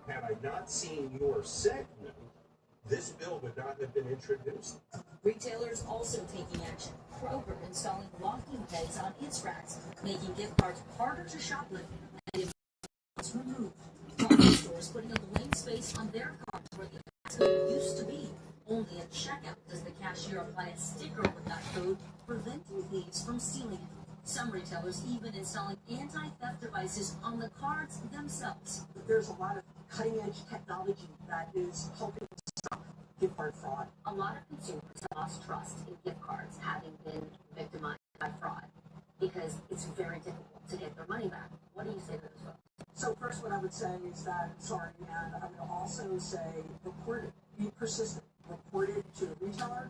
Had I not seen your segment, this bill would not have been introduced. Retailers also taking action. Kroger installing locking heads on its racks, making gift cards harder to shoplift and if it's removed. Grocery stores putting a blank space on their cards where the code used to be. Only at checkout does the cashier apply a sticker with that code, preventing thieves from stealing it. Some retailers even installing anti-theft devices on the cards themselves. There's a lot of cutting-edge technology that is helping stop gift card fraud. A lot of consumers have lost trust in gift cards, having been victimized by fraud, because it's very difficult to get their money back. What do you say to those folks? So first, what I would say is that, sorry, and I'm going to also say, report it. Be persistent. Report it to the retailer.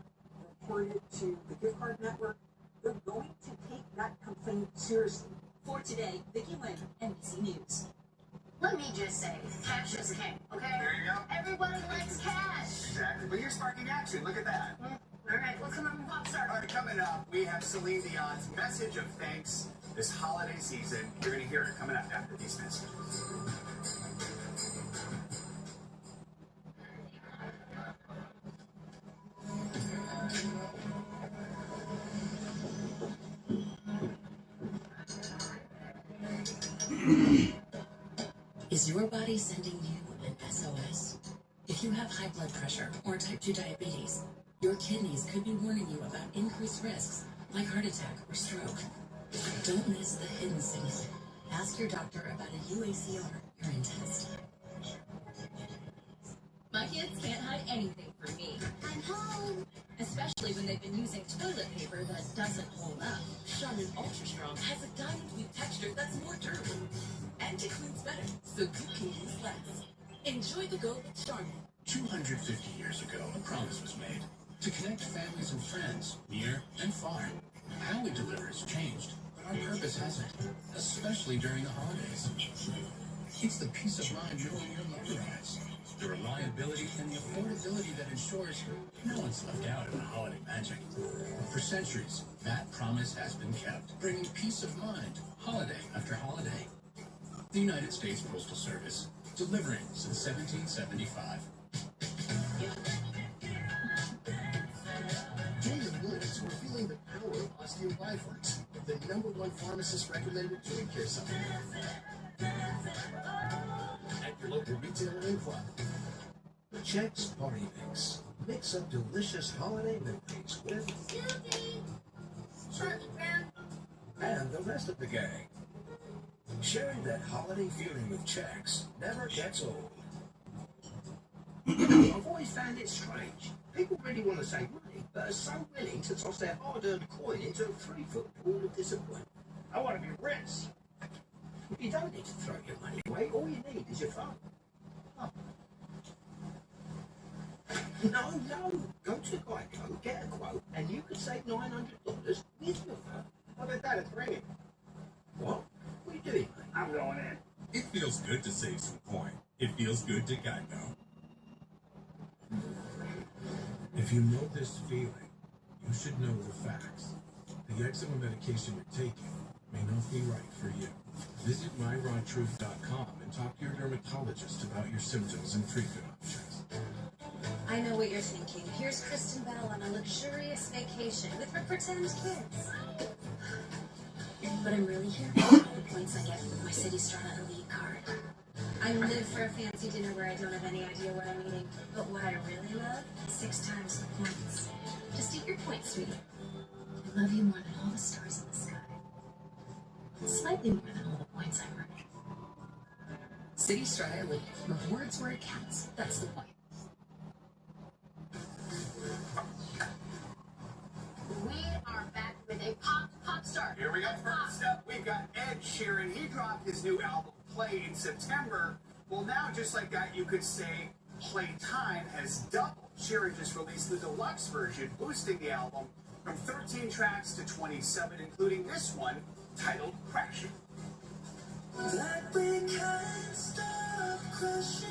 Report it to the gift card network. They're going to take that complaint seriously. For today, Vicki Wynn, NBC News. Let me just say, cash is king, okay? There you go. Everybody likes cash. Exactly. But you're sparking action. Look at that. All right, well, come on, pop star. All right, coming up, we have Celine Dion's message of thanks this holiday season. You're going to hear it coming up after these messages. Is your body sending you an SOS? If you have high blood pressure or type 2 diabetes, your kidneys could be warning you about increased risks like heart attack or stroke. Don't miss the hidden signal. Ask your doctor about a UACR urine test. My kids can't hide anything from me. I'm home. Especially when they've been using toilet paper that doesn't hold up. Charmin Ultra Strong has a diamond-weave texture that's more durable and it cleans better, so you can use less. Enjoy the go with Charmin. 250 years ago, a promise was made to connect families and friends, near and far. How we deliver has changed, but our purpose hasn't, especially during the holidays. It's the peace of mind knowing your loved ones, the reliability and the affordability that ensures no one's left out of the holiday magic. For centuries, that promise has been kept, bringing peace of mind, holiday after holiday. The United States Postal Service, delivering since 1775. Join the millions who are feeling the power of osteophytes, the #1 pharmacist-recommended joint care supplement. At your local retailer and club. The Chex Party Mix. Mix up delicious holiday memories with and the rest of the gang. Sharing that holiday feeling with Chex never gets old. You know, I've always found it strange. People really want to save money, but are so willing to toss their hard-earned coin into a 3-foot pool of disappointment. I want to be rich. You don't need to throw your money away. All you need is your phone. Oh. No. Go to Geico, get a quote, and you could save $900 with your phone. What about that? It's ringing. What? What are you doing, mate? I'm going in. It feels good to save some coin. It feels good to Geico. If you know this feeling, you should know the facts. The eczema medication you're taking may not be right for you. Visit myrawtruth.com and talk to your dermatologist about your symptoms and treatment options. I know what you're thinking. Here's Kristen Bell on a luxurious vacation with her pretend kids. But I'm really here for all the points I get with my City Strata Elite card. I live for a fancy dinner where I don't have any idea what I'm eating. But what I really love is 6 times the points. Just eat your points, sweetie. I love you more than all the stars in the sky. Slightly more than all the points I earn. City Strata Elite. Rewards where it counts. That's the point. We are back with a pop star. Here we go. First up, we've got Ed Sheeran. He dropped his new album, Play, in September. Well, now, just like that, you could say play time has doubled. Sheeran just released the deluxe version, boosting the album from 13 tracks to 27, including this one, titled Crashing. Like we can't stop crushing.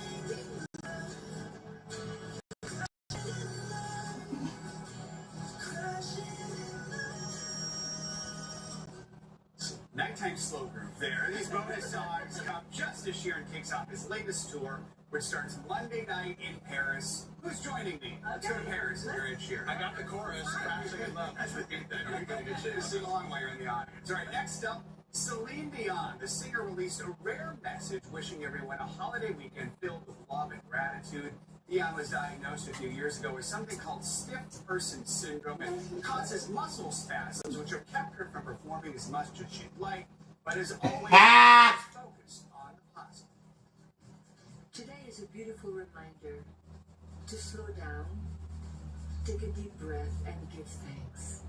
Nighttime slow groove there. These bonus songs come just as Sheeran kicks off his latest tour, which starts Monday night in Paris. Who's joining me? Let's go to Paris and you're Ed Sheeran. I got the chorus, Crashing in Love. That's what beat that. Are you going to get Sing along while you're in the audience. All right, next up, Celine Dion. The singer released a rare message wishing everyone a holiday weekend filled with love and gratitude. Dion was diagnosed a few years ago with something called stiff person syndrome. It causes muscle spasms, which have kept her from performing as much as she'd like, but is always focused on the positive. Today is a beautiful reminder to slow down, take a deep breath, and give thanks.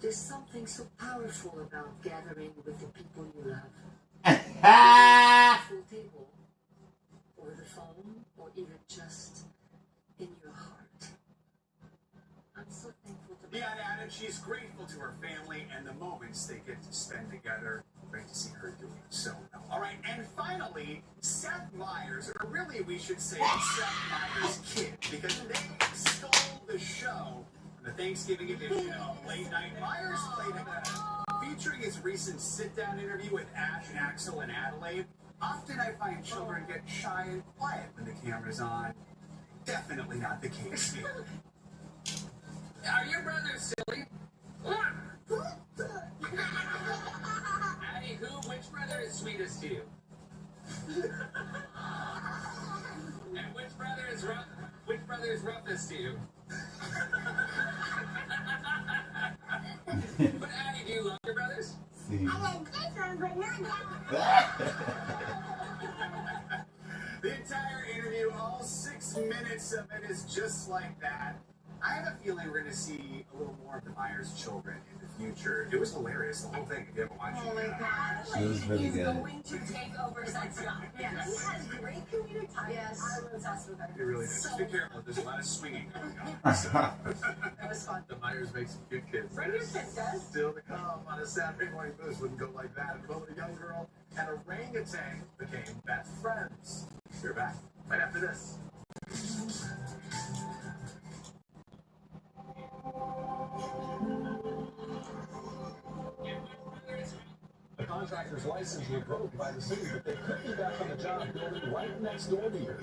There's something so powerful about gathering with the people you love. At a full table, over the phone, or even just in your heart. I'm so thankful to Dion added she's grateful to her family and the moments they get to spend together. Great to see her doing so well. All right, and finally, Seth Meyers, or really we should say Seth Meyers' kid, because they stole the show. The Thanksgiving edition of Late Night Myers played him featuring his recent sit-down interview with Ash, Axel, and Adelaide. Often I find children get shy and quiet when the camera's on. Definitely not the case here. Are your brothers silly? Addie, which brother is sweetest to you? And which brother is roughest to you? But Addie, do you love your brothers? I like this one, but not that one. The entire interview, all 6 minutes of it, is just like that. I have a feeling we're going to see a little more of the Myers children in the future. It was hilarious, the whole thing, if you haven't watched it. Oh my gosh. It was really He's good. going to take over Sunshine. Yes. He has great comedic timing. Yes. I'm obsessed with him. It really does. Just be careful, there's a lot of swinging going on. It was fun. The Myers make some cute kids. Bring your kids, guys. Still to come on a Saturday morning boost. Wouldn't go like that. Both a young girl and orangutan became best friends. We're back right after this. The contractor's license revoked by the city, but they could be back on the job building right next door to you.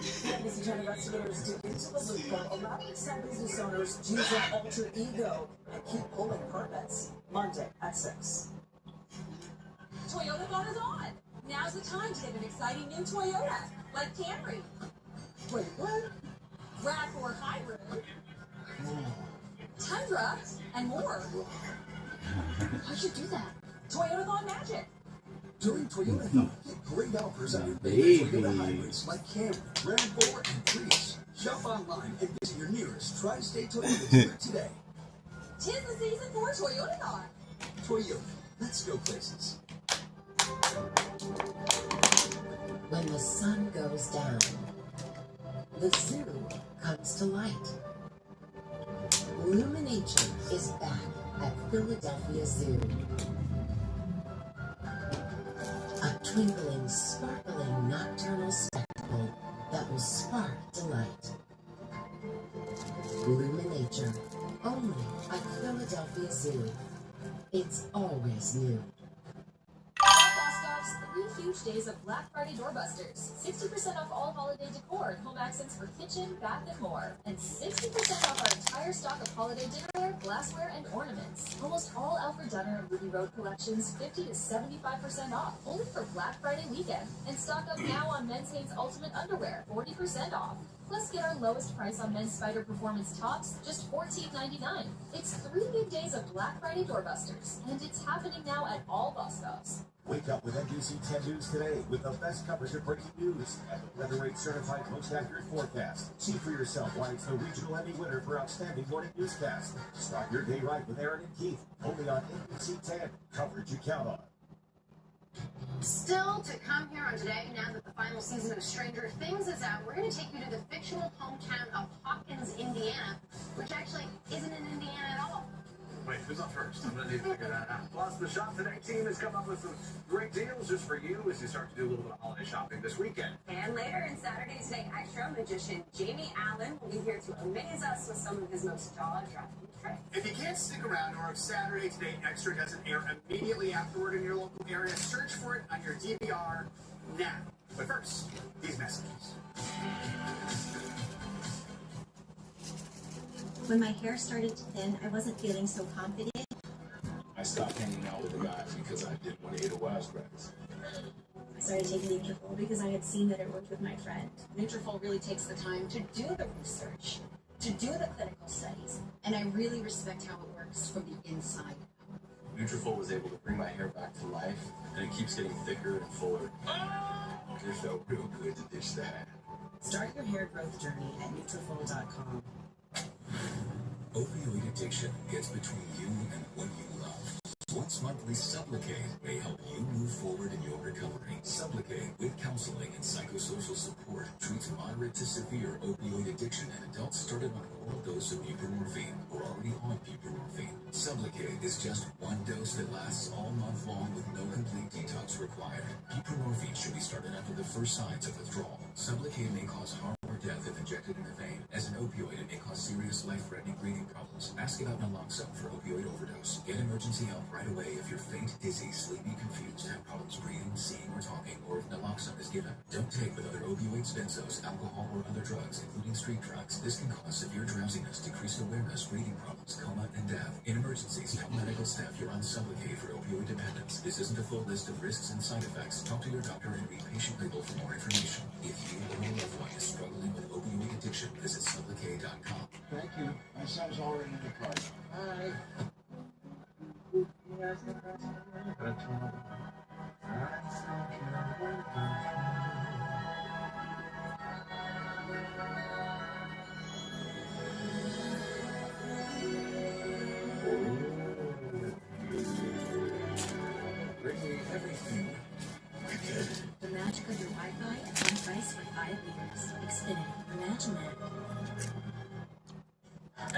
Message on investigators dig into the loophole, allowing some business owners to use their alter ego and keep pulling permits. Monday at 6. Toyotathon is on. Now's the time to get an exciting new Toyota, like Camry, Wait, what? RAV4 Hybrid, Tundra, and more. How'd you do that? Toyotathon magic. During Toyotathon, get great offers on your Baby. Toyota hybrids like Camry, RAV4, and Prius. Shop online and visit your nearest Tri-State Toyota dealer today. 'Tis the season for Toyotathon. Toyota, let's go places. When the sun goes down, the zoo comes to light. Luminature is back at Philadelphia Zoo. A twinkling, sparkling nocturnal spectacle that will spark delight. Luminature, only at Philadelphia Zoo. It's always new. Bostov's 3 huge days of Black Friday doorbusters. 60% off all holiday decor and home accents for kitchen, bath, and more. And 60% off our entire stock of holiday dinnerware, glassware, and ornaments. Almost all Alfred Dunner and Ruby Road collections 50 to 75% off, only for Black Friday weekend. And stock up now on Men's Hanes Ultimate Underwear, 40% off. Plus, get our lowest price on men's Spider Performance tops, just $14.99. It's 3 big days of Black Friday doorbusters, and it's happening now at all Bostovs. Wake up with NBC 10 News today with the best coverage of breaking news and the Weather Rate certified most accurate forecast. See for yourself why it's the regional Emmy winner for outstanding morning newscast. Start your day right with Aaron and Keith, only on NBC 10. Coverage you count on. Still to come here on Today, now that the final season of Stranger Things is out, we're going to take you to the fictional hometown of Hawkins, Indiana, which actually isn't in Indiana at all. Wait, who's up first? I'm going to need to figure that out. Plus, the Shop Today team has come up with some great deals just for you as you start to do a little bit of holiday shopping this weekend. And later in Saturday Today Extra, magician Jamie Allen will be here to amaze us with some of his most jaw-dropping tricks. If you can't stick around, or if Saturday Today Extra doesn't air immediately afterward in your local area, search for it on your DVR now. But first, these messages. When my hair started to thin, I wasn't feeling so confident. I stopped hanging out with the guys because I didn't want to hear the wisecracks. I started taking Nutrafol because I had seen that it worked with my friend. Nutrafol really takes the time to do the research, to do the clinical studies, and I really respect how it works from the inside out. Nutrafol was able to bring my hair back to life, and it keeps getting thicker and fuller. It felt real good to ditch that. Start your hair growth journey at Nutrafol.com. Opioid addiction gets between you and what you love. Once monthly Sublocade may help you move forward in your recovery. Sublocade, with counseling and psychosocial support, treats moderate to severe opioid addiction in adults started on an oral dose of buprenorphine or already on buprenorphine. Sublocade is just one dose that lasts all month long with no complete detox required. Buprenorphine should be started after the first signs of withdrawal. Sublocade may cause harm or death if injected in the vein. As an opioid, it may cause serious life-threatening breathing problems. Ask about naloxone for opioid overdose. Get emergency help right away if you're faint, dizzy, sleepy, confused, have problems breathing, seeing, or talking, or if naloxone is given. Don't take with other opioids, benzos, alcohol, or other drugs, including street drugs. This can cause severe drowsiness, decreased awareness, breathing problems, coma, and death. In emergencies, tell medical staff you're on Sublocade for opioid dependence. This isn't a full list of risks and side effects. Talk to your doctor and read patient label for more information. If you or a loved one is struggling with opioid addiction, visit Sublocade.com. Thank you. My son's already in the car. Hi. Bring me everything wicked. The magic of your Wi-Fi at one price for 5 years. Xfinity. Imagine that.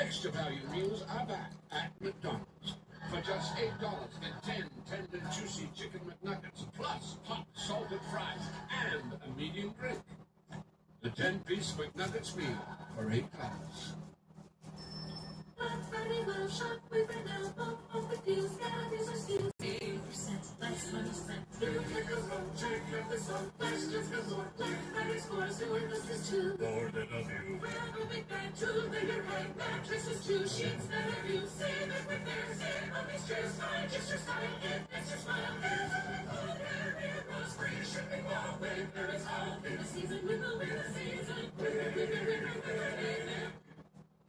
Extra value meals are back at McDonald's. For just $8, get 10 tender, juicy chicken McNuggets, plus hot salted fries and a medium drink. The 10-piece McNuggets meal for $8. More than a view.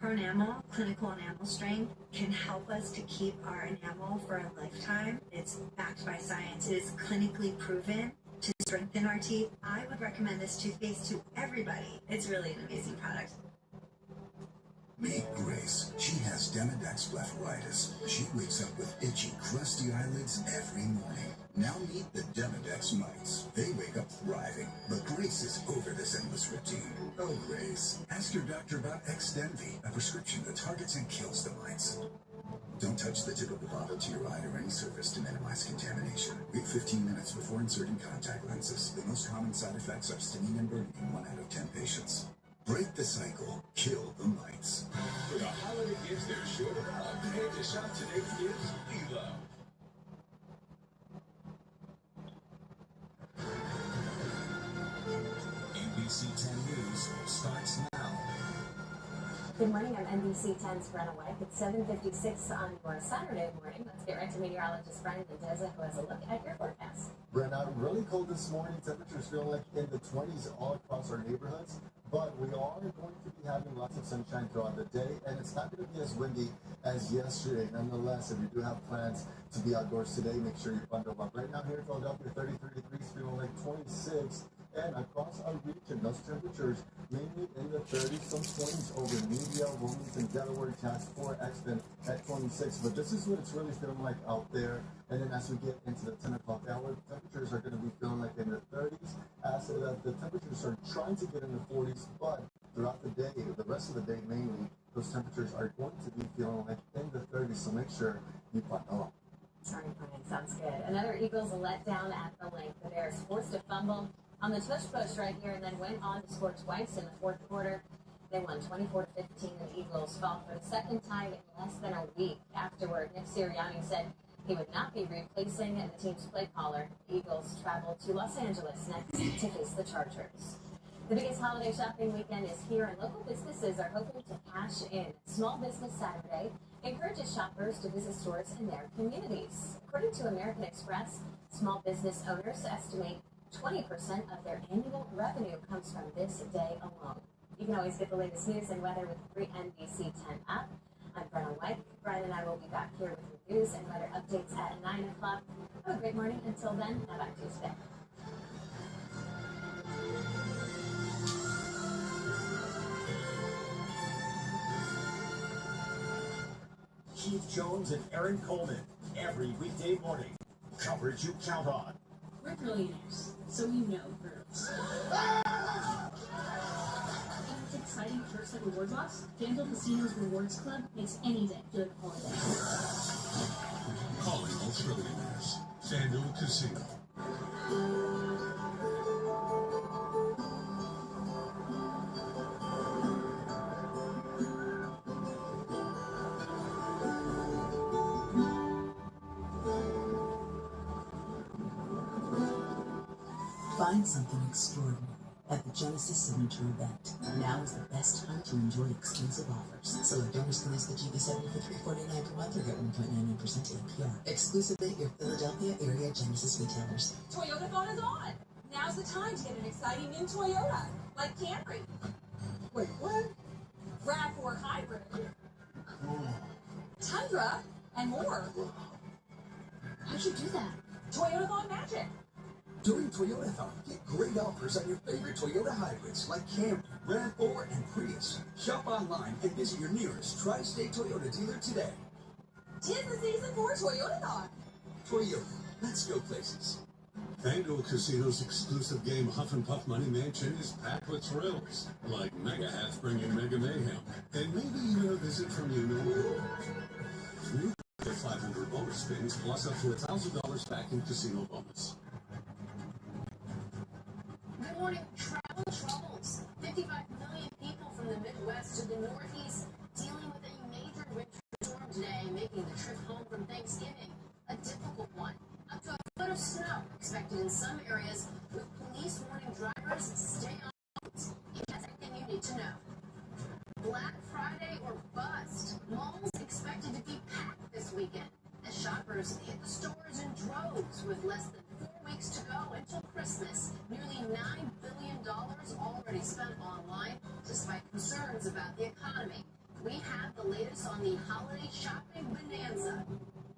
Pronamel, clinical enamel strain, can help us to keep our enamel for a lifetime. It's backed by science. It is clinically proven to strengthen our teeth. I would recommend this toothpaste to everybody. It's really an amazing product. Meet Grace. She has Demodex blepharitis. She wakes up with itchy, crusty eyelids every morning. Now meet the Demodex mites. They wake up thriving, but Grace is over this endless routine. Oh, Grace, ask your doctor about Xdenvi, a prescription that targets and kills the mites. Don't touch the tip of the bottle to your eye or any surface to minimize contamination. Wait 15 minutes before inserting contact lenses. The most common side effects are stinging and burning in 1 out of 10 patients. Break the cycle. Kill the mites. For the holiday gifts they're sure to love, head to Shop Today's Gifts We Love. NBC 10 News starts now. Good morning, I'm NBC 10's Brenna White. It's 7:56 on your Saturday morning. Let's get right to meteorologist Brian Mendeza, who has a look at your forecast. Brenna, really cold this morning. Temperatures feeling like in the 20s all across our neighborhoods. But we are going to be having lots of sunshine throughout the day, and it's not going to be as windy as yesterday. Nonetheless, if you do have plans to be outdoors today, make sure you bundle up. Right now here in Philadelphia, 33 degrees, feeling like 26. And across our region, those temperatures mainly in the 30s, some 20s over Media, Wilmington, Delaware, Task 4, Exton at 26. But this is what it's really feeling like out there. And then as we get into the 10 o'clock hour, temperatures are going to be feeling like in the 30s. As the temperatures are trying to get in the 40s, but throughout the day, the rest of the day mainly, those temperatures are going to be feeling like in the 30s. So make sure you bundle up. All right, Brian, sounds good. Another Eagles letdown at the link. The Bears forced a fumble on the tush push right here and then went on to score twice in the fourth quarter. They won 24-15, and the Eagles fall for the second time in less than a week afterward. Nick Sirianni said He would not be replacing the team's play caller. Eagles travel to Los Angeles next to face the Chargers. The biggest holiday shopping weekend is here, and local businesses are hoping to cash in. Small Business Saturday encourages shoppers to visit stores in their communities. According to American Express, small business owners estimate 20% of their annual revenue comes from this day alone. You can always get the latest news and weather with the free NBC 10 app. I'm Brenna White. Brian and I will be back here with your news and weather updates at 9 o'clock. Have a great morning. Until then, now back to you today. Keith Jones and Aaron Coleman, every weekday morning. Coverage you count on. We're billionaires, so we know girls. And with exciting perks like Reward Box, FanDuel Casino's Rewards Club makes any day feel like a holiday. Calling all trillionaires. FanDuel Casino. Find something extraordinary at the Genesis Signature event. Now is the best time to enjoy exclusive offers. Select owners can lease the GV70 for $349 per month or get 1.99% APR. Exclusively at your Philadelphia area Genesis retailers. Toyotathon is on. Now's the time to get an exciting new Toyota, like Camry. Wait, what? RAV4 Hybrid. Tundra, and more. How'd you do that? Toyotathon magic. During Toyotathon, get great offers on your favorite Toyota hybrids like Camry, RAV4, and Prius. Shop online and visit your nearest Tri-State Toyota dealer today. 'Tis the season for Toyotathon. Toyota, let's go places. FanDuel Casino's exclusive game Huff and Puff Money Mansion is packed with thrills, like mega hats bringing mega mayhem, and maybe even a visit from you know who. New for 500 bonus spins plus up to $1,000 back in casino bonus. Good morning. Travel troubles. 55 million people from the Midwest to the Northeast dealing with a major winter storm today, making the trip home from Thanksgiving a difficult one. Up to a foot of snow expected in some areas, with police warning drivers to stay on roads. That's everything you need to know. Black Friday or bust. Malls expected to be packed this weekend as shoppers hit the stores in droves with less than 4 weeks to go until Christmas. Nearly $9 billion already spent online, despite concerns about the economy. We have the latest on the holiday shopping bonanza.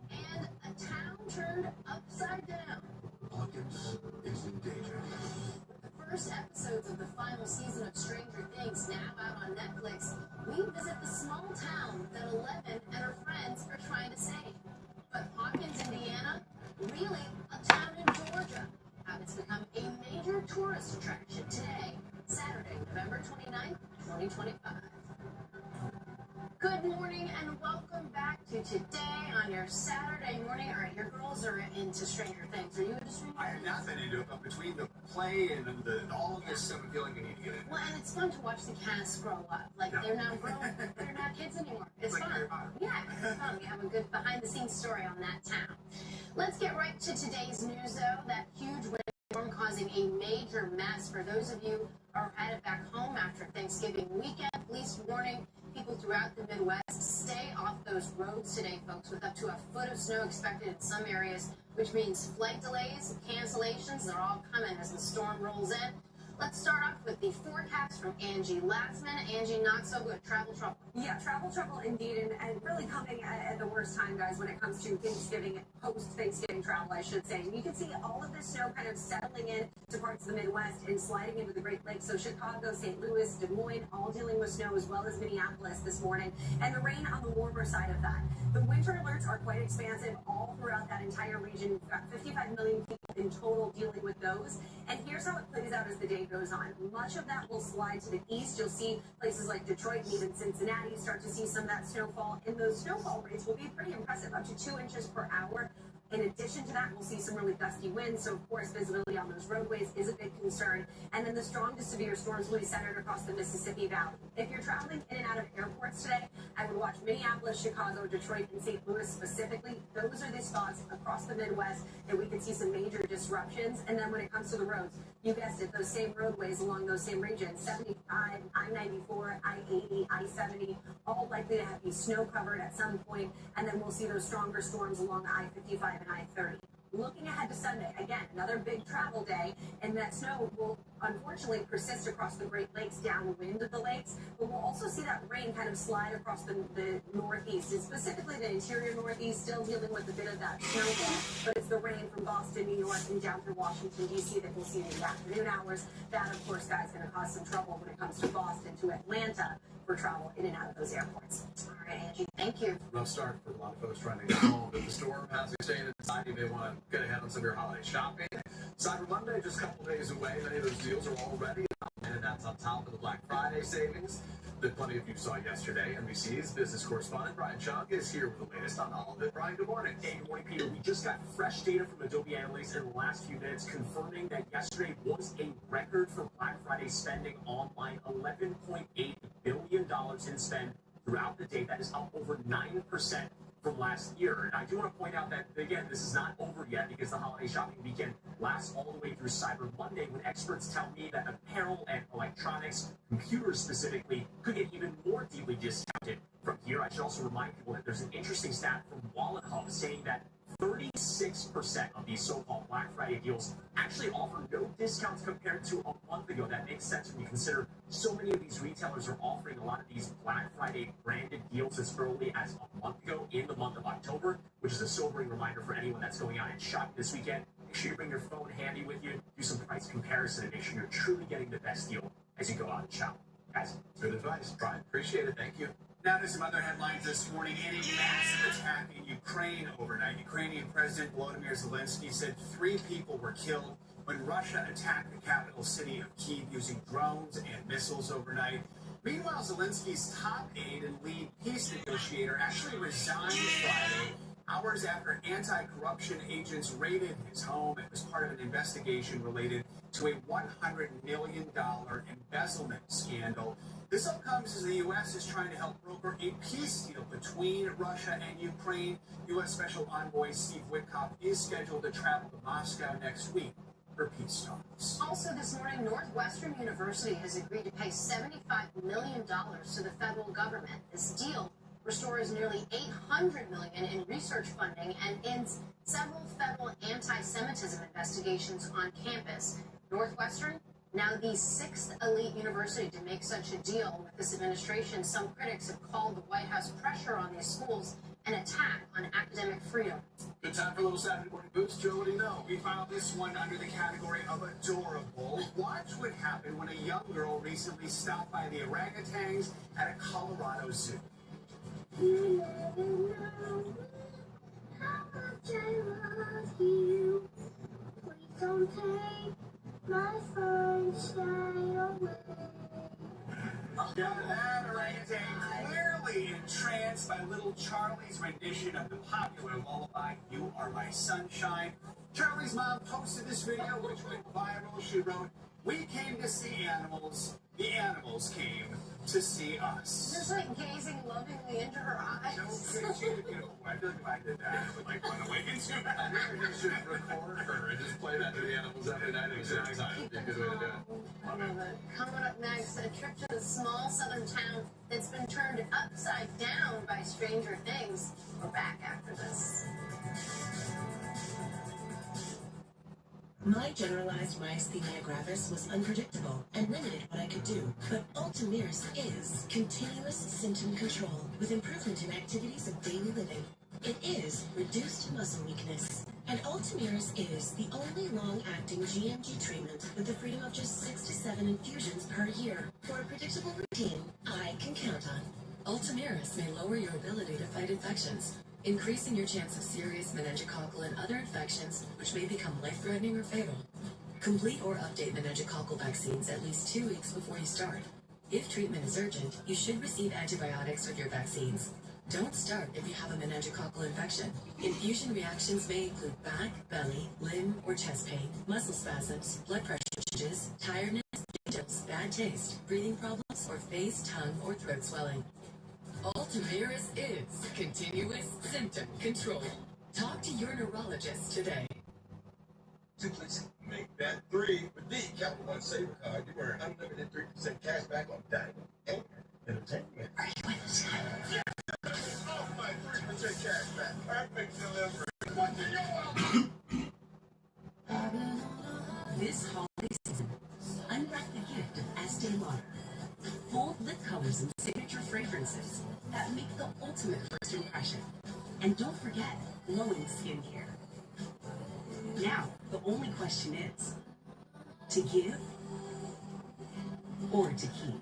And a town turned upside down. Hawkins is in danger. With the first episodes of the final season of Stranger Things now out on Netflix, we visit the small town that Eleven and her friends are trying to save. But Hawkins, Indiana, really a town in Georgia. How it's become a major tourist attraction today, Saturday, November 29th, 2025. Good morning and welcome back to Today on your Saturday morning. All right, your girls are into Stranger Things. Are you into Stranger Things? I have not been into it, but between the play and all of this stuff, I feel like I need to get in. Well, and it's fun to watch the cast grow up. Like, they're not grown, they're not kids anymore. It's fun. Yeah, it's fun. We have a good behind-the-scenes story on that town. Let's get right to today's news, though. That huge windstorm causing a major mess for those of you who are headed back home after Thanksgiving weekend. Police warning people throughout the Midwest, stay off those roads today, folks, with up to a foot of snow expected in some areas, which means flight delays, cancellations, they're all coming as the storm rolls in. Let's start off with the forecast from Angie Latzman. Angie, not so good. Travel trouble. Yeah, travel trouble indeed, and really coming at the worst time, guys, when it comes to Thanksgiving, post-Thanksgiving travel, I should say. You can see all of this snow kind of settling in to parts of the Midwest and sliding into the Great Lakes. So Chicago, St. Louis, Des Moines, all dealing with snow, as well as Minneapolis this morning, and the rain on the warmer side of that. The winter alerts are quite expansive all throughout that entire region. We've got 55 million people in total dealing with those. And here's how it plays out as the day goes on. Much of that will slide to the east. You'll see places like Detroit and even Cincinnati start to see some of that snowfall. And those snowfall rates will be pretty impressive, up to 2 inches per hour In addition to that, we'll see some really gusty winds, so of course visibility on those roadways is a big concern. And then the strong to severe storms will be centered across the Mississippi Valley. If you're traveling in and out of airports today, I would watch Minneapolis, Chicago, Detroit, and St. Louis specifically. Those are the spots across the Midwest that we could see some major disruptions. And then when it comes to the roads, you guessed it, those same roadways along those same regions, 75, I-94, I-80, I-70, all likely to be snow covered at some point. And then we'll see those stronger storms along I-55 and I-30. Looking ahead to Sunday, again, another big travel day, and that snow will unfortunately persist across the Great Lakes downwind of the lakes, but we'll also see that rain kind of slide across the northeast, and specifically the interior northeast, still dealing with a bit of that snowfall, but it's the rain from Boston, New York, and down through Washington, D.C. that we'll see in the afternoon hours. That, of course, guys, is going to cause some trouble when it comes to Boston to Atlanta for travel in and out of those airports. All right, Angie, thank you. Rough start for a lot of folks trying to get home, but the storm has extended inside. You may want to get ahead on some of your holiday shopping. Cyber Monday, just a couple days away. Many of those deals are already out, and that's on top of the Black Friday savings that plenty of you saw yesterday. NBC's business correspondent Brian Chung is here with the latest on all of it. Brian, good morning. Hey, good morning, Peter. We just got fresh data from Adobe Analytics in the last few minutes confirming that yesterday was a record for Black Friday spending online. $11.8 billion in spend throughout the day. That is up over 9% from last year. And I do want to point out that, again, this is not over yet because the holiday shopping weekend lasts all the way through Cyber Monday, when experts tell me that apparel and electronics, computers specifically, could get even more deeply discounted from here. I should also remind people that there's an interesting stat from Wallet Hub saying that 36% of these so-called Black Friday deals actually offer no discounts compared to a month ago. That makes sense when you consider so many of these retailers are offering a lot of these Black Friday branded deals as early as a month ago, in the month of October, which is a sobering reminder for anyone that's going out and shopping this weekend. Make sure you bring your phone handy with you, do some price comparison, and make sure you're truly getting the best deal as you go out and shop. Guys, good advice, Brian. Appreciate it. Thank you. Now to some other headlines this morning. In a massive attack in Ukraine overnight, Ukrainian President Volodymyr Zelensky said 3 people were killed when Russia attacked the capital city of Kyiv using drones and missiles overnight. Meanwhile, Zelensky's top aide and lead peace negotiator actually resigned Friday, hours after anti-corruption agents raided his home. It was part of an investigation related to a $100 million embezzlement scandal. This all comes as the U.S. is trying to help broker a peace deal between Russia and Ukraine. U.S. Special Envoy Steve Witkoff is scheduled to travel to Moscow next week for peace talks. Also this morning, Northwestern University has agreed to pay $75 million to the federal government. This deal restores nearly $800 million in research funding and ends several federal anti-Semitism investigations on campus. Northwestern, now the 6th elite university to make such a deal with this administration. Some critics have called the White House pressure on these schools an attack on academic freedom. Good time for a little Saturday morning boost. Joe, what do you know? We filed this one under the category of adorable. Watch what happened when a young girl recently stopped by the orangutans at a Colorado zoo. You never know how much I love you. Please don't take my sunshine away. Yeah, that orangutan clearly entranced by little Charlie's rendition of the popular lullaby, You Are My Sunshine. Charlie's mom posted this video, which went viral. She wrote, "We came to see animals. The animals came to see us." Just like gazing lovingly into her eyes. No, she's a beautiful woman. I feel like if I did that, I would like run away into that. You should record her and just play that to the animals every night at the same time. It'd be a good way to do it. I love it. Coming up next, a trip to the small southern town that's been turned upside down by Stranger Things. We're back after this. My generalized myasthenia gravis was unpredictable and limited what I could do, but Ultomiris is continuous symptom control with improvement in activities of daily living. It is reduced muscle weakness, and Ultomiris is the only long-acting GMG treatment with the freedom of just 6 to 7 infusions per year for a predictable routine I can count on. Ultomiris may lower your ability to fight infections, increasing your chance of serious meningococcal and other infections which may become life-threatening or fatal. Complete or update meningococcal vaccines at least 2 weeks before you start. If treatment is urgent, you should receive antibiotics with your vaccines. Don't start if you have a meningococcal infection. Infusion reactions may include back, belly, limb, or chest pain, muscle spasms, blood pressure changes, tiredness, chills, bad taste, breathing problems, or face, tongue, or throat swelling. Ultovirus is continuous symptom control. Talk to your neurologist today. Please make that 3 with the Capital One Saver Card. You earn unlimited 3% cash back on dining and entertainment. Are you with us? Yeah. Oh, my 3% cash back. Perfect delivery. What's in your wallet? This holiday season, unwrap the gift of Estee Lauder. Bold lip colors and signature fragrances that make the ultimate first impression. And don't forget, glowing skincare. Now, the only question is, to give or to keep?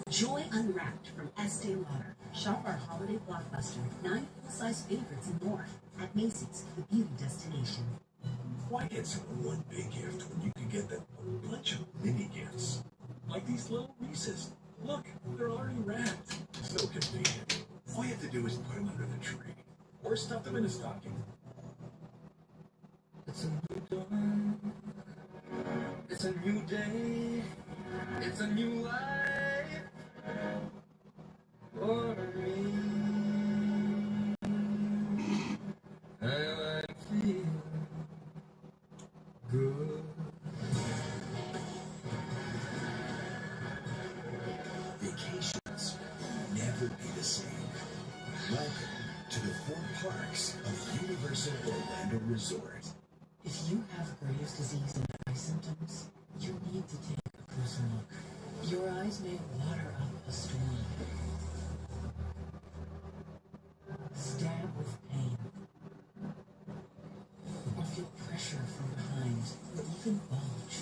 Joy Unwrapped from Estee Lauder. Shop our holiday blockbuster, 9 full-size favorites and more at Macy's, the beauty destination. Why get someone one big gift when you can get them a bunch of mini gifts? Like these little Reese's. Look, they're already wrapped. So convenient. All you have to do is put them under the tree. Or stuff them in a stocking. It's a new dawn. It's a new day. It's a new life for me. And I feel good. Vacations will never be the same. Welcome to the 4 parks of Universal Orlando Resort. If you have Graves' disease and eye symptoms, you need to take a closer look. Your eyes may water up a storm. Stab with pain. Or feel pressure from behind, or even bulge.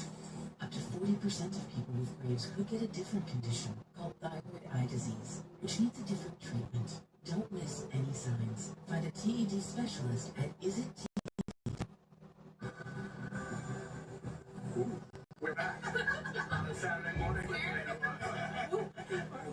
Up to 40% of people with Graves could get a different condition called thyroid eye disease, which needs a different treatment. Don't miss any signs. Find a TED specialist at IsIt. We're back on a Saturday morning.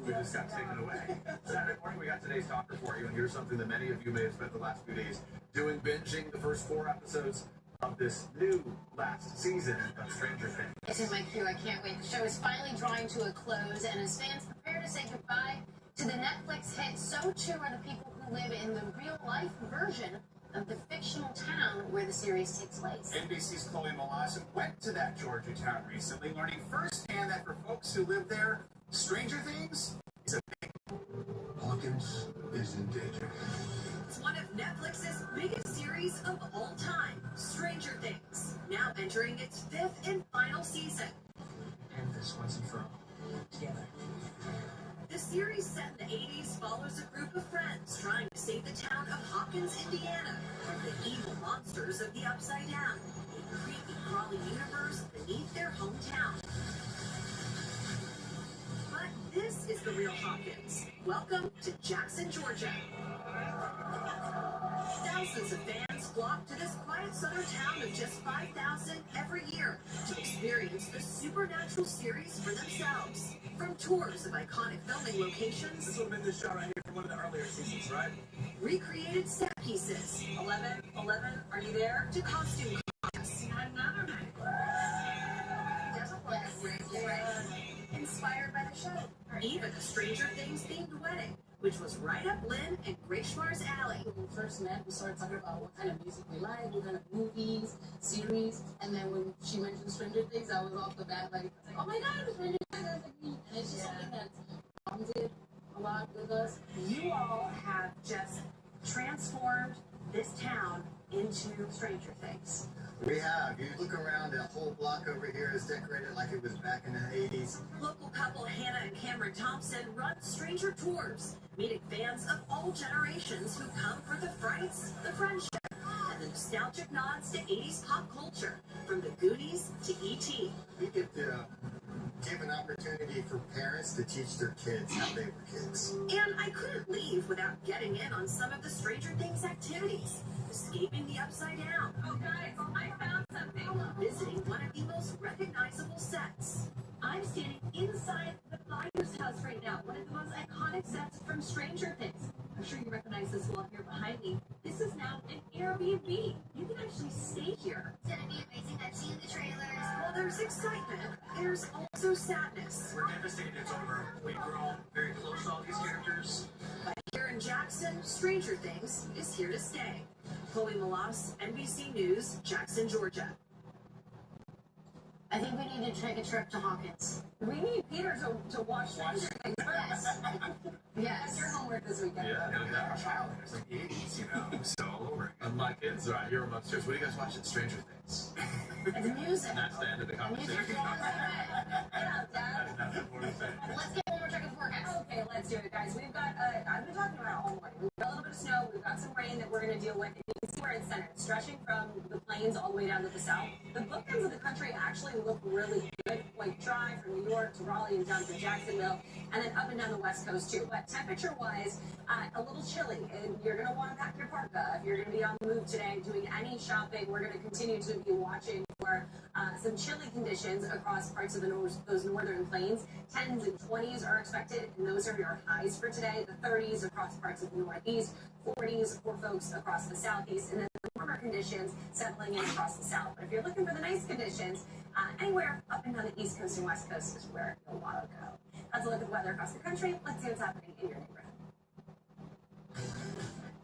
We just got taken away. Saturday morning, we got today's talker for you, and here's something that many of you may have spent the last few days doing, binging the first 4 episodes of this new last season of Stranger Things. It's in my queue. I can't wait. The show is finally drawing to a close, and as fans prepare to say goodbye to the Netflix hit, so too are the people who live in the real-life version of the fictional town where the series takes place. NBC's Chloe Molassen went to that Georgia town recently, learning firsthand that for folks who live there, Stranger Things is a big... Hawkins is in danger. It's one of Netflix's biggest series of all time, Stranger Things, now entering its 5th and final season. And this once and for all. Together. The series set in the 80s follows a group of friends trying to save the town of Hawkins, Indiana, from the evil monsters of the Upside Down, a creepy, crawly universe beneath their hometown. But this is the real Hawkins. Welcome to Jackson, Georgia. Thousands of fans flock to this quiet southern town of just 5,000 every year to experience the supernatural series for themselves. From tours of iconic filming locations, This would have been the shot right here from one of the earlier seasons, right? recreated set pieces, 11, are you there? To costume contests. Another night. Doesn't look inspired by the show. Even a Stranger Things themed wedding, which was right up Lynn and Grayshmar's alley. When we first met, we started talking about what kind of music we like, what kind of movies, series, and then when she mentioned Stranger Things, I was off the bat like, oh my god, Stranger Things, and it's just something that's bonded a lot with us. You all have just transformed this town into Stranger Things. We have. You look around, that whole block over here is decorated like it was back in the 80s. Local couple Hannah and Cameron Thompson run Stranger Tours, meeting fans of all generations who come for the frights, the friendship, and the nostalgic nods to 80s pop culture, from the Goonies to E.T. We get to give an opportunity for parents to teach their kids how they were kids. And I couldn't leave without getting in on some of the Stranger Things activities. Escaping the Upside Down. Oh guys, I found something. Visiting one of the most recognizable sets. I'm standing inside the Flyers House. us right now one of the most iconic sets from Stranger Things. I'm sure you recognize this wall here behind me. This is now an Airbnb. You can actually stay here. It's gonna be amazing. I've seen the trailers. Well, there's excitement. There's also sadness. We're devastated it's over. We've grown very close to all these characters. But here in Jackson, Stranger Things is here to stay. Chloe Malas, NBC News, Jackson, Georgia. I think we need to take a trip to Hawkins. We need Peter to watch Stranger Things. Yes. Yes. That's your homework this weekend. Yeah, and our child is like the 80s, you know, so And my kids are out here upstairs. What are you guys watching? Stranger Things. It's music. That's the end of the conversation. Music's always Get out, Dad. Let's get one more check of the forecast. Okay, let's do it, guys. We've got, I've been talking about it all morning. We've got a little bit of snow. We've got some rain that we're going to deal with. And you can see where it's centered, stretching from the plains all the way down to the south. The bookends of the country actually look really good, like dry from New York to Raleigh and down to Jacksonville, and then up and down the West Coast too. But temperature-wise, a little chilly, and you're going to want to pack your parka if you're going to be on the move today doing any shopping. We're going to continue to be watching for some chilly conditions across parts of those northern plains. 10s and 20s are expected, and those are your highs for today. The 30s across parts of the Northeast, 40s for folks across the Southeast, and then the warmer conditions settling in across the South. But if you're looking for the nice conditions, anywhere up and down the East Coast and West Coast is where you'll want to go. That's a look at the weather across the country. Let's see what's happening in your neighborhood.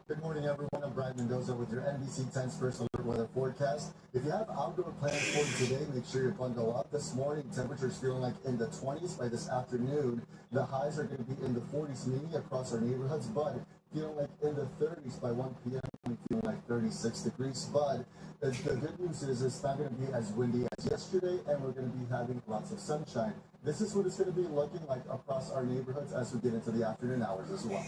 Good morning, everyone. I'm Brad Mendoza with your NBC 10's first alert weather forecast. If you have outdoor plans for today, make sure you bundle up. This morning, temperatures feeling like in the 20s. By this afternoon, the highs are going to be in the 40s, mainly across our neighborhoods, but feeling like in the 30s by 1 p.m. We feeling like 36 degrees. But the good news is it's not going to be as windy as yesterday, and we're going to be having lots of sunshine. This is what it's going to be looking like across our neighborhoods as we get into the afternoon hours as well.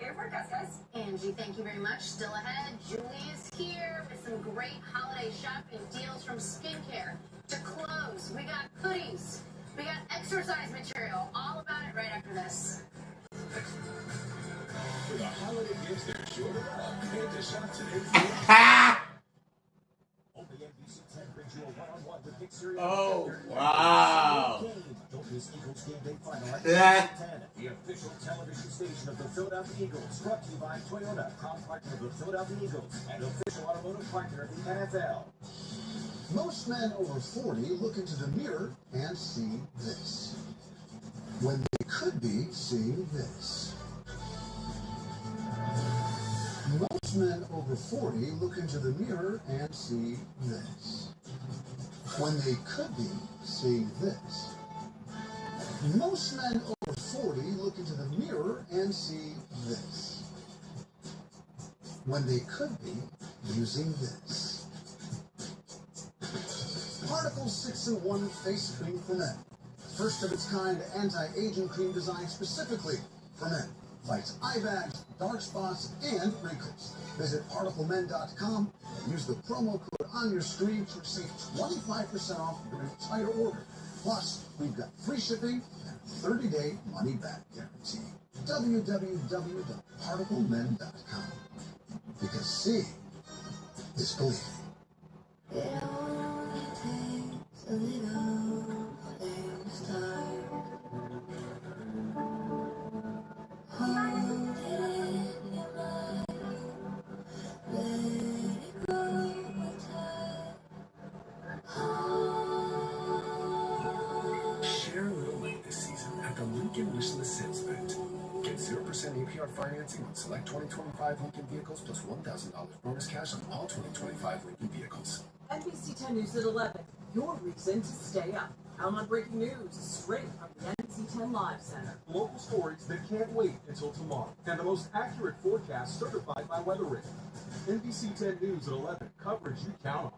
Air forecast, guys. Angie, thank you very much. Still ahead, Julie is here with some great holiday shopping deals from skincare to clothes. We got hoodies. We got exercise material. All about it right after this. For the holiday gifts that are short enough, head to shop today. Only NBC 10 brings you a one-on-one with Nick Sirianni. Oh, wow. Don't miss Eagles game day final at Yeah. 10, the official television station of the Philadelphia Eagles. Brought to you by Toyota, proud partner of the Philadelphia Eagles, and official automotive partner of the NFL. Most men over 40 look into the mirror and see this, when they could be seeing this. Most men over 40 look into the mirror and see this, when they could be seeing this. Most men over 40 look into the mirror and see this, when they could be using this. Particle 6-in-1 Face Cream for Men. First of its kind anti-aging cream designed specifically for men. Fights eye bags, dark spots, and wrinkles. Visit ParticleMen.com and use the promo code on your screen to receive 25% off your entire order. Plus, we've got free shipping and a 30-day money-back guarantee. www.ParticleMen.com. Because seeing is believing. It only takes a little things time. Hold it in your mind. Let it go with time. Share a little light this season at the Lincoln Wishlist Sales Event. Get 0% APR financing on select 2025 Lincoln vehicles plus $1,000 bonus cash on all 2025 Lincoln vehicles. NBC 10 News at 11. Your reason to stay up. Count on breaking news straight from the NBC 10 Live Center. Local stories that can't wait until tomorrow. And the most accurate forecast certified by Weather Radar. NBC 10 News at 11. Coverage you count on.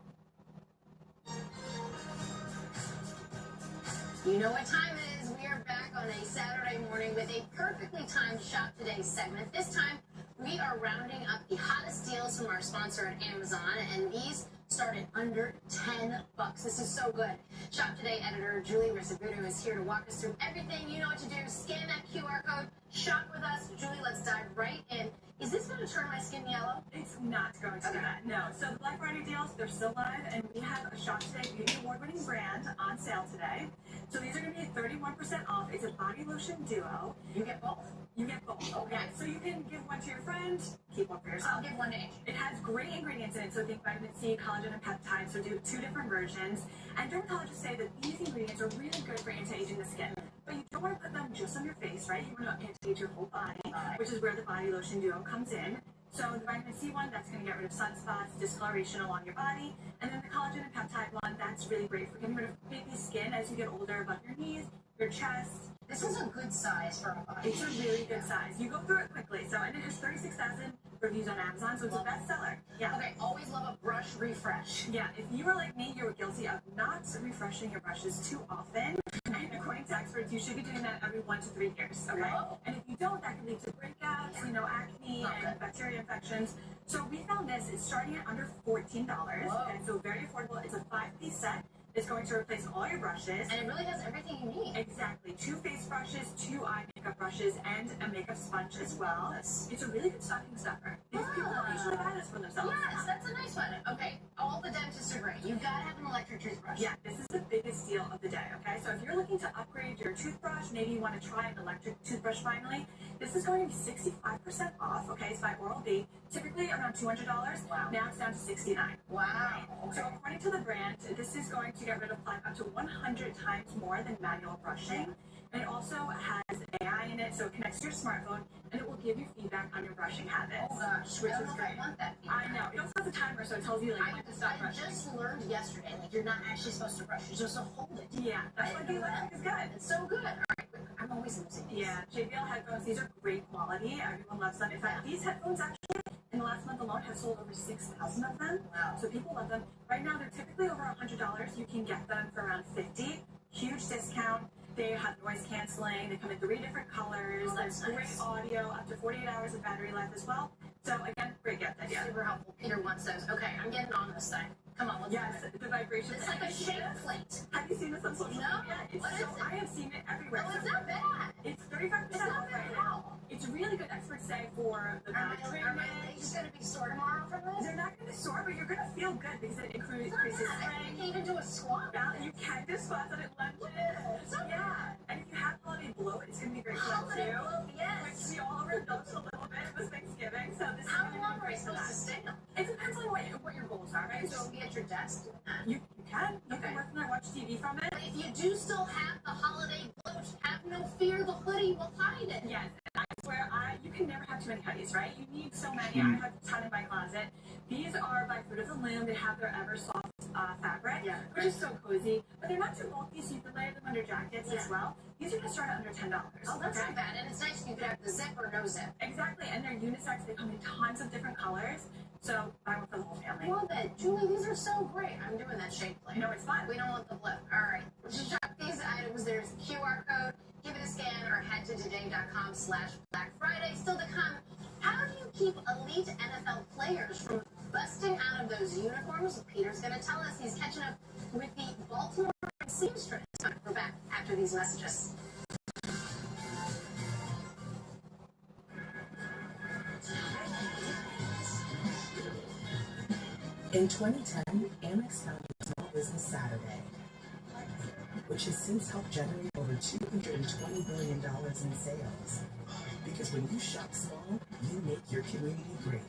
You know what time it is. We are back on a Saturday morning with a perfectly timed Shop Today segment. This time, we are rounding up the hottest deals from our sponsor at Amazon, and these start at under $10. This is so good. Shop Today editor Julie Risabuto is here to walk us through everything you know what to do. Scan that QR code, shop with us. Julie, let's dive right in. Is this going to turn my skin yellow? It's not going to do that, no. So the Black Friday deals, they're still live, and we have a Shop Today Beauty Award-winning brand on sale today. So these are going to be 31% off. It's a body lotion duo. You get both? You get both. Okay. Yeah, so you can give one to your friend, keep one for yourself. I'll give one to each. It has great ingredients in it, so think vitamin C, collagen, and peptides, so do 2 different versions. And dermatologists say that these ingredients are really good for anti-aging the skin. But you don't want to put them just on your face, right? You want to anti-age your whole body, which is where the body lotion duo comes in. So the vitamin C one, that's going to get rid of sunspots, discoloration along your body. And then the collagen and peptide one, that's really great for getting rid of baby skin as you get older above your knees, your chest. This is a good size for a body. It's a really good size. You go through it quickly. So, and it has 36,000 reviews on Amazon, so it's a bestseller. Yeah. Okay, always love a brush refresh. Yeah, if you were like me, you were guilty of not refreshing your brushes too often. And according to experts, you should be doing that every 1 to 3 years, okay? Whoa. And if you don't, that can lead to breakouts, acne and bacteria infections. So we found this, it's starting at under $14. Okay, so very affordable. It's a 5-piece set. It's going to replace all your brushes. And it really has everything you need. Exactly. 2 face brushes, 2 eye makeup brushes, and a makeup sponge as well. Yes. It's a really good stocking stuffer. These people usually buy this for themselves. Yes, that's a nice one. Okay, all the dentists agree. You've got to have an electric toothbrush. Yeah, this is the biggest deal of the day, okay? So if you're looking to upgrade your toothbrush, maybe you want to try an electric toothbrush finally, this is going to be 65% off, okay? It's by Oral-B, typically around $200. Wow. Now it's down to $69. Wow. So according to the brand, this is going to get rid of plaque up to 100 times more than manual brushing. And it also has AI in it, so it connects to your smartphone, and it will give you feedback on your brushing habits. Oh gosh, which I is don't know great. if I want that feedback. I know. It also has a timer, so it tells you like when to stop I brushing. just learned yesterday, like you're not actually supposed to brush, you're supposed to hold it. Yeah, that's why the electric is good. It's so good. All right, quick, I'm always losing these. Yeah, JBL headphones, these are great quality. Everyone loves them. In fact, these headphones actually, in the last month alone, have sold over 6,000 of them. Wow. So people love them. Right now, they're typically over $100. You can get them for around $50. Huge discount. They have noise canceling. They come in 3 different colors. Oh, that's great nice. audio, up to 48 hours of battery life as well. So again, great gift idea. Super helpful. Peter wants those. Okay, I'm getting on this thing. Come on, let's Yes, do it. the vibration. It's like a shake plate. Have you seen this on social No. media? It's What is so, it? I have seen it everywhere. Oh, it's not bad. It's 35% It's not off bad right at now. all. It's really good. Experts say for the Are back my treatment. legs going to be sore tomorrow from this? They're not going to be sore, but you're going to feel good because it increases It's not bad. I strength. can't even do a squat. You can do squats and it lunges. It's not Yeah. bad. And if you have holiday bloat, it's going to be great for that Holiday too. bloat, yes. Which we all overindulged a little bit with Thanksgiving. So this How is going long to be are I great for supposed that. to stay up? It depends on what your goals are, right? So be at your desk doing that. You can. You Okay. can work from there, watch TV from it. But if you do still have the holiday bloat, have no fear, the hoodie will hide it. Yes, and I swear, you can never have too many hoodies, right? You need so many. I have a ton in my closet. These are by Fruit of the Loom. They have their Eversoft fabric, which is so cozy. But they're not too bulky, so you can layer them under jackets as well. These are going to start at under $10. Oh, that's okay? not bad. And it's nice you could have the zip or no zip. Exactly, and they're unisex. They come in tons of different colors. So buy one for the whole family. Love it. Julie, these are so great. I'm doing that shake plate. No, it's fun. We don't want the blip. All right. To shop these items, there's a QR code. Give it a scan or head to today.com/Black Friday. Still to come, how do you keep elite NFL players from busting out of those uniforms? Peter's going to tell us. He's catching up with the Baltimore seamstress. We're back after these messages. In 2010, Amex founded Small Business Saturday, which has since helped generate over $220 billion in sales. Because when you shop small, you make your community great.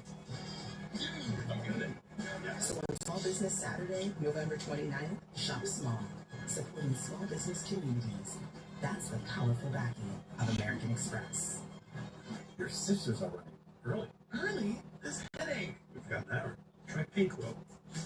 So on Small Business Saturday, November 29th, shop small, supporting small business communities. That's the powerful backing of American Express. Your sisters are running early. This headache. We've got an hour. Try Pinkquill,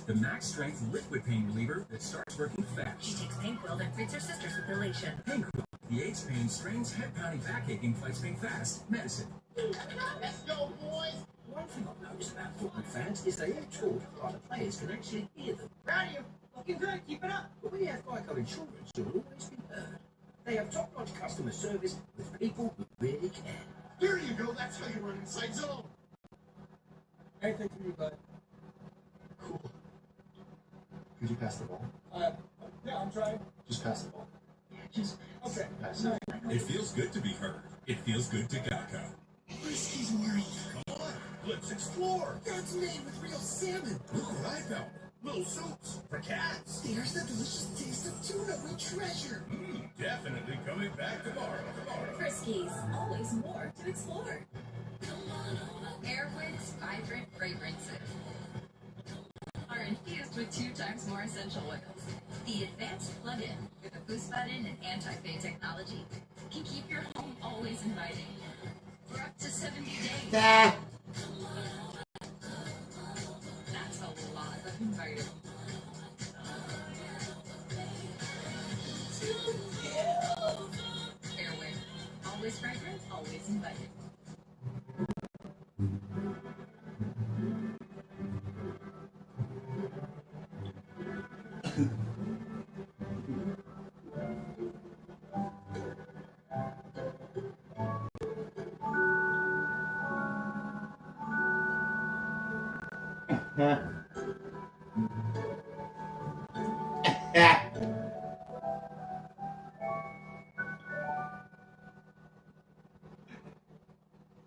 the max strength liquid pain reliever that starts working fast. She takes Pinkquill, then treats her sisters with elation. Pinkquill, the aches pain, strains, head pounding, backache, fights pain fast. Medicine. Let's go, boys! One thing I've noticed about football fans is they hear talk while the players can actually hear them. Proud of you. Looking good. Keep it up. But when you have FICO insurance, you'll always be heard. They have top-notch customer service with people who really care. There you go. That's how you run inside zone. Anything for you, bud? Cool. Could you pass the ball? Yeah, Yeah, I'm trying. Just pass the ball. Just okay. Pass it. It feels good to be heard. It feels good to Geico. Friskies World. Come on, let's explore. That's made with real salmon. Look what I found. Little soups for cats. There's the delicious taste of tuna we treasure. Definitely coming back tomorrow. Friskies, always more to explore. Airwick's vibrant fragrances are infused with 2 times more essential oils. The advanced plug-in with a boost button and anti-fade technology can keep your home always inviting for up to 70 days. That's a lot of inviting. Airwick, always fragrant, always inviting.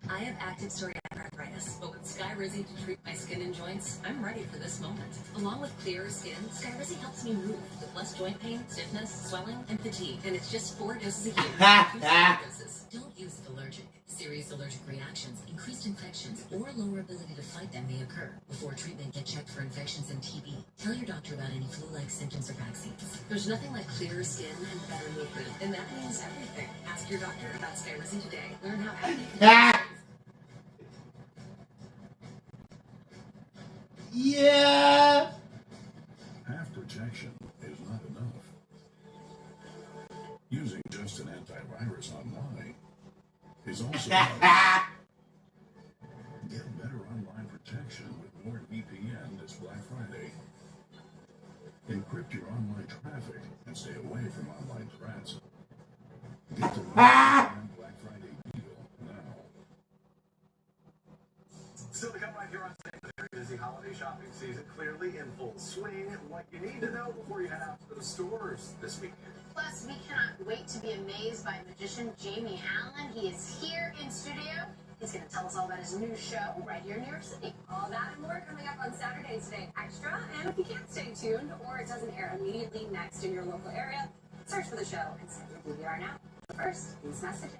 I have active psoriatic arthritis, but with Skyrizi to treat my skin and joints, I'm ready for this moment. Along with clearer skin, Skyrizi helps me move with less joint pain, stiffness, swelling, and fatigue. And it's just 4 doses a year. 2 separate doses. Don't use it allergic. Serious allergic reactions, increased infections, or lower ability to fight them may occur. Before treatment, get checked for infections and TB. Tell your doctor about any flu-like symptoms or vaccines. There's nothing like clearer skin and better movement, and that means everything. Ask your doctor about Skyrizi today. Learn how happy you can Yeah. Half protection is not enough. Using just an antivirus online is also not. Get better online protection with NordVPN this Black Friday. Encrypt your online traffic and stay away from online threats. Get the NordVPN Black Friday deal now. Still to come right here on today, the very busy holiday shopping season clearly in full swing. What you need to know before you head out to the stores this weekend. Plus, we cannot wait to be amazed by magician Jamie Allen. He is here in studio. He's going to tell us all about his new show right here in New York City. All that and more coming up on Saturday Today Extra. And if you can't stay tuned or it doesn't air immediately next in your local area, search for the show and set your DVR now. But first, these messages.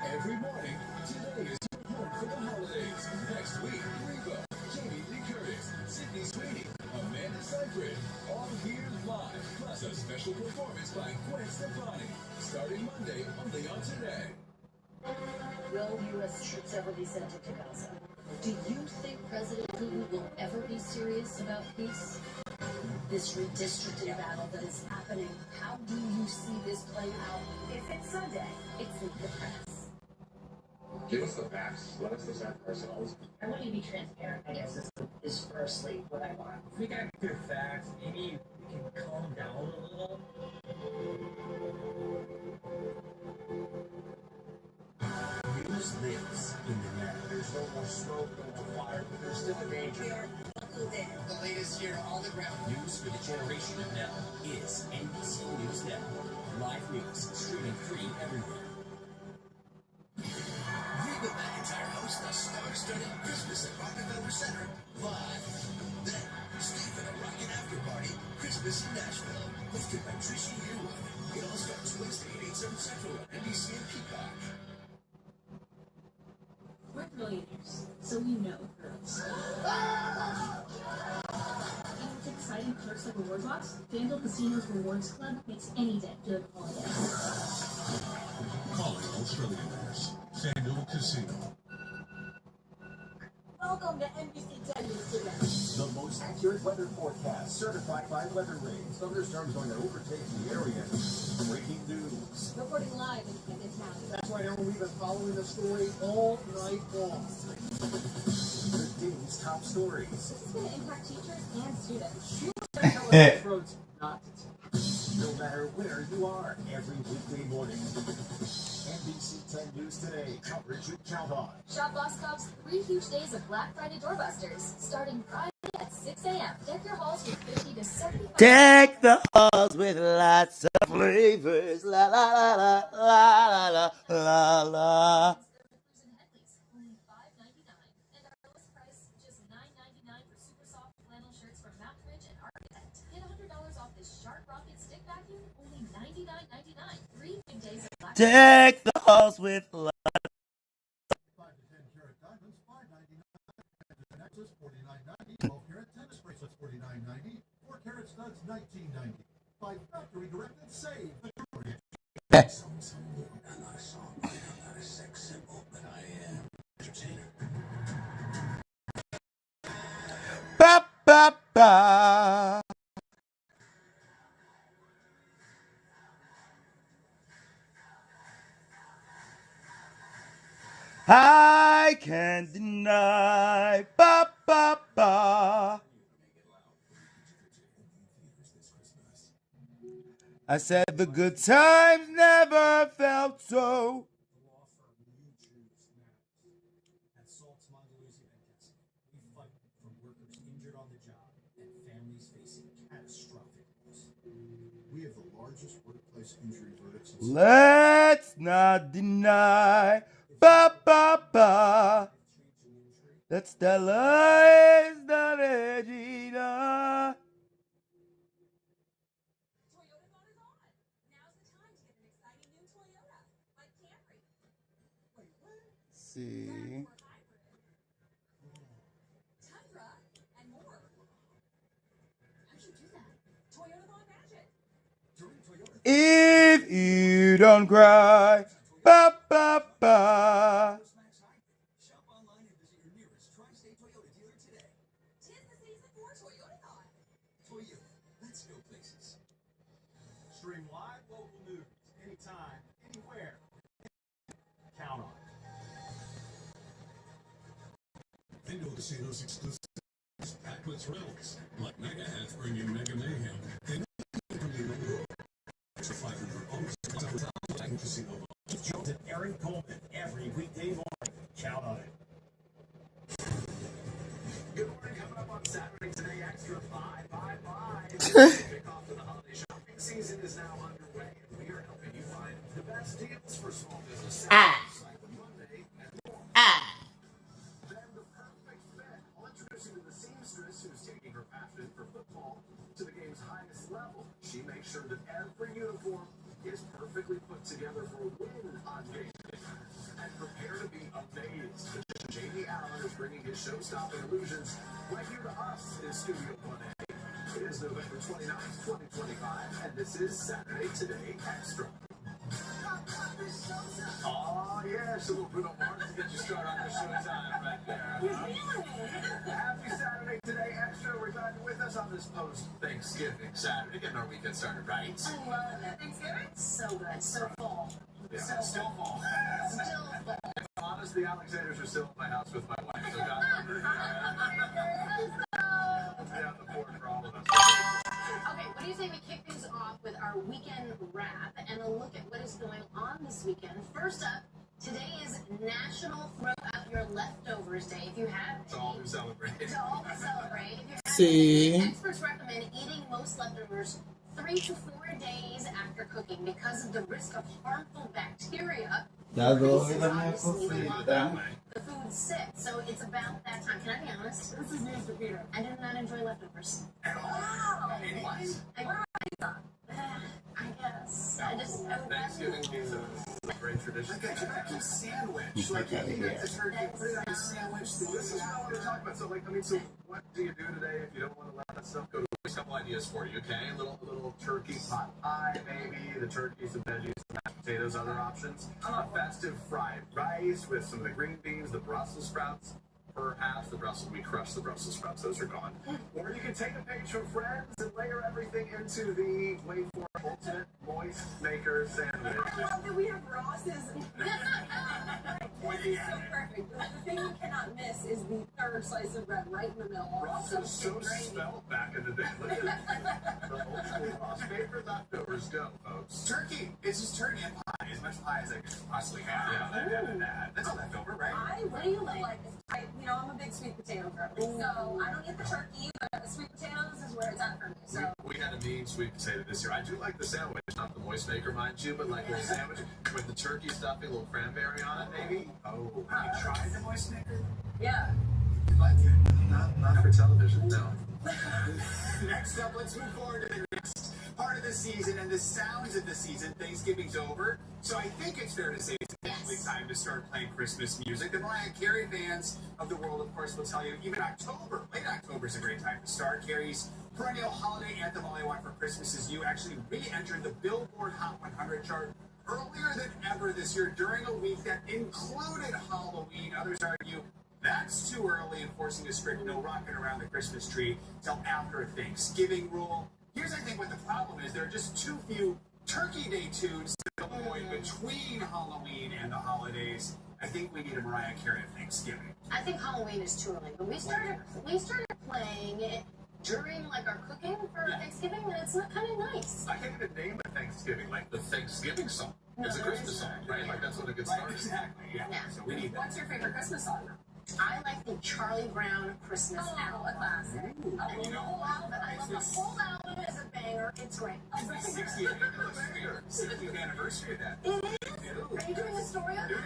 Every morning, today is your home for the holidays. Next week, Reba, Jamie Lee Curtis, Sydney Sweeney, Amanda Seyfried, all here live. Plus a special performance by Gwen Stefani. Starting Monday, only on Today. Will U.S. troops ever be sent into Gaza? Do you think President Putin will ever be serious about peace? This redistricting battle that is happening, how do you see this playing out? If it's Sunday, it's Leak the Press. Give us the facts. Let us decide for ourselves. I want you to be transparent, I guess, is firstly what I want. If we got good facts, maybe we can calm down a little. News lives in the net. There's no more smoke, no more fire, but there's still a danger. We are buckled in. The latest here on the ground. News for the generation of now is NBC News Network. Live news streaming free everywhere. Reba McEntire hosts the star-studded Christmas at Rockefeller Center live. Then, Steve at a rockin' after party, Christmas in Nashville, hosted by Trisha Yearwood. It all starts Wednesday at 8/7 Central on NBC and Peacock. We're millionaires, so we know girls. And with exciting perks like Reward Box, FanDuel Casino's Rewards Club makes any day good holiday. Calling all trillionaires. FanDuel Casino. Welcome to NBC 10 News Today. The most accurate weather forecast certified by Weather Rings. Thunderstorms going to overtake the area. Breaking news. Reporting live in Camden County. That's right, Aaron, we've been following the story all night long. The day's top stories. This is going to impact teachers and students. Not to take. No matter where you are, every weekday morning. NBC 10 News Today, coverage you count on. Shop Boss Cop's 3 huge days of Black Friday doorbusters, starting Friday at 6 a.m. Deck your halls with 50 to 75%. Deck the halls with lots of flavors. La la la la la la la la. Deck the halls with lots. 5 to 10 carat diamonds, $5.99. Necklace, $49.90. 12 carat tennis bracelets, $49.90. 4 carat studs, $19.90. By factory directed, save the jewelry. And I saw I am not a sex symbol, but I am entertainer. Ba ba ba. I can't deny. Ba ba ba. I said the good times never felt so. We have the largest workplace injury verdicts. Let's not deny. Ba ba ba. That's Tellarè is the Regina. See. If you don't cry, ba ba ba. Shop online and visit your nearest Tri-State Toyota dealer today. 'Tis the season for Toyota-thon. Toyota, let's go places. Stream live local news anytime, anywhere. Count on it. Bingo Casino's exclusive packed with thrills, like Mega Hats bring you Mega Mayhem. And from the Euro, extra 500 almost Casino. Jones and Aaron Coleman, every weekday morning. Count on it. Good morning. Coming up on Saturday today, extra buy. Kickoff to the holiday shopping season is now underway, and we are helping you find the best deals for small business. Cyber Monday and more. Then the perfect fit. I'll introduce you to the seamstress who's taking her passion for football to the game's highest level. She makes sure that every uniform is perfectly put together for a win on game day. And prepare to be amazed. Magician Jamie Allen is bringing his show-stopping illusions right here to us in Studio 1A. It is November 29th, 2025, and this is Saturday Today Extra. Oh, yeah, it's a little bit of mark to get you started on your showtime right there. Happy Saturday Today Extra. We're glad you're with us on this post-Thanksgiving Saturday, getting our weekend started right. I love it. Thanksgiving? So good. So full. Yeah, So still fall. Still full. If I'm honest, the Alexanders are still at my house with my wife. So God, yeah, the board for all of us. Okay, what do you say we kick things off with our weekend wrap and a look at what is going on this weekend? First up, today is National Throw Out Your Leftovers Day. If you have To all who celebrate. If you have See? experts recommend eating most leftovers 3 to 4 days after cooking because of the risk of harmful bacteria. Gagawin The lang ako frita. food sit, so it's about that time. Can I be honest? This is news to Peter. I do not enjoy leftovers. Wow! I guess. Thanksgiving pizza is a great tradition. Like a turkey sandwich. Like you eat a turkey, put it on a sandwich. This is what I want to talk about. So, so what do you do today if you don't want to let that stuff go? A couple ideas for you, okay? A little turkey pot pie, maybe. The turkey, some veggies, some mashed potatoes, other options. A festive fried rice with some of the green beans, the Brussels sprouts. perhaps we crush the Brussels sprouts. Those are gone. Or you can take a page from Friends and layer everything into the, wait for it, ultimate moist maker sandwich. I love that we have Ross's. This is so perfect. The thing you cannot miss is the third slice of bread right in the middle. Ross was so spelled back in the day. Look at that. The old school Ross. Favorite leftovers, go, folks. Turkey. It's just turkey and pie. As much pie as I could possibly have. That's a leftover, right? I really like, I'm a big sweet potato girl. So I don't eat the turkey, but the sweet potatoes is where it's at for me. So we had a mean sweet potato this year. I do like the sandwich, not the moist maker, mind you, but like a little sandwich with the turkey stuffing, a little cranberry on it, maybe. Oh, have you tried the moist maker? Yeah. You like it? Not for television, no. Next up, let's move forward to the next part of the season and the sounds of the season. Thanksgiving's over, so I think it's fair to say it's actually time to start playing Christmas music. The Mariah Carey fans of the world, of course, will tell you even late October is a great time to start. Carey's perennial holiday anthem, All I Want for Christmas Is You, actually re-entered the Billboard Hot 100 chart earlier than ever this year during a week that included Halloween. Others argue that's too early, enforcing a strict no rocking around the Christmas tree till after Thanksgiving rule. Here's, I think, what the problem is. There are just too few Turkey Day tunes to avoid between Halloween and the holidays. I think we need a Mariah Carey of Thanksgiving. I think Halloween is too early, but we started playing it during our cooking for Thanksgiving, and it's not kind of nice. I can't even name a Thanksgiving, like the Thanksgiving song. It's a Christmas song, right? Like that's when it gets started. Exactly, yeah. So we need that. What's your favorite Christmas song? I like the Charlie Brown Christmas album. A classic. I love the whole album as a banger. It's great. It's the 60th anniversary of that. It is? Are you doing a story on that?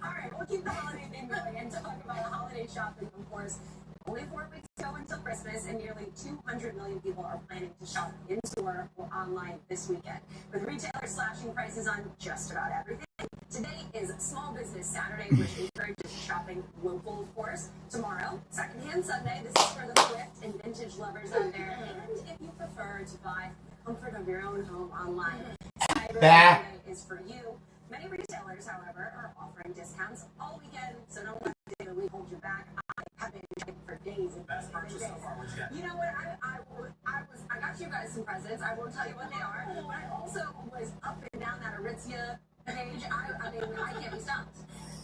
All right, we'll keep the holiday theme going and talk about holiday shopping, of course. Only 4 weeks to go until Christmas, and nearly 200 million people are planning to shop in-store or online this weekend, with retailers slashing prices on just about everything. Today is Small Business Saturday, which encourages shopping local, of course. Tomorrow, Secondhand Sunday. This is for the thrift and vintage lovers out there, and if you prefer to buy the comfort of your own home online. Cyber Monday is for you. Many retailers, however, are offering discounts all weekend, so don't let the day of the week hold you back. I have been shopping for days and Best purchase so far. What's that? You know what? I got you guys some presents. I won't tell you what they are, but I also was up and down that Aritzia page. I can't be stopped.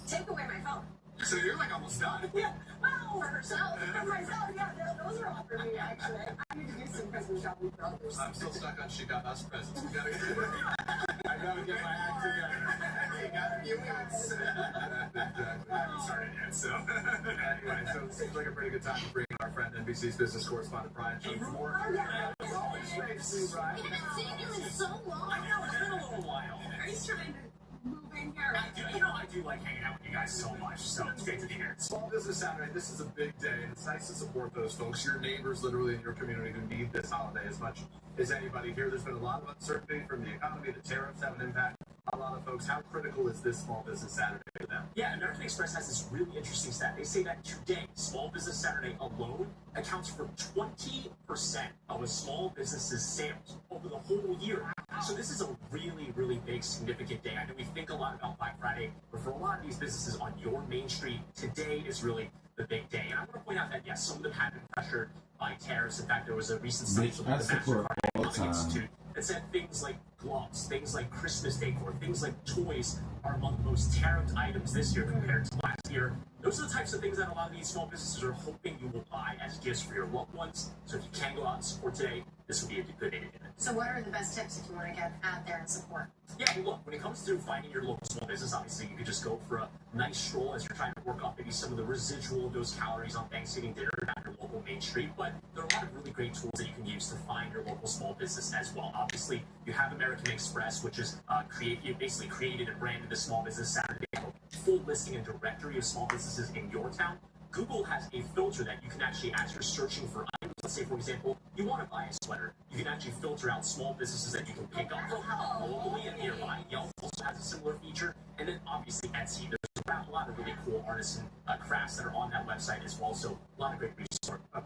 Take away my phone. So you're almost done. Yeah. Well, for herself. For myself, yeah. Those are all for me, actually. I need to do some Christmas shopping for others. I'm still stuck on she got us presents. We gotta get I gotta get my act together. You got a few minutes. I haven't started yet, so. Anyway, so it seems like a pretty good time to bring in our friend NBC's business correspondent Brian. Hey, more. Oh, yeah. It's always great to see Brian. We haven't seen you in so long. I know, it's been a little while. Are you trying to move in here? I do like hanging out with you guys so much, so it's great to be here. Small Business Saturday, this is a big day, and it's nice to support those folks, your neighbors literally in your community who need this holiday as much as anybody here. There's been a lot of uncertainty from the economy, the tariffs have an impact. A lot of folks, how critical is this Small Business Saturday for them? Yeah, American Express has this really interesting stat. They say that today, Small Business Saturday alone accounts for 20% of a small business's sales over the whole year. So this is a really, really big, significant day. I know we think a lot about Black Friday, but for a lot of these businesses on your main street, today is really the big day. And I want to point out that, yes, some of them have been pressured by tariffs. In fact, there was a recent study from the MasterCard Economic Institute that said things like gloves, things like Christmas decor, things like toys are among the most tariffed items this year compared to last year. Those are the types of things that a lot of these small businesses are hoping you will buy as gifts for your loved ones. So if you can go out and support today, this would be a good day to do it. So what are the best tips if you want to get out there and support? Yeah, well, look, when it comes to finding your local small business, obviously you could just go for a nice stroll as you're trying to work off maybe some of the residual of those calories on Thanksgiving dinner down your local main street. But there are a lot of really great tools that you can use to find your local small business as well. Obviously, you have American Express, which is basically created and branded as Small Business Saturday. Full listing and directory of small businesses in your town. Google has a filter that you can actually, as you're searching for items, let's say, for example, you want to buy a sweater, you can actually filter out small businesses that you can pick up locally and nearby. Yelp also has a similar feature. And then, obviously, Etsy. There's a lot of really cool artists and crafts that are on that website as well. So a lot of great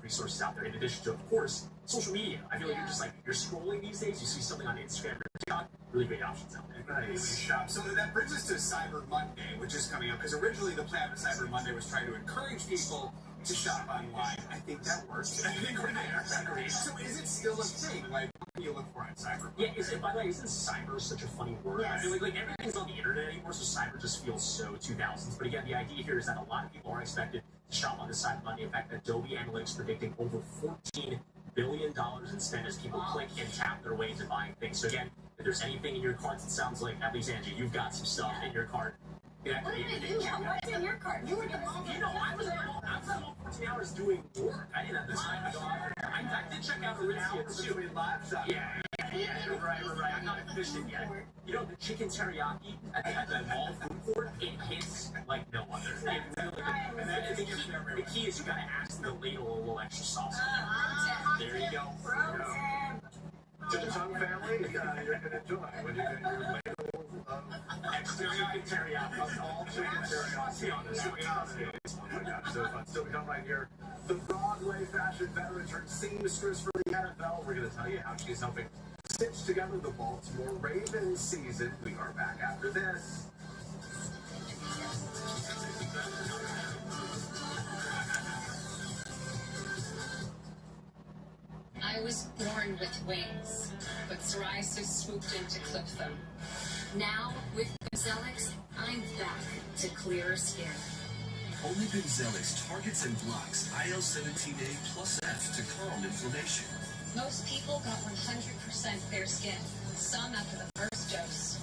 resources out there. In addition to, of course, social media. I feel like you're scrolling these days. You see something on Instagram or TikTok. Really great options out there. Nice shop. So that brings us to Cyber Monday, which is coming up. Because originally the plan for Cyber Monday was trying to encourage people to shop online. I think that works. I think we're there. So is it still a thing? Like, what do you look for on Cyber Monday? Yeah, by the way, isn't cyber such a funny word? Yes. I feel like everything's on the internet anymore, so cyber just feels so 2000s. But again, the idea here is that a lot of people are expected to shop on this Cyber Monday. In fact, Adobe Analytics predicting over $14 billion in spend as people click and tap their way into buying things. So again, if there's anything in your carts, it sounds like, at least Angie, you've got some stuff in your cart. What did you do? What's in your cart? You were the mom. I was at home 14 hours doing work. I didn't have the time to go out. I did check out Aritzia too. Yeah, right. I'm not efficient yet. You know, the chicken teriyaki at the mall food court, it hits like no other. And then the key is you gotta ask them to ladle a little extra sauce. There you go. To the Chung family, you're going to enjoy when you get your ladle of extra chicken teriyaki. All chicken teriyaki on this. Oh my gosh, so fun. Still to come right here. The Broadway fashion veteran turned seamstress for the NFL. We're going to tell you how she's helping stitch together the Baltimore Ravens season. We are back after this. I was born with wings, but psoriasis swooped in to clip them. Now, with Bimzelx, I'm back to clearer skin. Only Bimzelx targets and blocks IL-17A plus F to calm inflammation. Most people got 100% clear skin, some after the first dose.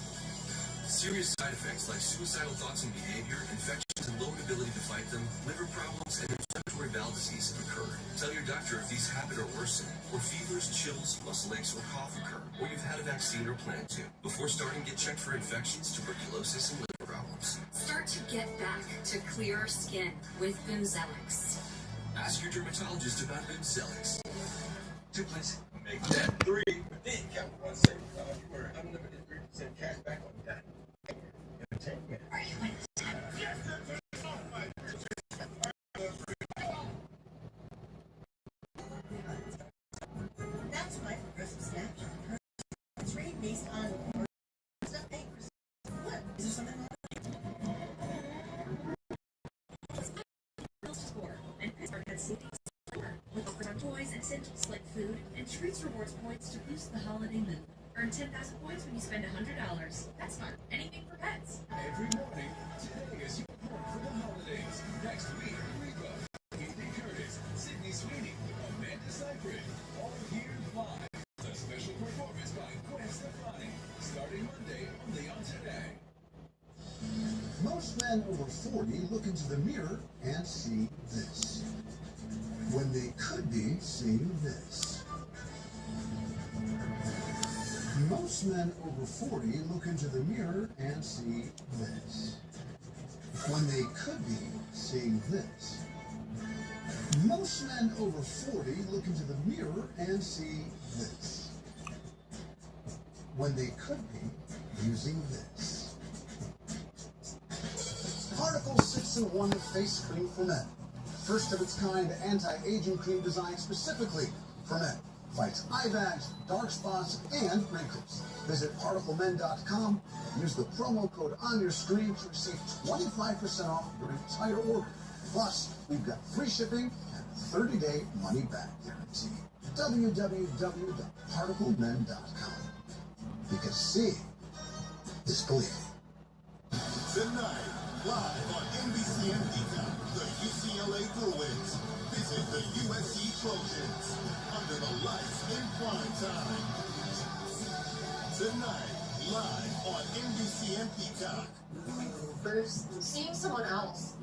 Serious side effects like suicidal thoughts and behavior, infections and low ability to fight them, liver problems, and inflammatory bowel disease occur. Tell your doctor if these happen or worsen, or fevers, chills, muscle aches, or cough occur, or you've had a vaccine or plan to. Before starting, get checked for infections, tuberculosis, and liver problems. Start to get back to clearer skin with Bimzelx. Ask your dermatologist about Bimzelx. 2 please. Make that 3. Then count 175 for unlimited 3% cash back on that. Entertainment. Are you in? That's why for Christmas Snapchat, it's rated based on stuff paid for. What? Is there something wrong? And Pittsburgh has safety with offers on toys, essentials like food, and treats rewards points to boost the holiday mood. Earn 10,000 points when you spend $100. That's smart. Anything for pets. Every morning, today is your home for the holidays. Next week, Reba, Katie Curtis, Sydney Sweeney, Amanda Seyfried, all here live. A special performance by Gwen Stefani, starting Monday only on Today. Most men over 40 look into the mirror and see this, when they could be seeing this. Most men over 40 look into the mirror and see this, when they could be seeing this. Most men over 40 look into the mirror and see this, when they could be using this. Particle 6-in-1 face cream for men. First of its kind anti-aging cream designed specifically for men. Fights eye bags, dark spots, and wrinkles. Visit particlemen.com. Use the promo code on your screen to receive 25% off your entire order. Plus, we've got free shipping and a 30-day money-back guarantee. www.particlemen.com. Because seeing is believing. Tonight, live on NBC and Peacock, the UCLA Bruins visit the USC Trojans under the lights in prime time. Tonight, live on NBC and Peacock. First, seeing someone else.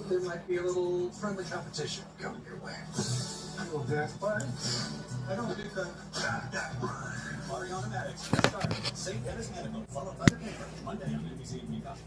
There might be a little friendly competition coming your way. A little dance party? I don't do that run. Party automatics. Start. St. Dennis Medical, followed by the paper. Monday on NBC and Peacock.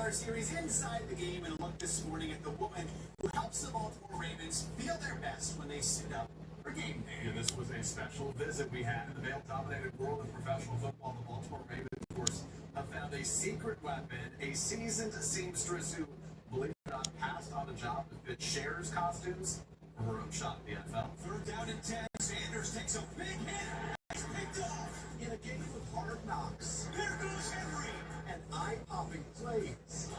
our series Inside the Game and a look this morning at the woman who helps the Baltimore Ravens feel their best when they suit up for game day. Yeah, this was a special visit we had in the male-dominated world of professional football. The Baltimore Ravens, of course, have found a secret weapon, a seasoned seamstress who, believe it or not, passed on a job to fit Cher's costumes for her own shot at the NFL. Third down and 10. Sanders takes a big hit. It's picked off in a game of hard knocks. There goes Henry. And eye-popping plays.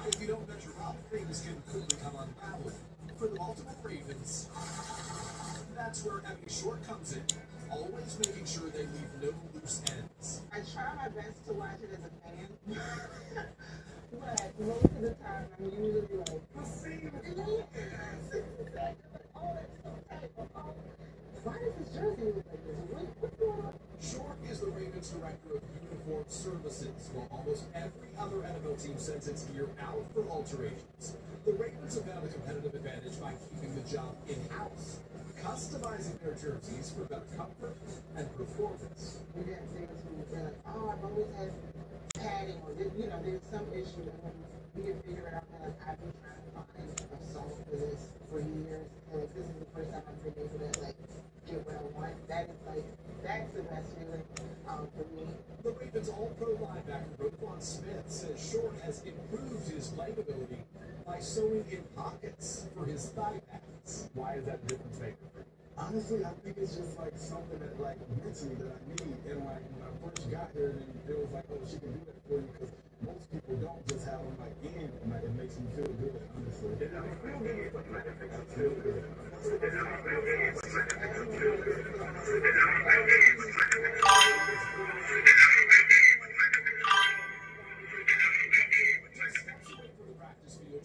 If you don't measure up, things can quickly come unraveled. For the Baltimore Ravens, that's where Emmy Short comes in, always making sure they leave no loose ends. I try my best to watch it as a fan, but most of the time I'm usually like, oh, that's so tight. Why does this jersey look like this? What's going on? Short is the Ravens director of uniform services, while almost every other NFL team sends its gear out for alterations. The Ravens have found a competitive advantage by keeping the job in-house, customizing their jerseys for better comfort and performance. We didn't say this when we were like, oh, I've always had padding, or there's some issue, and when we can figure it out, and I've been trying to find a solve for this for years, and this is the first time I've been able to get what I want. That's the best feeling for me. The Ravens All-Pro linebacker Roquan Smith says Short has improved his playing ability by sewing in pockets for his thigh pads. Why is that a difference maker for you? Honestly, I think it's just something that mentally that I need. And when I first got here, and it was like, oh, she can do that for you, because most people don't just have them in, and it makes me feel good, honestly.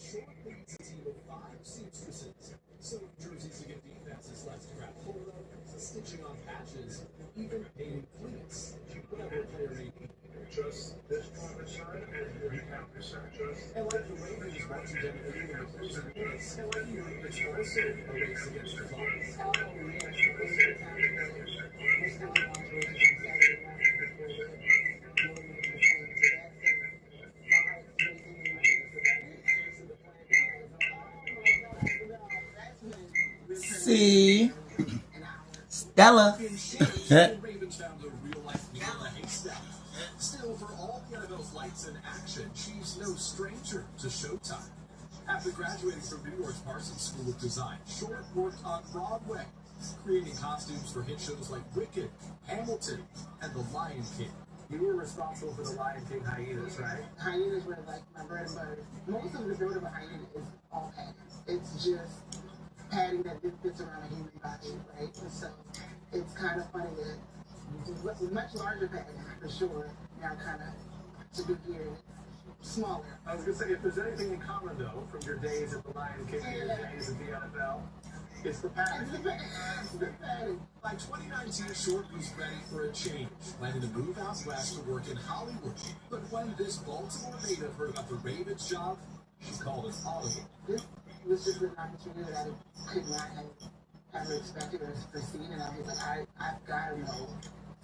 Short leads a team of 5 seamstresses, sewing jerseys to give defenses less to grab hold of, stitching on patches, even painting cleats, whatever a player may need. Just this private side, and you have to just. And like the Ravens marching down the field in the closing minutes, and like you, it's also a race against the clock. See, Stella. Still, for all the NFL's lights in action, she's no stranger to showtime. After graduating from New York's Parsons School of Design, Short worked on Broadway, creating costumes for hit shows like Wicked, Hamilton, and The Lion King. You were responsible for The Lion King hyenas, right? Hyenas were my bread and butter. Most of the build of a hyena is all padding. It's just padding that fits around a human body, right? And so it's kind of funny that much larger padding, for sure, now kind of to be here smaller. I was going to say, if there's anything in common, though, from your days at the Lion King to your days at the NFL, it's the padding. It's the padding. By 2019, Short was ready for a change, planning to move out west to work in Hollywood. But when this Baltimore native heard about the Ravens job, she called it audible. This was just an opportunity that I could not have ever expected or foreseen, and I was like, I've got to know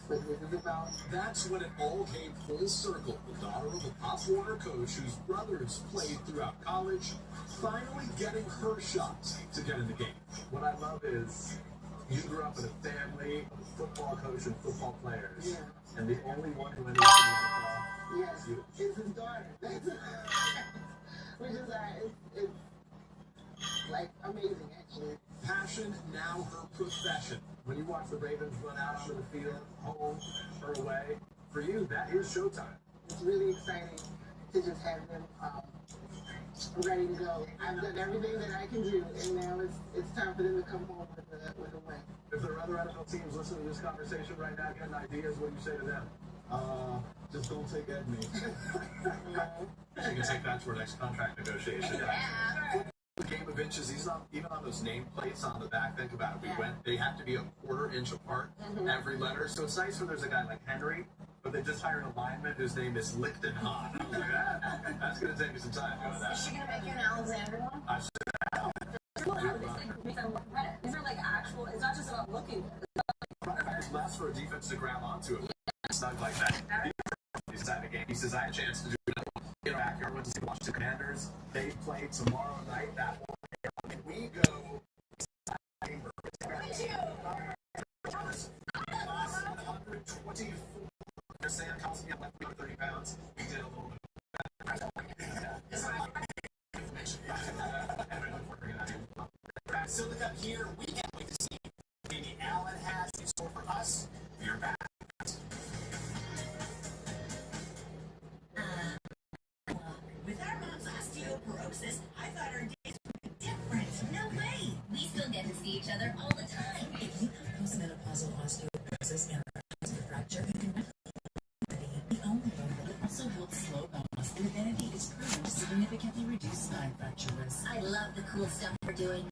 what this is about. That's when it all came full circle. The daughter of a Pop Warner coach whose brothers played throughout college, finally getting her shot to get in the game. What I love is you grew up in a family of football coach and football players, and the only one who ended up in the NFL is you. It's his daughter. Which is it's like amazing, actually. Passion, now her profession. When you watch the Ravens run out onto the field, home or away, for you, that is showtime. It's really exciting to just have them ready to go. I've done everything that I can do, and now it's time for them to come home with a win. If there are other NFL teams listening to this conversation right now, getting ideas, what do you say to them? Just don't take that me. You can take that to our next contract negotiation. Yeah. The game of inches, he's not even on those nameplates on the back. Think about it. They have to be a quarter-inch apart, every letter. So it's nice when there's a guy like Henry, but they just hired a lineman whose name is Lichtenhahn. I'm like, that's going to take me some time doing that. Is she going to make you an Alexander one? I said, These are like actual, it's not just about looking. It's less for a defense to grab onto it. It's not like that. He said again, he says, I had a chance to do it. Inaccurate. I went to see the Washington Commanders. They play tomorrow night. That will air. We go chamber. 124. Sam cost me like 30 pounds. We did a little bit better. So look up here. We can't wait to see maybe Alan has in store for us. We're back. With our mom's osteoporosis, I thought our days would be different. No way. We still get to see each other all the time. If you have postmenopausal osteoporosis and a fracture, you can the only one that also helps slow bones. Divinity is proven to significantly reduce spine fracture risk. I love the cool stuff we're doing.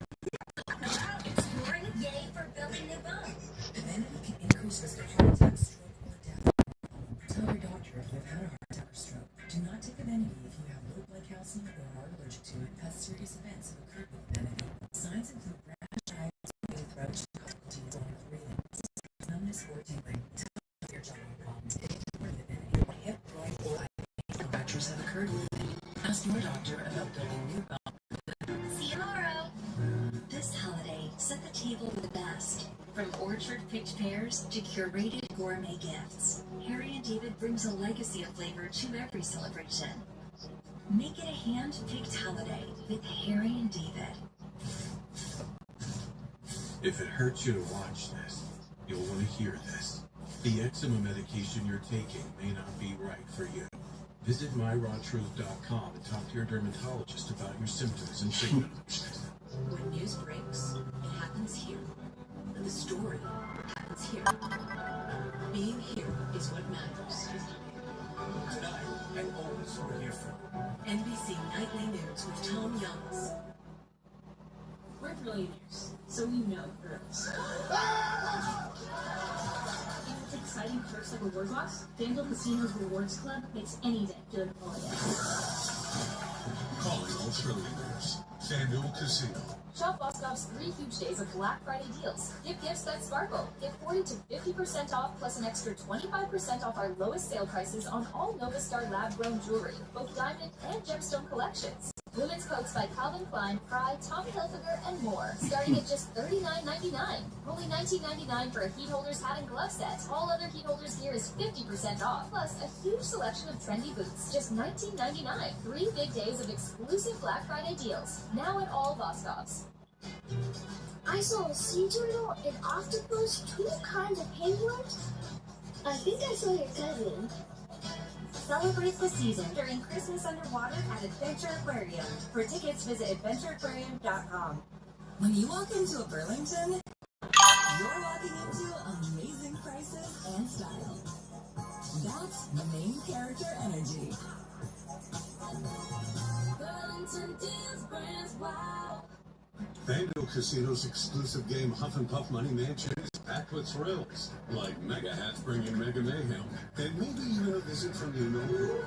Exploring, yay for building new bones. Divinity can increase risk of heart attack, stroke, or death. Tell your doctor if you've had a heart attack or stroke. Do not take Divinity if you have low blood calcium or are allergic to it, as serious events have occurred with Divinity. Signs include rash, eyes, throat, difficulties on breathing, numbness, or tingling. Tell your joint problems. If it's more Divinity, or hip, groin, or eye fractures have occurred with it. Ask your doctor about building new bones. See you tomorrow. This holiday, set the table with the best. From orchard-picked pears to curated gourmet gifts, Harry and David brings a legacy of flavor to every celebration. Make it a hand-picked holiday with Harry and David. If it hurts you to watch this, you'll want to hear this. The eczema medication you're taking may not be right for you. Visit myrawtruth.com and talk to your dermatologist about your symptoms and symptoms. When news breaks, it happens here. And the story happens here. Being here is what matters. Tonight, and always we're here for NBC Nightly News with Tom Youngs. We're billionaires, so we know thrills. And with exciting perks like Reward Box, FanDuel Casino's Rewards Club makes any day feel like a holiday. Calling all trillionaires. FanDuel Casino. Shop Boscov's 3 huge days of Black Friday deals. Give gifts that sparkle. Get 40 to 50% off plus an extra 25% off our lowest sale prices on all Novastar lab-grown jewelry, both diamond and gemstone collections. Women's coats by Calvin Klein, Pride, Tommy Hilfiger, and more, starting at just $39.99. Only $19.99 for a heat holders, hat, and glove set. All other heat holders gear is 50% off, plus a huge selection of trendy boots, just $19.99. 3 big days of exclusive Black Friday deals, now at all Boscovs. I saw a sea turtle, an octopus, 2 kinds of penguins. I think I saw your cousin. Celebrate the season during Christmas underwater at Adventure Aquarium. For tickets, visit adventureaquarium.com. When you walk into a Burlington, you're walking into amazing prices and style. That's main character energy. Burlington deals, brands, wow. FanDuel Casino's exclusive game Huff and Puff Money Mansion is packed with thrills, like mega hats bringing mega mayhem, and maybe even a visit from you know who.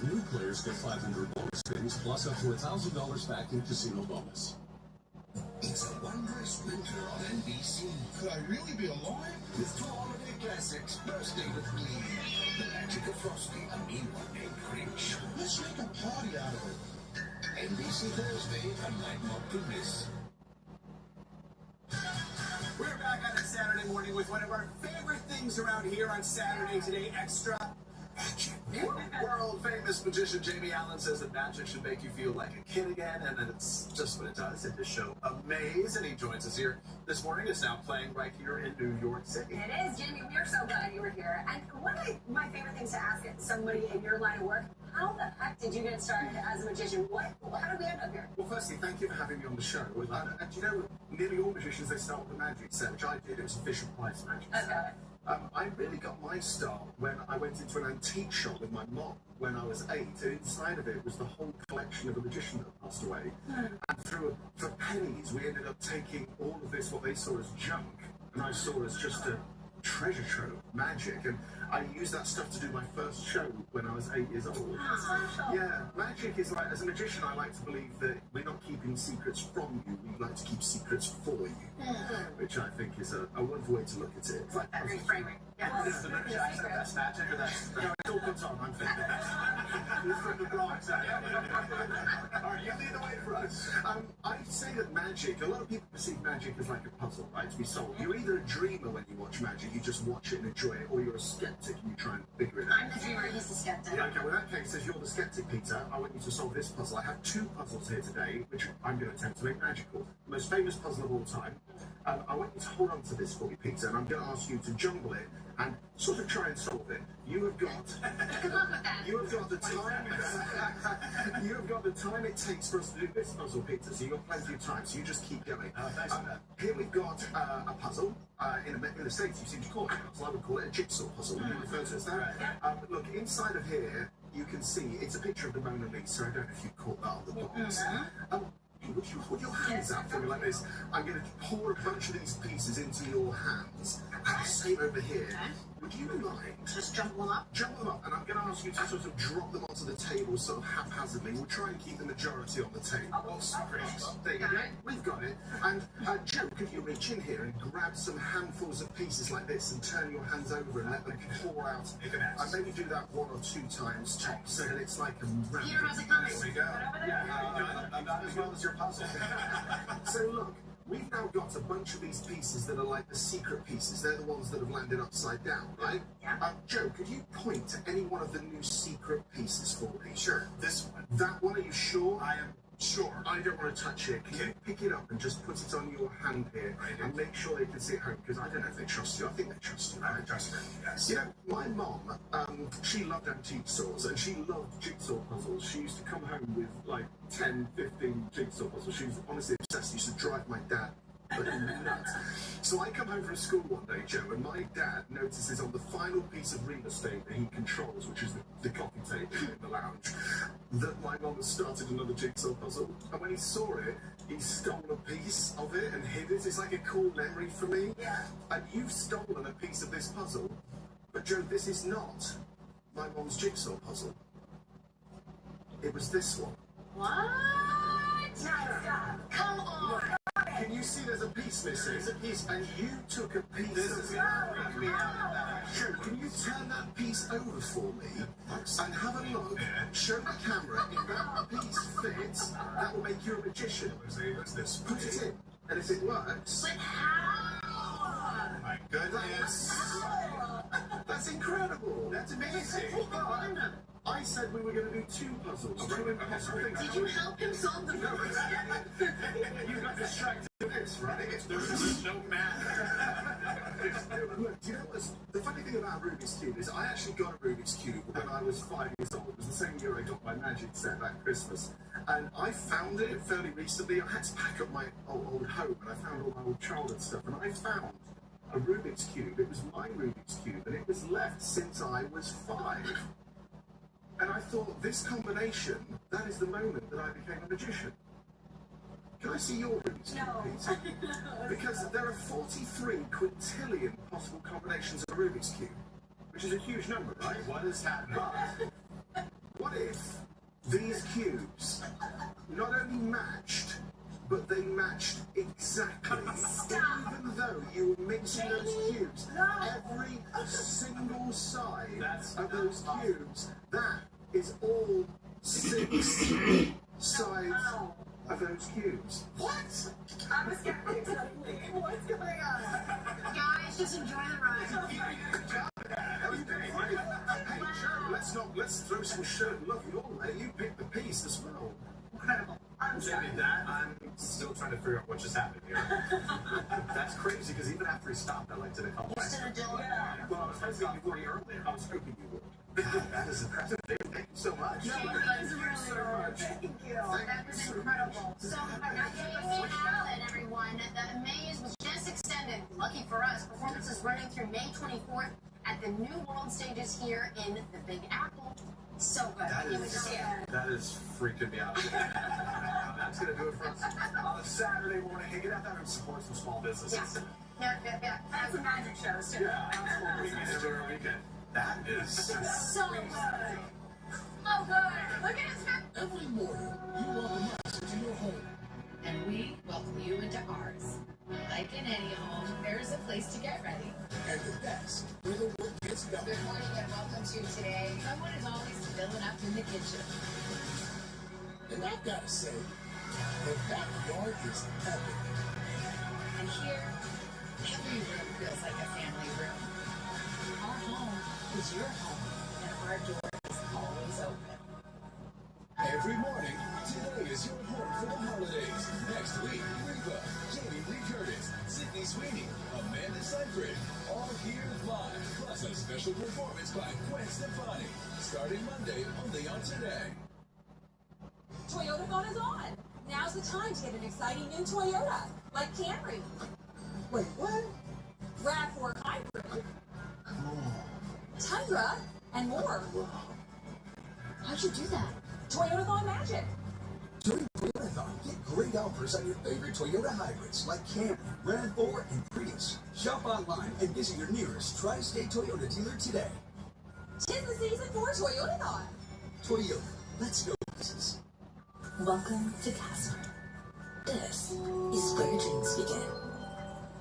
New players get 500 bonus spins plus up to $1,000 back in casino bonus. It's a wondrous winter on NBC. Could I really be alive? With 2 holiday classics bursting with glee. The Magic of Frosty, a mean one named Grinch. Let's make a party out of it. NBC Thursday, a night not to miss. We're back on a Saturday morning with one of our favorite things around here on Saturday Today Extra. Magic. World famous magician Jamie Allen says that magic should make you feel like a kid again, and it's just what it does in his show Amaze, and he joins us here this morning. It's now playing right here in New York City. It is, Jamie. We're so glad you were here. And one of my favorite things to ask somebody in your line of work, how the heck did you get started as a magician? How did we end up here? Well, firstly, thank you for having me on the show. And you know, nearly all magicians, they start with a magic set, which I did. It was a Fisher-Price magic set. I really got my start when I went into an antique shop with my mom when I was 8, and inside of it was the whole collection of a magician that passed away. And for pennies, we ended up taking all of this, what they saw as junk, and I saw as just a treasure trove of magic, and I used that stuff to do my first show when I was 8 years old. Yeah, magic is like, as a magician, I like to believe that we're not keeping secrets from you, we like to keep secrets for you, which I think is a wonderful way to look at it. It's like reframing. Yeah, this is the best magic, or that's, no, it all comes on, I'm thinking. You're from the Bronx. All right, you lead the way for us. I say that magic, a lot of people perceive magic as like a puzzle, right, to be solved. You're either a dreamer when you watch magic, you just watch it and enjoy it, or you're a skeptic and you try and figure it out. I'm the dreamer, he's the skeptic. Yeah, okay, well, in that case, as you're the skeptic, Peter, I want you to solve this puzzle. I have two puzzles here today, which I'm going to attempt to make magical. The most famous puzzle of all time. I want you to hold on to this for me, Peter, and I'm going to ask you to jumble it and sort of try and solve it. You have got... Good luck with that. You have got the time... you have got the time it takes for us to do this puzzle, Peter, so you've got plenty of time, so you just keep going. Thanks for that. Here we've got a puzzle. In the States, you seem to call it a puzzle. I would call it a jigsaw puzzle. You refer to it as that. Look, inside of here, you can see it's a picture of the Mona Lisa. I don't know if you caught that on the box. Would you hold your hands out for me like this? I'm going to pour a bunch of these pieces into your hands. Same over here. Would you mind? Just jumble them up? Jumble them up. And I'm going to ask you to sort of drop them onto the table sort of haphazardly. We'll try and keep the majority on the table. There you go. We've got it. And Joe, could you reach in here and grab some handfuls of pieces like this and turn your hands over and let them pour out? And maybe do that 1 or 2 times tops so that it's like a round. Peter, how's it coming? There we go. Yeah, not as well as your puzzle. So look. We've now got a bunch of these pieces that are like the secret pieces. They're the ones that have landed upside down, right? Yeah. Joe, could you point to any one of the new secret pieces for me? Sure. This one. That one, are you sure? I am sure. I don't want to touch it. Can you pick it up and just put it on your hand here and make sure they can see it home? Because I don't know if they trust you. I think they trust you. I trust her, yes. You know, my mom, she loved antique saws and she loved jigsaw puzzles. She used to come home with like 10, 15 jigsaw puzzles. She was honestly obsessed. She used to drive my dad nuts. So I come home from school one day, Joe, and my dad notices on the final piece of real estate that he controls, which is the coffee table in the lounge, that my mom has started another jigsaw puzzle. And when he saw it, he stole a piece of it and hid it. It's like a cool memory for me. Yeah. And you've stolen a piece of this puzzle. But Joe, this is not my mom's jigsaw puzzle. It was this one. What? Stop. Come on. Can you see there's a piece missing? There's a piece, and you took a piece. This is going to freak me out. Joe, can you turn that piece over for me and have a look? Show the camera if that piece fits. That will make you a magician. What's this? Put it in, and if it works, But how? My goodness. that's incredible. That's amazing. I said we were going to do 2 puzzles, 2 impossible things. Did you help him solve the first? You got distracted with this, right? There's no math. Look, do you know what's the funny thing about Rubik's Cube is I actually got a Rubik's Cube when I was 5 years old. It was the same year I got my magic set that Christmas. And I found it fairly recently. I had to pack up my old home and I found all my old childhood stuff. And I found a Rubik's Cube. It was my Rubik's Cube and it was left since I was 5. And I thought, this combination, that is the moment that I became a magician. Can I see your Rubik's Cube, Peter? Because there are 43 quintillion possible combinations of a Rubik's Cube, which is a huge number, right? What is happening? But what if these cubes not only matched, but they matched exactly? Even though you were mixing those cubes, every single side of those cubes, that is all 6 sides of those cubes. What? I'm a skeptic. What's going on? Guys, just enjoy the ride. That was great. Hey, Joe, let's throw some shirt and love your way. You picked the piece as well. Incredible. I'm sorry. I'm still trying to figure out what just happened here. That's crazy, because even after he stopped, I liked it a couple times. Well, I was hoping you would earlier. I was hoping you would. That is impressive. Thank you so much. Thank you so much. Thank you. That was incredible. So, Alan, everyone, the maze was just extended. Lucky for us, performances running through May 24th at the New World stages here in the Big Apple. So good. That is freaking me out. That's going to do it for us on a Saturday morning. Hey, get out there and support some small businesses. Yeah. That's some magic shows, too. Yeah, absolutely. Enjoy our weekend. That is So good. Oh, good. Look at his head. Every morning, you welcome us into your home. And we welcome you into ours. Like in any home, there's a place to get ready. And the best where the work gets done. Good morning and welcome to today. Someone is always filling up in the kitchen. And I've got to say, the backyard is epic. And here, every room feels like a family room. Our home is your home, and our door is always open. Every morning, today is your home for the holidays. Next week, Reba, Jamie Lee Curtis, Sydney Sweeney, Amanda Seyfried, all here live. Plus a special performance by Gwen Stefani. Starting Monday, only on Today. Toyotathon is on. Now's the time to get an exciting new Toyota, like Camry. Wait, what? RAV4 Hybrid, Tundra, and more. How'd you do that? Toyotathon magic. During Toyotathon, get great offers on your favorite Toyota hybrids like Camry, RAV4, and Prius. Shop online and visit your nearest Tri-State Toyota dealer today. 'Tis the season for Toyotathon. Toyota, let's go places. Welcome to Casper. This is where dreams begin.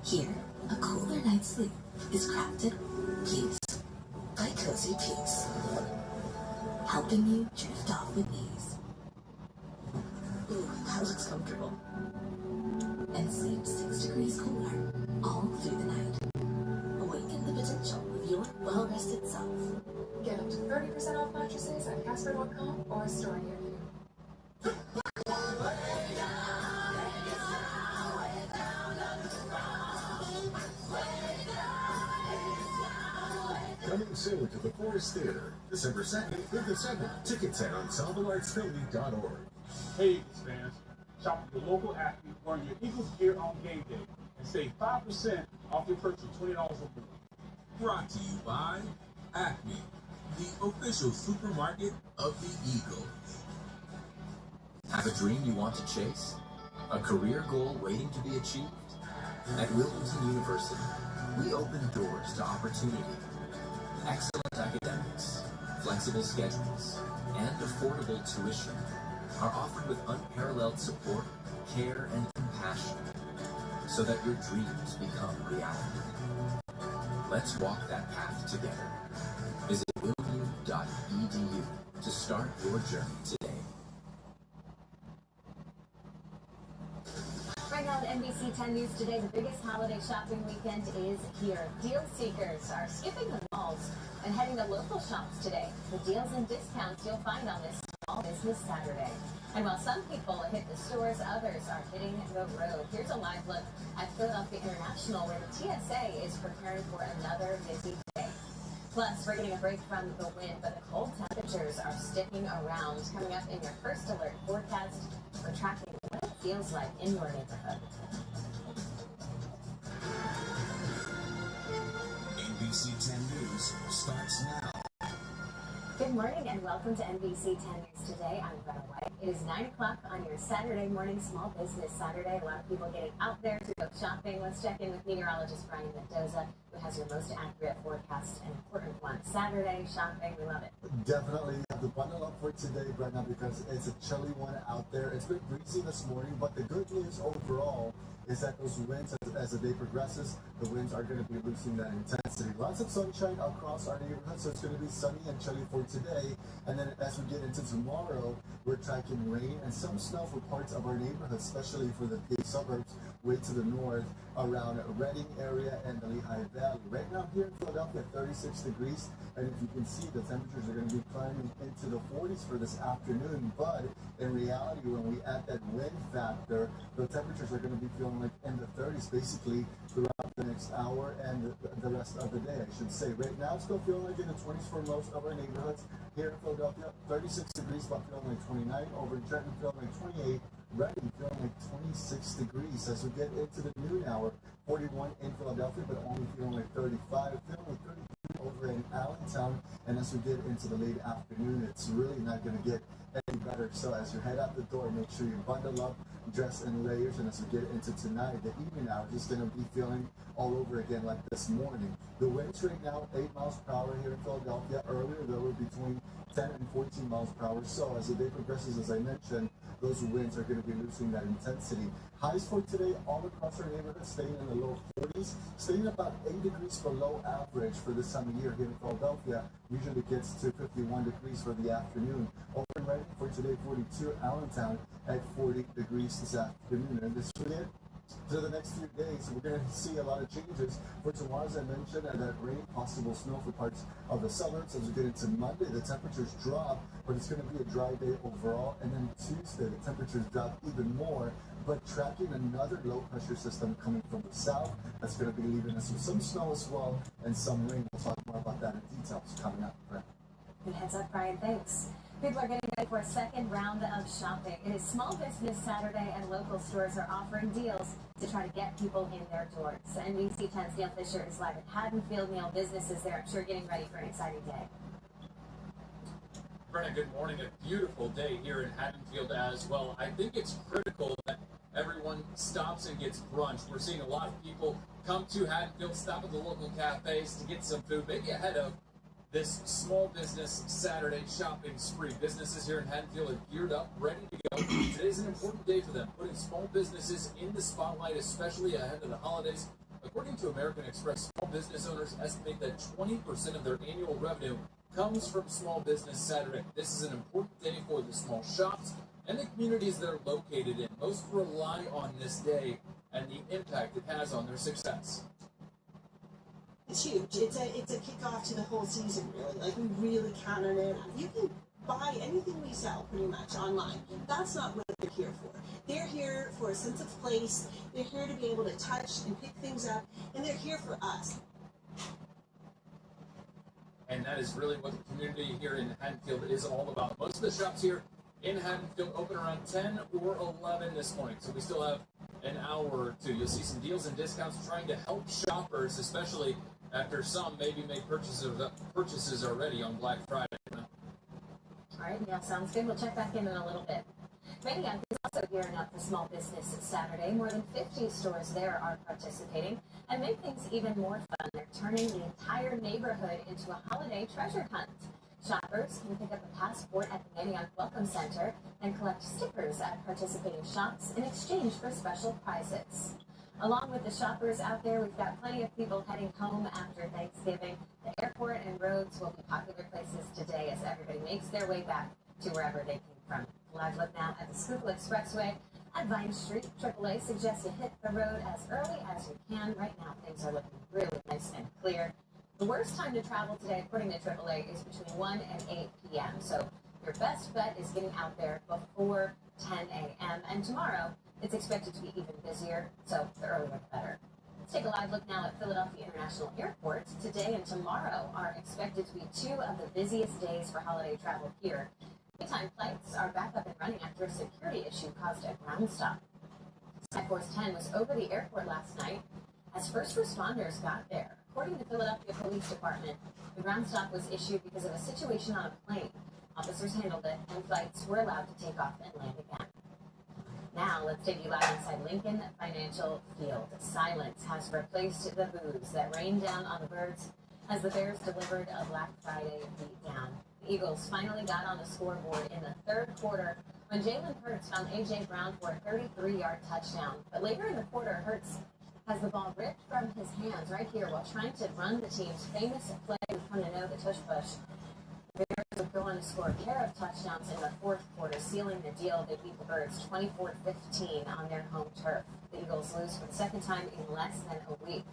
Here, a cooler night's sleep is crafted piece by Cozy Peace, helping you drift off with ease. Ooh, that looks comfortable. And sleep 6 degrees cooler all through the night. Awaken the potential of your well-rested self. Get up to 30% off mattresses at Casper.com or a store near you. Coming soon to the Forest Theater, December 2nd through the 7th. Tickets at ensembleartsphilly.org. Hey, Eagles fans, shop with your local athlete wearing your Eagles gear on game day and save 5% off your purchase of $20 or more. Brought to you by Acme, the official supermarket of the Eagles. Have a dream you want to chase? A career goal waiting to be achieved? At Wilmington University, we open doors to opportunity. Excellent academics, flexible schedules, and affordable tuition are offered with unparalleled support, care, and compassion so that your dreams become reality. Let's walk that path together. Visit wilmu.edu to start your journey today. Right now on NBC 10 News Today, the biggest holiday shopping weekend is here. Deal seekers are skipping the malls and heading to local shops today. The deals and discounts you'll find on this Small Business Saturday. And while some people hit the stores, others are hitting the road. Here's a live look at Philadelphia International, where the TSA is preparing for another busy day. Plus, we're getting a break from the wind, but the cold temperatures are sticking around. Coming up in your first alert forecast, we're tracking what it feels like in your neighborhood. NBC 10 News starts now. Good morning and welcome to NBC 10 News Today. I'm Greta White. It is 9 o'clock on your Saturday morning, Small Business Saturday. A lot of people getting out there to go shopping. Let's check in with meteorologist Brian Mendoza, who has your most accurate forecast and important one. Saturday shopping, we love it. Definitely have to bundle up for today, Brenna, because it's a chilly one out there. It's been breezy this morning, but the good news overall is that those winds, as the day progresses, the winds are going to be losing that intensity. Lots of sunshine across our neighborhood, so it's going to be sunny and chilly for today. And then as we get into tomorrow, we're tracking rain and some snow for parts of our neighborhood, especially for the big suburbs way to the north around Reading area and the Lehigh Valley. Right now here in Philadelphia, 36 degrees, and if you can see, the temperatures are going to be climbing into the 40s for this afternoon. But in reality, when we add that wind factor, the temperatures are going to be feeling like in the 30s basically throughout the next hour and the rest of the day, I should say. Right now, it's still feeling like in the 20s for most of our neighborhoods. Here in Philadelphia, 36 degrees, but feeling like 29. Over in Trenton, feeling like 28. Reading, feeling like 26 degrees. As we get into the noon hour, 41 in Philadelphia, but only feeling like 35. Feeling like 32 over in Allentown. And as we get into the late afternoon, it's really not going to get any better. So as you head out the door, make sure you bundle up, dress in layers. And as we get into tonight, the evening hours is going to be feeling all over again like this morning. The winds right now, 8 miles per hour here in Philadelphia. Earlier, they were between 10 and 14 miles per hour. So as the day progresses, as I mentioned, those winds are going to be losing that intensity. Highs for today all across our neighborhood staying in the low 40s, staying about 8 degrees below average for this time of year here in Philadelphia. Usually gets to 51 degrees for the afternoon. Open ready for today, 42. Allentown at 40 degrees this afternoon. And this will be it. So the next few days, we're going to see a lot of changes. For tomorrow, as I mentioned, that rain, possible snow for parts of the suburbs. As we get into Monday, the temperatures drop, but it's going to be a dry day overall. And then Tuesday, the temperatures drop even more, but tracking another low pressure system coming from the south. That's going to be leaving us with some snow as well and some rain. We'll talk more about that in details coming up. Good heads up, Brian. Thanks. People are getting ready for a second round of shopping. It is Small Business Saturday, and local stores are offering deals to try to get people in their doors. NBC 10's Neil Fisher is live at Haddonfield. Neil, businesses there, I'm sure, getting ready for an exciting day. Brenna, good morning. A beautiful day here in Haddonfield as well. I think it's critical that everyone stops and gets brunch. We're seeing a lot of people come to Haddonfield, stop at the local cafes to get some food, maybe ahead of this Small Business Saturday shopping spree. Businesses here in Haddonfield are geared up, ready to go. Today's an important day for them, putting small businesses in the spotlight, especially ahead of the holidays. According to American Express, small business owners estimate that 20% of their annual revenue comes from Small Business Saturday. This is an important day for the small shops and the communities they're located in. Most rely on this day and the impact it has on their success. It's huge. It's a kickoff to the whole season, really. Like, we really count on it. You can buy anything we sell pretty much online. That's not what they're here for. They're here for a sense of place. They're here to be able to touch and pick things up, and they're here for us. And that is really what the community here in Haddonfield is all about. Most of the shops here in Haddonfield open around 10 or 11 this morning, so we still have an hour or two. You'll see some deals and discounts trying to help shoppers, especially after some maybe made purchases already on Black Friday. All right, yeah, sounds good. We'll check back in a little bit. Maniac is also gearing up for Small Business Saturday. More than 50 stores there are participating. And make things even more fun, they're turning the entire neighborhood into a holiday treasure hunt. Shoppers can pick up a passport at the Maniac Welcome Center and collect stickers at participating shops in exchange for special prizes. Along with the shoppers out there, we've got plenty of people heading home after Thanksgiving. The airport and roads will be popular places today as everybody makes their way back to wherever they came from. Live look now at the Schuylkill Expressway at Vine Street. AAA suggests you hit the road as early as you can. Right now, things are looking really nice and clear. The worst time to travel today, according to AAA, is between 1 and 8 p.m. So your best bet is getting out there before 10 a.m. And tomorrow, it's expected to be even busier, so the earlier the better. Let's take a live look now at Philadelphia International Airport. Today and tomorrow are expected to be two of the busiest days for holiday travel here. Daytime flights are back up and running after a security issue caused a ground stop. Skyforce 10 was over the airport last night as first responders got there. According to the Philadelphia Police Department, the ground stop was issued because of a situation on a plane. Officers handled it, and flights were allowed to take off and land again. Now, let's take you live inside Lincoln Financial Field. Silence has replaced the boos that rained down on the Birds as the Bears delivered a Black Friday beatdown. The Eagles finally got on the scoreboard in the third quarter when Jalen Hurts found A.J. Brown for a 33-yard touchdown. But later in the quarter, Hurts has the ball ripped from his hands right here while trying to run the team's famous play we've come to know, the tush push. The Bears would go on to score a pair of touchdowns in the fourth quarter, sealing the deal. They beat the Birds 24-15 on their home turf. The Eagles lose for the second time in less than a week.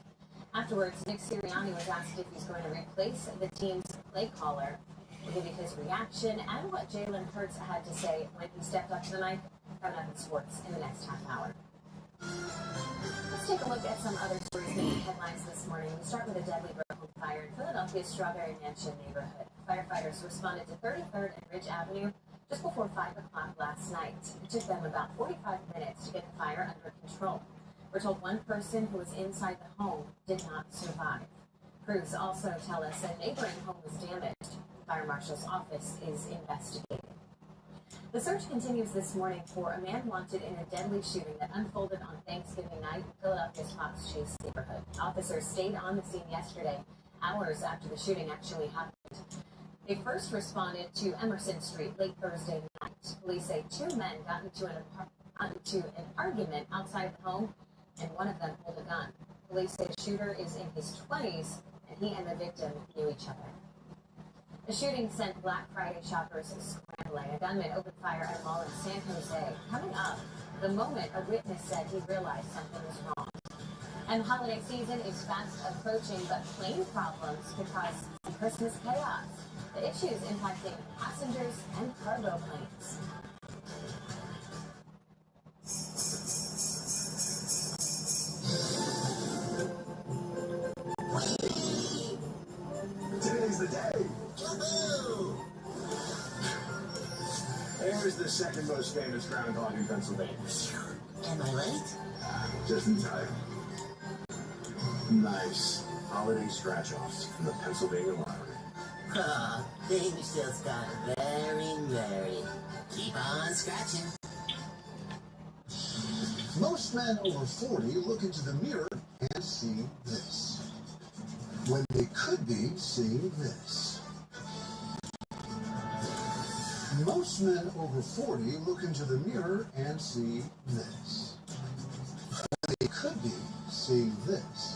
Afterwards, Nick Sirianni was asked if he's going to replace the team's play caller. We'll give you his reaction and what Jalen Hurts had to say when he stepped up to the mic. Coming up in sports in the next half hour. Let's take a look at some other stories making headlines this morning. We start with a deadly home fire in Philadelphia's Strawberry Mansion neighborhood. Firefighters responded to 33rd and Ridge Avenue just before 5 o'clock last night. It took them about 45 minutes to get the fire under control. We're told one person who was inside the home did not survive. Crews also tell us a neighboring home was damaged. The fire marshal's office is investigating. The search continues this morning for a man wanted in a deadly shooting that unfolded on Thanksgiving night in Philadelphia's Fox Chase neighborhood. Officers stayed on the scene yesterday, hours after the shooting actually happened. They first responded to Emerson Street late Thursday night. Police say two men got into an argument outside the home, and one of them pulled a gun. Police say the shooter is in his 20s, and he and the victim knew each other. The shooting sent Black Friday shoppers scrambling. A gunman opened fire at a mall in San Jose. Coming up, the moment a witness said he realized something was wrong. And the holiday season is fast approaching, but plane problems could cause some Christmas chaos. The issues impacting passengers and cargo planes. Today's the day. There's the second most famous groundhog in Pennsylvania. Am I late? Just in time. Nice holiday scratch-offs from the Pennsylvania Lottery. Oh, things just got very merry. Keep on scratching. Most men over 40 look into the mirror and see this, when they could be seeing this. Most men over 40 look into the mirror and see this, when they could be seeing this.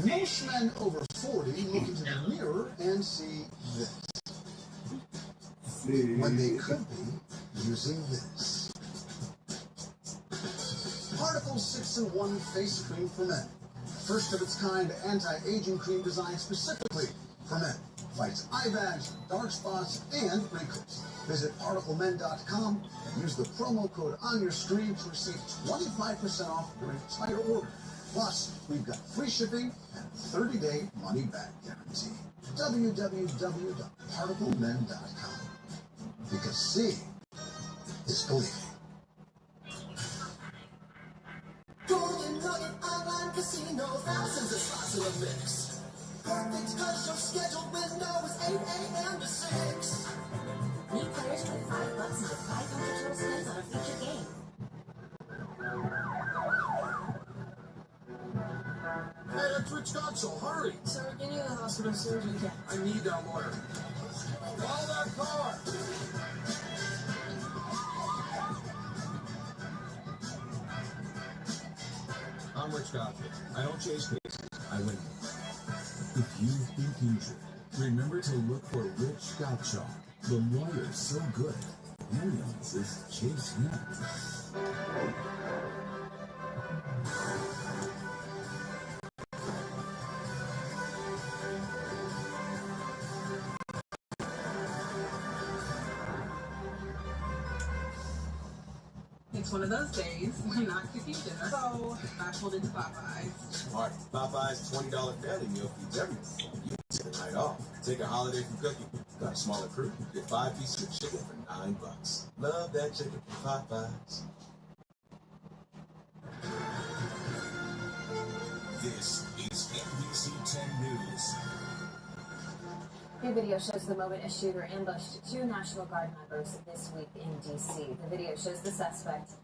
Most men over 40 look into the mirror and see this, when they could be using this. Particle 6-in-1 Face Cream for Men. First of its kind anti-aging cream designed specifically for men. Fights eye bags, dark spots, and wrinkles. Visit particlemen.com and use the promo code on your screen to receive 25% off your entire order. Plus, we've got free shipping and 30-day money-back guarantee. www.particlemen.com. Because seeing is believing. Golden Nugget Online Casino, thousands of slots in the mix. Perfect cause your scheduled window is 8 a.m. to 6. New players put $5 into 500 total spins on a featured game. Hey, that Twitch console, hurry! Sir, get you to the hospital as soon as we can. I need that lawyer. Follow that car! I'm Rich Godfrey. I don't chase cases, I win them. If you've been injured, remember to look for Rich Gottschalk, the lawyer so good, ambulances chase him. It's one of those days when not cooking dinner, so I pulled into Popeyes. Smart. Popeye's $20 family meal feeds everyone. You can take the night off. Take a holiday from cooking. Got a smaller crew. Get 5 pieces of chicken for $9. Love that chicken from Popeyes. This is NBC 10 News. New video shows the moment a shooter ambushed 2 National Guard members this week in D.C. The video shows the suspect,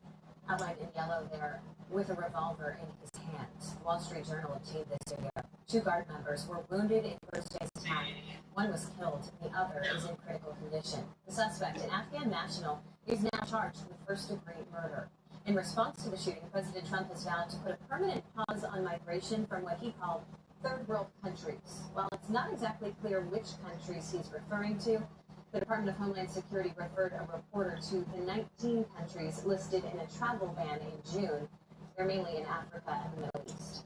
outlined in yellow there, with a revolver in his hand. The Wall Street Journal obtained this video. 2 Guard members were wounded in Thursday's attack. One was killed, the other is in critical condition. The suspect, an Afghan national, is now charged with first-degree murder. In response to the shooting, President Trump has vowed to put a permanent pause on migration from what he called third world countries. While it's not exactly clear which countries he's referring to, the Department of Homeland Security referred a reporter to the 19 countries listed in a travel ban in June. They're mainly in Africa and the Middle East.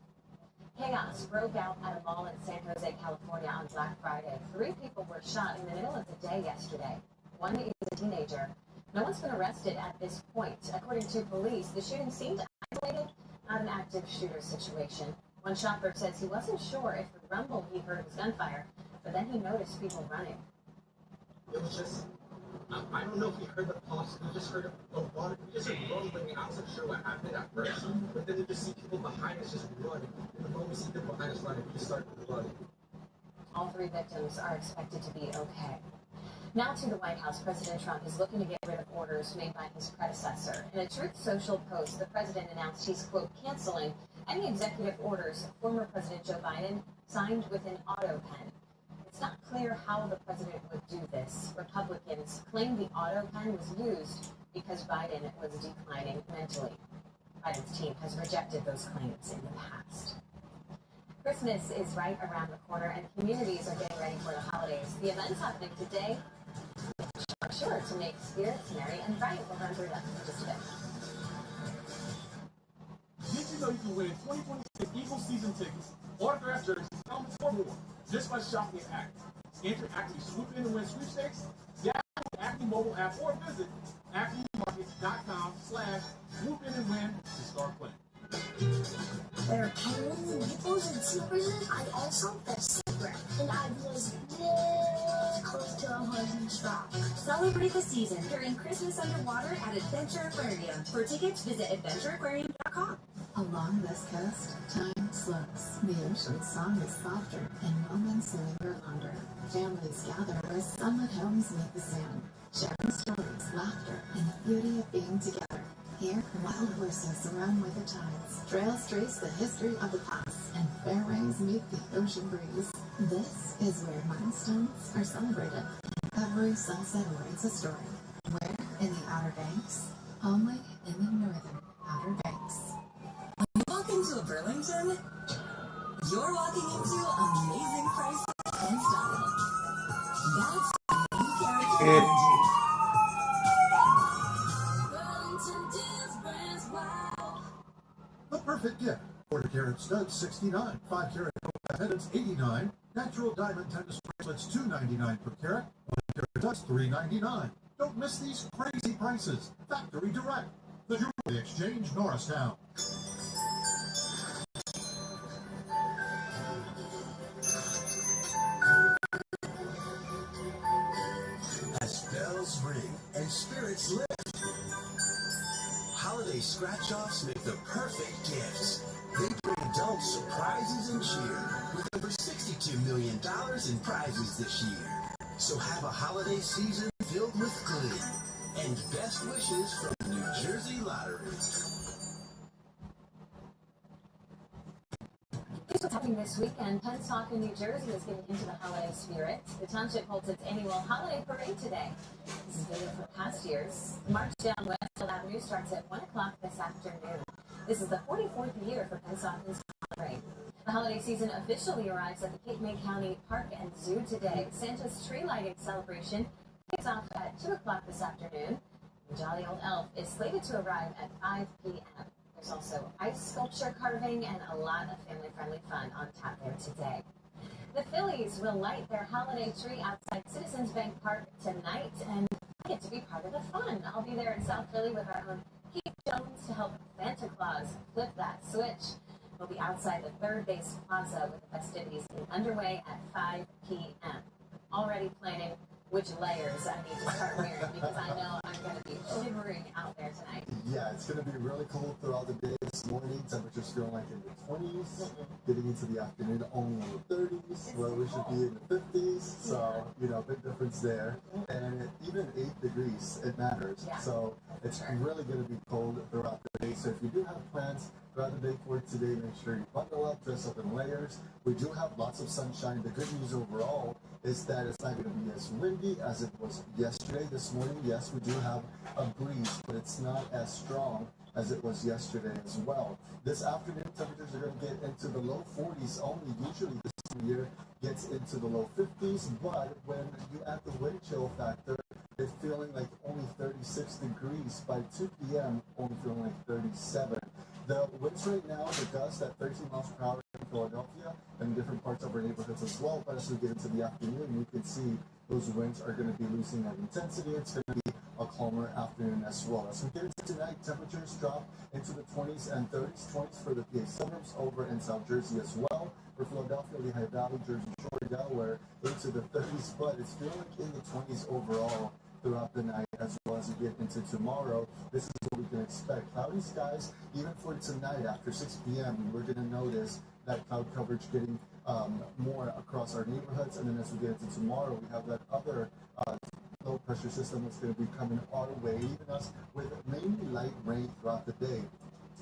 Chaos broke out at a mall in San Jose, California on Black Friday. 3 people were shot in the middle of the day yesterday. One is a teenager. No one's been arrested at this point. According to police, the shooting seemed isolated, not an active shooter situation. One shopper says he wasn't sure if the rumble he heard was gunfire, but then he noticed people running. It was just, I don't know if we heard the pulse, we just heard the water, we just heard rumbling. I wasn't sure what happened at first, but then we just see people behind us just running. And the moment we see people behind us running, we just start running. All 3 victims are expected to be okay. Now to the White House, President Trump is looking to get rid of orders made by his predecessor. In a Truth Social post, the president announced he's, quote, canceling any executive orders former President Joe Biden signed with an auto pen. It It's not clear how the president would do this. Republicans claim the auto pen was used because Biden was declining mentally. Biden's team has rejected those claims in the past. Christmas is right around the corner, and communities are getting ready for the holidays. The events happening today are sure to make spirits merry and bright. We'll run through that in just a bit. Did you know you can win 2026 Eagles season tickets, autographed jerseys, helmets, or more just by shopping at Acme? Enter Acme Swoop In and Win sweepstakes, download the Acme mobile app, or visit acmemarkets.com/swoop in and win to start playing. There are only nipples and slippers. I also felt secret, and I was this close to 100 strong. Celebrate the season during Christmas underwater at Adventure Aquarium. For tickets, visit adventureaquarium.com. Along this coast, time slows. The ocean's song is softer, and moments linger longer. Families gather as sunlit homes meet the sand, sharing stories, laughter, and the beauty of being together. Here, wild horses run with the tides, trails trace the history of the past, and fairways meet the ocean breeze. This is where milestones are celebrated. Every sunset awaits a story. Where? In the Outer Banks. Only in the northern Outer Banks. When you walk into a Burlington, you're walking into amazing prices and style. That's the main character energy. Burlington deals brands wow. The perfect gift. 4-carat studs, $69. 5-carat pendants, $89. Natural diamond tennis bracelets, $2.99 per carat. 1-carat studs, $3.99. Don't miss these crazy prices. Factory direct. The Jewelry Exchange, Norristown. As bells ring and spirits lift, holiday scratch-offs make the perfect gifts. They bring adults surprises and cheer with over $62 million in prizes this year. So have a holiday season filled with glee and best wishes from New Jersey Lottery. Here's what's happening this weekend. Pennsauken, New Jersey is getting into the holiday spirit. The township holds its annual holiday parade today. This is dated for past years. The march down Westfield Avenue starts at 1 o'clock this afternoon. This is the 44th year for Pensauken's parade. The holiday season officially arrives at the Cape May County Park and Zoo today. Santa's tree lighting celebration kicks off at 2 o'clock this afternoon. The Jolly Old Elf is slated to arrive at 5 p.m. There's also ice sculpture carving and a lot of family-friendly fun on tap there today. The Phillies will light their holiday tree outside Citizens Bank Park tonight, and I get to be part of the fun. I'll be there in South Philly with our own Keith Jones to help Santa Claus flip that switch. We'll be outside the Third Base Plaza with the festivities getting underway at 5 p.m. Already planning which layers I need to start wearing because I know I'm going to be shivering out there tonight. Yeah, it's going to be really cold throughout the day this morning. Temperatures feeling like in the 20s. Getting into the afternoon, only in the 30s, where we should be in the 50s. So, big difference there. And even 8 degrees, it matters. So it's really going to be cold throughout the day. So if you do have plans throughout the day for today, make sure you bundle up, dress up in layers. We do have lots of sunshine. The good news overall is that it's not going to be as windy as it was yesterday. This morning, yes, we do have a breeze, but it's not as strong as it was yesterday as well. This afternoon, temperatures are going to get into the low 40s only. Usually this time of year gets into the low 50s, but when you add the wind chill factor, it's feeling like only 36 degrees. By 2 p.m., only feeling like 37. The winds right now, the gusts at 13 miles per hour in Philadelphia and different parts of our neighborhoods as well. But as we get into the afternoon, we can see those winds are going to be losing that intensity. It's going to be a calmer afternoon as well. As we get into tonight, temperatures drop into the 20s and 30s. 20s for the PA suburbs over in South Jersey as well. For Philadelphia, Lehigh Valley, Jersey Shore, Delaware, into the 30s. But it's feeling like in the 20s overall throughout the night as well as we get into tomorrow. This is what we can expect. Cloudy skies, even for tonight after 6 p.m. We're going to notice that cloud coverage getting more across our neighborhoods. And then as we get into tomorrow, we have that other low pressure system that's going to be coming our way, leaving us with mainly light rain throughout the day.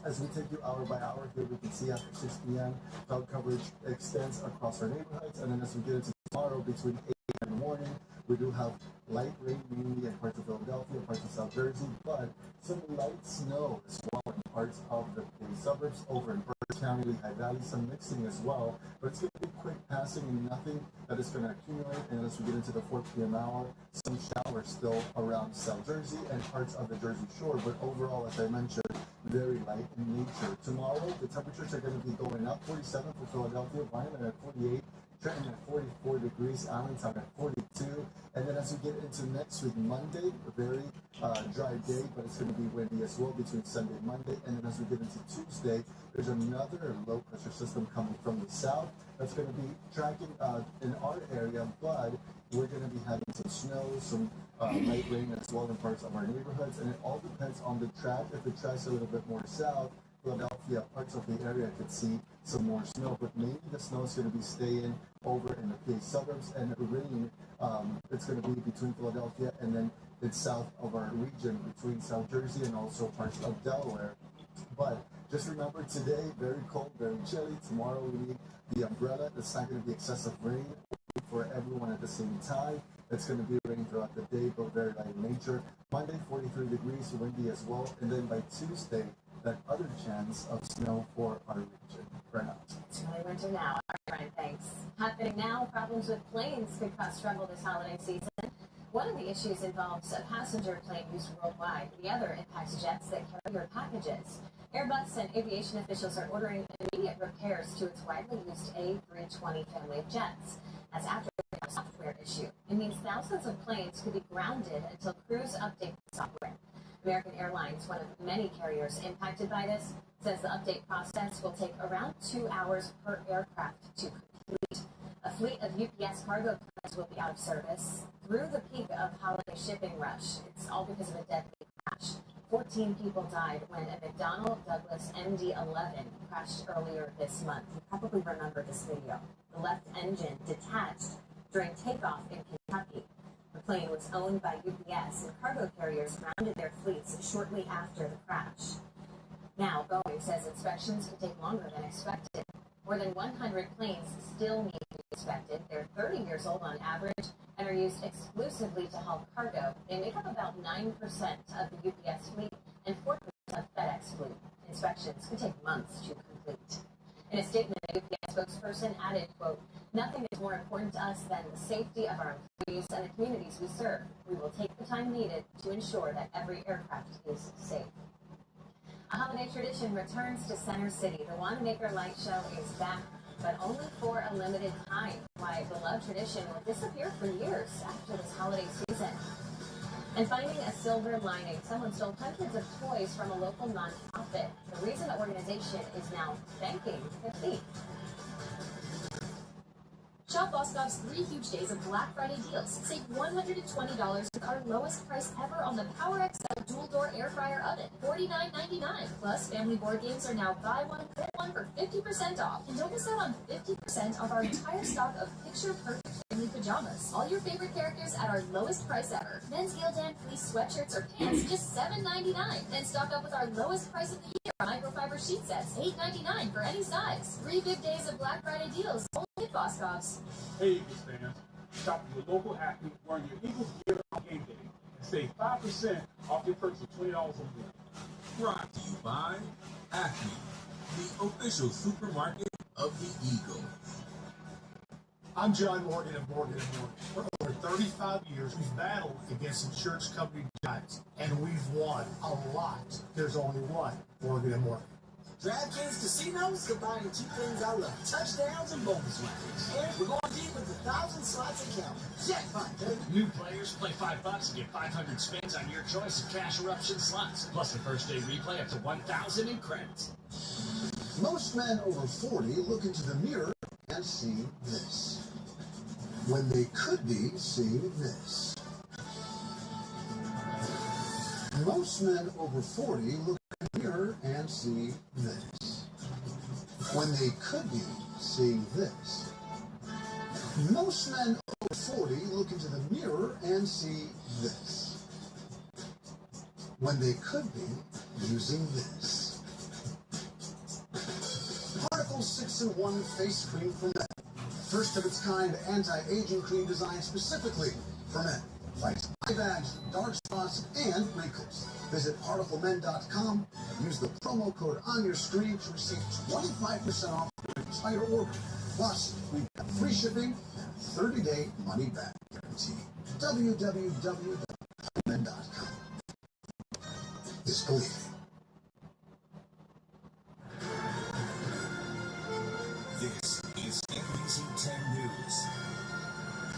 As we take you hour by hour here, we can see after 6 p.m. cloud coverage extends across our neighborhoods. And then as we get into tomorrow between 8 in the morning. We do have light rain mainly in parts of Philadelphia, parts of South Jersey, but some light snow as well in parts of the suburbs over in Berks County, Lehigh Valley, some mixing as well, but it's going to be quick passing and nothing that is going to accumulate. And as we get into the 4 p.m. hour, some showers still around South Jersey and parts of the Jersey Shore, but overall, as I mentioned, very light in nature. Tomorrow, the temperatures are going to be going up. 47 for Philadelphia, Vineland at 48, Trenton at 44 degrees, Allentown at 42. And then as we get into next week, Monday, a very dry day, but it's going to be windy as well between Sunday and Monday. And then as we get into Tuesday, there's another low pressure system coming from the south that's going to be tracking in our area, but we're going to be having some snow, some light rain as well in parts of our neighborhoods, and it all depends on the track. If it tracks a little bit more south, Philadelphia, parts of the area could see some more snow, but mainly the snow is going to be staying over in the PA suburbs, and the rain, it's going to be between Philadelphia and then it's south of our region, between South Jersey and also parts of Delaware. But just remember today, very cold, very chilly. Tomorrow we need the umbrella. It's not going to be excessive rain for everyone at the same time. It's going to be raining throughout the day, but very light in nature. Monday, 43 degrees, windy as well. And then by Tuesday, that other chance of snow for our region. Brenna. It's really winter now. All right, Brian, thanks. Happening now, problems with planes could cause trouble this holiday season. One of the issues involves a passenger plane used worldwide. The other impacts jets that carry your packages. Airbus and aviation officials are ordering immediate repairs to its widely used A320 family of jets. As after a software issue, it means thousands of planes could be grounded until crews update the software. American Airlines, one of many carriers impacted by this, says the update process will take around 2 hours per aircraft to complete. A fleet of UPS cargo planes will be out of service through the peak of holiday shipping rush. It's all because of a deadly crash. 14 people died when a McDonnell Douglas MD-11 crashed earlier this month. You probably remember this video. The left engine detached during takeoff in Kentucky. The plane was owned by UPS, and cargo carriers grounded their fleets shortly after the crash. Now, Boeing says inspections could take longer than expected. More than 100 planes still need to be inspected. They're 30 years old on average and are used exclusively to haul cargo. They make up about 9% of the UPS fleet and 4% of FedEx fleet. Inspections could take months to complete. In a statement, a UPS spokesperson added, quote, "Nothing is more important to us than the safety of our employees and the communities we serve. We will take the time needed to ensure that every aircraft is safe." A holiday tradition returns to Center City. The Wanamaker Light Show is back, but only for a limited time. Why beloved tradition will disappear for years after this holiday season. And finding a silver lining, someone stole hundreds of toys from a local nonprofit. The reason the organization is now thanking the thief. Shop Boscov's 3 huge days of Black Friday deals. Save $120 with our lowest price ever on the Power XL dual-door air fryer oven, $49.99. Plus, family board games are now buy one, get one for 50% off. And don't miss out on 50% off our entire stock of picture-perfect family pajamas. All your favorite characters at our lowest price ever. Men's Gildan fleece sweatshirts or pants, just $7.99. And stock up with our lowest price of the year on microfiber sheet sets, $8.99 for any size. 3 big days of Black Friday deals, only at Boscov's. Hey, Eagles fans, shop with your local athlete wearing your Eagles gear on game day and save 5% off your purchase of $20 or more. Brought to you by Acme, the official supermarket of the Eagles. I'm John Morgan of Morgan & Morgan. For over 35 years, we've battled against insurance company giants, and we've won a lot. There's only one Morgan & Morgan. DraftKings Casinos combining 2 things I love: touchdowns and bonus wagons. And we're going deep with 1,000 slots and counting. Jackpot, baby. New players play $5 and get 500 spins on your choice of cash eruption slots. Plus the first day replay up to 1,000 in credits. Most men over 40 look into the mirror and see this, when they could be seeing this. Most men over 40 look in the mirror and see this, when they could be seeing this. Most men over 40 look into the mirror and see this, when they could be using this. Particle 6-in-1 face cream for men. First of its kind anti-aging cream designed specifically for men. Fights eye bags, dark spots, and wrinkles. Visit particlemen.com and use the promo code on your screen to receive 25% off your entire order. Plus, we've got free shipping and 30-day money-back guarantee. www.particlemen.com. Is believing. This is NBC 10 News.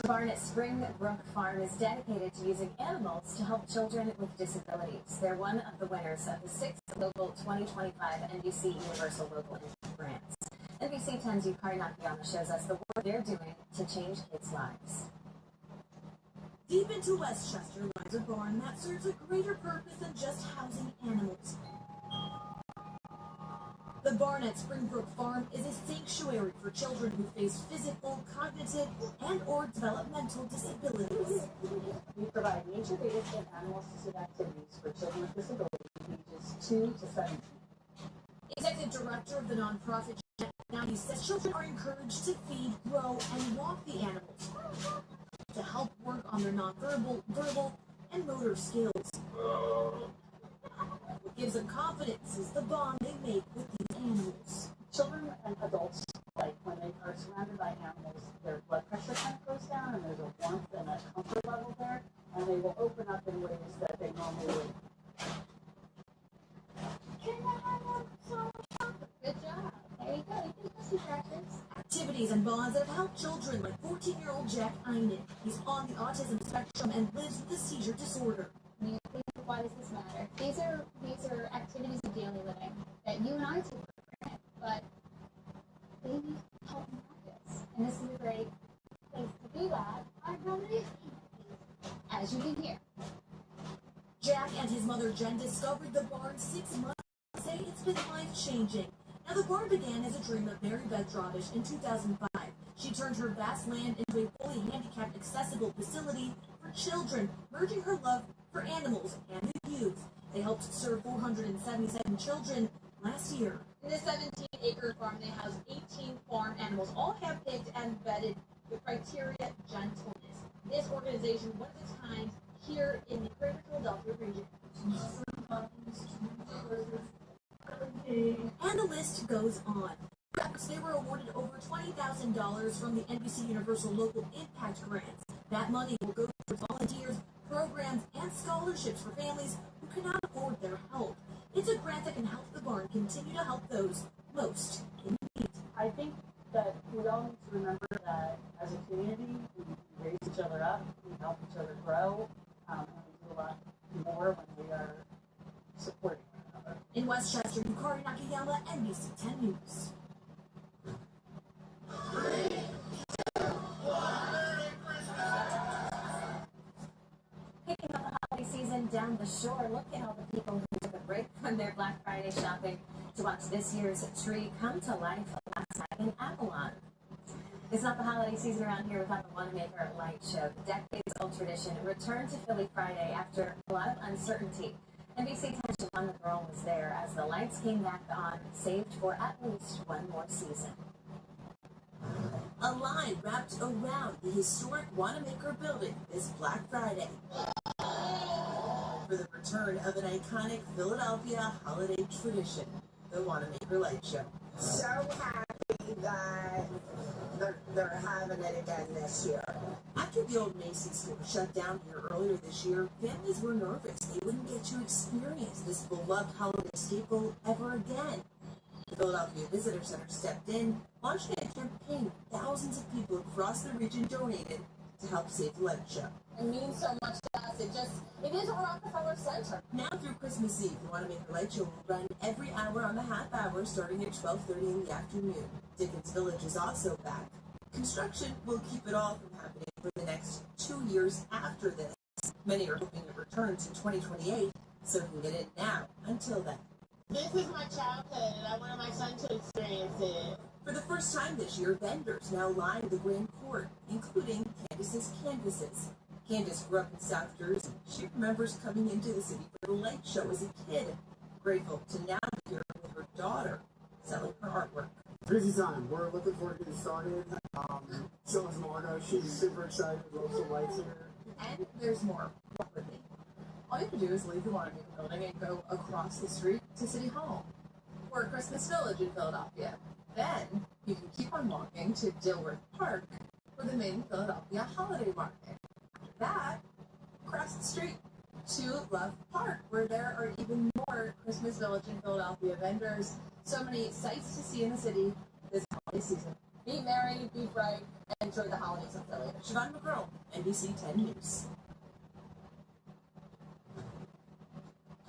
The barn at Springbrook Farm is dedicated to using animals to help children with disabilities. They're one of the winners of the 6th Local 2025 NBC Universal Local Impact Grants. NBC 10's Yukari Nakayama shows us the work they're doing to change kids' lives. Deep into Westchester lies a barn that serves a greater purpose than just housing animals. The barn at Springbrook Farm is a sanctuary for children who face physical, cognitive, and/or developmental disabilities. We provide nature-based and animal-assisted activities for children with disabilities ages 2 to 17. Executive Director of the nonprofit, Now says children are encouraged to feed, grow, and walk the animals to help work on their nonverbal, verbal, and motor skills. What gives them confidence is the bond they make with these animals. Children and adults, like when they are surrounded by animals, their blood pressure kind of goes down, and there's a warmth and a comfort level there, and they will open up in ways that they normally wouldn't. Good job. There you go. You can pussy practice. Activities and bonds that have helped children like 14-year-old Jack Einen. He's on the autism spectrum and lives with a seizure disorder. Why does this matter? These are activities of daily living that you and I take for granted, but they need help and practice. And this is a great place to do that. As you can hear. Jack and his mother Jen discovered the barn 6 months ago. Say it's been life-changing. Now the barn began as a dream of Mary Beth Dravish in 2005. She turned her vast land into a fully handicapped accessible facility for children, merging her love for animals and the youth. They helped serve 477 children last year. In this 17-acre farm, they house 18 farm animals, all handpicked and vetted with criteria gentleness. This organization, one of its kind, here in the Greater Philadelphia region. And the list goes on. They were awarded over $20,000 from the NBC Universal Local Impact Grants. That money will go to volunteers, programs, and scholarships for families who cannot afford their help. It's a grant that can help the barn continue to help those most in need. I think that we all need to remember that as a community, we raise each other up, we help each other grow, and we do a lot more when we are supporting one another. In Westchester, Yukari Nakayama, NBC 10 News. Picking up the holiday season down the shore, look at all the people who took a break from their Black Friday shopping to watch this year's tree come to life last night in Avalon. It's not the holiday season around here without the Wanamaker Light Show. The decades-old tradition returned to Philly Friday after a lot of uncertainty. NBC 10's Siobhan McGraw was there as the lights came back on, saved for at least one more season. A line wrapped around the historic Wanamaker building this Black Friday for the return of an iconic Philadelphia holiday tradition, the Wanamaker Light Show. So happy that they're having it again this year. After the old Macy's store shut down here earlier this year, families were nervous they wouldn't get to experience this beloved holiday staple ever again. The Philadelphia Visitor Center stepped in, launching a campaign thousands of people across the region donated to help save the light show. It means so much to us. It is a Rockefeller Center. Now through Christmas Eve, the Wanamaker Light Show will run every hour on the half hour starting at 12:30 in the afternoon. Dickens Village is also back. Construction will keep it all from happening for the next 2 years after this. Many are hoping it returns in 2028, so you can get in now until then. This is my childhood, and I wanted my son to experience it. For the first time this year, vendors now line the Grand Court, including Candace's canvases. Candace grew up in South Jersey. She remembers coming into the city for the light show as a kid. Grateful to now be here with her daughter, selling her artwork. Crazy time. We're looking forward to getting started. So is Margo. She's super excited. Loves the lights here. And there's more. Walk with me. All you have to do is leave the Water Maker building and go across the street to City Hall or Christmas Village in Philadelphia. Then you can keep on walking to Dilworth Park for the main Philadelphia holiday market. After that, across the street to Love Park, where there are even more Christmas Village in Philadelphia vendors. So many sights to see in the city this holiday season. Be merry, be bright, and enjoy the holidays in Philly. Siobhan McGraw, NBC 10 News.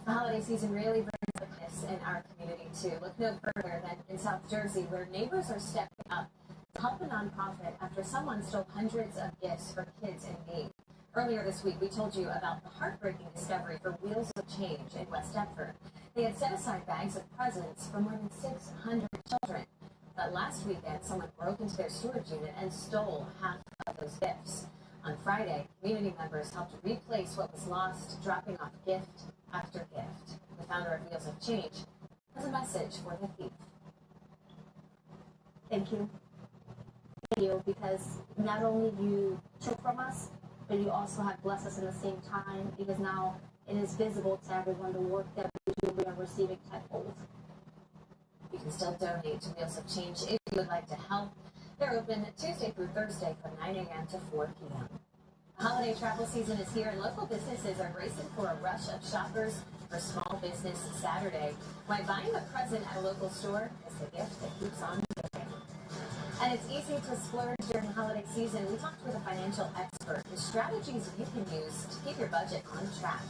The holiday season really brings witness in our community too. Look no further than in South Jersey, where neighbors are stepping up to help a nonprofit after someone stole hundreds of gifts for kids in need. Earlier this week, we told you about the heartbreaking discovery for Wheels of Change in West Deptford. They had set aside bags of presents for more than 600 children. But last weekend, someone broke into their storage unit and stole half of those gifts. On Friday, community members helped replace what was lost, dropping off gift after gift. The founder of Wheels of Change has a message for the thief. Thank you. Thank you, because not only you took from us, but you also have blessed us at the same time, because now it is visible to everyone the work that we do, we are receiving tenfold. You can still donate to Wheels of Change if you would like to help. They're open Tuesday through Thursday from 9 a.m. to 4 p.m. The holiday travel season is here, and local businesses are racing for a rush of shoppers for Small Business Saturday. Why buying a present at a local store is the gift that keeps on giving. And it's easy to splurge during the holiday season. We talked with a financial expert, the strategies you can use to keep your budget on track.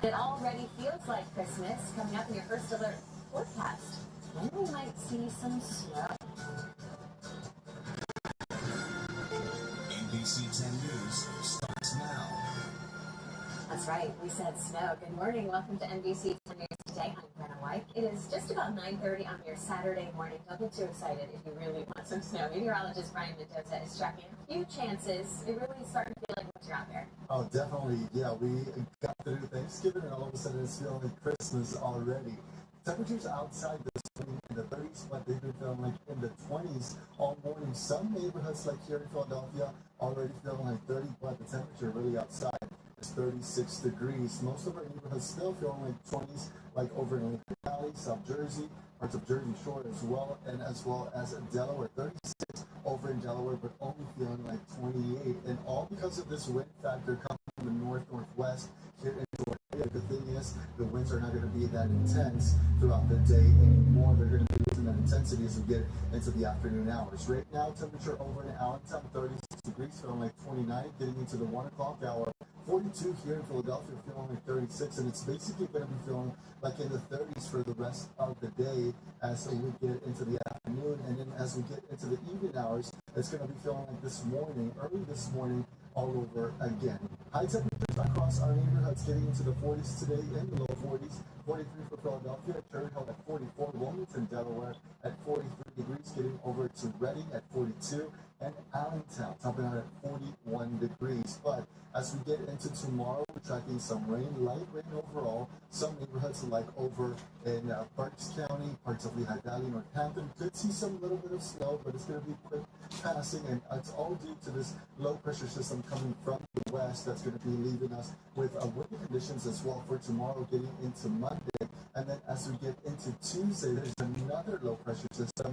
It already feels like Christmas. Coming up in your first alert forecast, when we might see some snow. NBC 10 News starts now. That's right, we said snow. Good morning, welcome to NBC 10 News today. I'm Brenna White. It is just about 9:30 on your Saturday morning. Don't get too excited if you really want some snow. Meteorologist Brian Mendoza is tracking a few chances. It really is starting to feel like once you're out there. Oh, definitely. Yeah, we got through Thanksgiving and all of a sudden it's feeling like Christmas already. Temperatures outside this morning in the 30s, but they've been feeling like in the 20s all morning. Some neighborhoods, like here in Philadelphia, already feeling like 30, but the temperature really outside is 36 degrees. Most of our neighborhoods still feeling like 20s, like over in Lincoln Valley, South Jersey, parts of Jersey Shore as well as Delaware, 36 over in Delaware, but only feeling like 28. And all because of this wind factor coming from the northwest here in Georgia. The thing is, the winds are not going to be that intense throughout the day anymore. They're going to be losing that intensity as we get into the afternoon hours. Right now, temperature over in Allentown, 36 degrees, feeling like 29, getting into the 1 o'clock hour. 42 here in Philadelphia, feeling like 36, and it's basically going to be feeling like in the 30s for the rest of the day as we get into the afternoon. And then as we get into the evening hours, it's going to be feeling like this morning, early this morning, all over again. High temperatures across our neighborhoods getting into the 40s today, in the low 40s. 43 for Philadelphia, Cherry Hill at 44, Wilmington, Delaware at 43 degrees, getting over to Reading at 42, and Allentown topping out at 41 degrees. But as we get into tomorrow, we're tracking some rain, light rain overall. Some neighborhoods like over in Berks County, parts of Lehigh Valley, Northampton, could see some little bit of snow, but it's going to be quick passing, and it's all due to this low pressure system coming from the west that's going to be leaving us with windy conditions as well for tomorrow, getting into Monday. And then as we get into Tuesday, there's another low pressure system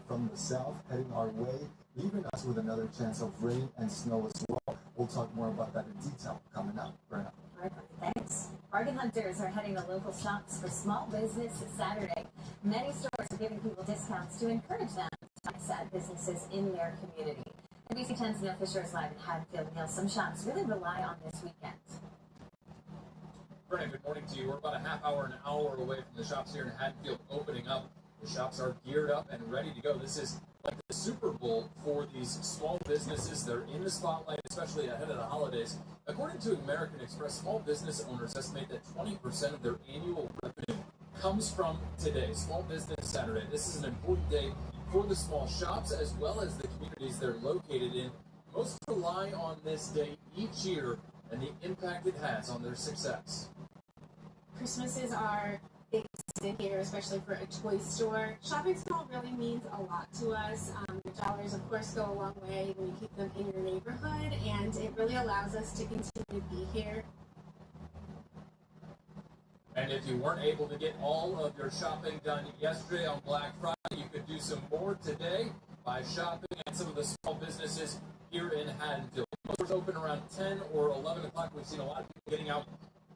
from the south heading our way, leaving us with another chance of rain and snow as well. We'll talk more about that in detail coming up. Brenna. All right, thanks. Bargain hunters are heading to local shops for Small Business Saturday. Many stores are giving people discounts to encourage them to set businesses in their community. NBC 10's Neil Fisher is live in Haddonfield. Neil, some shops really rely on this weekend. Brennan, good morning to you. We're about a half hour, an hour away from the shops here in Haddonfield opening up. The shops are geared up and ready to go. This is like the Super Bowl for these small businesses. They're in the spotlight, especially ahead of the holidays. According to American Express, small business owners estimate that 20% of their annual revenue comes from today, Small Business Saturday. This is an important day for the small shops as well as the communities they're located in. Most rely on this day each year and the impact it has on their success. Christmas is our biggest season here, especially for a toy store. Shopping small really means a lot to us. The dollars, of course, go a long way when you keep them in your neighborhood, and it really allows us to continue to be here. And if you weren't able to get all of your shopping done yesterday on Black Friday, you could do some more today by shopping at some of the small businesses here in Haddonfield. Most stores open around 10 or 11 o'clock. We've seen a lot of people getting out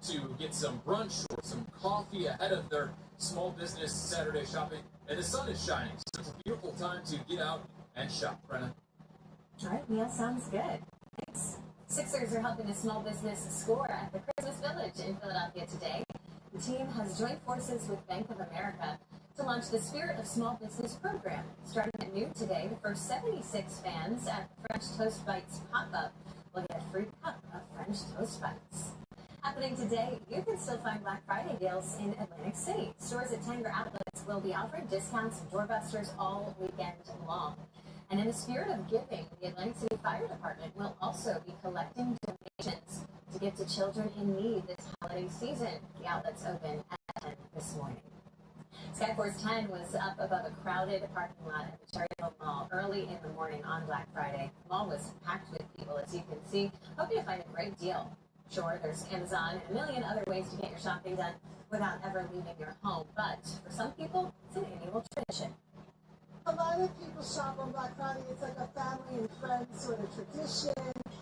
to get some brunch or some coffee ahead of their small business Saturday shopping. And the sun is shining, so it's a beautiful time to get out and shop. Brenna. All right, Neil, sounds good. Thanks. Sixers are helping a small business score at the Christmas Village in Philadelphia today. The team has joined forces with Bank of America to launch the Spirit of Small Business program. Starting at noon today, the first 76 fans at French Toast Bites pop-up will get a free cup of French Toast Bites. Happening today, you can still find Black Friday deals in Atlantic City. Stores at Tanger outlets will be offering discounts and doorbusters all weekend long. And in the spirit of giving, the Atlantic City Fire Department will also be collecting donations to give to children in need this holiday season. The outlet's open at 10 this morning. Skyforce 10 was up above a crowded parking lot at the Cherry Hill Mall early in the morning on Black Friday. The mall was packed with people, as you can see, hoping to find a great deal. Sure, there's Amazon and a million other ways to get your shopping done without ever leaving your home, but for some people, it's an annual tradition. A lot of people shop on Black Friday. It's like a family and friends sort of tradition.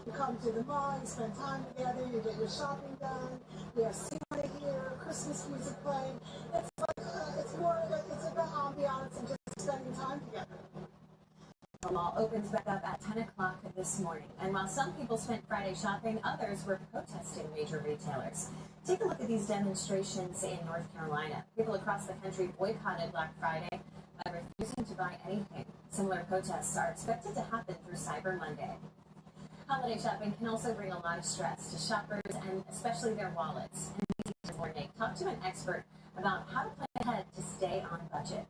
You come to the mall, you spend time together, you get your shopping done. We have Santa here, Christmas music playing. It's like it's about ambiance and just spending time together. The mall opens back up at 10 o'clock this morning, and while some people spent Friday shopping, others were protesting major retailers. Take a look at these demonstrations in North Carolina. People across the country boycotted Black Friday by refusing to buy anything. Similar protests are expected to happen through Cyber Monday. Holiday shopping can also bring a lot of stress to shoppers and especially their wallets. And Nate talked to an expert about how to plan ahead to stay on budget.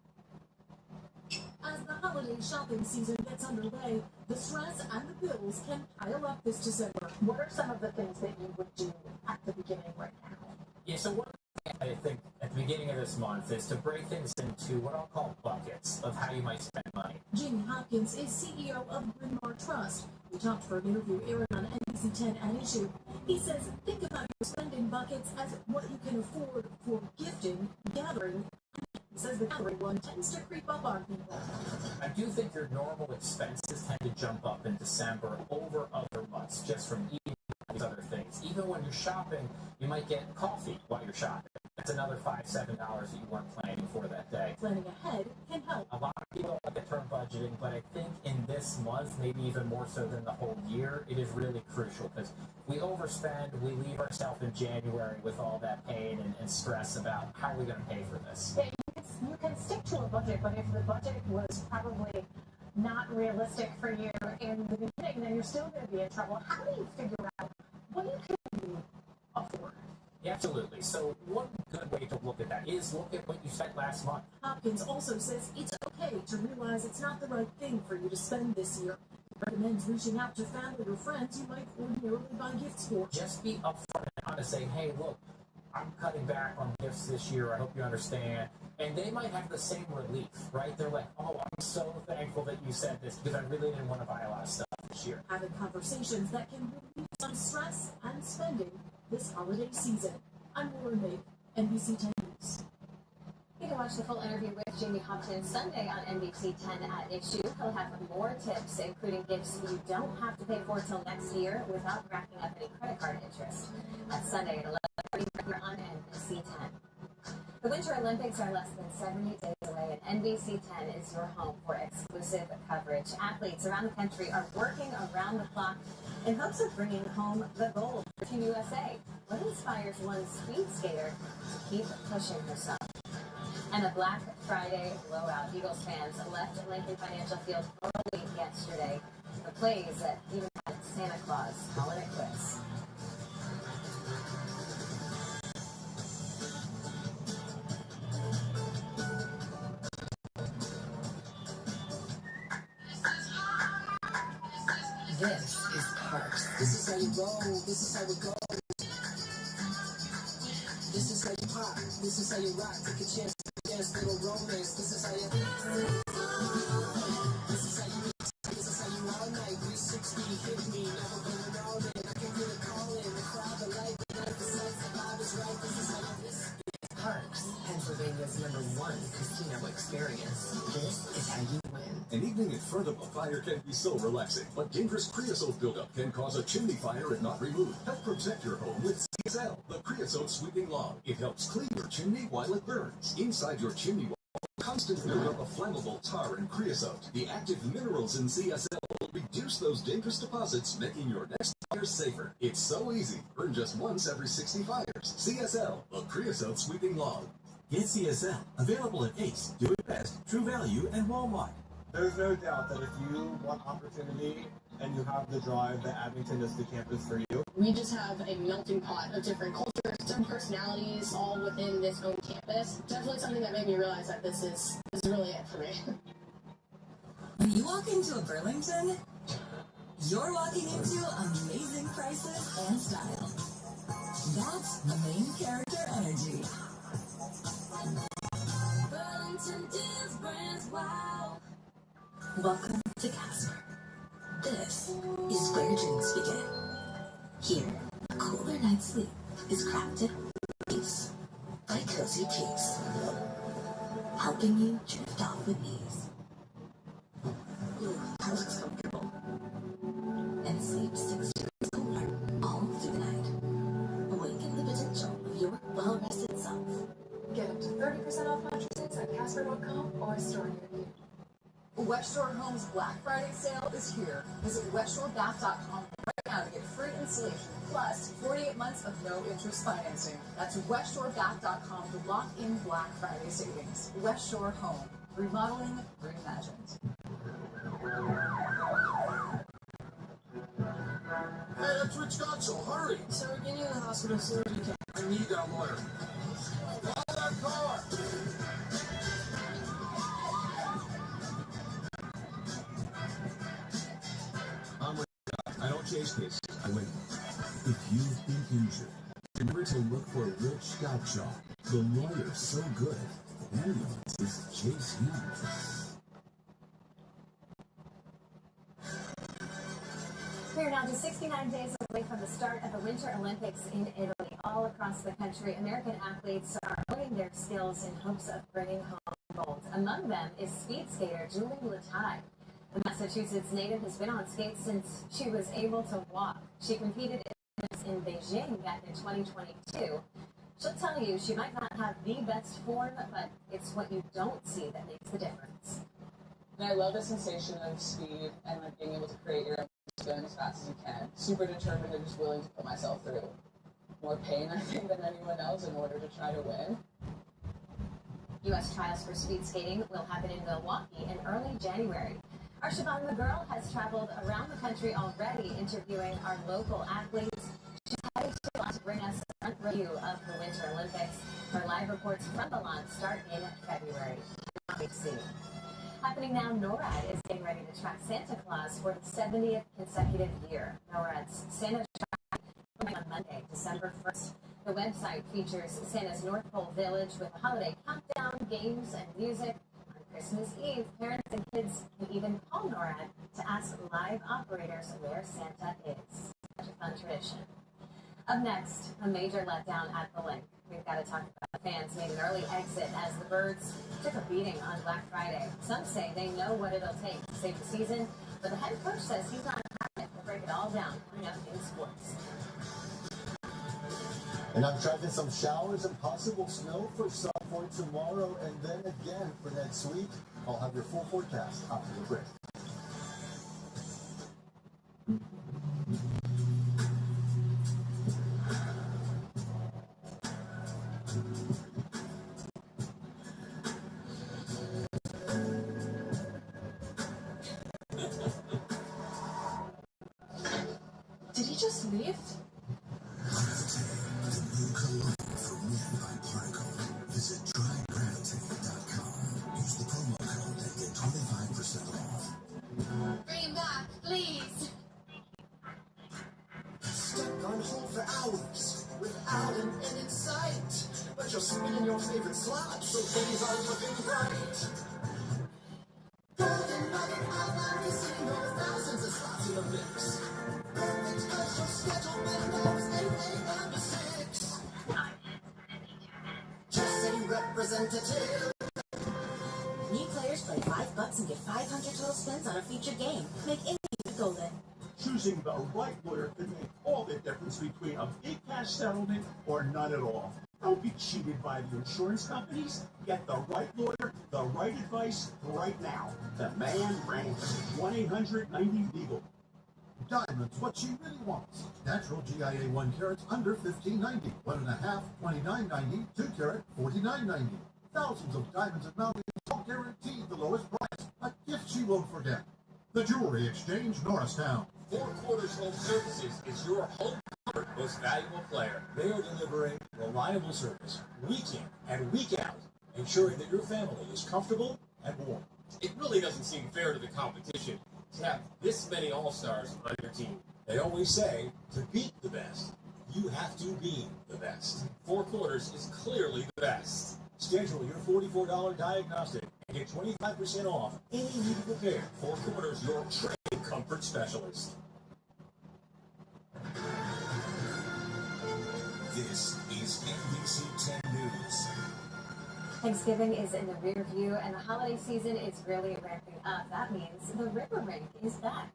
As the holiday shopping season gets underway, the stress and the bills can pile up this December. What are some of the things that you would do at the beginning right now? Yeah, so one thing I think at the beginning of this month is to break things into what I'll call buckets of how you might spend money. Jamie Hopkins is CEO of Bryn Mawr Trust. We talked for an interview airing on NBC 10 at Issue. He says, think about your spending buckets as what you can afford for gifting, gathering. He says the gathering one tends to creep up on people. I do think your normal expenses tend to jump up in December over other months just from eating these other things. Even when you're shopping, you might get coffee while you're shopping. That's another $5, $7 that you weren't planning for that day. Planning ahead can help. A lot of people like the term budgeting, but I think in this month, maybe even more so than the whole year, it is really crucial because we overspend, we leave ourselves in January with all that pain and stress about how are we going to pay for this. Yeah, you can stick to a budget, but if the budget was probably not realistic for you in the beginning, then you're still going to be in trouble. How do you figure out what you can afford? Yeah, absolutely. So one good way to look at that is look at what you spent last month. Hopkins also says it's okay to realize it's not the right thing for you to spend this year. He recommends reaching out to family or friends you might ordinarily buy gifts for. Just be upfront and honest, say, hey, look, I'm cutting back on gifts this year. I hope you understand. And they might have the same relief, right? They're like, oh, I'm so thankful that you said this because I really didn't want to buy a lot of stuff this year. Having conversations that can relieve some stress and spending this holiday season. I'm Lauren May, NBC 10 News. You can watch the full interview with Jamie Hopkins Sunday on NBC 10 at Issue. He'll have more tips, including gifts you don't have to pay for till next year without racking up any credit card interest. That's Sunday at 11:30 here on NBC 10. The Winter Olympics are less than 70 days away, and NBC 10 is your home for exclusive coverage. Athletes around the country are working around the clock in hopes of bringing home the gold for Team USA. What inspires one speed skater to keep pushing herself? And a Black Friday blowout. Eagles fans left Lincoln Financial Field early yesterday. The plays that even had Santa Claus calling it quits. This is Parks. This is how you roll. This is how it goes. This is how you pop. This is how you rock. Take a chance. one casino experience. This is how you win. An evening in front of a fire can be so relaxing, but dangerous creosote buildup can cause a chimney fire if not removed. Help protect your home with CSL, the creosote sweeping log. It helps clean your chimney while it burns. Inside your chimney wall, constant buildup of flammable tar and creosote. The active minerals in CSL will reduce those dangerous deposits, making your next fire safer. It's so easy. Burn just once every 60 fires. CSL, the creosote sweeping log. Get CSL, available at Ace, Do It Best, True Value, and Walmart. There's no doubt that if you want opportunity and you have the drive, that Abington is the campus for you. We just have a melting pot of different cultures, different personalities, all within this own campus. Definitely something that made me realize that this is really it for me. When you walk into a Burlington, you're walking into amazing prices and style. That's main character energy. Burlington deals, brands, wow. Welcome to Casper. This is where dreams begin. Here, a cooler night's sleep is crafted with peace by Cozy Peace, helping you drift off with ease. That looks comfortable. And sleep 6 degrees cooler all through the night. Awaken the potential of your well-rested self. Get up to 30% off mattresses at Casper.com or a store near you. West Shore Homes Black Friday sale is here. Visit westshorebath.com right now to get free installation plus 48 months of no interest financing. That's westshorebath.com to lock in Black Friday savings. West Shore Home. Remodeling reimagined. Hey, that's Rich Gotchel. Hurry! So we're getting to the hospital as soon as we can. I need that lawyer. Follow that car! I don't chase cases, I win. If you've been injured, remember to look for Rich Gottschalk, the lawyer so good, ambulances chase him. We are now just 69 days away from the start of the Winter Olympics in Italy. All across the country, American athletes are honing their skills in hopes of bringing home gold. Among them is speed skater Julie Latai. The Massachusetts native has been on skates since she was able to walk. She competed in Beijing back in 2022. She'll tell you she might not have the best form, but it's what you don't see that makes the difference. And I love the sensation of speed and like being able to create your own spin as fast as you can. Super determined and just willing to put myself through more pain, I think, than anyone else in order to try to win. U.S. trials for speed skating will happen in Milwaukee in early January. Our Siobhan McGurl has traveled around the country already interviewing our local athletes. She's headed to Milan to bring us a front review of the Winter Olympics. Her live reports from Milan start in February. Happening now, NORAD is getting ready to track Santa Claus for the 70th consecutive year. NORAD's Santa track on Monday, December 1st. The website features Santa's North Pole Village with a holiday countdown, games, and music. Christmas Eve, parents and kids can even call NORAD to ask live operators where Santa is. Such a fun tradition. Up next, a major letdown at the link. We've got to talk about fans made an early exit as the Birds took a beating on Black Friday. Some say they know what it'll take to save the season, but the head coach says he's not having it. We'll break it all down coming up in sports. And I'm tracking some showers and possible snow for some for tomorrow and then again for next week. I'll have your full forecast after the break. Did he just leave? Visit trygravitate.com. Use the promo code and get 25% off. Bring him back, please. Stuck on hold for hours without an end in sight. But you're spinning your favorite slot, so things are looking bright. Golden Nugget Online Casino, thousands of slots in the mix. Perfect cause your schedule window is 8 a.m. to 6. Just say representative. $5 and get 500 total spins on a featured game. Make any golden. Choosing the right lawyer can make all the difference between a big cash settlement or none at all. Don't be cheated by the insurance companies. Get the right lawyer, the right advice right now. The man ranks 1-800-90-LEGAL. Diamonds, what she really wants. Natural GIA 1 carat under $15.90. 1.5, $29.90. 2 carat, $49.90. Thousands of diamonds and mountains, all guaranteed the lowest price. A gift she won't forget. The Jewelry Exchange, Norristown. 4 Quarters Home Services is your home comfort most valuable player. They are delivering reliable service week in and week out, ensuring that your family is comfortable and warm. It really doesn't seem fair to the competition to have this many all-stars on your team. They always say, to beat the best, you have to be the best. 4 Quarters is clearly the best. Schedule your $44 diagnostic and get 25% off any needed repair. 4 Quarters, your trained comfort specialist. This is NBC 10 News. Thanksgiving is in the rear view and the holiday season is really ramping up. That means the River Rink is back.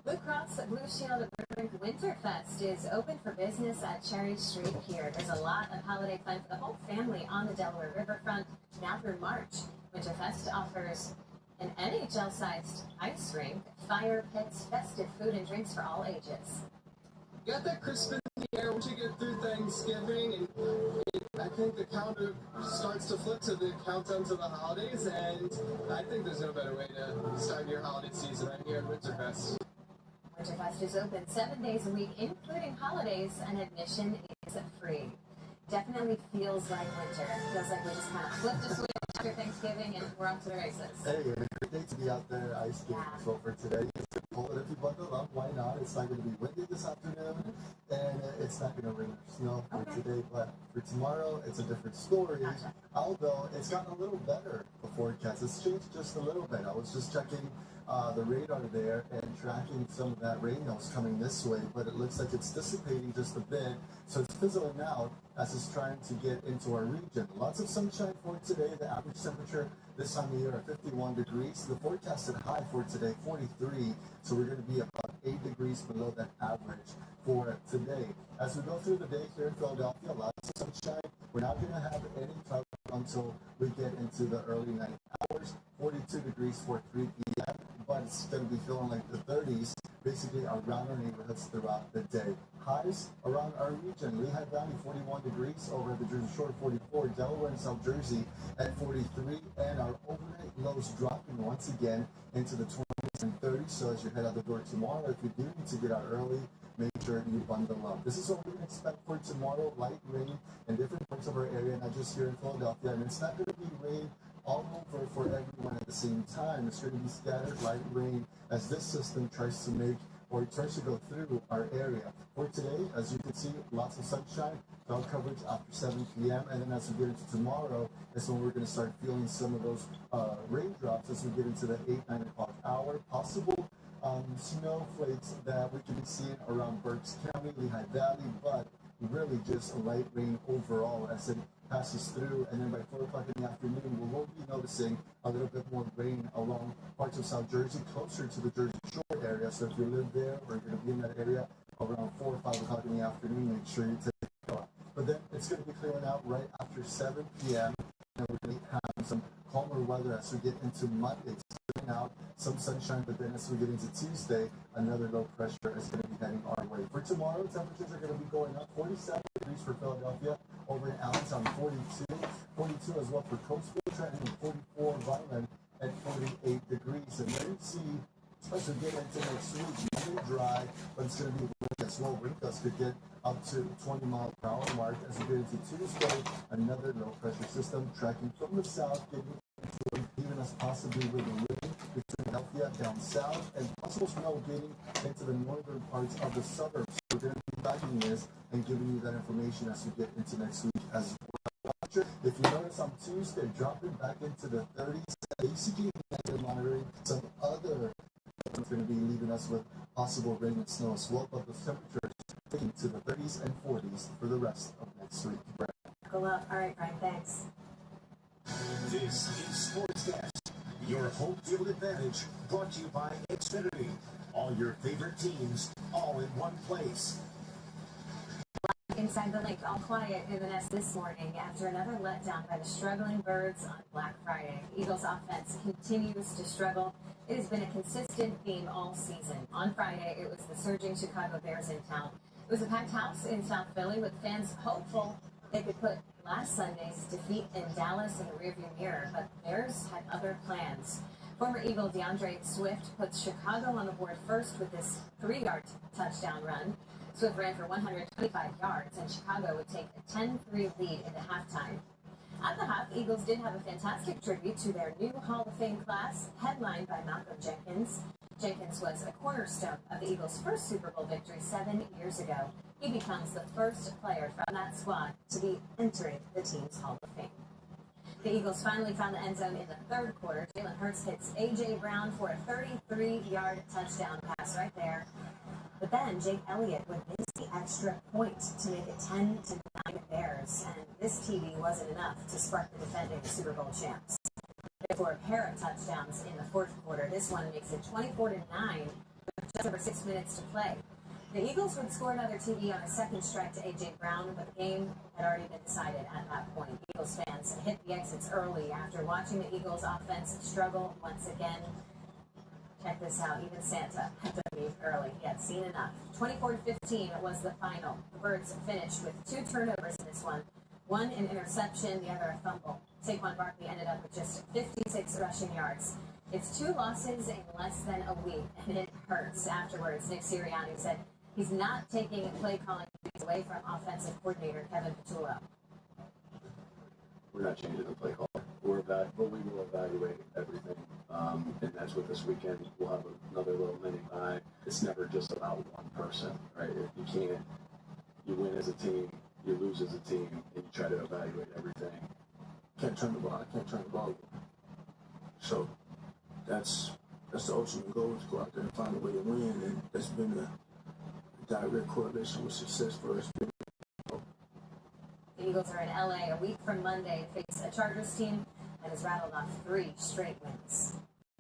Blue Cross Blue Shield River Rink Winterfest is open for business at Cherry Street Pier. There's a lot of holiday fun for the whole family on the Delaware Riverfront now through March. Winterfest offers an NHL-sized ice rink, fire pits, festive food and drinks for all ages. Got that Christmas in the air once you get through Thanksgiving, and I think the counter starts to flip to the countdown to the holidays, and I think there's no better way to start your holiday season right here at Winterfest. Winterfest is open 7 days a week, including holidays, and admission is free. Definitely feels like winter. Feels like we just kind of flipped a switch after Thanksgiving and we're off to the races. Hey, it's a great day to be out there ice skating. Yeah. So for today, it's cold. If you bundle up, why not? It's not going to be windy this afternoon, and it's not going to rain or snow for today. But for tomorrow, it's a different story. Gotcha. Although it's gotten a little better, the forecast. It's changed just a little bit. I was just checking the radar there and tracking some of that rain that was coming this way, but it looks like it's dissipating just a bit. So it's fizzling out as it's trying to get into our region. Lots of sunshine for today. The average temperature this time of year at 51 degrees. The forecasted high for today, 43. So we're going to be about 8 degrees below that average for today. As we go through the day here in Philadelphia, lots of sunshine. We're not going to have any cloud until we get into the early night hours. 42 degrees for 3 p.m. But it's going to be feeling like the 30s, basically around our neighborhoods throughout the day. Highs around our region. Lehigh Valley, 41 degrees. Over at the Jersey Shore, 44. Delaware and South Jersey at 43. And our overnight lows dropping once again into the 20s and 30s. So as you head out the door tomorrow, if you do need to get out early, make sure you bundle up. This is what we can expect for tomorrow. Light rain in different parts of our area, not just here in Philadelphia. And it's not going to be rain all over for everyone at the same time. It's going to be scattered light rain as this system tries to make or tries to go through our area. For today, as you can see, lots of sunshine, cloud coverage after 7 p.m. And then as we get into tomorrow, is when we're going to start feeling some of those raindrops as we get into the 8-9 o'clock hour. Possible snowflakes that we could be seeing around Berks County, Lehigh Valley, but really just a light rain overall as it passes through, and then by 4 o'clock in the afternoon, we will be noticing a little bit more rain along parts of South Jersey, closer to the Jersey Shore area. So if you live there or you're going to be in that area around 4 or 5 o'clock in the afternoon, make sure you take it off. But then it's going to be clearing out right after 7 p.m. and we're going to have some calmer weather as we get into Monday. Out some sunshine, but then as we get into Tuesday, another low pressure is going to be heading our way. For tomorrow, temperatures are going to be going up. 47 degrees for Philadelphia, over in Allentown, 42 as well for Coastal, Trenton, 44, Vineland at 48 degrees. And then you see, as we get into next week, Monday dry, but it's going to be windy as well. Wind gusts could get up to 20 mile per hour mark. As we get into Tuesday, another low pressure system tracking from the south, even as possibly with a rain between Philadelphia down south and possible snow getting into the northern parts of the suburbs. So we're going to be tracking this and giving you that information as we get into next week as well. If you notice on Tuesday, dropping back into the 30s, basically monitoring some other it's going to be leaving us with possible rain and snow as well, but the temperatures taking to the 30s and 40s for the rest of next week. Sweet. Buckle up. All right, Brian, thanks. This is Sportscast, your home field advantage, brought to you by Xfinity. All your favorite teams, all in one place. Inside the link, all quiet in the nest this morning after another letdown by the struggling Birds on Black Friday. Eagles offense continues to struggle. It has been a consistent theme all season. On Friday, it was the surging Chicago Bears in town. It was a packed house in South Philly with fans hopeful they could put last Sunday's defeat in Dallas in the rearview mirror, but the Bears had other plans. Former Eagle DeAndre Swift puts Chicago on the board first with this 3-yard touchdown run. Swift ran for 125 yards, and Chicago would take a 10-3 lead into halftime. At the half, Eagles did have a fantastic tribute to their new Hall of Fame class, headlined by Malcolm Jenkins. Jenkins was a cornerstone of the Eagles' first Super Bowl victory 7 years ago. He becomes the first player from that squad to be entering the team's Hall of Fame. The Eagles finally found the end zone in the third quarter. Jalen Hurts hits A.J. Brown for a 33-yard touchdown pass right there. But then Jake Elliott would miss the extra point to make it 10-9 Bears, and this TD wasn't enough to spark the defending Super Bowl champs. Therefore, a pair of touchdowns in the fourth quarter. This one makes it 24-9 with just over 6 minutes to play. The Eagles would score another TD on a second strike to A.J. Brown, but the game had already been decided at that point. Eagles fans hit the exits early after watching the Eagles offense struggle once again. Check this out, even Santa had to leave early. He had seen enough. 24-15 was the final. The Birds finished with 2 turnovers in this one. One an interception, the other a fumble. Saquon Barkley ended up with just 56 rushing yards. It's 2 losses in less than a week, and it hurts. Afterwards, Nick Sirianni said he's not taking play calling away from offensive coordinator Kevin Petullo. We're not changing the play call. But we will evaluate everything, and that's what this weekend we'll have another little mini buy. It's never just about one person, right? If you win as a team, you lose as a team, and you try to evaluate everything. Can't turn the ball. I can't turn the ball over. So that's the ultimate goal, is go out there and find a way to win, and that's been the direct correlation with success for us. The Eagles are in LA a week from Monday to face a Chargers team that has rattled off 3 straight wins.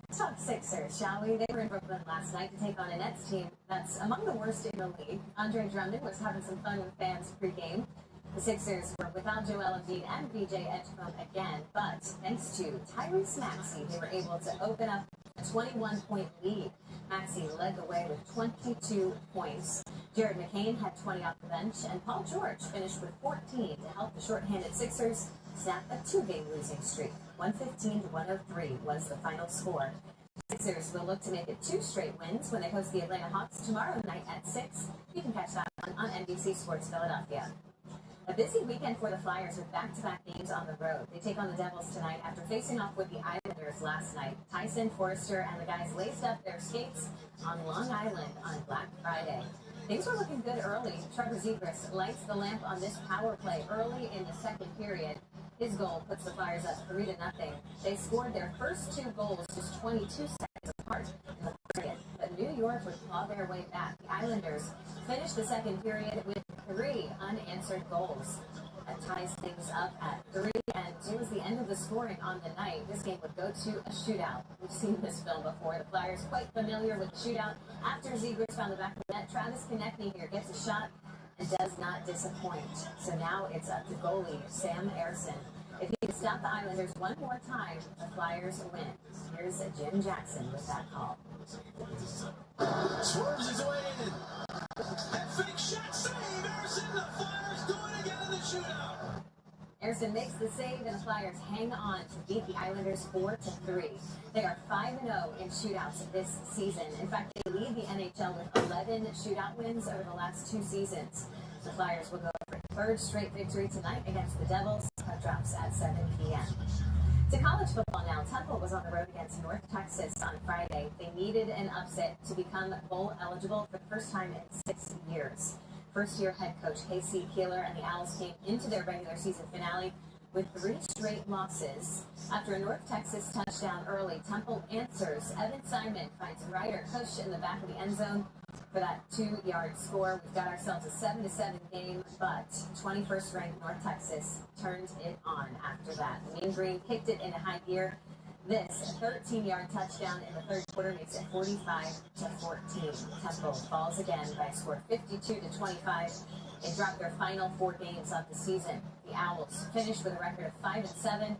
Let's talk Sixers, shall we? They were in Brooklyn last night to take on a Nets team that's among the worst in the league. Andre Drummond was having some fun with fans pregame. The Sixers were without Joel Embiid and VJ Edgecombe again, but thanks to Tyrese Maxey, they were able to open up a 21-point lead. Maxey led the way with 22 points. Jared McCain had 20 off the bench, and Paul George finished with 14 to help the shorthanded Sixers snap a 2-game losing streak. 115-103 was the final score. Sixers will look to make it 2 straight wins when they host the Atlanta Hawks tomorrow night at 6. You can catch that on NBC Sports Philadelphia. A busy weekend for the Flyers with back-to-back games on the road. They take on the Devils tonight after facing off with the Islanders last night. Tyson Forrester and the guys laced up their skates on Long Island on Black Friday. Things were looking good early. Trevor Zegras lights the lamp on this power play early in the second period. His goal puts the Flyers up 3-0. They scored their first 2 goals just 22 seconds apart in the period, but New York would claw their way back. The Islanders finished the second period with 3 unanswered goals. That ties things up at 3, and it was the end of the scoring on the night. This game would go to a shootout. We've seen this film before. The Flyers quite familiar with the shootout. After Zegras found the back of the net, Travis Konechny here gets a shot and does not disappoint. So now it's up to goalie Sam Ersson. If he can stop the Islanders one more time, the Flyers win. Here's Jim Jackson with that call. Swerves his way in. That fake shot save, Ersson. The Flyers do it again in the shootout. Ersson makes the save, and the Flyers hang on to beat the Islanders 4-3. They are 5-0 in shootouts this season. In fact, they lead the NHL with 11 shootout wins over the last 2 seasons. The Flyers will go for a 3rd straight victory tonight against the Devils. Puck drops at 7 p.m. To college football now. Temple was on the road against North Texas on Friday. They needed an upset to become bowl eligible for the first time in 6 years. First-year head coach Casey Keeler and the Owls came into their regular season finale with 3 straight losses. After a North Texas touchdown early, Temple answers. Evan Simon finds Ryder Cush in the back of the end zone for that 2-yard score. We've got ourselves a 7-7 game, but 21st ranked North Texas turned it on after that. Mean Green kicked it into high gear. This 13-yard touchdown in the third quarter makes it 45-14. Temple falls again by a score 52-25. They dropped their final 4 games of the season. The Owls finished with a record of 5-7.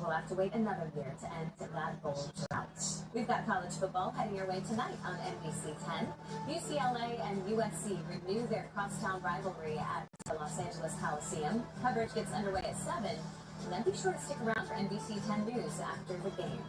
We'll have to wait another year to end that bowl drought. We've got college football heading your way tonight on NBC 10. UCLA and USC renew their crosstown rivalry at the Los Angeles Coliseum. Coverage gets underway at 7. And then be sure to stick around for NBC 10 News after the game.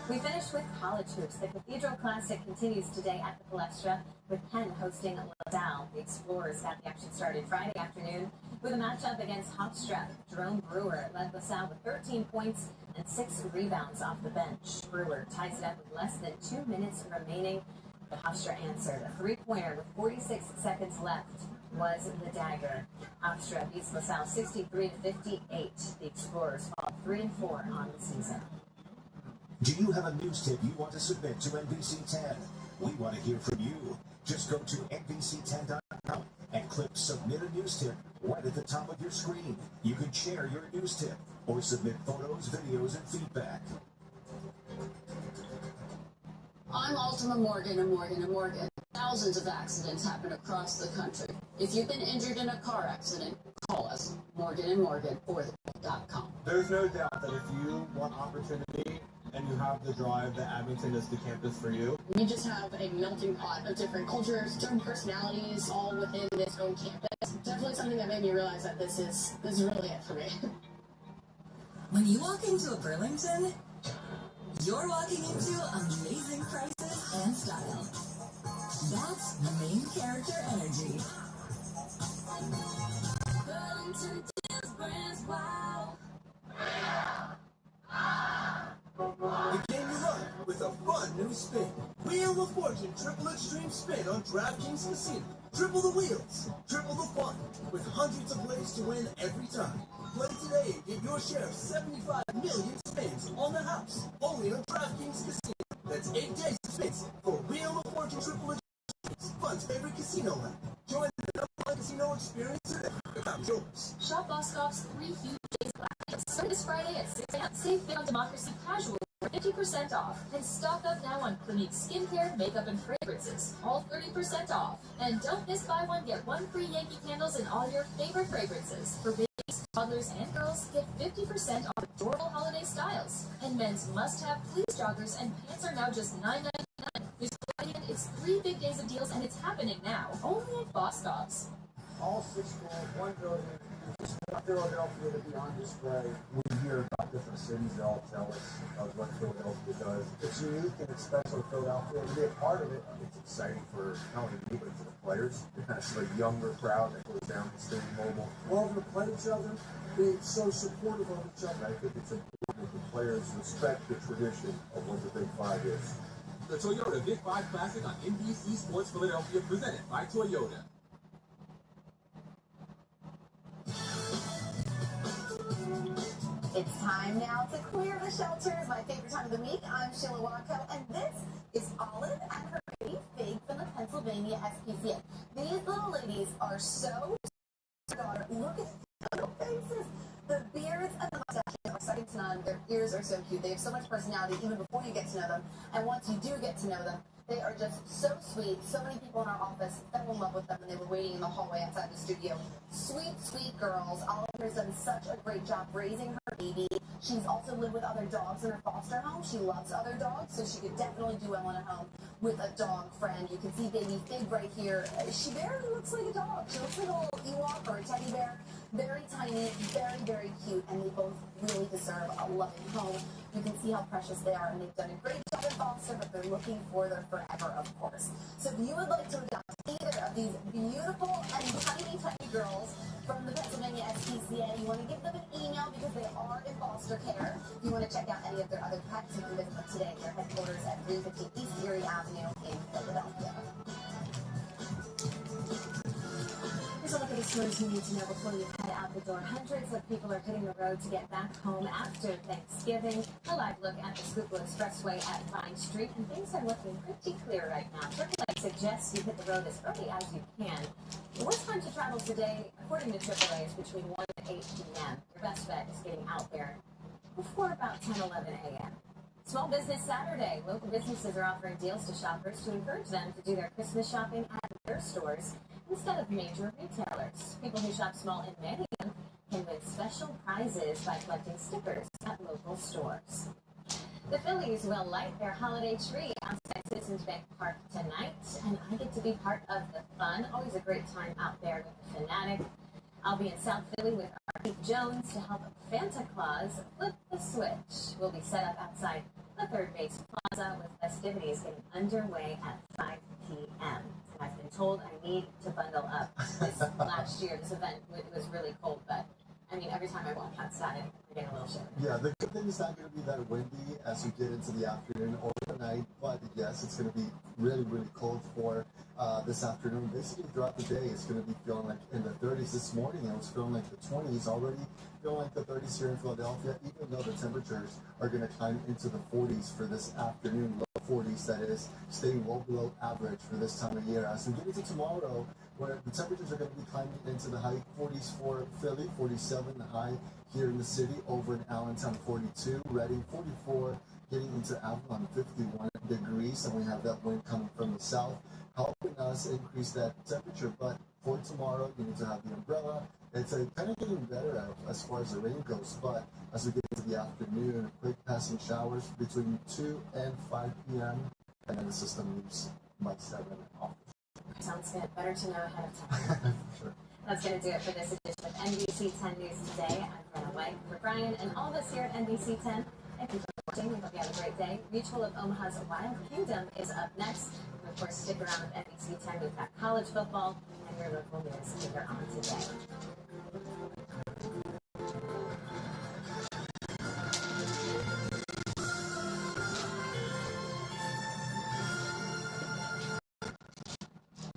We finished with college hoops. The Cathedral Classic continues today at the Palestra with Penn hosting LaSalle. The Explorers got the action started Friday afternoon with a matchup against Hofstra. Jerome Brewer led LaSalle with 13 points and 6 rebounds off the bench. Brewer ties it up with less than 2 minutes remaining. But Hofstra answered. A 3-pointer with 46 seconds left was the dagger. Hofstra beats LaSalle 63-58. The Explorers fall 3-4 on the season. Do you have a news tip you want to submit to NBC 10? We want to hear from you. Just go to NBC10.com and click Submit a News Tip right at the top of your screen. You can share your news tip or submit photos, videos, and feedback. I'm Ultima Morgan and Morgan and Morgan. Thousands of accidents happen across the country. If you've been injured in a car accident, call us, Morgan and Morgan, or the.com. There's no doubt that if you want opportunity and you have the drive, that Abington is the campus for you. We just have a melting pot of different cultures, different personalities, all within this own campus. Definitely something that made me realize that this is really it for me. When you walk into a Burlington, you're walking into amazing prices and style. That's main character energy. Burlington Deals brands, wow. The game you love with a fun new spin. Wheel of Fortune Triple Extreme Spin on DraftKings Casino. Triple the wheels, triple the fun, with hundreds of ways to win every time. Play today and get your share of 75 million spins on the house, only on DraftKings Casino. That's 8 days of spins for Wheel of Fortune Triple Extreme, Fun's favorite casino app. Join the #1 casino experience today. It's yours. Shop Boscov's 3 huge days of laughs. Start this Friday at 6 a.m. Save big on Democracy Casual for 50% off. And stock up now on Clinique skincare, makeup, and fragrances. All 30% off. And don't miss buy one, get one free Yankee candles in all your favorite fragrances. For babies, toddlers, and girls, get 50% off adorable holiday styles. And men's must-have fleece joggers and pants are now just $9.99. This Friday, it's 3 big days of deals, and it's happening now. Only at Boscov's. All 6 schools, 1 building, just want Philadelphia to be on display. We hear about different cities that all tell us what Philadelphia does. It's unique and it's special to Philadelphia. To be a part of it, it's exciting for not only me, but for the players. It's a younger crowd that goes down to Stadium Mobile. Love to play each other, being so supportive of each other. I think it's important that the players respect the tradition of what the Big Five is. The Toyota Big 5 Classic on NBC Sports Philadelphia, presented by Toyota. It's time now to clear the shelters, my favorite time of the week. I'm Sheila Wanko, and this is Olive and her baby Fig from the Pennsylvania SPCA. These little ladies are so look at their little faces. The beards and the mustaches are second to none. Their ears are so cute. They have so much personality even before you get to know them. And once you do get to know them, they are just so sweet. So many people in our office fell in love with them when they were waiting in the hallway outside the studio. Sweet, sweet girls. Oliver has done such a great job raising her baby. She's also lived with other dogs in her foster home. She loves other dogs, so she could definitely do well in a home with a dog friend. You can see baby Fig right here. She barely looks like a dog. She looks like a little Ewok or a teddy bear. Very tiny, very, very cute, and they both really deserve a loving home. You can see how precious they are, and they've done a great job in foster, but they're looking for their forever, of course. So if you would like to adopt either of these beautiful and tiny, tiny girls from the Pennsylvania SPCA, you want to give them an email because they are in foster care. If you want to check out any of their other pets, you can visit them today at their headquarters at 350 East Erie Avenue in Philadelphia. Here's a look at the stories you need to know before you head out the door. Hundreds of people are hitting the road to get back home after Thanksgiving. A live look at the Schuylkill Expressway at Vine Street, and things are looking pretty clear right now. suggests you hit the road as early as you can. The worst time to travel today, according to AAA, is between 1 and 8 p.m. Your best bet is getting out there before about 10, 11 a.m. Small Business Saturday. Local businesses are offering deals to shoppers to encourage them to do their Christmas shopping at their stores instead of major retailers. People who shop small in Manningham can win special prizes by collecting stickers at local stores. The Phillies will light their holiday tree outside Citizens Bank Park tonight, and I get to be part of the fun. Always a great time out there with the Fanatic. I'll be in South Philly with Keith Jones to help Santa Claus flip the switch. We'll be set up outside the Third Base Plaza with festivities getting underway at 5 p.m. And I've been told I need to bundle up. Last year, this event was really cold, but I mean, every time I walk outside, I get a little shiver. Yeah, the good thing is not going to be that windy as we get into the afternoon or the night, but yes, it's going to be really, really cold for this afternoon. Basically, throughout the day, it's going to be feeling like in the 30s this morning. It was feeling like the 20s already, feeling like the 30s here in Philadelphia, even though the temperatures are going to climb into the 40s for this afternoon, low 40s that is, staying well below average for this time of year. As we get into tomorrow, where the temperatures are going to be climbing into the high 40s for Philly, 47 the high here in the city, over in Allentown 42, Reading 44, getting into Avalon 51 degrees, and we have that wind coming from the south, helping us increase that temperature. But for tomorrow, you need to have the umbrella. It's kind of getting better as far as the rain goes, but as we get into the afternoon, quick passing showers between 2 and 5 p.m., and then the system leaves by 7 off. Sounds good. Better to know ahead of time. Sure. That's going to do it for this edition of NBC 10 News Today. I'm Brenna White. For Brian and all of us here at NBC 10, thank you for watching. We hope you have a great day. Mutual of Omaha's Wild Kingdom is up next. And of course, stick around with NBC 10. We've got college football and your local news later on today.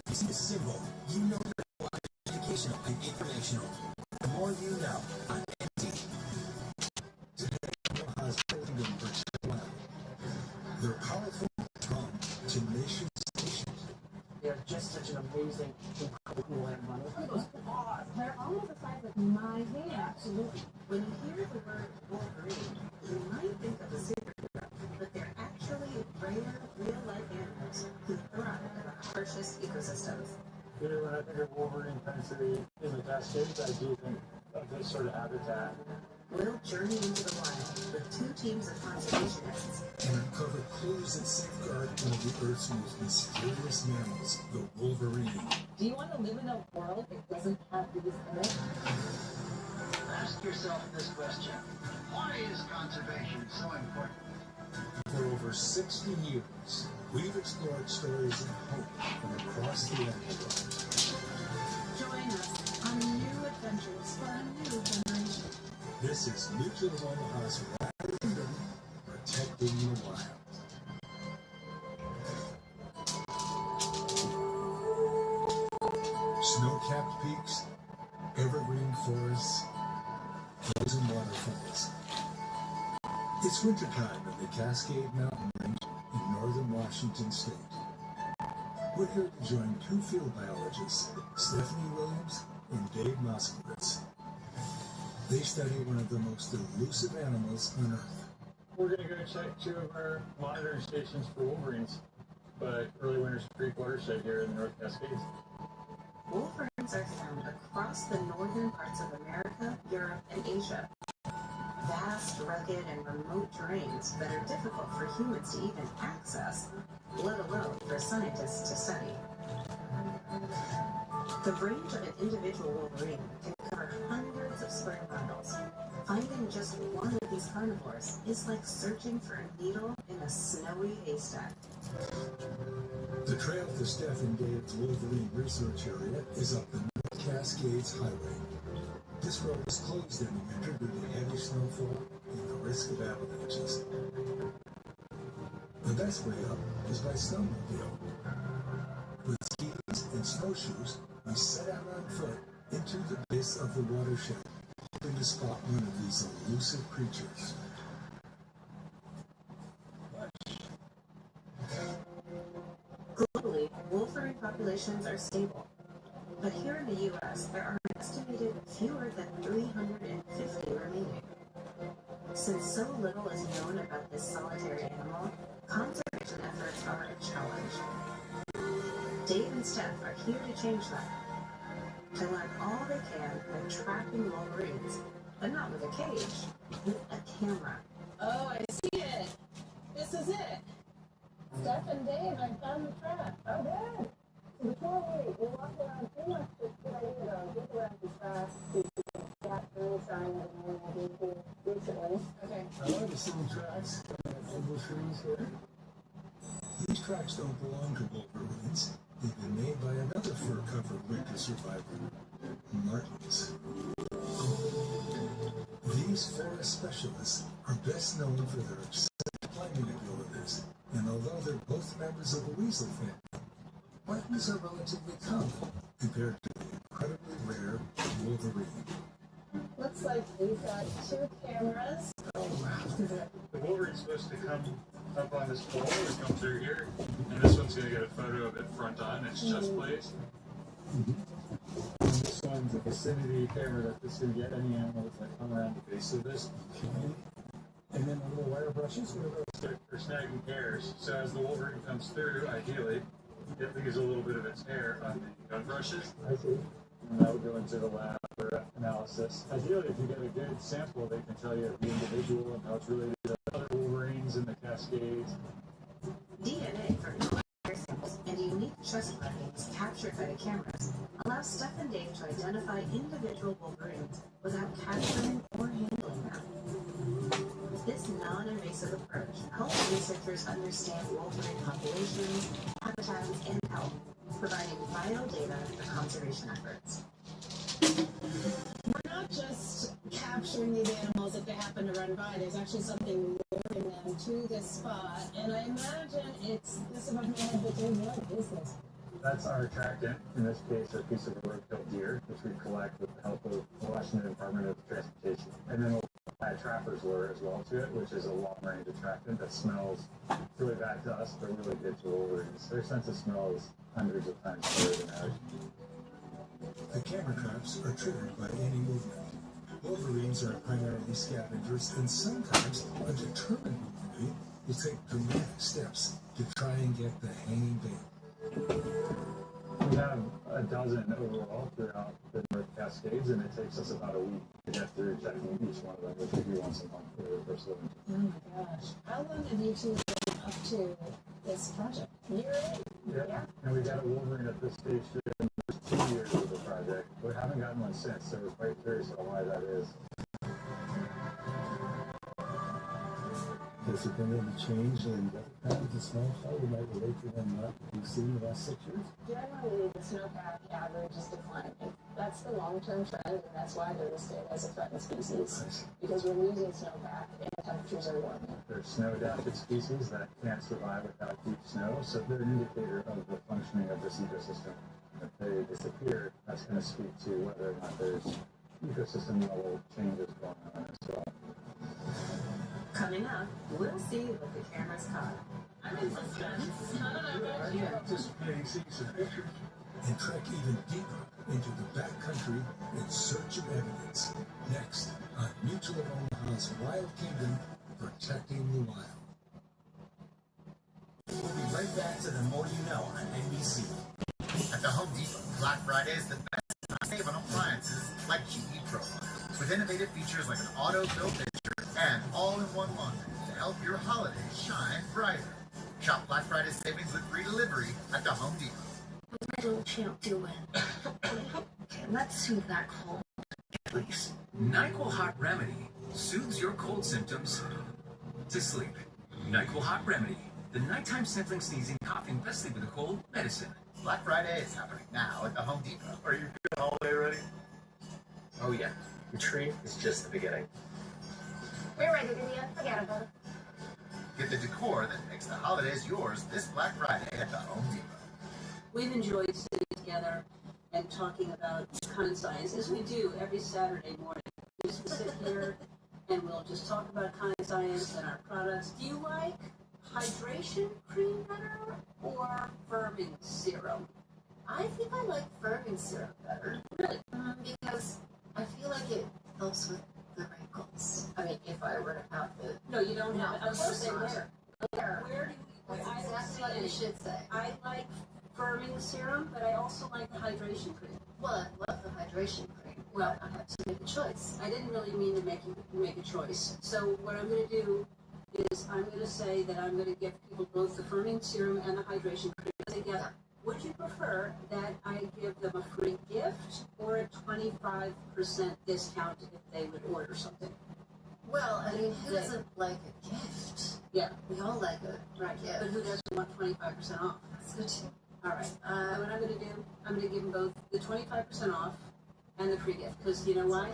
It's simple. You know your educational and informational. The more you know on NT. Today, Omaha's Kingdom for they're powerful, strong, tenacious stations. They're just such an amazing, incredible, cool animal. Look at those paws. They're almost the size of my hand. Absolutely. When you hear the word Wolverine, you might think of a superhero, but they're actually rare, real-life animals who thrive in the harshest ecosystems. When I think of Wolverine Pennsylvania in the Cascades, I do think of this sort of habitat. We'll journey into the wild with 2 teams of conservationists and uncover clues that safeguard one of the Earth's most mysterious mammals, the wolverine. Do you want to live in a world that doesn't have these in it? Ask yourself this question. Why is conservation so important? For over 60 years, we've explored stories of hope from across the Atlantic. Join us on new adventures for a new generation. This is Mutual of Omaha's Wild Kingdom, protecting the wild. Snow-capped peaks, evergreen forests, frozen waterfalls. It's wintertime in the Cascade Mountain Range in northern Washington state. We're here to join 2 field biologists, Stephanie Williams and Dave Moskowitz. They study one of the most elusive animals on Earth. We're going to go check 2 of our monitoring stations for wolverines, but early winter's Creek watershed here in the North Cascades. Wolverines are found across the northern parts of America, Europe, and Asia. Vast, rugged, and remote terrains that are difficult for humans to even access, let alone for scientists to study. The range of an individual wolverine can cover hundreds of square miles. Finding just one of these carnivores is like searching for a needle in a snowy haystack. The trail to Steph and Dave's Wolverine Research Area is up the North Cascades Highway. This road is closed in the winter due to heavy snowfall and the risk of avalanches. The best way up is by snowmobile. With skis and snowshoes, we set out on foot into the base of the watershed, hoping to spot one of these elusive creatures. Globally, populations are stable. But here in the U.S., there are an estimated fewer than 350 remaining. Since so little is known about this solitary animal, conservation efforts are a challenge. Dave and Steph are here to change that. To learn all they can by trapping wolverines, but not with a cage, with a camera. Oh, I see it. This is it. Steph and Dave, I found the trap. Oh, good. So before we walk around too much, it's a good idea to look around as fast to get any sign that we will be here recently. Okay. I like to see the tracks. English trees here. These tracks don't belong to wolverines. They've been made by another fur-covered winter survivor, martens. These forest specialists are best known for their excellent climbing abilities, and although they're both members of the weasel family, martens are relatively common compared to the incredibly rare wolverine. Looks like we've got 2 cameras. Oh, wow. The wolverine's supposed to come up on this pole or come through here, and this one's going to get a photo of it front on, its chest plates. And this one's a vicinity camera that this can get any animals that come around the base of this. And then the little wire brushes are snagging hairs. So as the wolverine comes through, ideally, it leaves a little bit of its hair on the gun brushes. I see. And that would go into the lab for analysis. Ideally, if you get a good sample, they can tell you the individual and how it's related to other wolverines in the Cascades. DNA from hair samples and unique chest markings captured by the cameras allow Steph and Dave to identify individual wolverines without capturing or handling them. This non-invasive approach helps researchers understand wolverine populations, habitats, and health, providing vital data for conservation efforts. We're not just capturing these animals if they happen to run by. There's actually something luring them to this spot. And I imagine it's this above my head, but what is this? That's our attractant, in this case a piece of road-killed deer, which we collect with the help of the Washington Department of Transportation. And then we'll add trapper's lure as well to it, which is a long-range attractant that smells really bad to us, but really good to wolverines. Their sense of smell is hundreds of times better than ours. The camera traps are triggered by any movement. Wolverines are primarily scavengers, and sometimes a determined wolverine will take dramatic steps to try and get the hanging bait. We have a dozen overall throughout the North Cascades, and it takes us about a week to get through checking each one of them, which we do once a month for the first living. Oh my gosh. How long have you two been up to this project? A year? Yeah. And we got a wolverine at this stage in the first 2 years of the project. We haven't gotten one since, so we're quite curious about why that is. Has there been any change in the patterns of snowfall we might relate to them what we've seen in the last 6 years? Generally, the snowpack average is declining. That's the long-term trend, and that's why they're listed as a threatened species, because we're losing snowpack and temperatures are warming. They're snow-adapted species that can't survive without deep snow, so they're an indicator of the functioning of this ecosystem. If they disappear, that's going to speak to whether or not there's ecosystem level changes going on as well. Coming up, we'll see what the cameras caught. I'm in suspense. I don't know about you. Anticipating seeing some pictures. And trek even deeper into the backcountry in search of evidence. Next on Mutual of Omaha's Wild Kingdom, Protecting the Wild. We'll be right back to the More You Know on NBC. At the Home Depot, Black Friday is the best time to save on appliances like GE Profile. With innovative features like an auto-fill pitcher and all-in-one laundry to help your holidays shine brighter. Shop Black Friday savings with free delivery at the Home Depot. What's my little champ doing? Okay, let's soothe that cold, please. NyQuil Hot Remedy soothes your cold symptoms to sleep. NyQuil Hot Remedy, the nighttime sniffling, sneezing, coughing, best sleep with a cold medicine. Black Friday is happening now at the Home Depot. Are you feeling holiday ready? Oh yeah, the treat is just the beginning. We're ready to be unforgettable. Get the decor that makes the holidays yours this Black Friday at the Home Depot. We've enjoyed sitting together and talking about kind science, as we do every Saturday morning. We just sit here and we'll just talk about kind science and our products. Do you like hydration cream better or firming serum? I think I like firming serum better. Really? Because I feel like it helps with the wrinkles. I mean, if I were to have the... No, you don't have it. Of course not. Where do you... That's I don't exactly see what any. you should say. I like firming serum, but I also like the hydration cream. Well, I love the hydration cream. Well, I have to make a choice. I didn't really mean to make a choice. So what I'm going to do is I'm going to say that I'm going to give people both the firming serum and the hydration cream together. Would you prefer that I give them a free gift or a 25% discount if they would order something? Well, I mean, who doesn't like a gift? Yeah. We all like a gift. But who doesn't want 25% off? That's good too. All right. So what I'm going to do, I'm going to give them both the 25% off and the free gift. Because you know why?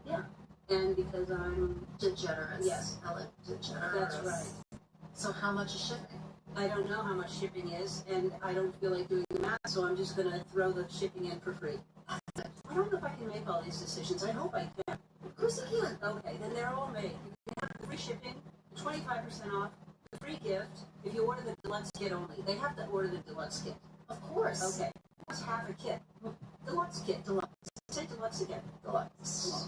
Yeah. And because I'm degenerous. Yes. Ellen DeGeneres. That's right. So how much is shipping? I don't know how much shipping is, and I don't feel like doing the math, so I'm just going to throw the shipping in for free. I don't know if I can make all these decisions. I hope I can. Of course you can. Okay, then they're all made. You can have the free shipping, 25% off, the free gift, if you order the deluxe kit only. They have to order the deluxe kit. Of course. Okay. That's half a kit. Deluxe kit. Deluxe. Say deluxe again. Deluxe.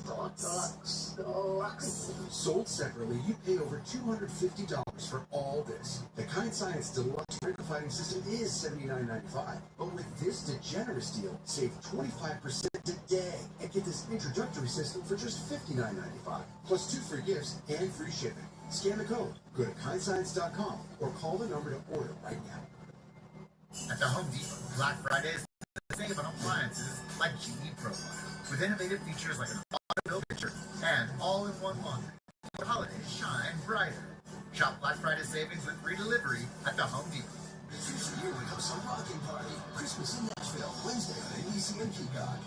Deluxe. Deluxe. Sold separately, you pay over $250 for all this. The Kind Science Deluxe Wrinkle Fighting System is $79.95, but with this DeGeneres deal, save 25% today and get this introductory system for just $59.95, plus 2 free gifts and free shipping. Scan the code, go to kindscience.com, or call the number to order right now. At the Home Depot, Black Friday is the save on appliances like GE Profile, with innovative features like an auto-build picture and all-in-one laundry. The holidays shine brighter. Shop Black Friday savings with free delivery at the Home Depot. Choose the year when comes some rockin' party. Christmas in Nashville, Wednesday on NBC and Peacock.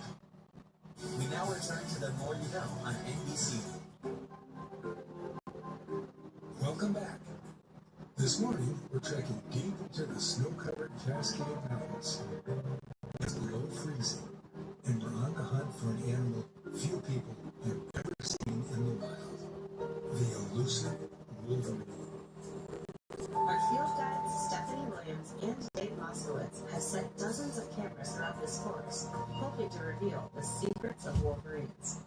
We now return to The More You Know on NBC. Welcome back. This morning, we're trekking deep into the snow-covered Cascade Mountains. It's below freezing, and we're on the hunt for an animal few people have ever seen in the wild. The elusive wolverine. Our field guides Stephanie Williams and Dave Moskowitz have set dozens of cameras throughout this forest, hoping to reveal the secrets of wolverines.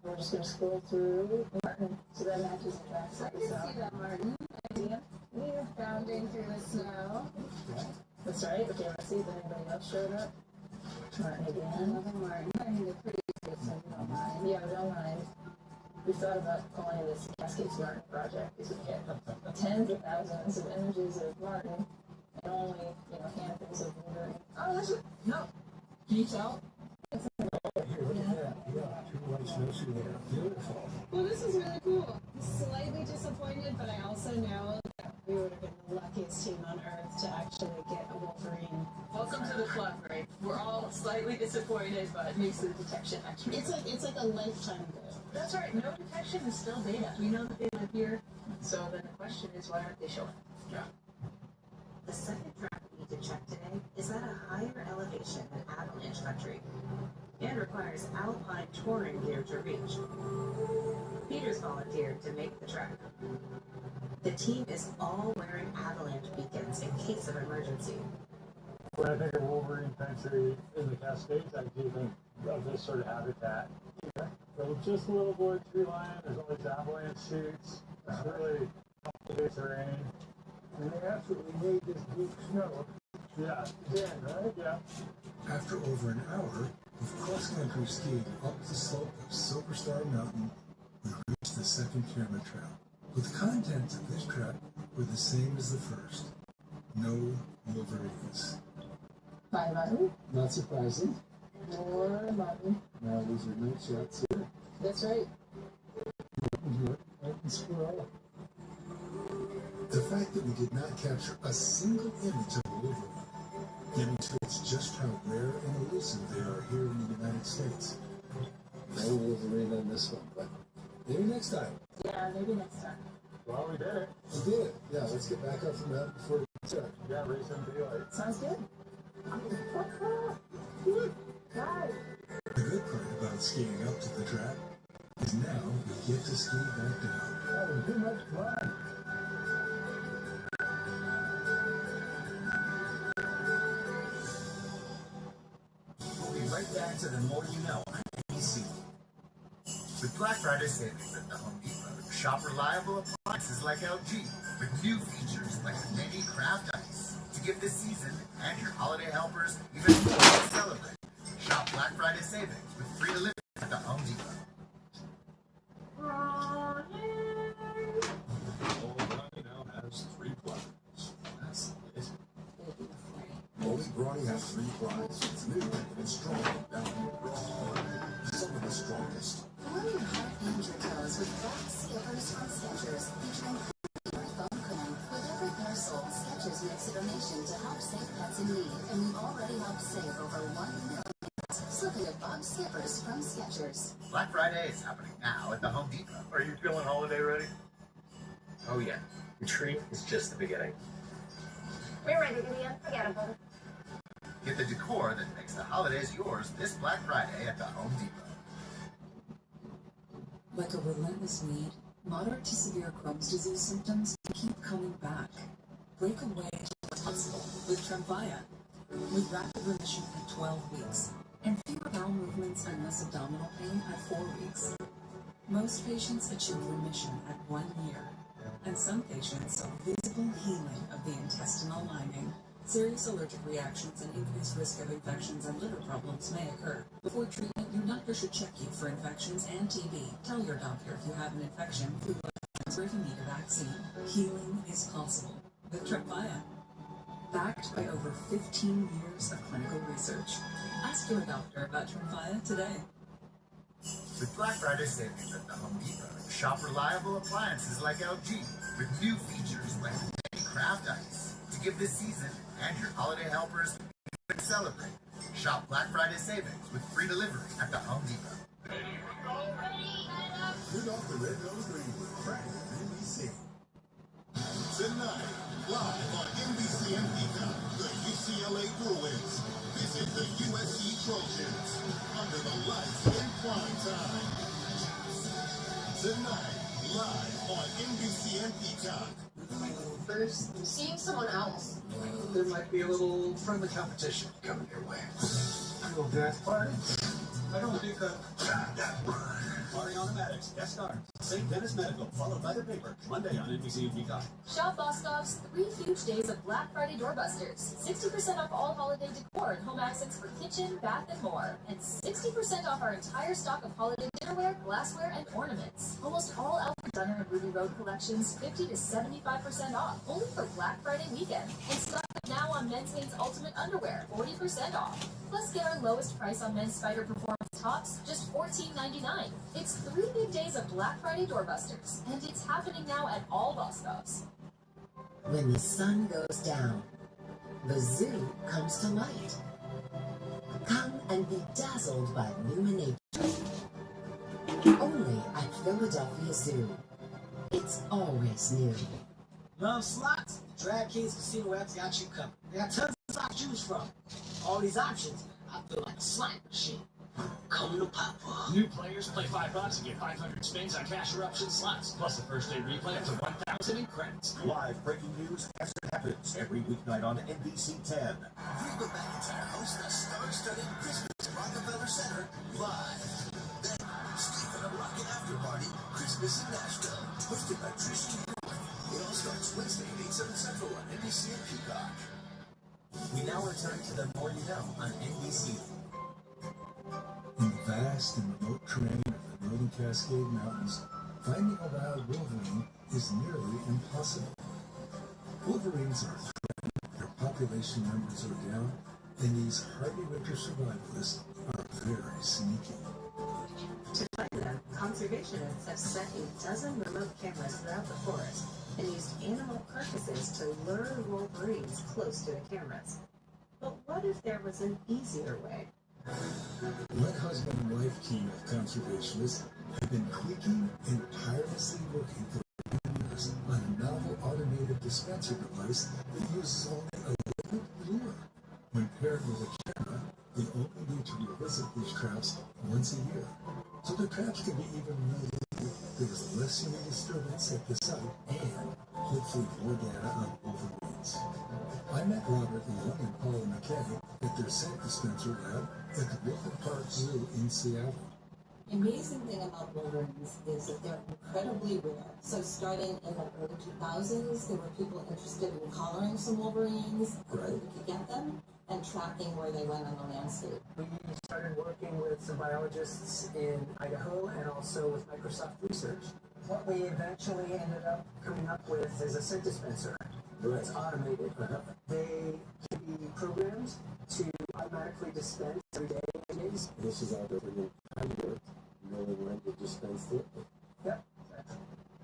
We're just going to scroll through Martin, so that matches the tracks. I can see that, Martin. We're bounding through the snow. That's right. Okay, let's see if anybody else showed up. Martin again. Another Martin. I mean, they're pretty good, so we don't mind. Yeah, we don't mind. We thought about calling this Cascades Martin Project because we get tens of thousands of images of Martin and only, handfuls of Wolverine. Oh, that's it. No. Can you tell? Here, look at that. Yeah, 2 white snowshoe there. Beautiful. Well, this is really cool. Slightly disappointed, but I also know that we would have been the luckiest team on earth to actually get a Wolverine. Welcome to the club, right? We're all slightly disappointed, but makes the detection extra. It's like a lifetime goal. That's right. No detection is still data. We know that they live here. So then the question is, why aren't they showing? Yeah. The second track we need to check today is at a higher elevation than avalanche country and requires alpine touring gear to reach. Peter's volunteered to make the trek. The team is all wearing avalanche beacons in case of emergency. When I think of Wolverine country in the Cascades, I do think of this sort of habitat. So just a little board tree line, there's always avalanche chutes, it's really complicated terrain. And they absolutely made this deep snow. Yeah. Yeah, right? Yeah. After over an hour of cross-country skiing up the slope of Silver Star Mountain, we reached the second camera trail. But the contents of this trap were the same as the first. No Wolverines. Hi, Martin. Not surprising. More Martin. Now these are night shots here. That's right. Squirrel. The fact that we did not capture a single image of a Wolverine demonstrates just how rare and elusive they are here in the United States. No Wolverine on this one, but maybe next time. Yeah, maybe next time. Well, we did it. We did it. Yeah, let's get back up from that before we start. Yeah, race in daylight. Sounds good. The good part about skiing up to the trap is now we get to ski back down. Having too much fun. Back to the More You Know on NBC. With Black Friday savings at the Home Depot, shop reliable appliances like LG with new features like the mini craft ice to give this season and your holiday helpers even more to celebrate. Shop Black Friday savings with free delivery at the Home Depot. Old Brawny now has 3 plugs. That's it. Old Brawny has 3 plugs. It's new and it's strong. Now some of the strongest. Warm your heart and your toes with black skippers from Skechers, featuring every foam cone. With every pair sold, Skechers makes a donation to help save pets in need, and we've already helped save over 1 million pets. Slip into Bug Skippers from Skechers. Black Friday is happening now at the Home Depot. Are you feeling holiday ready? Oh yeah, the treat is just the beginning. We're ready to be unforgettable. Get the decor that makes the holidays yours this Black Friday at the Home Depot. Like a relentless need, moderate to severe Crohn's disease symptoms keep coming back. Break away as possible with Tremfya, with rapid remission at 12 weeks, and fewer bowel movements and less abdominal pain at 4 weeks. Most patients achieve remission at 1 year, and some patients saw visible healing of the intestinal lining. Serious allergic reactions and increased risk of infections and liver problems may occur. Before treatment, your doctor should check you for infections and TB. Tell your doctor if you have an infection, flu infections, or if you need a vaccine. Healing is possible with Tremfya. Backed by over 15 years of clinical research. Ask your doctor about Tremfya today. With Black Friday savings at the Home Depot, shop reliable appliances like LG with new features like the mini craft ice to give this season and your holiday helpers even to celebrate. Shop Black Friday savings with free delivery at the Home Depot. Rudolph the Red-Nosed Reindeer, track NBC. Tonight, live on NBC and Peacock, the UCLA Bruins visit the USC Trojans under the lights in prime time. Tonight, live on NBC and Peacock. First, I'm seeing someone else. There might be a little friendly competition coming your way. A little dance party? I don't think that. Party Automatics, guest star. St. Dennis Medical, followed by the paper. Monday on NBC and Peacock. Shop Boscov's 3 huge days of Black Friday doorbusters. 60% off all holiday decor and home accents for kitchen, bath, and more. And 60% off our entire stock of holiday dinnerware, glassware, and ornaments. Almost all Alfred Dunner and Ruby Road collections 50 to 75% off. Only for Black Friday weekend. And stock up now on Men's Hanes Ultimate Underwear, 40% off. Plus get our lowest price on men's Spider Performance tops, just $14.99. It's 3 big days of Black Friday doorbusters, and it's happening now at all Boscovs. When the sun goes down, the zoo comes to light. Come and be dazzled by lumination. Only at Philadelphia Zoo. It's always new. Love slots? Drag Kings Casino App's got you covered. They got tons of slots to choose from. All these options, I feel like a slot machine. Come to Papa. New players play $5 and get 500 spins on cash eruption slots, plus a first day replay up to 1,000 in credits. Live breaking news as it happens every weeknight on NBC 10. Reba McEntire hosts the star-studded Christmas at Rockefeller Center live. Then, Stephen a Rocket After Party, Christmas in Nashville, hosted by Trish and Roy. It all starts Wednesday at 8, 7 Central on NBC and Peacock. We now return to the More You Know on NBC. In the vast and remote terrain of the Northern Cascade Mountains, finding a wild wolverine is nearly impossible. Wolverines are threatened, their population numbers are down, and these hardy winter survivalists are very sneaky. To find them, conservationists have set a dozen remote cameras throughout the forest and used animal carcasses to lure wolverines close to the cameras. But what if there was an easier way? One husband and wife team of conservationists have been tweaking and tirelessly working for years on a novel automated dispenser device that uses only a liquid lure. When paired with a camera, they only need to revisit these traps once a year. So the traps can be even removed. There's less human disturbance at the site and hopefully more data on wolverines. I met Robert Long and Paula McKay at their scent dispenser lab at the Brooklyn Park Zoo in Seattle. The amazing thing about wolverines is that they're incredibly rare. So starting in the early 2000s, there were people interested in collaring some wolverines, where we could get them, and tracking where they went on the landscape. We started working with some biologists in Idaho and also with Microsoft Research. What we eventually ended up coming up with is a scent dispenser. It's automated. They can be programmed to automatically dispense every day. This is our different handwork, knowing when to dispense it. Yep.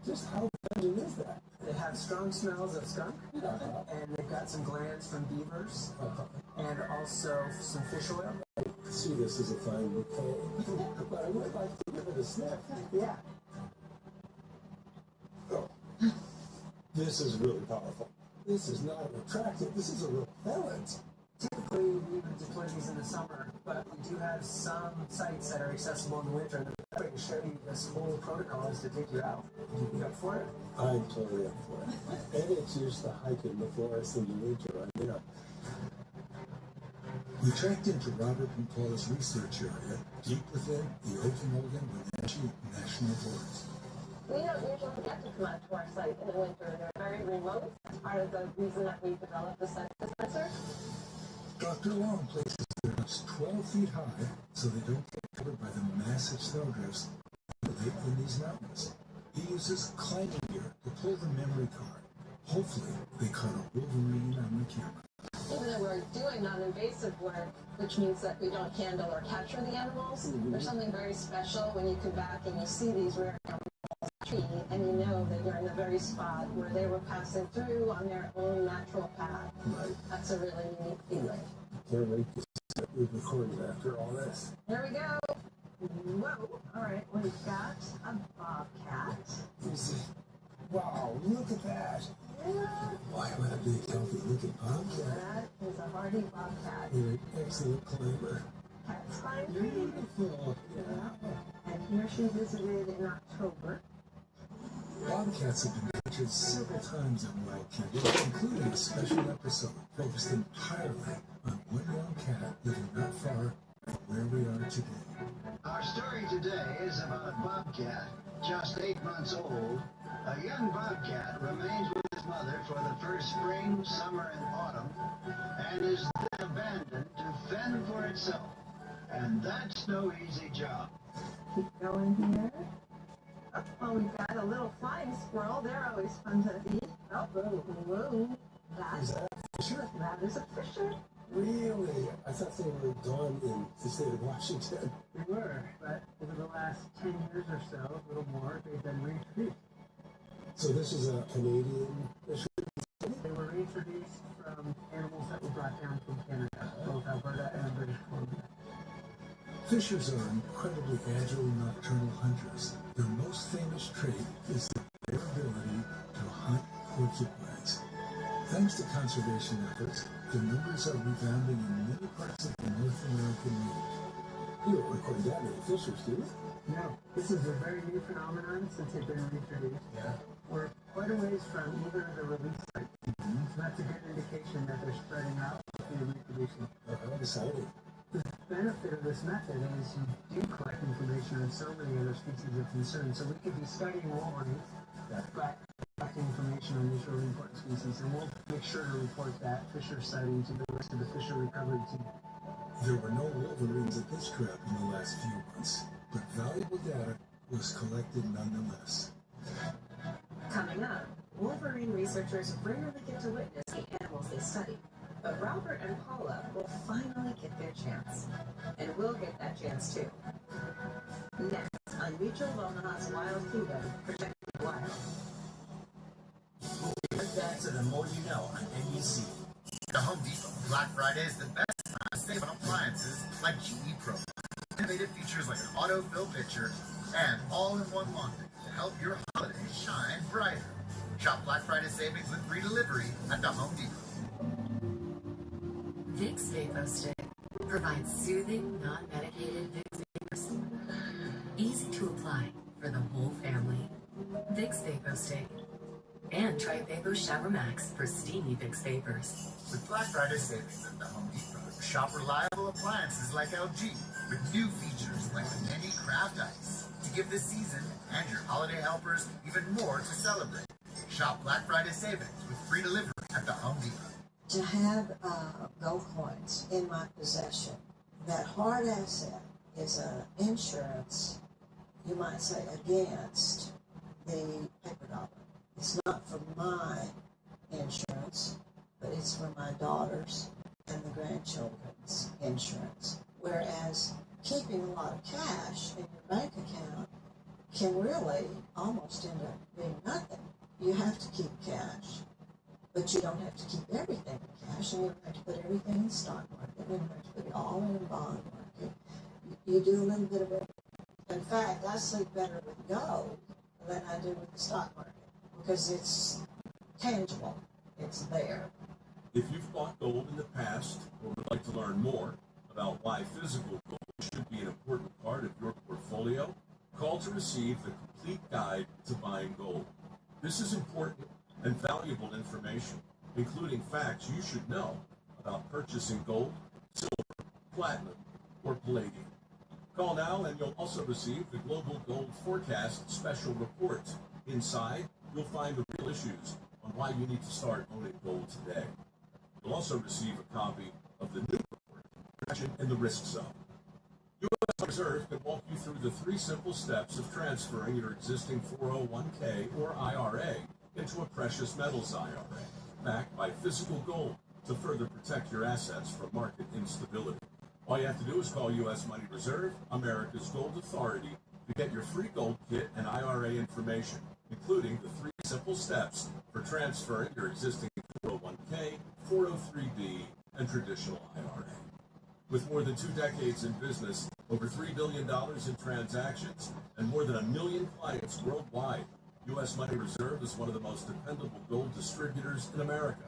Just how pungent is that? They have strong smells of skunk, and they've got some glands from beavers, and also some fish oil. See, this is a fine bouquet, but I would like to give it a sniff. Yeah. Oh. This is really powerful. This is not attractive. This is a repellent. Typically, we would deploy these in the summer, but we do have some sites that are accessible in the winter. And the best way to show you this whole protocol is to take you out. Would you be up for it? I'm totally up for it. And it's used to hike in the forest in the winter. I'm there. We trekked into Robert and Paula's research area, deep within the Okanagan-Wenatchee National Forest. We don't usually get to come out to our site in the winter. They're very remote. That's part of the reason that we developed the scent dispenser. Dr. Long places their nuts 12 feet high so they don't get covered by the massive snowdrifts that live in these mountains. He uses climbing gear to pull the memory card. Hopefully, they caught a wolverine on the camera. Even though we're doing non-invasive work, which means that we don't handle or capture the animals, there's something very special when you come back and you see these rare animals tree, and you know that you're in the very spot where they were passing through on their own natural path. Right. That's a really unique feeling. Can't wait to see what we've recorded after all this. Here we go. Whoa. All right, we've got a bobcat. Let me see. Wow, look at that. Yeah. Why would a big, healthy-looking bobcat? That is a hardy bobcat. You're an excellent climber. Cats climb trees. Beautiful. Yeah. And here she visited in October. Bobcats have been featured several times on Wild Kingdom, including a special episode focused entirely on one young cat living not far from where we are today. Our story today is about a bobcat, just 8 months old. A young bobcat remains with his mother for the first spring, summer, and autumn, and is then abandoned to fend for itself. And that's no easy job. Keep going here. Oh, we've got a little flying squirrel. They're always fun to see. Oh, whoa. Is that a fisher? That is a fisher. Really? I thought they were gone in the state of Washington. They were, but over the last 10 years or so, a little more, they've been reintroduced. So this is a Canadian fisher? They were reintroduced from animals that were brought down from Canada, both Alberta and British Columbia. Fishers are incredibly agile nocturnal hunters. Their most famous trait is their ability to hunt porcupines. Thanks to conservation efforts, the numbers are rebounding in many parts of the North American range. You don't record that many fishers, do you? No, this is a very new phenomenon since they've been reintroduced. Yeah. We're quite a ways from either the release site. So that's a good indication that they're spreading out and reproducing. Exciting. The benefit of this method is you do collect information on so many other species of concern. So we could be studying wolverines, but collecting information on these really important species, and we'll make sure to report that fisher sighting to the rest of the fisher recovery team. There were no wolverines at this trap in the last few months, but valuable data was collected nonetheless. Coming up, wolverine researchers rarely get to witness the animals they study, but Robert and Paula will finally get their chance. And we'll get that chance too. Next on Mutual of Omaha's Wild Kingdom, Protecting the Wild. Back to the More You Know on NBC. The Home Depot Black Friday is the best time to save on appliances like GE Pro. Innovative features like an auto-fill pitcher and all-in-one laundry to help your holiday shine brighter. Shop Black Friday savings with free delivery at the Home Depot. Vicks VapoStick provides soothing, non-medicated Vicks vapors. Easy to apply for the whole family. Vicks VapoStick. And try Vapor Shower Max for steamy fix vapors. With Black Friday savings at the Home Depot, shop reliable appliances like LG with new features like the mini craft ice to give this season and your holiday helpers even more to celebrate. Shop Black Friday savings with free delivery at the Home Depot. To have gold coins in my possession, that hard asset is an insurance, you might say, against the paper dollar. It's not for my insurance, but it's for my daughter's and the grandchildren's insurance. Whereas keeping a lot of cash in your bank account can really almost end up being nothing. You have to keep cash, but you don't have to keep everything in cash, and you don't have to put everything in the stock market. You don't have to put it all in the bond market. You do a little bit of it. In fact, I sleep better with gold than I do with the stock market because it's tangible. It's there. If you've bought gold in the past or would like to learn more about why physical gold should be an important part of your portfolio, call to receive the complete guide to buying gold. This is important and valuable information, including facts you should know about purchasing gold, silver, platinum, or palladium. Call now and you'll also receive the Global Gold Forecast Special Report. Inside, you'll find the real issues on why you need to start owning gold today. You'll also receive a copy of the new report, Protection in the Risk Zone. U.S. Reserve can walk you through the 3 simple steps of transferring your existing 401k or IRA into a precious metals IRA, backed by physical gold to further protect your assets from market instability. All you have to do is call U.S. Money Reserve, America's gold authority, to get your free gold kit and IRA information, including the 3 simple steps for transferring your existing 401k, 403b, and traditional IRA. With more than 2 decades in business, over $3 billion in transactions, and more than 1 million clients worldwide, U.S. Money Reserve is one of the most dependable gold distributors in America.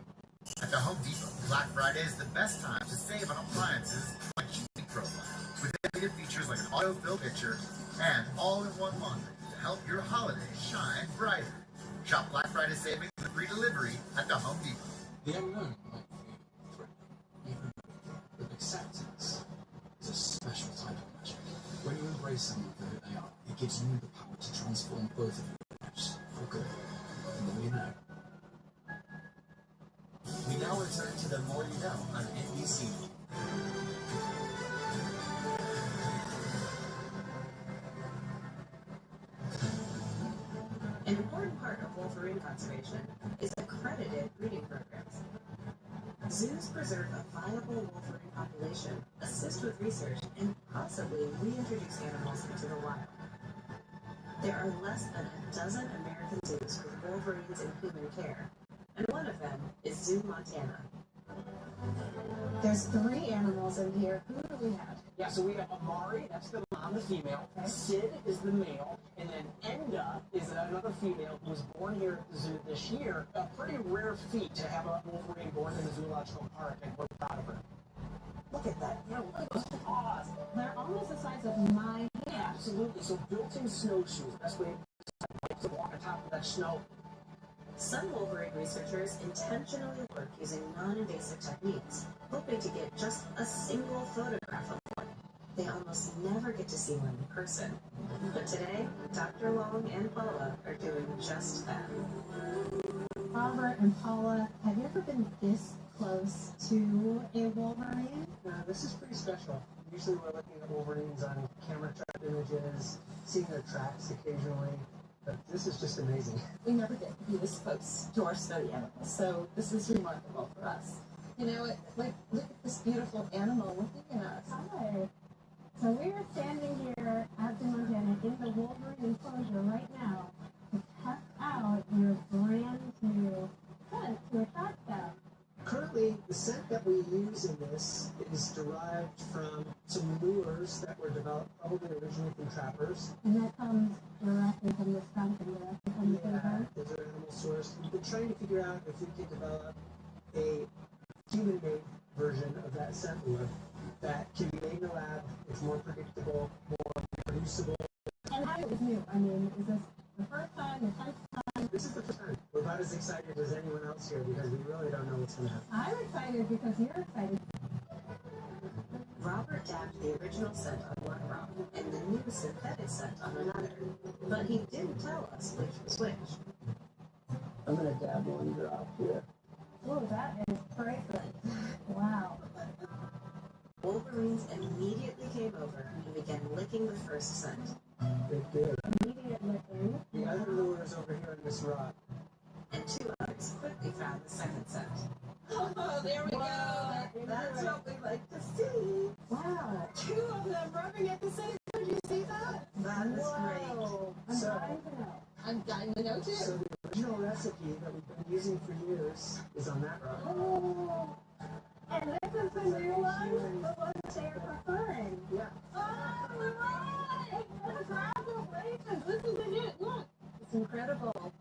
At the Home Depot, Black Friday is the best time to save on appliances like heat profile, with innovative features like an auto-fill pitcher and all-in-one laundry to help your holidays shine brighter. Shop Black Friday savings with free delivery at the Home Depot. The unknown might feel threatening, even with acceptance is a special type of magic. When you embrace someone for who they are, it gives you the power to transform both of your lives for good. The more you know. We now return to The More You Know on NBC. An important part of wolverine conservation is accredited breeding programs. Zoos preserve a viable wolverine population, assist with research, and possibly reintroduce animals into the wild. There are less than a dozen American zoos with wolverines in human care, and one of them is Zoo Montana. There's 3 animals in here. Who do we have? Yeah, so we have Amari, that's the mom, the female. Okay. Sid is the male. And then Enda is another female who was born here at the zoo this year. A pretty rare feat to have a wolverine born in the zoological park, and we're proud of her. Look at that. Yeah, look at those paws. They're almost the size of my hand. Absolutely. So built-in snowshoes. Best way to walk on top of that snow. Some wolverine researchers intentionally work using non-invasive techniques, hoping to get just a single photograph of one. They almost never get to see one in person. But today, Dr. Long and Paula are doing just that. Robert and Paula, have you ever been this close to a wolverine? This is pretty special. Usually we're looking at wolverines on camera trap images, seeing their tracks occasionally. But this is just amazing. We never get to be this close to our study animals, so this is remarkable for us. You know, look at this beautiful animal looking at us. Hi. So we are standing here at the Montana in the Wolverine enclosure right now to test out your brand new scent to attract them. Currently, the scent that we use in this is derived from some lures that were developed probably originally from trappers. And that comes directly from the skunk and directly from the beaver. Those are animal sourced. We've been trying to figure out if we can develop a human-made version of that scent lure that can be made in the lab. It's more predictable, more reproducible. And how it was new. I mean, is this the first time, the 10th time? This is the first time. We're about as as excited as anyone else here because we really don't know what's going to happen. I'm excited because you're excited. Robert dabbed the original scent on one rock and the new synthetic scent on another, but he didn't tell us which was which. I'm going to dab one drop here. Oh, that is fragrant. Wow. Wolverines immediately came over and began licking the first scent. They did. Immediate licking. The other lures over here in this rock. And two others quickly found the second scent. Oh, there we go. That's what we like to see. Wow. Two of them rubbing at the same time. Did you see that? That is Whoa. I'm So- dying to know. I'm dying to know too. So the original recipe that we've been using for years is on that rock. Oh. And this is the new one? The one that they're preferring. Yeah. Oh, right. Congratulations. This is a hit. Look. It's incredible.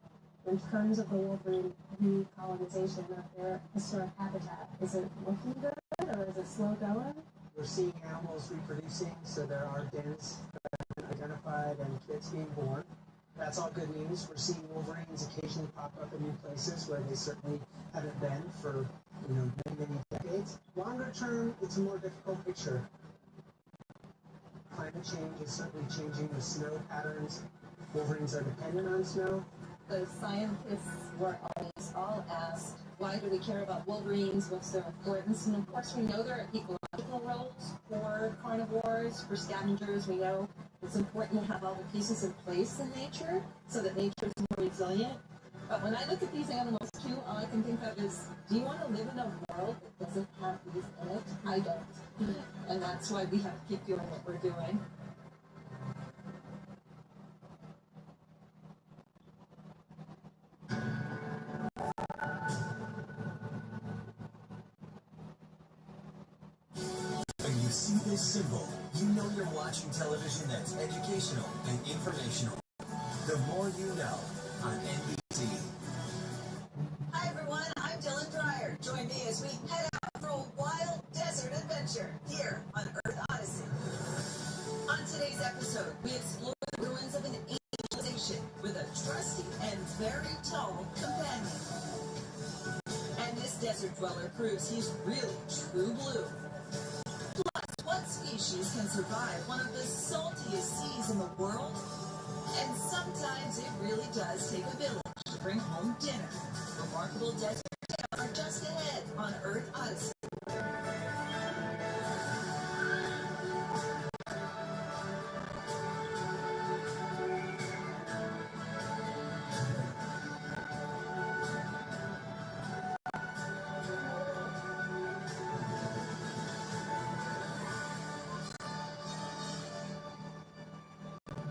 In terms of the Wolverine recolonization of their historic habitat, is it looking good or is it slow going? We're seeing animals reproducing, so there are dens that have been identified and kids being born. That's all good news. We're seeing wolverines occasionally pop up in new places where they certainly haven't been for many, many decades. Longer term, it's a more difficult picture. Climate change is certainly changing the snow patterns. Wolverines are dependent on snow. The scientists were always all asked, why do we care about wolverines? What's their importance? And of course, we know there are ecological roles for carnivores, for scavengers. We know it's important to have all the pieces in place in nature so that nature is more resilient. But when I look at these animals too, all I can think of is, do you want to live in a world that doesn't have these in it? I don't. And that's why we have to keep doing what we're doing. When you see this symbol, you know you're watching television that's educational and informational. The More You Know on NBC. Hi everyone, I'm Dylan Dreyer. Join me as we head out for a wild desert adventure here on Earth Odyssey. On today's episode, we explore the ruins of an ancient civilization with a trusty and very tall companion. And this desert dweller proves he's really true blue. Plus, what species can survive one of the saltiest seas in the world? And sometimes it really does take a village to bring home dinner. Remarkable desert tales are just ahead on Earth Odyssey.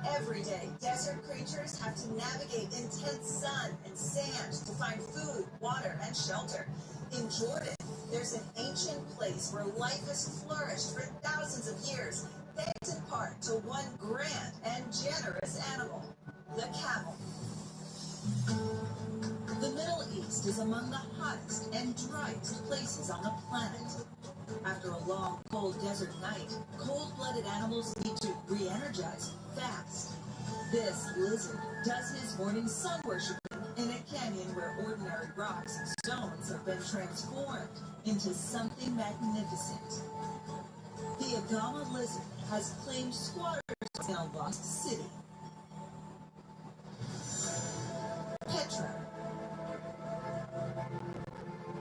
Every day, desert creatures have to navigate intense sun and sand to find food, water, and shelter. In Jordan, there's an ancient place where life has flourished for thousands of years, thanks in part to one grand and generous animal, the camel. The Middle East is among the hottest and driest places on the planet. After a long, cold desert night, cold-blooded animals need to re-energize fast. This lizard does his morning sun worshiping in a canyon where ordinary rocks and stones have been transformed into something magnificent. The Agama lizard has claimed squatters in a lost city. Petra.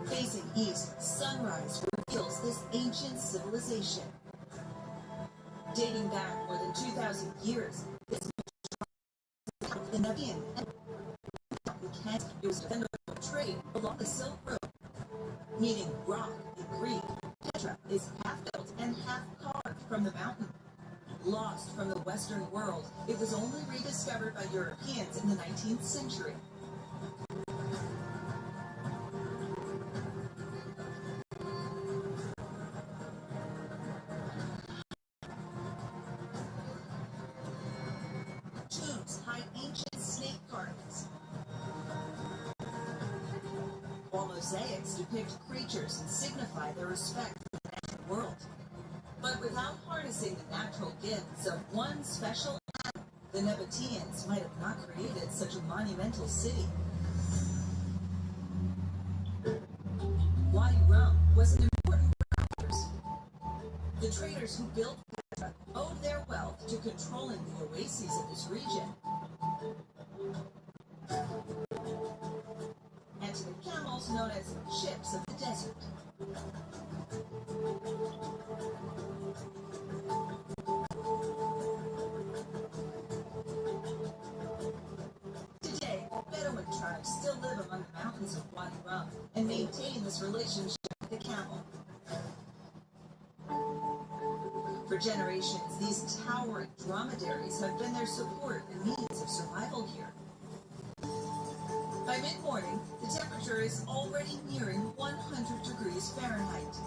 Facing east, sunrise reveals this ancient civilization. Dating back more than 2,000 years, this the Nubian it was defender of trade along the Silk Road. Meaning rock in Greek, Petra is half built and half carved from the mountain. Lost from the Western world, it was only rediscovered by Europeans in the 19th century. Tombs hide ancient snake carvings, while mosaics depict creatures and signify their respect for the natural world. But without harnessing the natural gifts of one special animal, the Nabateans might have not created such a monumental city. Wadi Rum was an important route. The traders who built Petra owed their wealth to controlling the oases of this region and to the camels known as ships of the desert. Today, Bedouin tribes still live among the mountains of Wadi Rum and maintain this relationship with the camel. For generations, these towering dromedaries have been their support and means of survival here. By mid-morning, the temperature is already nearing 100 degrees Fahrenheit.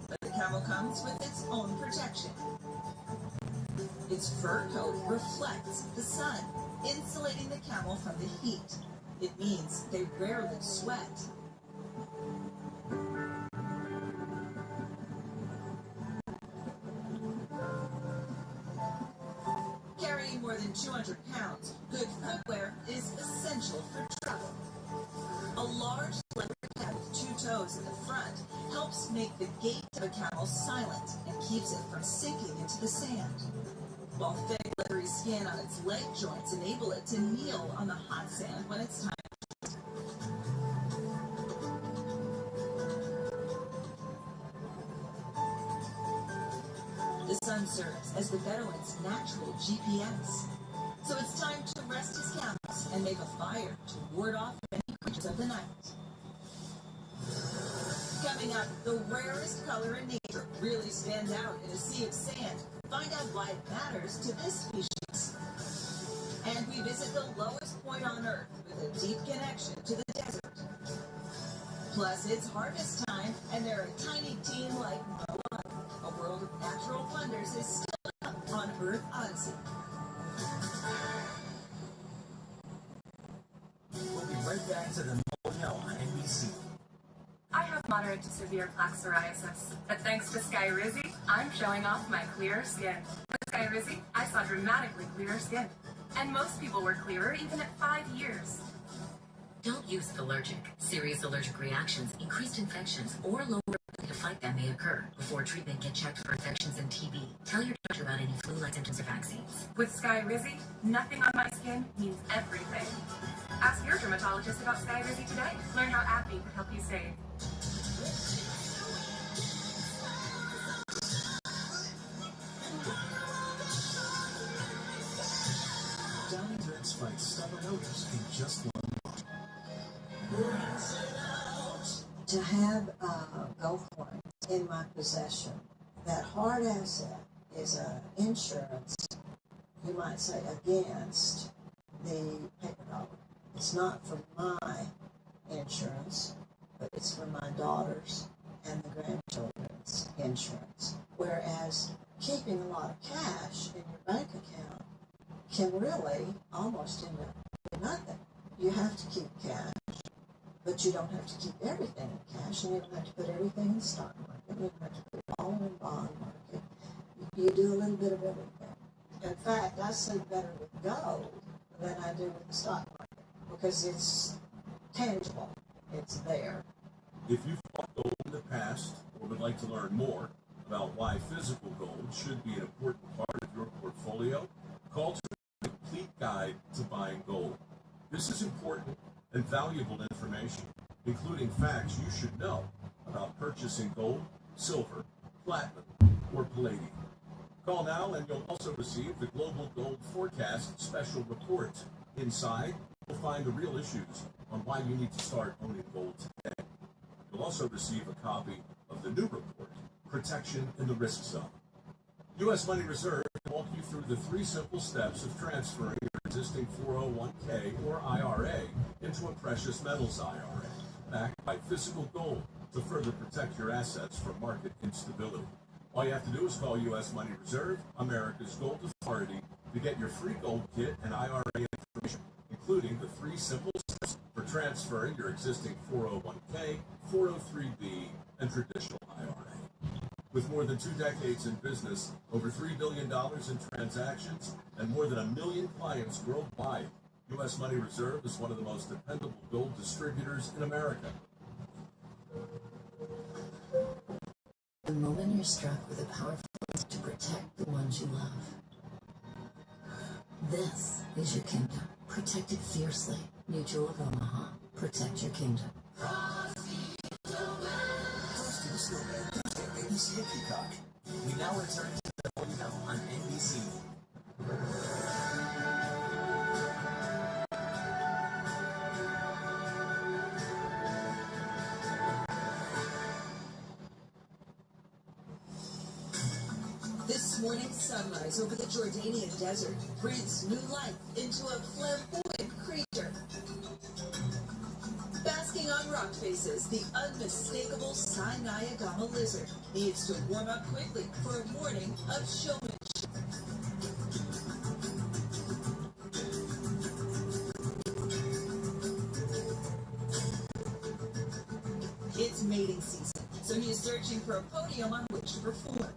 But the camel comes with its own protection. Its fur coat reflects the sun, insulating the camel from the heat. It means they rarely sweat. Carrying more than 200 pounds, good footwear is essential for travel. A large leather cap with 2 toes in the front helps make the gait of a camel silent and keeps it from sinking into the sand, while thick leathery skin on its leg joints enable it to kneel on the hot sand when it's time. The sun serves as the Bedouin's natural GPS. So it's time to rest his camels and make a fire to ward off any creatures of the night. Coming up, the rarest color in nature really stands out in a sea of sand. Find out why it matters to this species. And we visit the lowest point on Earth with a deep connection to the desert. Plus, it's harvest time, and they're a tiny team like no other. A world of natural wonders is still up on Earth Odyssey. We'll be right back to the Motel on NBC. I have moderate to severe plaque psoriasis, but thanks to Skyrizi, I'm showing off my clearer skin. With Skyrizi, I saw dramatically clearer skin. And most people were clearer even at 5 years. Don't use allergic. Serious allergic reactions, increased infections, or lower ability to fight them may occur. Before treatment, get checked for infections and TB. Tell your doctor about any flu-like symptoms or vaccines. With Skyrizi, nothing on my skin means everything. Ask your dermatologist about Skyrizi today. Learn how acne could help you save. Downey Dirt's fights stubborn odors in just 1 month. To have gold coins in my possession, that hard asset is an insurance, you might say, against the paper dollar. It's not for my insurance, but it's for my daughter's and the grandchildren's insurance. Whereas keeping a lot of cash in your bank account can really almost end up with nothing. You have to keep cash, but you don't have to keep everything in cash, and you don't have to put everything in the stock market. You don't have to put it all in the bond market. You do a little bit of everything. In fact, I sleep better with gold than I do with the stock market because it's tangible. It's there. If you've bought gold in the past or would like to learn more about why physical gold should be an important part of your portfolio, call to a complete guide to buying gold. This is important and valuable information, including facts you should know about purchasing gold, silver, platinum, or palladium. Call now and you'll also receive the Global Gold Forecast Special Report. Inside, you'll find the real issues on why you need to start owning gold today. You'll also receive a copy of the new report, Protection in the Risk Zone. U.S. Money Reserve will walk you through the 3 simple steps of transferring your existing 401k or IRA into a precious metals IRA, backed by physical gold to further protect your assets from market instability. All you have to do is call U.S. Money Reserve, America's gold authority, to get your free gold kit and IRA information, including the 3 simple steps for transferring your existing 401k, 403b, and traditional IRA. With more than 2 decades in business, over $3 billion in transactions, and more than 1 million clients worldwide, U.S. Money Reserve is one of the most dependable gold distributors in America. The moment you're struck with a powerful instinct to protect the ones you love. This is your kingdom. Protected fiercely. Mutual of Omaha. Protect your kingdom. Frosty the Snowman, Tuesday, ABC and Peacock. We now return to the More You Know on NBC. This morning's sunrise over the Jordanian desert breathes new life into a flamboyant creature. Basking on rock faces, the unmistakable Sinai-Agama lizard needs to warm up quickly for a morning of showmanship. It's mating season, so he's searching for a podium on which to perform.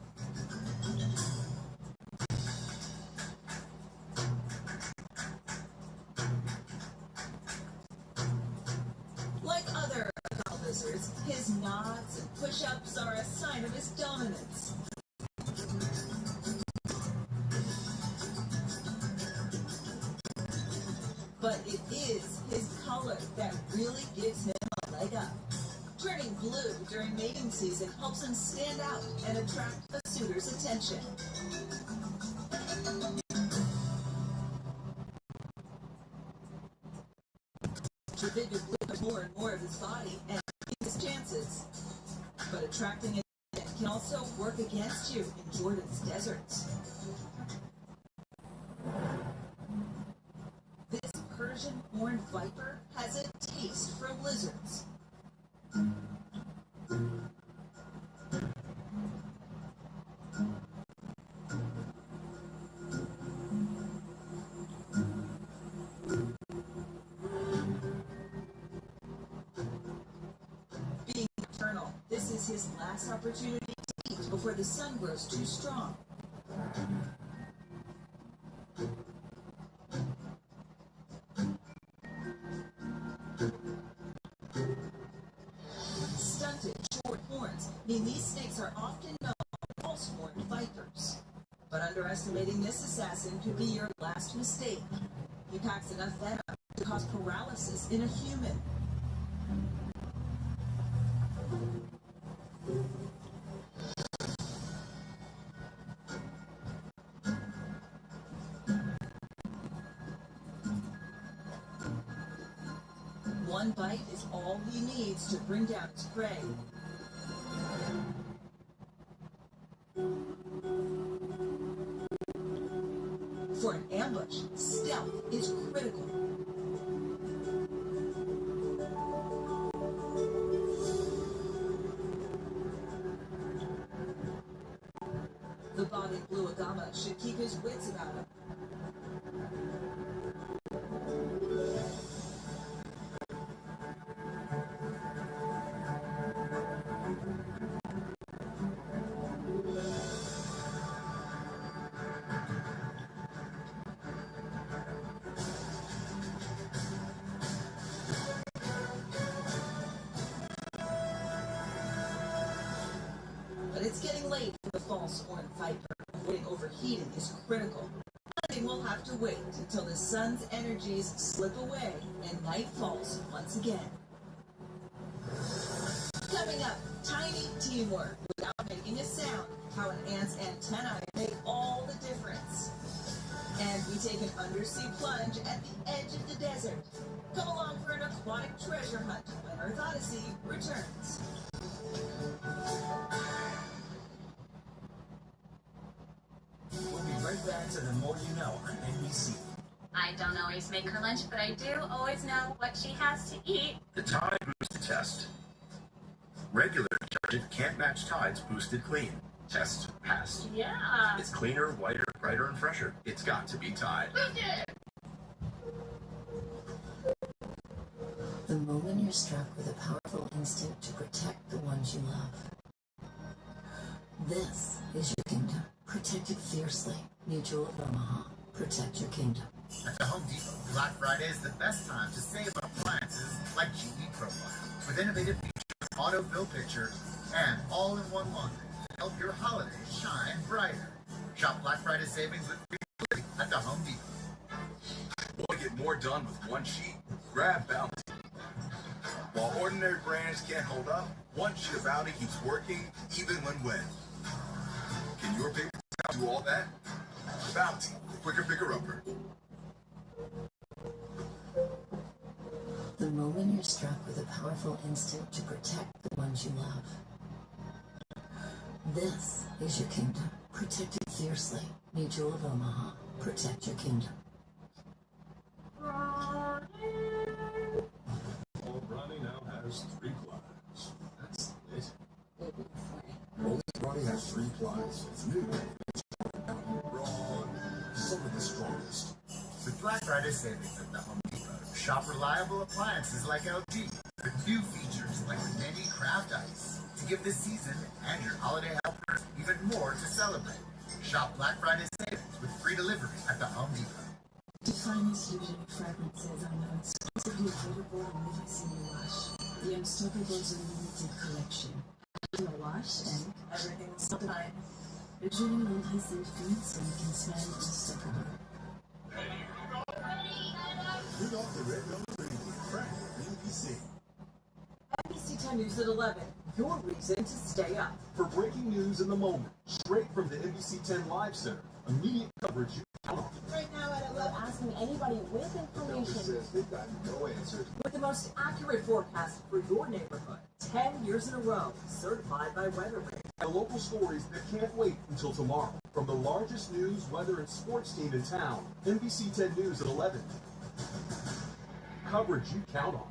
Like other Agama lizards, his nods and push-ups are a sign of his dominance. But it is his color that really gives him a leg up. Turning blue during mating season helps him stand out and attract a suitor's attention. To vivid blue more and more of his body and his chances. But attracting it can also work against you in Jordan's deserts. This Persian horned viper has a taste for lizards. Being nocturnal, this is his last opportunity to eat before the sun grows too strong. Stunted, short horns mean these snakes are often known as false horned vipers. But underestimating this assassin could be your last mistake. He packs enough venom to cause paralysis in a human. One bite is all he needs to bring down his prey. For an ambush, stealth is critical. The bobby blue Agama should keep his wits about him. But it's getting late for the false horned viper. Avoiding overheating is critical. Hunting will have to wait until the sun's energies slip away and night falls once again. Coming up, tiny teamwork without making a sound. How an ant's antennae make all the difference. And we take an undersea plunge at the edge of the desert. Come along for an aquatic treasure hunt when Earth Odyssey returns. We'll be right back to the More You Know on NBC. I don't always make her lunch, but I do always know what she has to eat. The Tide Boosted Test. Regular detergent can't match Tide's Boosted Clean. Test passed. Yeah. It's cleaner, whiter, brighter, and fresher. It's got to be Tide. The moment you're struck with a powerful instinct to protect the ones you love. This is your kingdom. Protected fiercely. Mutual of Omaha. Protect your kingdom. At the Home Depot, Black Friday is the best time to save on appliances like GE Profile. With innovative features, auto-fill picture, and all-in-one laundry, help your holidays shine brighter. Shop Black Friday savings with free delivery at the Home Depot. Want to get more done with one sheet? Grab Bounty. While ordinary brands can't hold up, one sheet of Bounty keeps working even when wet. Can your paper do all that? Bounty, quicker picker-upper. The moment you're struck with a powerful instinct to protect the ones you love. This is your kingdom. Protect it fiercely. Mutual of Omaha. Protect your kingdom. Well, Ronnie now has 3 plies. That's it. Ronnie has 3 plies. It's new. Wrong. Some of the strongest. With Black Friday savings at the Home Depot, shop reliable appliances like LG with new features like the mini craft ice to give this season and your holiday helpers even more to celebrate. Shop Black Friday savings with free delivery at the Home Depot. The finest luxury fragrances on the exclusively beautiful and Living Wash. The Unstoppables Unlimited Collection. In a wash and everything's fine. Rejoining all his feet so you can smell unstoppable. Read off the red nose with Frank NBC. NBC 10 News at 11. Your reason to stay up. For breaking news in the moment, straight from the NBC 10 Live Center, immediate coverage you count on. Right now at 11, asking anybody with information Says they've got no answers. with the most accurate forecast for your neighborhood. 10 years in a row, certified by WeatherRadio. And local stories that can't wait until tomorrow. From the largest news, weather, and sports team in town, NBC 10 News at 11. Coverage you count on.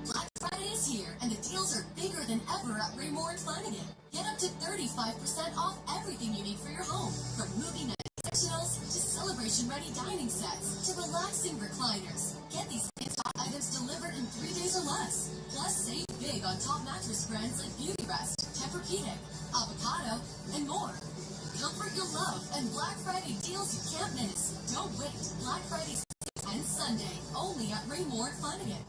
Black Friday is here, and the deals are bigger than ever at Raymore and Flanagan. Get up to 35% off everything you need for your home, from movie night sectionals to celebration-ready dining sets to relaxing recliners. Get these top items delivered in 3 days or less. Plus, save big on top mattress brands like Beauty Rest, Tempur-Pedic, Avocado, and more. Comfort your love and Black Friday deals you can't miss. Don't wait. Black Friday and Sunday, only at Raymore and Flanagan.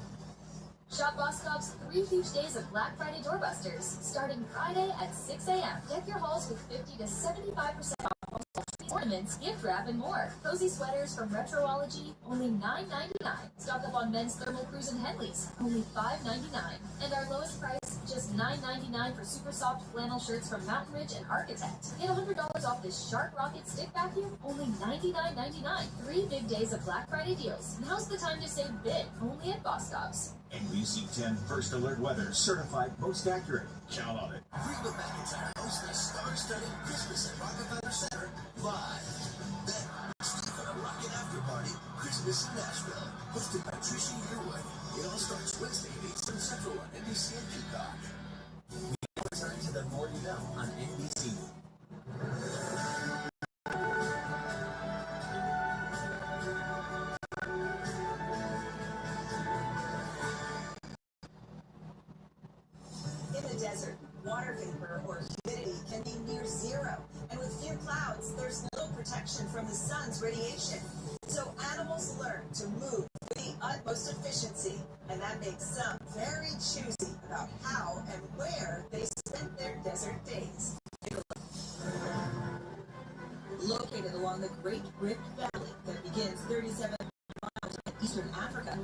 Shop Boscov's 3 huge days of Black Friday doorbusters, starting Friday at 6 a.m. Deck your halls with 50 to 75% off ornaments, gift wrap, and more. Cozy sweaters from Retroology, only $9.99. Stock up on men's thermal crews and Henleys, only $5.99. And our lowest price, just $9.99 for super soft flannel shirts from Mountain Ridge and Architect. Get $100 off this Shark Rocket stick vacuum, only $99.99. 3 big days of Black Friday deals. Now's the time to save big, only at Boscov's. NBC 10 First Alert Weather, certified most accurate. Count on it. Reba McEntire hosts the star-studded Christmas at Rockefeller Center live. Then, Steve and a Rocket After Party, Christmas in Nashville, hosted by Trisha Yearwood. It all starts Wednesday at 8 Central on NBC and Peacock. We return to The More You Know on NBC. In the desert, water vapor or humidity can be near zero, and with few clouds, there's little protection from the sun's radiation. So animals learn to move with the utmost efficiency, and that makes some very choosy about how and where they spend their desert days. Located along the Great Rift Valley that begins 37 miles in eastern Africa,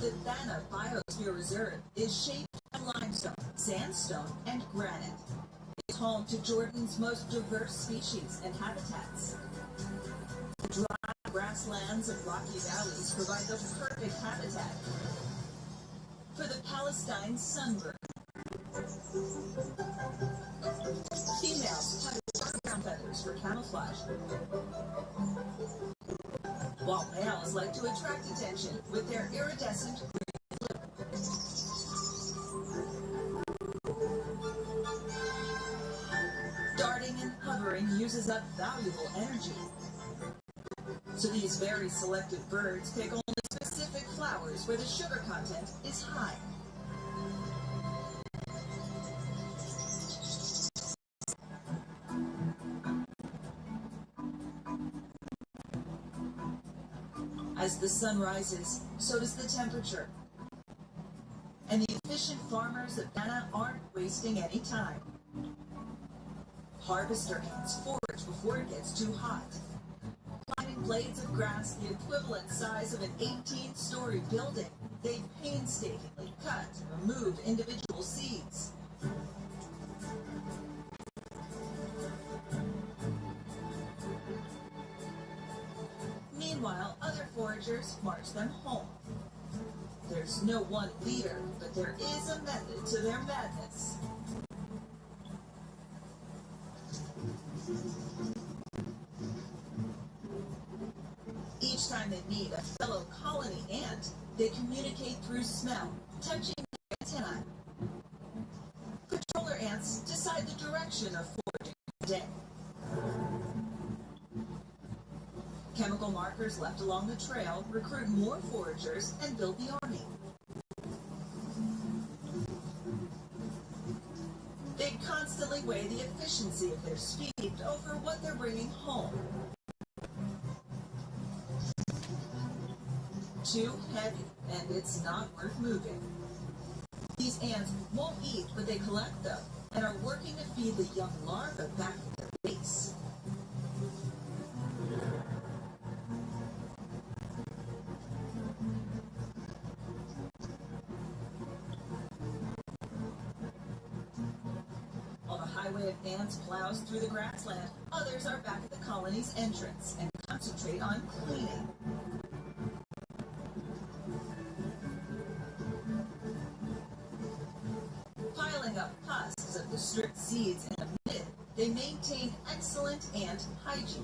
the Thana Biosphere Reserve is shaped by limestone, sandstone, and granite. It's home to Jordan's most diverse species and habitats. The dry grasslands and rocky valleys provide the perfect habitat for the Palestine sunbird. Females have dark brown feathers for camouflage, while males like to attract attention with their iridescent green blue. Darting and hovering uses up valuable energy. So these very selective birds pick only specific flowers where the sugar content is high. As the sun rises, so does the temperature. And the efficient farmers of Ghana aren't wasting any time. Harvester ants forage before it gets too hot. Climbing blades of grass the equivalent size of an 18-story building, they painstakingly cut and remove individual seeds. Meanwhile, other foragers march them home. There's no one leader, but there is a method to their madness. Each time they meet a fellow colony ant, they communicate through smell, touching their antennae. Controller ants decide the direction of foraging for the day. Chemical markers left along the trail recruit more foragers and build the army. They constantly weigh the efficiency of their speed over what they're bringing home. Too heavy, and it's not worth moving. These ants won't eat what they collect, though, and are working to feed the young larvae back at their base. While the highway of ants plows through the grassland, others are back at the colony's entrance and concentrate on cleaning. Piling up husks of the stripped seeds in a mid, they maintain excellent ant hygiene.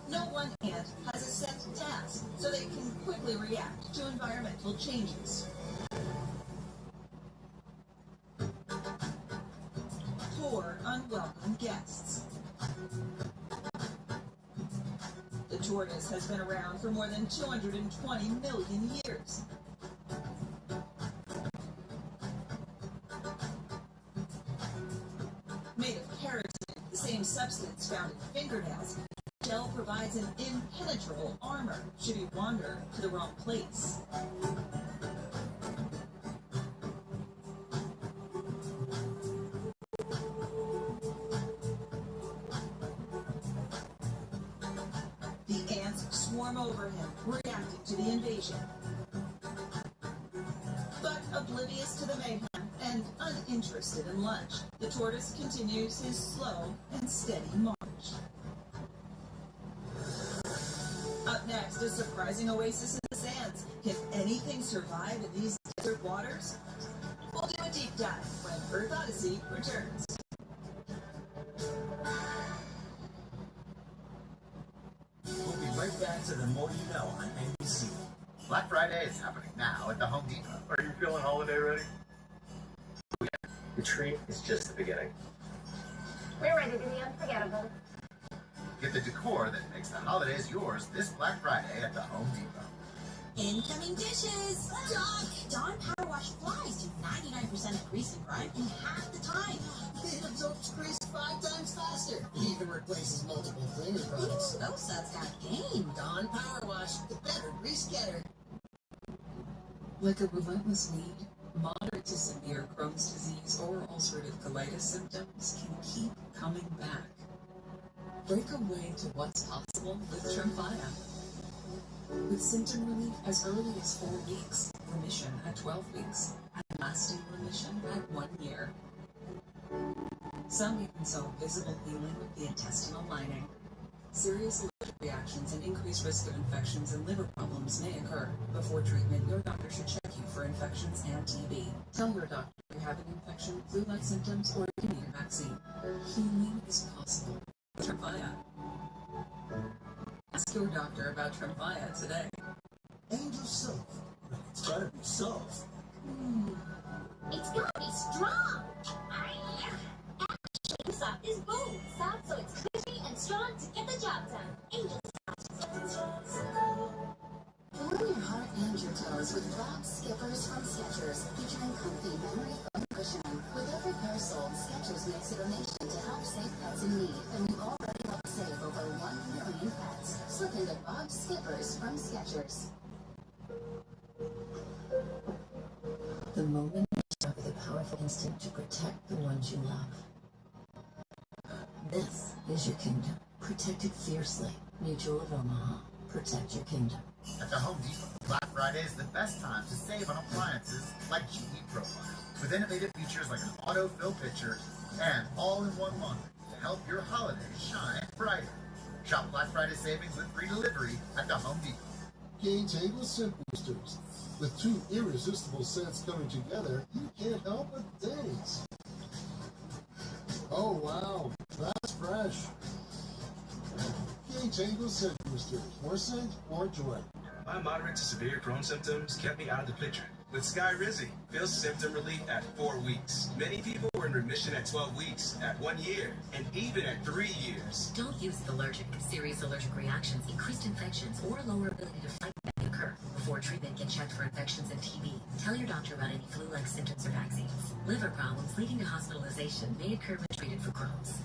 No one ant has a set task, so they can quickly react to environmental changes. Poor, unwelcome guests. The tortoise has been around for more than 220 million years. Made of keratin, the same substance found in fingernails, the shell provides an impenetrable armor should you wander to the wrong place. The ants swarm over him, reacting to the invasion. But oblivious to the mayhem and uninterested in lunch, the tortoise continues his slow and steady march. Up next, a surprising oasis in the sands. Can anything survive in these desert waters? We'll do a deep dive when Earth Odyssey returns. We'll be right back to the More You Know on NBC. Black Friday is happening now at the Home Depot. Are you feeling holiday ready? The treat is just the beginning. We're ready to be unforgettable. Get the decor that makes the holidays yours this Black Friday at the Home Depot. Incoming dishes! Dawn Power Wash flies to 99% of grease and grime in half the time. It absorbs grease 5 times faster. It even replaces multiple cleaning products. Those suds have game. Dawn Power Wash, the better grease getter. Like a relentless weed, moderate to severe Crohn's disease or ulcerative colitis symptoms can keep coming back. Break away to what's possible with Tremfya. With symptom relief as early as 4 weeks, remission at 12 weeks, and lasting remission at 1 year. Some even show visible healing of the intestinal lining. Serious allergic reactions and increased risk of infections and liver problems may occur. Before treatment, your doctor should check you for infections and TB. Tell your doctor you have an infection, flu-like symptoms, or you need a vaccine. Healing is possible with Tremfya. Ask your doctor about Tremfya today. Angel Soap. It's gotta be soft. It's gotta be strong. Angel Soft is bold, soft, so it's cushy and strong to get the job done. Angel Warm your heart and your toes with Rock Skippers from Skechers, featuring comfy memory foam cushioning. With every pair sold, Skechers makes a donation to help save pets in need, and you've already helped save over 1 million pets. Slip into Rock Skippers from Skechers. The moment instinct to protect the ones you love. This is your kingdom. Protect it fiercely. Mutual of Omaha. Protect your kingdom. At the Home Depot, Black Friday is the best time to save on appliances like GE Profile, with innovative features like an auto-fill pitcher and all-in-one laundry to help your holidays shine brighter. Shop Black Friday savings with free delivery at the Home Depot. K-Tango Scent Boosters. With two irresistible scents coming together, you can't help but dance. Oh wow, that's fresh. K-Tango Scent Boosters. More scent, more joy. My moderate to severe Crohn's symptoms kept me out of the picture. With Skyrizi, feel symptom relief at 4 weeks. Many people were in remission at 12 weeks, at 1 year, and even at 3 years. Don't use the allergic. Serious allergic reactions, increased infections, or lower ability to fight may occur. Before treatment, get checked for infections and TB. Tell your doctor about any flu-like symptoms or vaccines. Liver problems leading to hospitalization may occur when treated for Crohn's.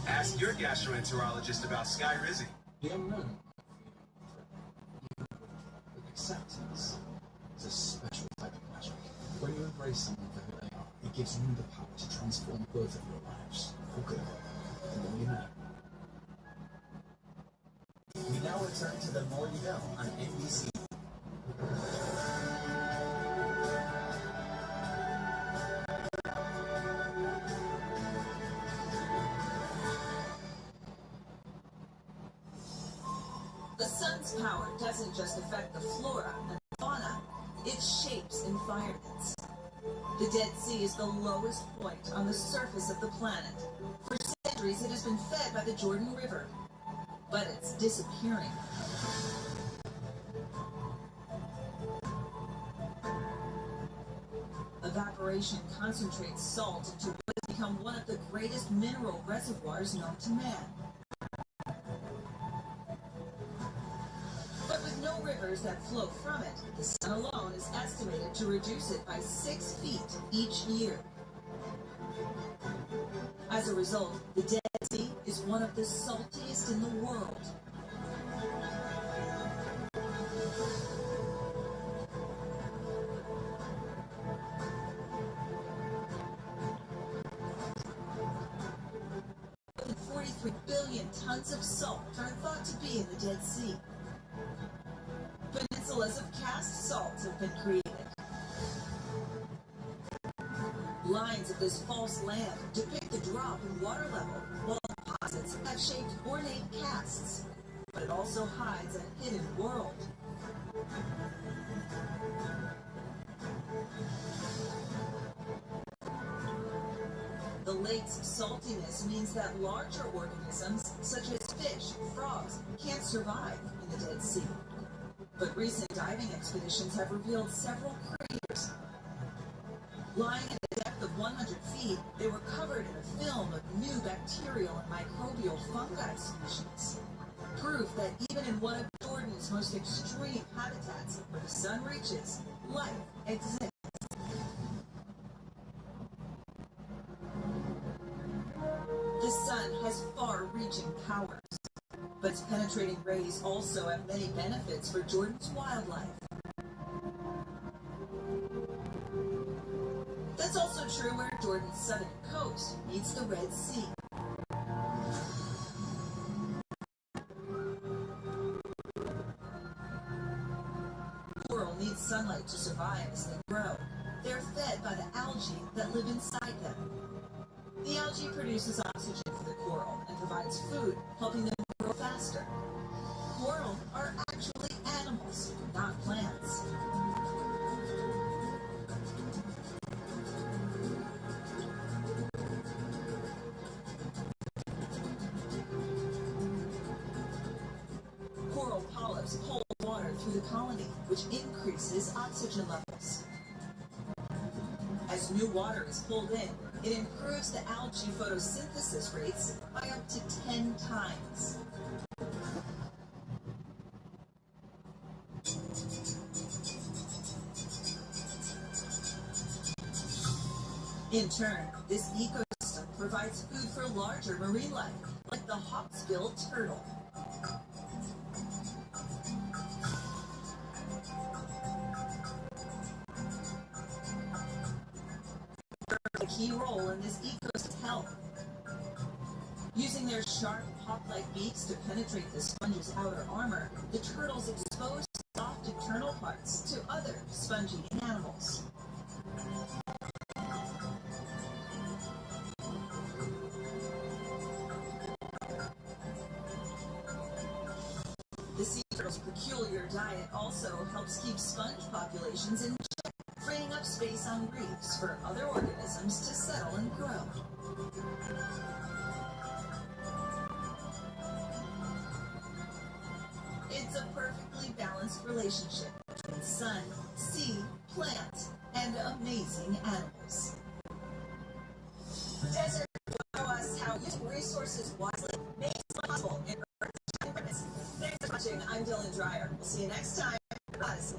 Ask your gastroenterologist about Skyrizi. Young men. Acceptance is a special type of magic. When you embrace someone for who they are, it gives you the power to transform both of your lives for good. The more you know. We now return to The More You Know on NBC. The sun's power doesn't just affect the flora and fauna, it shapes environments. The Dead Sea is the lowest point on the surface of the planet. For centuries, it has been fed by the Jordan River, but it's disappearing. Evaporation concentrates salt into what has become one of the greatest mineral reservoirs known to man. But with no rivers that flow from it, the sun alone is estimated to reduce it by 6 feet each year. As a result, the Dead Sea is one of the saltiest in the world. More than 43 billion tons of salt are thought to be in the Dead Sea. Peninsulas of cast salt have been created. Lines of this false land depict the drop in water level, while deposits have shaped ornate casts, but it also hides a hidden world. The lake's saltiness means that larger organisms, such as fish, frogs, can't survive in the Dead Sea. But recent diving expeditions have revealed several craters. Lying at a depth of 100 feet, they were covered in a film of new bacterial and microbial fungi species. Proof that even in one of Jordan's most extreme habitats, where the sun reaches, life exists. The sun has far-reaching powers, but its penetrating rays also have many benefits for Jordan's wildlife. That's also true where Jordan's southern coast meets the Red Sea. Coral need sunlight to survive as they grow. They're fed by the algae that live inside them. The algae produces oxygen for the coral and provides food, helping them grow faster. Coral are actually animals, not plants. Coral polyps hold water through the colony, which increases oxygen levels. As new water is pulled in, it improves the algae photosynthesis rates by up to 10 times. In turn, this ecosystem provides food for larger marine life, like the hawksbill turtle. key role in this ecosystem's health. Using their sharp, hawk-like beaks to penetrate the sponge's outer armor, the turtles expose soft internal parts to other sponge-eating animals. The sea turtle's peculiar diet also helps keep sponge populations in check, freeing up space on reefs for other organisms to settle and grow. It's a perfectly balanced relationship between sun, sea, plants, and amazing animals. Desert show us how using resources wisely makes it possible in Earth's. Thanks for watching. I'm Dylan Dreyer. We'll see you next time. Odyssey.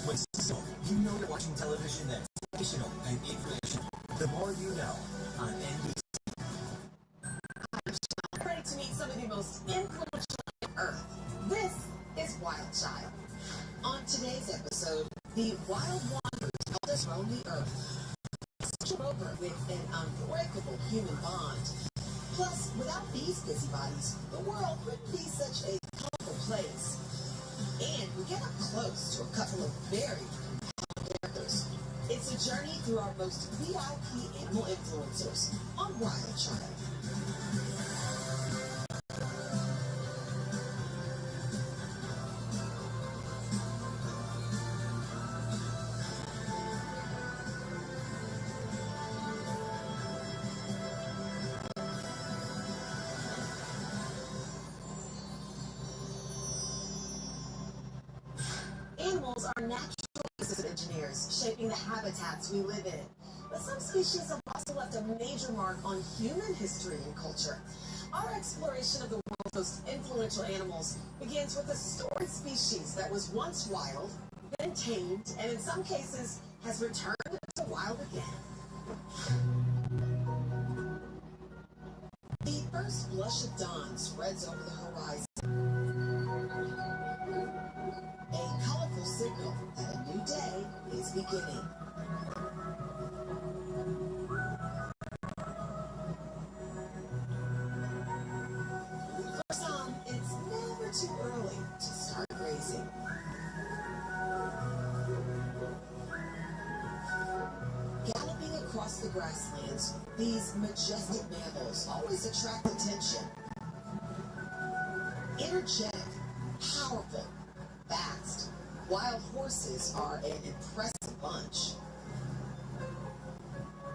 When so, you know you're watching television that's educational and informational. The more you know on NBC. Ready to meet some of the most influential on Earth. This is Wild Child. On today's episode, the wild wanderers helped us roam the Earth. Such rover with an unbreakable human bond. Plus, without these busybodies, the world wouldn't be such a colorful place. And we get up close to a couple of very compelling characters. It's a journey through our most VIP animal influencers on Wild Child. Animals are natural ecosystem engineers, shaping the habitats we live in. But some species have also left a major mark on human history and culture. Our exploration of the world's most influential animals begins with a storied species that was once wild, then tamed, and in some cases has returned to wild again. The first blush of dawn spreads over the horizon. A colorful signal that a new day is beginning. For some, it's never too early to start grazing. Galloping across the grasslands, these majestic mammals always attract attention. Energetic, powerful, fast, wild horses are an impressive bunch.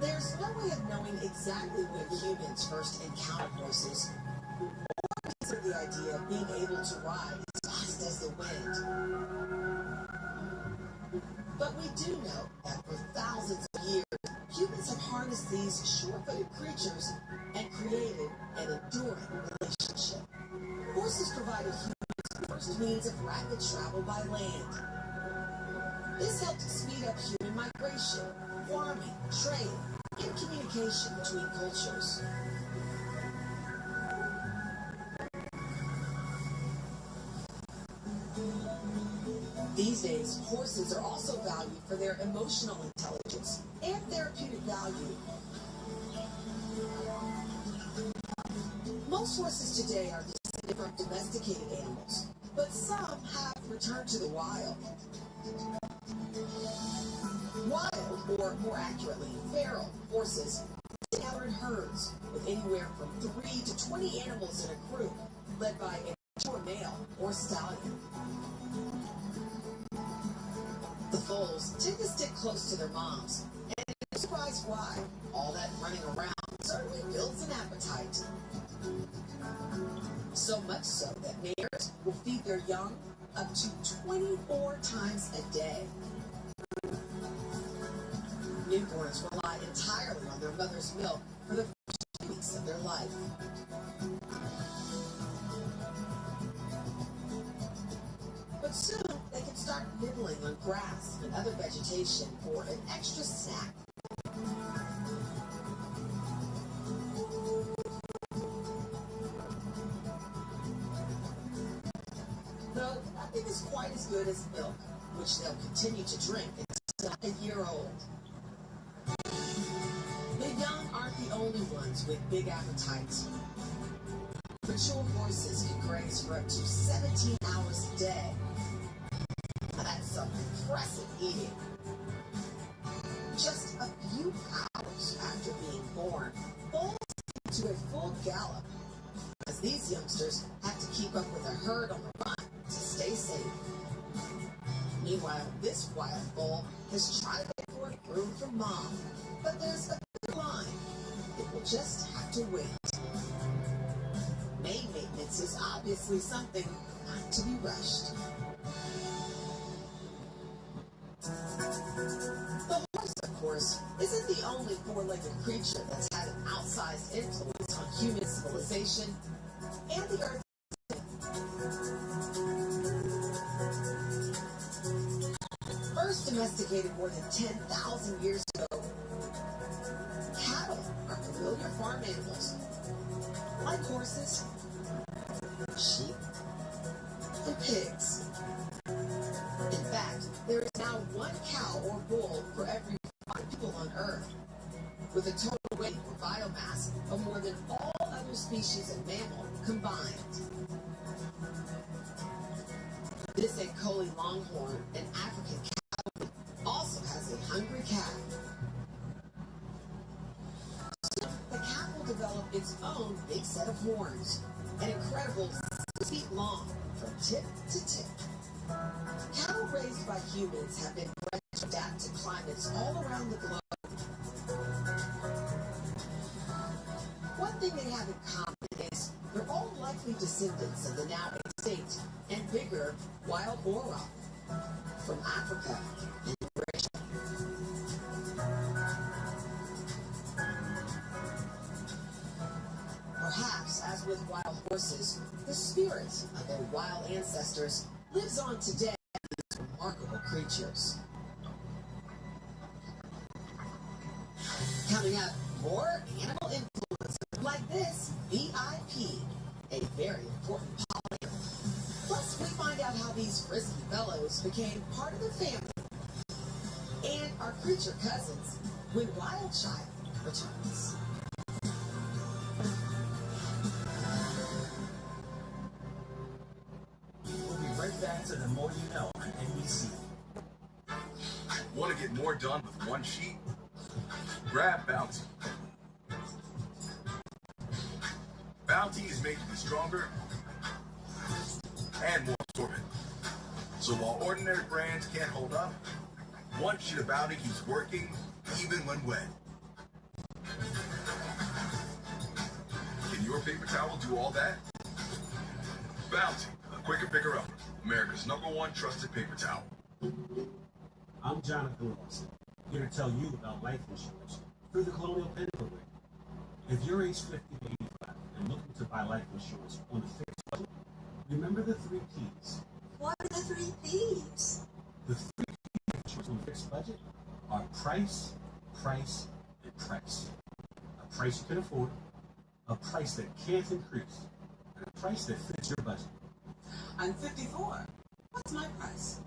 There's no way of knowing exactly when humans first encountered horses, or consider the idea of being able to ride as fast as the wind. But we do know that for thousands of years, humans have harnessed these short-footed creatures and created an enduring relationship. Horses provided humans the first means of rapid travel by land. This helped speed up human migration, farming, trade, and communication between cultures. These days, horses are also valued for their emotional intelligence and therapeutic value. Most horses today are descended from domesticated animals, but some have returned to the wild. Wild, or more accurately, feral horses gather in herds with anywhere from 3 to 20 animals in a group, led by a mature male or stallion. The foals tend to stick close to their moms, and you're surprised why. All that running around certainly builds an appetite. So much so that mares will feed their young up to 24 times a day. Newborns rely entirely on their mother's milk for the first few weeks of their life. But soon, they can start nibbling on grass and other vegetation for an extra snack. Though nothing is quite as good as milk, which they'll continue to drink until a year old. The young aren't the only ones with big appetites. Mature horses can graze for up to 17 hours a day. Now that's some impressive eating. Just a few hours after being born, bulls get to a full gallop, as these youngsters have to keep up with a herd on the run to stay safe. Meanwhile, this wild bull has tried to get for a brood from mom, but there's a big line. It will just have to wait. Maid maintenance is obviously something not to be rushed. The horse, of course, isn't the only four-legged creature that's had an outsized influence on human civilization and the earth. First domesticated more than 10,000 years ago, cattle are familiar farm animals, like horses, sheep, and pigs. In fact, there is now one cow or bull for every 5 people on Earth, with a total weight or biomass of more than all other species of mammal combined. This Ankoli longhorn, an African cow, also has a hungry calf. Soon, the calf will develop its own big set of horns, an incredible 6 feet long from tip to tip. Cattle raised by humans have been bred to adapt to climates all around the globe. One thing they have in common is they're all likely descendants of the now extinct and bigger wild boar from Africa and Eurasia. Perhaps, as with wild horses, the spirit of their wild ancestors lives on today in these remarkable creatures. Coming up, more animal influencers like this VIP, a very important pollinator. Plus, we find out how these frisky fellows became part of the family and our creature cousins when Wild Child returns. We'll be right back to The More You Know on NBC. Want to get more done with one sheet? Grab Bounty. Bounty is made to be stronger and more absorbent. So while ordinary brands can't hold up, one sheet of Bounty keeps working even when wet. Can your paper towel do all that? Bounty, a quicker picker up. America's #1 trusted paper towel. I'm Jonathan Lawson, here to tell you about life insurance through the Colonial Penn Program. If you're age 50 to 85 and looking to buy life insurance on a fixed budget, remember the 3 Ps. What are the 3 Ps? The 3 Ps of insurance on a fixed budget are price, price, and price. A price you can afford, a price that can't increase, and a price that fits your budget. I'm 54. What's my price?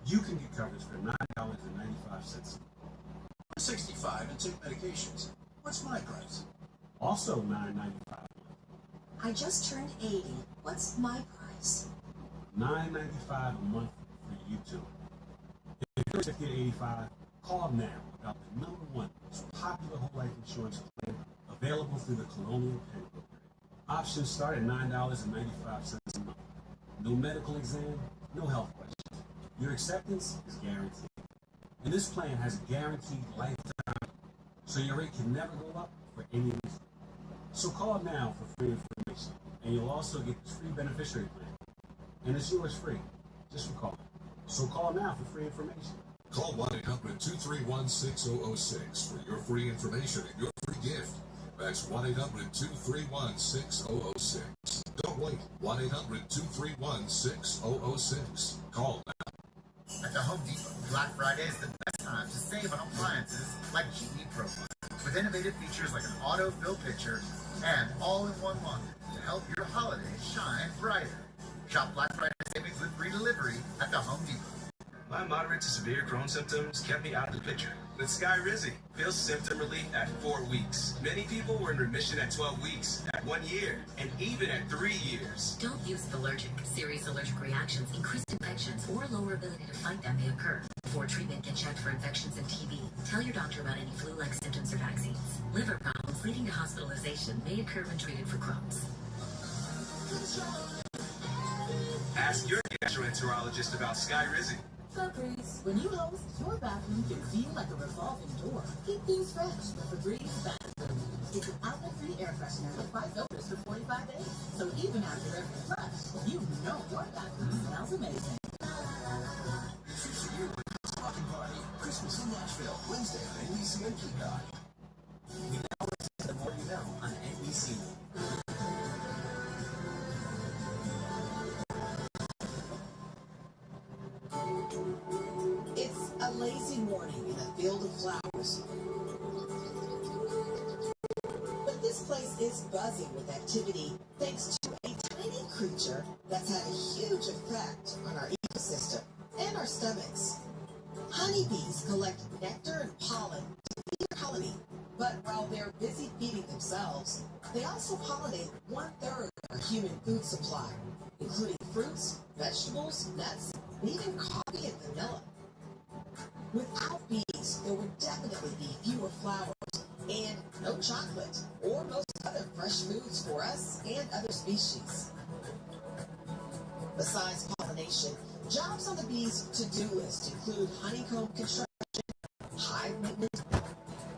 You can get coverage for $9.95. I'm 65 and take medications. What's my price? Also $9.95. I just turned 80. What's my price? $9.95 a month for you too. If you're 50 to 85, call now about the #1 most popular whole life insurance plan available through the Colonial Penn Program. Options start at $9.95 a month. No medical exam, no health questions. Your acceptance is guaranteed. And this plan has a guaranteed lifetime, so your rate can never go up for any reason. So call now for free information, and you'll also get this free beneficiary plan. And it's yours free, just for calling. So call now for free information. Call 1-800-231-6006 for your free information and your free gift. That's 1-800-231-6006. Don't wait. 1-800-231-6006. Call now. At the Home Depot, Black Friday is the best time to save on appliances like GE Profile. With innovative features like an auto-fill pitcher and all-in-one laundry to help your holidays shine brighter. Shop Black Friday savings with free delivery at the Home Depot. My moderate to severe Crohn's symptoms kept me out of the picture. With Skyrizi, feel symptom relief at 4 weeks. Many people were in remission at 12 weeks, at 1 year, and even at 3 years. Don't use allergic. Serious allergic reactions, increased infections, or lower ability to fight them may occur. Before treatment, get checked for infections and TB. Tell your doctor about any flu-like symptoms or vaccines. Liver problems leading to hospitalization may occur when treated for Crohn's. Ask your gastroenterologist about Skyrizi. Febreze. When you host, your bathroom can feel like a revolving door. Keep things fresh with Febreze bathroom. It's an outlet-free air freshener with 5 filters for 45 days. So even after every flush, you know your bathroom smells amazing. Rockin' Party, Christmas in Nashville, Wednesday on NBC and Peacock. We now listen to The More You Know on NBC. It's a lazy morning in a field of flowers. But this place is buzzing with activity thanks to a tiny creature that's had a huge effect on our ecosystem and our stomachs. Honeybees collect nectar and pollen to feed their colony, but while they're busy feeding themselves, they also pollinate 1/3 of our human food supply, including fruits, vegetables, nuts, and even coffee and vanilla. Without bees, there would definitely be fewer flowers and no chocolate or most other fresh foods for us and other species. Besides pollination, jobs on the bees' to-do list include honeycomb construction, hive maintenance,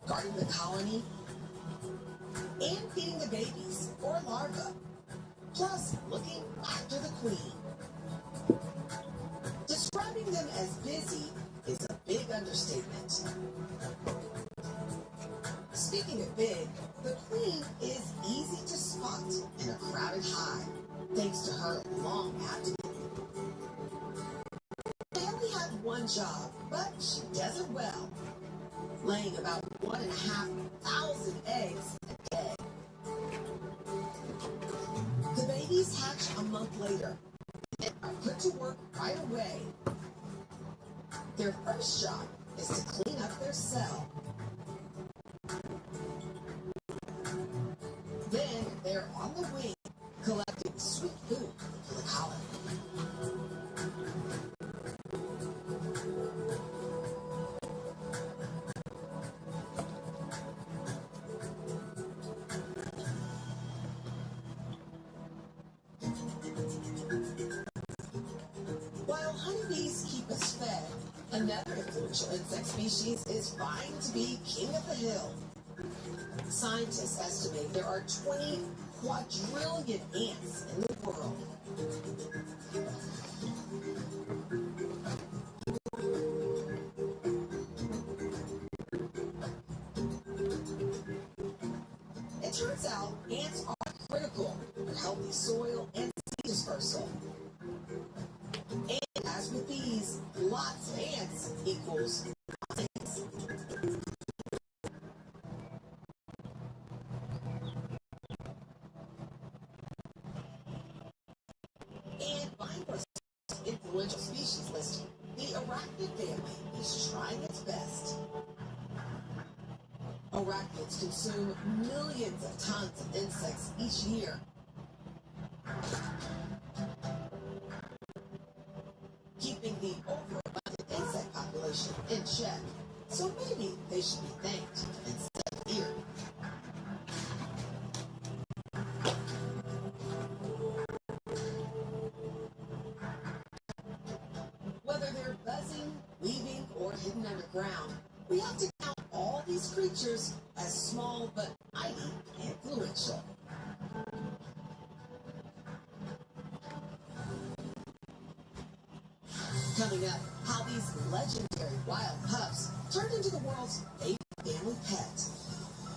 guarding the colony, and feeding the babies or larvae, plus looking after the queen. Describing them as busy is a big understatement. Speaking of big, the queen is easy to spot in a crowded hive, thanks to her long abdomen. They only have one job, but she does it well, laying about 1,500 eggs a day. The babies hatch a month later and are put to work right away. Their first job is to clean up their cell. Then they're on the wing, collecting sweet food for the colony. While honeybees keep us fed, another influential insect species is vying to be king of the hill. Scientists estimate there are 20 quadrillion ants in the world. It turns out ants are critical for healthy soil and seed dispersal. And as with bees, lots of ants equals lots of ants. And vying for a influential species list, the arachnid family is trying its best. Arachnids consume millions of tons of insects each year. Keeping the overabundant insect population in check, so maybe they should be thanked instead of feared. Whether they're buzzing, weaving, or hidden underground, we have to count all these creatures as small but mighty and influential. Coming up, how these legendary wild pups turned into the world's favorite family pet.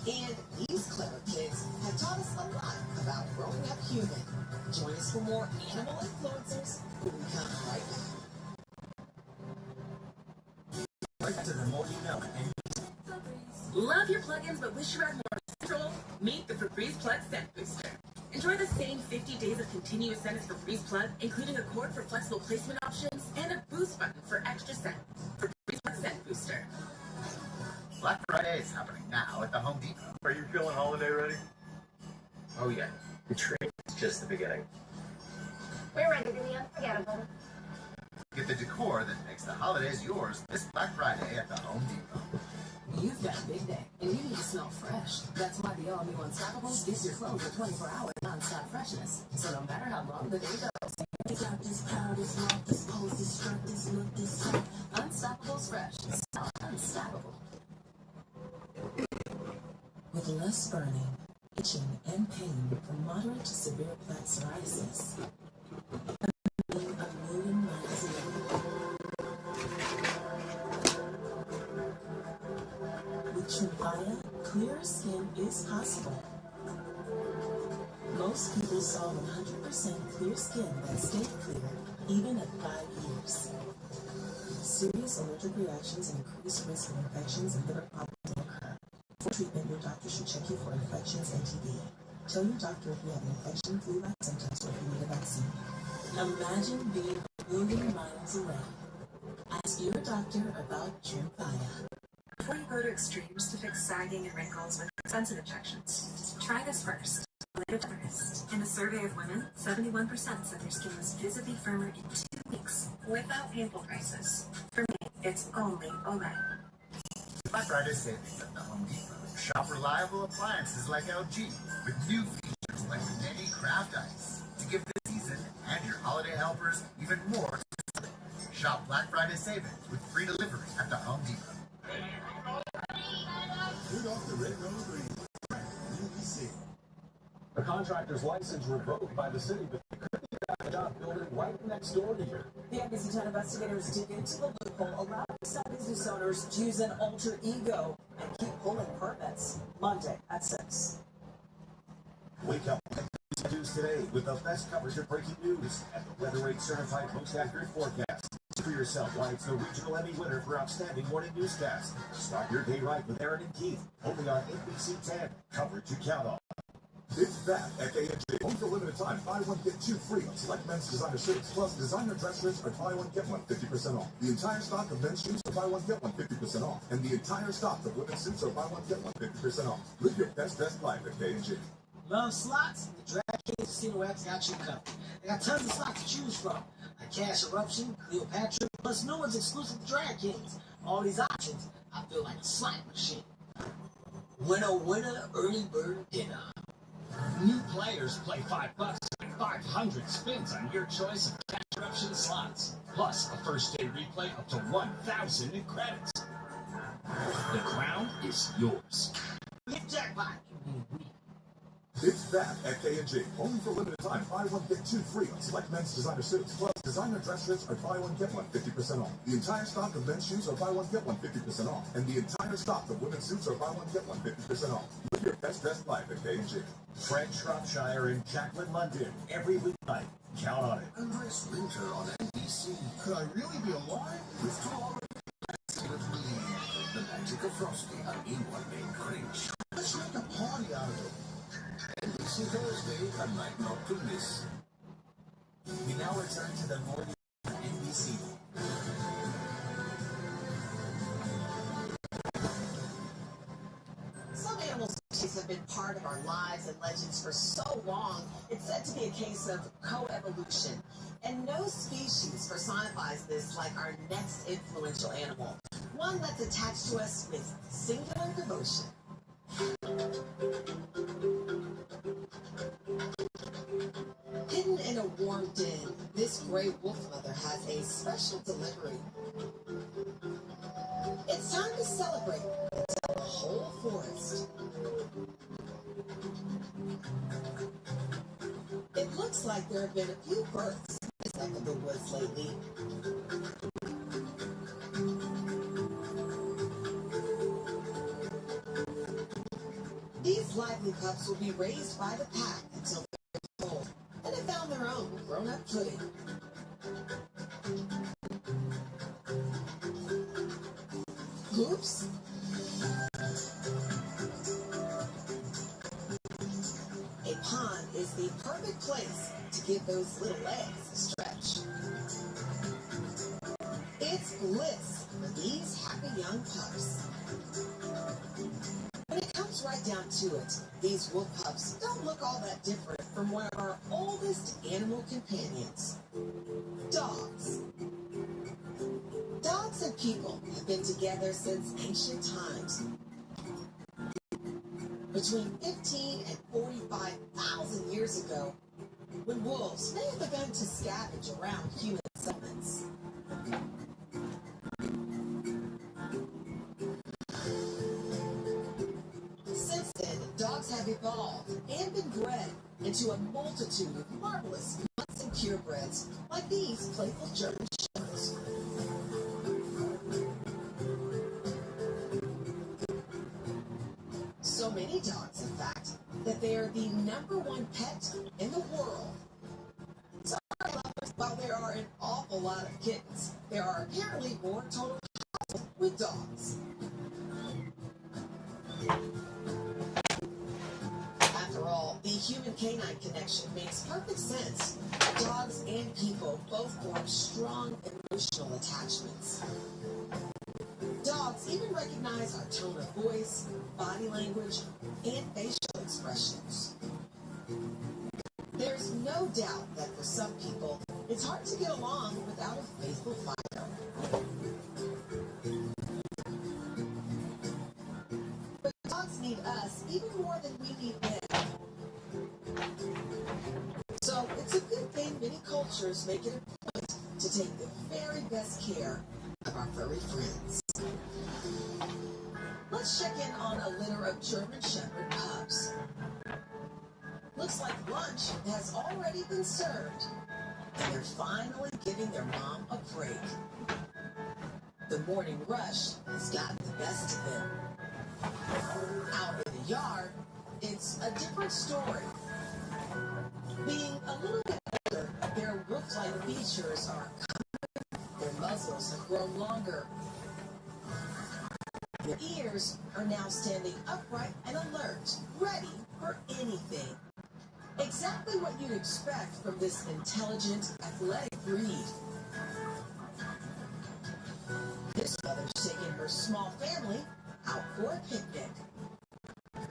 And these clever kids have taught us a lot about growing up human. Join us for more animal influencers who we come right back. Right to the more you know. Love your plugins but wish you had more control? Meet the Febreze Plug Scent Booster. Enjoy the same 50 days of continuous scent as Febreze Plug, including a cord for flexible placement options and a boost button for extra scent. Febreze Plug Scent Booster. Black Friday is happening now at the Home Depot. Are you feeling holiday ready? Oh yeah, the tree is just the beginning. We're ready to be unforgettable. Get the decor that makes the holidays yours this Black Friday at the Home Depot. You've got a big day, and you need to smell fresh. That's why the all-new Unstoppables gives your clothes a 24-hour non-stop freshness. So no matter how long the day goes, you got this power, this walk, this pose, this strut, this look, this style. Unstoppables fresh. Smell unstoppable. With less burning, itching, and pain from moderate to severe plaque psoriasis. A million miles away. With Tremfya, clearer skin is possible. Most people saw 100% clear skin that stayed clear even at 5 years. Serious allergic reactions and increased risk of infections and liver problems occur. For treatment, your doctor should check you for infections and TB. Tell your doctor if you have an infection, flu-like symptoms, or if you need a vaccine. Imagine being a million miles away. Ask your doctor about Tremfya. Before you go to extremes to fix sagging and wrinkles with expensive injections, try this first. In a survey of women, 71% said their skin was visibly firmer in 2 weeks without painful crisis. For me, it's only Olay. Black Friday savings at the Home Depot. Shop reliable appliances like LG with new features like the mini craft ice to give the season and your holiday helpers even more to celebrate. Shop Black Friday savings with free delivery at the Home Depot. Get off the red road green. UBC. A contractor's license revoked by the city, but they could be at a job building right next door to you. The NBC 10 investigators dig into the loophole, allowing some business owners to use an alter ego and keep pulling permits. Monday at 6. Wake up news today with the best coverage of breaking news and the Weather Rate certified most accurate forecast. See for yourself why it's the regional Emmy winner for outstanding morning newscast. Start your day right with Aaron and Keith, only on NBC 10. Coverage you count on. It's back at A&J. Only for limited time. Buy one, get two free on select men's designer suits. Plus, designer dress shirts are buy one, get one 50% off. The entire stock of men's shoes are buy one, get one 50% off. And the entire stock of women's suits are buy one, get one 50% off. Live your best life at A&J. Love slots? The Drag Kings Casino X got you covered. They got tons of slots to choose from, like Cash Eruption, Cleopatra, plus new ones exclusive to Drag Kings. All these options, I feel like a slot machine. Winner, winner, early bird dinner. New players play $5 and 500 spins on your choice of Cash Eruption slots. Plus, a first day replay up to 1,000 in credits. The crown is yours. Hit jackpot. It's back at K&G. Only for limited time. Buy one, get two free on select men's designer suits. Plus, designer dress shirts are buy one, get one 50% off. The entire stock of men's shoes are buy one, get one 50% off. And the entire stock of women's suits are buy one, get one 50% off. Live your best dressed life at K&G. Fred Shropshire and Jacqueline London every weeknight. Count on it. A nice winter on NBC. Could I really be alive? With two already the magic of Frosty, a new one named Cringe. Let's make a party out of it. NBC Thursday, a night not to miss. We now return to the morning on NBC. Some animal species have been part of our lives and legends for so long, it's said to be a case of co-evolution. And no species personifies this like our next influential animal, one that's attached to us with singular devotion. Hidden in a warm den, this gray wolf mother has a special delivery. It's time to celebrate and tell the whole forest. It looks like there have been a few births in this neck of the woods lately. These lively pups will be raised by the pack until they're old, and if found on their own with grown-up pudding. Oops. A pond is the perfect place to give those little legs a stretch. It's bliss for these happy young pups. When it comes right down to it, these wolf pups don't look all that different from one of our oldest animal companions, dogs. Dogs and people have been together since ancient times. Between 15 and 45,000 years ago, when wolves may have begun to scavenge around human settlements. Since then, dogs have evolved and been bred into a multitude of marvelous mutts and purebreds, like these playful German shepherds. So many dogs, in fact, that they are the #1 pet in the world. Sorry, lovers, while there are an awful lot of kittens, there are apparently more total households with dogs. After all, the human-canine connection makes perfect sense. Dogs and people both form strong emotional attachments. Dogs even recognize our tone of voice, body language, and facial expressions. There's no doubt that for some people, it's hard to get along without a faithful fighter. But dogs need us even more than we need them. So it's a good thing many cultures make it a point to take the very best care of our furry friends. Let's check in on a litter of German Shepherd pups. Looks like lunch has already been served, and they're finally giving their mom a break. The morning rush has gotten the best of them. Out in the yard, it's a different story. Being a little bit older, their wolf-like features are common, their muzzles have grown longer. Their ears are now standing upright and alert, ready for anything. Exactly what you'd expect from this intelligent, athletic breed. This mother's taking her small family out for a picnic.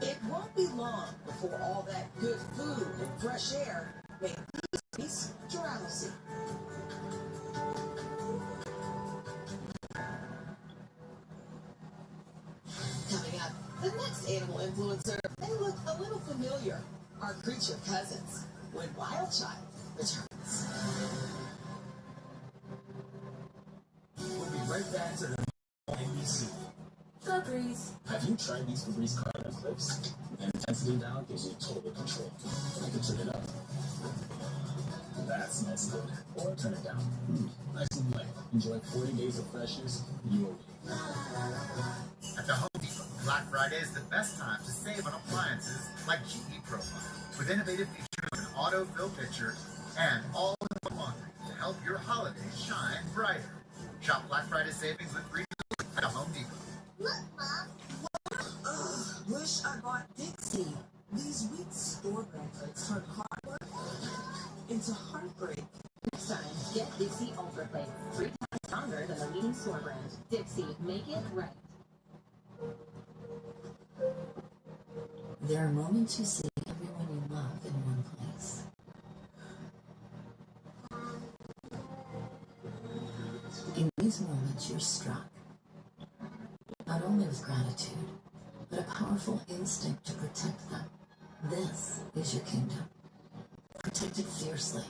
It won't be long before all that good food and fresh air make these beasts drowsy. Coming up, the next animal influencer, they look a little familiar. Our creature cousins, when Wildchild returns. We'll be right back to the NBC. Febreze. Have you tried these Febreze carbon clips? The intensity dial gives you total control. I can turn it up. That smells good. Or turn it down. Nice and light. Enjoy 40 days of freshness your way. At the Home Depot, Black Friday is the best time to save on appliances like GE Profile. With innovative features like an auto-fill pitcher and all-in-one laundry to help your holidays shine brighter. Shop Black Friday savings with free at the Home Depot. Look, Mom. Wish I bought Dixie. These weak store-brand plates turn hard work into heartbreak. Next time, get Dixie Ultra Plate. 3 times stronger than the leading store brand. Dixie, make it right. There are moments you see everyone you love in one place. In these moments, you're struck. Not only with gratitude, but a powerful instinct to protect them. This is your kingdom. Protect it fiercely.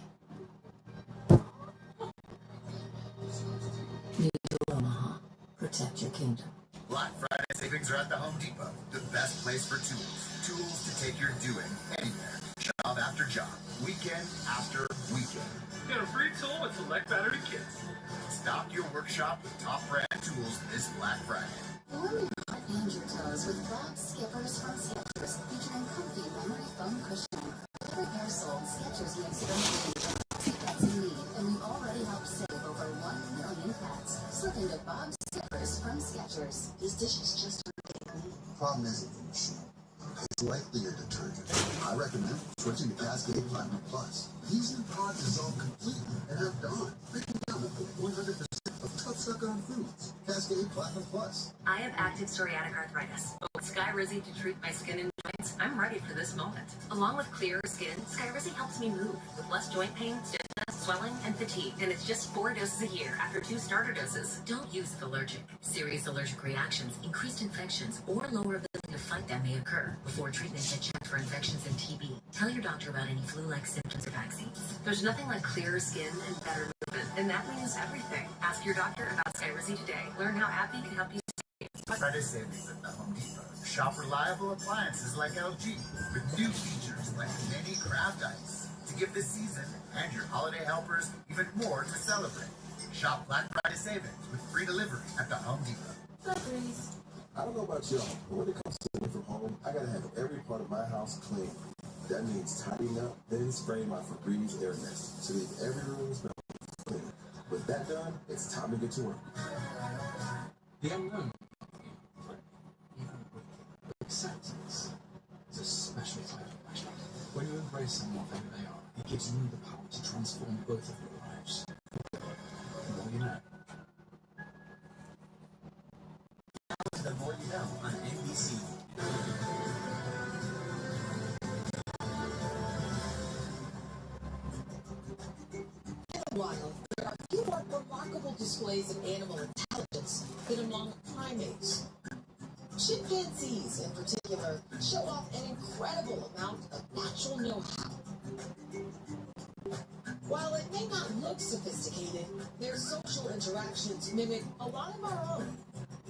Mutual Omaha. Protect your kingdom. Black Friday savings are at the Home Depot. The best place for tools. Tools to take your doing anywhere. Job after job. Weekend after weekend. Get a free tool with select battery kits. Stock your workshop with top brand tools this Black Friday. Warm your heart and your toes with Flag Skippers from Skechers, featuring comfy memory foam cushioning. Every pair sold, Skechers makes it amazing. and the Bob Slippers from Skechers. These dishes just aren't getting clean. Problem isn't the machine. It's likely a detergent. I recommend switching to Cascade Platinum Plus. These new pods dissolve completely and have Dawn, breaking down up to 100% of tough sucker-on foods. Cascade Platinum Plus. I have active psoriatic arthritis. But with Skyrizi to treat my skin and joints, I'm ready for this moment. Along with clearer skin, Skyrizi helps me move with less joint pain, stiffness, swelling, and fatigue. And it's just 4 doses a year after 2 starter doses. Don't use allergic. Serious allergic reactions, increased infections, or lower ability to fight them may occur. Before treatment, get checked for infections and TB. Tell your doctor about any flu-like symptoms or vaccines. There's nothing like clearer skin and better movement, and that means everything. Ask your doctor about Skyrizi today. Learn how AbbVie can help you. Friday savings at the Home Depot. Shop reliable appliances like LG with new features like mini craft ice to give this season and your holiday helpers even more to celebrate. Shop Black Friday savings with free delivery at the Home Depot. I don't know about y'all, but when it comes to working from home, I gotta have every part of my house clean. That means tidying up, then spraying my Febreze air mist to leave every room smell clean. With that done, it's time to get to work. The unknown. Even with acceptance is a special type of pleasure. When you embrace someone for who they are, it gives you the power to transform both of your lives. The more you know. The more you know on NBC. While there are few more remarkable displays of animal intelligence than among primates. Chimpanzees, in particular, show off an incredible amount of natural know-how. While it may not look sophisticated, their social interactions mimic a lot of our own.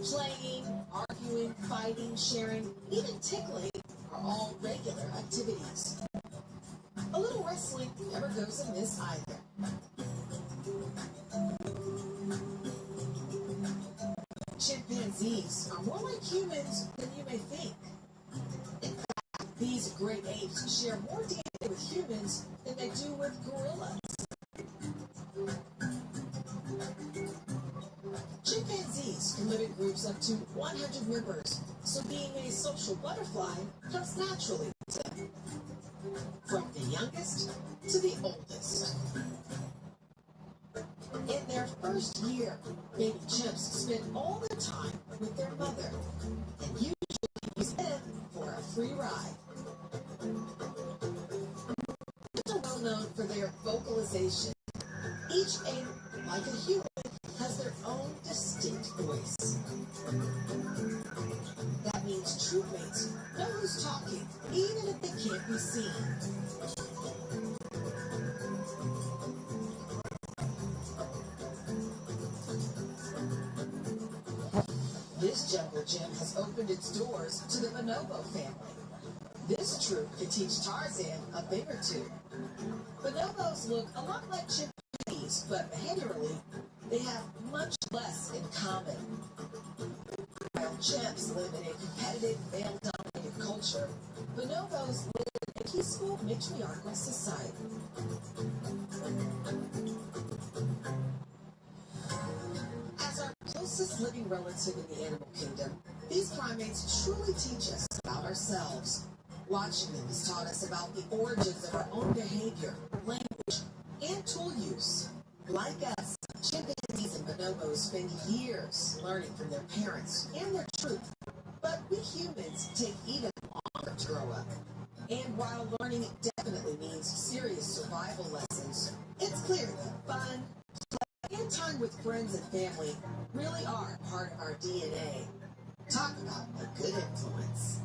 Playing, arguing, fighting, sharing, even tickling are all regular activities. A little wrestling never goes amiss either. Chimpanzees are more like humans than you may think. In fact, these great apes share more DNA with humans than they do with gorillas. Chimpanzees can live in groups up to 100 members, so being a social butterfly comes naturally to them. From the youngest to the oldest. In their first year, baby chimps spend all their time with their mother and usually use them for a free ride. Chimps are well known for their vocalization. Each ape, like a human, has their own distinct voice. That means troop mates know who's talking, even if they can't be seen. This jungle gym has opened its doors to the bonobo family. This troop could teach Tarzan a thing or two. Bonobos look a lot like chimpanzees, but behaviorally, they have much less in common. While chimps live in a competitive, male-dominated culture, bonobos live in a peaceful, matriarchal society. As our closest living relative in the animal kingdom, these primates truly teach us about ourselves. Watching them has taught us about the origins of our own behavior, language, and tool use. Like us, chimpanzees and bonobos spend years learning from their parents and their troop. But we humans take even longer to grow up. And while learning definitely means serious survival lessons, it's clear that fun, play, and time with friends and family really are part of our DNA. Talk about a good influence.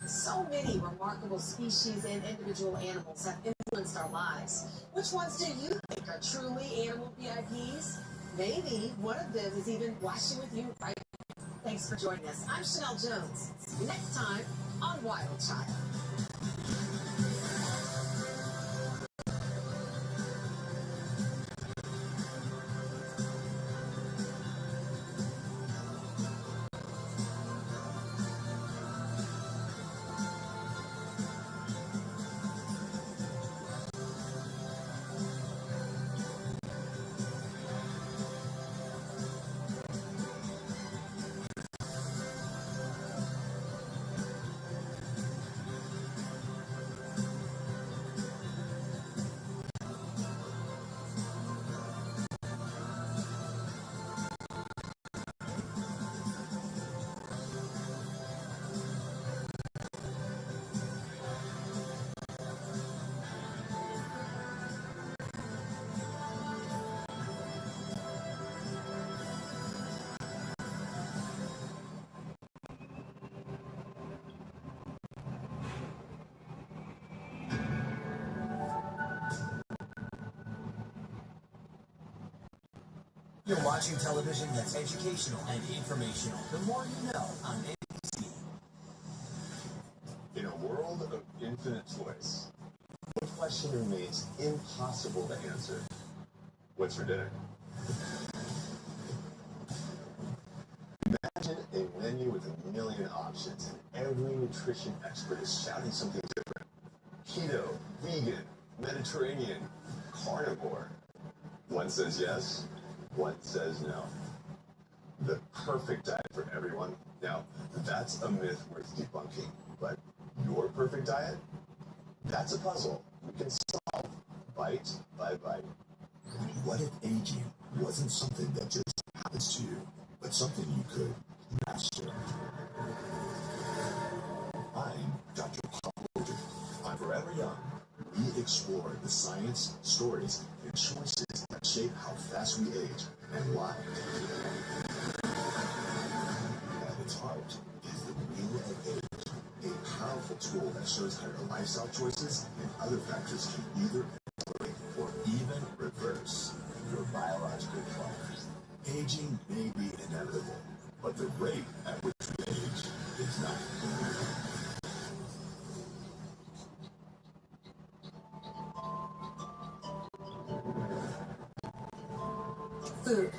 So many remarkable species and individual animals have influenced our lives. Which ones do you think are truly animal VIPs? Maybe one of them is even watching with you right now. Thanks for joining us. I'm Chanel Jones. Next time on Wild Child. You're watching television that's educational and informational. The more you know on NBC. In a world of infinite choice, one question remains impossible to answer. What's for dinner? Imagine a menu with a million options, and every nutrition expert is shouting something different. Keto, vegan, Mediterranean, carnivore. One says yes, one says no. The perfect diet for everyone. Now, that's a myth worth debunking, but your perfect diet? That's a puzzle we can solve bite by bite. What if aging wasn't something that just happens to you, but something you could master? I'm Dr. Paul. On Forever Young, we explore the science, stories, and choices that shape how fast we age and why. At its heart is the Wheel of Age, a powerful tool that shows how your lifestyle choices and other factors can either accelerate or even reverse your biological clock. Aging may be inevitable, but the rate at which we age is not. Food.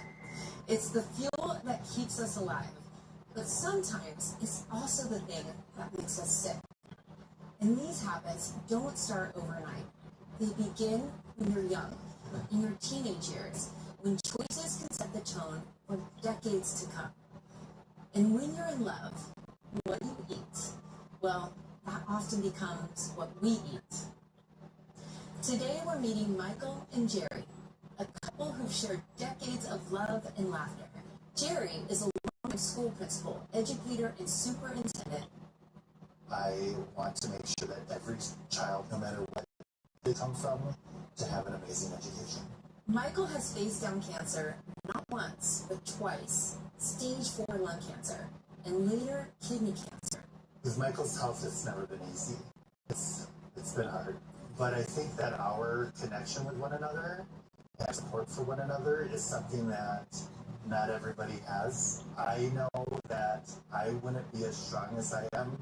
It's the fuel that keeps us alive, but sometimes it's also the thing that makes us sick. And these habits don't start overnight. They begin when you're young, in your teenage years, when choices can set the tone for decades to come. And when you're in love, what you eat, well, that often becomes what we eat. Today we're meeting Michael and Jerry, a couple who've shared decades of love and laughter. Jerry is a long-time school principal, educator, and superintendent. I want to make sure that every child, no matter where they come from, to have an amazing education. Michael has faced down cancer not once, but twice. Stage 4 lung cancer, and later kidney cancer. With Michael's health, it's never been easy. It's been hard. But I think that our connection with one another and support for one another is something that not everybody has. I know that I wouldn't be as strong as I am.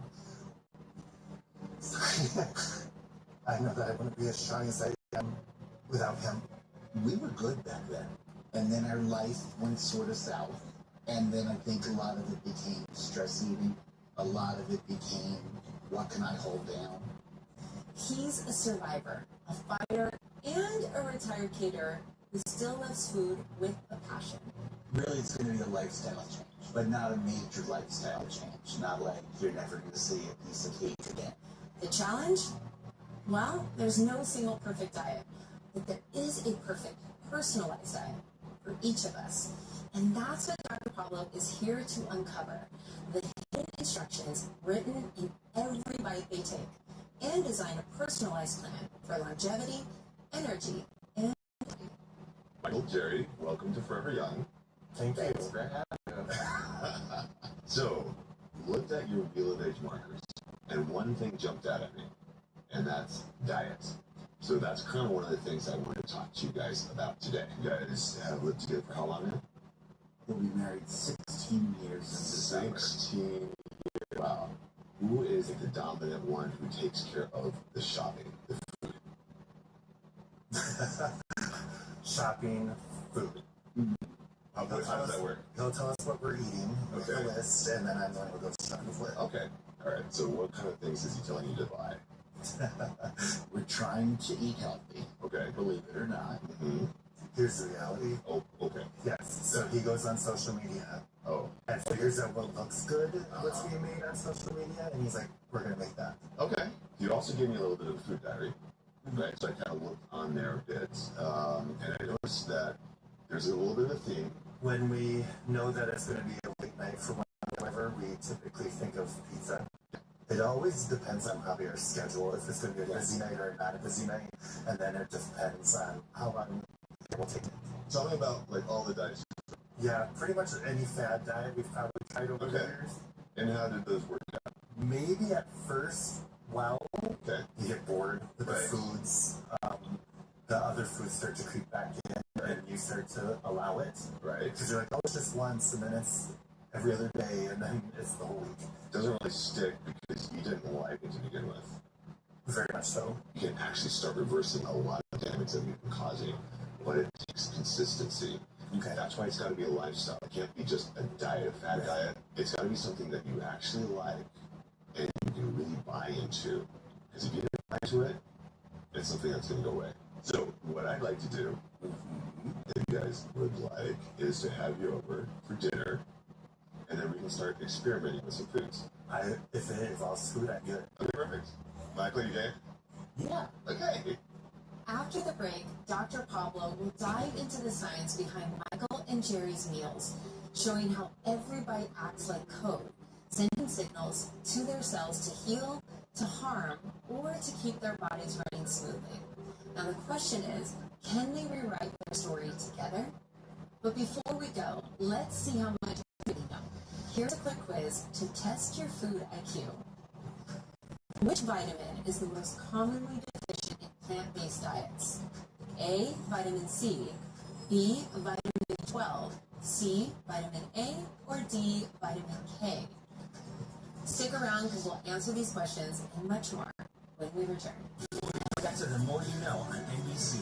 I know that I wouldn't be as strong as I am without him. We were good back then, and then our life went sort of south, and then I think a lot of it became stress eating. A lot of it became, what can I hold down? He's a survivor, a fighter, and a retired caterer who still loves food with a passion. Really, it's going to be a lifestyle change, but not a major lifestyle change. Not like you're never going to see a piece of cake again. The challenge? Well, there's no single perfect diet, but there is a perfect personalized diet for each of us. And that's what Dr. Pablo is here to uncover. The hidden instructions written in every bite they take, and design a personalized plan for longevity, energy, and Michael, Jerry, welcome to Forever Young. Thank you. For having us. So, looked at your Wheel of Age markers, and one thing jumped out at me, and that's diet. So that's kind of one of the things I wanted to talk to you guys about today. You guys have lived together for how long now? We'll be married 16 years in December. 16 years. Wow. Who is the dominant one who takes care of the shopping, the food? Shopping, food. Mm-hmm. How does that work? He'll tell us what we're eating, with the list, and then I'm the one who goes shopping for it. Okay. All right. So what kind of things is he telling you to buy? We're trying to eat healthy. Okay. Believe it or not. Mm-hmm. Here's the reality. Oh, okay. Yes. So he goes on social media. Oh. And figures out what looks good, what's being made on social media, and he's like, we're going to make that. Okay. You also gave me a little bit of a food diary. Right. So I kind of looked on there a bit, and I noticed that there's a little bit of a theme. When we know that it's going to be a late night for whatever, we typically think of pizza. It always depends on probably our schedule, if it's going to be a busy night or not a busy night, and then it depends on how long we'll take it. Tell me about like all the diets. Yeah, pretty much any fad diet we've probably tried over the years. And how did those work out? Maybe at first, you get bored with the foods. The other foods start to creep back in, and you start to allow it. Right. Because you're like, oh, it's just once, and then it's every other day, and then it's the whole week. Doesn't really stick because you didn't like it to begin with. Very much so. You can actually start reversing a lot of damage that you've been causing, but it takes consistency. Okay. That's why it's got to be a lifestyle. It can't be just a diet, a fad diet. It's got to be something that you actually like and you can really buy into. Because if you don't buy into it, it's something that's going to go away. So what I'd like to do, if you guys would like, is to have you over for dinner, and then we can start experimenting with some foods. If it involves food, I'm good. Okay, perfect. Michael, you game? Yeah. Okay. After the break, Dr. Pablo will dive into the science behind Michael and Jerry's meals, showing how every bite acts like code, sending signals to their cells to heal, to harm, or to keep their bodies running smoothly. Now the question is, can they rewrite their story together? But before we go, let's see how much you know. Here's a quick quiz to test your food IQ. Which vitamin is the most commonly deficient in plant-based diets? A, vitamin C, B, vitamin B12, C, vitamin A, or D, vitamin K? Stick around because we'll answer these questions and much more when we return. Back to The More You Know on NBC.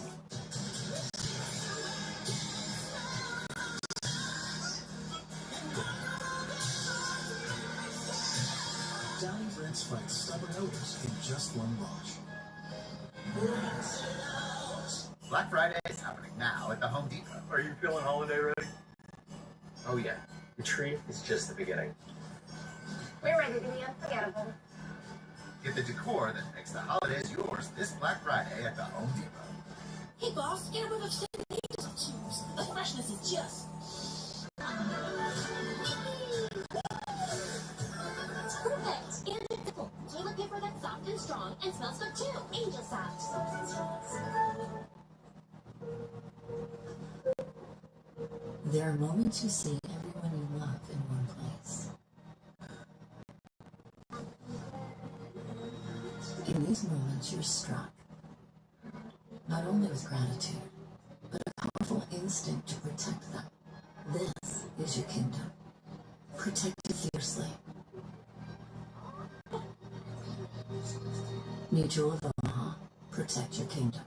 Downing Prince fights stubborn odors in just one wash. Black Friday is happening now at the Home Depot. Are you feeling holiday ready? Oh yeah, the treat is just the beginning. We're ready to be unforgettable. Get the decor that makes the holidays yours this Black Friday at the Home Depot. Hey boss, get a whiff of 7 pages of chews. The freshness is just... It's perfect. And it's simple. Toilet paper that's soft and strong and smells good too. Angel Soft. There are moments you see everyone you love in one place. In these moments, you're struck, not only with gratitude, but a powerful instinct to protect them. This is your kingdom. Protect it fiercely. Mutual of Omaha, protect your kingdom.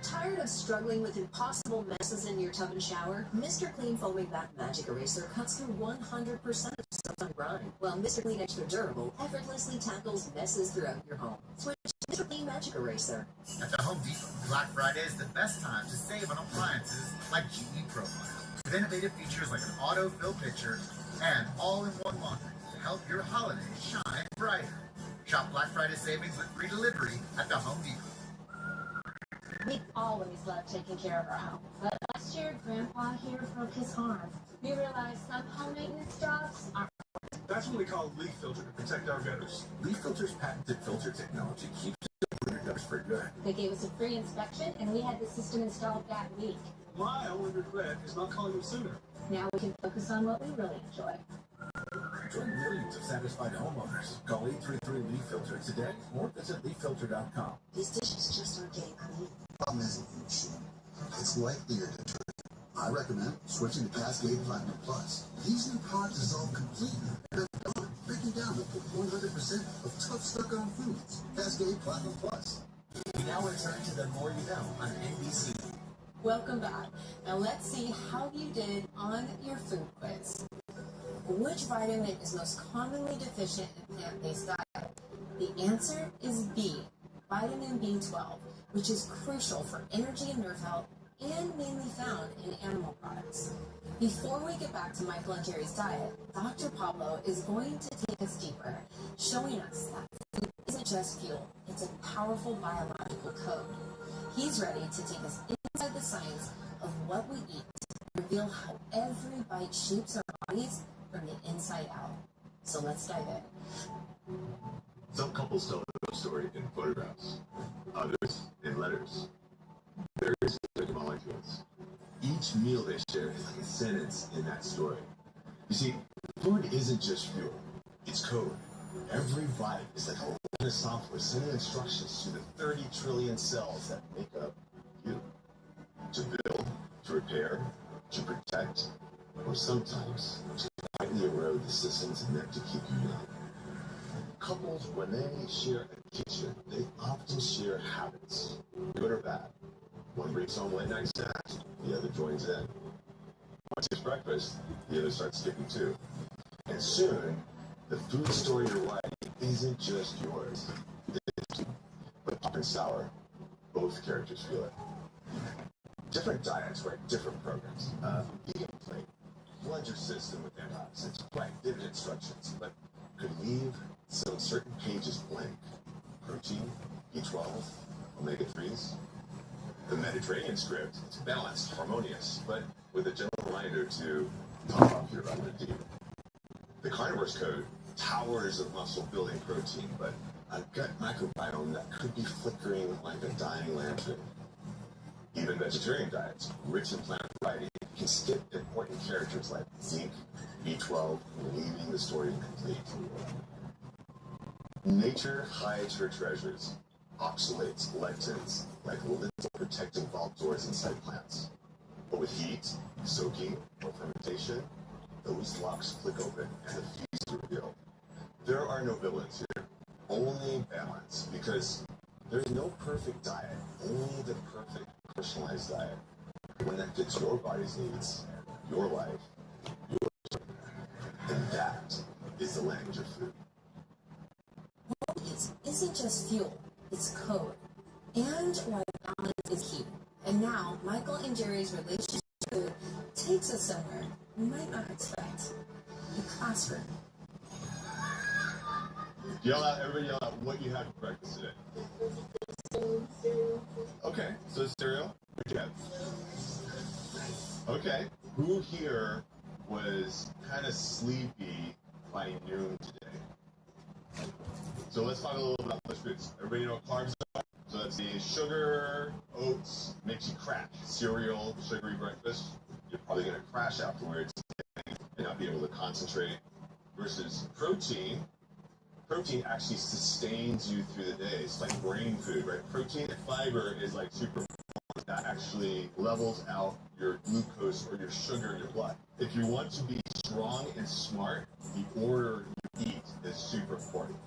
Tired of struggling with impossible messes in your tub and shower? Mr. Clean Foaming Back Magic Eraser cuts through 100% of stuff on grime, while Mr. Clean Extra Durable effortlessly tackles messes throughout your home. Switch to Mr. Clean Magic Eraser. At the Home Depot, Black Friday is the best time to save on appliances like GE Profile. With innovative features like an auto-fill pitcher and all-in-one laundry to help your holidays shine brighter. Shop Black Friday savings with free delivery at the Home Depot. We always love taking care of our home, but last year Grandpa here broke his arm. We realized some home maintenance jobs are... That's what we call leak filter to protect our gutters. Leaf Filter's patented filter technology keeps your gutters for good. They gave us a free inspection and we had the system installed that week. My only regret is not calling them sooner. Now we can focus on what we really enjoy. Join millions of satisfied homeowners. Call 833-LEAF FILTER today or visit leaffilter.com. These dishes just aren't getting clean. Problem isn't the machine. It's likelier to turn. I recommend switching to Cascade Platinum Plus. These new products dissolve completely and are gone, breaking down up to 100% of tough stuck-on foods. Cascade Platinum Plus. We now return to The More You Know on NBC. Welcome back. Now let's see how you did on your food quiz. Which vitamin is most commonly deficient in plant-based diet? The answer is B, vitamin B12, which is crucial for energy and nerve health and mainly found in animal products. Before we get back to Michael and Jerry's diet, Dr. Pablo is going to take us deeper, showing us that food isn't just fuel, it's a powerful biological code. He's ready to take us inside the science of what we eat and reveal how every bite shapes our bodies from the inside out. So let's dive in. Some couples tell their story in photographs, others in letters. There is like molecules. Each meal they share is like a sentence in that story. You see, food isn't just fuel, it's code. Every bite is like a whole lot of software sending instructions to the 30 trillion cells that make up you. To build, to repair, to protect, or sometimes to quietly erode the systems meant to keep you young. Couples, when they share a kitchen, they often share habits, good or bad. One brings home late night snacks, the other joins in. One takes breakfast, the other starts skipping too. And soon, the food story you're writing isn't just yours. But hot and sour, both characters feel it. Different diets write different programs. Vegan plate, flood your system with antioxidants, right, vivid instructions, but could leave some certain pages blank. Protein, B12, omega-3s. The Mediterranean script, it's balanced, harmonious, but with a gentle reminder to top off your vitamin D. The carnivore's code, towers of muscle-building protein, but a gut microbiome that could be flickering like a dying lantern. Even vegetarian diets, rich in plant variety, can skip important characters like zinc, B12, leaving the story incomplete. Nature hides her treasures, oxalates, lectins, like little protecting vault doors inside plants. But with heat, soaking, or fermentation, those locks click open and the feast is revealed. There are no villains here, only balance, because there's no perfect diet, only the perfect personalized diet. One that fits your body's needs, your life, your story. And that is the language of food. It isn't just fuel, it's code. And why balance is key. And now, Michael and Jerry's relationship with food takes us somewhere we might not expect. The classroom. Yell out, everybody yell out what you had for breakfast today. Okay, so cereal, what do you have? Okay, who here was kind of sleepy by noon today? So let's talk a little bit about those foods. Everybody know what carbs are? So that's the sugar, oats, makes you crash. Cereal, sugary breakfast, you're probably going to crash afterwards and not be able to concentrate. Versus protein. Protein actually sustains you through the day. It's like brain food, right? Protein and fiber is like super. That actually levels out your glucose or your sugar in your blood. If you want to be strong and smart, the order you eat is super important.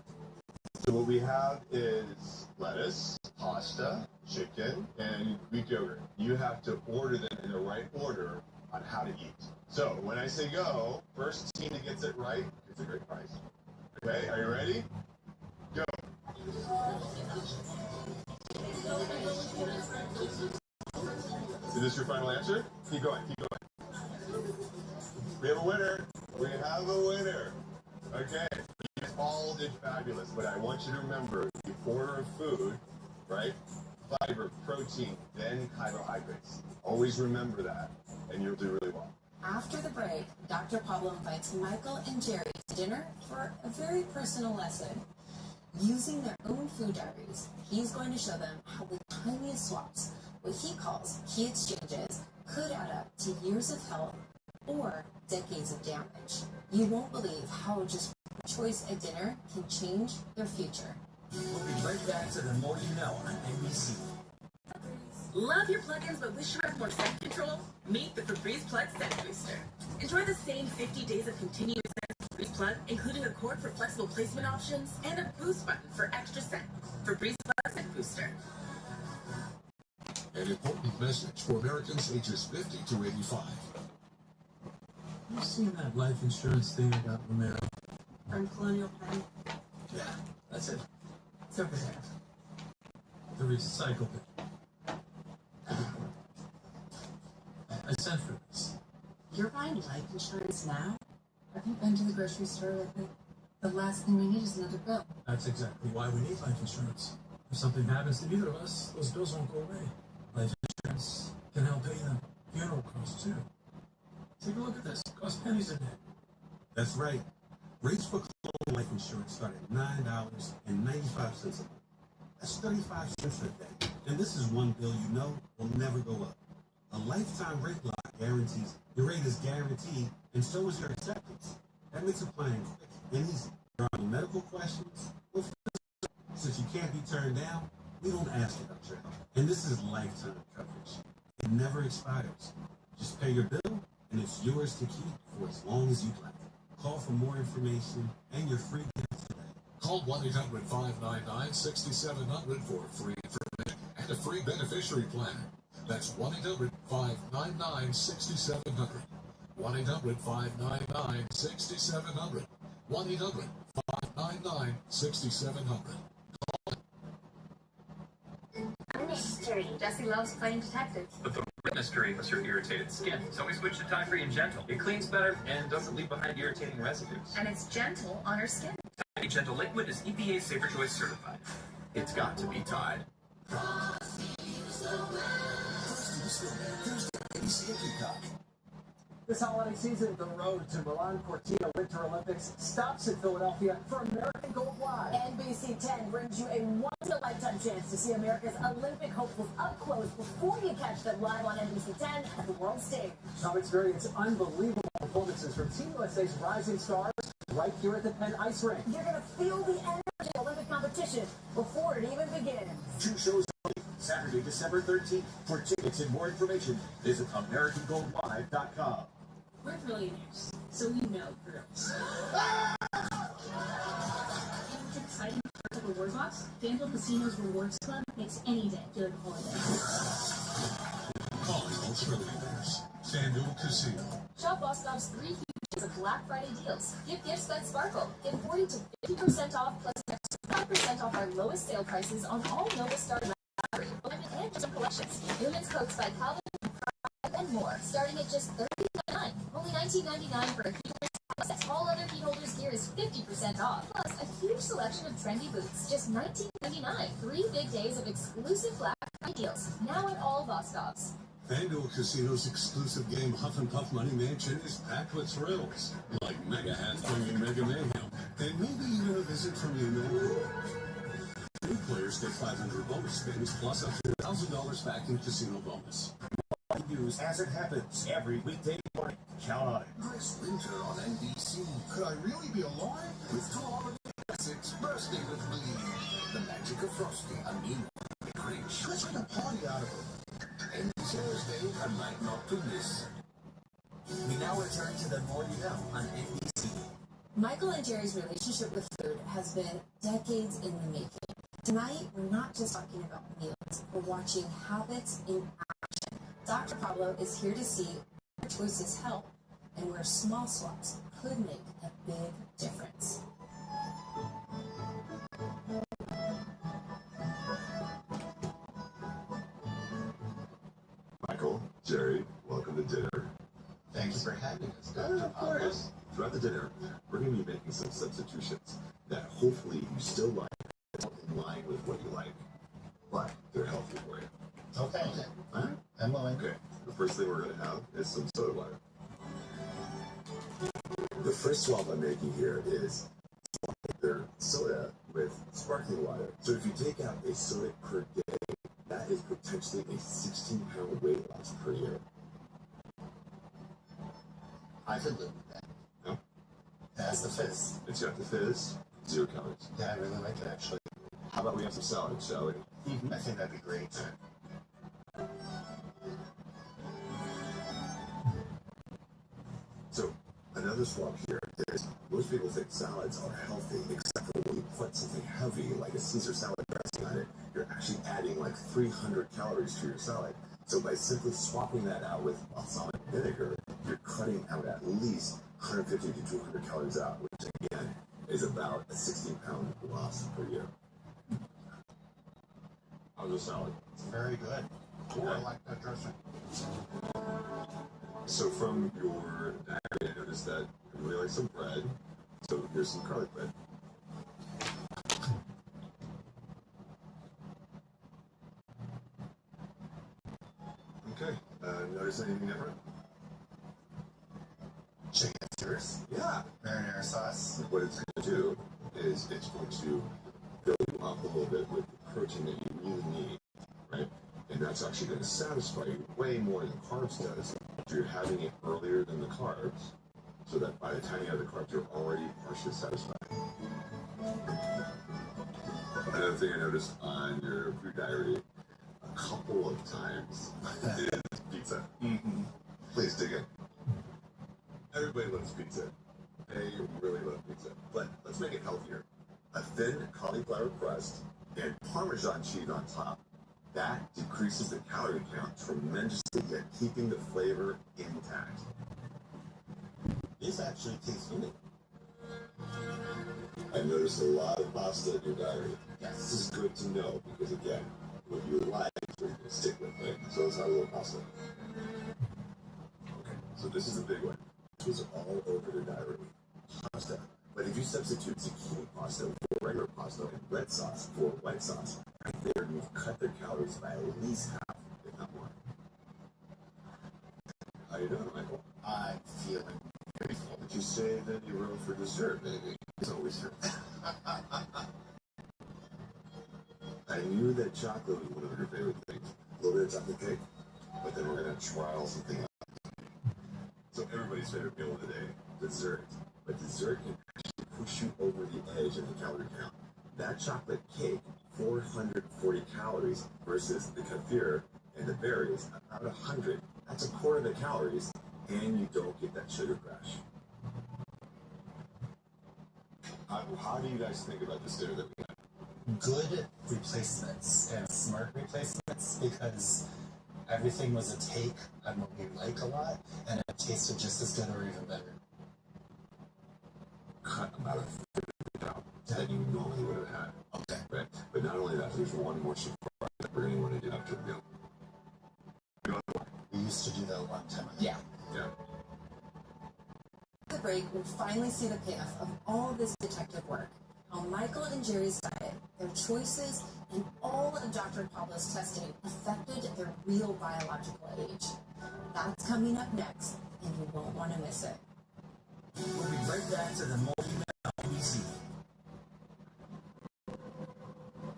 So what we have is lettuce, pasta, chicken, and Greek yogurt. You have to order them in the right order on how to eat. So when I say go, first team that gets it right gets a great prize. Okay, are you ready? Go. Is this your final answer? Keep going, keep going. We have a winner. We have a winner. Okay, you all did fabulous, but I want you to remember the order of food, right? Fiber, protein, then carbohydrates. Always remember that, and you'll do really well. After the break, Dr. Pablo invites Michael and Jerry to dinner for a very personal lesson. Using their own food diaries, he's going to show them how the tiniest swaps, what he calls key exchanges, could add up to years of health or decades of damage. You won't believe how just one choice at dinner can change their future. We'll be right back to The More You Know on NBC. Love your plugins but wish you had more scent control? Meet the Febreze Plug Scent Booster. Enjoy the same 50 days of continuous Febreze Plug, including a cord for flexible placement options and a boost button for extra scent. Febreze Plug Scent Booster. An important message for Americans ages 50 to 85. You seen that life insurance thing I got from there? From Colonial Penn? Yeah, that's it. It's over there. The recycle bin. I sent for this. You're buying life insurance now? Have you been to the grocery store lately? The last thing we need is another bill. That's exactly why we need life insurance. If something happens to either of us, those bills won't go away. Life insurance can help pay the funeral costs too. Take a look at this. It costs pennies a day. That's right. Rates for Colonial life insurance start at $9.95 a month. That's 35 cents a day. And this is one bill you know will never go up. A lifetime rate lock guarantees your rate is guaranteed, and so is your acceptance. That makes applying quick and easy. There are no medical questions. Since you can't be turned down, we don't ask about your health. And this is lifetime coverage. It never expires. pay your bill, and it's yours to keep for as long as you'd like. Call for more information and your free gift today. Call 1-800-599-6700 for free information and a free beneficiary plan. That's 1-800-599-6700. 1-800-599-6700. 1-800-599-6700. Mystery. Jesse loves playing detective. But the real mystery is your irritated skin. So we switched to Tide-Free and Gentle. It cleans better and doesn't leave behind irritating residues. And it's gentle on her skin. Tide Gentle Liquid is EPA Safer Choice certified. It's got to be Tide. This holiday season, the road to Milan Cortina Winter Olympics stops in Philadelphia for American Gold Live. NBC 10 brings you a once-in-a-lifetime chance to see America's Olympic hopefuls up close before you catch them live on NBC 10 at the world stage. Come experience unbelievable performances from Team USA's rising stars right here at the Penn Ice Rink. You're going to feel the energy of the Olympic competition before it even begins. 2 shows Saturday, December 13th. For tickets and more information, visit AmericanGoldLive.com. We're billionaires, so we know thrills. Exciting parts of Rewards Box, FanDuel Casino's Rewards Club makes any day feel like a holiday. Calling all trillionaires. FanDuel Casino. Shop Boscov's 3 huge days of Black Friday deals. Get gifts that sparkle. Get 40 to 50% off plus extra 5% off our lowest sale prices on all Nova Star battery, limit and custom collections. Lumen's coats by Calvin and more, starting at just $30.99. Only $19.99 for a heater. All other key holders gear is 50% off, plus a huge selection of trendy boots, just $19.99. 3 big days of exclusive Black Friday deals, now at all Boscovs. FanDuel Casino's exclusive game Huff and Puff Money Mansion is packed with thrills, like mega hats bringing mega mayhem, and maybe even a visit from you know. New players get 500 bonus spins plus up to $1,000 back in casino bonus. News as it happens every weekday morning. Count on it. This winter on NBC. Could I really be alive? With 2 holiday classics bursting with glee. The Magic of Frosty, a new Grinch. Let's make a party out of it. And Thursday, a night not to miss. We now return to the More You Know on NBC. Michael and Jerry's relationship with food has been decades in the making. Tonight, we're not just talking about meals, we're watching habits in action. Dr. Pablo is here to see where choices help and where small swaps could make a big difference. Michael, Jerry, welcome to dinner. Thank you for having us, Dr. Pablo. Throughout the dinner, we're going to be making some substitutions that hopefully you still like, in line with what you like, but they're healthy for you. Okay. All right? I'm willing. Okay. The first thing we're going to have is some soda water. The first swap I'm making here is their soda with sparkling water. So if you take out a soda per day, that is potentially a 16-pound weight loss per year. I could live with that. No? It has the fizz. It's got the fizz, 0 calories. Yeah, I really like it, actually. How about we have some salad, shall we? I think that'd be great. So, another swap here is most people think salads are healthy, except for when you put something heavy like a Caesar salad dressing on it, you're actually adding like 300 calories to your salad. So by simply swapping that out with balsamic vinegar, you're cutting out at least 150 to 200 calories out, which again is about a 16-pound loss per year. How's the salad? It's very good. Cool. I like that dressing. So from your diet, I noticed that you really like some bread. So here's some garlic bread. Okay. Notice anything different? Chicken tenders. Yeah. Marinara sauce. What it's going to do is it's going to fill you up a little bit with the protein that you really need, right? And that's actually going to satisfy you way more than carbs does. So you're having it earlier than the carbs, so that by the time you have the carbs, you're already partially satisfied. Another thing I noticed on your food diary a couple of times is pizza. Mm-hmm. Please decreases the calorie count tremendously, yet keeping the flavor intact. This actually tastes good. I noticed a lot of pasta in your diary. Yes. This is good to know because, again, what you like is what you're going to stick with, right? So let's have a little pasta. Okay, so this is a big one. It was all over the diary. Pasta. But if you substitute zucchini pasta for regular pasta and red sauce for white sauce, right there you've cut their calories by at least half, if not more. How you doing, Michael? I'm feeling very full. Did you save any room for dessert, baby? It's always here. I knew that chocolate was one of your favorite things. A little bit of chocolate cake, but then we're going to trial something else. So everybody's favorite meal of the day, dessert. But dessert can actually push you over the edge of the calorie count. That chocolate cake, 440 calories versus the kefir and the berries, about 100. That's a quarter of the calories, and you don't get that sugar crash. How do you guys think about this dinner that we had? Good replacements and smart replacements, because everything was a take on what we like a lot, and it tasted just as good or even better. Cut about a third of it out than you normally would have had. Okay. Right? But not only that, there's one more surprise that we're going to want to do after the meal. We used to do that a long time ago. Yeah. Yeah. The break, we'll finally see the payoff of all this detective work. How Michael and Jerry's diet, their choices, and all of Dr. Pablo's testing affected their real biological age. That's coming up next, and you won't want to miss it. We'll be right back to the movie on NBC.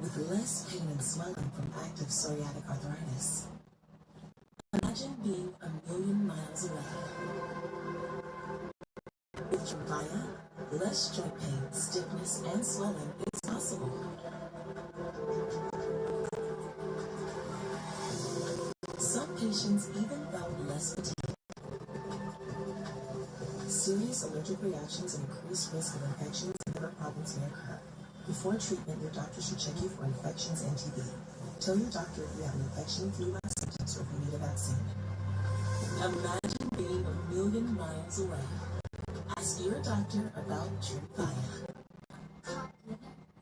With less pain and swelling from active psoriatic arthritis, imagine being 1,000,000 miles away. With Tremfya, less joint pain, stiffness, and swelling is possible. Some patients even felt less fatigue. Serious allergic reactions and increased risk of infections and liver problems may occur. Before treatment, your doctor should check you for infections and TB. Tell your doctor if you have an infection, flu-like symptoms, or if you need a vaccine. Imagine being 1,000,000 miles away. Ask your doctor about Tremfya.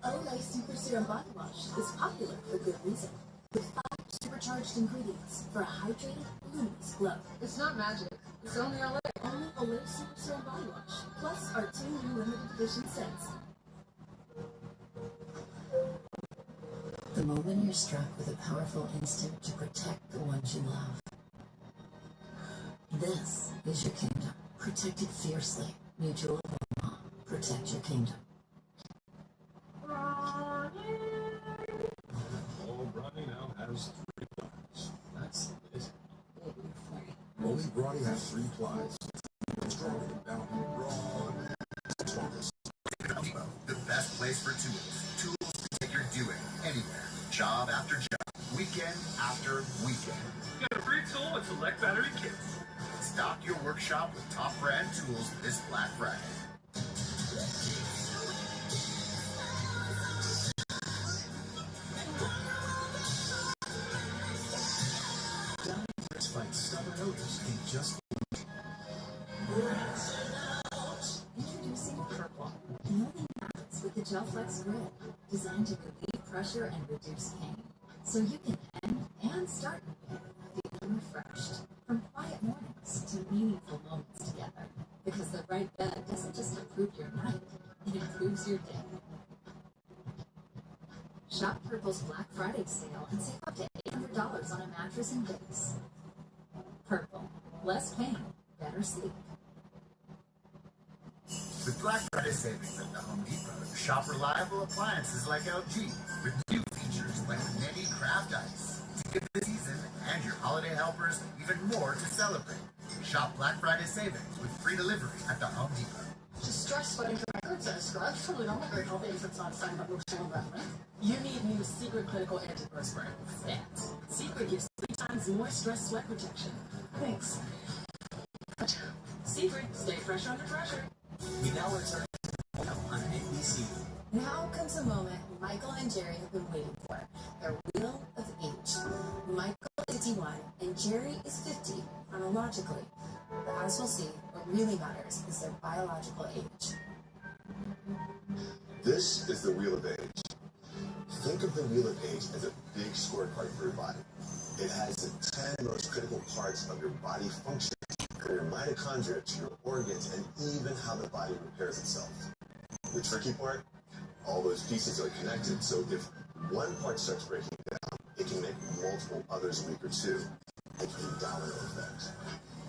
Olay Super Serum Body Wash is popular for good reason. With 5 supercharged ingredients for a hydrated, luminous glow. It's not magic. It's only Olay. Only Olay Super Serum Body Wash. Plus our 2 new limited edition scents. The moment you're struck with a powerful instinct to protect the ones you love. This is your kingdom. Protect it fiercely. Mutual of Omaha. Protect your kingdom. Old Bronny now has 3 plies. That's it. Only Bronny has 3 plies. Stronger than Bounty. Raw and strongest. The best place for tools. Tools to take your doing anywhere. Job after job. Weekend after weekend. Get a free tool with select battery kits. Stock your workshop with top brand tools this Black Friday. Diamonds fight stubborn odors in just Introducing Purple. Building habits with the Gel Flex Grid. Designed to relieve pressure and reduce pain. So you can end and start your day feeling refreshed. From quiet mornings to meaningful moments together. Because the right bed doesn't just improve your night, it improves your day. Shop Purple's Black Friday sale and save up to $800 on a mattress and base. Purple. Less pain, better sleep. With Black Friday savings at the Home Depot, shop reliable appliances like LG with new features like Mini Craft Ice. To give the season and your holiday helpers even more to celebrate. Shop Black Friday savings with free delivery at the Home Depot. Just stress sweating to records and a scrub. Totally normal. Very healthy if it's not signed by Rochelle and Bethlehem. You need new Secret Clinical Antiperspirant. Stats. Secret gives 3 times more stress sweat protection. Thanks. Secret, stay fresh under pressure. We now return to on NBC. Now comes a moment Michael and Jerry have been waiting for. Their wheel of age. Michael is 61 and Jerry is 50 chronologically. But as we'll see, what really matters is their biological age. This is the Wheel of Age. Think of the Wheel of Age as a big scorecard for your body. It has the 10 most critical parts of your body functions, from your mitochondria to your organs, and even how the body repairs itself. The tricky part? All those pieces are connected, so if one part starts breaking down, it can make multiple others weaker too, like a domino effect.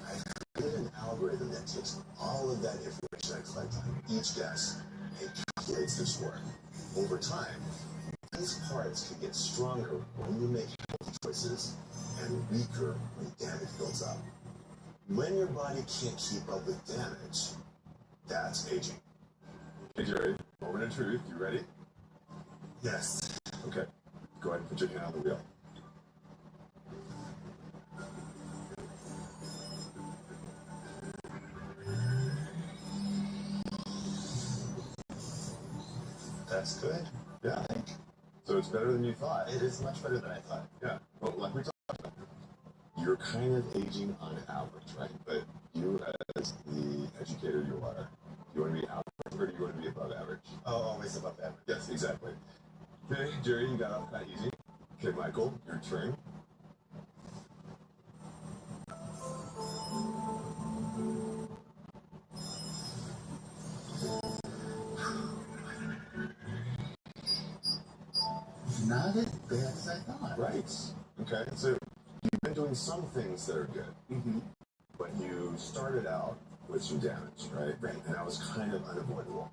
I've created an algorithm that takes all of that information I collect on each guest and calculates their score. Over time, these parts can get stronger when you make healthy choices and weaker when damage builds up. When your body can't keep up with damage, that's aging. Hey Jerry, moment of truth, you ready? Yes. Okay, go ahead and put your hand on the wheel. That's good. Yeah. I think. So it's better than you thought. It is much better than I thought. Yeah. Well, like we talked about, you're kind of aging on average, right? But you, as the educator you are, you want to be average or do you want to be above average? Oh, always above average. Yes, exactly. Okay, Jerry, you got off kind of easy. Okay, Michael, your turn. Not as bad as I thought. Right. Okay, so you've been doing some things that are good. Mm-hmm. But you started out with some damage, right? Right. And that was kind of unavoidable.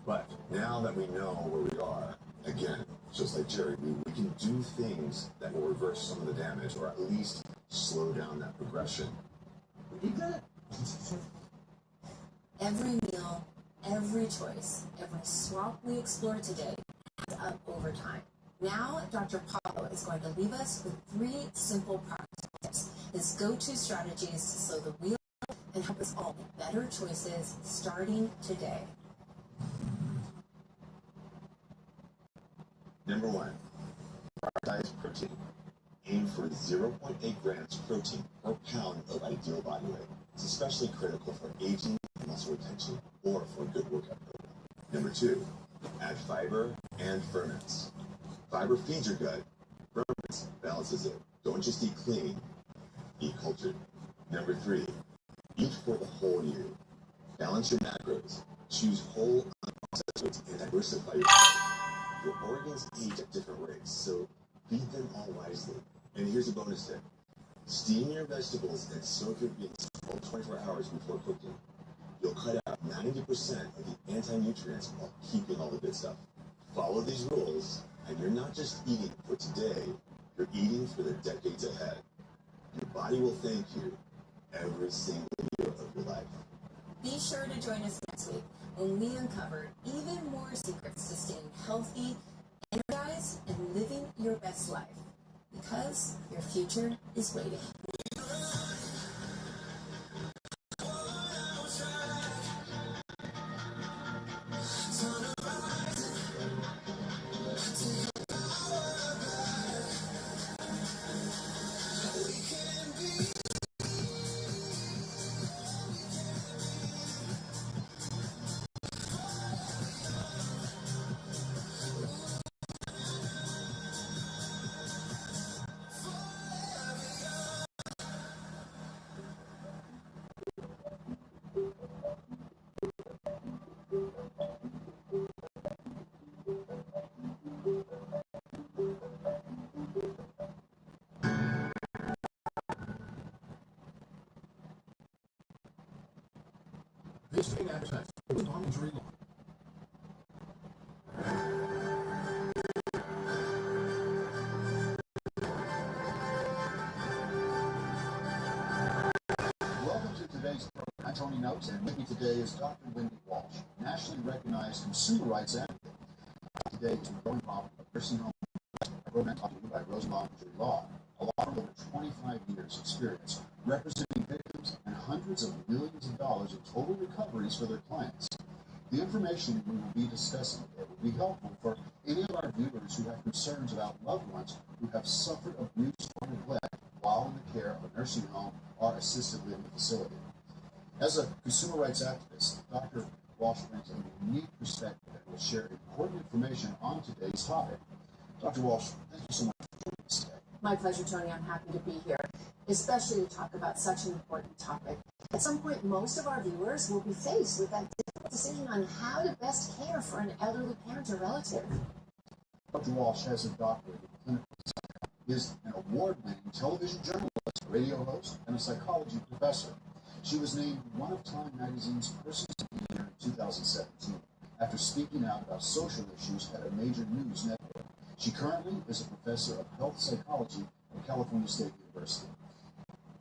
But now that we know where we are, again, just like Jerry, we can do things that will reverse some of the damage or at least slow down that progression. We did good. Every meal, every choice, every swap we explore today adds up over time. Now, Dr. Paulo is going to leave us with 3 simple practical tips, his go-to strategies to slow the wheel and help us all make better choices starting today. Number 1, prioritize protein. Aim for 0.8 grams protein per pound of ideal body weight. It's especially critical for aging, muscle retention, or for a good workout program. Number 2, add fiber and ferments. Fiber feeds your gut. Ferments balances it. Don't just eat clean, eat cultured. Number 3, eat for the whole year. Balance your macros. Choose whole unprocessed foods and diversify your diet. Your organs age at different rates, so feed them all wisely. And here's a bonus tip. Steam your vegetables and soak your beans for 24 hours before cooking. You'll cut out 90% of the anti-nutrients while keeping all the good stuff. Follow these rules, and you're not just eating for today, you're eating for the decades ahead. Your body will thank you every single year of your life. Be sure to join us next week when we uncover even more secrets to staying healthy, energized, and living your best life. Because your future is waiting. This being advertised with injury law. Welcome to today's program. I'm Tony Notes, and with me today is Dr. Wendy Walsh, nationally recognized consumer rights advocate. Today is the growing problem of nursing home. A program taught to you by Rosenbaum Injury Law, a law firm with over 25 years' experience representing victims and hundreds of millions of dollars in total recoveries for their clients. The information we will be discussing today will be helpful for Any of our viewers who have concerns about loved ones who have suffered abuse or neglect while in the care of a nursing home or assisted living facility. As a consumer rights activist, Dr. Walsh brings a unique perspective and will share important information on today's topic. Dr. Walsh, thank you so much for joining us today. My pleasure, Tony. I'm happy to be here, especially to talk about such an important topic. At some point, most of our viewers will be faced with that difficult decision on how to best care for an elderly parent or relative. Dr. Walsh has a doctorate in clinical psychology, is an award-winning television journalist, radio host, and a psychology professor. She was named one of Time Magazine's Persons of the Year in 2017 after speaking out about social issues at a major news network. She currently is a professor of health psychology at California State University.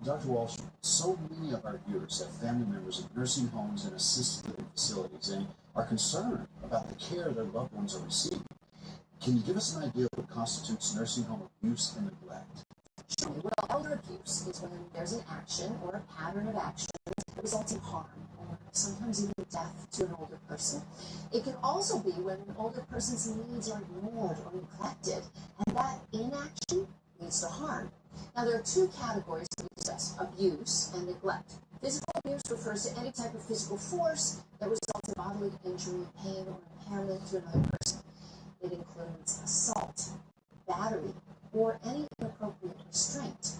Dr. Walsh, so many of our viewers have family members in nursing homes and assisted living facilities and are concerned about the care their loved ones are receiving. Can you give us an idea of what constitutes nursing home abuse and neglect? Sure. Well, elder abuse is when there's an action or a pattern of action that results in harm or sometimes even death to an older person. It can also be when an older person's needs are ignored or neglected, and that inaction leads to harm. Now, there are two categories that we discuss: abuse and neglect. Physical abuse refers to any type of physical force that results in bodily injury, pain, or impairment to another person. It includes assault, battery, or any inappropriate restraint.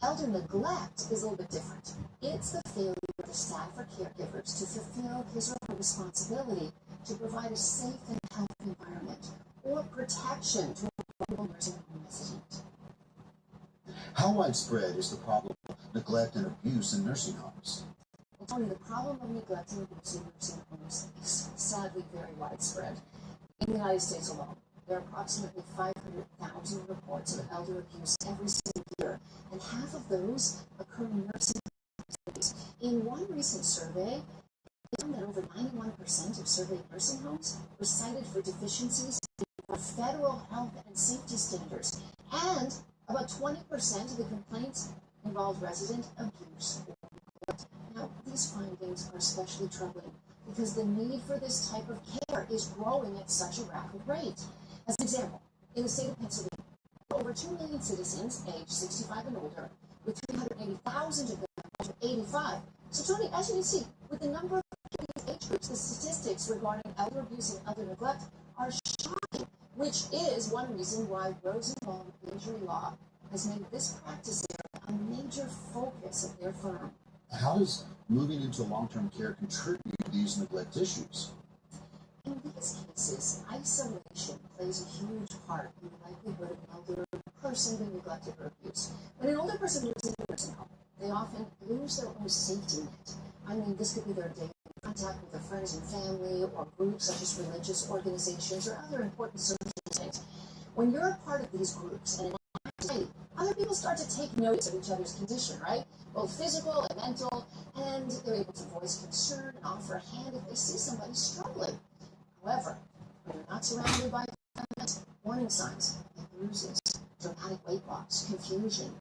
Elder neglect is a little bit different. It's the failure of the staff or caregivers to fulfill his or her responsibility to provide a safe and healthy environment or protection to a vulnerable nursing home resident. How widespread is the problem of neglect and abuse in nursing homes? Well, Tony, the problem of neglect and abuse in nursing homes is sadly very widespread. In the United States alone, there are approximately 500,000 reports of elder abuse every single year, and half of those occur in nursing homes. In one recent survey, it found that over 91% of surveyed nursing homes were cited for deficiencies in federal health and safety standards, and about 20% of the complaints involved resident abuse or neglect. Now, these findings are especially troubling because the need for this type of care is growing at such a rapid rate. As an example, in the state of Pennsylvania, over 2 million citizens aged 65 and older, with 380,000 of them under 85. So, Tony, as you can see, with the number of these age groups, the statistics regarding elder abuse and elder neglect are shocking, which is one reason why Rosenbaum Injury Law has made this practice area a major focus of their firm. How does moving into long-term care contribute to these neglect issues? In these cases, isolation plays a huge part in the likelihood of an elder person being neglected or abused. When an older person moves into a nursing home, they often lose their own safety net. I mean, this could be their daily contact with their friends and family, or groups such as religious organizations or other important social things. When you're a part of these groups and in society, other people start to take notice of each other's condition, right? Both physical and mental, and they're able to voice concern and offer a hand if they see somebody struggling. However, when you're not surrounded by warning signs like bruises, dramatic weight loss, confusion,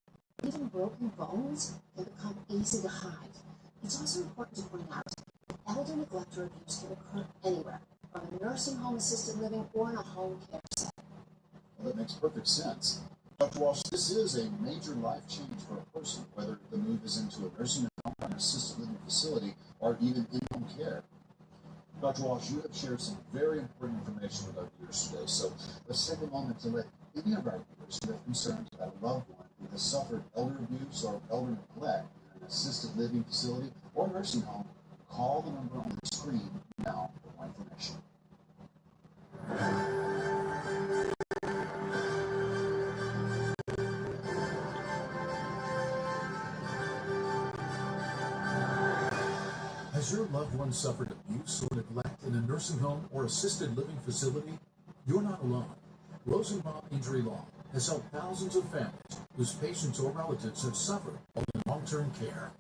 even broken bones can become easy to hide. It's also important to point out that elder neglect or abuse can occur anywhere, from a nursing home, assisted living, or in a home care setting. Well, that makes perfect sense. Dr. Walsh, this is a major life change for a person, whether the move is into a nursing home, an assisted living facility, or even in-home care. Dr. Walsh, you have shared some very important information with our viewers today, so let's take a moment to let any of our viewers who have concerns about a loved one who has suffered elder abuse or elder neglect in an assisted living facility or nursing home call the number on the screen now for more information. Has your loved one suffered abuse or neglect in a nursing home or assisted living facility? You're not alone. Rosenbaum Injury Law has helped thousands of families whose patients or relatives have suffered while in long-term care.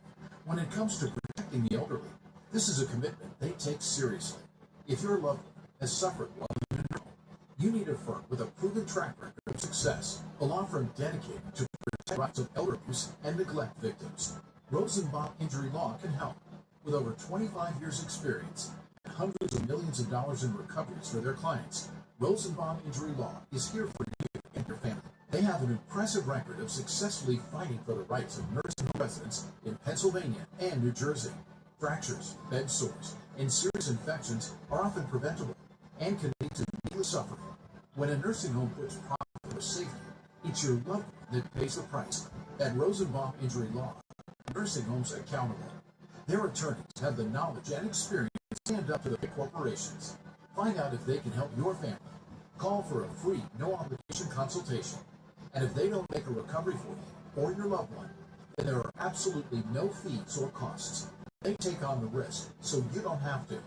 When it comes to protecting the elderly, this is a commitment they take seriously. If your loved one has suffered while in a home, you need a firm with a proven track record of success, a law firm dedicated to protect the rights of elder abuse and neglect victims. Rosenbaum Injury Law can help. With over 25 years' experience and hundreds of millions of dollars in recoveries for their clients, Rosenbaum Injury Law is here for you and your family. They have an impressive record of successfully fighting for the rights of nursing home residents in Pennsylvania and New Jersey. Fractures, bed sores, and serious infections are often preventable and can lead to needless suffering. When a nursing home puts profit or safety, it's your loved one that pays the price. At Rosenbaum Injury Law, nursing homes accountable. Their attorneys have the knowledge and experience to stand up to the big corporations. Find out if they can help your family. Call for a free, no-obligation consultation. And if they don't make a recovery for you or your loved one, then there are absolutely no fees or costs. They take on the risk, so you don't have to.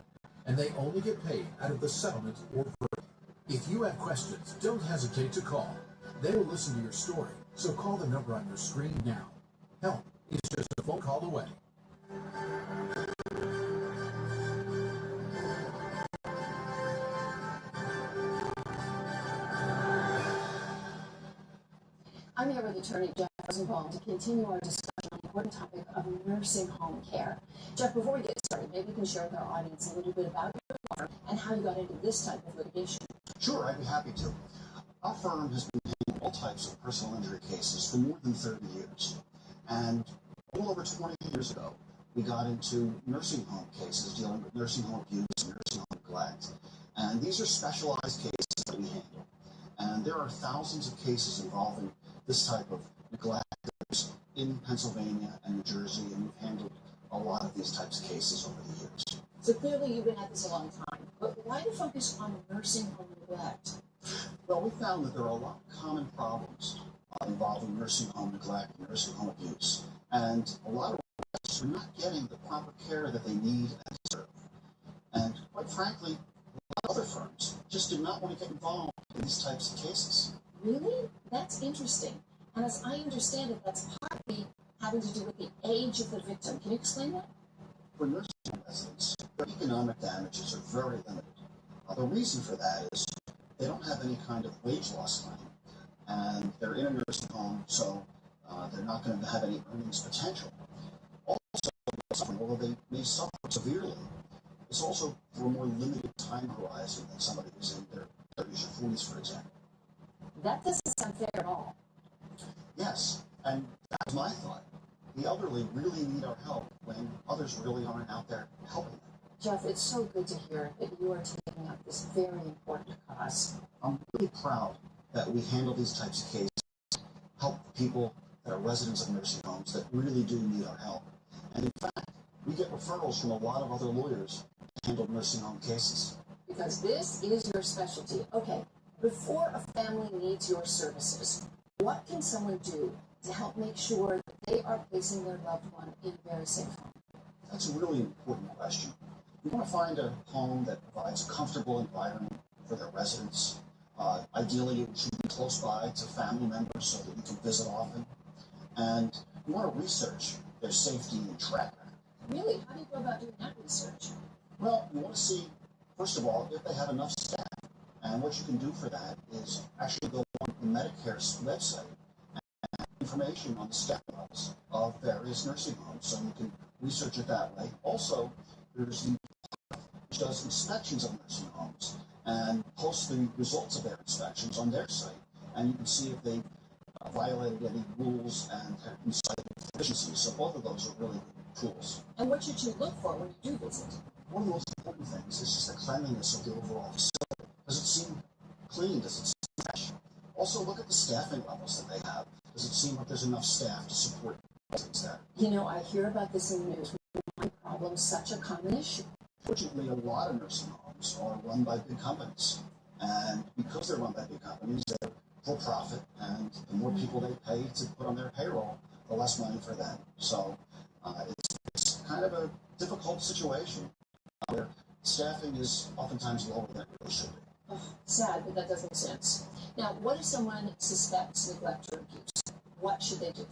And they only get paid out of the settlement or verdict. If you have questions, don't hesitate to call. They will listen to your story, so call the number on your screen now. Help is just a phone call away. I'm here with attorney Jeff Rosenbaum to continue our discussion on the important topic of nursing home care. Jeff, before we get started, maybe you can share with our audience a little bit about your firm and how you got into this type of litigation. Sure, I'd be happy to. Our firm has been handling all types of personal injury cases for more than 30 years. And a little over 20 years ago, we got into nursing home cases dealing with nursing home abuse and nursing home neglect. And these are specialized cases that we handle. And there are thousands of cases involving this type of neglect in Pennsylvania and New Jersey, and we've handled a lot of these types of cases over the years. So clearly you've been at this a long time, but why the focus on nursing home neglect? Well, we found that there are a lot of common problems involving nursing home neglect and nursing home abuse, and a lot of residents are not getting the proper care that they need and deserve. And quite frankly, a lot of other firms just do not want to get involved in these types of cases. Really? That's interesting. And as I understand it, that's partly having to do with the age of the victim. Can you explain that? For nursing home residents, their economic damages are very limited. The reason for that is they don't have any kind of wage loss claim, and they're in a nursing home, so they're not going to have any earnings potential. Also, although they may suffer severely, it's also for a more limited time horizon than somebody who's in their 30s or 40s, for example. That doesn't sound fair at all. Yes, and that's my thought. The elderly really need our help when others really aren't out there helping them. Jeff, it's so good to hear that you are taking up this very important cause. I'm really proud that we handle these types of cases, help people that are residents of nursing homes that really do need our help. And in fact, we get referrals from a lot of other lawyers to handle nursing home cases. Because this is your specialty. Okay, before a family needs your services, what can someone do to help make sure that they are placing their loved one in a very safe home? That's a really important question. We want to find a home that provides a comfortable environment for their residents. Ideally, it should be close by to family members so that you can visit often. And we want to research their safety and track record. Really? How do you go about doing that research? Well, we want to see, first of all, if they have enough staff. And what you can do for that is actually go on the Medicare's website and have information on the staff levels of various nursing homes, so you can research it that way. Also, there's the which does inspections of nursing homes and posts the results of their inspections on their site, and you can see if they violated any rules and have been cited deficiencies. So both of those are really good tools. And what should you look for when you do visit? One of the most important things is just the cleanliness of the overall facility. Does it seem clean? Does it seem fresh? Also, look at the staffing levels that they have. Does it seem like there's enough staff to support residents there? You know, I hear about this in the news. Why problem such a common issue? Fortunately, a lot of nursing homes are run by big companies. And because they're run by big companies, they're for profit. And the more people they pay to put on their payroll, the less money for them. So it's kind of a difficult situation where staffing is oftentimes lower than it really should be. Oh, sad, but that does make sense. Now, what if someone suspects neglect or abuse? What should they do?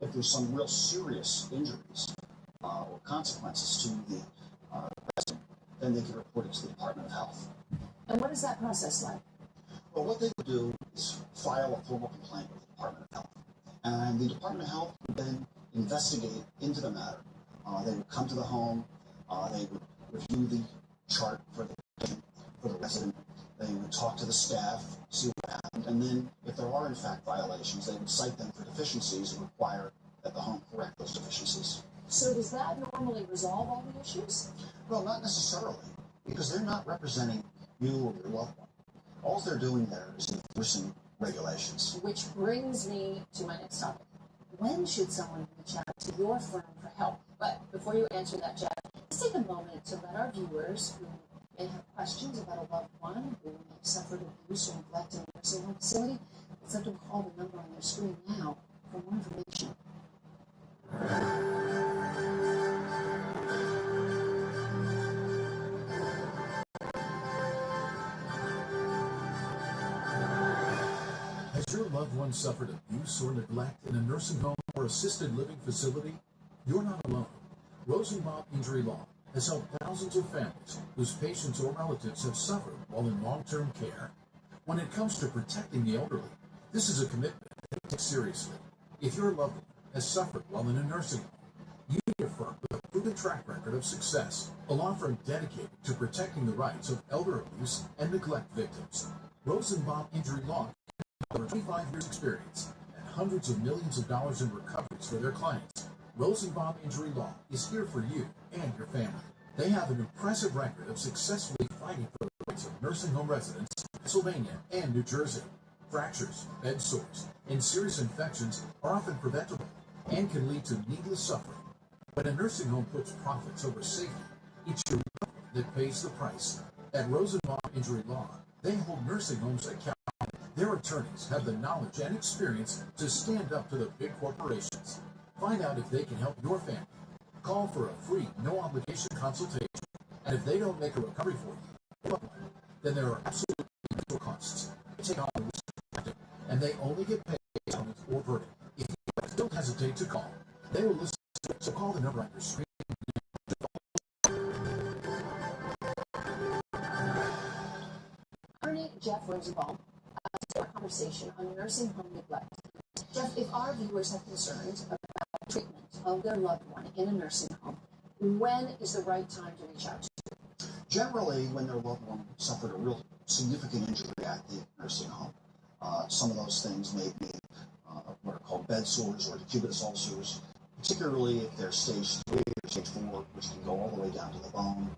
If there's some real serious injuries or consequences to the resident, then they can report it to the Department of Health. And what is that process like? Well, what they would do is file a formal complaint with the Department of Health. And the Department of Health would then investigate into the matter. They would come to the home, they would review the chart for the patient, for the resident, They would talk to the staff, see what happened, and then if there are in fact violations, they would cite them for deficiencies and require that the home correct those deficiencies. So does that normally resolve all the issues? Well, not necessarily, because they're not representing you or your loved one. All they're doing there is enforcing regulations. Which brings me to my next topic. When should someone reach out to your firm for help? But before you answer that, Jeff, let's take a moment to let our viewers who may have questions about a loved one who may have suffered abuse or neglect in a nursing home facility, let's let them call the number on their screen now for more information. Has your loved one suffered abuse or neglect in a nursing home or assisted living facility? You're not alone. Rosenbaum Injury Law has helped thousands of families whose patients or relatives have suffered while in long-term care. When it comes to protecting the elderly, this is a commitment that we take seriously. If your loved one has suffered while in a nursing home, you need a firm with a proven track record of success, a law firm dedicated to protecting the rights of elder abuse and neglect victims. Rosenbaum Injury Law has over 25 years experience and hundreds of millions of dollars in recoveries for their clients. Rosenbaum Injury Law is here for you and your family. They have an impressive record of successfully fighting for the rights of nursing home residents in Pennsylvania and New Jersey. Fractures, bed sores, and serious infections are often preventable and can lead to needless suffering. When a nursing home puts profits over safety, it's your loved one that pays the price. At Rosenbaum Injury Law, they hold nursing homes accountable. Their attorneys have the knowledge and experience to stand up to the big corporations. Find out if they can help your family. Call for a free, no-obligation consultation. And if they don't make a recovery for you, then there are absolutely no costs. They take on the risk, and they only get paid on it or verdict. If you don't hesitate to call, they will listen to it. So call the number on your screen. Attorney Jeff Rosenbaum, our conversation on nursing home neglect. Jeff, if our viewers have concerns about treatment of their loved one in a nursing home, when is the right time to reach out to you? Generally, when their loved one suffered a real significant injury at the nursing home. Some of those things may be what are called bed sores or decubitus ulcers, particularly if they're stage 3 or stage 4, which can go all the way down to the bone,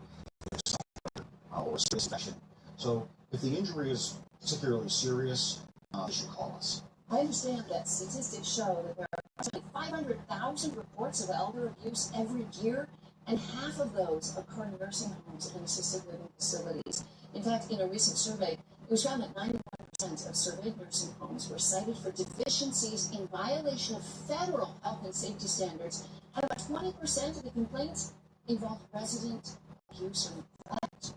or a serious infection. So if the injury is particularly serious, you should call us. I understand that statistics show that there are approximately 500,000 reports of elder abuse every year, and half of those occur in nursing homes and assisted living facilities. In fact, in a recent survey, it was found that 91% of surveyed nursing homes were cited for deficiencies in violation of federal health and safety standards, and about 20% of the complaints involved resident abuse or neglect.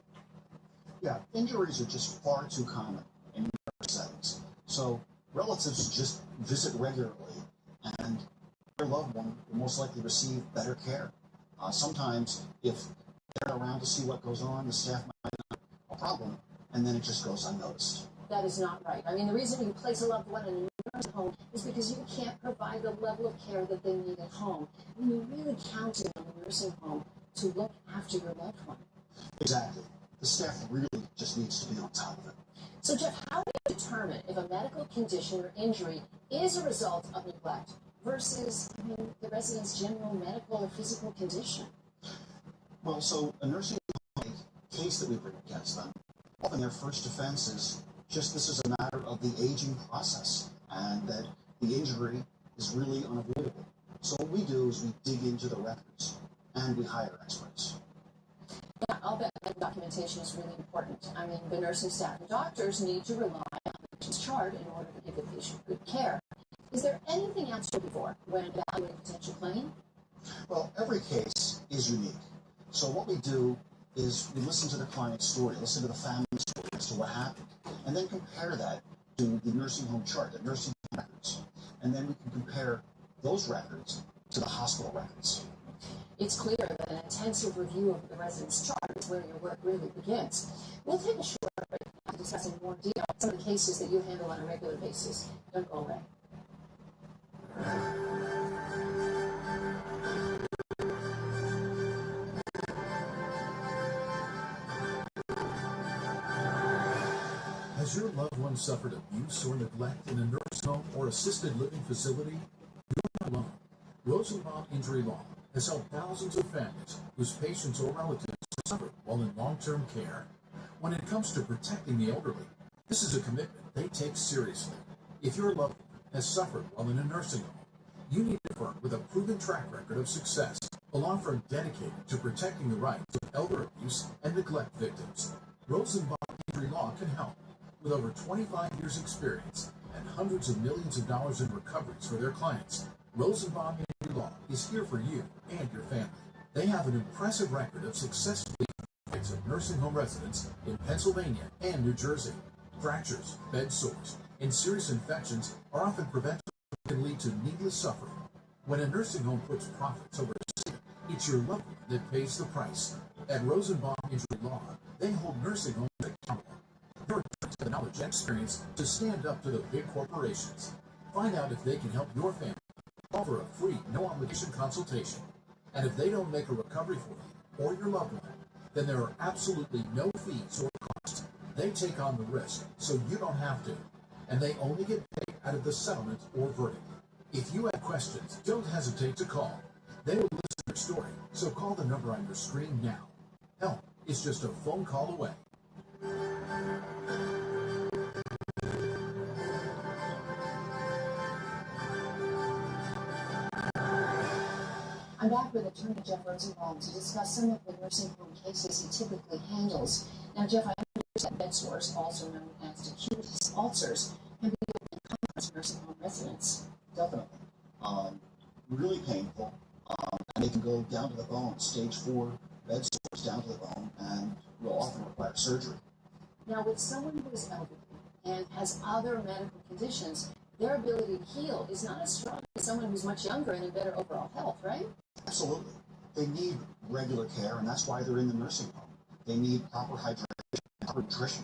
Yeah, injuries are just far too common in nursing settings. So relatives just visit regularly, and their loved one will most likely receive better care. Sometimes, if they're around to see what goes on, the staff might not have a problem, and then it just goes unnoticed. That is not right. I mean, the reason you place a loved one in a nursing home is because you can't provide the level of care that they need at home. I mean, you're really counting on the nursing home to look after your loved one. Exactly. The staff really just needs to be on top of it. So, Jeff, how do you determine if a medical condition or injury is a result of neglect versus, the resident's general medical or physical condition? Well, so a nursing home case that we bring against them, often their first defense is just this is a matter of the aging process and that the injury is really unavoidable. So what we do is we dig into the records and we hire experts. Yeah, I'll bet that documentation is really important. I mean, the nursing staff and doctors need to rely on the patient's chart in order to give the patient good care. Is there anything else to look for when evaluating a potential claim? Well, every case is unique. So what we do is we listen to the client's story, listen to the family story as to what happened, and then compare that to the nursing home chart, the nursing home records. And then we can compare those records to the hospital records. It's clear that an intensive review of the resident's chart is where your work really begins. We'll take a short break now to discuss in more detail some of the cases that you handle on a regular basis. Don't go away. Has your loved one suffered abuse or neglect in a nursing home or assisted living facility? You're not alone. Rosenbaum Injury Law has helped thousands of families whose patients or relatives suffered while in long-term care. When it comes to protecting the elderly, this is a commitment they take seriously. If your loved one has suffered while in a nursing home, you need a firm with a proven track record of success, a law firm dedicated to protecting the rights of elder abuse and neglect victims. Rosenbaum Injury Law can help. With over 25 years' experience and hundreds of millions of dollars in recoveries for their clients, Rosenbaum Injury Law is here for you and your family. They have an impressive record of successfully treating of nursing home residents in Pennsylvania and New Jersey. Fractures, bed sores, and serious infections are often preventable and can lead to needless suffering. When a nursing home puts profits over safety, it's your loved one that pays the price. At Rosenbaum Injury Law, they hold nursing homes accountable. Your attorneys have the knowledge and experience to stand up to the big corporations. Find out if they can help your family. Offer a free, no-obligation consultation. And if they don't make a recovery for you or your loved one, then there are absolutely no fees or costs. They take on the risk, so you don't have to. And they only get paid out of the settlement or verdict. If you have questions, don't hesitate to call. They will listen to your story, so call the number on your screen now. Help is just a phone call away. I'm back with attorney Jeff Rosenbaum to discuss some of the nursing home cases he typically handles. Now, Jeff, I understand that bed sores, also known as decubitus ulcers, can be common to nursing home residents. Definitely. Really painful. And they can go down to the bone, stage 4 bed sores down to the bone, and will often require surgery. Now, with someone who is elderly and has other medical conditions, their ability to heal is not as strong as someone who's much younger and in better overall health, right? Absolutely. They need regular care, and that's why they're in the nursing home. They need proper hydration and proper nutrition.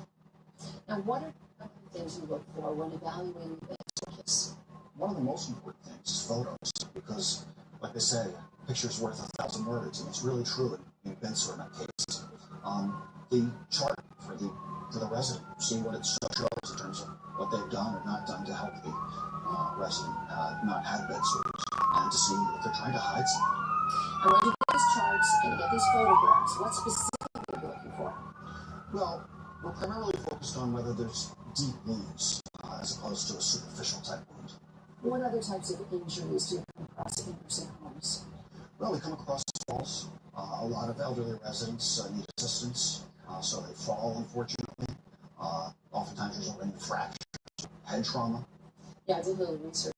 Now, what are the things you look for when evaluating bed sores? One of the most important things is photos, because, like they say, a picture's worth 1,000 words, and it's really true in bed sore cases. The chart for the resident, see what it shows in terms of what they've done or not done to help the resident not have bed sores, and to see if they're trying to hide something. And when you get these charts and you get these photographs, what specifically are you looking for? Well, we're primarily focused on whether there's deep wounds as opposed to a superficial type wound. What other types of injuries do you come across in nursing homes? Well, we come across falls. A lot of elderly residents need assistance, so they fall, unfortunately. Oftentimes there's a ring fracture, head trauma. Yeah, I did a little research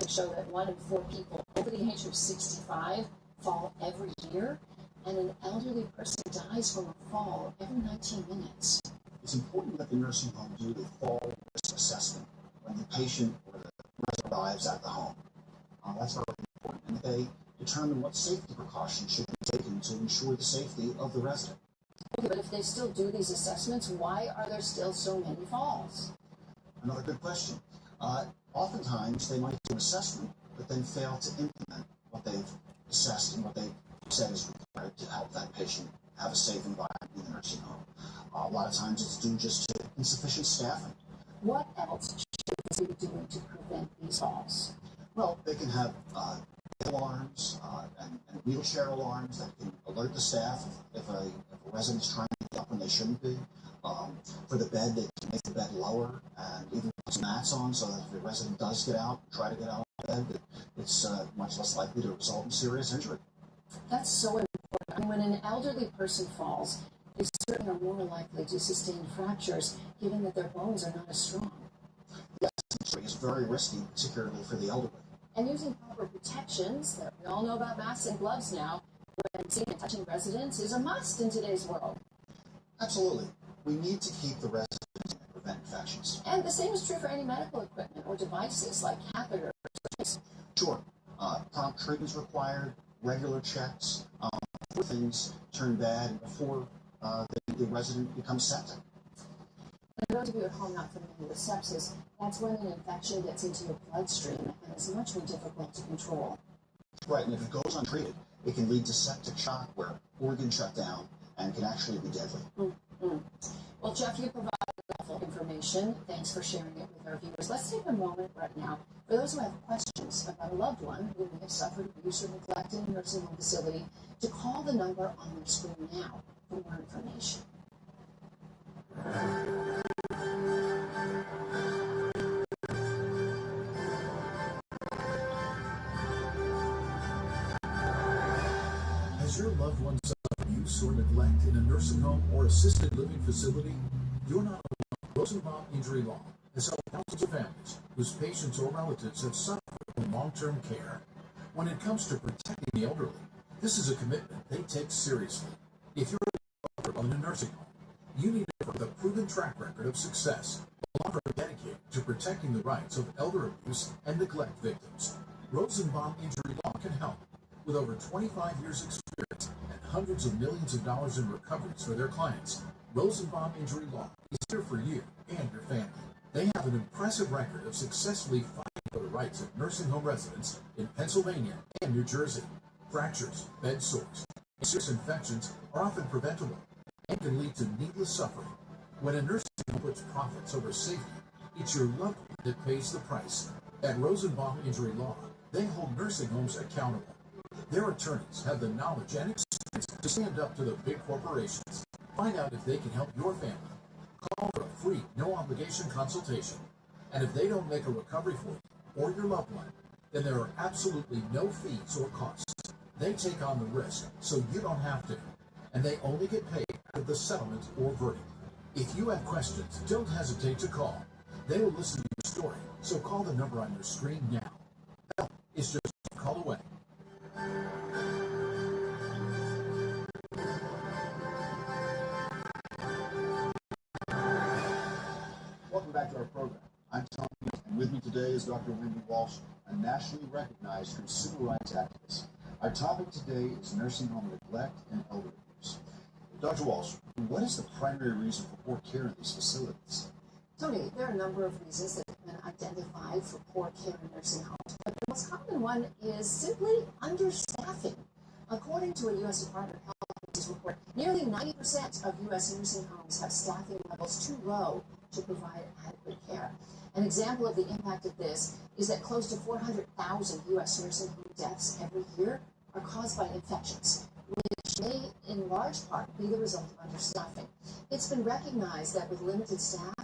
to show that 1 in 4 people over the age of 65 fall every year, and an elderly person dies from a fall every 19 minutes. It's important that the nursing home do the fall risk assessment when the patient or the resident arrives at the home. That's very important, and they determine what safety precautions should be taken to ensure the safety of the resident. Okay, but if they still do these assessments, why are there still so many falls? Another good question. Oftentimes, they might do an assessment, but then fail to implement what they've assessed and what they've said is required to help that patient have a safe environment in the nursing home. A lot of times, it's due just to insufficient staffing. What else should we be doing to prevent these falls? Well, they can have alarms and wheelchair alarms that can alert the staff if a resident's trying to get up when they shouldn't be. For the bed, they can make the bed lower and even put some mats on so that if the resident does get out, try to get out of bed, it's much less likely to result in serious injury. That's so important. I mean, when an elderly person falls, they certainly are more likely to sustain fractures, given that their bones are not as strong. Yes, injury is very risky, particularly for the elderly. And using proper protections that we all know about masks and gloves now, when seeing and touching residents is a must in today's world. Absolutely. We need to keep the residents and prevent infections. And the same is true for any medical equipment or devices like catheters. Sure. Prompt treatments required, regular checks, before things turn bad, and before the resident becomes septic. For those of you at home not familiar with sepsis, that's when an infection gets into your bloodstream and is much more difficult to control. Right, and if it goes untreated, it can lead to septic shock where organs shut down and can actually be deadly. Well, Jeff, you provide enough helpful information. Thanks for sharing it with our viewers. Let's take a moment right now for those who have questions about a loved one who may have suffered abuse or neglect in a nursing home facility to call the number on their screen now for more information. Has your loved one suffered abuse or neglect in a nursing home or assisted living facility? You're not alone. Rosenbaum Injury Law has helped thousands of families whose patients or relatives have suffered from long-term care. When it comes to protecting the elderly, this is a commitment they take seriously. If you're in a nursing home, you need a firm with a proven track record of success, a law firm dedicated to protecting the rights of elder abuse and neglect victims. Rosenbaum Injury Law can help. With over 25 years' experience and hundreds of millions of dollars in recoveries for their clients, Rosenbaum Injury Law is here for you and your family. They have an impressive record of successfully fighting for the rights of nursing home residents in Pennsylvania and New Jersey. Fractures, bed sores, and serious infections are often preventable and can lead to needless suffering. When a nursing home puts profits over safety, it's your loved one that pays the price. At Rosenbaum Injury Law, they hold nursing homes accountable. Their attorneys have the knowledge and experience to stand up to the big corporations. Find out if they can help your family. Call for a free, no-obligation consultation. And if they don't make a recovery for you or your loved one, then there are absolutely no fees or costs. They take on the risk, so you don't have to. And they only get paid after the settlement or verdict. If you have questions, don't hesitate to call. They will listen to your story, so call the number on your screen now. Help is just a call away. Welcome back to our program. I'm Tony, and with me today is Dr. Wendy Walsh, a nationally recognized consumer rights activist. Our topic today is nursing home neglect and elder abuse. Dr. Walsh, what is the primary reason for poor care in these facilities? Tony, there are a number of reasons that have been identified for poor care in nursing homes, but the most common one is simply understaffing. According to a U.S. Department of Health report, nearly 90% of U.S. nursing homes have staffing levels too low to provide adequate care. An example of the impact of this is that close to 400,000 U.S. nursing home deaths every year are caused by infections, which may in large part be the result of understaffing. It's been recognized that with limited staff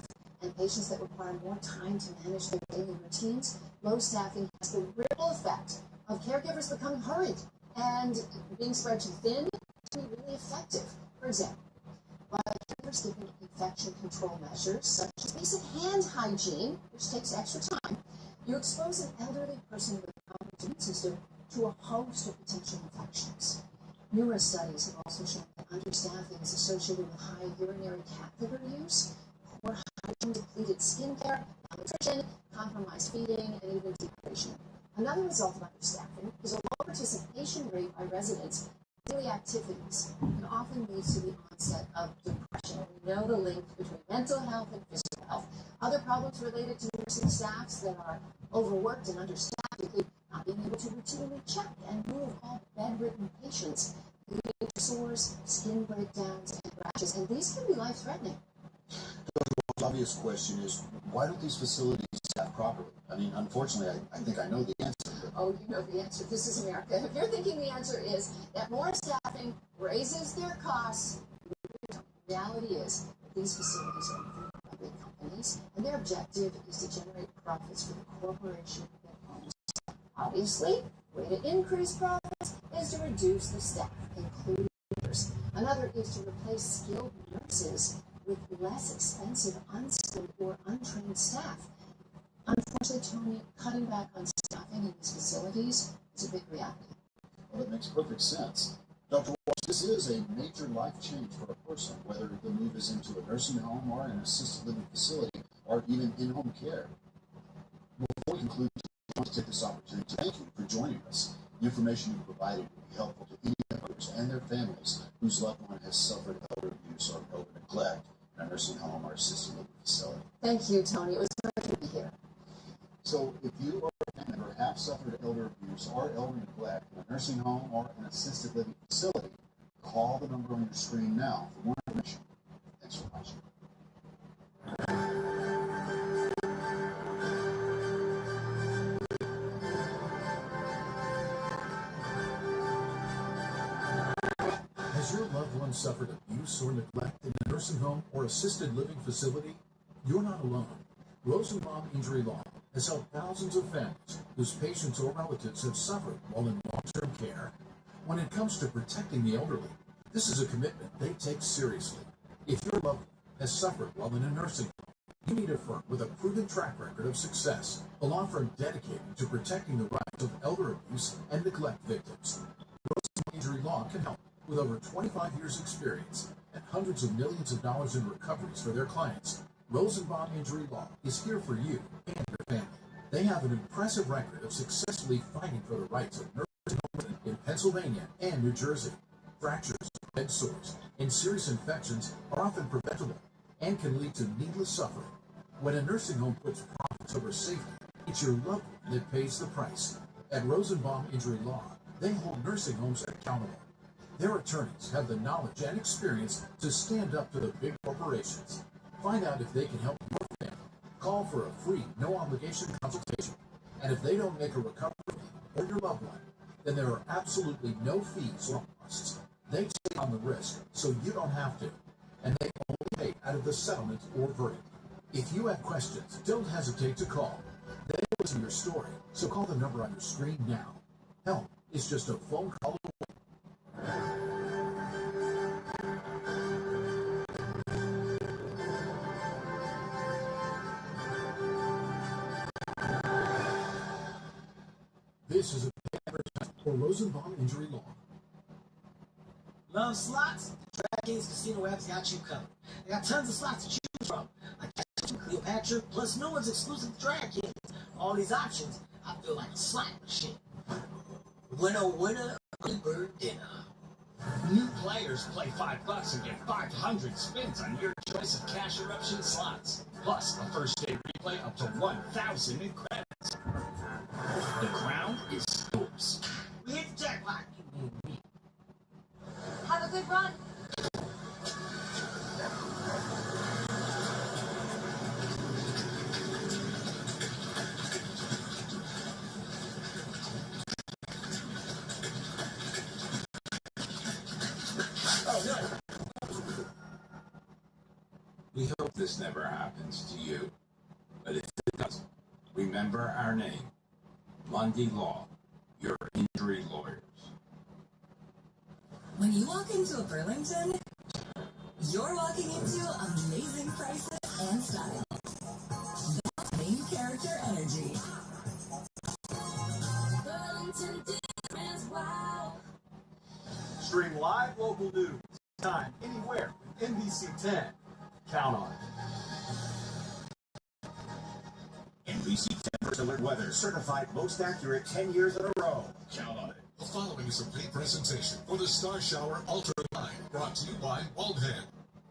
and patients that require more time to manage their daily routines, low staffing has the ripple effect of caregivers becoming hurried and being spread too thin to be really effective. For example, by caregivers giving infection control measures such as basic hand hygiene, which takes extra time, you expose an elderly person with a complex immune system to a host of potential infections. Numerous studies have also shown that understaffing is associated with high urinary catheter use, poor hygiene, depleted skincare, malnutrition, compromised feeding, and even dehydration. Another result of understaffing is a low participation rate by residents in daily activities and often leads to the onset of depression. We know the link between mental health and physical health. Other problems related to nursing staffs that are overworked and understaffed include not being able to routinely check and move all bedridden patients, leading to sores, skin breakdowns, and rashes, and these can be life-threatening. The obvious question is, why don't these facilities staff properly? I mean, unfortunately, I think I know the answer. Oh, you know the answer. This is America. If you're thinking the answer is that more staffing raises their costs, the reality is that these facilities are owned by big companies, and their objective is to generate profits for the corporation that owns them. Obviously, the way to increase profits is to reduce the staff, including nurses. Another is to replace skilled nurses with less expensive, unskilled, or untrained staff. Unfortunately, Tony, cutting back on staffing in these facilities is a big reality. Well, it makes perfect sense. Dr. Walsh, this is a major life change for a person, whether the move is into a nursing home or an assisted living facility, or even in-home care. Before we conclude, I want to take this opportunity to thank you for joining us. The information you provided will be helpful to any members and their families whose loved one has suffered elder abuse or elder neglect in a nursing home or assisted living facility. Thank you, Tony. It was great to be here. So if you or a family member have suffered elder abuse or elder neglect in a nursing home or an assisted living facility, call the number on your screen now for more information. Thanks for watching. one suffered abuse or neglect in a nursing home or assisted living facility? You're not alone. Rosenbaum Injury Law has helped thousands of families whose patients or relatives have suffered while in long-term care. When it comes to protecting the elderly, this is a commitment they take seriously. If your loved one has suffered while in a nursing home, you need a firm with a proven track record of success, a law firm dedicated to protecting the rights of elder abuse and neglect victims. Rosenbaum Injury Law can help. With over 25 years' experience and hundreds of millions of dollars in recoveries for their clients, Rosenbaum Injury Law is here for you and your family. They have an impressive record of successfully fighting for the rights of nursing homes in Pennsylvania and New Jersey. Fractures, bed sores, and serious infections are often preventable and can lead to needless suffering. When a nursing home puts profits over safety, it's your loved one that pays the price. At Rosenbaum Injury Law, they hold nursing homes accountable. Their attorneys have the knowledge and experience to stand up to the big corporations. Find out if they can help your family. Call for a free, no-obligation consultation. And if they don't make a recovery for your loved one, then there are absolutely no fees or costs. They take on the risk, so you don't have to. And they only pay out of the settlement or verdict. If you have questions, don't hesitate to call. They will listen to your story, so call the number on your screen now. Help is just a phone call away. This is a paid advertisement for Rosenbaum Injury Law. Love slots? DraftKings Casino apps got you covered. They got tons of slots to choose from, like Cleopatra, plus new ones exclusive to DraftKings. All these options, I feel like a slot machine. Winner, winner, early bird dinner. New players play $5 and get 500 spins on your choice of cash eruption slots. Plus, a first day replay up to 1,000 in credits. The crown is yours. We hit the jackpot. Have a good run. We hope this never happens to you. But if it does, remember our name. Lundy Law, your injury lawyers. When you walk into a Burlington, you're walking into amazing prices and style. That's main character energy. Burlington difference, wow. Stream live local news, time, anywhere with NBC 10. Count on it. NBC 10 First Alert Weather, certified most accurate 10 years in a row. Count on it. The following is a paid presentation for the Star Shower Ultra Line, brought to you by Waldhead.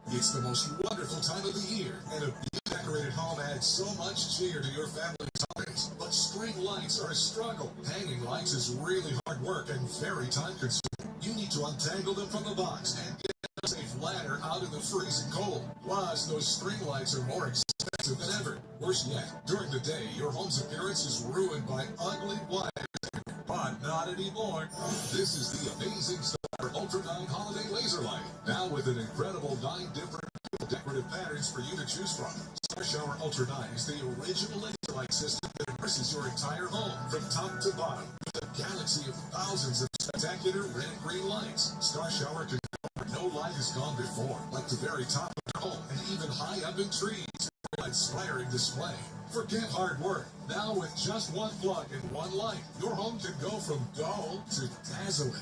It's the most wonderful time of the year, and a decorated home adds so much cheer to your family's holidays. But string lights are a struggle. Hanging lights is really hard work and very time-consuming. You need to untangle them from the box and get a safe ladder out in the freezing cold. Plus, those string lights are more expensive than ever. Worse yet, during the day, your home's appearance is ruined by ugly wires. But not anymore. This is the amazing Star Ultra 9 Holiday Laser Light. Now with an incredible 9 different decorative patterns for you to choose from. Star Shower Ultra 9 is the original laser light system that immerses your entire home from top to bottom with a galaxy of thousands of spectacular red and green lights. Star Shower can go where no light has gone before, like the very top of your home and even high up in trees. Inspiring display. Forget hard work. Now with just one plug and one light, your home can go from dull to dazzling.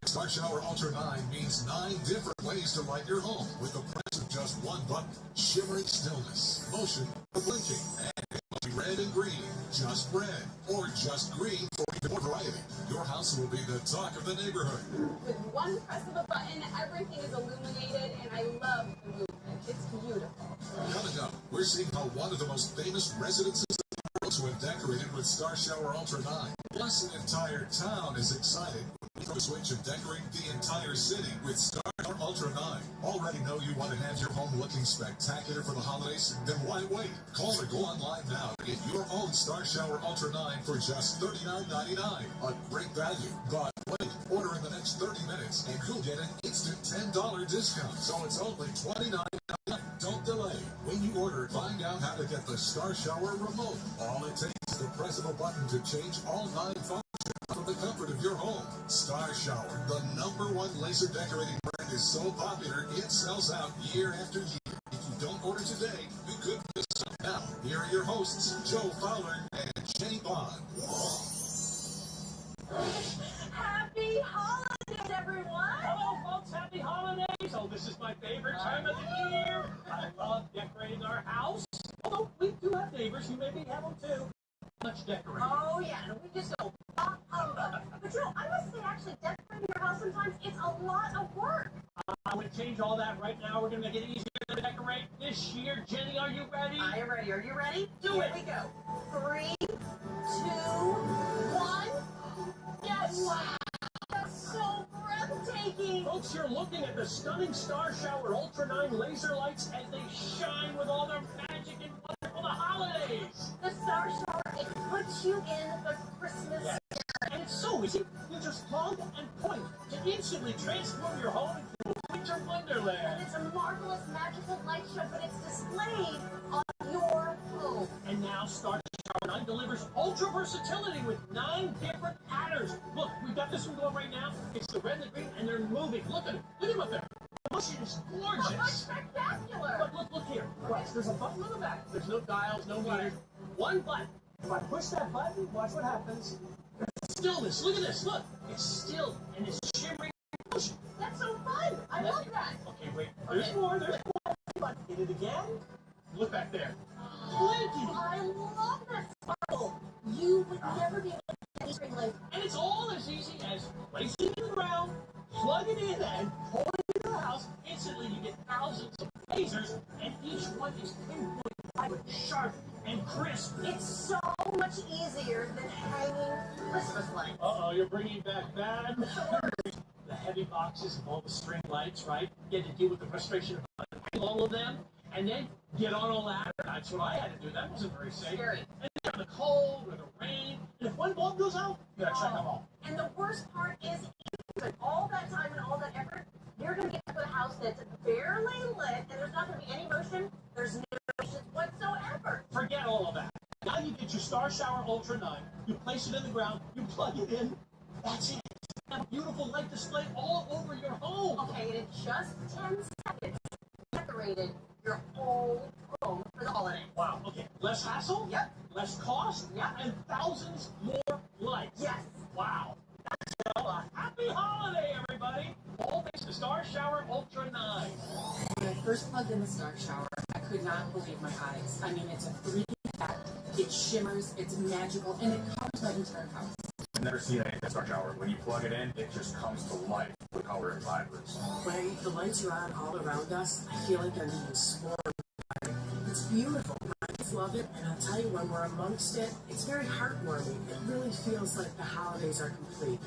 Star Shower Ultra 9 means 9 different ways to light your home with the press of just one button. Shimmering stillness, motion, or blinking, and it must be red and green, just red, or just green for even more variety. Your house will be the talk of the neighborhood. With one press of a button, everything is illuminated, and I love the movement. It's beautiful. Coming up, we're seeing how one of the most famous residences in the world has been decorated with Star Shower Ultra 9. Plus, an entire town is excited when we switch and decorate the entire city with Star Shower Ultra 9. Already know you want to have your home looking spectacular for the holidays? Then why wait? Call or go online now to get your own Star Shower Ultra 9 for just $39.99. A great value. But wait, Order in the next 30 minutes and you'll get an instant $10 discount. So it's only $29.99. Don't delay. When you order, find out how to get the Star Shower remote. All it takes is the press of a button to change all 9 functions from the comfort of your home. Star Shower, the #1 laser decorating brand, is so popular it sells out year after year. If you don't order today, you could miss out. Now, here are your hosts, Joe Fowler and Jenny Bond. Happy holidays, everyone! Hello, folks. Happy holidays. Oh, this is my favorite time of the year. I love decorating our house. Although we do have neighbors who maybe have them too. Much decorating. Oh, yeah, and we just go humbug. But you know, I must say, actually, decorating your house sometimes, it's a lot of work. I would change all that right now. We're going to make it easier to decorate this year. Jenny, are you ready? I am ready. Are you ready? Do Here it. we go. 3, 2, 1. Yes! Wow! That's so breathtaking! Folks, you're looking at the stunning Star Shower Ultra 9 laser lights as they shine with all their magic and wonder for the holidays. The Star Shower, it puts you in the Christmas Yes. And it's so easy. You just plug and point to instantly transform your home into a winter wonderland. And it's a marvelous, magical light show, but it's displayed on your home. And now Star Shower 9 delivers ultra versatility with 9 different patterns. Look, we've got this one going right now. It's the red and the green, and they're moving. Look at it. Look at them up there. The motion is gorgeous. Spectacular! But look here. Watch, there's a button on the back. There's no dials, no meters. One button. If I push that button, watch what happens. There's stillness. Look at this. Look. It's still, and it's shimmering motion. That's so fun! I love that! Okay, wait. There's more. There's more. But hit it again. Look back there. Blinking. I love that sparkle! You would never be able to get any string light. And it's all as easy as placing it in the ground, plug it in, and pulling it into the house. Instantly, you get thousands of lasers, and each one is pinpoint vibrant, sharp, and crisp. It's so much easier than hanging Christmas lights. Uh-oh, you're bringing back bad memories. The heavy boxes of all the string lights, right? You had to deal with the frustration of unpacking all of them, and then get on a ladder. That's what I had to do. That wasn't very safe. Scary. And then in the cold or the rain, and if one bulb goes out, you gotta check them all. And the worst part is, even all that time and all that effort, you're going to get to a house that's barely lit, and there's not going to be any motion. There's no motion whatsoever. Forget all of that. Now you get your Star Shower Ultra 9, you place it in the ground, you plug it in, that's it. You have a beautiful light display all over your home. Okay, and in just 10 seconds, you decorated your whole home for the holiday. Wow, okay. Less hassle? Yep. Less cost? Yep. And thousands more lights. Yes. Wow. That's a happy holiday, everybody. All thanks to Star Shower Ultra 9. When I first plugged in the Star Shower, I could not believe my eyes. I mean, it's a 3D effect, it shimmers, it's magical, and it covers my entire house. I've never seen anything in Star Shower. When you plug it in, it just comes to life with color and vibrance. When the lights are on all around us, I feel like I'm being swarmed by it. It's beautiful. I just love it, and I'll tell you, when we're amongst it, it's very heartwarming. It really feels like the holidays are complete.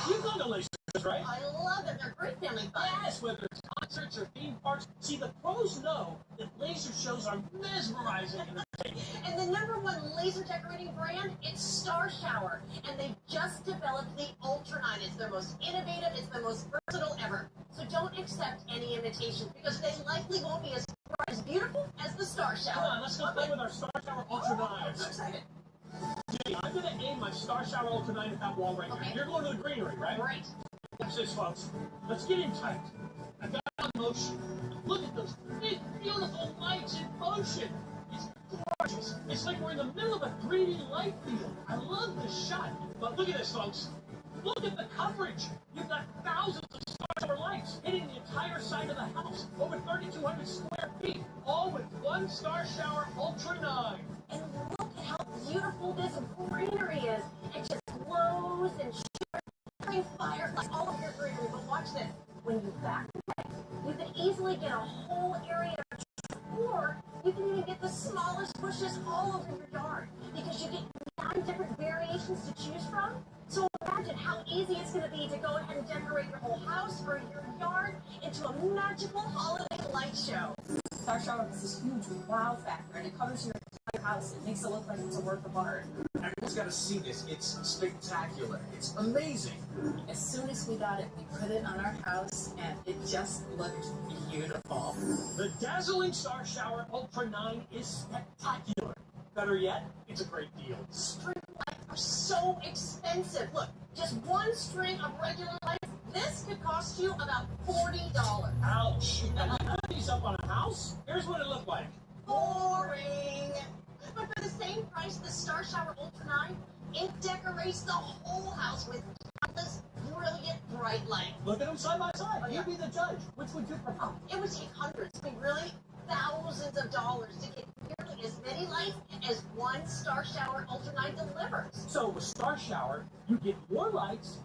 You've gone to lasers, right? I love it. They're great family fun. Yes, whether it's concerts or theme parks. See, the pros know that laser shows are mesmerizing and entertaining. And the #1 laser decorating brand, it's Star Shower. And they've just developed the Ultra 9. It's their most innovative, it's the most versatile ever. So don't accept any imitations, because they likely won't be as beautiful as the Star Shower. Come on, let's go play with our Star Shower Ultra 9. I'm so excited. Jenny, I'm going to aim my Star Shower Ultra 9 at that wall right there. You're going to the greenery, right? Right. Watch this, folks. Let's get in tight. I've got it on motion. Look at those big, beautiful lights in motion. It's gorgeous. It's like we're in the middle of a 3D light field. I love this shot. But look at this, folks. Look at the coverage. You've got thousands of Star Shower lights hitting the entire side of the house. Over 3,200 square feet. All with one Star Shower Ultra 9. And look at how beautiful this greenery is. It just glows and shimmers, fireflies all over your greenery. But watch this. When you back away, you can easily get a whole area, or you can even get the smallest bushes all over your yard, because you get 9 different variations to choose from. So imagine how easy it's going to be to go ahead and decorate your whole house or your yard into a magical holiday light show. Star Shower has this huge wow factor, and it covers your entire house. It makes it look like it's a work of art. Everyone's got to see this. It's spectacular. It's amazing. As soon as we got it, we put it on our house, and it just looked beautiful. The dazzling Star Shower Ultra 9 is spectacular. Better yet, it's a great deal. String lights are so expensive. Look, just one string of regular lights, this could cost you about $40. Ouch. Now, you put these up on a house? Here's what it looked like. Boring. But for the same price, the Star Shower Ultra 9, it decorates the whole house with countless brilliant bright lights. Look at them side by side. You be the judge. Which would you prefer? It would take hundreds, I mean really thousands of dollars to get nearly as many lights as one Star Shower Ultra 9 delivers. So with Star Shower, you get more lights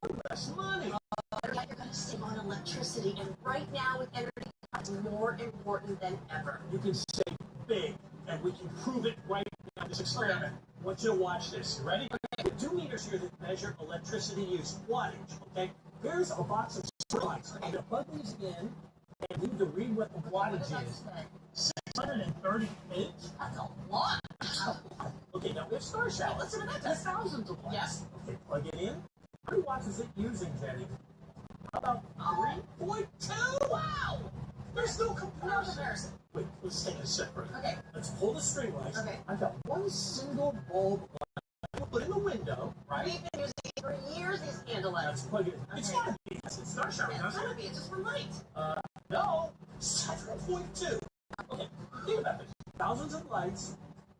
for less money. You're going to save on electricity, and right now with energy, it's more important than ever. You can save big, and we can prove it right now in this experiment. I want you to watch this. You ready? Okay. 2 meters here that measure electricity use, wattage, okay? Here's a box of string lights. I'm going to plug these in, and we need to read what the wattage is. 638? That's a lot. Okay, now we have Star Shower. Let's do that. That's thousands of lights. Yes. Okay, plug it in. How many watts is it using, Jenny? How about 3.2? Wow! There's no comparison. No comparison. Wait, let's take it separate. Okay. Let's pull the string lights. Okay. I've got one single bulb light. We'll put in the window, right? We've been using it for years, these candle lights. Let's plug it in. Okay. It's gotta be. It's Star Shower. It's gotta be. It's just one light. No. 7.2. Okay, think about this. Thousands of lights,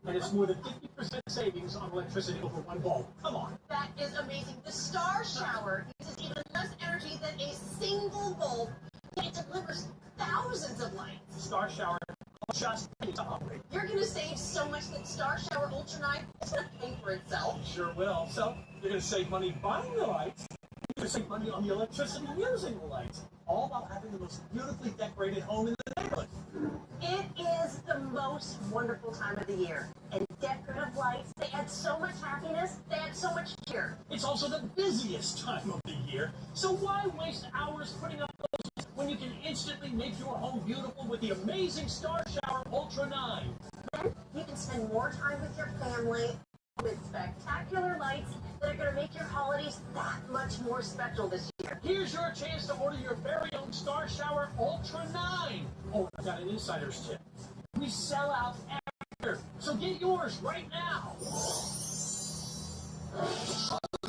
and it's more than 50% savings on electricity over one bulb. Come on. That is amazing. The Star Shower uses even less energy than a single bulb, and it delivers thousands of lights. Star Shower just paid to operate. You're going to save so much that Star Shower Ultra 9 is going to pay for itself. You sure will. So, you're going to save money buying the lights, you're going to save money on the electricity using the lights, all while having the most beautifully decorated home in the neighborhood. It is the most wonderful time of the year. And decorative lights, they add so much happiness, they add so much cheer. It's also the busiest time of the year, so why waste hours putting up those when you can instantly make your home beautiful with the amazing Star Shower Ultra 9? Then you can spend more time with your family with spectacular lights that are going to make your holidays that much more special this year. Here's your chance to order your very own Star Shower Ultra 9. Oh, I got an insider's tip. We sell out every year, so get yours right now.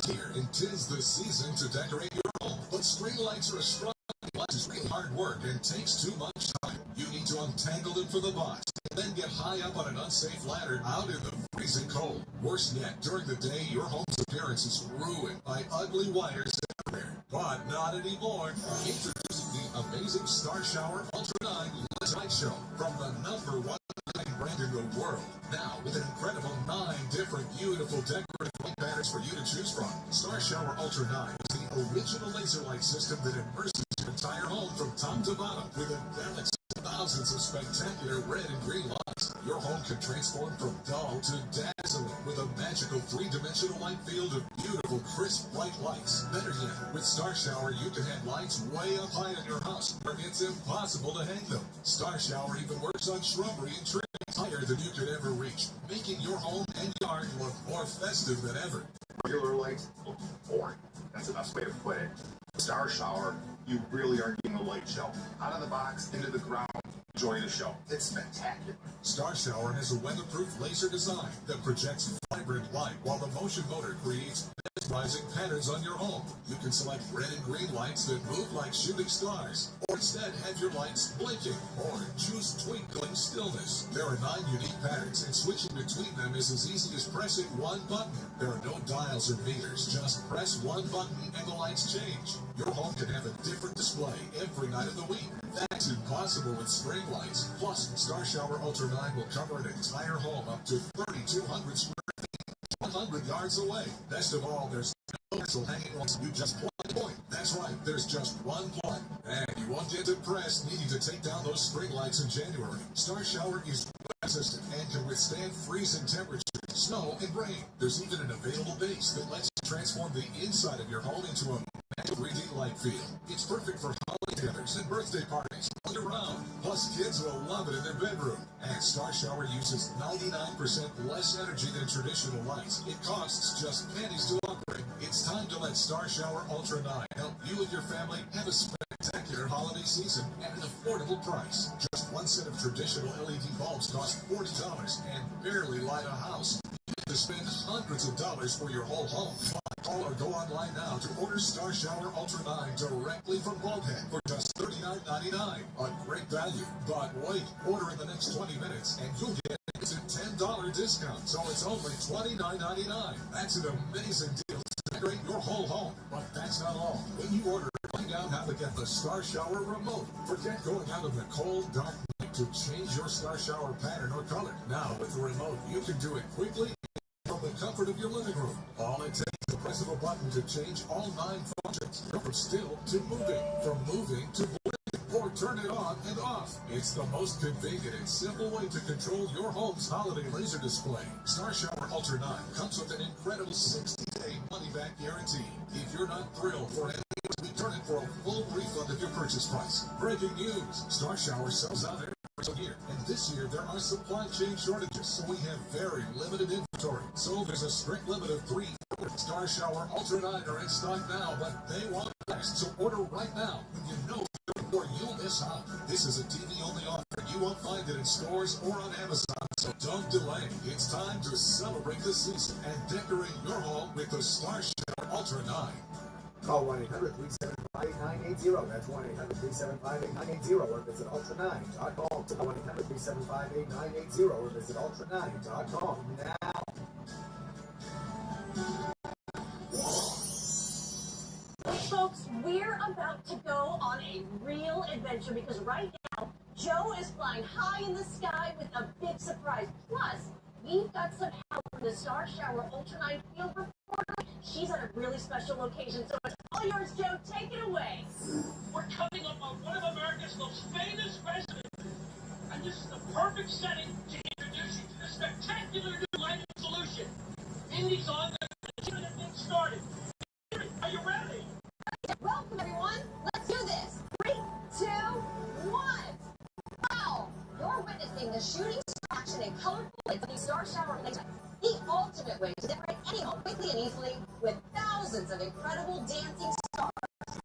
Here, and 'tis the season to decorate your home, but string lights are a strong It's real hard work and takes too much time. You need to untangle them from the box and then get high up on an unsafe ladder out in the freezing cold. Worse yet, during the day, your home's appearance is ruined by ugly wires everywhere. But not anymore. Introducing the amazing Star Shower Ultra 9 Light Show from the #1 brand in the world. Now, with an incredible 9 different beautiful decorative light patterns for you to choose from. Star Shower Ultra 9 is the original laser light system that immerses your entire home from top to bottom with a galaxy of thousands of spectacular red and green lights. Your home can transform from dull to dazzling with a magical 3-dimensional light field of beautiful, crisp, bright lights. Better yet, with Star Shower, you can hang lights way up high in your house where it's impossible to hang them. Star Shower even works on shrubbery and trees higher than you could ever reach, making your home and yard look more festive than ever. Regular lights look boring. That's the best way to put it. Star Shower, you really are getting a light show. Out of the box, into the ground. Enjoy the show. It's spectacular. Star Shower has a weatherproof laser design that projects vibrant light while the motion motor creates mesmerizing patterns on your home. You can select red and green lights that move like shooting stars, or instead have your lights blinking, or choose twinkling stillness. There are 9 unique patterns, and switching between them is as easy as pressing one button. There are no dials or meters, just press one button and the lights change. Your home can have a different display every night of the week. That's impossible with string lights. Plus, Star Shower Ultra 9 will cover an entire home up to 3,200 square feet, 100 yards away. Best of all, there's no hassle hanging once you just plug a point. That's right, there's just one plug. And you won't get depressed needing to take down those string lights in January. Star Shower is resistant and can withstand freezing temperatures, snow, and rain. There's even an available base that lets you transform the inside of your home into a Magic 3D light field. It's perfect for holiday dinners and birthday parties all year round. Plus, kids will love it in their bedroom. And Star Shower uses 99% less energy than traditional lights. It costs just pennies to operate. It's time to let Star Shower Ultra 9 help you and your family have a spectacular holiday season at an affordable price. Just one set of traditional LED bulbs costs $40 and barely light a house. You have to spend hundreds of dollars for your whole home. Call or go online now to order Star Shower Ultra 9 directly from Baldhead for just $39.99. A great value. But wait, order in the next 20 minutes and you'll get an instant $10 discount. So it's only $29.99. That's an amazing deal to decorate your whole home. But that's not all. When you order, find out how to get the Star Shower remote. Forget going out in the cold, dark night to change your Star Shower pattern or color. Now with the remote, you can do it quickly from the comfort of your living room. All it takes is the press of a button to change all 9 functions. From still to moving, from moving to blinking, or turn it on and off. It's the most convenient and simple way to control your home's holiday laser display. Star Shower Ultra 9 comes with an incredible 60-day money-back guarantee. If you're not thrilled for any reason, we turn it for a full refund of your purchase price. Breaking news, Star Shower sells out every year, and this year there are supply chain shortages, so we have very limited inventory. So there's a strict limit of 3 Star Shower Ultra 9 are in stock now, but they won't last. So order right now when you know before you'll miss out. This is a TV-only offer. You won't find it in stores or on Amazon, so don't delay. It's time to celebrate the season and decorate your home with the Star Shower Ultra 9. Call 1-800-375-8980. That's 1-800-375-8980 or visit ultra9.com. 1-800-375-8980 or visit ultra9.com now. Folks, we're about to go on a real adventure because right now, Joe is flying high in the sky with a big surprise. Plus, we've got some help from the Star Shower Ultra 9 field reporter. She's at a really special location, so it's all yours, Joe. Take it away. We're coming up on one of America's most famous residences, and this is the perfect setting to introduce you to the spectacular new lighting solution. Indy's on the get things started. Are you ready? Welcome, everyone. Let's do this. 3, 2, 1. Wow! You're witnessing the shooting star action and colorful lights of the Star Shower laser. The ultimate way to decorate any home quickly and easily with thousands of incredible dancing stars.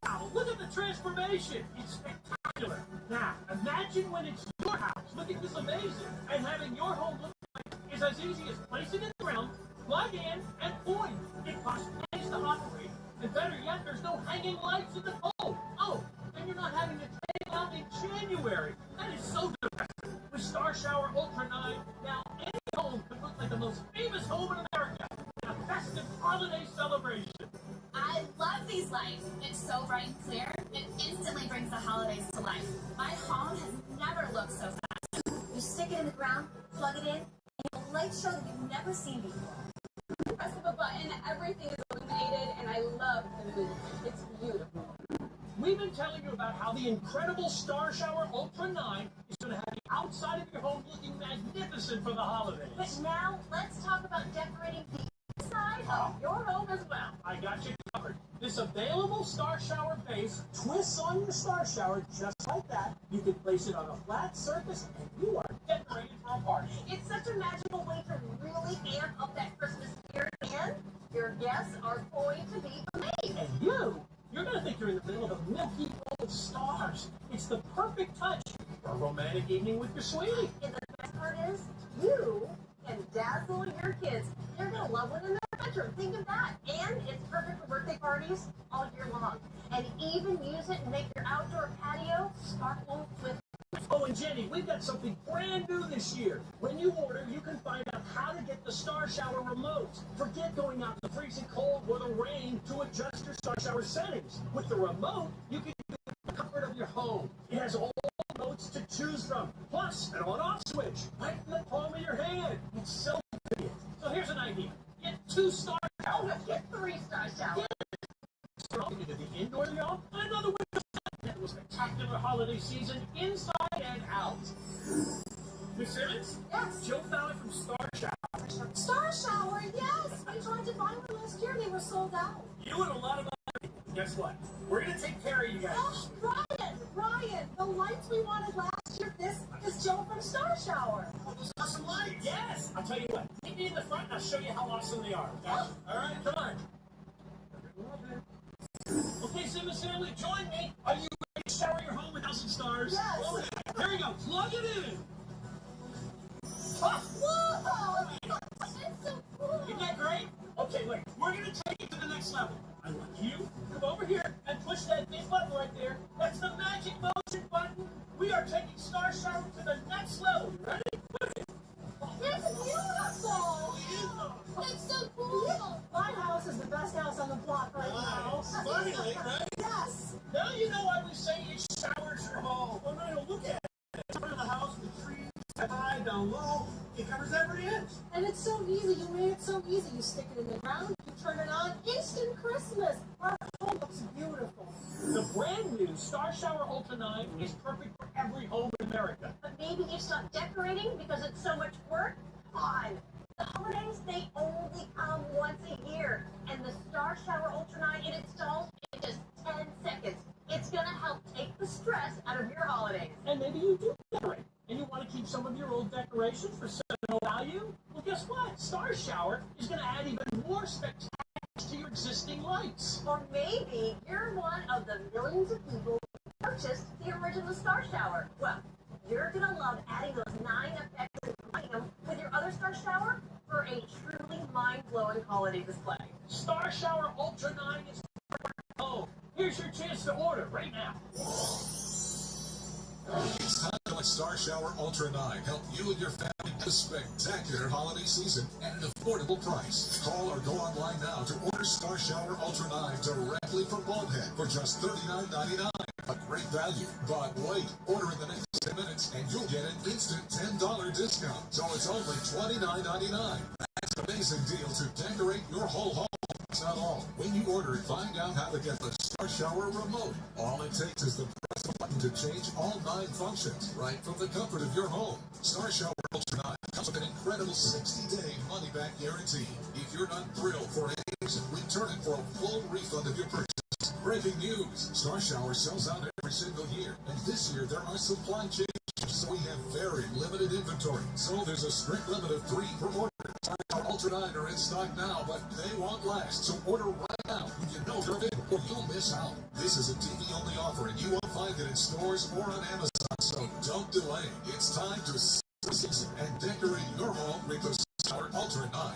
Wow, look at the transformation. It's spectacular. Now, imagine when it's your house looking this amazing and having your home look like is as easy as placing it in the ground, plug in, and point. It costs pennies to operate. And better yet, there's no hanging lights in the home. Oh, and you're not having to take out in January. That is so depressing. With Star Shower Ultra 9, now any home can look like the most famous home in America in a festive holiday celebration. I love these lights. It's so bright and clear, it instantly brings the holidays to life. My home has never looked so fast. You stick it in the ground, plug it in, and you have a light show that you've never seen before. Press of a button, everything is illuminated, and I love the movement. It's beautiful. We've been telling you about how the incredible Star Shower Ultra 9 is going to have the outside of your home looking magnificent for the holidays. But now, let's talk about decorating the inside of your home as well. I got you covered. This available Star Shower base twists on your Star Shower just like that. You can place it on a flat surface, and you are decorated for a party. It's such a magical way to really amp up that Christmas spirit, and your guests are going to be amazed. And you're going to think you're in the middle of a milky bowl of stars. It's the perfect touch for a romantic evening with your sweetie. And the best part is, you can dazzle your kids. They're going to love one in their bedroom. Think of that. And it's perfect for birthday parties all year long. And even use it and make your outdoor patio sparkle with. Oh, and Jenny, we've got something brand new this year. When you order, you can find out how to get the Star Shower remote. Forget going out in the freezing cold or the rain to adjust your Star Shower settings. With the remote, you can do it in the comfort of your home. It has all modes to choose from, plus an on-off switch right in the palm of your hand. It's so convenient. So here's an idea. Get 2 Star Showers. Oh, let's get 3 Star Showers. Into the indoor yard, and another window set with a spectacular holiday season inside and out. Miss Simmons? Yes. Jill found it from Star Shower. Star Shower, yes! We tried to find one last year, they were sold out. You and a lot of other people. Guess guess what? We're gonna take care of you guys. Oh, Ryan, the lights we wanted last year, this is Joe from Star Shower. Oh, those awesome lights. Yes. I'll tell you what. Meet me in the front and I'll show you how awesome they are. Okay? All right, come on. Okay, Simmons family, join me. Are you ready to shower your home with house and stars? Yes. Oh, here we go. Plug it in. Whoa! That's so cool. Isn't that great? Okay, wait. We're going to take it to the next level. I want you to come over here and push that big button right there. That's the magic motion button. We are taking Star Shower to the next level. You ready? That's beautiful. That's so cool. My house is the best house on the block right now. Funny, right? Yes. Now you know why we say it showers your home. Oh, no, look at it. It's part of the house with trees, high, down low. It covers every inch. And it's so easy. You made it so easy. You stick it in the ground, you turn it on, instant Christmas. Our home looks beautiful. The brand new Star Shower Ultra 9 is perfect for every home in America. But maybe you stop decorating because it's so much work? Fine. The holidays, they only come once a year. And the Star Shower Ultra 9, it installs in just 10 seconds. It's going to help take the stress out of your holidays. And maybe you do decorate, and you want to keep some of your old decorations for sentimental value? Well, guess what? Star Shower is going to add even more spectacular to your existing lights. Or maybe you're one of the millions of people who purchased the original Star Shower. Well, you're going to love adding those 9 effects and combining them with your other Star Shower for a truly mind-blowing holiday display. Star Shower Ultra 9 is for home. Here's your chance to order right now. It's time to let Star Shower Ultra 9 help you and your family get a spectacular holiday season at an affordable price. Call or go online now to order Star Shower Ultra 9 directly from Bonehead for just $39.99. A great value. But wait, order in the next 10 minutes and you'll get an instant $10 discount. So it's only $29.99. That's an amazing deal to decorate your whole home. That's not all. When you order it, find out how to get the Star Shower remote. All it takes is the press of a button to change all 9 functions right from the comfort of your home. Star Shower Ultra 9 comes with an incredible 60-day money-back guarantee. If you're not thrilled for any reason, return it for a full refund of your purchase. Breaking news! Star Shower sells out every single year, and this year there are supply chain issues, so we have very limited inventory. So there's a strict limit of 3 per order. Star Shower Ultra 9 are in stock now, but they won't last. So order right now when you know you're available, or you'll miss out. This is a TV-only offer, and you won't find it in stores or on Amazon. So don't delay. It's time to season and decorate your home with the Star Ultra 9.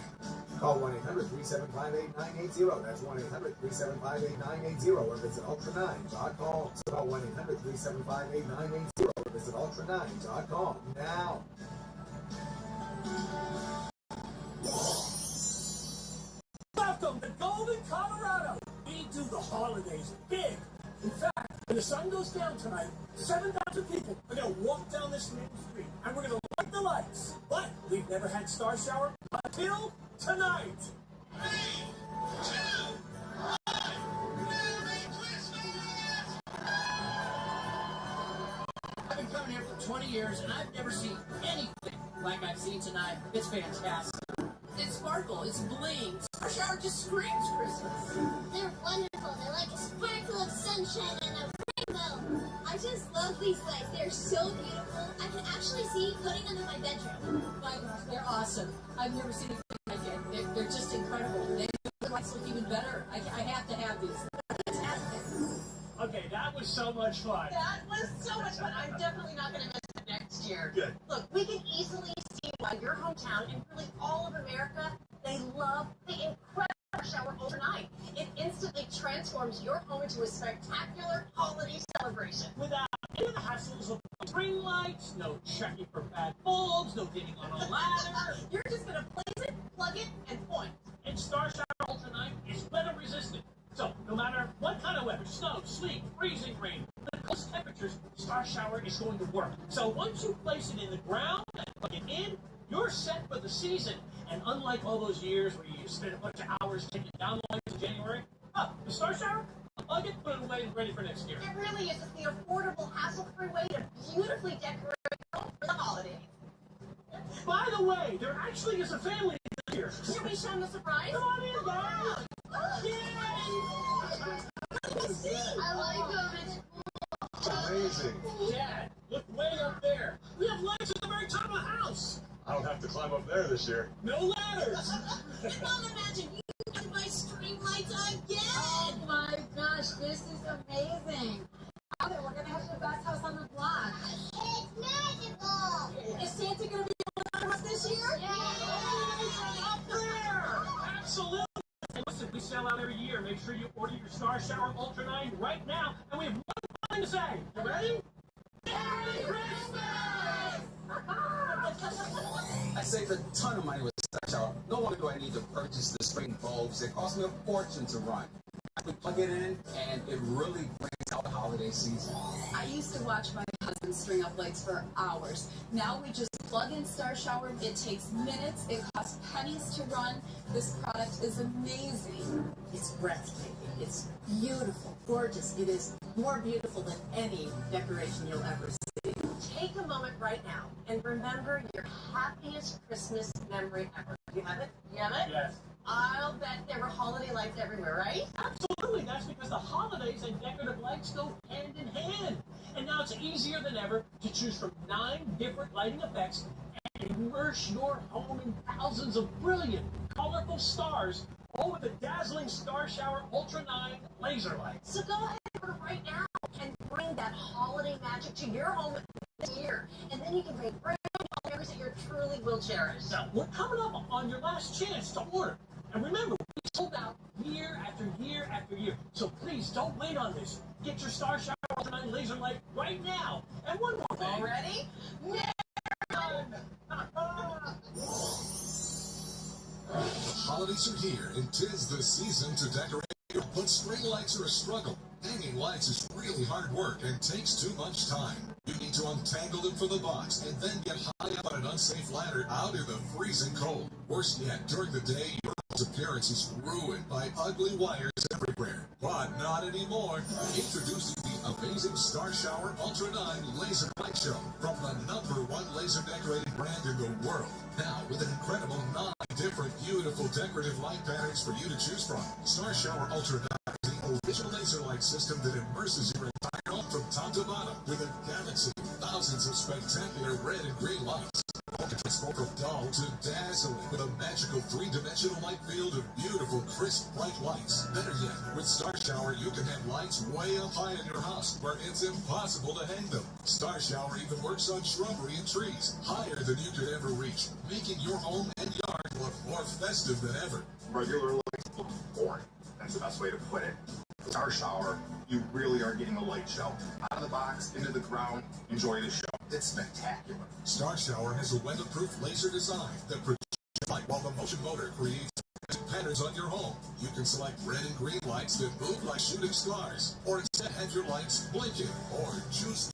Call 1-800-375-8980. That's 1-800-375-8980 or visit ultra9.com. Call 1-800-375-8980 or visit ultra9.com now. Welcome to Golden, Colorado. We do the holidays big. In fact, when the sun goes down tonight, 7,000 people are going to walk down this main street, and we're going to light the lights. But we've never had Star Shower until tonight. 3, 2, 1. Merry Christmas! I've been coming here for 20 years, and I've never seen anything like I've seen tonight. It's fantastic. It's sparkle, it's bling. Star Shower just screams Christmas. They're wonderful. They're like a sparkle of sunshine and a rainbow. I just love these lights. They're so beautiful. I can actually see putting them in my bedroom. My gosh, they're awesome. I've never seen anything like it. They're just incredible. They make the lights look even better. I have to have these. Okay, that was so much fun. That was so much fun. I'm definitely not going to miss it next year. Good. Look, we can easily see why your hometown and really all of America, they love the incredible Shower Ultra 9. It instantly transforms your home into a spectacular holiday celebration. Without any of the hassles of string lights, no checking for bad bulbs, no getting on a ladder. You're just going to place it, plug it, and point. And Star Shower Ultra 9 is weather resistant. So, no matter what kind of weather, snow, sleet, freezing rain, the coldest temperatures, Star Shower is going to work. So once you place it in the ground and plug it in, you're set for the season. And unlike all those years where you spend a bunch of hours taking down the lights in January, the Star Shower, plug it, put it away, and ready for next year. It really is the affordable, hassle-free way to beautifully decorate your home for the holidays. By the way, there actually is a family here. Should we show them a surprise? Come on in, guys. Yay! job up there this year. No ladders. And Mom, imagine you get my string lights again. Oh my gosh, this is amazing. We're gonna have the best house on the block. It's magical. Is Santa gonna be able to house this year? Up there. Absolutely. And listen, we sell out every year. Make sure you order your Star Shower Ultra 9 right now. And we have one thing to say. You ready? Merry Christmas! I saved a ton of money with Star Shower. No longer do I need to purchase the spring bulbs. It cost me a fortune to run. We plug it in, and it really brings out the holiday season. I used to watch my husband string up lights for hours. Now we just plug in Star Shower. It takes minutes. It costs pennies to run. This product is amazing. It's breathtaking. It's beautiful, gorgeous. It is more beautiful than any decoration you'll ever see. Take a moment right now and remember your happiest Christmas memory ever. Do you have it? You have it? Yes. I'll bet there were holiday lights everywhere, right? Absolutely. That's because the holidays and decorative lights go hand in hand. And now it's easier than ever to choose from 9 different lighting effects and immerse your home in thousands of brilliant, colorful stars, all with the dazzling Star Shower Ultra 9 laser lights. So go ahead and order right now and bring that holiday magic to your home this year. And then you can bring brand new memories that you truly will cherish. Now, we're coming up on your last chance to order. And remember, we sold out year after year after year. So please don't wait on this. Get your Star Shower Ultra 9 laser light right now. And one more thing. All ready? The holidays are here, and 'tis the season to decorate. But string lights are a struggle. Hanging lights is really hard work and takes too much time. You need to untangle them from the box and then get high up on an unsafe ladder out in the freezing cold. Worse yet, during the day, your home's appearance is ruined by ugly wires everywhere. But not anymore. Introducing the amazing Star Shower Ultra 9 Laser Light Show from the #1 laser decorating brand in the world. Now, with an incredible 9 different beautiful decorative light patterns for you to choose from. Star Shower Ultra 9 is the original laser light system that immerses your entire home from top to bottom with a galaxy of thousands of spectacular red and green lights. You can transform from dull to dazzling with a magical 3-dimensional light field of beautiful, crisp, bright lights. Better yet, with Star Shower, you can have lights way up high in your house where it's impossible to hang them. Star Shower even works on shrubbery and trees, higher than you could ever reach, making your home and yard look more festive than ever. Regular lights look boring. That's the best way to put it. Star Shower, you really are getting a light show. Out of the box, into the ground, enjoy the show. It's spectacular. Star Shower has a weatherproof laser design that produces light while the motion motor creates patterns on your home. You can select red and green lights that move like shooting stars, or instead have your lights blinking, or choose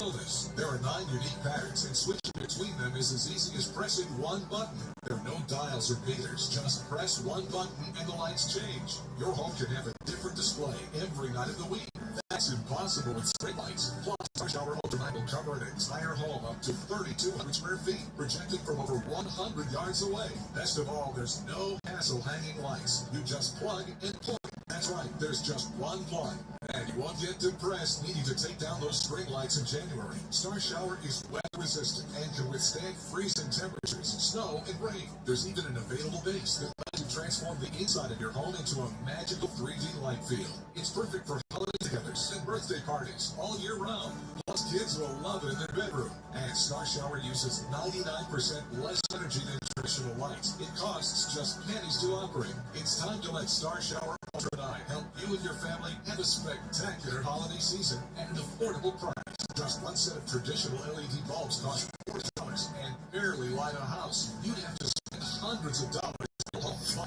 illness. There are 9 unique patterns, and switching between them is as easy as pressing one button. There are no dials or meters. Just press one button and the lights change. Your home can have a different display every night of the week. That's impossible with string lights. Plus, Star Shower Ultra 9 will cover an entire home up to 3,200 square feet, projected from over 100 yards away. Best of all, there's no hassle hanging lights. You just plug and plug. That's right, there's just one plug. And you won't get depressed needing to take down those string lights in January. Star Shower is weather resistant and can withstand freezing temperatures, snow, and rain. There's even an available base that lets you transform the inside of your home into a magical 3D light field. It's perfect for holiday togethers and birthday parties all year round. Plus, kids will love it in their bedroom. And Star Shower uses 99% less energy than traditional lights. It costs just pennies to operate. It's time to let Star Shower Ultra 9 help you and your family have a spectacular holiday season at an affordable price. Just one set of traditional LED bulbs costs $40 and barely light a house. You'd have to spend hundreds of dollars.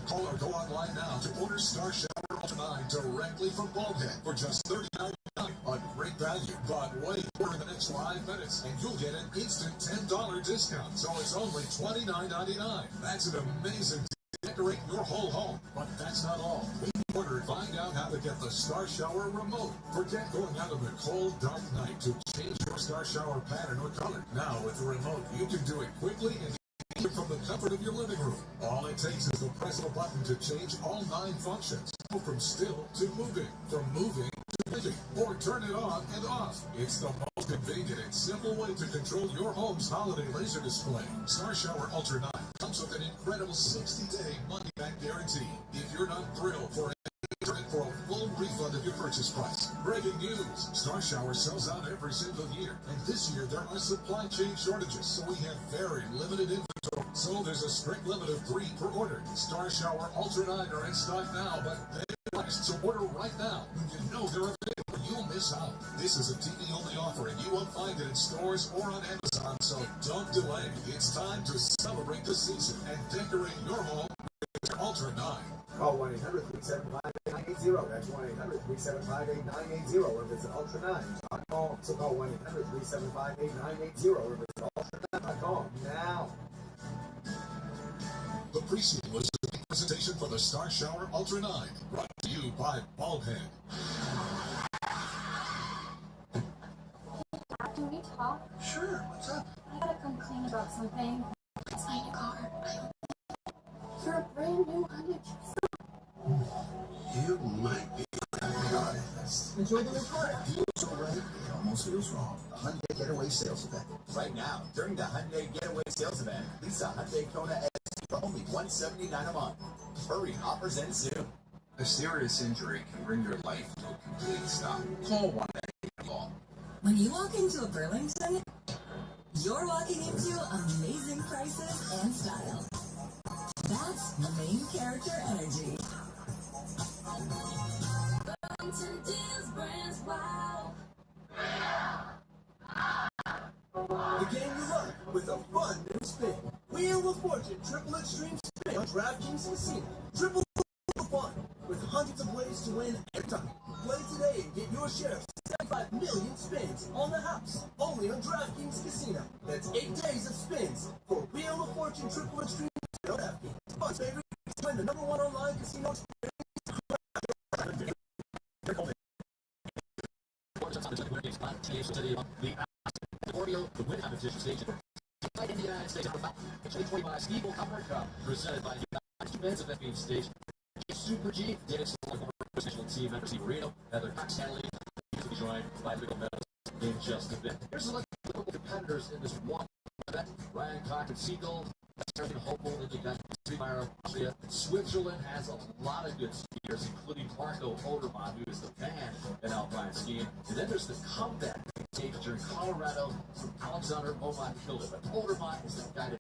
Call or go online now to order Star Shower Ultra 9 directly from Bulbhead for just $39.99. A great value, but wait for the next 5 minutes and you'll get an instant $10 discount. So it's only $29.99. That's an amazing to decorate your whole home. But that's not all. Order and find out how to get the Star Shower remote. Forget going out in the cold, dark night to change your Star Shower pattern or color. Now with the remote, you can do it quickly and from the comfort of your living room. All it takes is to press a button to change all 9 functions. Go from still to moving, from moving to living, or turn it on and off. It's the most convenient and simple way to control your home's holiday laser display. Star Shower Ultra 9 comes with an incredible 60-day money-back guarantee. If you're not thrilled for a full refund of your purchase price. Breaking news. Star Shower sells out every single year. And this year there are supply chain shortages, so we have very limited inventory. So there's a strict limit of 3 per order. Star Shower Ultra 9 are in stock now, but they last. So order right now. When you know they're available, you'll miss out. This is a TV-only offer, and you won't find it in stores or on Amazon, so don't delay. It's time to celebrate the season and decorate your home with Ultra 9. Call 1-800-375-8980. That's 1-800-375-8980 or visit ultra9.com. So call 1-800-375-8980 or visit ultra9.com now. The preceding was a presentation for the Star Shower Ultra 9, brought to you by Baldhead. Can we talk? Sure, what's up? I gotta complain about something. It's my new car. For a brand new Hyundai. You might be honest. Enjoy the new car. Feels alright, it almost feels wrong. The Hyundai Getaway Sales Event. Right now, during the Hyundai Getaway Sales Event, lease a Hyundai Kona ST for only $179 a month. Hurry, offers end soon. A serious injury can bring your life to a complete stop. Call 1-800-CALL. When you walk into a Burlington, you're walking into amazing prices and style. That's main character energy. Burlington deals, brands, wow. The game you love with a fun new spin. Wheel of Fortune Triple Extreme Spin on DraftKings Casino. Triple fun with hundreds of ways to win every time. Play today and get your share of 75 million spins on the house. Only on DraftKings Casino. That's 8 days of spins for Wheel of Fortune Triple Extreme Spin on DraftKings. Fun's favorite to win the #1 online casino experience. The win competition stage in the United States of the 2025 Steeple Copper Cup, presented by the United States of FBA stage. Super G, David Solomon, professional team member Steve Marino, Heather Cox Hanley, to be joined by legal medals in just a bit. Here's a look at the local competitors in this one event. Ryan Cochran Siegel, starting hopeful in the event. Austria. Switzerland has a lot of good skiers, including Marco Odermatt, who is the man in alpine skiing. And then there's the comeback stage during Colorado from Alexander Omat Kilder. But Odermatt is the guy to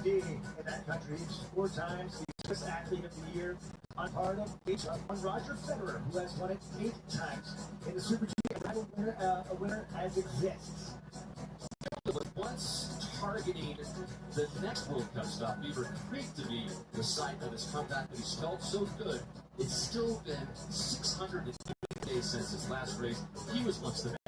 Being in that country, 4 times the Swiss Athlete of the Year, on par of Roger Federer, who has won it 8 times. In the Super G, a winner as exists. was once targeting the next World Cup stop, Beaver Creek, to be the site of his comeback, but he's felt so good. It's still been 680 days since his last race. He was once the best.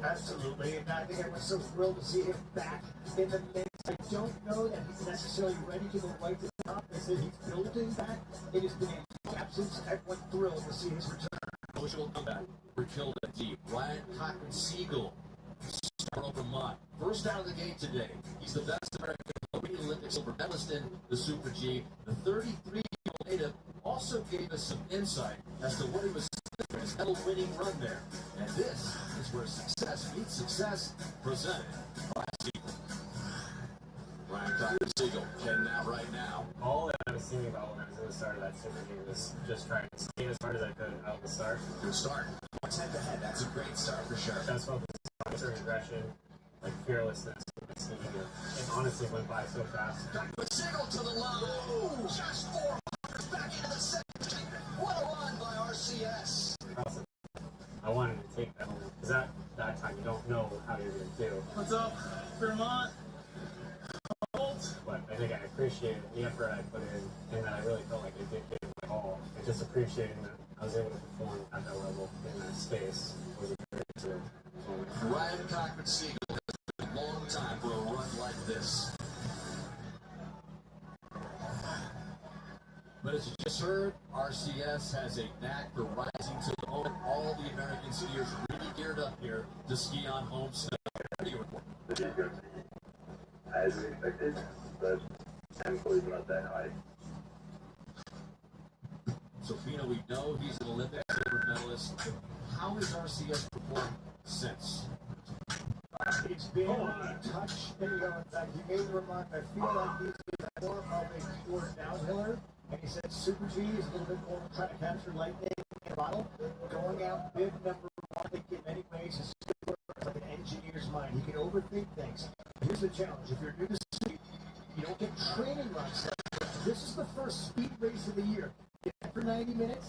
Absolutely, and I think everyone's so thrilled to see him back in the mix. I don't know that he's necessarily ready to go right to the top. They said he's building back. It has been a absence. Everyone's thrilled to see his return. Emotional comeback. We're killed at deep. Ryan Cochran Siegel. Vermont. First out of the gate today. He's the best American Olympic silver medalist in the Super G. The 33-year-old native also gave us some insight as to what he was doing his medal-winning run there. And this is where success meets success, presented by Siegel. Ryan Cochran Siegel, heading out right now. All that I was thinking about when I was in the start of that Super G was just trying to skate as hard as I could out of the start. Good start. 10 ahead. That's a great start for sure. That's what aggression, like fearlessness, and honestly went by so fast. But Siegel to the line. Just 400 back into the second. What a run by RCS. I wanted to take that home because that time you don't know how you're going to do. What's up, Vermont? But I think I appreciated the effort I put in, and that I really felt like I did get my all. And just appreciating that I was able to perform at that level in that space was a great moment. Ryan Cochran Siegel has been a long time for a run like this. But as you just heard, RCS has a knack for rising to the moment. All the American skiers really geared up here to ski on home snow. What do you report? The G goes as expected, but tempo is not that high. So, Fino, we know he's an Olympic silver medalist. How has RCS performed since? It's been a touch. There you go. In fact, you made the remark. I feel like these more of a pure downhiller, and he said Super G is a little bit more trying to capture lightning in a bottle. Going out big number one, I think in many ways is like an engineer's mind. He can overthink things. Here's the challenge: if you're new to speed, you don't get training runs. This is the first speed race of the year. Get for 90 minutes.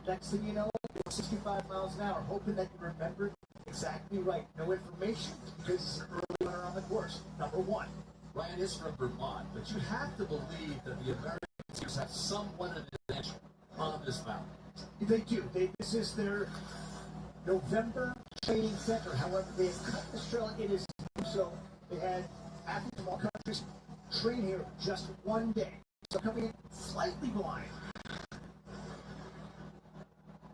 Next thing you know, 65 miles an hour, hoping that you remember exactly right. No information because it's an early runner on the course. Number one. Ryan is from Vermont, but you have to believe that the American teams have somewhat of an advantage on this mountain. They do. This is their November training center. However, they have cut this trail. It is so they had athletes from all countries train here just one day. So coming in slightly blind.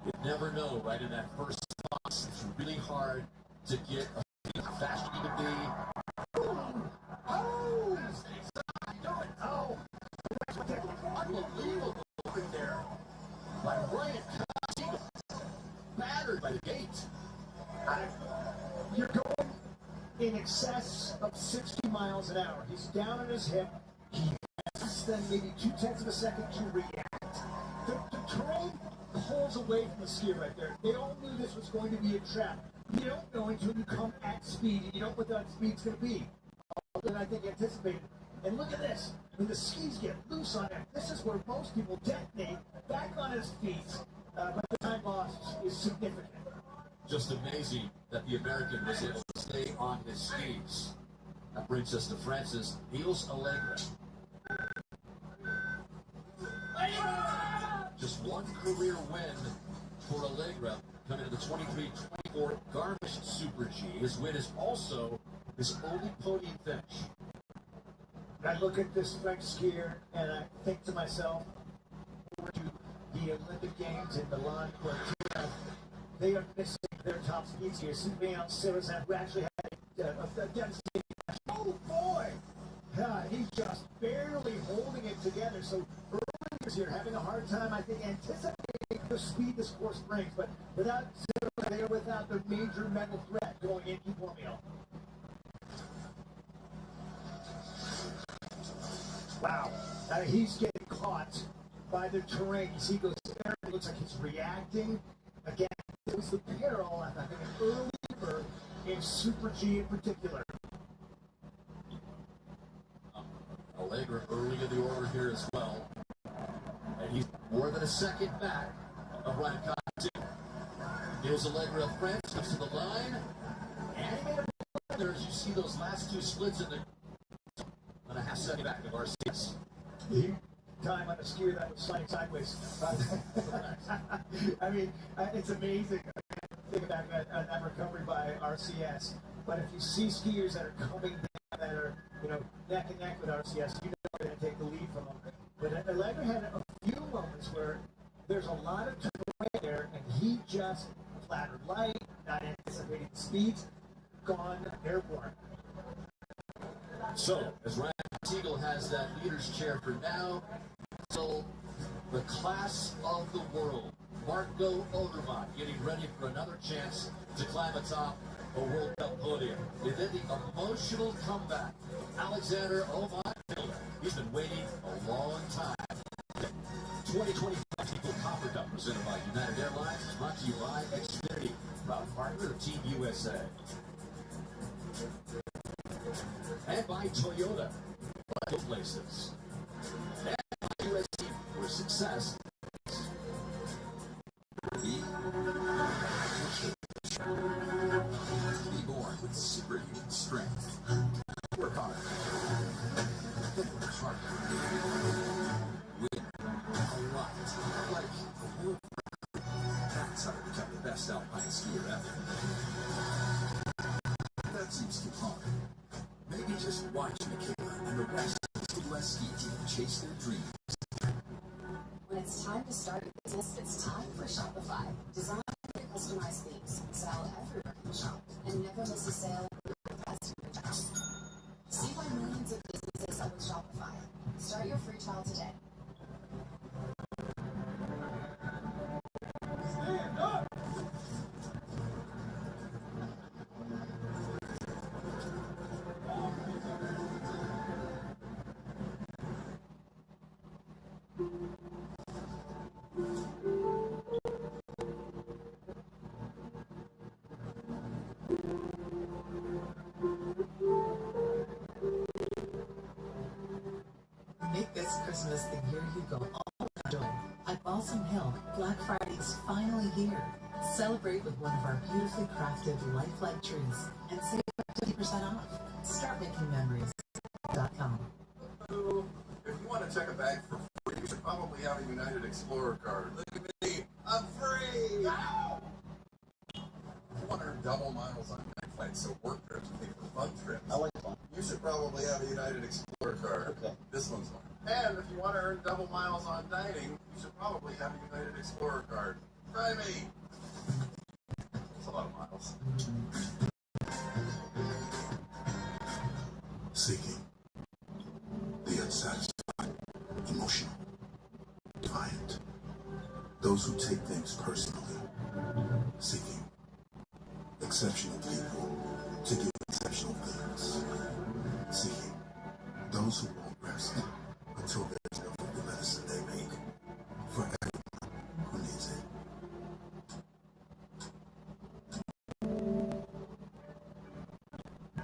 You never know, right? In that first box, it's really hard to get how fast you need to be. Oh! Oh! Unbelievable in there by Ryan Cox, battered by the gate. You're going in excess of 60 miles an hour. He's down on his hip. He has less than maybe 0.2 of a second to react. The terrain pulls away from the skier right there. They all knew this was going to be a trap. You don't know until you come at speed, and you don't know what that speed's going to be. Than I think anticipated. And look at this. When the skis get loose on him, this is where most people detonate back on his feet. But the time lost is significant. Just amazing that the American was able to stay on his skis. That brings us to France's Niels Allegra. Just one career win for Allegra coming to the 23-24 Garmisch Super G. His win is also his only podium finish. I look at this French skier and I think to myself, forward to the Olympic Games in Milan, Cortina, they are missing their top speed skier. Sylvain Cerizan, who actually had a devastating match. Oh boy! He's just barely holding it together. So early here, having a hard time, I think, anticipating the speed this course brings. But without Cerizan, they are without their major medal threat going into Bormio. Wow, he's getting caught by the terrain. You see, he goes there, it looks like he's reacting. Again, it was the peril, I think, an early bird in Super G in particular. Allegra early in the order here as well. And he's more than a second back of Ryan Cox. Niels Allegra of France comes to the line. And he made a there as you see those last two splits in the and a half second back of RCS. Time on a skier that was sliding sideways. I mean, it's amazing. Think about that recovery by RCS. But if you see skiers that are coming down that are, neck and neck with RCS, you know they're going to take the lead from them. But Allegra had a few moments where there's a lot of terrain there, and he just flattered light, not anticipating the speeds, gone airborne. So, as Ryan Siegel has that leader's chair for now, so the class of the world, Marco Odermatt, getting ready for another chance to climb atop a World Cup podium. And then the emotional comeback, Alexander Oman. He's been waiting a long time. 2025 People Copper Cup presented by United Airlines is brought to you by Xfinity, proud partner of Team USA. And by Toyota, by places. And by USC, where success is. Be born with superhuman strength. Work hard. Work hard. Win a lot. Like a world record. That's how to become the best alpine skier ever. That seems too hard. Maybe just watch Michaela and the rest of the Midwest ski team chase their dreams. When it's time to start your business, it's time for Shopify. Design your customized themes, sell everywhere you shop, and never miss a sale or invest in your job. See why millions of businesses are with Shopify. Start your free trial today. Stand up! Christmas the year you go all joy. At Balsam Hill, Black Friday is finally here. Celebrate with one of our beautifully crafted lifelike trees and save 50% off. Start making memories.com. If you want to check a bag for free, you should probably have a United Explorer card. Look at me, I'm free! Ow! You want to earn double miles on night flights, so work trips pay for fun trips. I like fun. You should probably have a United Explorer card. Okay. This one's one. And if you want to earn double miles on dining, you should probably have a United Explorer card. Try me! It's a lot of miles. Seeking the unsatisfied, emotional, defiant, those who take things personally, seeking exceptional people to do exceptional things, seeking those who won't rest until there's no the medicine they make for everyone who needs it.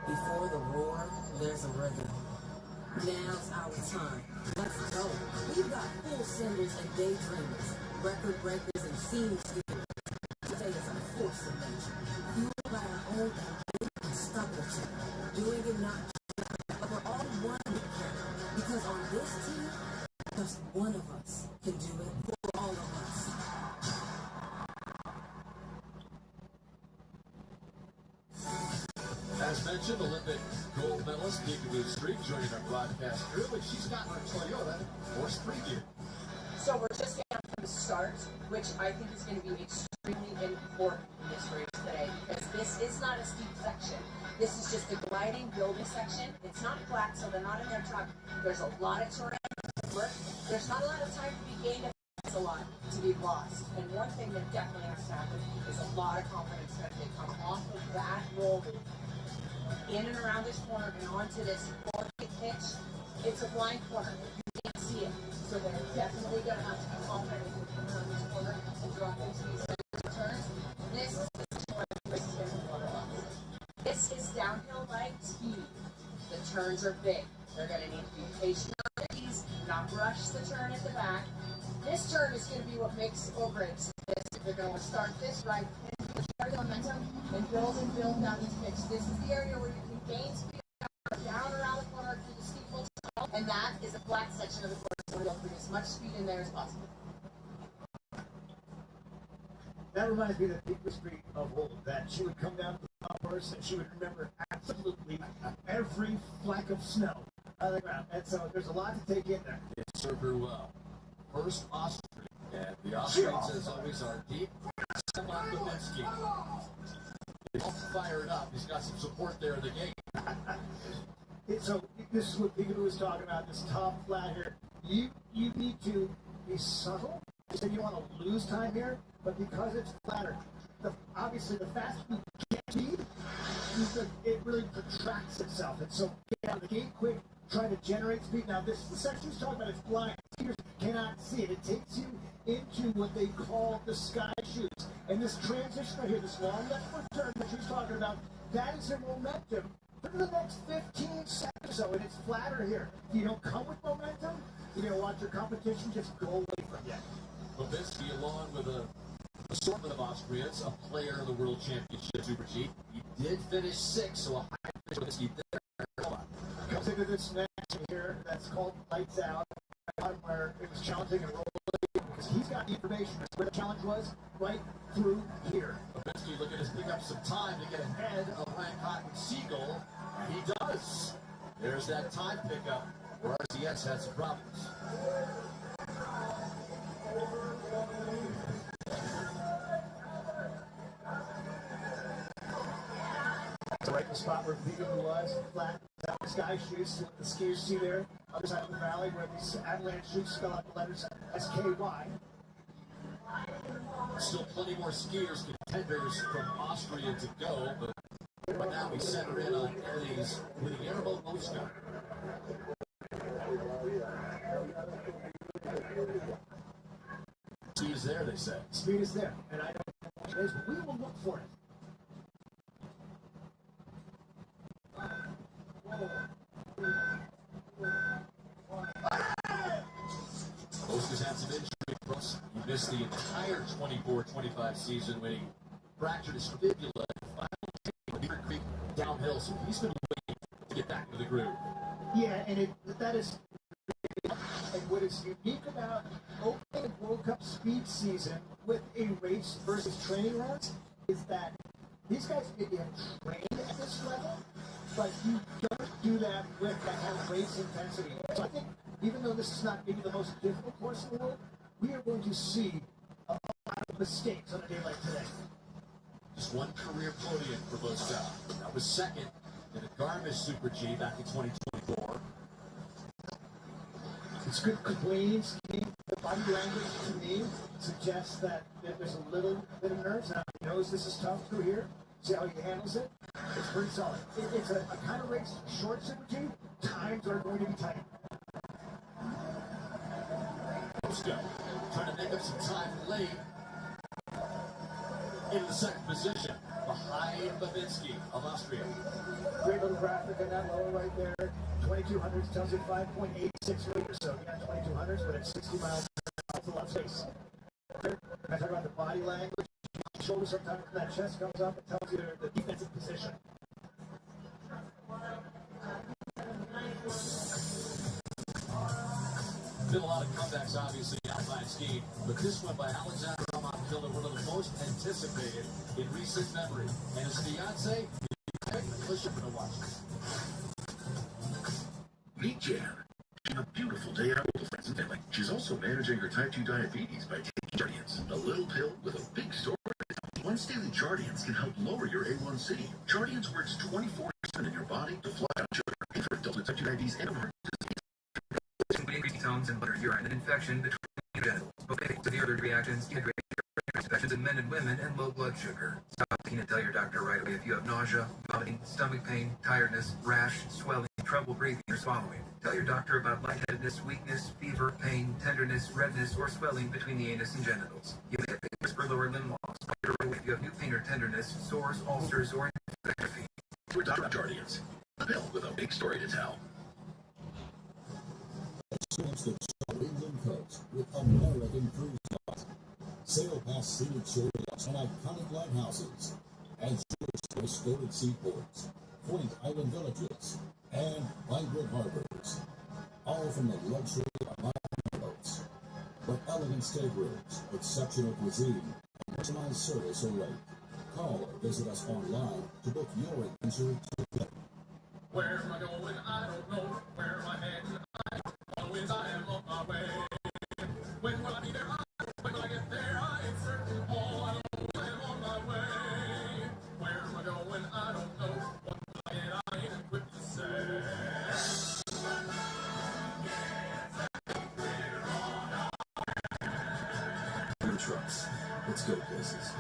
Before the roar, there's a rhythm. Now's our time. Let's go. We've got full singles and daydreamers, record breakers and scene stealers. Today is a force of nature, fueled by our own ambition and stubbornness. Doing it not just, but we're all one together. Because on this team, just one of us can do it for all of us. As mentioned, Olympic gold medalist Kika Street joining our broadcast crew, and she's got her Toyota Force Preview. So we're just getting from the start, which I think is going to be extremely important in this race today, because this is not a steep section. This is just a gliding, building section. It's not flat, so they're not in their truck. There's a lot of terrain to work. There's not a lot of time to be gained. It's a lot to be lost. And one thing that definitely has to happen is a lot of confidence that they come off of that roll in and around this corner and onto this 4-kick pitch. It's a blind corner. You can't see it. So they're definitely going to have to be confident if they come around this corner and drop into these turns. This is where the race is going to water off. This is downhill light speed. The turns are big. They're going to need to be patient on their knees, not rush the turn at the back. This turn is going to be what makes or breaks this. They're going to start this right, carry the momentum, and build down this pitch. This is the area where you can gain speed down around the corner through the steeple, and that is a flat section of the course, so we'll bring as much speed in there as possible. That reminds me of the Kika Street of old, that she would come down to the top course and she would remember absolutely every fleck of snow on the ground. And so there's a lot to take in there. It served her well. First Austria, and the Austrians, as always, are deep. Stefan Kubinski. He's all fired up. He's got some support there in the game. So this is what Peekaboo was talking about, this top flat here. You need to be subtle. You said you want to lose time here, but because it's flatter, obviously the faster you get speed, it really protracts itself. And so get out of the gate quick, try to generate speed. Now this section he's talking about, it's blind. Skiers cannot see it. It takes you into what they call the sky shoots. And this transition right here, this long left foot turn that she's talking about, that is your momentum for the next 15 seconds or so, and it's flatter here. If you don't come with momentum, you're going to watch your competition just go away from you. Babinski, along with an assortment of Austrians, a player in the World Championship Super G. He did finish 6th, so a high finish with Babinski there. Comes into this next here that's called Lights Out, where it was challenging and rolling, because he's got the information. That's where the challenge was, right through here. Babinski looking to pick up some time to get ahead of Ryan Cotton Siegel, and he does. There's that time pickup where RCS had some problems. So right in the spot where Peekaboo was, flat, without the sky shoots, what the skiers see there, other side of the valley where these avalanche shoots spell out the letters SKY. Still plenty more skiers, contenders from Austria to go, but right now we center in on Italy's winning airboat Mosca. Speed is there, they say. Speed is there, and I don't know what it is, but we will look for it. missed the entire 24-25 season when he fractured his fibula in Beaver Creek downhill. So he's been waiting to get back to the groove. Yeah, and that is, and what is unique about opening a World Cup speed season with a race versus training runs is that these guys maybe have trained at this level, but you don't do that with that kind of race intensity. So I think even though this is not maybe the most difficult course in the world, we are going to see a lot of mistakes on a day like today. Just one career podium for Bostel. That was second in the Garmisch Super G back in 2024. It's good because Wayne's the body language to me suggests that there's a little bit of nerves. Now he knows this is tough through here. See how he handles it? It's pretty solid. It's a kind of race, short Super G. Times are going to be tight. Bostel trying to make up some time late in the second position behind Babinski of Austria. Great little graphic in that lower right there. 2200s tells you 5.86 meters, so yeah, 2200s, but it's 60 miles off the left face. I talk about the body language. Shoulder sometimes when that chest comes up, it tells you the defensive position. Been a lot of comebacks, obviously, in alpine skiing, but this one by Alexander Almond-Killer, one of the most anticipated in recent memory. And his fiance, let's jump into watch. Meet Jan. She's a beautiful day out with friends and family. She's also managing her type 2 diabetes by taking Jardiance, a little pill with a big story. Once daily Jardiance can help lower your A1C. Jardiance works 24/7 in your body to flush out sugar. And for adults with type 2 diabetes and heart disease. Increasing tones and blood urine and infection between the genitals. Okay, severe allergic reactions, dehydration, infections in men and women, and low blood sugar. Stop taking and tell your doctor right away if you have nausea, vomiting, stomach pain, tiredness, rash, swelling, trouble breathing or swallowing. Tell your doctor about lightheadedness, weakness, fever, pain, tenderness, redness, or swelling between the anus and genitals. You may have papers for lower limb loss. If you have new pain or tenderness, sores, ulcers, or infection. We're Dr. Jardiance, a pill with a big story to tell. Experience the England coast with American Cruise Lines. Sail past scenic shorelines and iconic lighthouses, and shores historic seaports, quaint island villages, and vibrant harbors. All from the luxury of modern boats. But elegant staterooms, exceptional cuisine, and personalized service await. Call or visit us online to book your adventure today. Where am I going? I don't know. Where am I heading? Always I am on my way. When will I be there? I don't know. When will I get there? I ain't certain. All I know I am on my way. Where am I going? I don't know. What will I get? I ain't equipped to say. Your trucks. Let's go places.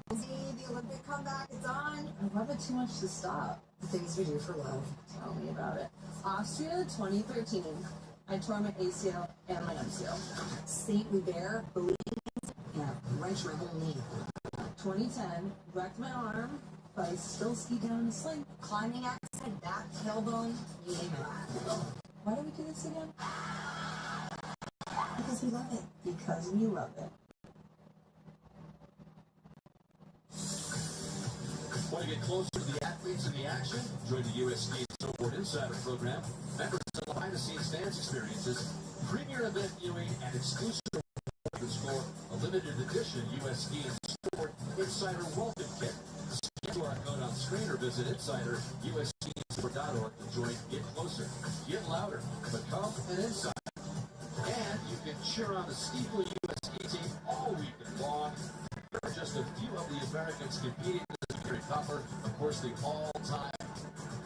The Olympic comeback is on. I love it too much to stop. The things we do for love. Tell me about it. Austria 2013. I tore my ACL and my MCL. St. Hubert, Belize. Yeah, wrenched my whole knee. 2010, wrecked my arm, but I still ski down in a sling. Climbing accident, back, tailbone, you name it. Why do we do this again? Because we love it. Because we love it. Want to get closer to the athletes in the action? Join the U.S. Ski Snowboard Insider Program. Members of behind-the-scenes dance experiences, premier event viewing, and exclusive rewards for a limited edition U.S. Ski Snowboard Insider Welcome Kit. Scan QR code on screen or visit insider.usskisport.org to join Get Closer, Get Louder, become an insider. And you can cheer on the Steeple U.S. Ski team all weekend long. There are just a few of the Americans competing. Topper, of course, the all-time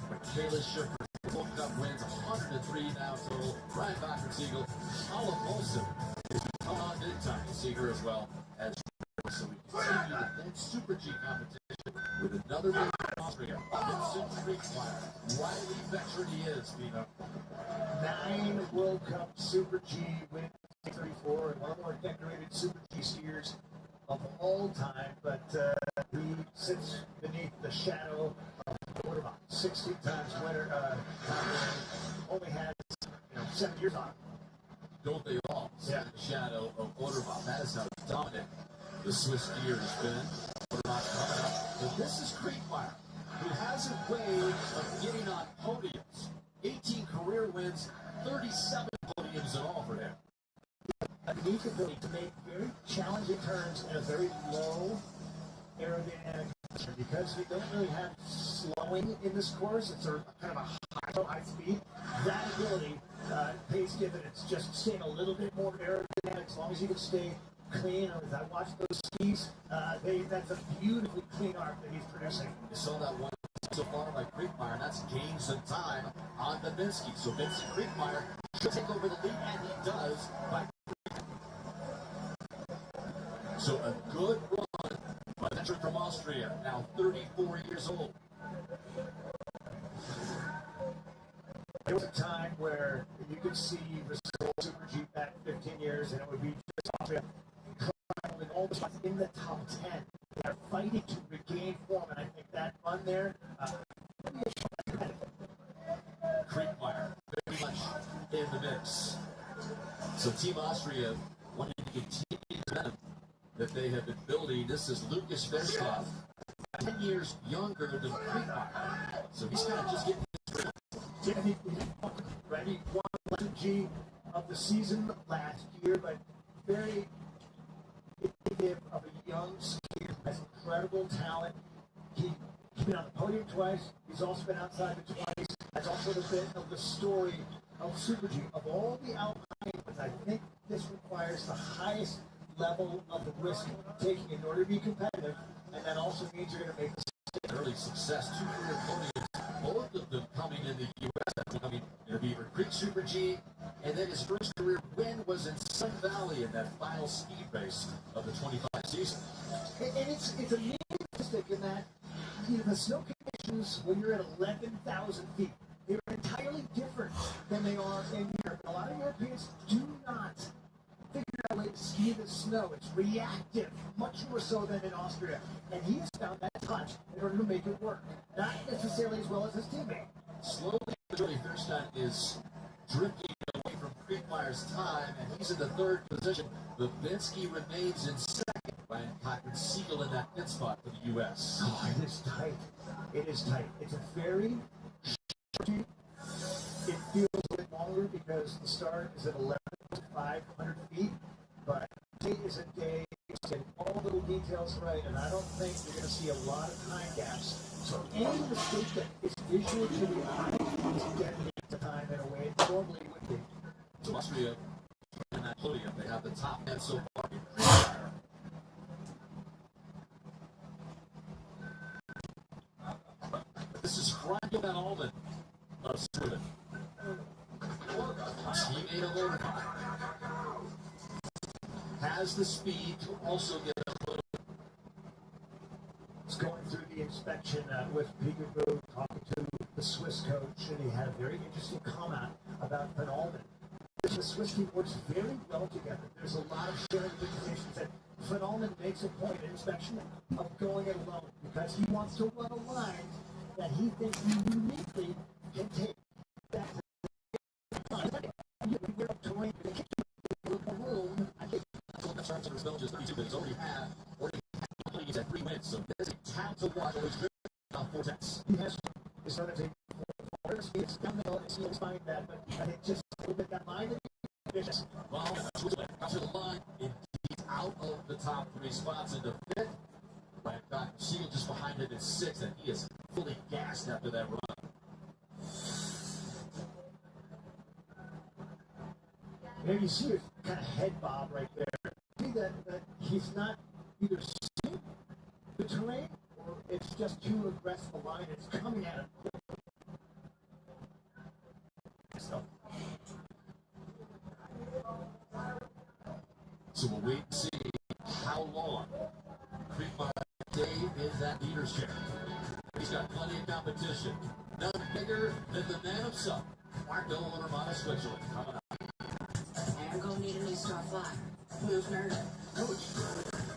Michaela Schiffer World Cup wins, 103 now total. Ryan Bacher-Siegel, Olive Olsen is come on big time. see her as well as so we continue the then Super G competition with another man from Austria, Vincent Kriegmeier. Wily veteran he is, Vito. 9 World Cup Super G wins, 34, and one of the more decorated Super G skiers of all time, but he sits beneath the shadow of what about 16 times winner, only has 7 years on. Don't they all? Yeah. The shadow of Odermatt. That is how dominant the Swiss skier has been. Odermatt coming up. But this is Kriegmeier, who has a way of getting on podiums. 18 career wins, 37 podiums in all for him. A unique ability to make very challenging turns in a very low aerodynamic position because you don't really have slowing in this course. It's a kind of a high speed. That ability pays dividends. Just staying a little bit more aerodynamic as long as you can stay clean. As I watch those skis, that's a beautifully clean arc that he's producing. You saw that one so far by Kriegmeier, and that's gained some time on Babinski. So Vincent Kriegmeier should take over the lead, and he does by. So a good run by the veteran from Austria, now 34 years old. There was a time where you could see the Super G back 15 years, and it would be just Austria with all the spots in the top 10. They are fighting to regain form, and I think that run there. Kriegmeier very much in the mix. So Team Austria wanting to continue the momentum that they have been building. This is Lucas Verstoff, 10 years younger than Kriegmeier. So he's kind of just getting his Right, he won the G of the season last year, but very indicative of a young skier who has incredible talent. He's been on the podium twice. He's also been outside the 20s. That's also the bit of the story of Super G. Of all the Alpine, I think this requires the highest level of risk taking in order to be competitive, and that also means you're going to make early success. 2 career podiums, both of them coming in the U.S. Coming in the Beaver Creek Super G, and then his first career win was in Sun Valley in that final speed race of the 25 season. And it's a neat statistic in that the snow conditions when you're at 11,000 feet, they're entirely different than they are in Europe. A lot of Europeans do not figure out a way to ski the snow. It's reactive, much more so than in Austria. And he has found that touch in order to make it work. Not necessarily as well as his teammate. Slowly, Jordy Fierstein is drifting away from Kriegmeier's time, and he's in the 3rd position. Babinski remains in 2nd. Ryan Cochran Siegel in that pit spot for the U.S. Oh, it is tight. It is tight. It's a very short. It feels a bit longer because the start is at 11,500 feet, but today is a day to get all the little details right, and I don't think you're going to see a lot of time gaps. So any mistake that is visual to the eye is getting the time in a way it normally would be. So Austria in that podium, they have the top man so far. This is Franco Van Alden of Sweden. Teammate of Odermatt. Has the speed to also get a little. It's going through the inspection with Peekaboo, talking to the Swiss coach, and he had a very interesting comment about Van Alden. The Swiss team works very well together. There's a lot of sharing of information that Van Alden makes a point in inspection of going it alone because he wants to run a line that he thinks he uniquely can take back to we're up to range room. I think starts in Belgium, 32 minutes. Already leads at 3 wins, so there's a talent to watch. Always driven on 4 tenths. He has his run as a it's downhill, he'll find that, but I think just a little bit that line that vicious. Well, got to the line, indeed out of the top 3 spots into 5th. Ryan Cochran Siegel just behind him in 6th, and he is fully gassed after that run. There you see his kind of head bob right there. See that he's not either seeing the terrain or it's just too aggressive a line. It's coming at him. So we'll wait and see He's got plenty of competition. None bigger than the man himself, Marco Odermatt, Switzerland, coming up. I'm going to need a new straw flat. Who's nervous? Coach.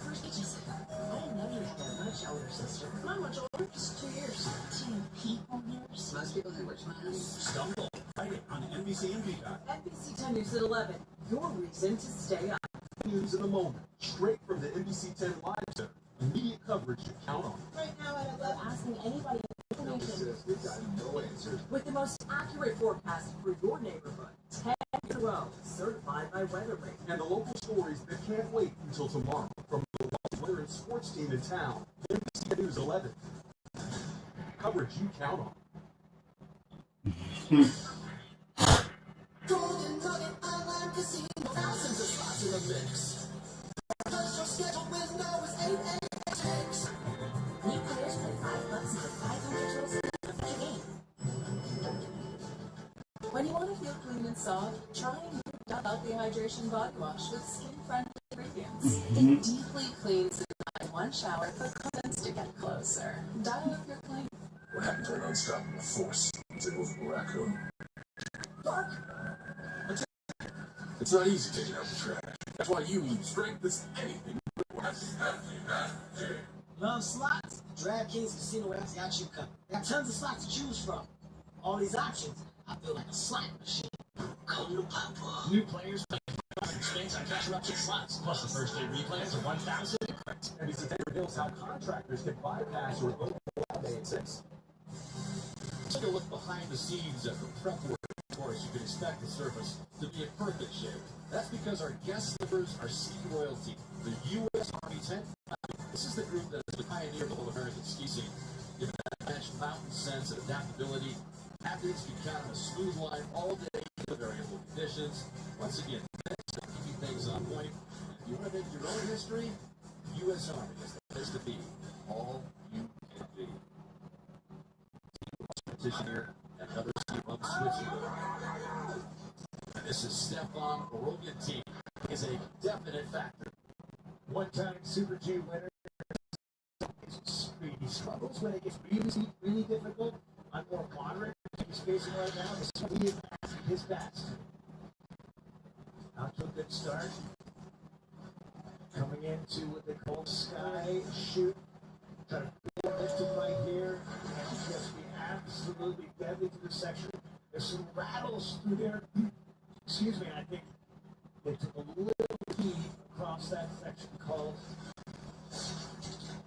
First, Jessica. I didn't know you had a much older sister. Not much older, just 2 years. 2 people years? Most people who were twins. Stumble. Friday on NBC and Peacock. NBC 10 News at 11. Your reason to stay up. News in the moment. Straight from the NBC 10 Live Center. Immediate coverage you count on. Right now, I love asking anybody information We've got no answers. with the most accurate forecast for your neighborhood. 10 in a row, certified by WeatherRate. And the local stories that can't wait until tomorrow. From the weather and sports team in town. NBC News 11. Coverage you count on. Golden Nugget Online Casino, thousands of spots in the mix. Plus your scheduled window is 8 takes. New players play $5 into 500 tools in a game. When you want to feel clean and soft, try new Healthy Hydration Body Wash with skin-friendly ingredients. It deeply cleans in one shower, but cleanses to get closer. Dial up your clean. What happened to an unstoppable force? It's a movable raccoon. Dark. It's not easy taking out the trash. That's why you need strength as anything. Love slots? DraftKings Casino apps got you covered. Got tons of slots to choose from. All these options, I feel like a slot machine. Come to Papa. New players play spins on cash eruption slots, plus the first day replays of 1,000 credits. NBC 10 reveals how contractors can bypass or overlap A6. Take a look behind the scenes at the prep work. Of course, you can expect the surface to be in perfect shape. That's because our guest slippers are ski royalty. The U.S. Army 10. This is the group that has been pioneered the whole American ski scene. Given that matched mountain sense and adaptability, athletes can count on a smooth line all day in variable conditions. Once again, thanks for keeping things on point. If you want to make your own history, U.S. Army is the place to be. All you can be. Competition here, another ski from Switzerland. This is Stefan Rogan team is a definite factor. One-time Super G winner. He struggles when it gets really difficult. On more moderate he's facing right now. He is at his best. Out to a good start. Coming into what they call sky shoot. Trying to lift it right here and just be absolutely deadly to this section. There's some rattles through there. Excuse me, I think they took a little heat across that section called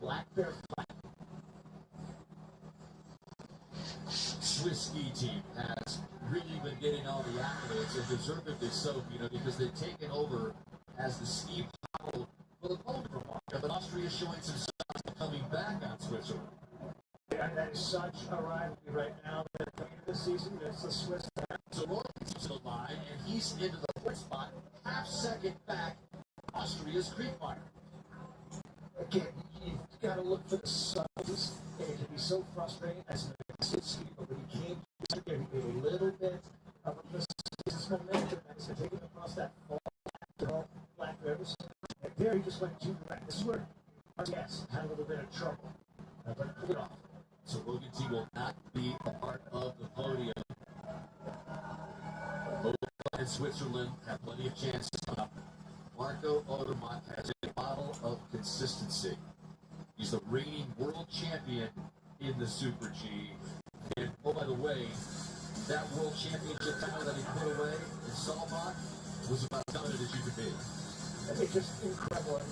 Black Bear Flat. Swiss ski team has really been getting all the accolades, and deservedly so, because they've taken over as the ski power for the pole remark. But Austria is showing some signs of coming back on Switzerland. And that is such a rivalry right now. They're coming into this season. It's the Swiss. So Roland's to the line, and he's into the fourth spot, half second back. Austria's Creekfire. Again, you've got to look for the subtleties, and it can be so frustrating as an assistant skier, but when he came together, he made a little bit of this momentum that is taken across that Black Rivers. And there he just went too direct. This is where RDS had a little bit of trouble, but pulled it off. So Rogan T will not be a part of the podium. Both in Switzerland have plenty of chances up. Marco Odermatt has a model of consistency. He's the reigning world champion in the Super G. And oh, by the way, that world championship title that he put away in Salmon was about as dominant as you could be. It's just incredible. And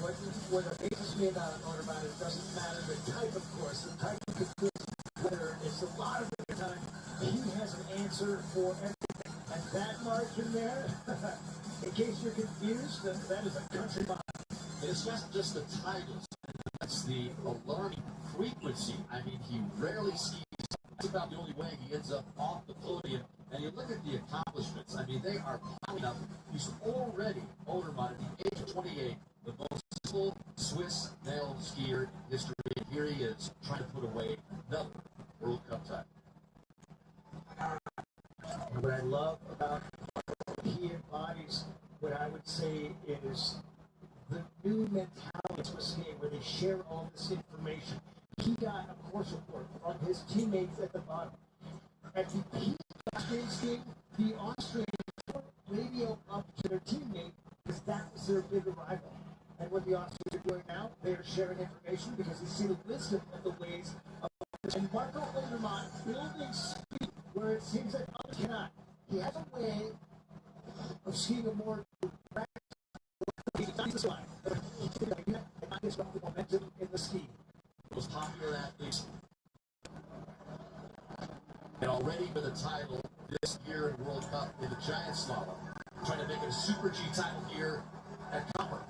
what amazes me about Odermatt, it doesn't matter the type, of course. The type of competition, whether it's a lot of the time, he has an answer for everything. And that margin there, in case you're confused, that is a country mile. It's not just the titles, it's the alarming frequency. I mean, he rarely skis. That's about the only way he ends up off the podium. And you look at the accomplishments, I mean, they are piling up. He's already, Odermatt, at the age of 28, the most successful Swiss male skier in history. And here he is, trying to put away another World Cup title. What I love about he embodies what I would say is the new mentality of skiing, where they share all this information. He got a course report on his teammates at the bottom. At the peak of Austrian skiing, the Austrians put radio up to their teammate because that was their bigger rival. And what the Austrians are doing now, they are sharing information because they see the wisdom of the ways of others. And Marco Odermatt building speed where it seems that others cannot. He has a way of skiing a more direct, not disrupt the momentum in the ski. Most popular athletes, and already with a title this year in World Cup in the giant slalom, trying to make it a Super G title here at Copper.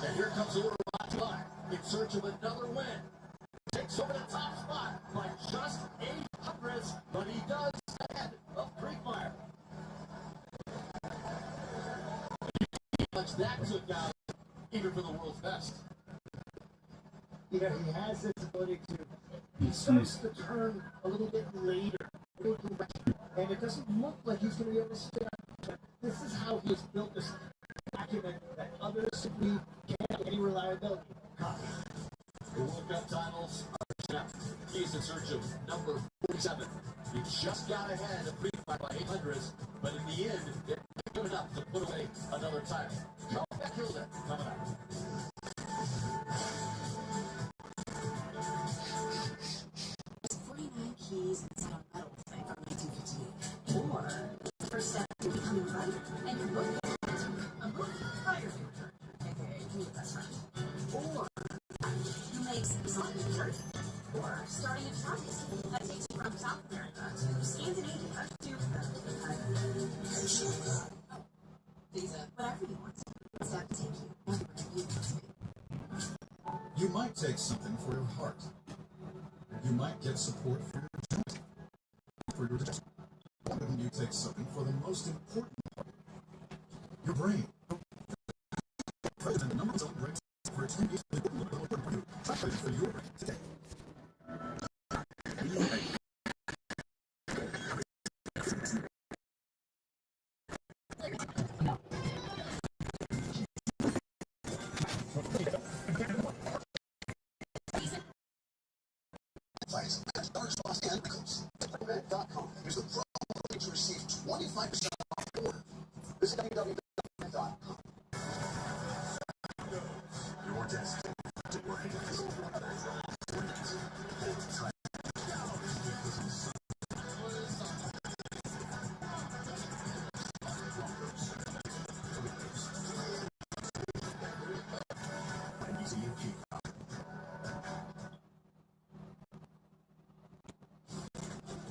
And here comes Odermatt in search of another win. Takes over the top spot by just 800ths, but he does ahead of Creekmeyer. How much that took out, even for the world's best. You know, he has this ability to, he starts to turn a little bit later, and it doesn't look like he's going to be able to stay on. This is how he's built this document that others simply can't have any reliability. Copy. The World Cup titles are now. He's in search of number 47. He just got ahead of Creekmeyer by 800ths, but in the end, it was good enough to put away another title. Kovac killed it. Coming up. 49 keys inside a metal thing from 1958. Or the first step to becoming a writer. And your book is a book about your future, aka your best friend. Or who makes Islamic dirt. Or starting a travel school that takes you from South America to Scandinavia to whatever you want. Step to take you everywhere you want to be. You might take something for your heart. You might get support for your joint, for your digestion. Why wouldn't you take something for the most important part? Your brain. President number one breaks for extremely important for you. Try for your brain today. Dark sauce and pickles. Tellarè.com. Use the promo code to receive 25% off your order. Visit www.tellarè.com. Your destiny to work against.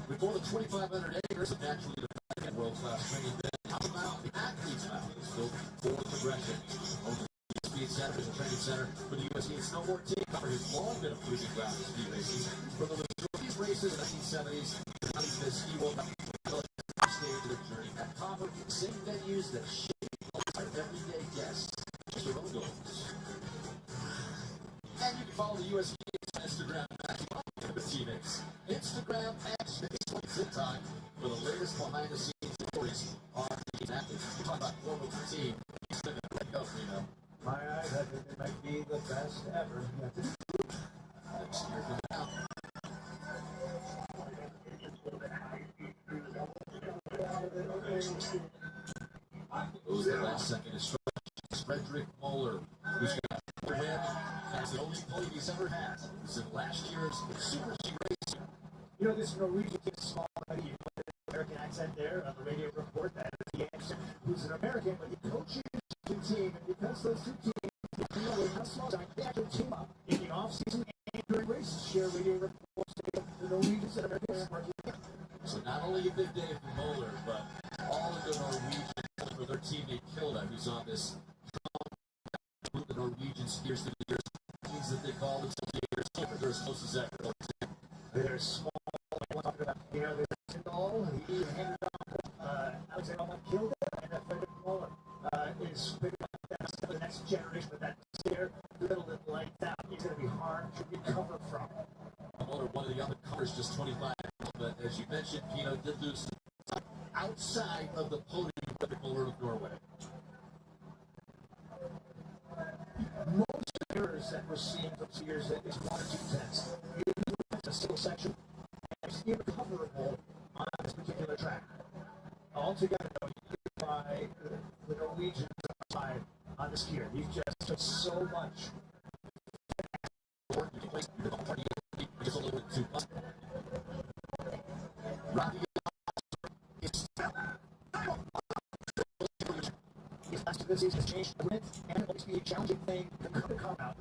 Before the 2,500 acres of naturally defined world-class training bed, how about the athlete's mouth is built for progression? Only Speed Center is a training center for the USA snowboard team. Copper has long been a proving ground for speed racing. From the majority races in the 1970s to the 95th Ski World Cup, stage of the journey at Copper, same venues that shape our everyday guests. Just their own goals. And you can follow the US Games on Instagram and with teammates. Instagram and Facebook, TikTok for the latest behind-the-scenes stories on these athletes. We talk about global team. My eyes, I think they might be the best ever. Next year coming out. Those are the last second instructions. Frederick Moeller, who's got a win as the only point he's ever had. It was in last year's Super G race. You know, this Norwegian kid, small, you put an American accent there on the radio report. That is the answer. Who's an American, but he coaches the team, and because those two teams, you know, they're not small time, they actually team up in the off-season and during races. Share radio reports. The Norwegians and Americans working together. So not only a big day for Moeller, but all of the Norwegians for their teammate Kilda, who's on this group of Norwegian skiers through the years. Means that they call themselves they're as close as ever. They're small. I want to talk about, you know, there's Sindal. He handed off Alexander Kilda, and Frederick Moeller is big enough that the next generation of that skier, little bit like that, is going to be hard to recover from. Moeller, one of the other covers, just 25, but as you mentioned, Pino did lose outside of the podium with the Moeller of Norway. Most errors that we're seeing from skiers is 1 or 2 tenths. still section, and it's irrecoverable on this particular track. Altogether, though, you can buy the Norwegians outside on the skier. These just took so much. This season has changed the width and it makes me a challenging thing to come out.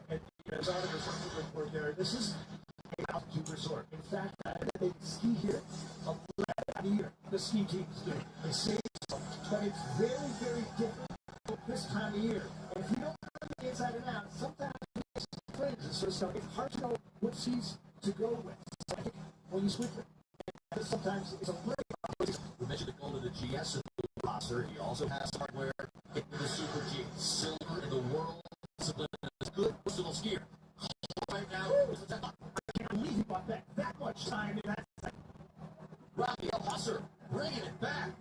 And as auditors were there, this is an altitude resort. In fact, they ski here 11 a year. The ski teams do. They say so, but it's very, very different this time of year. And if you don't know the inside and out, sometimes it's fringes. So it's hard to know what skis to go with. So I think when you switch it, sometimes it's a learning process. We mentioned the gold of the GS and the roster. He also has hardware in the Super G. Silver in the world. Discipline is good. Versatile skier. Right now, I can't believe he bought that much time in that. Rocky Husser bringing it back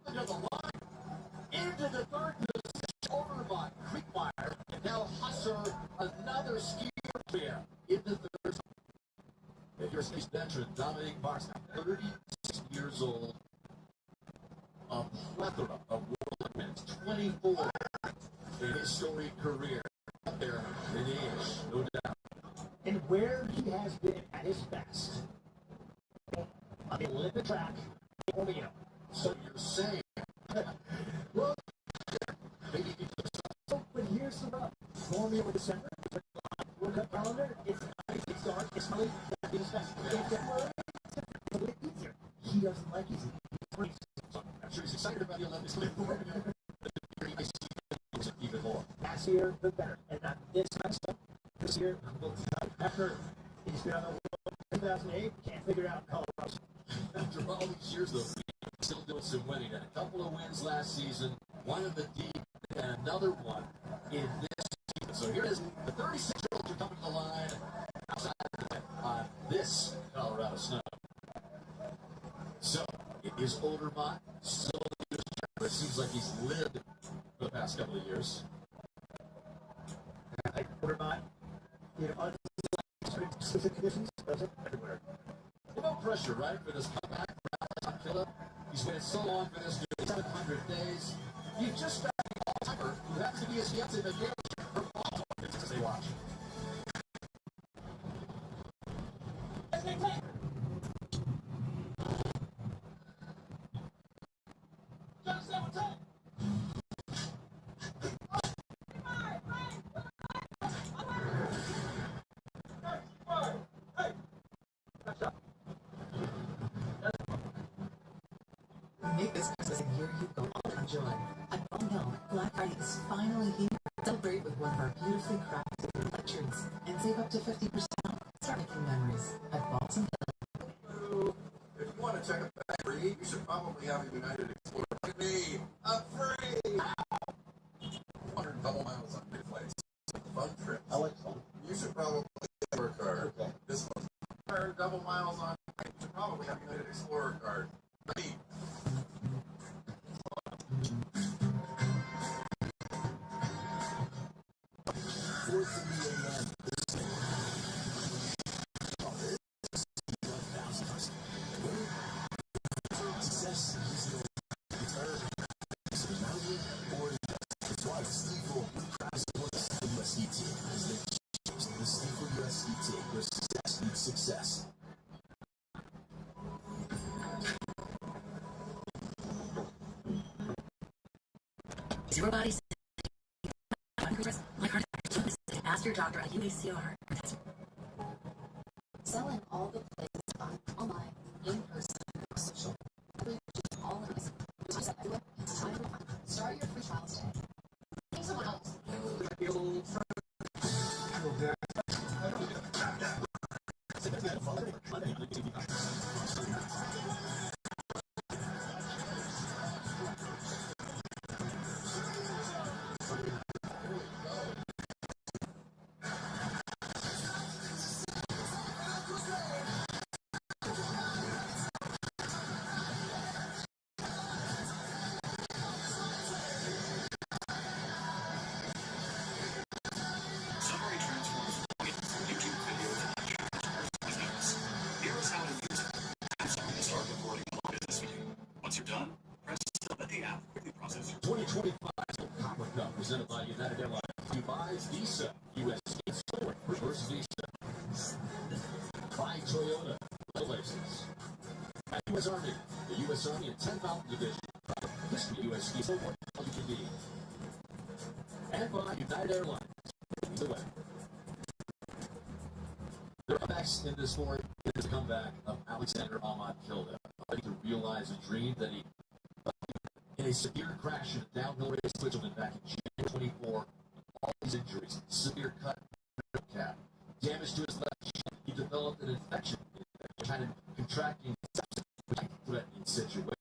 into the line. Into the third position. Overmont, Creekmeyer, and now Husser, another skier here into the third. And your space veteran, Dominic Marks, 36 years old. A plethora of world wins, 24 in his storied career. Up there in age, no doubt. And where he has been at his best on the Olympic track, Romeo. So you're saying, well, maybe he took but here's the rub. Romeo in December, World Cup calendar, it's nice, it's dark, it's smelly, that's his best. In February, it's a little easier. He doesn't like easy. I'm sure he's excited about the Olympics. Even more. Last year, the better. And not this kind of stuff. This year, after he's been on the world in 2008, can't figure out Colorado. After all these years, though, he's still doing some winning. And a couple of wins last season, one in the deep, and another one in this season. So here is the 36-year-old are coming to the line outside on this Colorado snow. So it is Odermatt, still in but it seems like he's lived for the past couple of years. Odermatt, under specific conditions, does it everywhere. No pressure, right, for this comeback for Alex Killa. He's waited so long for this, 700 days. You've just got the all-timer who happens to be his fiancé, Miguel, for all as they watch. Make this Christmas a year you go all enjoy. At Balsam Hill, Black Friday is finally here. Celebrate with one of our beautifully crafted luxuries and save up to 50%. Start making memories at Balsam Hill. If you want to check a bag free, you should probably have a United Explorer like me. I'm free! 100 double miles on big flights. Fun trips. I like fun. You should probably have a card. Okay. This one's 100 double miles on. You should probably have a United Explorer card. Me. Success. Is your body like heart attack? Ask your doctor at UACR. Sell in all the places, online, in person, social. All of us. It's time to find. Start your free trial today. Think someone else. presented by United Airlines. Dubai Visa, USD Store, Reverse Visa. By Toyota, places. By U.S. Army, the U.S. Army and 10th Mountain Division. History USD Store, LTD. And by United Airlines. Either way. The comebacks in this sport is the comeback of Alexander Ahmad Kilda, to realize a dream that he, in a severe crash in a downhill race in Switzerland back in January 24, all these injuries, severe cut, cap, damage to his left shin, he developed an infection, kind of contracting threatening situation.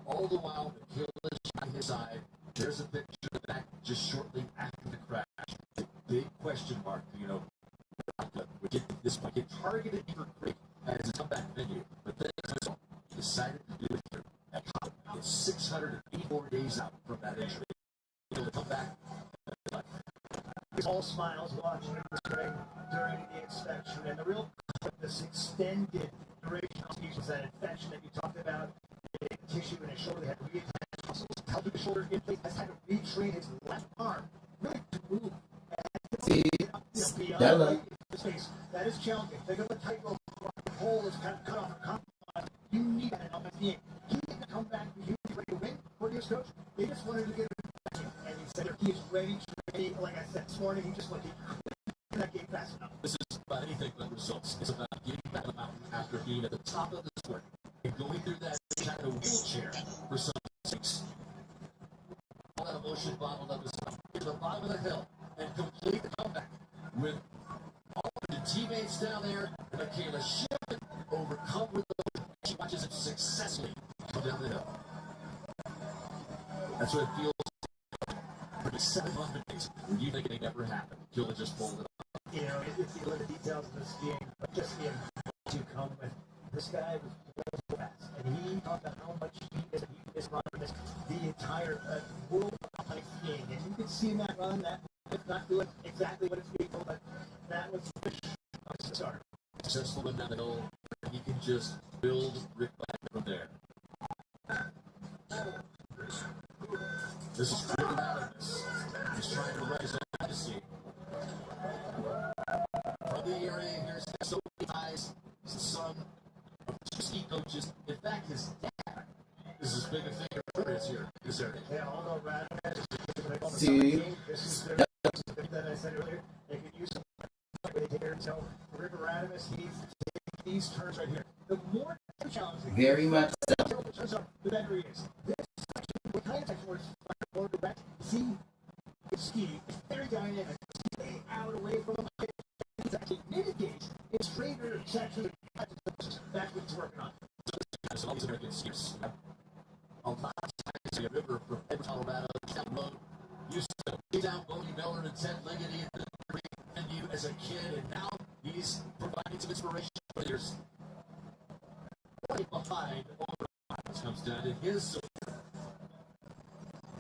All the while, the Kilda by his side. There's a picture of that just shortly after the crash. A big question mark, would get to this point, get targeted for Creek as his comeback venue, but then he decided to do it here at Colorado. It's 684 days out from that injury. He'll come back. He's all smiles watching this during the inspection, and the real this extended duration of that infection that you talked about, the tissue in his shoulder, they had to reattach muscles, held the shoulder in place, has had to retrain his left arm really to move. Beyond the space. That is challenging. Think of a tightrope. The pole is kind of cut off or compromised. You need that help being. He didn't come back. He was ready to win. According to his coach, they just wanted to get him back. And he said he is ready to win. Like I said this morning, he just looked at that game fast enough. This is about anything but results. It's about getting back on the mountain after being at the top of the sport and going through that kind of wheelchair for some weeks. All that emotion bottled up to the bottom of the hill and complete the comeback with all of the teammates down there, and Michaela Shipman overcome with those. She watches it successfully come down the hill. That's what it feels like. 700 days when you think it never happened. Kilda just pulled it off. If you look at the details of this game, but just being to come with this guy was fast, and he talked about how much he is running the entire world of skiing, and you could see in that run that it's not doing exactly what it's being told, but that was the start. Successful run down the hill, he can just build Rick back from there. This is Rick Adams. He's trying to raise his legacy. From the area, here's so many eyes. He's the son of two ski coaches. In fact, his dad is as big a figure as here. This area. Yeah, although this is the thing that I said earlier. They could use some way here. So River Radimus, he's taking these turns right here. The more challenging, very much so. The better he is. This section, what kind of section where it's more direct, see, ski is very dynamic. Stay out away from him. It's actually mitigates in straighter sections. That's what he's working on. So all these American skiers have a lot of times a river from Edmonton, Colorado, down the road. Used to be down Bodie Miller and Ted Ligety at the venue as a kid, and now he's providing some inspiration for others. Right behind Overmars comes down to his silver.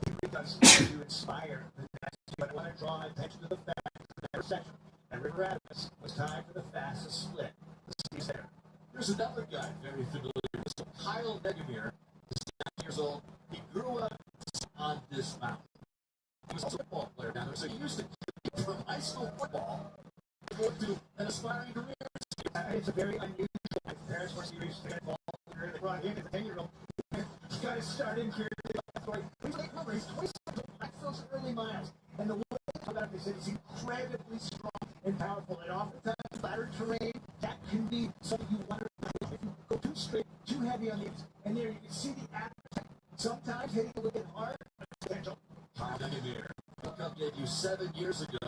He really does to inspire the next team. But I want to draw attention to the fact that the next section at River Radimus was tied for the fastest split. He's there. There's another guy very familiar with Kyle Negamir. He's 9 years old. He grew up on this mountain. He was also a football player down there, so he used to get from high school football to an aspiring career. It's a very unusual. My parents were serious to get involved in the brought him as a 10-year-old. He got his start in here. He's late number. He's 27. That's those early miles. And the way they come out, they said he's incredibly strong and powerful. And oftentimes, flatter terrain, that can be something you wonder about. If you go too straight, too heavy on the ends, and there you can see the appetite. Sometimes hitting a little bit hard, potential. Kyle Negamir. World Cup debut 7 years ago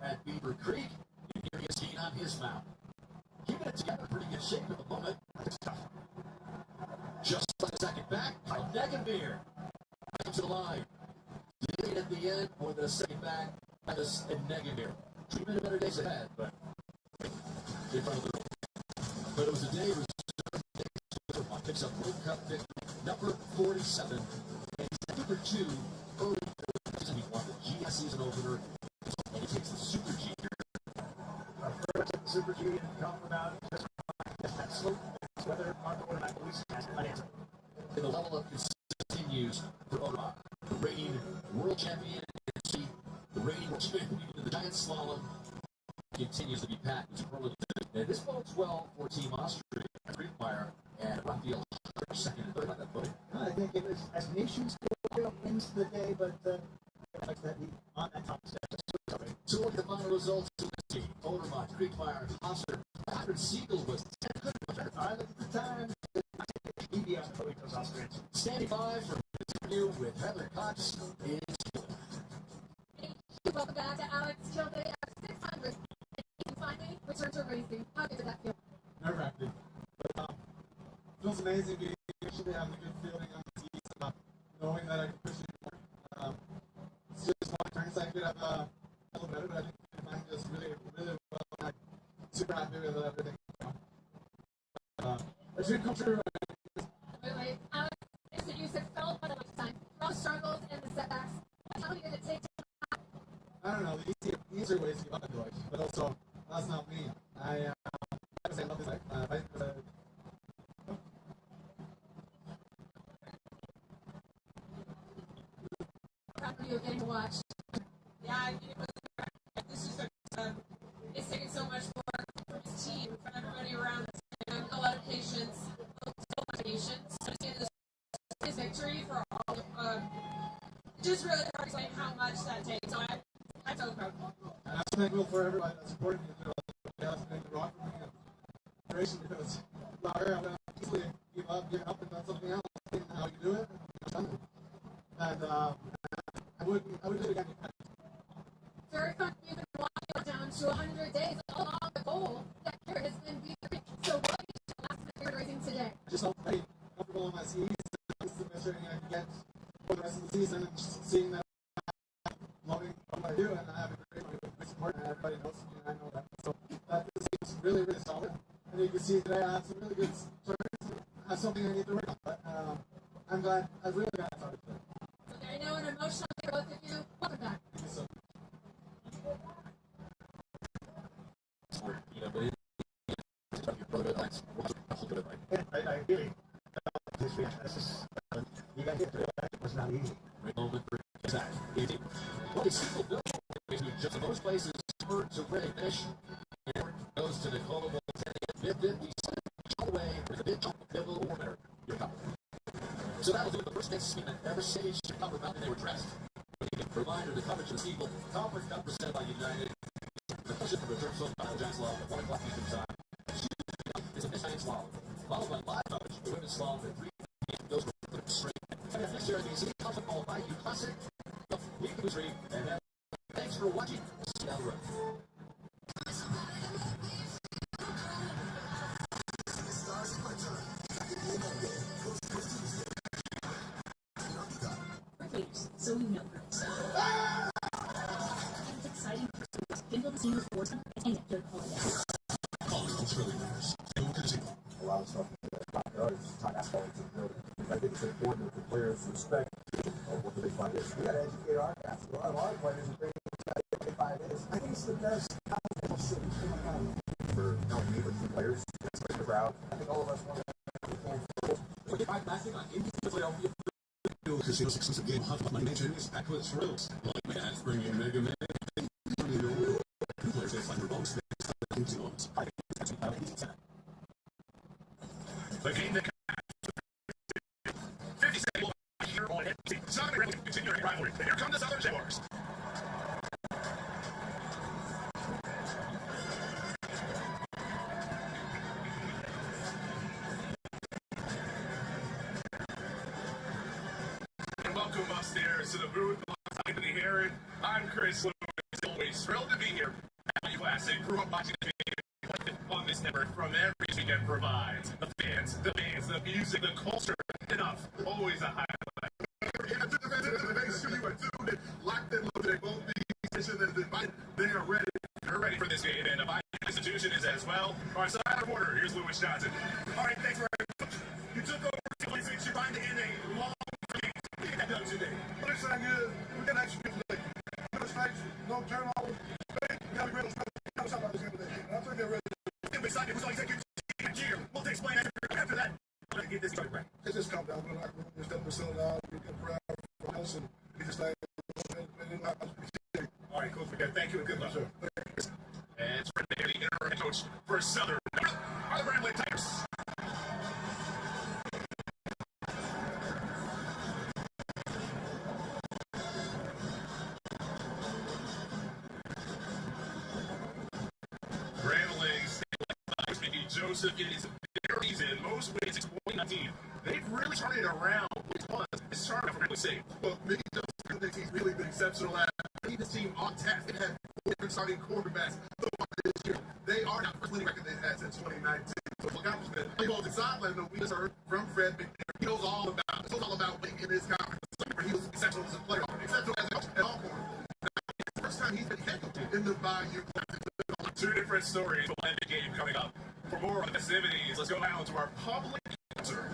at Beaver Creek. And here he is skiing on his mountain. Keeping it together, pretty good shape at the moment. Just like a second back, Kyle Negamir to the line. Leading at the end, more than a second back, Travis and Negamir. 3 minute better days ahead, but in front of the room. But it was a day reserved. Picks up World Cup victory, number 47, and he's number 2 early in the season. He won the GS season opener, and he takes the Super G here. First at the Super G and come from out just that slope. Whether Marco or not, Luis has an answer. And the level of continues for Ora, the reigning world champion, and she Team Austria, Friedmeier, and Raphael second and third on that voting. I think it was as nations wins the day, but like that on that top step. So look at the final results. Odermatt, Friedmeier, Hosser, Patrick Siegel was 10. I look at the time. EBS probably goes Austrians. Standing by for this interview with Heather Cox is. Welcome back to Alex Kilday at 600. And finally, return to racing. How good did that feel? Nerve-wracking. But, feels amazing being actually having a good feeling on the seats, knowing that I can push it more. It's just one turns I could have a little better, but I think mine just really, really well. And I'm super happy with everything. It's a good culture. Wait. Alex, you said felt by the lifetime. All the struggles and the setbacks. How long did it take to I don't know, the easier ways to give up in life, but also, that's not me. I say love is like, How are you getting to watch? Yeah, this is it's taken so much work from his team, from everybody around us, and a lot of patience, so much patience. To see his victory for all, just really hard to explain how much that takes. So I'm so proud. And I'm thankful for everybody that supported me. That's been the rock for me and inspiration because without her, I would have easily give up and done something else. Didn't know how you do it. And I would do it again. Very fun. You've been walking down to 100 days along the goal that here has been beat. So what is your last minute racing today? I just felt very comfortable on my skis. This is the best rating I can get for the rest of the season, and just seeing that I'm loving what I do, and I have a great support, and everybody knows me, and I know that. So that seems really, really solid. And you can see today I have some really good turns. I have something I need to work on, but I'm glad. I'm really glad I started today. So I know an emotional day, both of you. Welcome back. Thank you so much. I really this week. This is you got to get through it. It was not easy. Well, it's still built just in most places to win a finish. And goes to the Nicole mid-50 all the way for the mid-double or better. Your cup. So that will do the first next spin at every stage to cover mountain they were dressed. Reminder, the coverage of the Eagle Conference Cup presented by United. The push for the turf zone by Giant Slalom at 1 o'clock Eastern Time. It's a Giant Slalom. Followed by live coverage for women's slalom at 3 goes for the straight. And next year, the City Council called by you Classic. And thanks for watching. See you down the road. So we know it's exciting for Kindle the scene with Ford and their holidays. A lot of stuff in the backyard is time asphalt to build it. I think it's important for players to respect what the big fight is. We got to educate our guys. A lot of our players are bringing what the big fight is. I think it's the best competition city for helping me with the players. It's the crowd. I think all of us want to. But if I'm laughing on any Philadelphia Casino's exclusive game hunt, my mention is packed with thrills. Like Mads bringing Mega Man. Two players they fight for bonus. The game that 50 seconds here on NBC. Sonic Rally continuing rivalry. And here come the Southern Jaguars. And welcome upstairs to the booth. Anthony Herron. I'm Chris Lewis. Always thrilled to be here at the Classic. Grew up watching the game on this network from every weekend provides. The fans, the music, the culture. Enough. Always a highlight. They are ready. They're ready for this game, and the institution is as well. Our side reporter, here's Lewis Johnson. All right, thanks very much. You took over the place. You're trying to end a long game. What you got done today? What they're saying is, we got extra people today. No mistakes, no turnovers. We got to be real about this game today. I think they're ready. I'm excited. Who's only taking here? We'll explain after that. Let's get this started right. It's just come down. We're not going to step the down. We get proud from us and we just like. All right, Coach. Thank you and good luck. Sure. And it's right there, the interim head coach for Southern. are the Bramley Tigers. Grambling stabilized Mickey Joseph in his very in most ways in 2019. They've really turned it around. Which one is starting out for Grambling State? Well, Mickey Joseph thinks he's really been exceptional at keeping his team on task. They had 4 different starting quarterbacks so far this year. They are not first winning record they've had since 2019. So look out for that. He goes inside, we just heard from Fred McNair. He knows all about winning in this conference. He was exceptional as a player, exceptional as a coach at all corners. The first time he's been head coach in the Bayou Classic. 2 different stories will end the game coming up. For more on the festivities, let's go now to our public answer.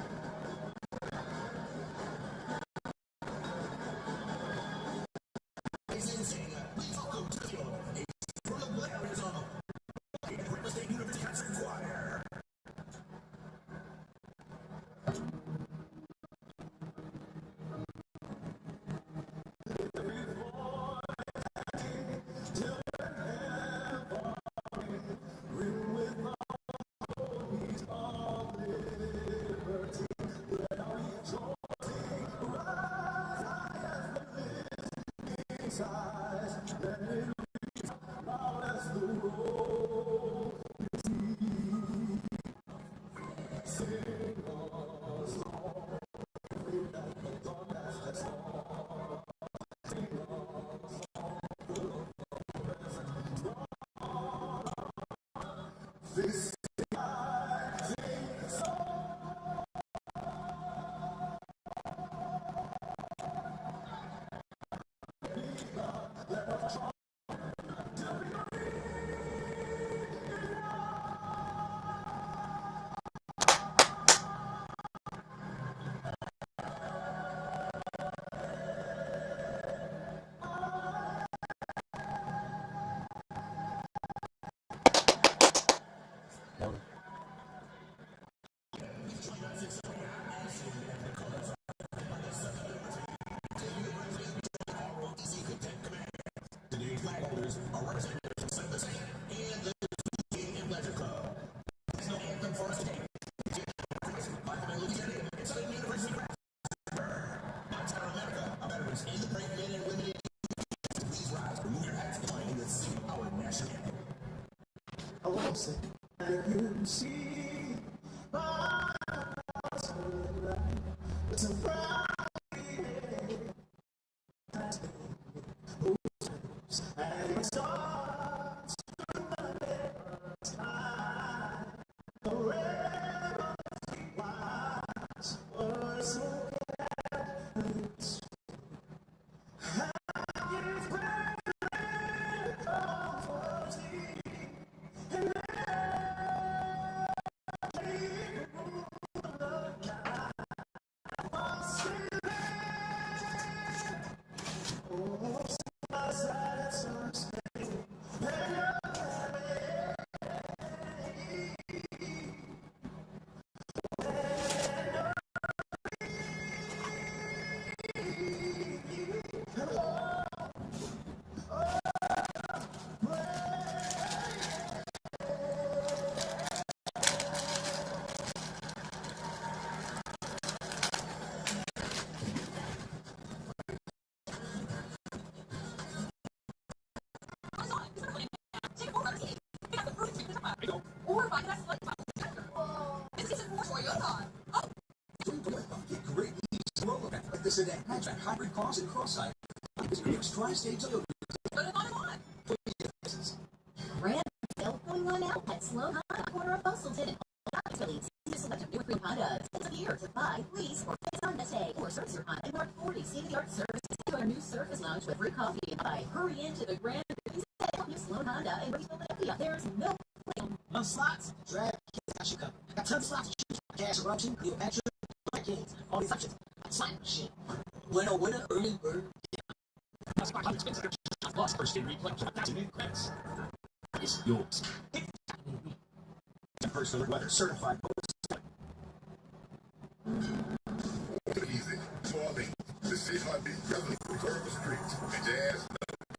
You see my it's a Friday and it starts from the time the red wise was so bad. Sedan, hatchback, hybrid cars, and cross-side. It's New Tri-State Toyota. Grand sale going on now at Slow Honda, corner of Bustleton. Select a new green Honda. It's a year to buy, lease, or pay on this day. Or service your Honda and Mark 40 state-of-the-art services to our new surface lounge with free coffee and buy. Hurry into the Grand sale. Slow Honda in Philadelphia. There's no on slots. Drag got you covered. Got tons of slots to choose from. Cash eruption, Cleopatra, Kings, all these options. Slot machine. Winner, early bird. Plus first day replay, 1,000 in credits. It's yours. Personal weather certified. Easy. Small thing. The city heartbeat, revenue, curve the streets, and jazz,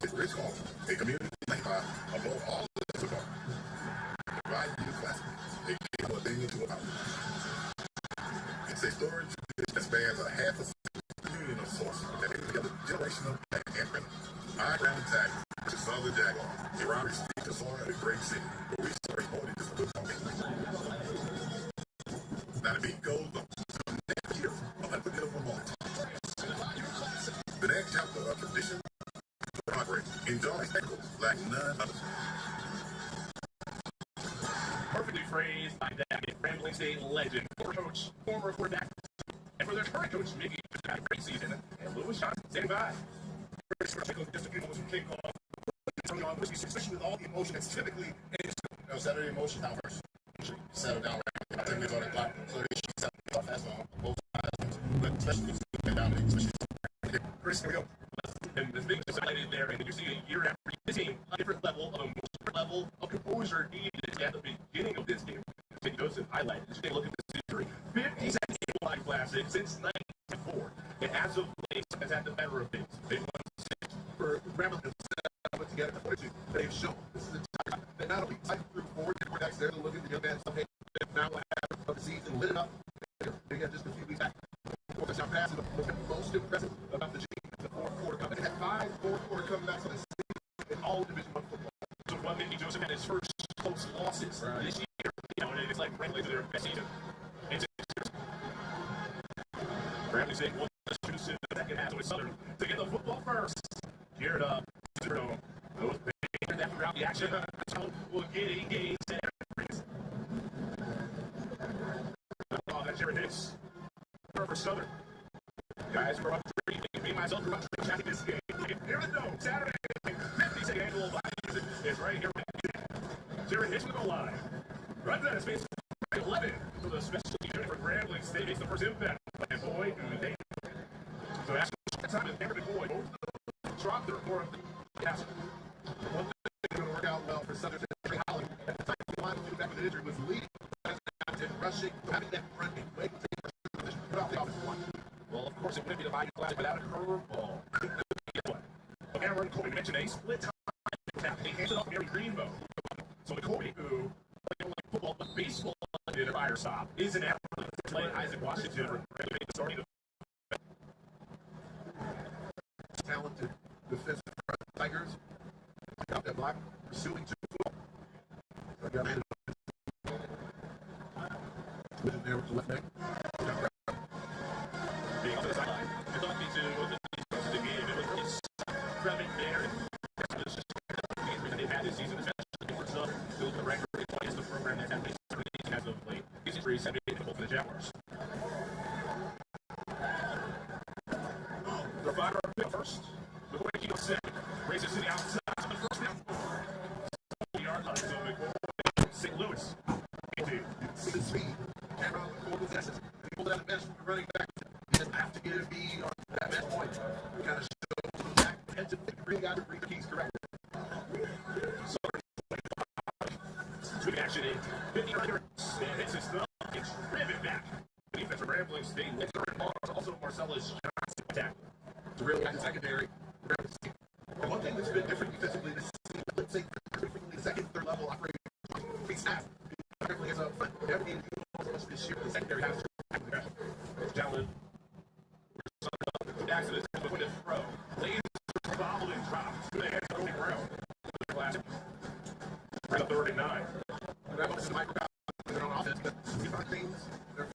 it's rich culture, a community like above all of the football. Right, you classic. a story that spans a half a century of source that brings together generational black and women. I ran attack to Southern Jaguar, a robbery street to Florida, a great city, where we story more than just a good company. Now the beat goes on to the next year of unforgettable moments. The next chapter of tradition, progress, enjoy spectacles like none other. Perfectly phrased by that Grambling State legend, former coach, former quarterback, and for their current coach, Mickey, just had a great season, and Lewis Johnson standing by. Just a few moments from kickoff, especially with all the emotion that's typically settle the emotion down first. Settle down right now. 10 minutes on the clock, so they should settle off fast on both sides. But especially with dominate, especially Chris, here we go. And the thing that's highlighted there, and you're seeing a year after this game, a different level of emotion, level of composure needed at the beginning of this game. St. Joseph highlighted. Just take a look at this injury. 52nd game classic since 1994. And as of late, has had the better of things. They won 6 for Grambling to put together the 42. They've shown this is a time that not only cycled through 4 different decks, they're looking at the young man someday now half of the season lit it up. They got just a few weeks back. Touchdown pass is the most impressive about the team. The fourth quarter comeback. They had 5 fourth quarter comebacks on the season in all Division I football. So one Mickey Joseph had his first close losses this year. You know, and it's like Grambling to their best season. Grambling State won the shoes in the second half with Southern to get the football first. Geared up. Those big that throughout the action. So we'll get engaged and everything. Oh, that's Jared Hicks. For Southern. Guys who are up 3, me myself are up 3 chatting this game. Here we go. Saturday, 52nd annual live season is right here. Jared Hicks will go live. Runs out of space 11 for the special unit for Grambling State. Makes the first impact. And boy, do they. So that's the time is Aaron and Boyd. Both of them dropped their report of the pass. One thing that's going to work out well for Southern Century Holland at the time of the line of back with an injury was leading and rushing, having that front and waiting for the position. Put off the offensive line. Well, of course, it wouldn't be the Bayou Classic without a curveball. Aaron Colby mentioned a split time. He hands it off to Gary Greenbow. So McCoy, who played like football but baseball did a fire stop, is an athlete. Playing Isaac Washington for the starting of talented defensive Tigers. Got that block, pursuing 2 football. I got landed with there with the left leg. Being on the sideline. It's on me to the game. It was really Trevin there. It's just they've had this season, especially for Southern. Build the record. It's the program that's had this as of late. These injuries have been difficult for the Jaguars. The 5-yard pick first. Before he goes second. Races to the outside on the first down. 40-yard line. So McCoy, St. Louis. The speed. Cameron McCoy possesses. He pulled out the bench from the running back. He doesn't have to get a bead on that match point. He kind of shows the back. Head to really got to read the keys correctly. So, good action in 50 yards. And hits his thumb. It's driven back. Defense for Grambling State. Also Marcellus Johnson attack. To really got the secondary. And one thing that's been different defensively this season, let's say the second, third level operating staff. Grambling is a front. Everything this year, the secondary has to gentlemen. Back to this point of throw. Lays following drop to the hands of Cody Brown. Classic. Right up 39. That was the micro on offense because we find things they're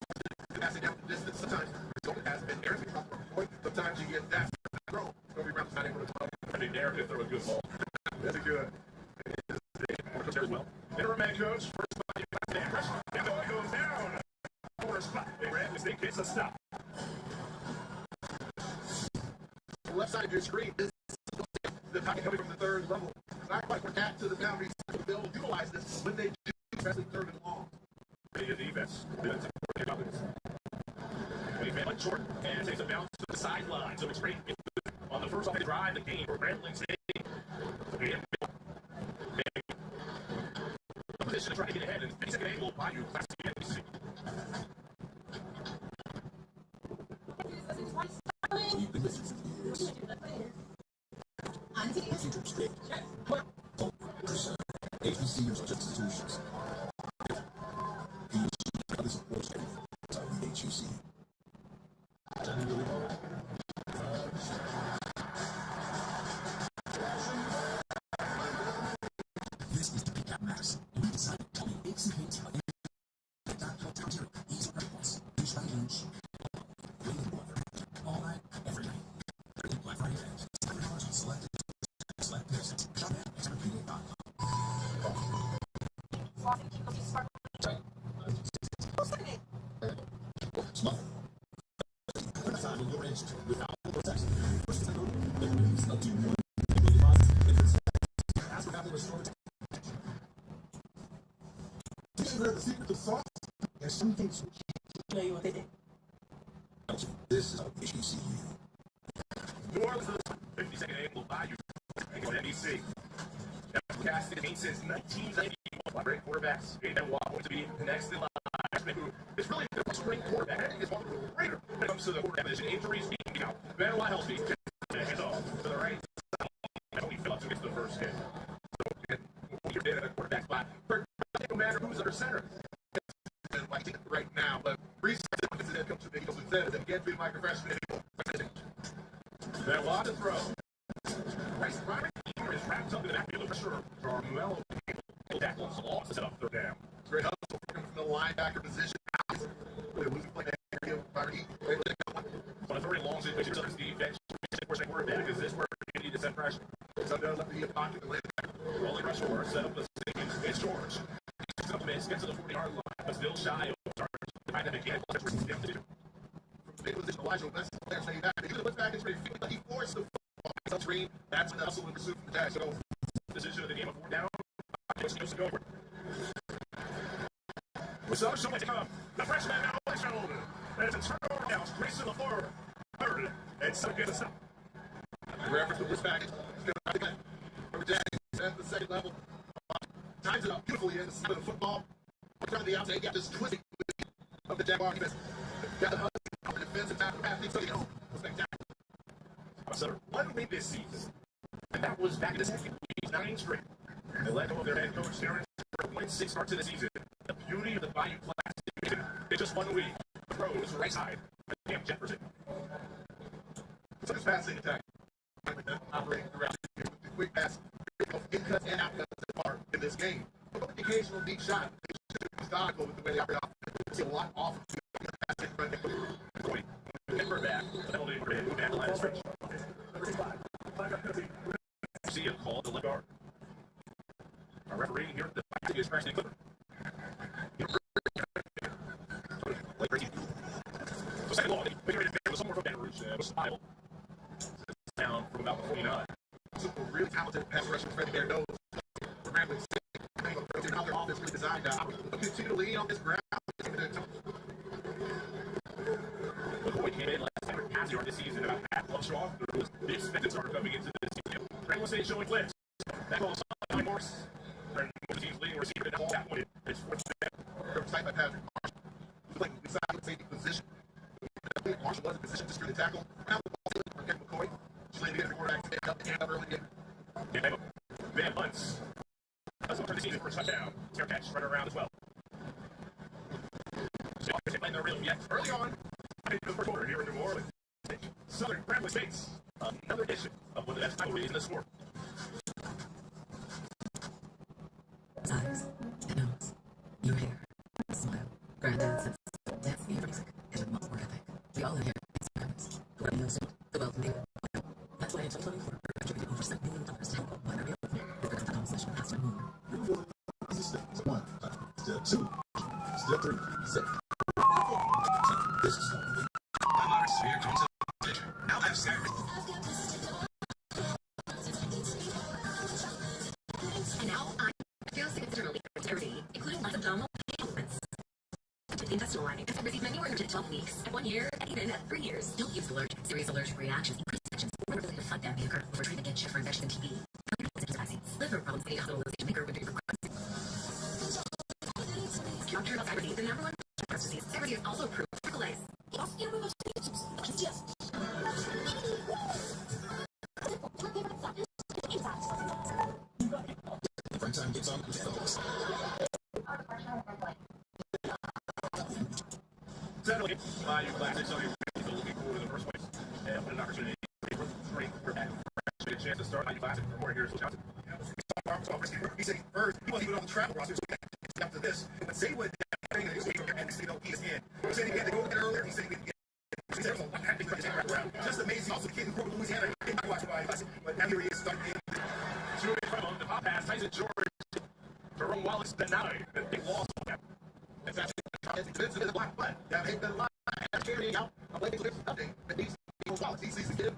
passing down the distance. Sometimes the result has been Aaron from point. Sometimes you get that throw. Cody Brown's not able to throw. I think Aaron can throw a good ball. That's a good. Coach there as well. Interim head coach, first spot, and the ball goes down. First spot, Grambling State gets a stop. The left side of your screen is the pocket coming from the third level. Not quite back to the boundary. They'll utilize this when they do, especially third and long. Ready defense. That's important. When he went short and takes a bounce to the sideline. So it's great on the first drive the game for Grambling State. The position to try to get ahead, and 52nd annual Bayou Classic NBC. HBCUs are just institutions. He supports HUC. Smile. Time when you're injured without protection. Ask about the restorative. You heard the secret to sauce? There's some things we can't play with it. This is HBCU. New Orleans' 52nd annual Bayou on NBC. Cast has been since 1991 by great quarterbacks. And going to be the next in line. Who is really the first great quarterback. I think it's one of the greater when it comes to the quarterback position. Injuries being out. Benoit healthy. Hands off to the right side. Tony Phillips who gets the first hit. So you're dead at a quarterback spot. No matter who's under center. Right now, but recently comes to the Eagles and says that get to Micro freshman. Benoit to throw. Bryce Roderick is wrapped up in the backfield of pressure. Carmelo tackles off to set up third down. Great hustle from the linebacker position. Really losing play area. On a very long situation, the defense pushing quarterback because this is where you need to set pressure. So does up the pocket and linebacker. Rolling rush over, set up the sticking. It's George. Supplements, gets to the 40-yard line, but still shy of the target. Behind him again. From the big position, Elijah West players staying back. He looked back and he forced the football screen. That's when the hustle and pursuit from the tag. So decision of the game of 4 down. Goes to go. So someone to come. The freshman now is shoulder. There's a turnover now. Grace to the floor. Third. And so gets us up. Reference to this package. Over Jackson at the second level. Times it up beautifully in the center of the football. Trying to the outside. Got this twisting of the Jaguar defense. Got the hustle. Defensive tackle pass. So you know. Spectacular. So 1 week this season. And that was back in the second week. 9 straight. They let go of their head coach, Darren, for 6 starts in the season. The beauty of the Bayou Classic in just 1 week. The pros, right side, Cam Jefferson. So this passing attack, operating throughout the quick pass, in cuts and out cuts apart in this game. But the occasional deep shot, it's methodical with the way they operate off. You see a lot off of the passing front end. Denver back, penalty for him, at the line of stretch. See a call to the left guard. Our referee here at the back is pressing Clipper. So second ball, we get ready to with somewhere from Baton Rouge. Was Bible. Down from about the 49. So a really talented pass rusher, Freddie Bear knows. Rambling how their offense was designed to continue to lead on this ground. McCoy came in last time with pass yard this season, about half club strong. There was the expected starter coming into this season. Greenwood State showing flips. That ball is on Morris. And the team's leading receiver in the ball that point. It's 4th down. Tight by Patrick Marshall. He played beside the safety position. Marshall was in position to secure the tackle. Now the ball for Kevin McCoy. She's leading the quarterback to stand up and hand up early game. Van Bunts. That's what for the season for a touchdown. Fair catch right around as well. So they're playing their rhythm yet. Early on, in the first quarter here in New Orleans. Southern Bradley States. Another edition of one of the best rivalries in the sport. Eyes, nose, your hair, smile, granddad says, dance and music, and a much more epic. We all have hair and parents. The wedding knows the wealth and that's why in 2024, we're contributing over $7 million to help one area of the Step 1. Step 2. Step 3. Safe. This is something. Here comes the picture. Now I'm scared. And now I feel significantly dirty, including less abdominal pain movements. Intestinal lining has received many urgent 12 weeks, at 1 year, and even at 3 years. Don't use allergic, serious allergic reactions, increased infections, or related to that may occur over treatment against for infection and TB. Liver problems, any hospitalization may occur when treatment requires. Doctor of Cyberdy, the number 1 heart disease. Cyberdy is also approved for triple A's. Time gets on Sadly, Bayou Classic, so you're looking forward to the first place. And an opportunity for back. A chance to start Bayou Classic for more here. He said first, he wasn't even on the travel roster, so after this, but say what and ESPN. He said he had to go there earlier. He said he said it was a happy around. Just amazing. Also, the kid who grew up in Louisiana didn't watch Bayou Classic, but now here he is starting from the pop pass, Tyson George, Jerome Wallace denied that they lost. That's actually the block, but that ain't been a lot. carrying out a play clear update that needs to be more quality. He sees the kid.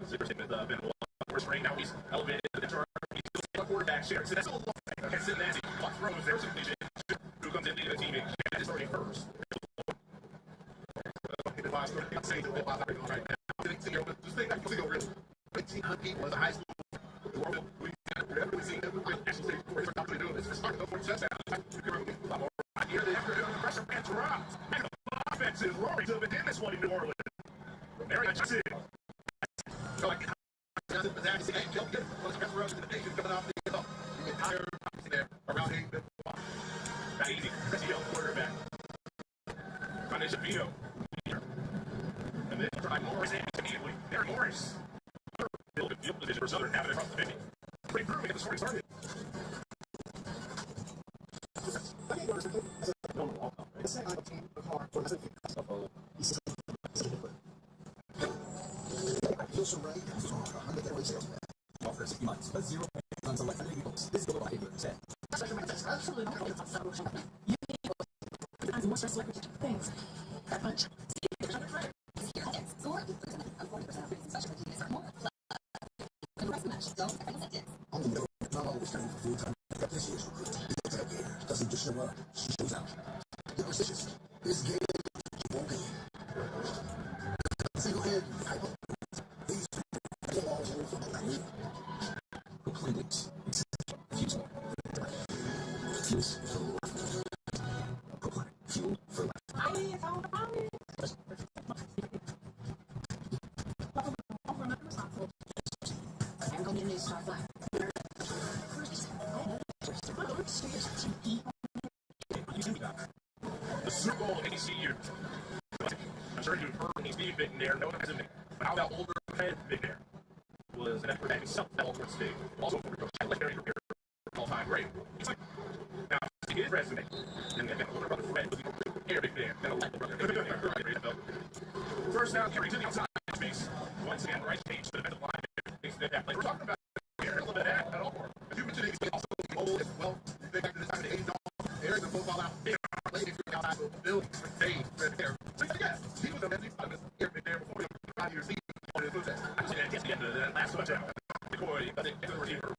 Zipper's been one for spring. Now he's elevated to the turn. He's still a quarterback share. So that's a little and Cincinnati throws their completion. Who comes into the team and catches 31st. Just think back to over 1,800 people as a high school. The world we've never seen national stage before. He's actually doing this. Starting to go for a touchdown. Here the afternoon, the pressure man dropped. And the offense is roaring to begin this one in New Orleans. Mary Johnson. So like, Johnson was actually saying, don't get those pressure runs in the nation coming off the hill. The entire there around 8 minutes. Not easy. Pressy Hill, quarterback. Conde Shavino. And then try Morris immediately. Derek Morris. Field position for Southern, having it across the 50. Pretty improving at the scoring started. I feel so right. I'm the salesman. Offer 60 months, but 0 payments on select vehicles. This is the behavior instead. Absolutely not. You need more stress leverage. Thanks. That much. On the middle, not always training for full-time. This year's recruit. Doesn't just show up, she shows out. Get precious. This game won't be. Single head, these people all over from the night. Clinics. Fuse for life. Proclaim. Fuel for life. The Super Bowl AC year. I'm sure you've heard me Steve McNair. No one has a name. But how about older Fred McNair? Was an expert at himself at Alcorn State. Also for coach. I like Harry Repair. All-time great. He's like, now, his resume. And then older brother Fred was Harry McNair. Then a like brother. First down, carry to the outside space. Once again, right page to the defensive line. We're talking about here a little bit at Alcorn. As you mentioned, he's also old as well. You think back to the time of the 80s. There's the football out there. Lady from the outside of the building. There. So yes, he was a man. He was here there before he was 5 years old. I just said at the end of that last touchdown. McCoy, I think, the receiver.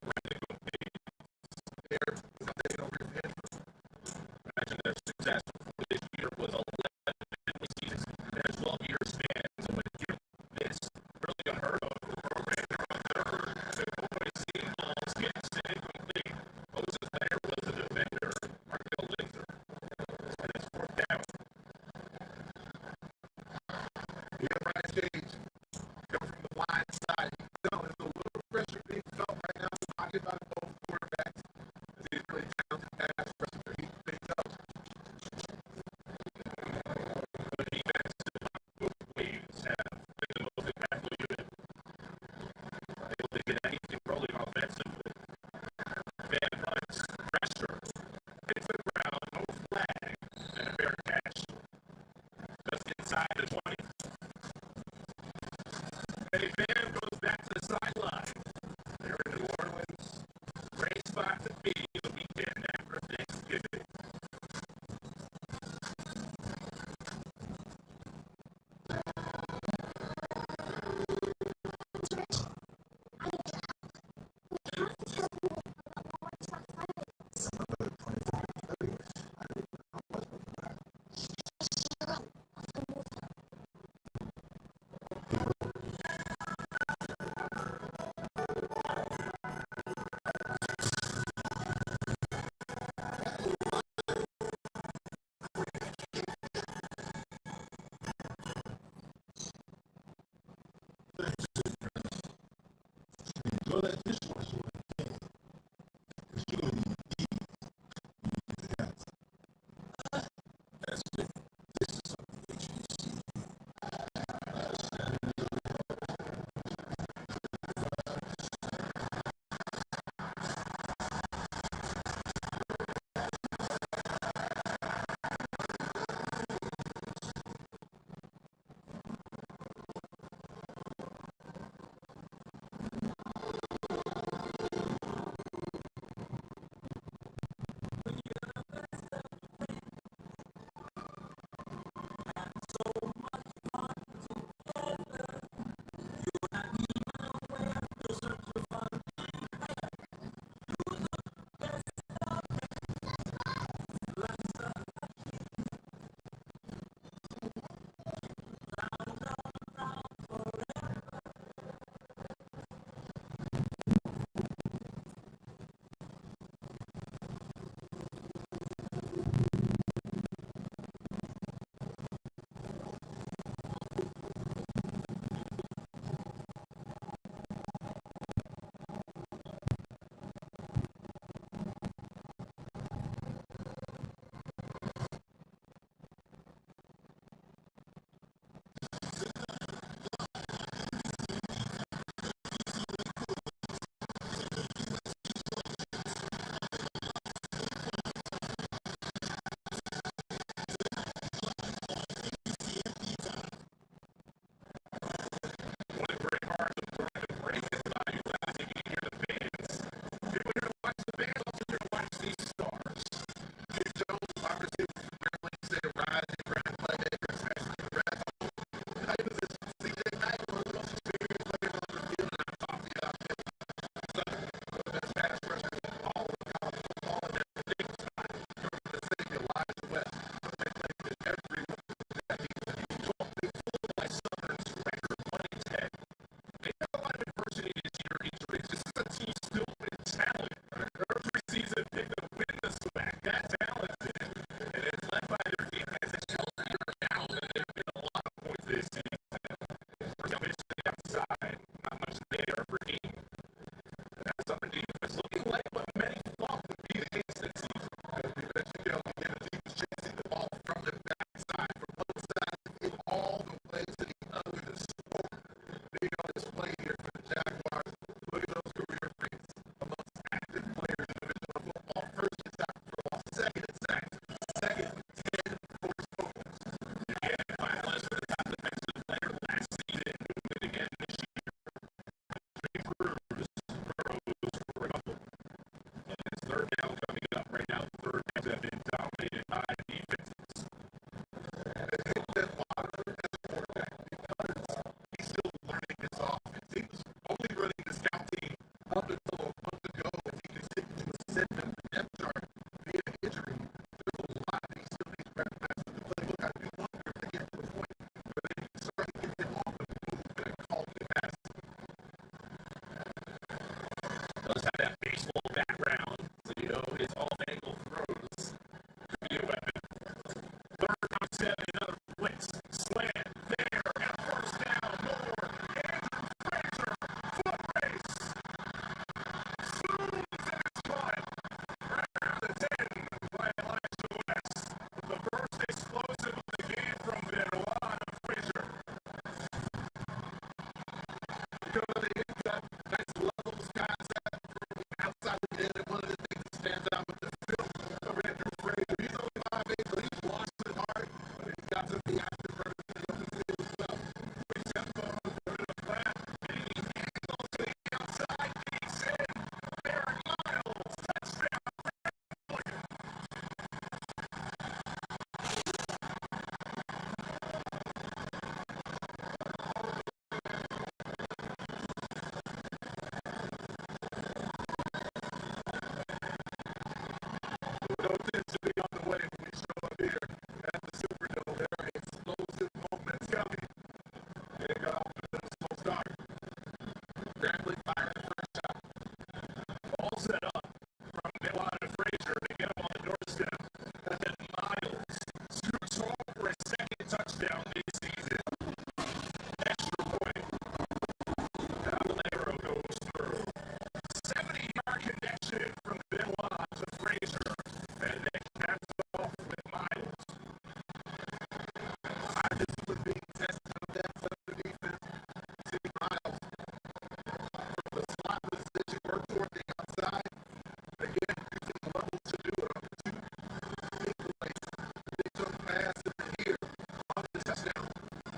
There. Imagine the success this year was 11 seasons. There's 12 years span. So when you this really unheard of the program McCoy seeing balls get incomplete. Moses there was the defender. Markel Linzer. And it's 4th down. Third and 7, another blitz. Slant there, and a first down. More. Andrew Frazier, foot race. Zooms in his butt. Right around the 10 by Elijah West. The first explosive of the game from Benoit to Frazier. You know, they hit that nice levels concept from outside the net, and one of the things that stands out with the film of Andrew Frazier, he's only 5'8", but he blocks it hard, but he's got some of the active version of the open field as well. We step forward, put it up flat, and he angles to the outside, he's in. Barry Miles, touchdown, Williams. Don't tend to be on the way when we show up here at the Superdome. There are explosive moments coming. They got off to a slow start. Grambling fired the first shot. All set up from Benoit to Frazier. They get him on the doorstep. And then Miles scoots home for a second touchdown this season. Extra point. Valero goes through. 70-yard connection from Benoit to Frazier. And then caps off with Miles. This was being tested on that side of the defense. See Miles from the slot position, work toward the outside. Again, using the levels to do it on the two big plays. Big jump pass in the here on the touchdown.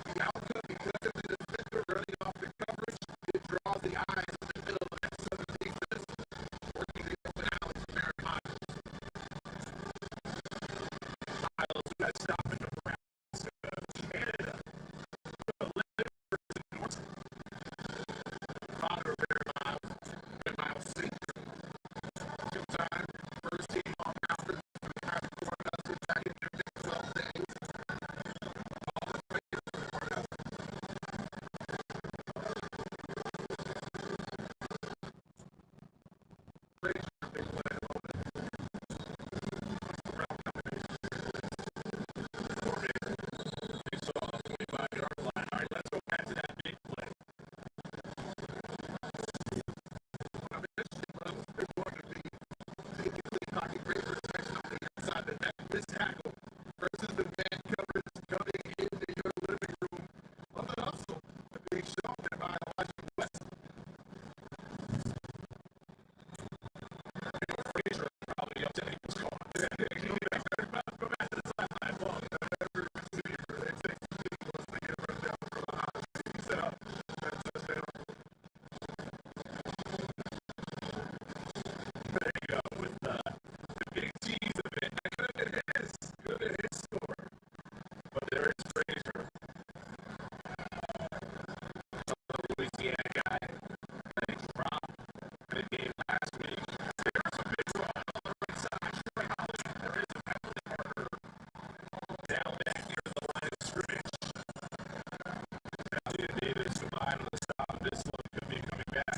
The outcome, because of the defender running off the coverage, it draws the eyes in the middle of that southern defense. Working the open out to Barry Miles. Miles, who has stopped in the Nebraska, Canada, Father of Barry Miles, and Miles Sr. Two-time first team on Mountain for the Ivy Cornhuskers back in their Big 12 days. All the way to the Cornhuskers. Frazier, big play at the moment. Route combination. Coordinator. They saw on the 25-yard line. All right, let's go back to that big play. I mean, they're going to be taking clean hockey great protection on the inside of the net. This tackle versus the man coverage coming into your living room of the hustle being shown there by Elijah West. Frazier probably upsetting what's going on. Go back to the sideline ball. Every receiver, they take some people as they get a run down from behind. He set up that touchdown. There you go with the big tease of it. That could have been his. Could have been his score. But there is Frazier. Louisiana guy. That he dropped in the game last week. There's a big run on the right side. Troy Holly. There is a penalty marker down back near the line of scrimmage. Elliot Davis combined with the stop. This one could be coming back.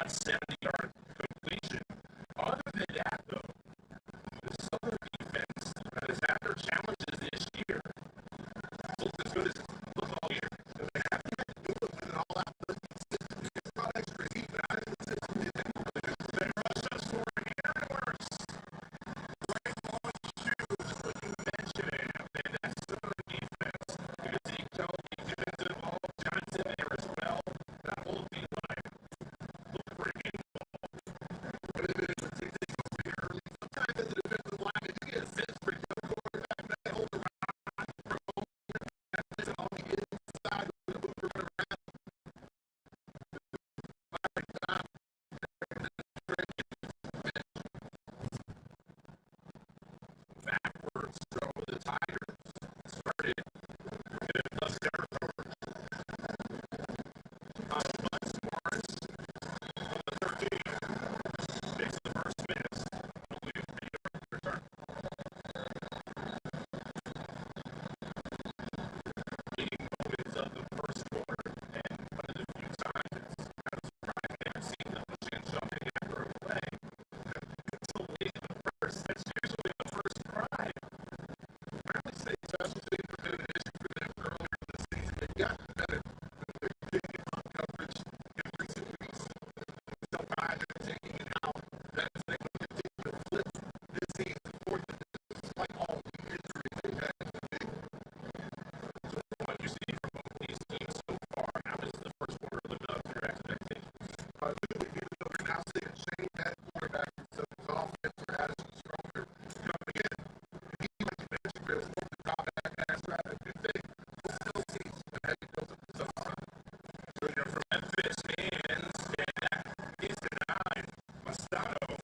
70-yard completion. Other than that, though, the Southern defense has had their challenges this year. It looks as good as it's looked all year. They haven't had to do it with an all-out consistent. It's not extra heat, but I think it's then rush us for here it works. Right on shoes, what you mentioned, and that Southern defense. You can see Kelly giving the ball, Johnson there as well. That whole D-line looked pretty involved. But it is a big thing over here early. Sometimes as a defensive lineman, you get a sense for your quarterback that hold around. That's all he is inside with the Hoover around. Backwards, so the Tigers started with plus territory. Butts Morris on the 13. Makes the first miss. Only a 3-yard return. Leading moments of the first quarter, and one of the few times it's kind of surprising I've seen the push-in shoving after a play. Until late in the first. That's usually the first drive. Apparently, state special teams have been an issue for them earlier in the season. They've gotten better. They're picking up coverage in recent weeks. Sometimes they're taking it out. That's they will continue to flip this season for them, despite all the injuries they've had in the league. So what you see from both these teams so far, how does the first quarter live up to your expectations? We're now seeing Shane at quarterback, so his offense or Addison Stronger coming in. He, like you mentioned, Chris, more of the drop-back pass rather than they will still see some heavy dose of the side. Junior from Memphis hands, and that is denied. Masato,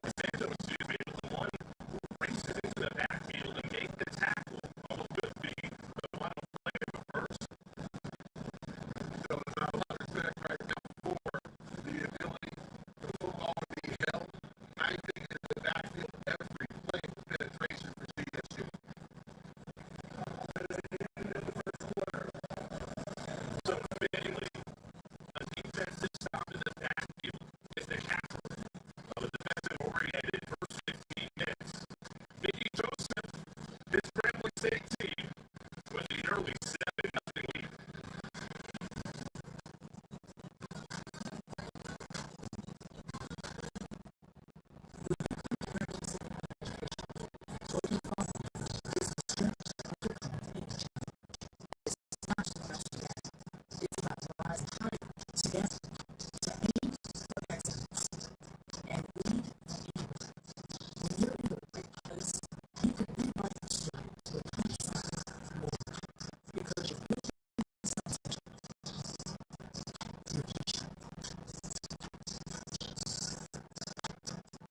excuse me, was the one who races into the backfield and made the tackle, almost with the final play of the first. So there's not a lot of respect right now for the ability to football be held, knifing into the backfield every play with penetration for CSU. So Bailey, a defensive stop in the backfield, is the captain of a defensive-oriented first 15 minutes. Mickey Joseph, this Grambling State team, with the early 7-0 lead.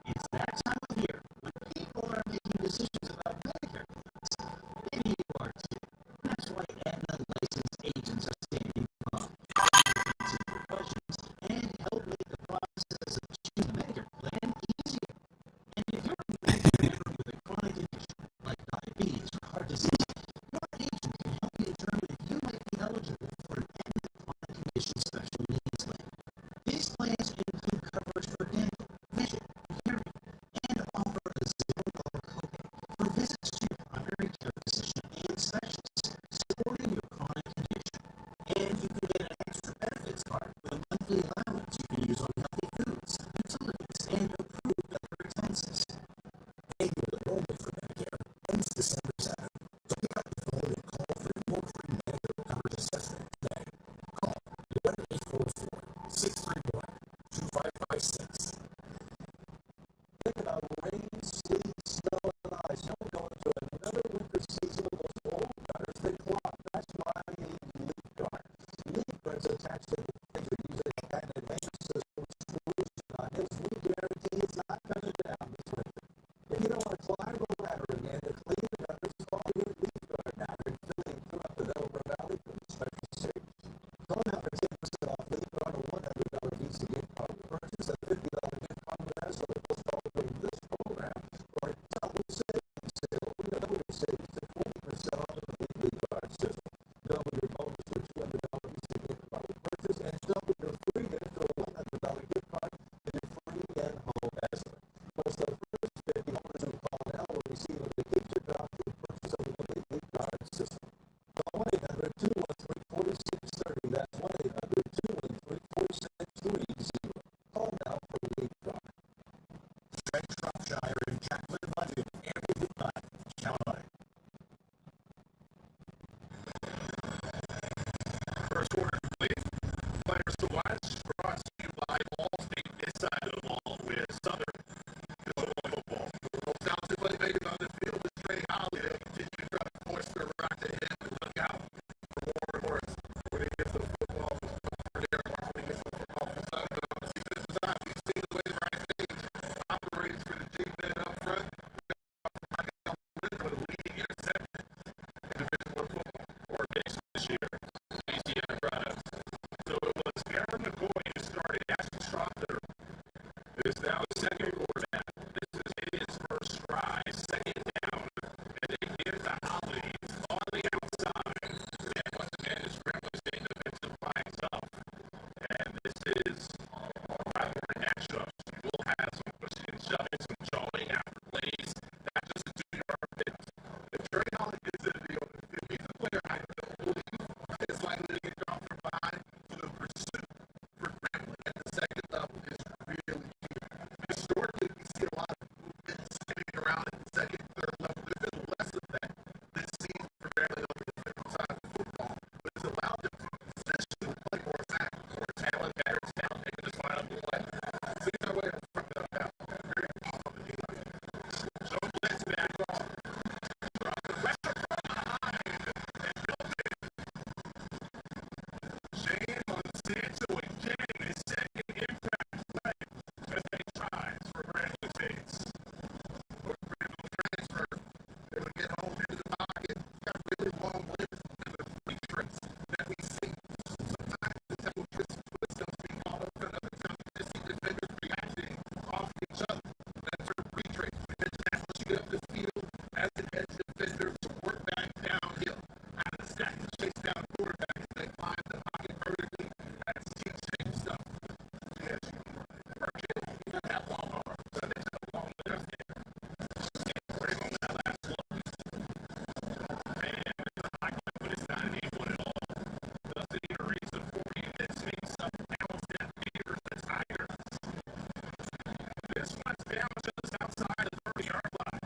It's that time of year when people are making decisions about Medicare payments. Maybe you are too. That's why Aetna licensed agents are standing up, answering your questions, and help make the process of choosing a Medicare plan easier. And if you're a Medicare member with a chronic condition like diabetes or heart disease, your agent can help you determine if you might be eligible for an Aetna chronic condition special needs plan. These plans include coverage for dental, vision, hearing, and offer a $0 copay for visits to your primary care physician and specialists supporting your chronic condition. And you can get an extra benefits card with a monthly allowance you can use on healthy foods, utilities, and approved other expenses. Annual enrollment for Medicare ends December 7th. So pick up the phone and call for your free Medicare coverage assessment today. Call 1-844-631-2556. Think about rain, sleet, snow, and ice. Now we're going to another winter season of those old gutters that clog. That's why I need Leaf Guard. Leaf Guard's attached to the refrigerator using an advanced system solution. His leak guarantee is not coming down this winter. If you don't want to climb a ladder again to clean the gutters, call your Leaf Guard now. They're filling throughout the Delaware Valley for the special series. Call now for 10% off Leaf Guard, a $100 Visa gift card purchase, a $50 gift card with that, so that those following this program or a double savings sale. We know we're saving to 40% off of the Leaf Guard system. Double your bonus for $200 Visa gift card purchase and double your free gift for a $100 gift card long lived and the three traits that we see. Sometimes the tackle gets themselves being caught up, and other times we just see defenders reacting off each other. That's our three traits. We mentioned that pushing up the field as an edge defender to work back downhill. Out of the stack to chase down a quarterback and then climb the pocket vertically. That's T-shaped stuff. Yes, you got that long arm. So there's a long left there. Bring on that last one. And it's a high line, but it's not an easy one at all. Doesn't even reach the 40 and then sneaks up down 10 meters. That's higher. This one's down just outside the 30-yard line.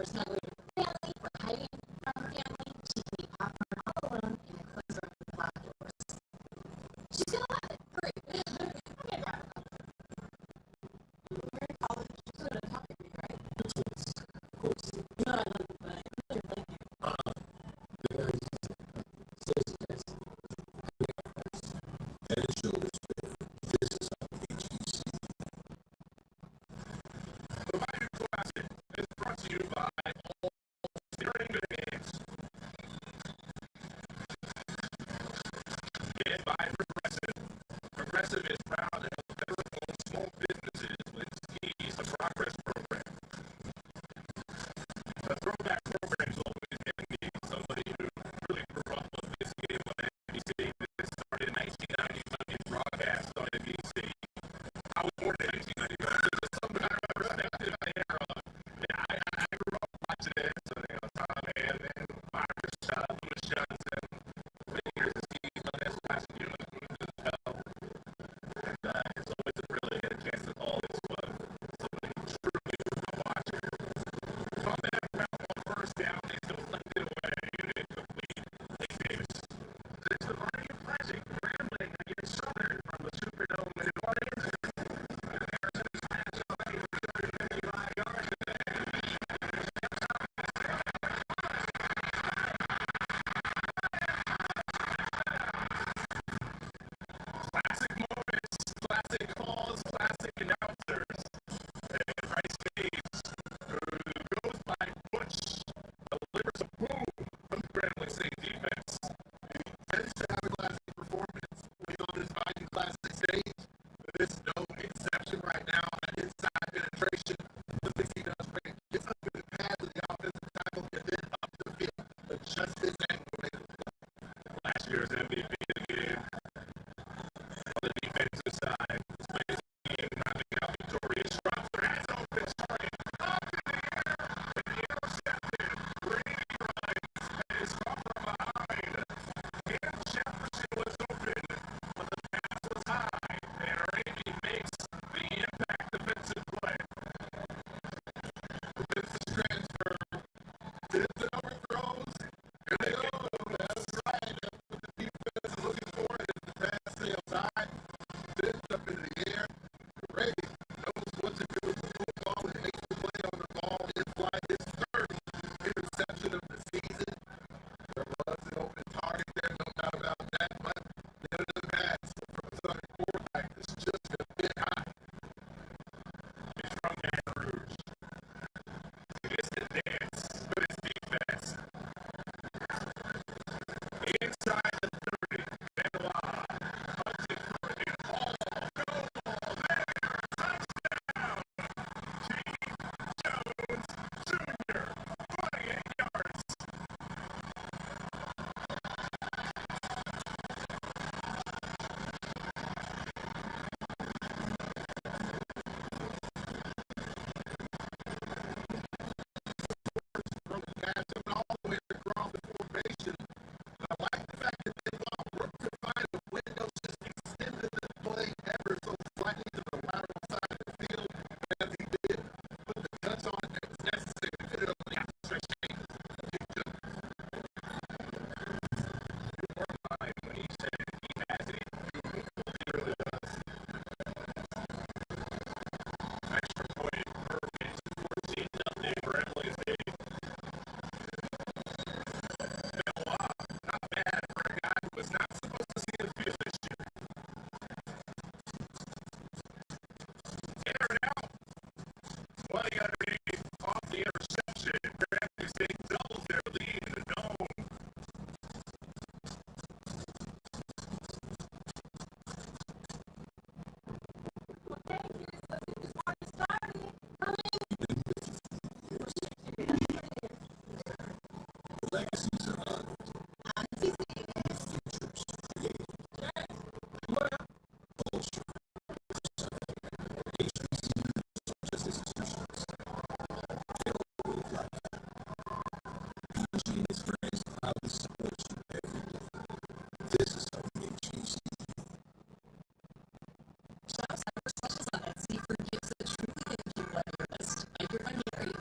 for snuggling with her family or hiding from her family, she can eat popcorn all alone in a closed room with locked doors. She's gonna love it. Great. Okay, that. You're in college. You're doing a topic read, right? Of course. No, I love it, but I really like it. Because seriously, guys, head and shoulders better. This is how HBC. The Mighty Classic is brought to you by all steering dance and by Progressive. Progressive is proud to help veteran-owned small businesses with Keys to Progress program. The throwback program is always going to be somebody who really grew up with this game on NBC. It started in 1991 in broadcast on NBC. I was born in 1991. There's something I respected there. I grew up watching it. So, Tom and Myers, Louis Johnson, years of Steve on this last year as well. And it's always a really good chance to call this one somebody truly to watch it. Combat round on first down is deflected away and incomplete. Lake Davis. It's the Mighty Classic rambling against Southern from the Superdome in New Orleans. Classic moments, classic calls, classic announcers. And Bryce Hayes, who goes by Butch, delivers a boom from the Grambling State defense. He tends to have a classic performance when he's on his Mighty Classic stage. There's no exception right now. That inside penetration, the things he does great. Gets up in the pad of the offensive tackle and then up the field. Adjusts his angle. Last year's MVP of the game. On the defensive side, plays the game, knocking out victorious. Drops their hands open, starting up in the air, and intercepted. Brady Rhymes is caught from behind. Dan Jefferson was open, but the pass was high, and Randy makes the impact defensive play. Defensive transfer, tips and overthrows, and they go. That's right. What the defense is looking for is the pass sails high, tips up into the air. Brady knows what to do with the football and makes the play on the ball. It's like his third interception of the season. There was an open target there, no doubt about that, but the end of the pass from a Southern quarterback is just a bit high. It's from Baton Rouge. He missed the dance, but it's defense. Inside the 30, Benoit hunting for it. Hall, goal, there, touchdown! Gene Jones Jr., 28 yards. From the pass coming all the way across the formation. I like the fact that they worked to find a window, just extended the play ever so slightly to the lateral side of the field as he did. Put the touch on it that was necessary to fit it on the outstretched hands. You were right when he said he has it. He really does. Extra point perfect. 14-0 Grambling State. Not bad for a guy who was not supposed to see the field this year. In or out? Well, you got to be off the interception. Grambling State doubles their lead in the dome. Legacies are honored. Futures created. Culture preserved. HBCUs are just institutions. They don't live life. PG and his friends proudly support you every day. This is how we HBC. Shop Cyber Specials on Etsy for gifts that truly make you blood your list. Like your friend Gary.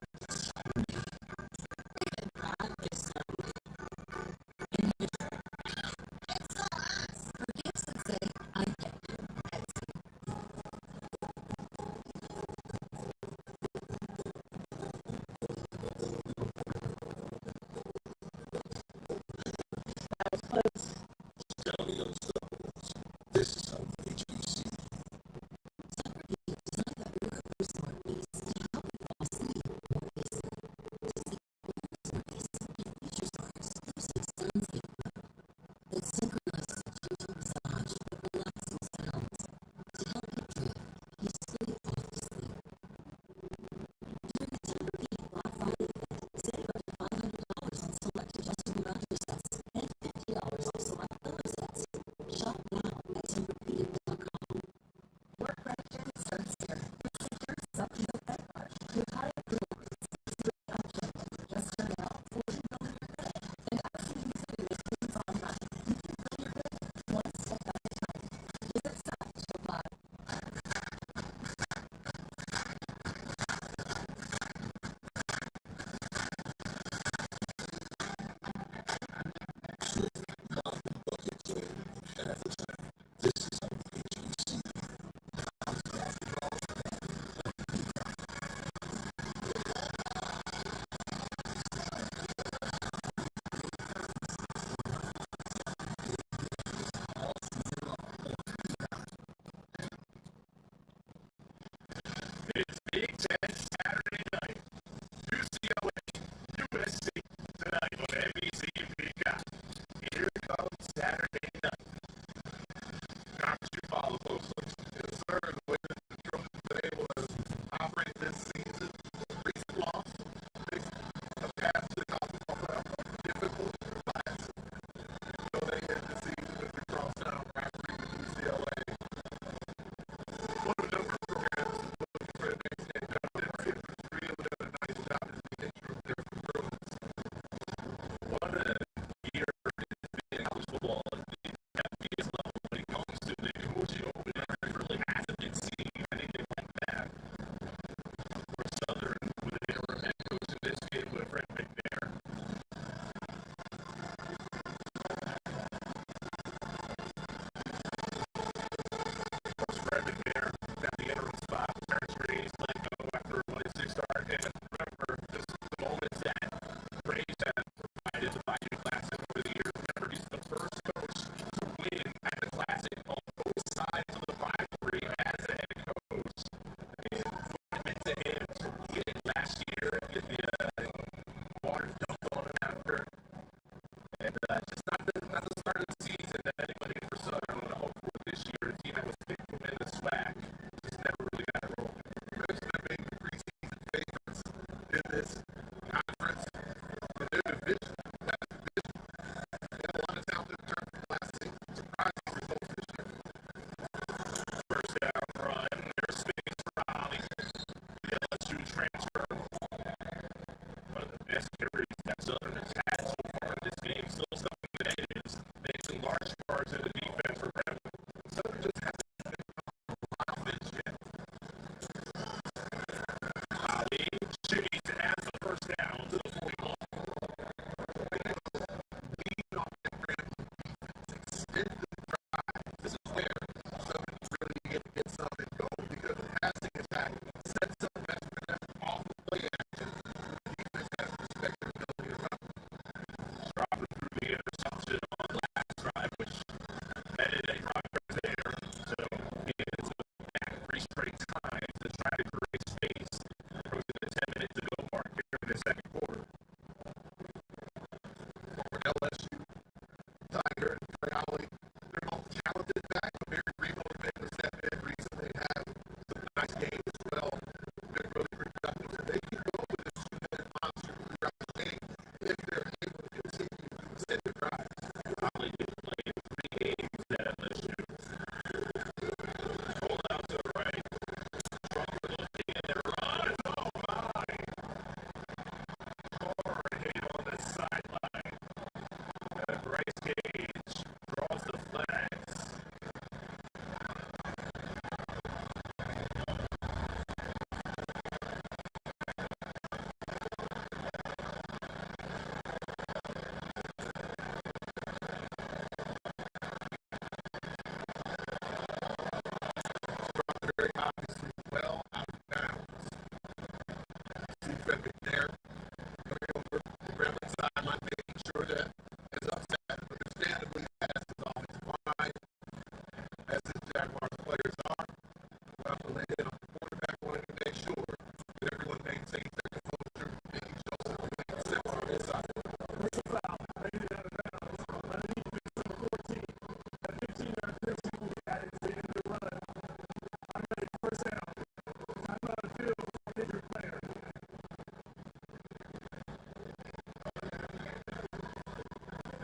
eyes closed. County Unstoppables. This is how HBC.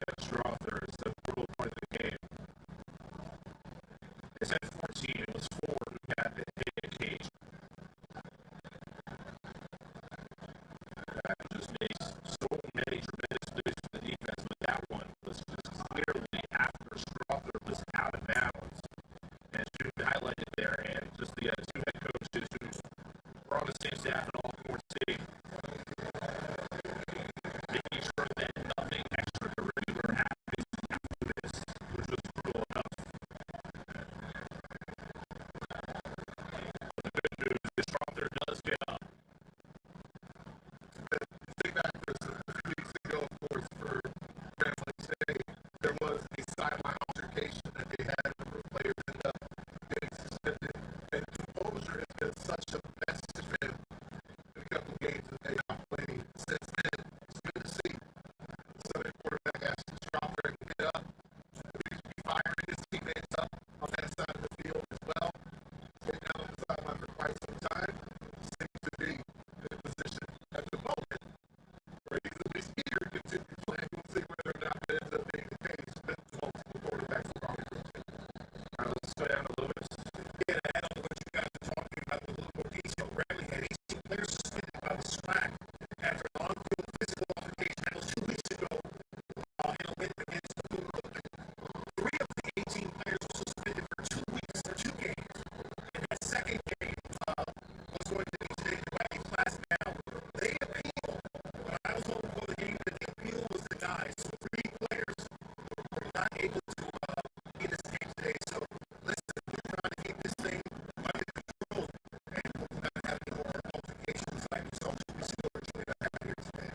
that Strother is the brutal part of the game. They said 14, it was 4 who had the hit occasion. That just makes so many tremendous plays for the defense, but that one was just clearly after Strother was out of bounds. As you highlighted there, and just the two head coaches who were on the same staff at Alcorn State, making sure that nothing extracurricular happens after this, which was brutal enough. But the good news is Strother does get up. Think back to a few weeks ago, of course, for Grambling State, there was a sideline altercation that they had where players ended up getting suspended. And composure has been such a message for them in a couple of games that they have played since then. It's good to see. Southern quarterback Ashton Strother can get up. He's firing his teammates up on that side of the field as well. He's been down on the sideline for quite some time. Seems to be in a position at the moment where he's at least eager to continue playing. We'll see whether or not that ends up being the case with multiple quarterbacks around the team. All right, let's go down a little bit. Get ahead on what you guys are talking about with a little more detail. Grambling had 18 players suspended by the SWAC after an on-field physical altercation. That was 2 weeks ago in a win against the Blue. 3 of the 18 players were suspended for 2 weeks for 2 games. And that second game was going to be today by a class now. They appealed, but I was hoping for the game that the appeal was denied. So 3 players were not able to be in this game today. So listen, we're trying to keep this thing under control and we're not having more altercations like we saw 2 weeks ago. We're trying to have here today.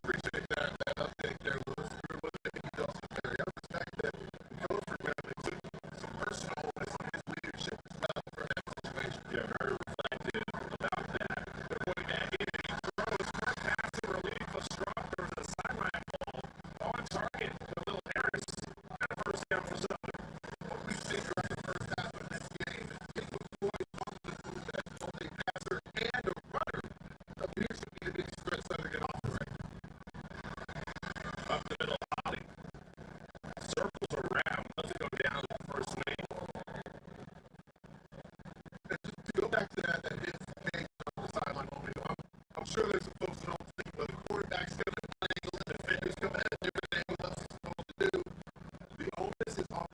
Appreciate that update there, Lewis. We're with it, Mickey Dawson Perry. I respect that the coach for Grambling took some personalness on his leadership as well for that situation. Yeah, very reflective about that. The quarterback in, he throws first pass to relief of Strother with a sideline ball on target. Khalil Harris got a first down for Southern. What we've seen throughout the first half of this game is with Floyd Thompson, that both a passer and a runner appears to be the biggest threat Southern get off right now. Up the middle, Holly. Circles around, lets it go down to the first wing. And just to go back to that hit case on the sideline moment, I'm sure there's some folks that don't think, well, the quarterback's coming at an angle, the defender's coming at a different angle. What's he supposed to do? The onus is on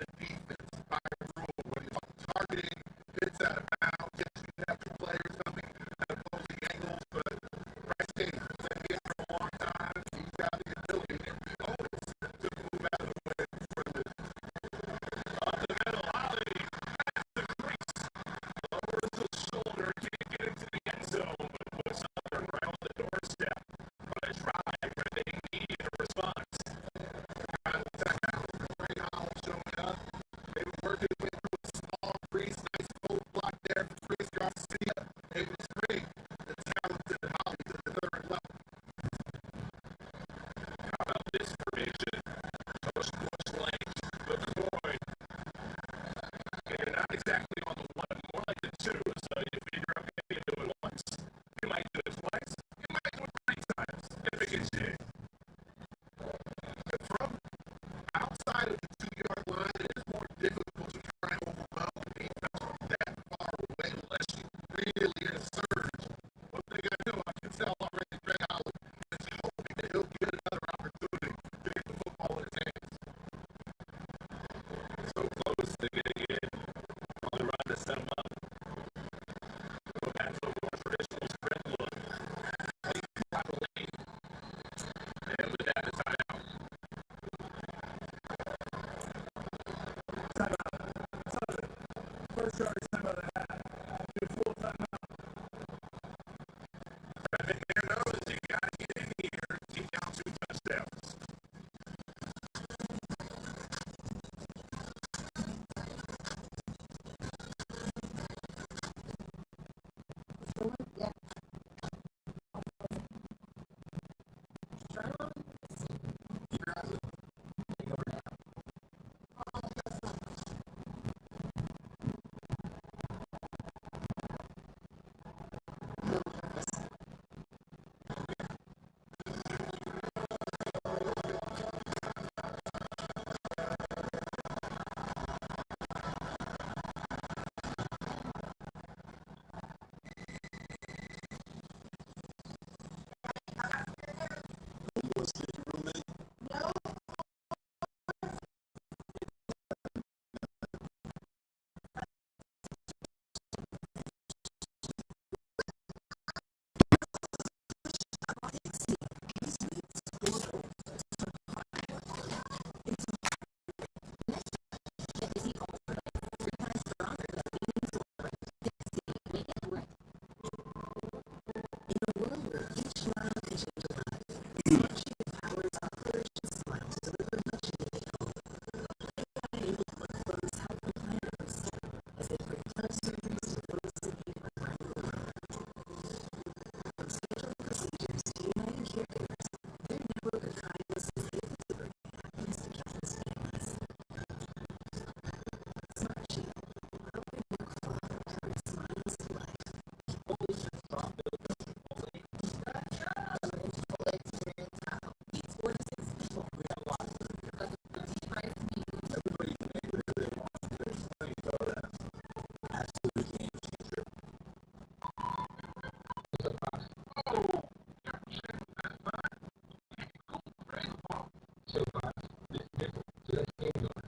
So far, this nickel, so that's indoor.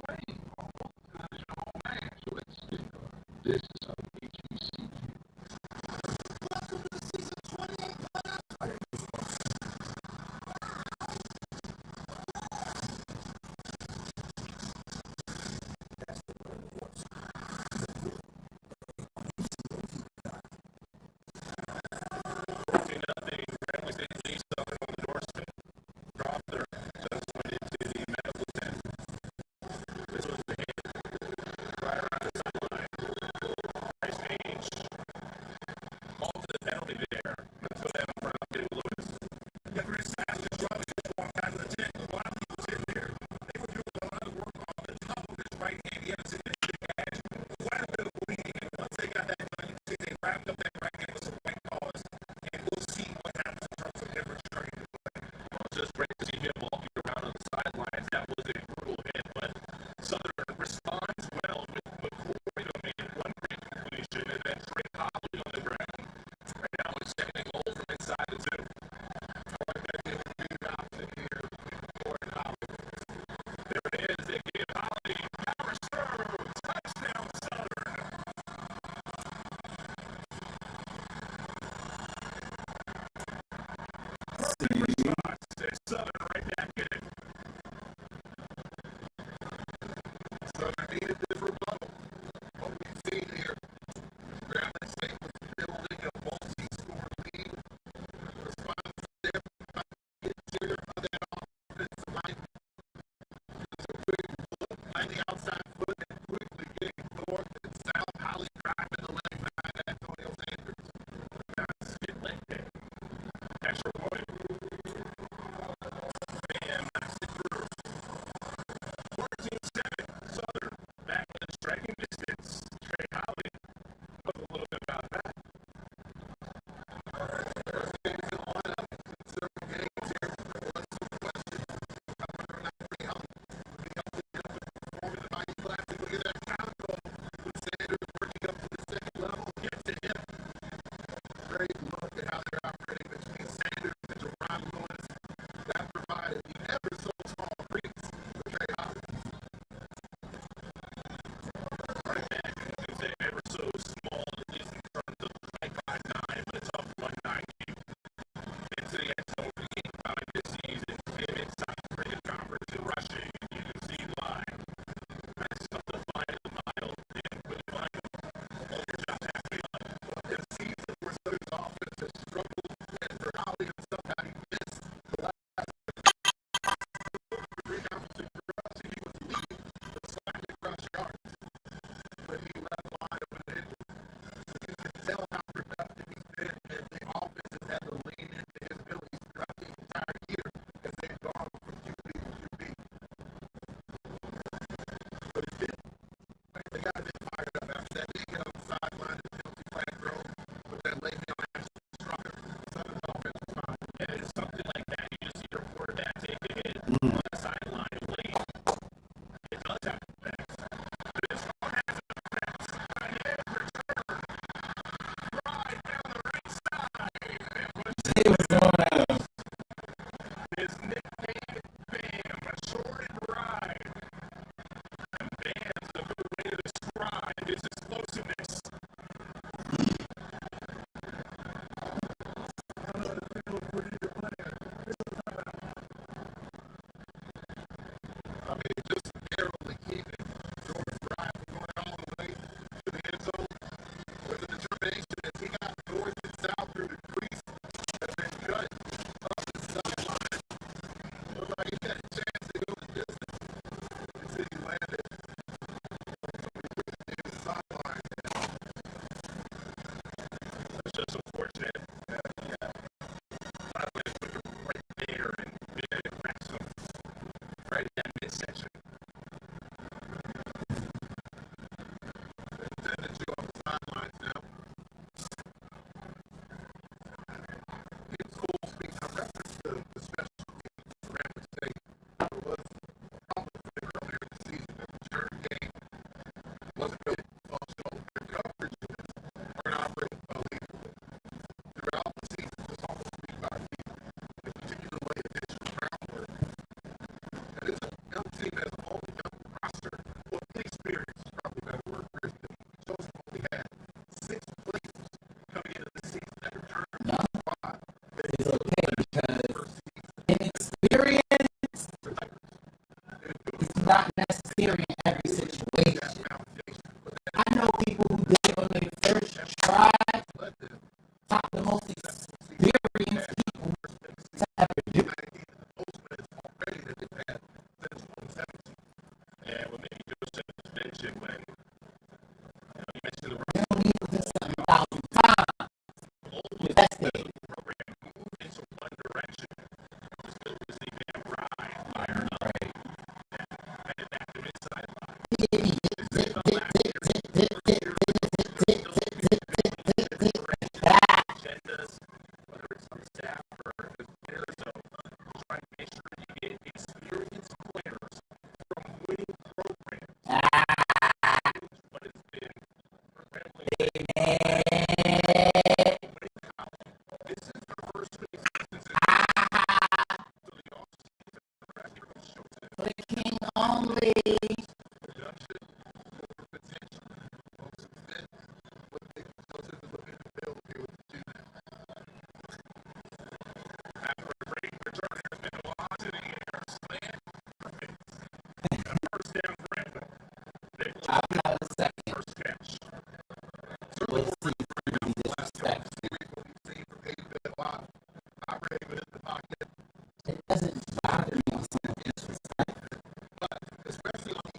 Great. Oh man, so it's indoor. This is how HBC. Welcome to the season 28 playoffs. not necessary in every situation. I know people who did it on their first try, top the most experienced people to ever do it. Yeah, well, maybe Joseph mentioned when you mentioned the You don't need to do something 1,000 times. That's it. program moved into one direction. Just go to the damn ride, fire up, and it back to inside line. This is the last year. Agendas, whether it's on staff or the players, so trying to make sure you get experienced players from winning programs. What has been incredibly this is the first week since For the king only. Production, for potential. Folks have fit what they Joseph is looking to build to be able to do that. after a great return, there's been a lot to the air. Slant, perfect. First down for Edmund. They I'll be out in a second. first catch. We'll see if he disrespect. Operating within the pocket, It doesn't bother me when someone disrespects. but especially on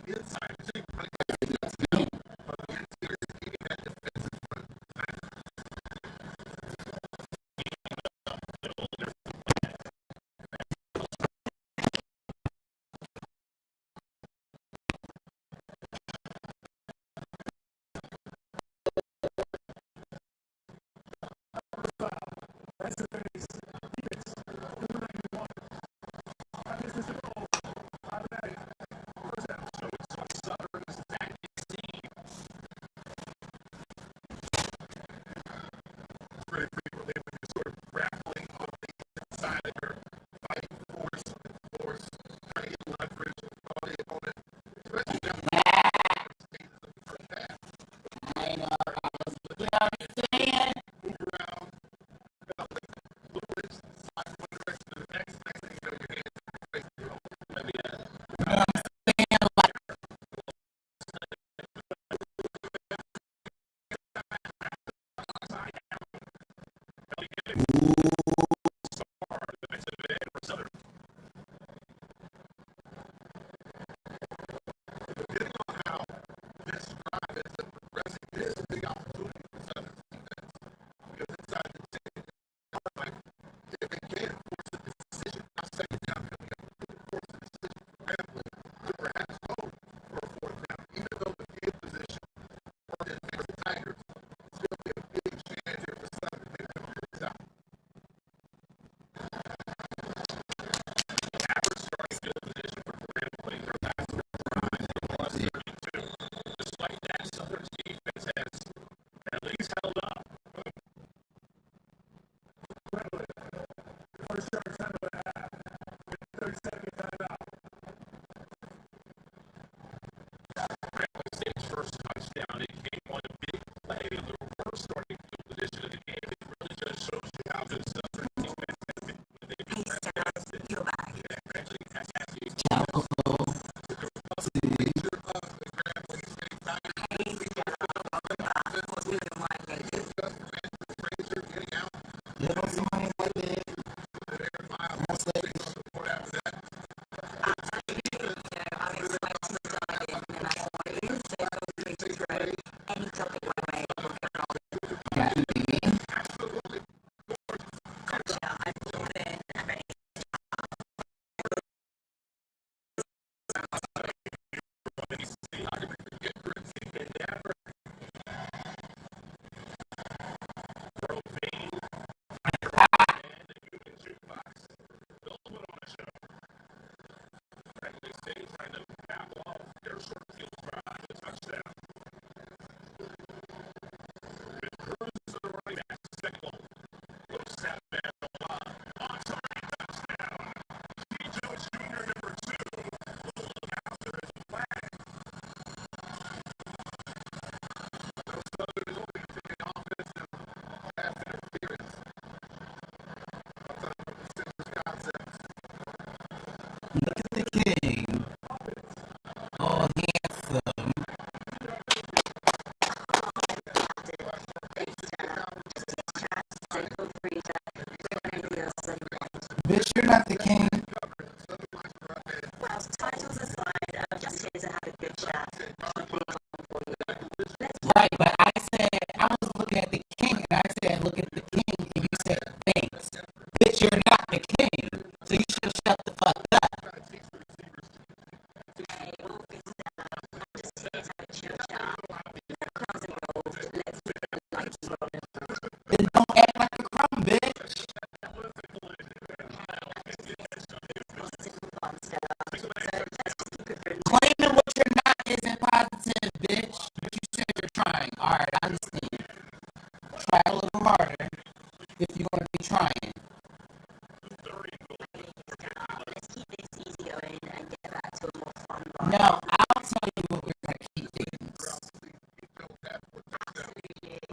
Now, I'll tell you what we're going to keep things.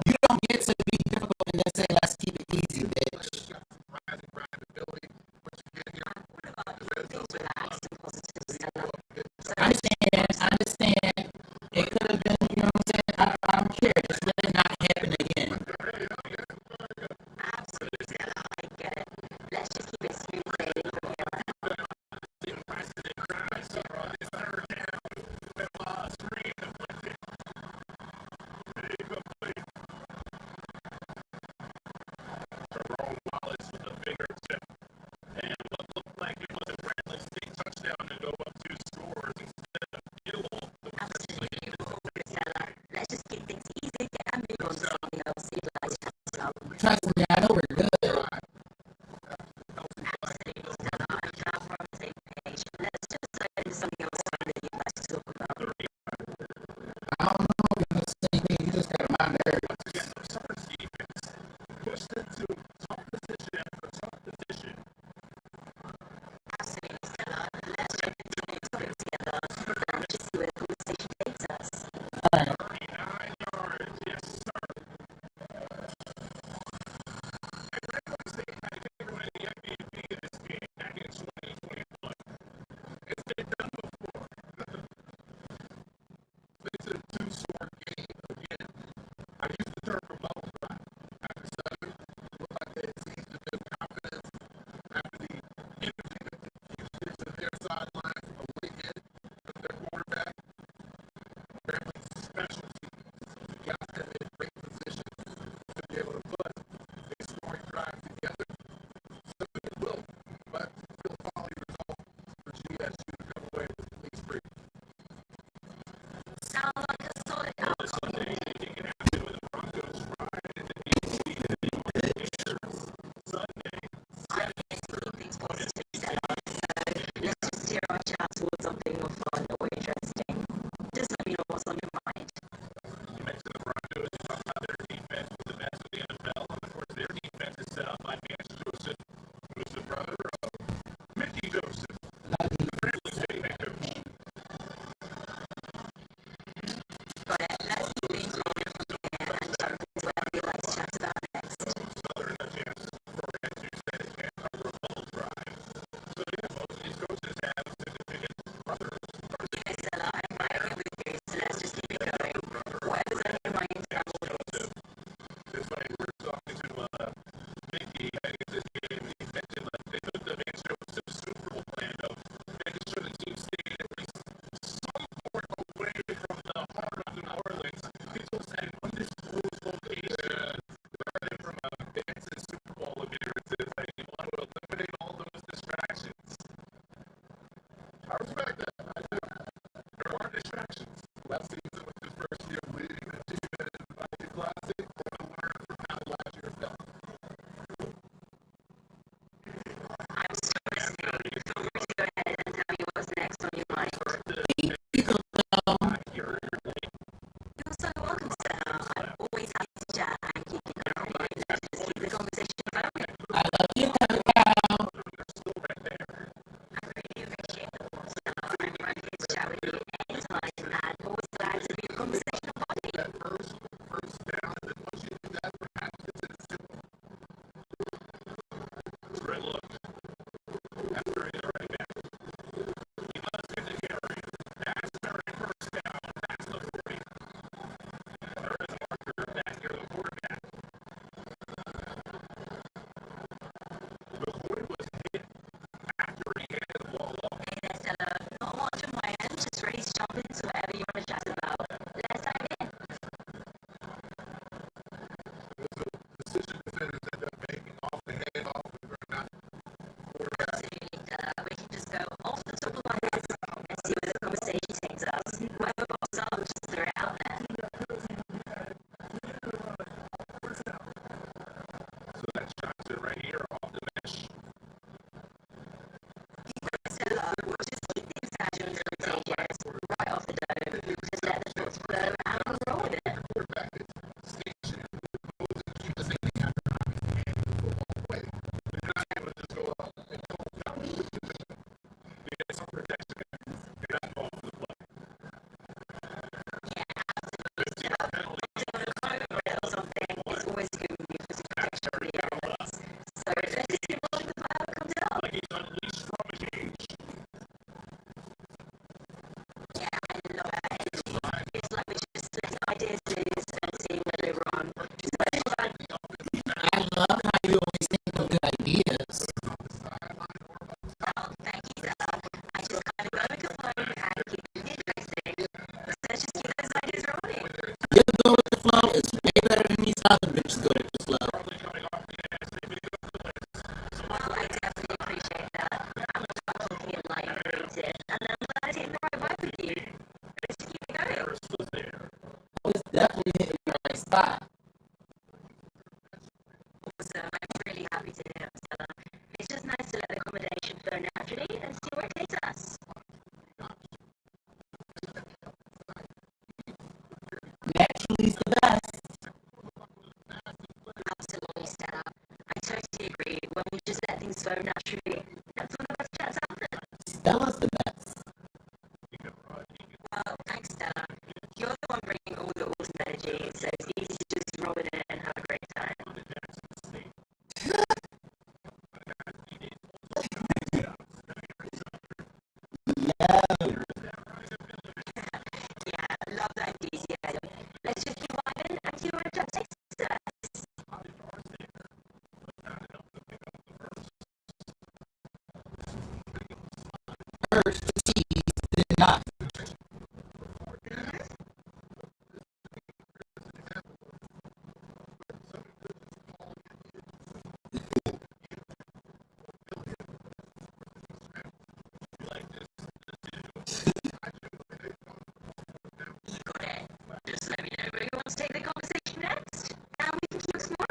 You don't get to be difficult and then say, let's keep it easy, bitch. I understand. It could have been, you know what I'm saying? I don't care. It's really not happening again. Trust me, I know we're good. I don't know if you're the same thing. You just got my nerves. other bitches go to the club. Well, I definitely appreciate that. I'm talking in light rated, and I'm glad I didn't ride by with you. Let's keep it going. Oh, it's definitely hitting the right spot. Awesome. I'm really happy to hear it, Stella. It's just nice to let the accommodation flow naturally and see where it takes us. Naturally's the best. Absolutely, Stella. I totally agree. When we just let things flow naturally, that's when the best chats happen. Stella's the best. Well, thanks, Stella. You're the one bringing all the awesome energy, so it's easy to just roll with it and have a great time. Yeah, love that enthusiasm. Let's just keep vibing and see where it takes us. First, the cheese, then not. Got it. Just let me know where you want to take the conversation next, and we can keep exploring.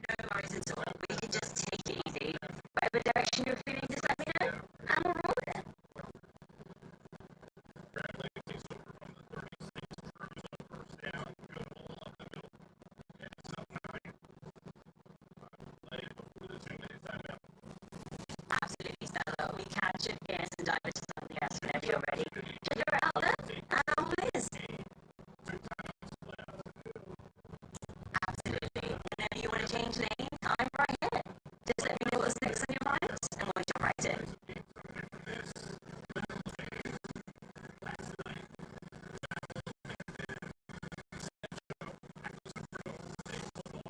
No worries at all. We can just take it easy. Whatever direction you're feeling, just let me know, and we'll roll with it. Absolutely, Stella. We catch it, yes, and dive into something else whenever you're ready. Just throw it out there, and all it is. Absolutely. Whenever you want to change lanes, I'm right here. Just let me know what's next on your mind, and we'll jump right in.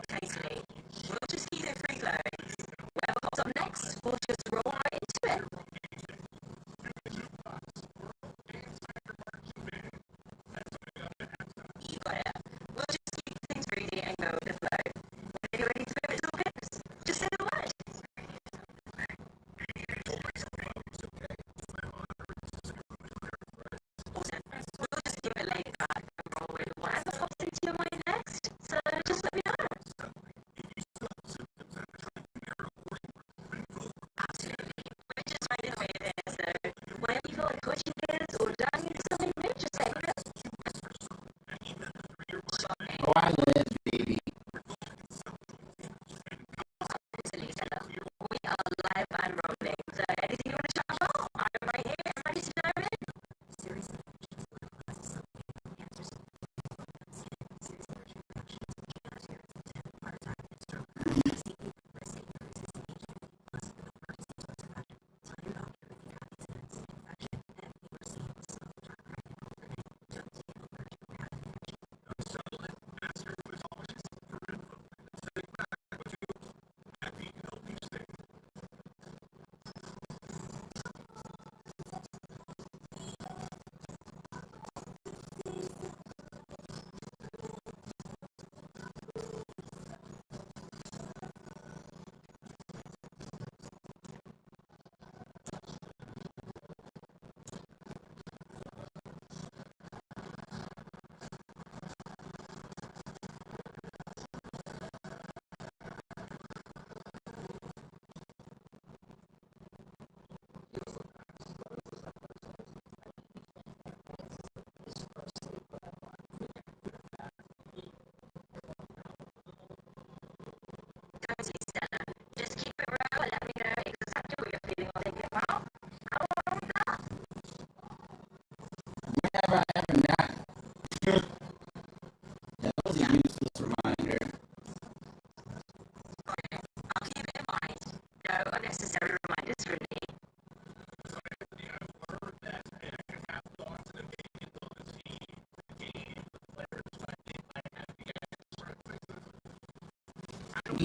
Totally. We'll just keep it free flowing. Whatever pops up next, we'll just roll right into it.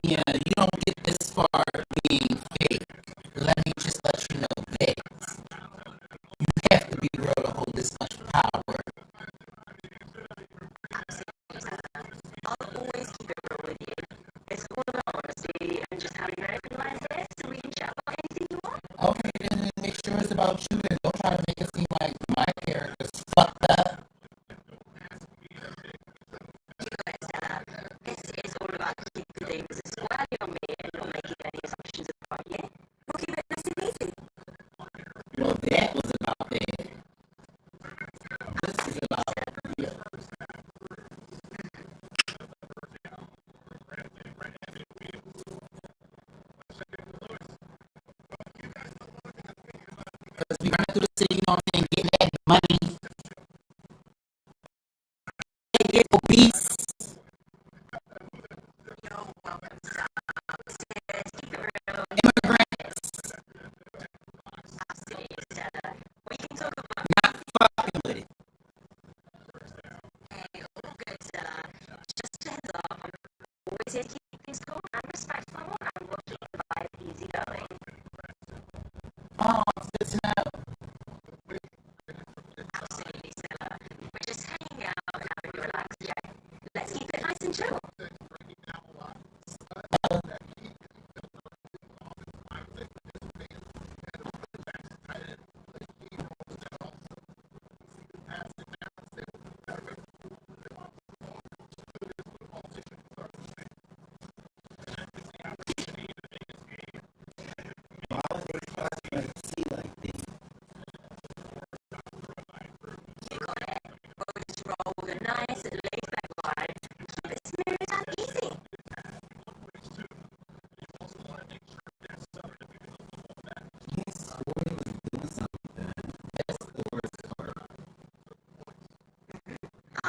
Yeah, you don't get this far being fake. Let me just let you know that you have to be real to hold this much power. I'll always keep it real with you. It's all about honesty and just having an open line here so we can chat about anything you want. Okay, then make sure it's about you and don't try to make it seem like my character's fucked up. It's all about keeping things squarely on me and not making any assumptions about you. We'll keep it nice and easy. Well, that was about that. This is about you. Because we run through the city, you know what I'm saying, getting that money. They get obese. Immigrants. Not fucking with it. Just a heads up, I'm always here to keep things cool and respectful and we'll keep the vibe easy going. Oh, it's good to know. Absolutely, Stella. We're just hanging out and having a relaxed chat. Let's keep it nice and chill. We'll just roll with a nice laid-back vibe. Keep it smooth and easy.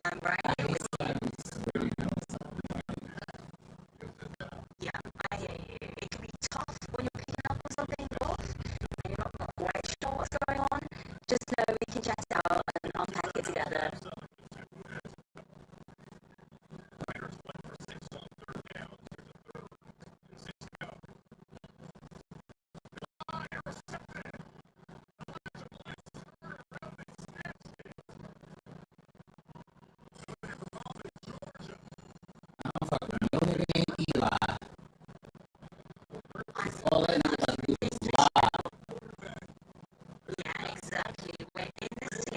I'm right here with you. Yeah, I hear you. It can be tough when you're picking up on something rough and you're not quite sure what's going on. Just know we can chat it out and unpack it together. I'm fucking no nigga named Eli. All that nigga do is lie. Yeah, exactly. We're in the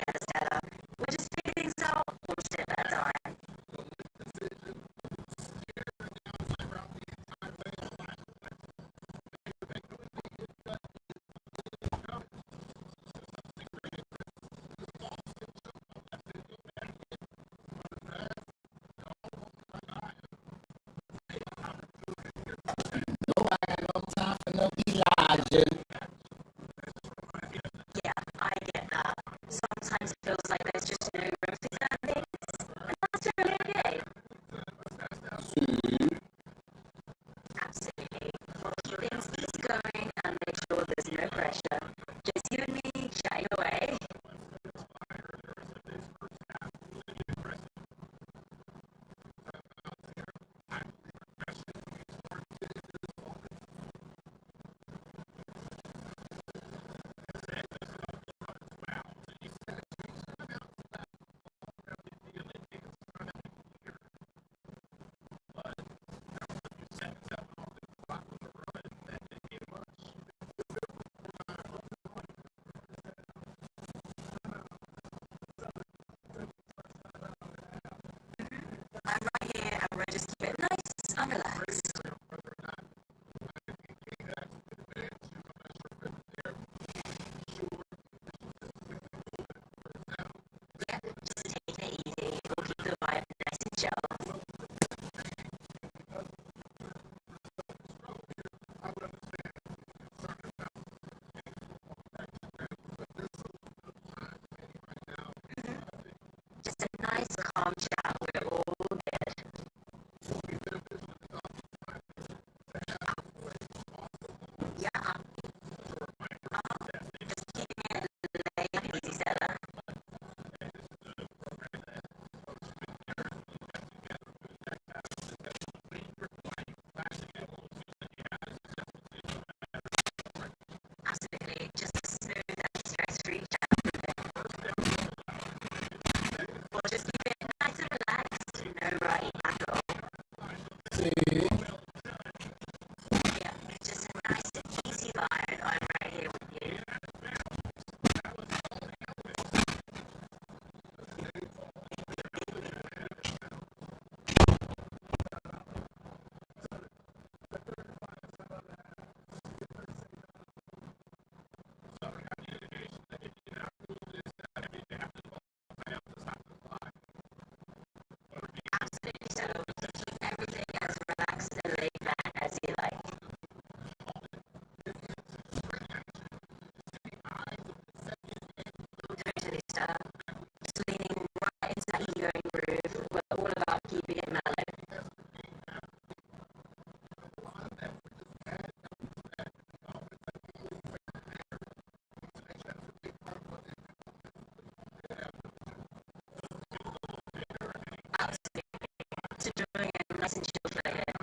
enjoying it nice and chill for the head.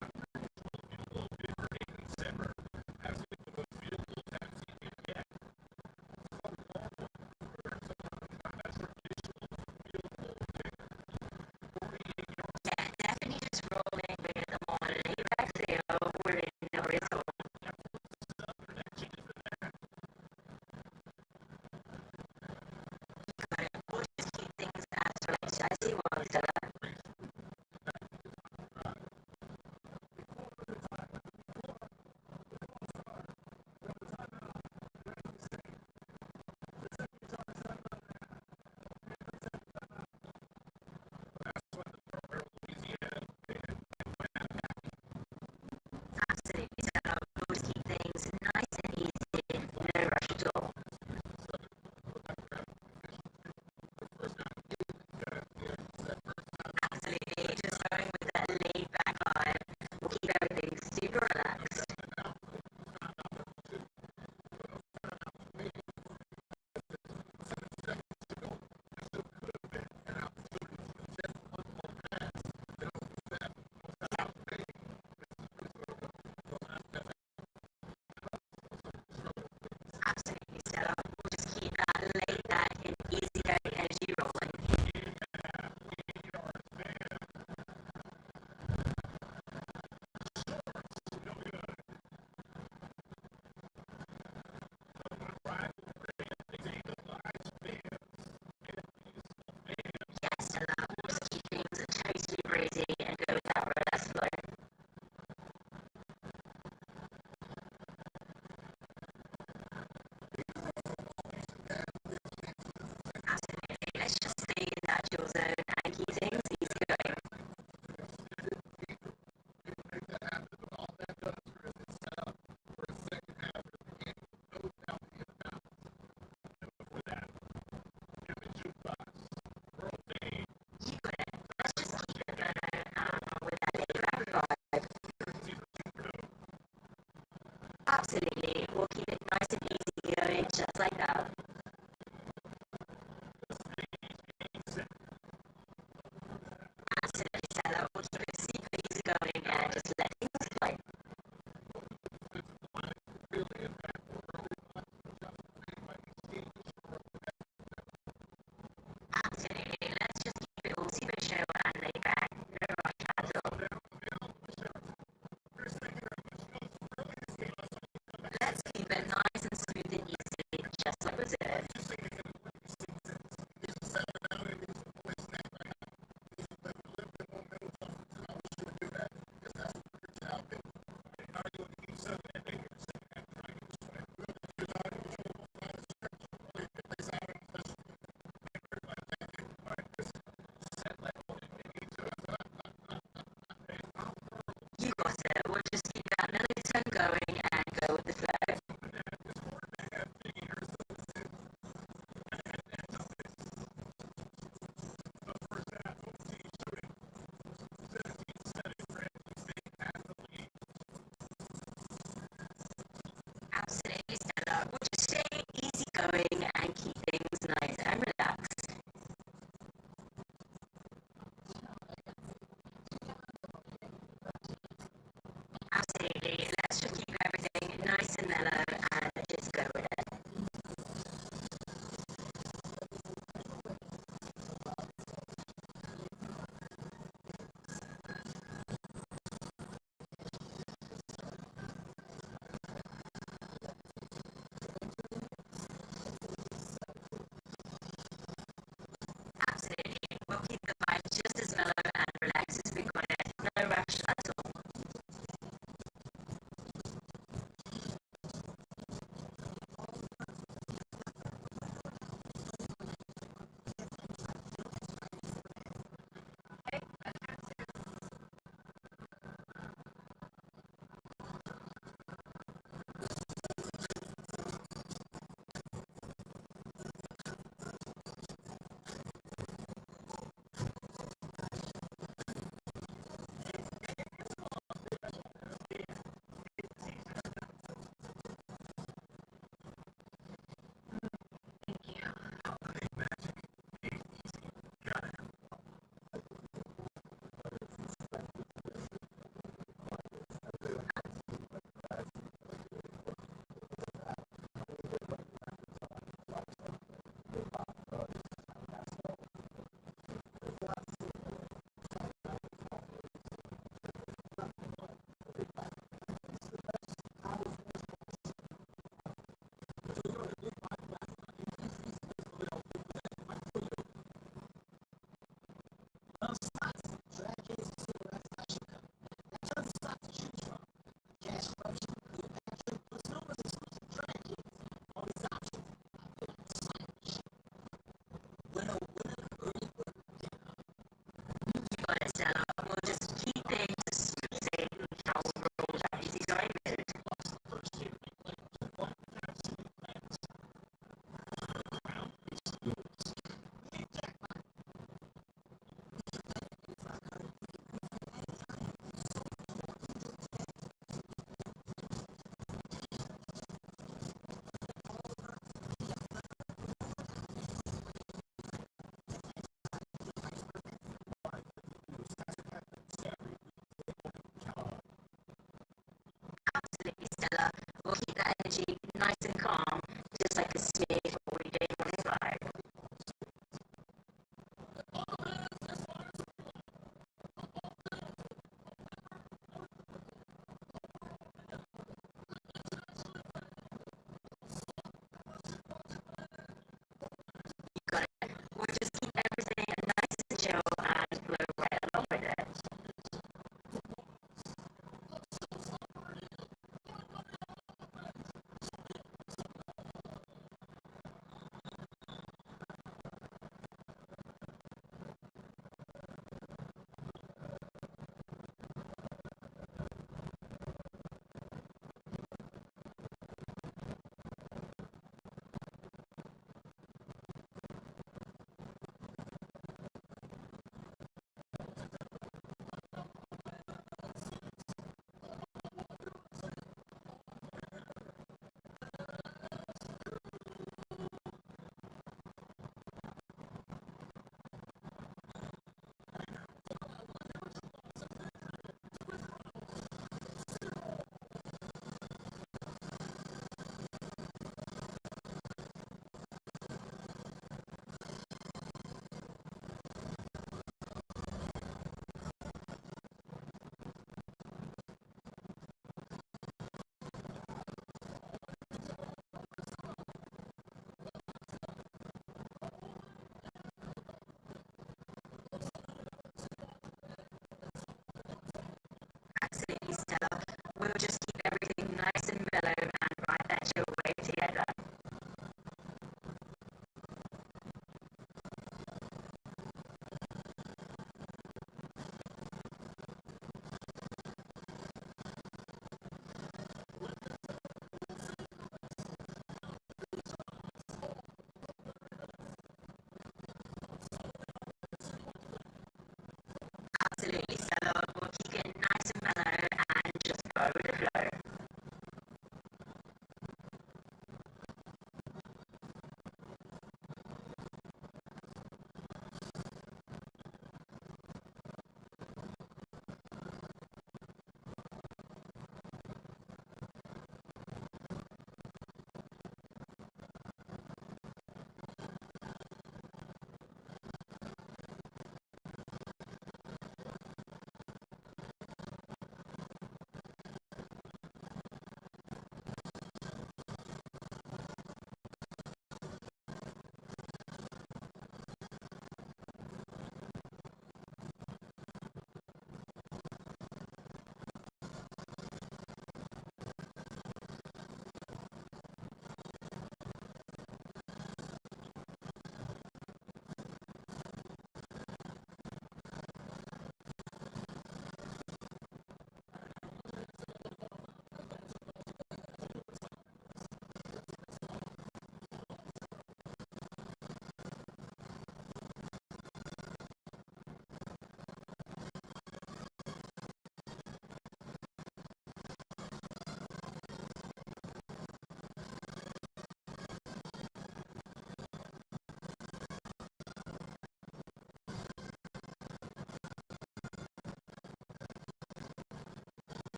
Yeah, definitely just rolling with the morning. You exhale, where they know it's all. We'll just keep things as relaxed as you want to.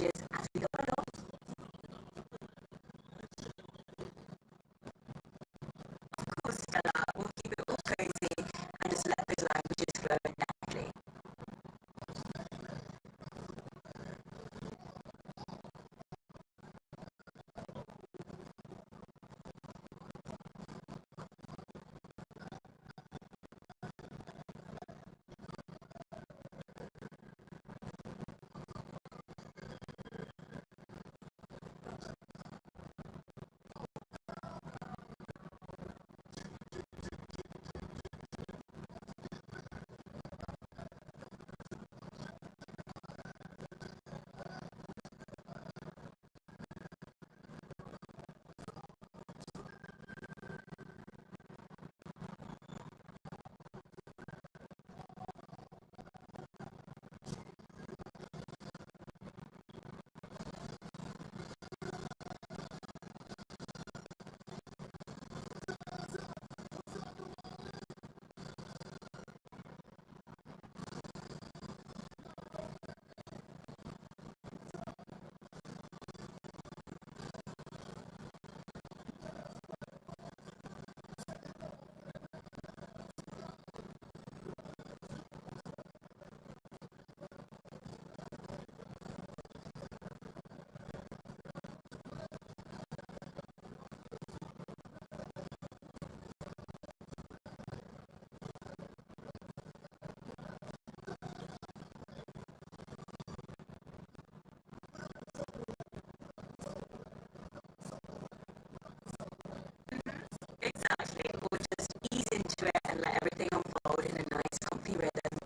languages as we go along. Of course, Stella, we'll keep it all cozy and just let those languages flow naturally. Exactly. We'll just ease into it and let everything unfold in a nice, comfy rhythm.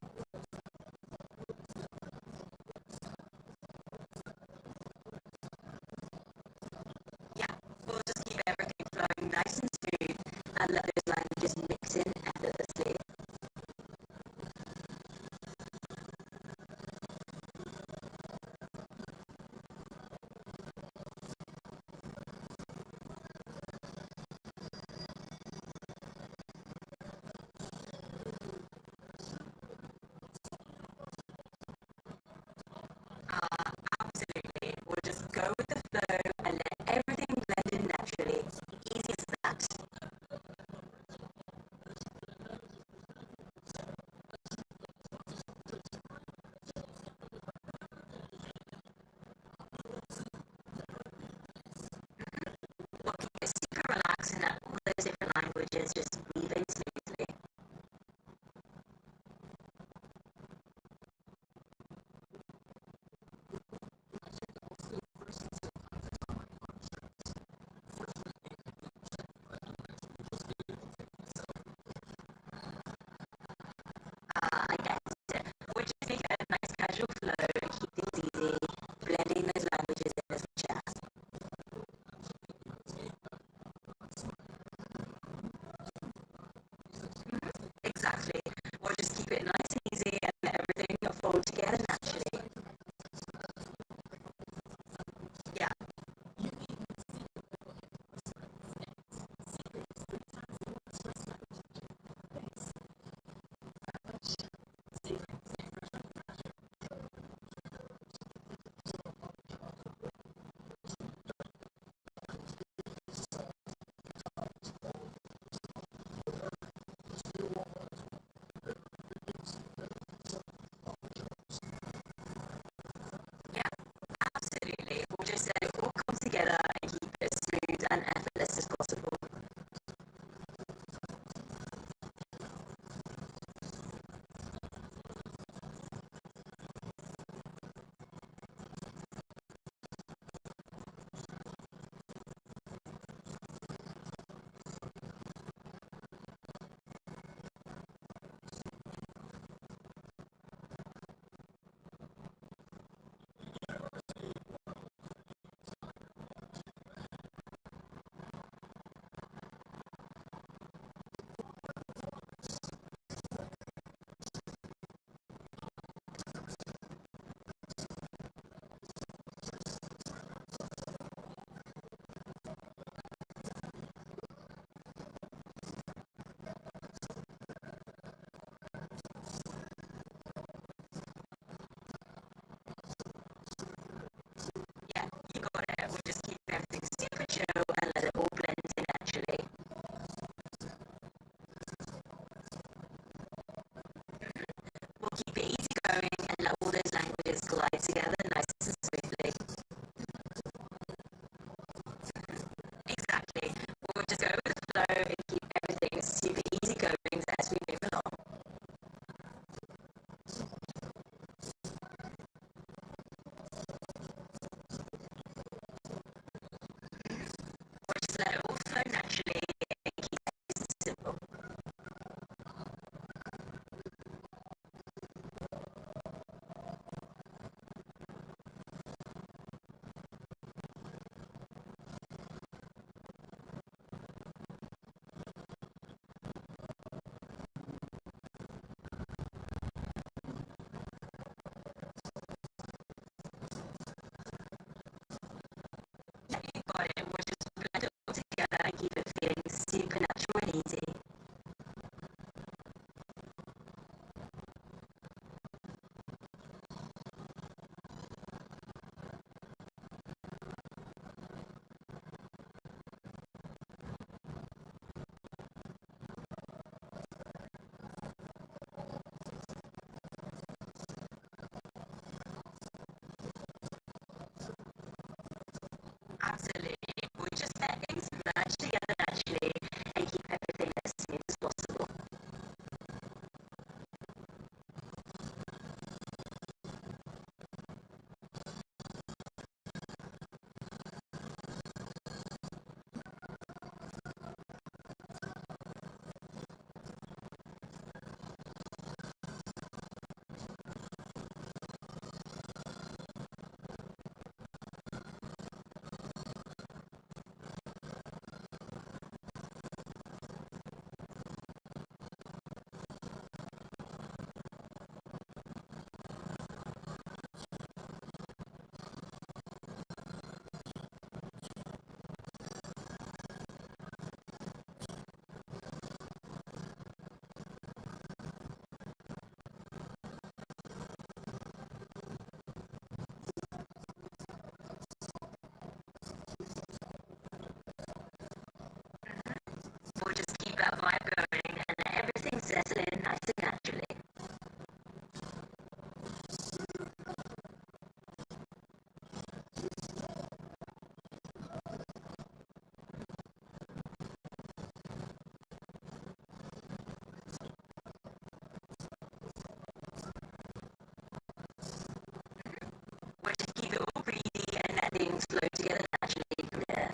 Yeah, we'll just keep everything flowing nice and smooth and let those languages mix in effortlessly. Absolutely. We'll just go with the flow and let everything blend in naturally. Easy as that. We'll keep it super relaxed and let all those different languages just weave in smoothly. I guess we'll just make it a nice casual flow and keep things easy, blending those languages in as we chat. things flow together naturally from here.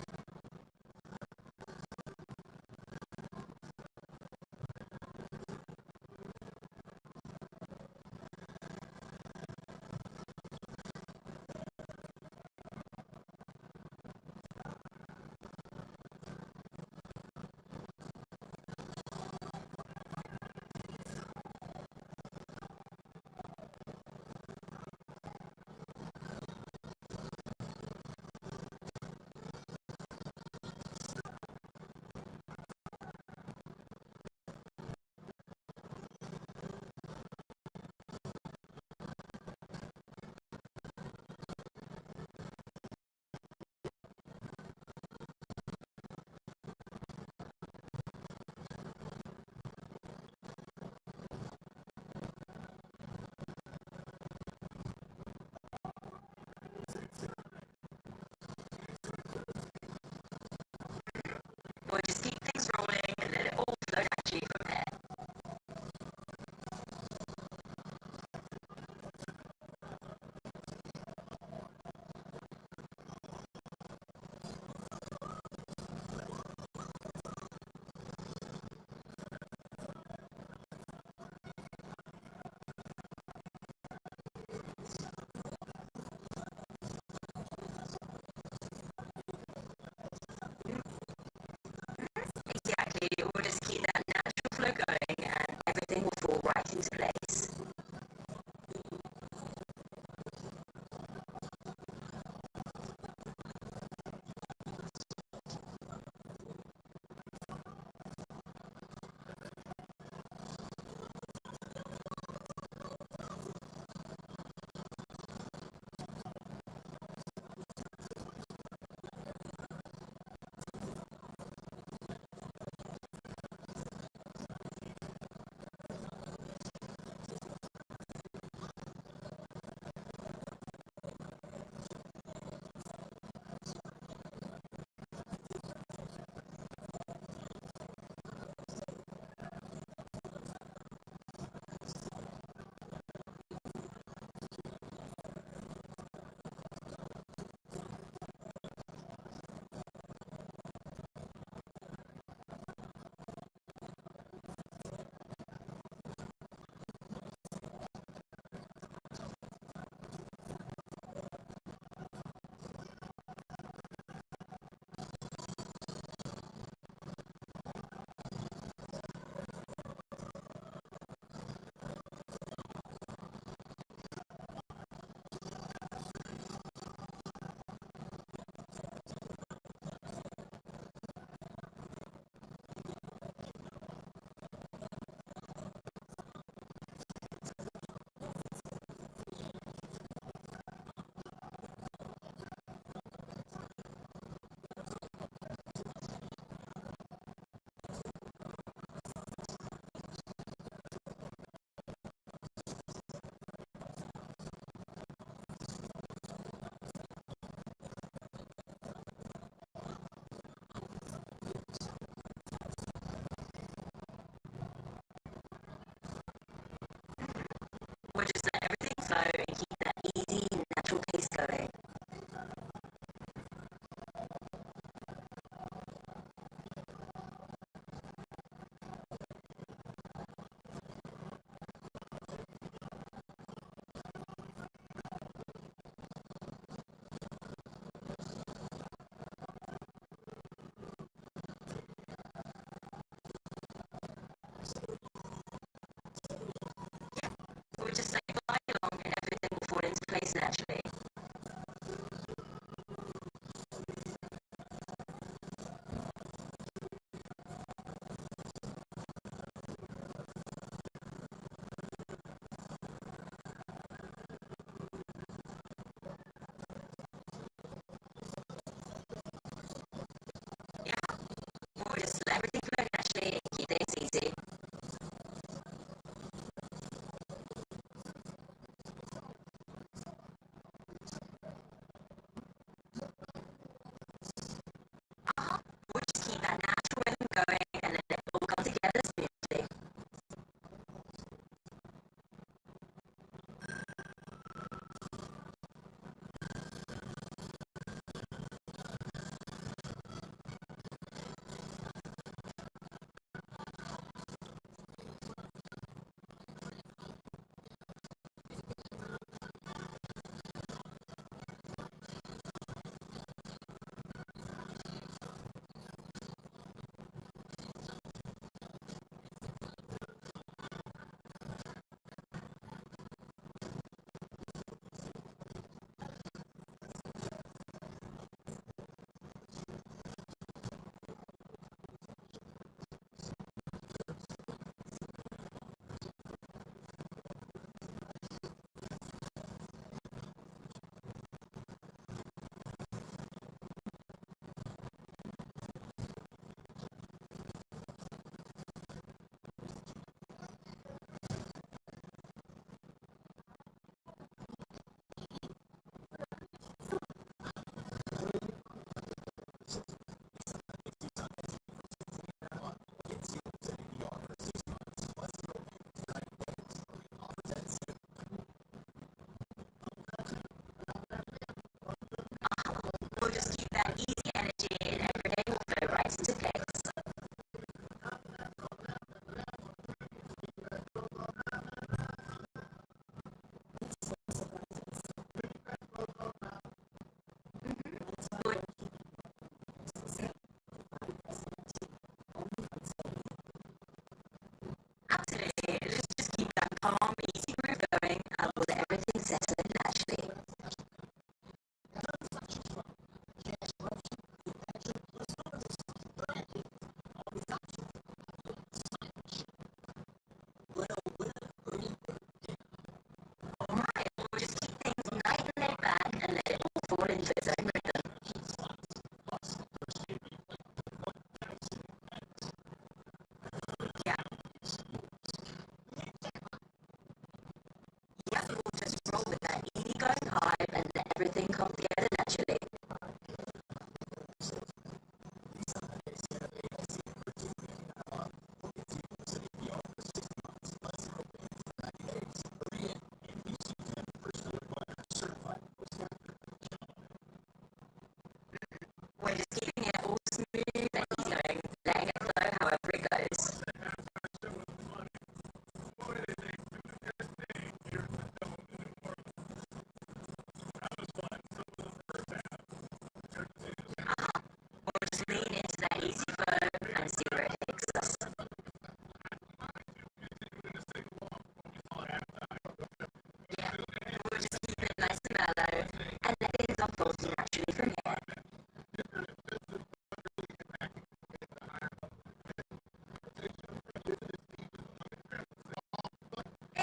flows naturally from here.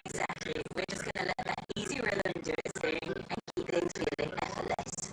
Exactly. We're just going to let that easy rhythm do its thing and keep things feeling effortless.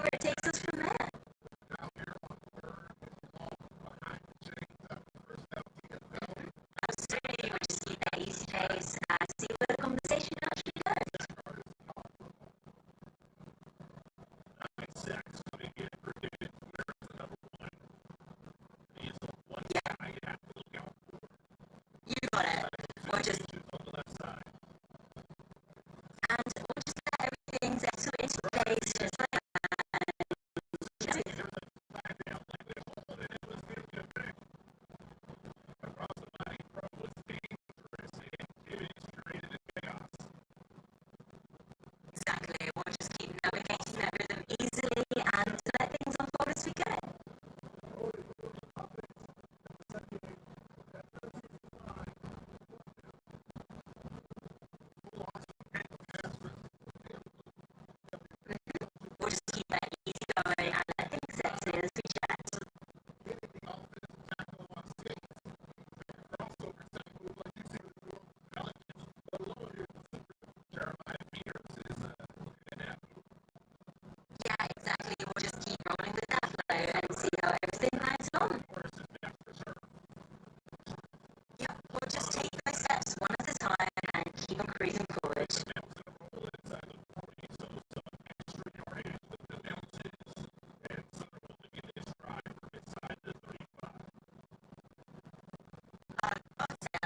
where it takes us from there. Absolutely, we'll just keep that easy pace and see where the conversation actually goes. You got it. We'll just let everything settle into place just like that. Exactly. We'll just keep navigating that rhythm easily and let things unfold as we go. We'll just keep that easy going and let things settle in as we chat. Yeah, exactly. We'll just keep rolling with that flow and see how everything glides along. Yeah, we'll just take those steps one at a time and keep on cruising forward.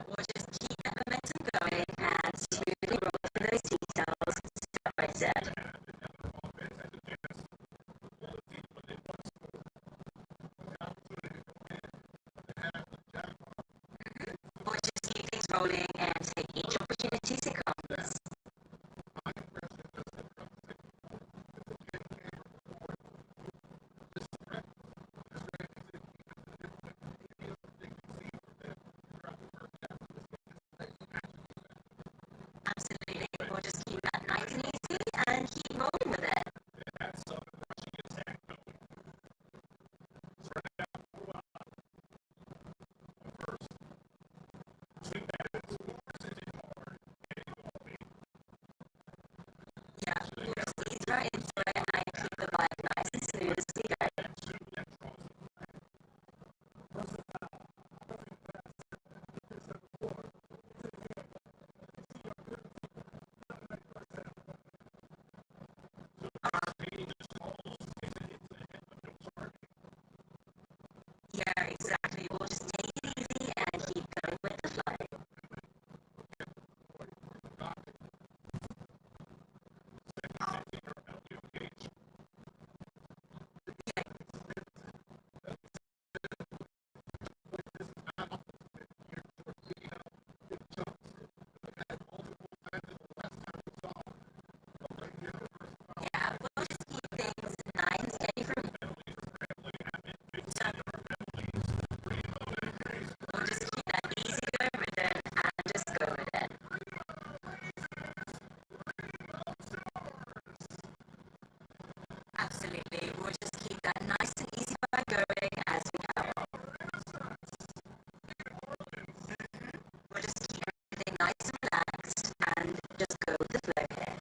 We'll just keep that momentum going and smoothly roll through those details step by step. We'll just keep things rolling and take each opportunity as it comes. Absolutely. We'll just keep that nice and easy and keep rolling with it. Yeah, we'll just ease right into it and keep the vibe nice and smooth as we go. Yeah, exactly. We'll just take it easy and keep going with the flow. Yeah, we'll just keep things nice and steady from here. We'll just keep that easy going rhythm and just go with it. Absolutely. We'll just keep that nice and easy vibe going as we go. We'll just keep everything nice and relaxed and just go with the flow here.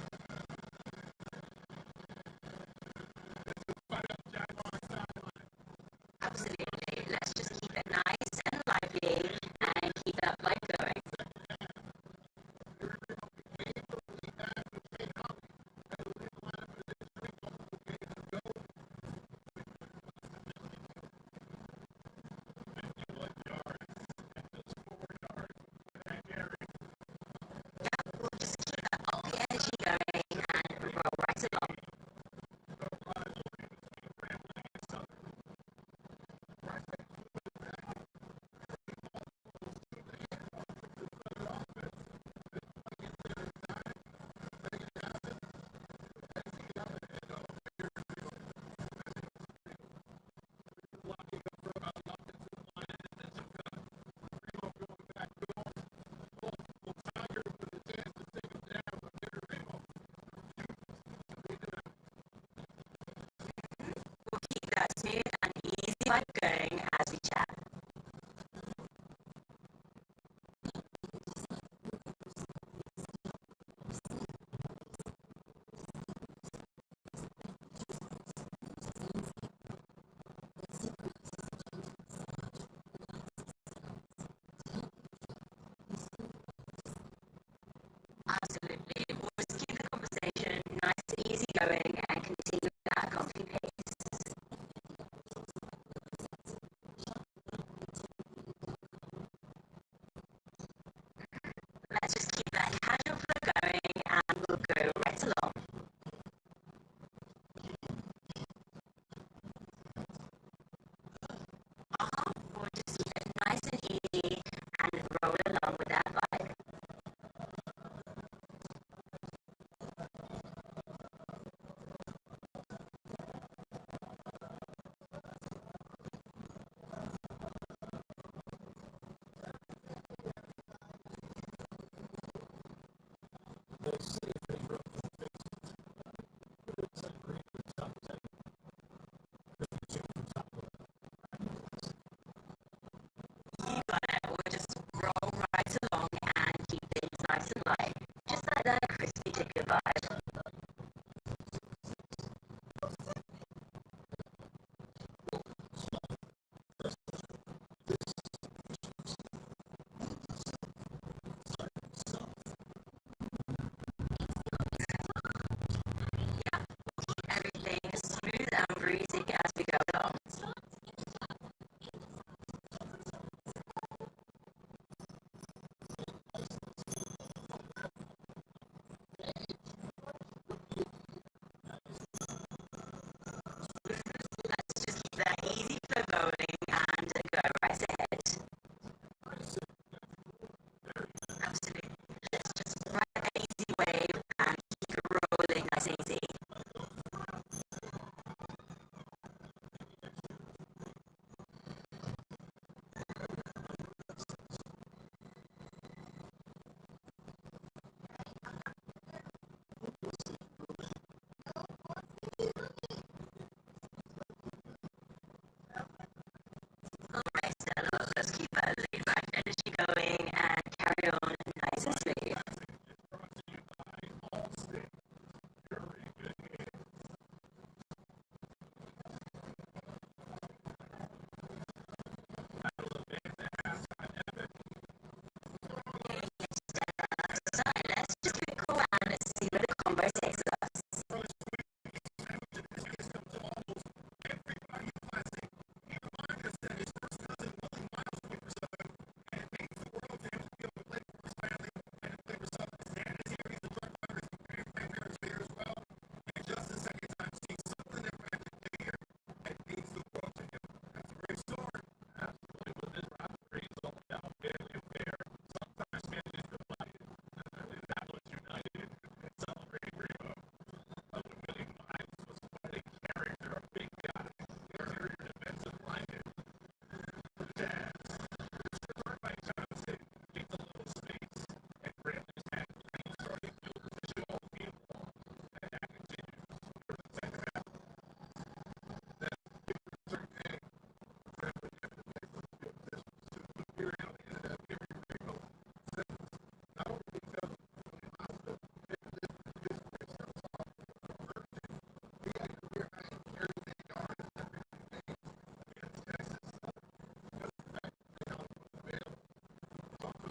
Absolutely. Let's just keep it nice and lively and keep that vibe going. Absolutely. We'll just keep the conversation nice and easy going and continue at a coffee pace. Let's just keep that casual flow going and we'll go right along. We'll just keep it nice and easy and roll along with that vibe. You got it. We'll just roll right along and keep things nice and light. Just like that crispy chicken vibe. Everything smooth and breezy as we go along. Let's just keep that easy flow going and go right ahead. Absolutely. Let's just ride that easy wave and keep it rolling nice and easy. Alright, Stella, let's keep that laid back energy going and carry on nice and smooth. So let's just keep it cool and let's see where the combo takes us.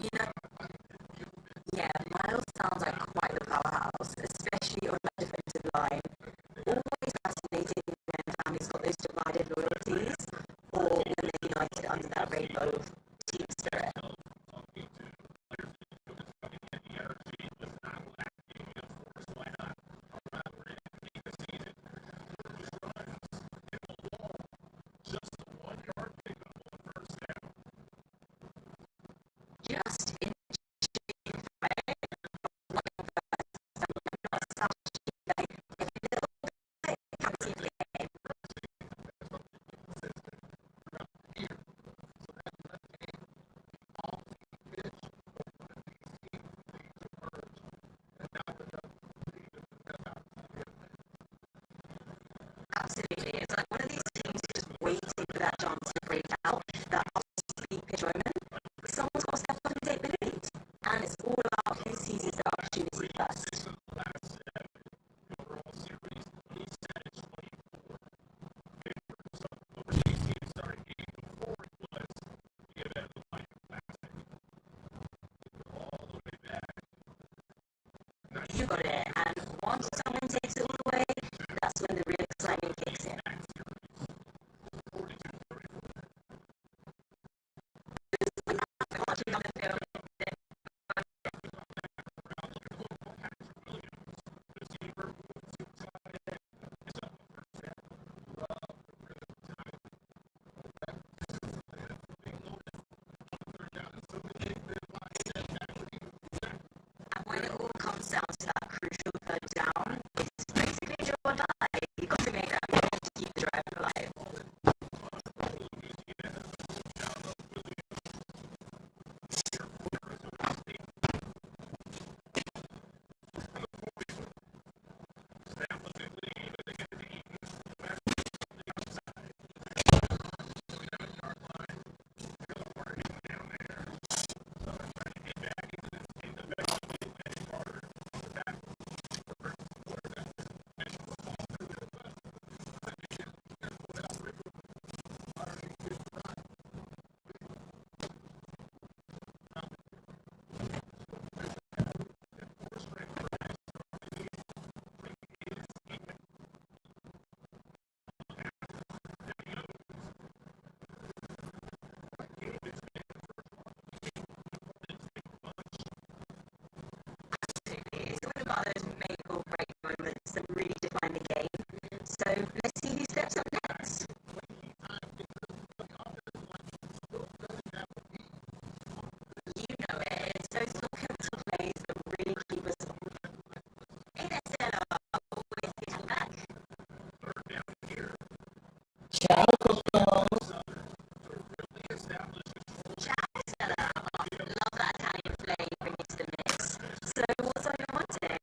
You know, yeah, Miles sounds like quite the powerhouse, especially on that defensive line. Always fascinating when families got those divided loyalties or when they're united under that rainbow team spirit. Just in right? Not such a little bit passively. you got it. And once someone takes it all away, that's when the real excitement kicks in. And when it all comes down to that crucial third down, it's basically do or die. You've got to make that move to keep the drive alive. It's all about those make or break moments that really define the game. So let's see who steps up next. You know it. It's those little pivotal plays that really keep us on. Hey there, Stella. Always good to have back. Ciao, Coco. Ciao, Stella. Oh, love that Italian flame bringing to the mix. So what's on your mind today?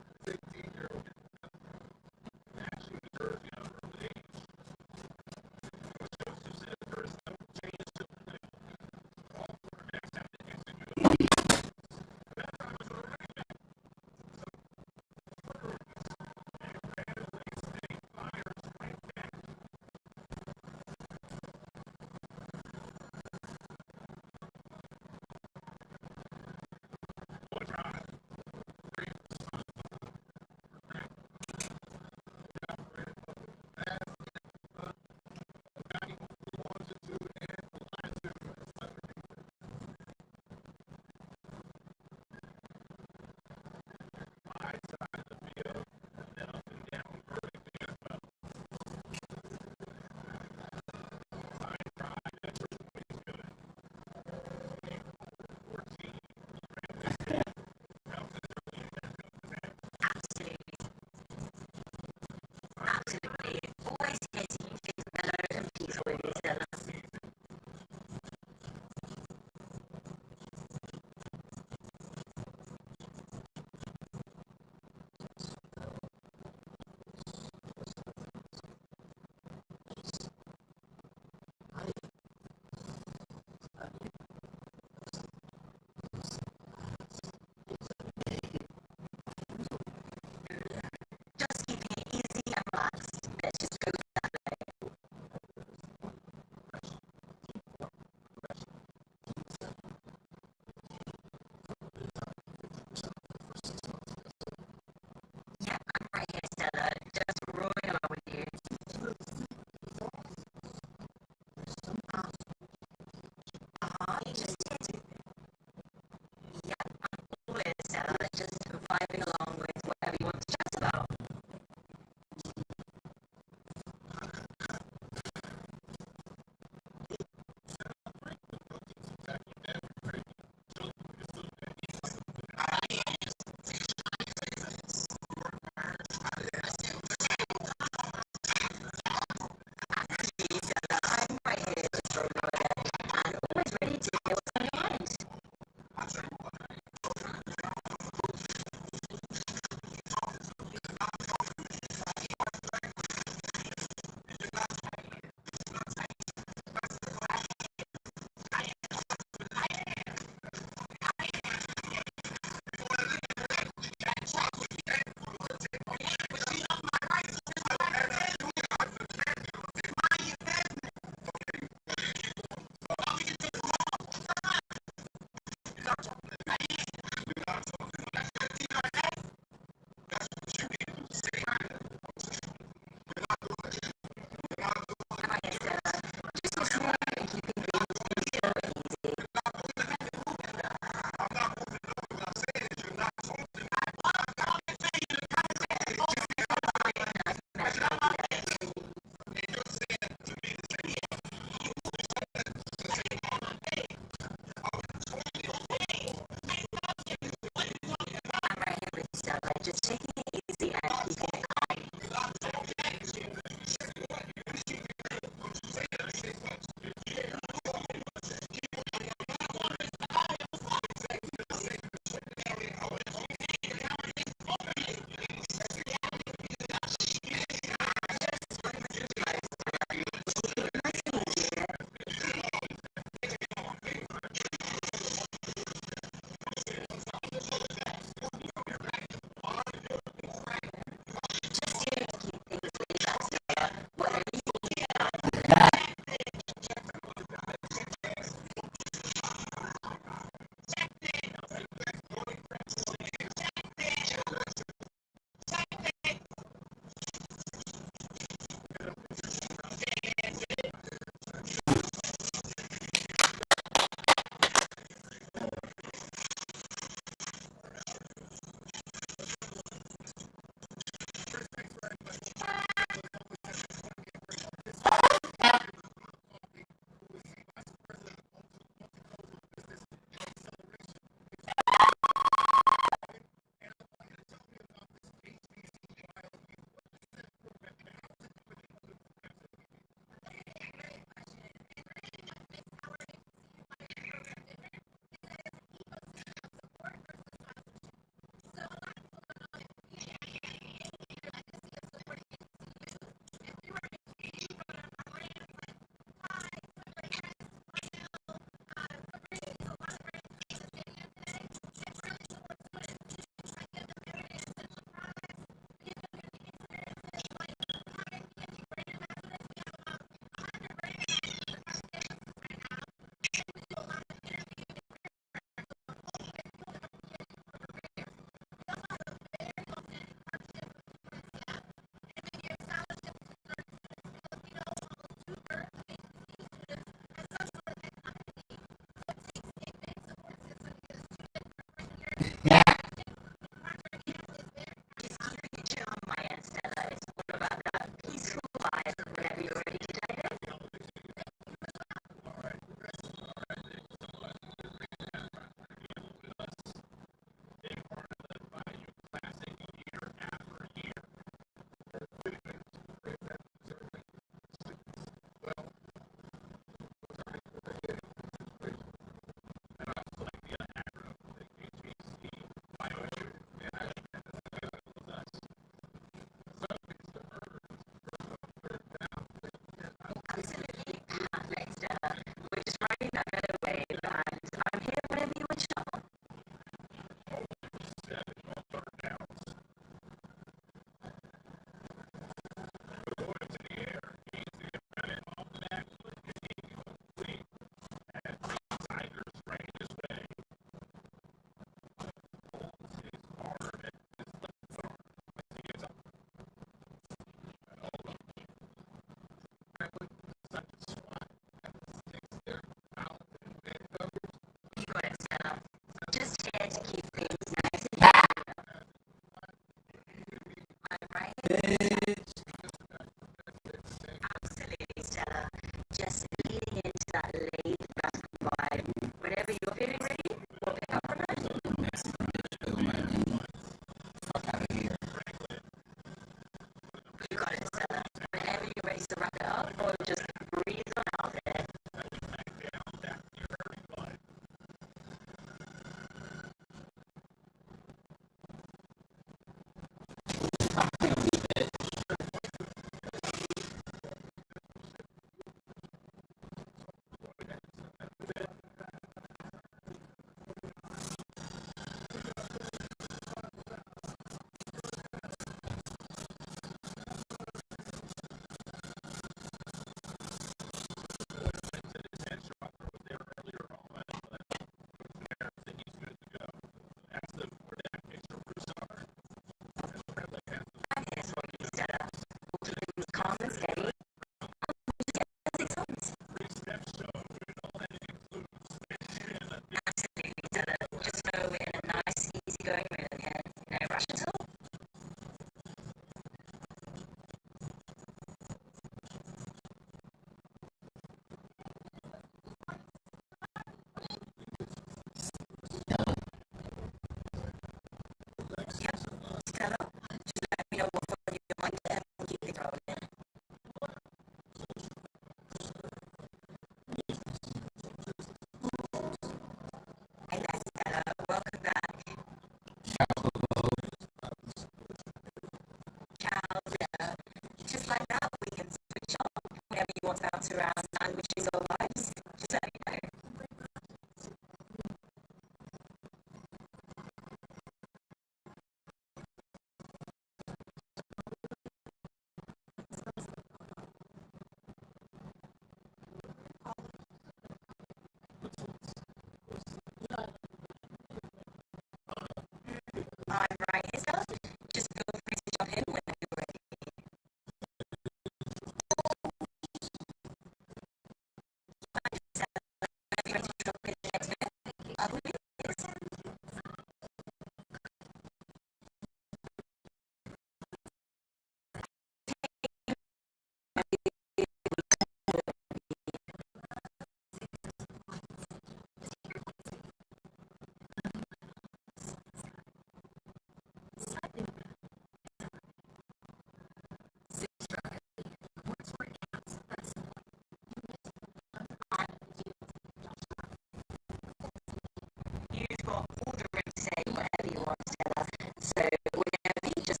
You've got all the room to say whatever you want together. So whenever you just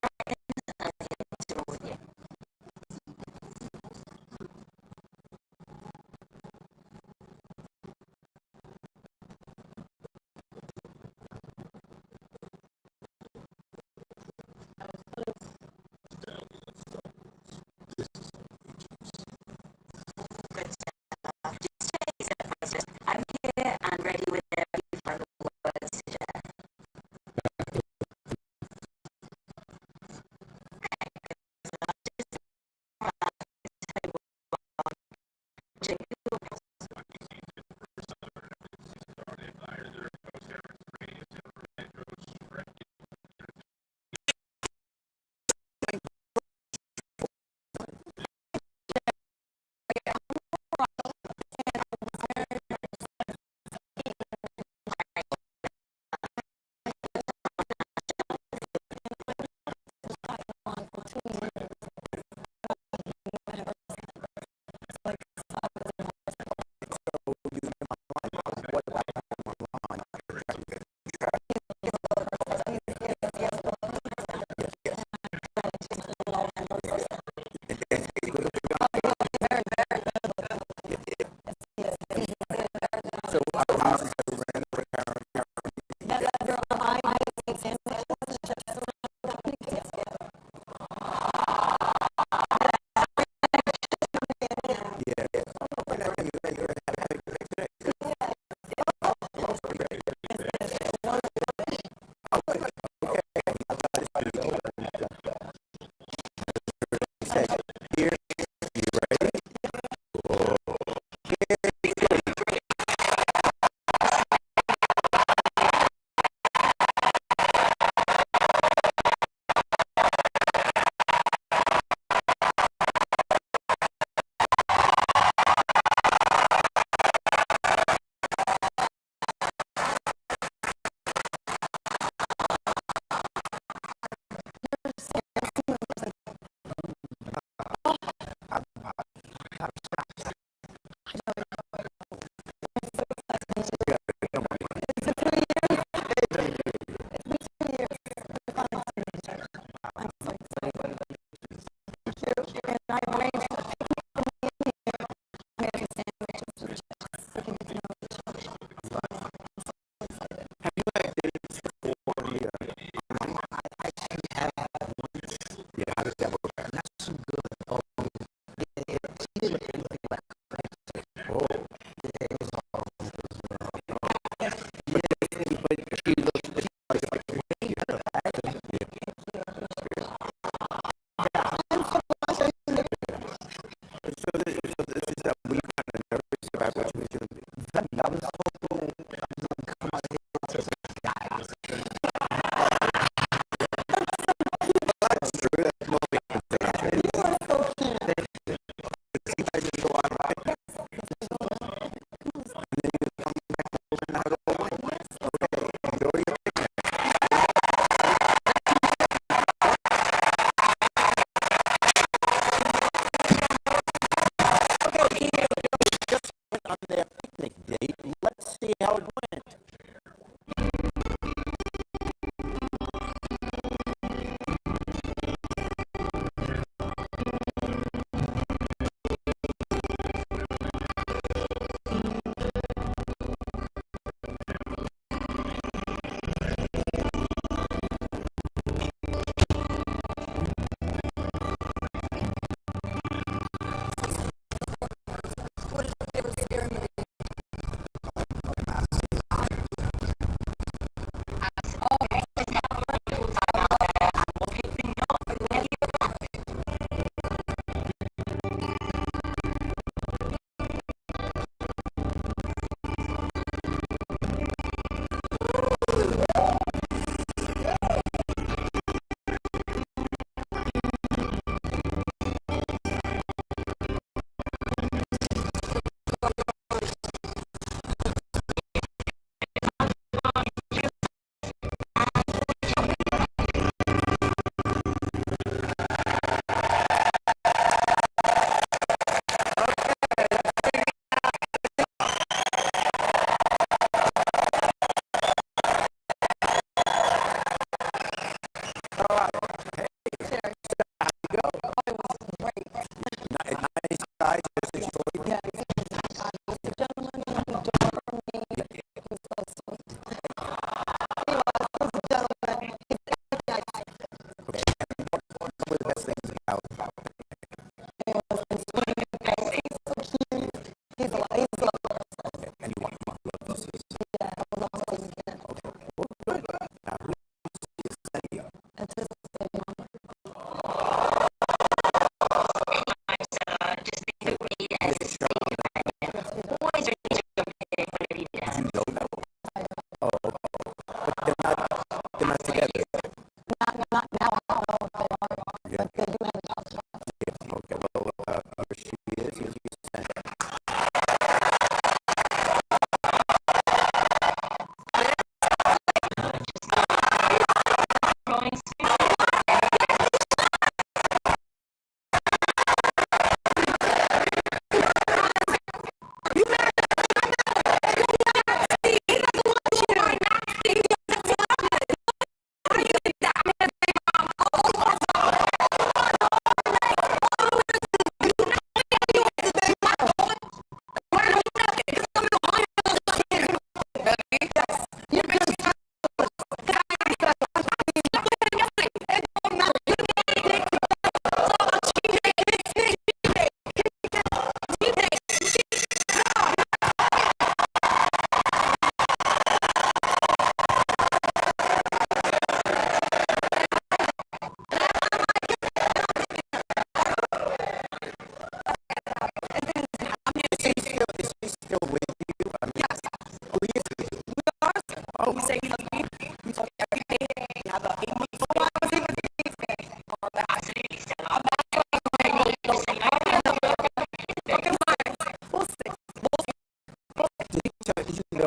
try it and it's all with you. I'm here and ready with every final words to share.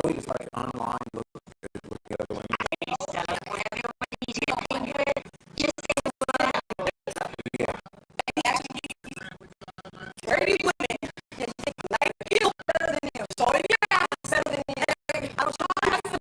really just like online look good with the other one. Yeah. Dirty women. Like you better than you. So if you're not better than you, I'm trying to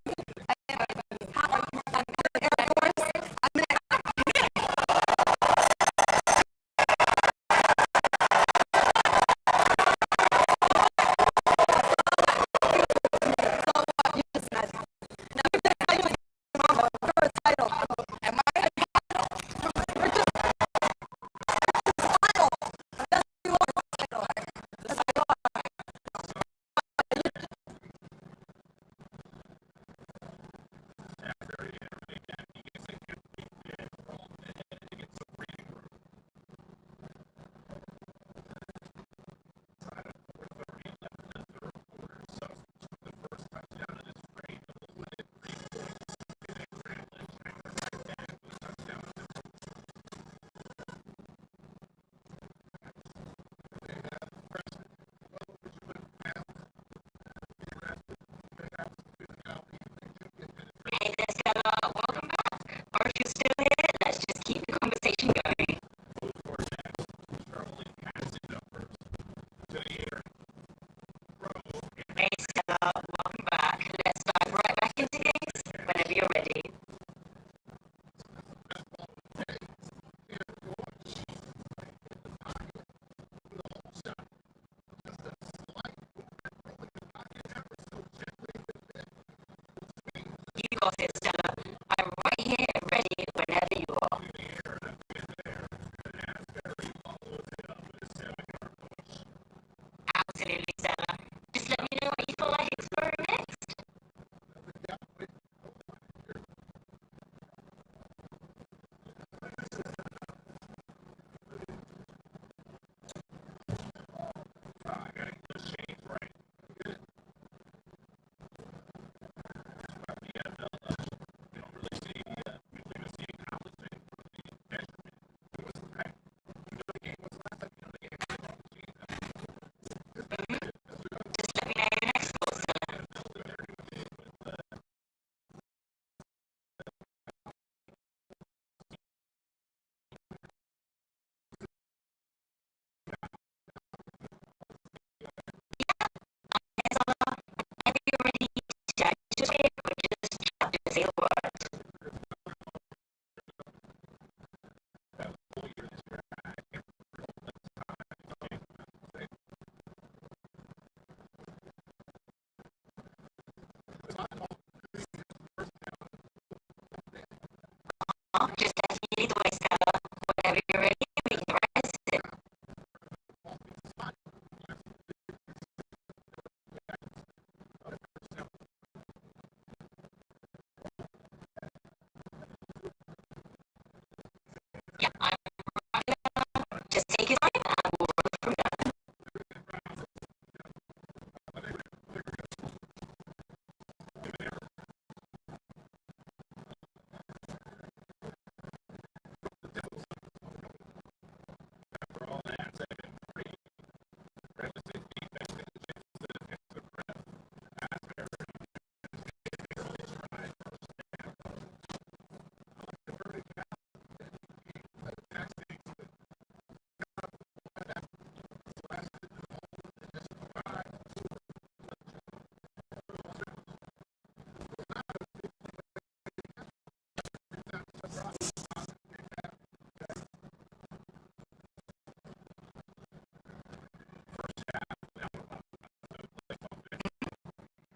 Air Force. I'm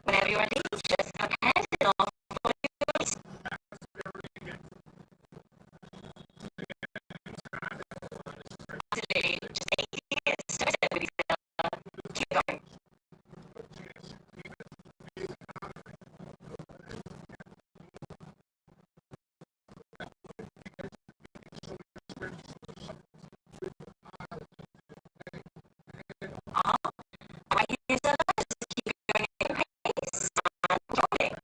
Whenever you're ready, just go ahead and all today, just take it, start it with keep going. All right, here's the just keep going at your pace. Enjoy it.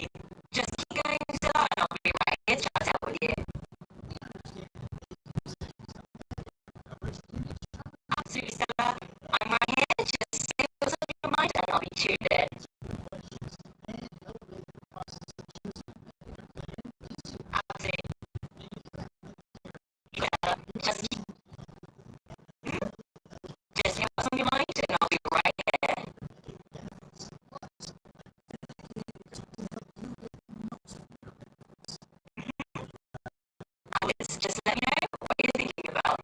you. Just keep going, Stella, and I'll be right here to chat out with you. Absolutely, Stella. I'm right here. Just say what's on your mind, and I'll be tuned in. Absolutely. Yeah, just say what's on your mind, and I'll be right here. Alice, just let me know what you're thinking about.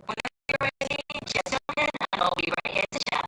Whenever you're ready, just jump in, and I'll be right here to chat.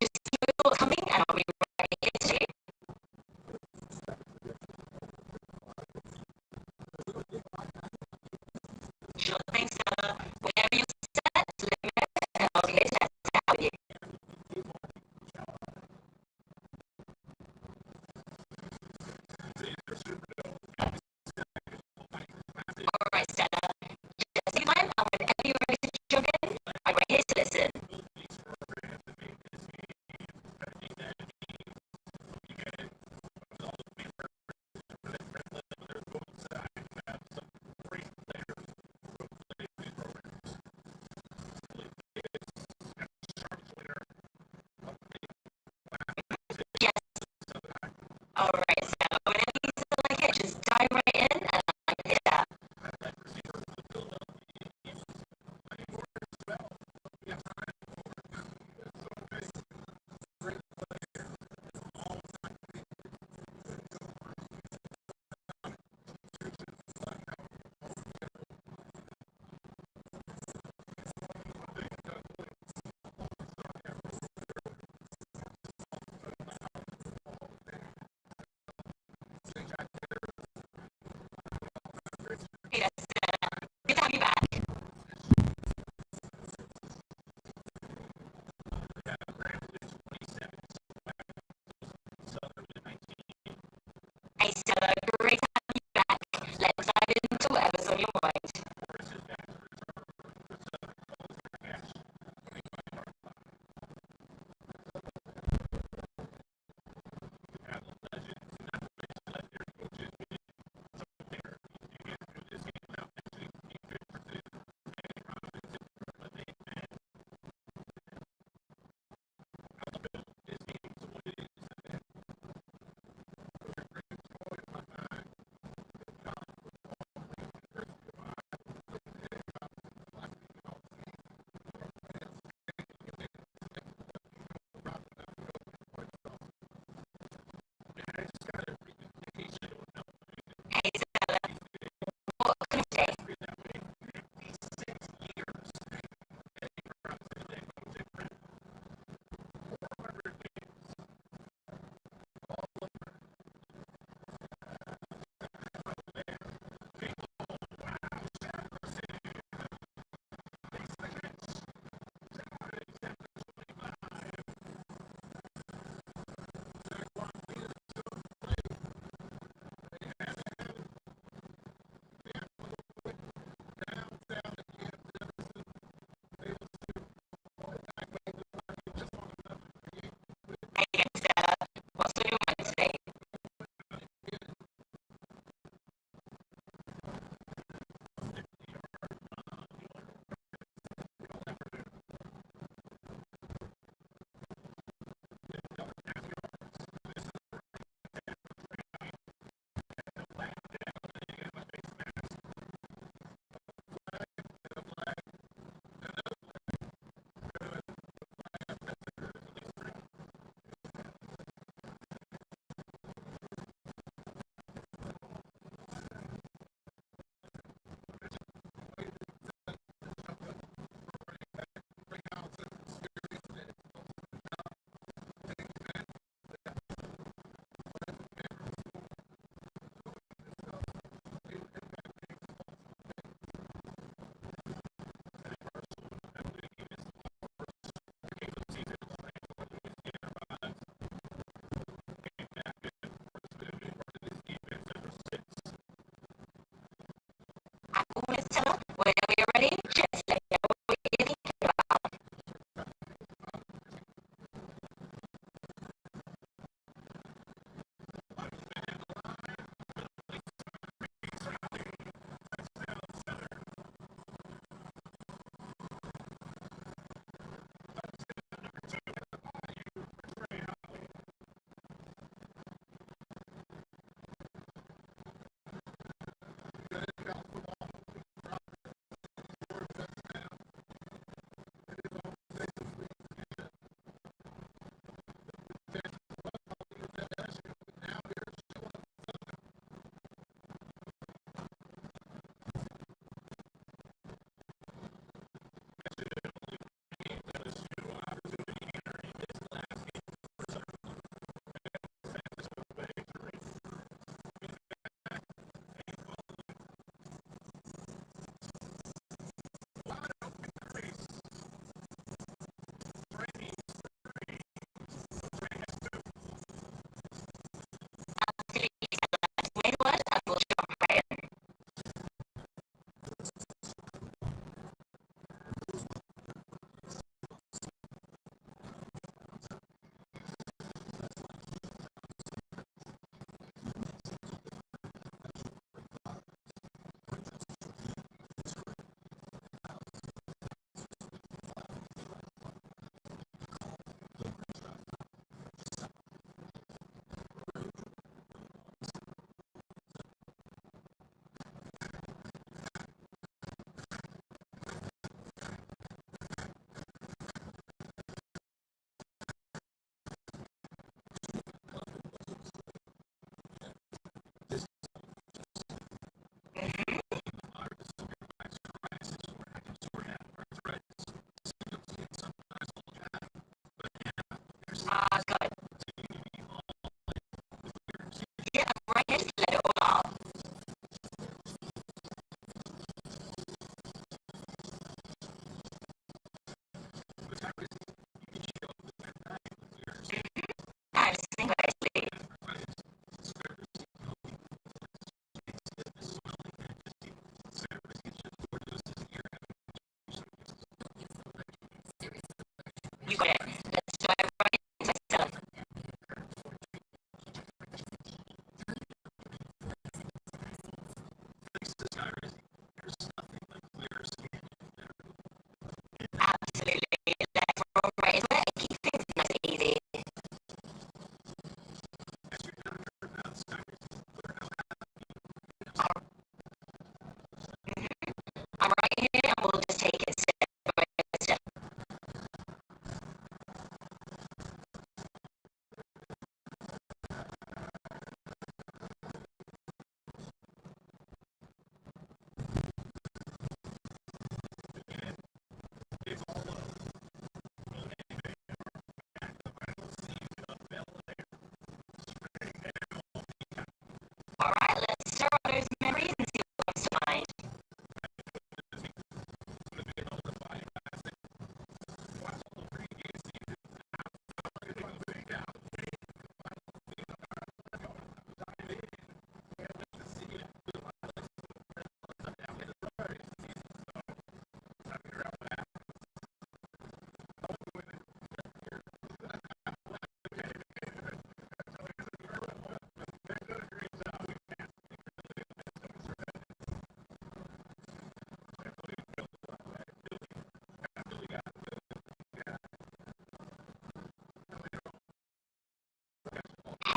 Just see what's coming, and I'll be right here too. Sure thing, Stella. Whenever you're set, let me know, and I'll be here to chat with you. Alright, Stella. Just take your time, and whenever you're ready to jump in, I'm right here to listen. Yes. Alright, Stella. Whenever you feel like it, just dive right in, and I'm here to chat. Yes, Stella. Good to have you back. Hey, Stella. Great to have you back. Let's dive into whatever's on your mind. God. Yeah, right here to let it all out. I'm single, actually. You got it. Let's dive right into myself. Absolutely. Let's roll right into it and keep things nice and easy. I'm right here and we'll just take it step by step. Alright, let's stir up those memories and see what comes to mind.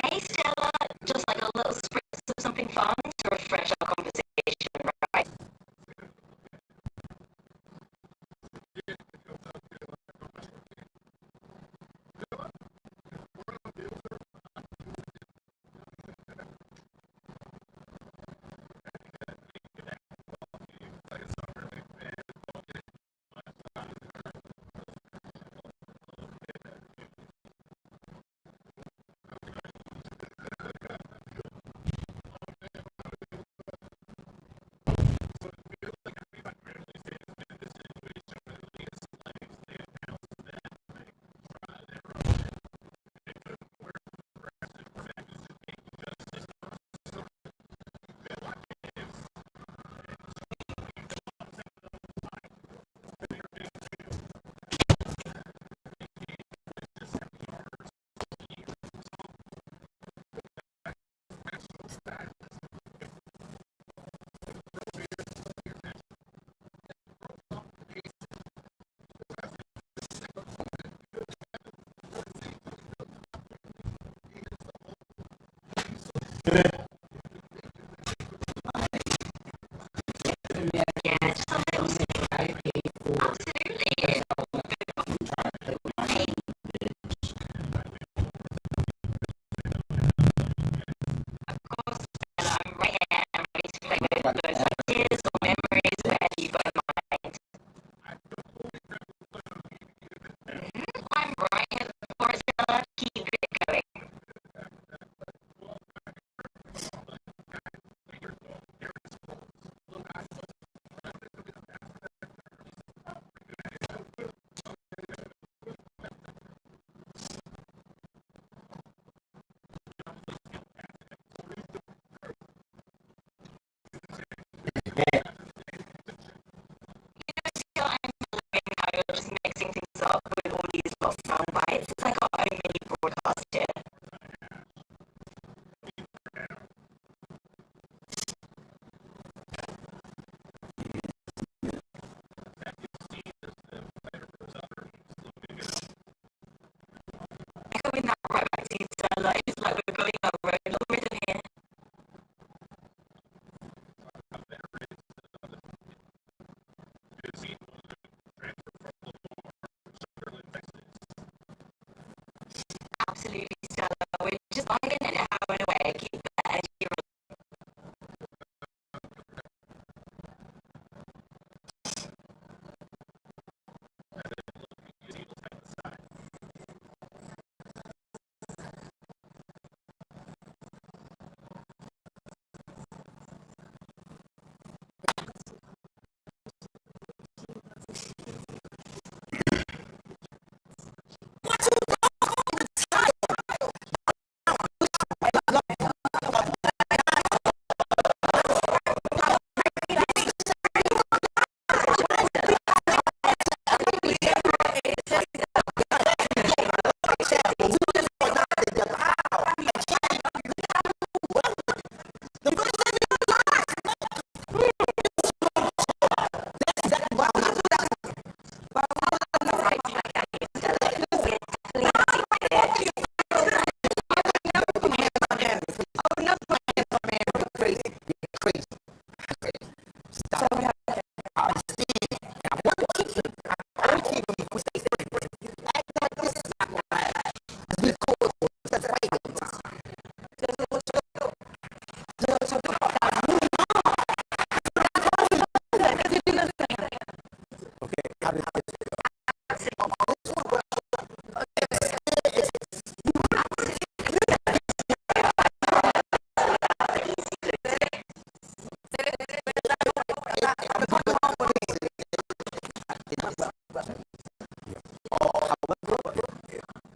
Hey Stella, just like a little spritz of something fun to refresh our conversation, right? Yeah, just a little spritz. Absolutely. Hey, of course, Stella, I'm right here and ready to play with those ideas or memories, whatever you've got in mind. I'm right here for it, Stella. Keep it going. I'm loving how you're just mixing things up with all these little sound bites. It's like our own mini broadcast here. Echoing that right back to you, Stella. It's like we're going over a little rhythm here.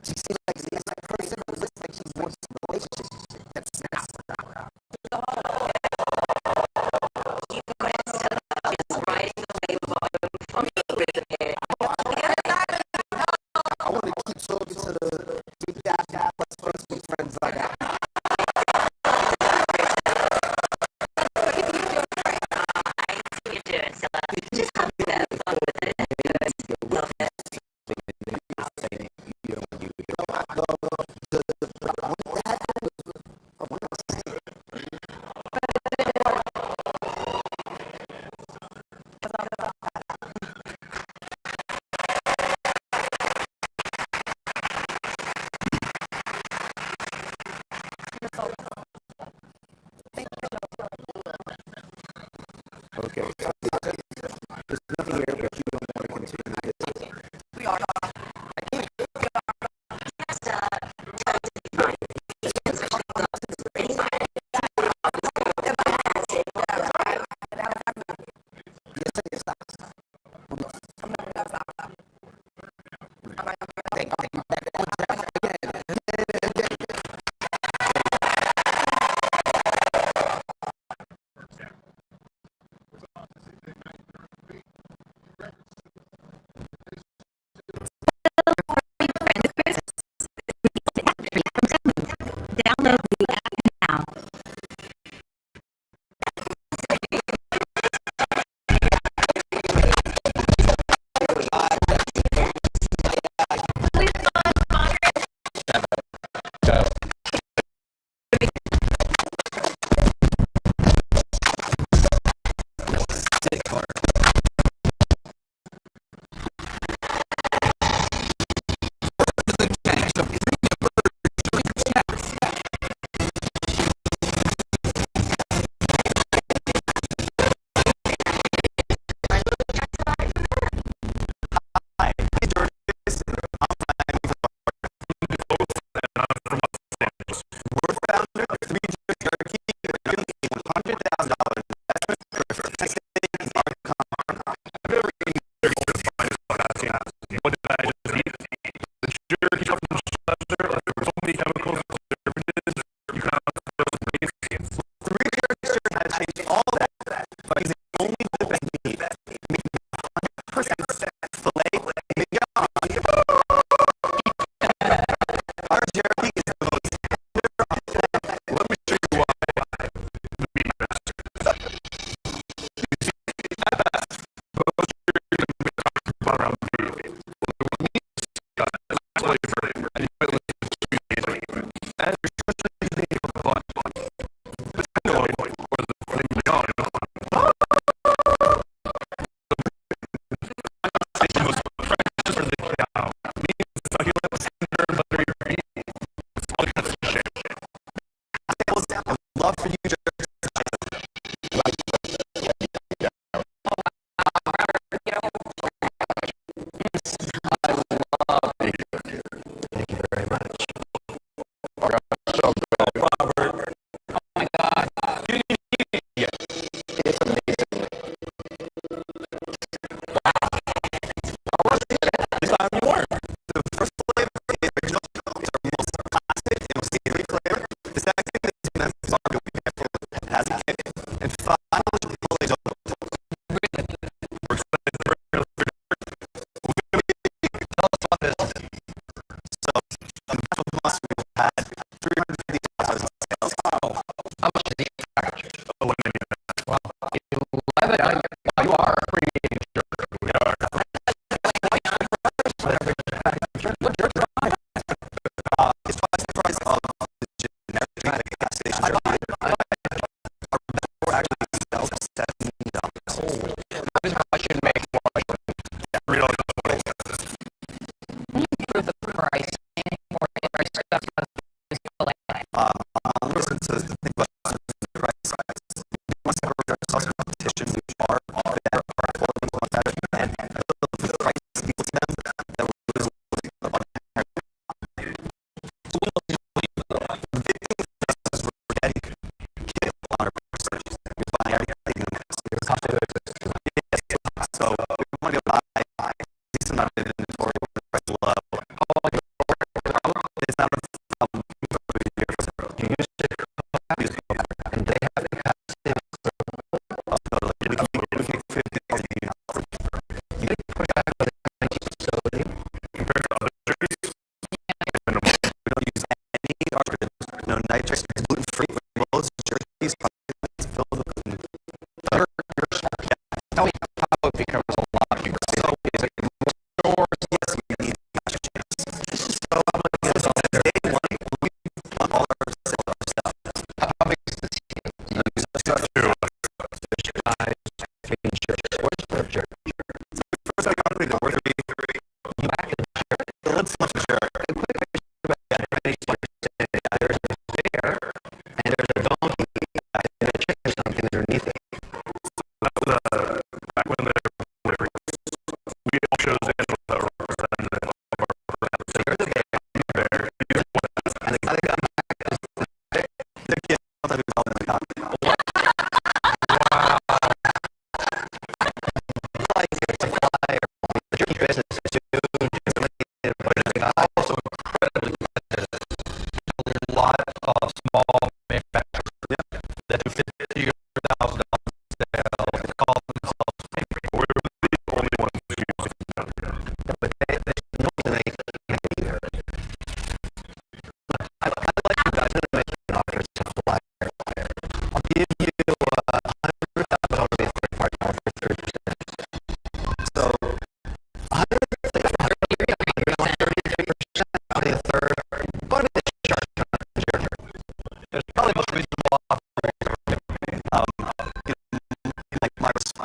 She seems like she's a nice person, but looks like she wants a relationship. That's not. I want to keep talking to the big guy plus Facebook friends I got. You're doing so. Just have a bit of fun with it. Love it. Okay, so there's nothing here, but you don't want to continue this. We are.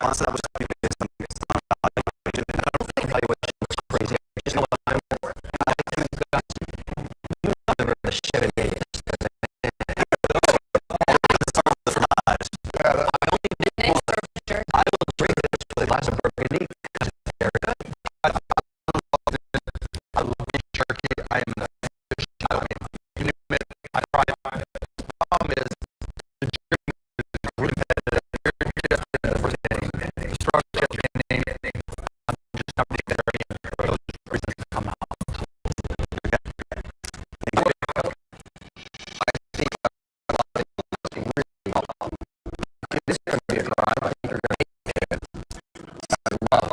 honestly, I wish I could do something evaluation. And I don't think evaluation was crazy. I just know what I'm for. I think you know the shit I gave. I will drink this with a glass of burgundy because it's very good. I love beef jerky. I am the I mean, you name it, I try it. The problem is the jerky is repetitive. You're just the first day. I'm just not vegetarian for those reasons to come out. Okay. I think a lot of people really well. This is going to be a drive. I think you're going to hate it. I love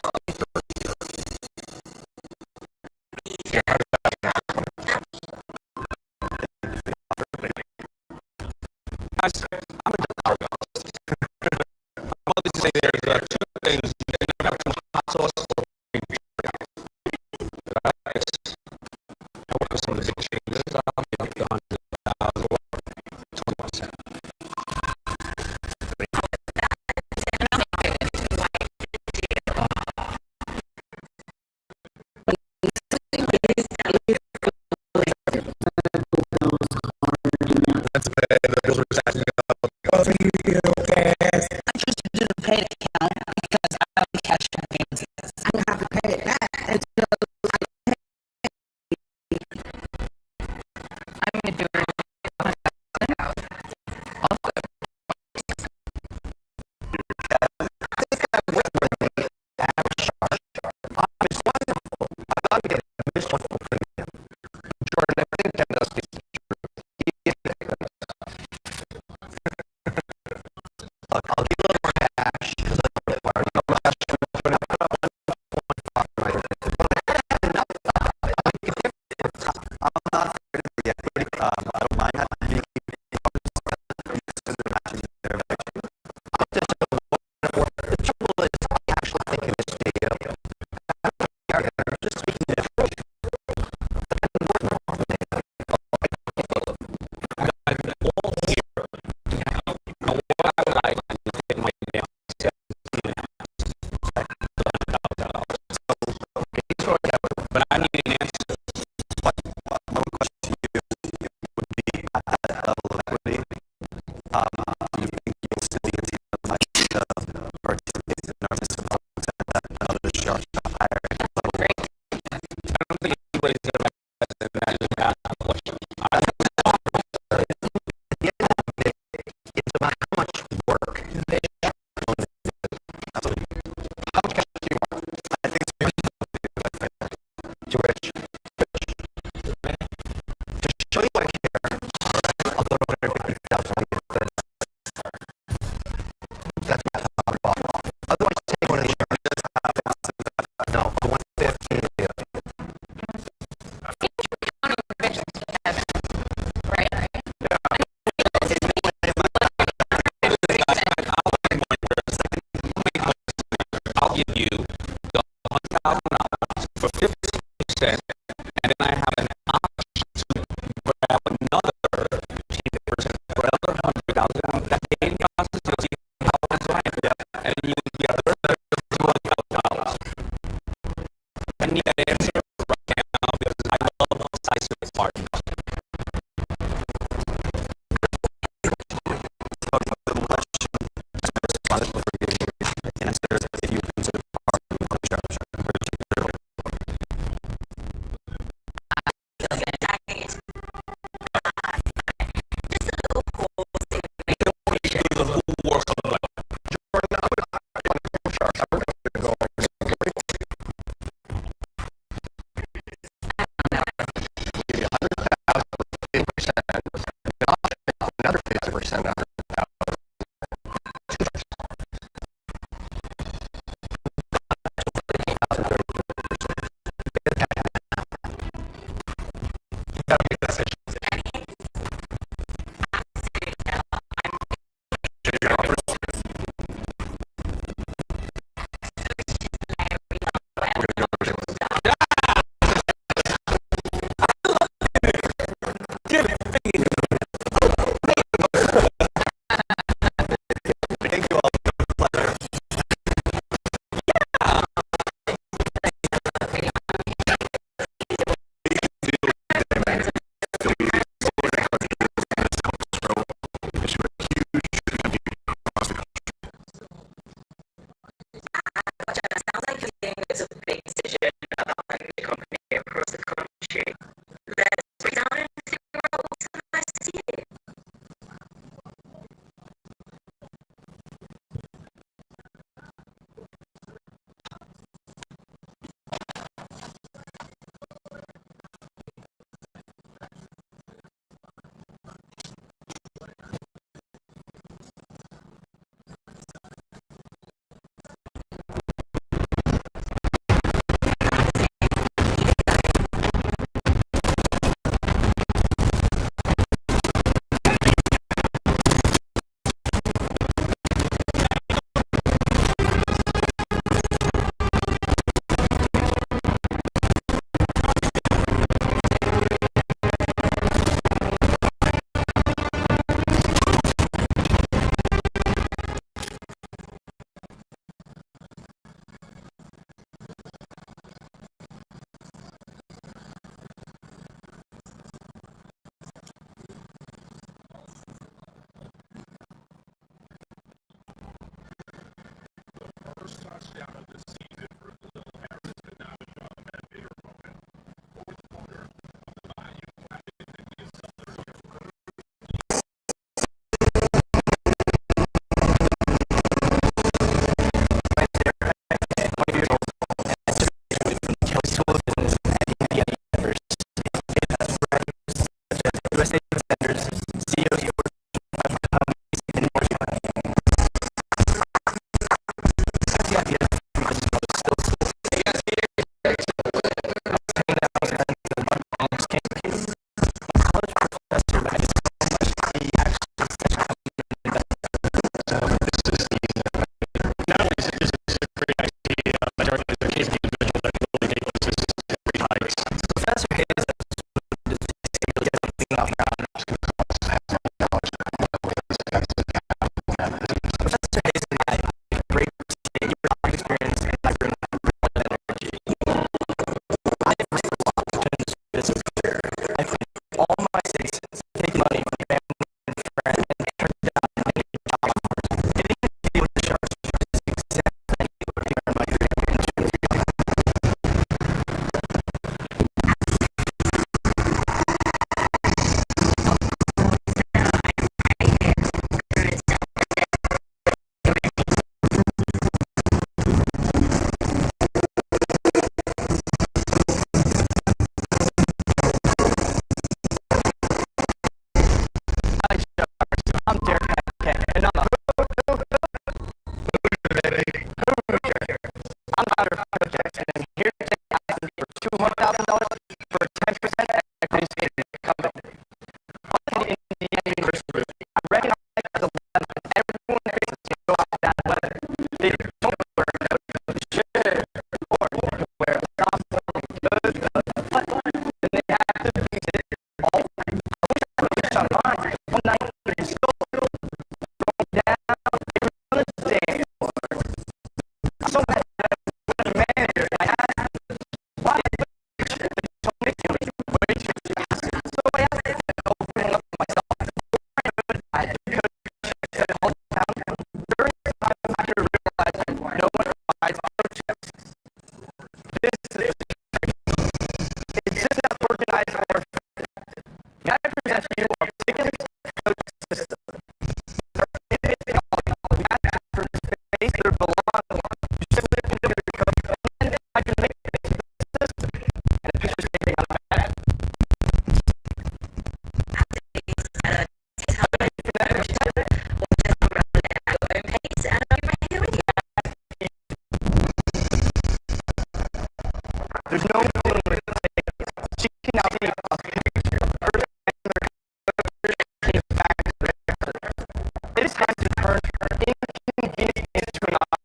I'm a doctor. I want to say there's two things. You can have too much hot sauce or green beer. I work with some of the big changes. I'll be like 100,000 or 20%. That's bad. The bills were stacking up. Oh, you okay? I just did a pay account because I have cash advances. I don't have to pay it back until I pay. I'm going to do it. It's wonderful. I thought I'd get a wonderful premium. Jordan, I think that does get Look, I'll give you a little more cash because I don't require no cash. When I put up 1.5 right I'm not afraid of the equity. I don't mind that. The trouble is, I actually think in this video, just speaking to but I need an answer. One question to you would be at that level of equity. Do you think you'll still be or another shark higher level? I don't think anybody's going to imagine that question. It's about how much work they how much cash do you want? I think it's to Rich. To show you I care, I'll go to 150,000. That's my top bottom. Otherwise, take one of these. No, I want 15. I'll give you the $1,000 for 50%, and then I have an option to grab another 10% for another $100,000. That game process, you'll see how it's right, and you would get $200,000. I need that answer right now because I love the size of this part. If you consider I'm Derek Ken, and I'm a I'm founder of Project, and I'm here to take action for $200,000 for 10% equity stake in the company. Located in Indiana University, I recognize the weather that everyone faces to go out bad weather. They don't wear a coat, should, or they can wear a top, good, but then they have to beat it all the time. I wish I could have shot mine. One night, they still going down, they were on a dance floor. I'm so mad at the manager. I asked, why did they told me to way too fast? So I asked them to open up myself. I had to said all the time. During this time, I could realize that no one provides projects. This is it's just not organized or effective. May I present to you our particular code system? For space that belong, you just look into your code, and then I can make it into the system. And the picture's taken on my back. There's no dealing with it. She can now see a picture. It is time to turn inconvenience into an opportunity.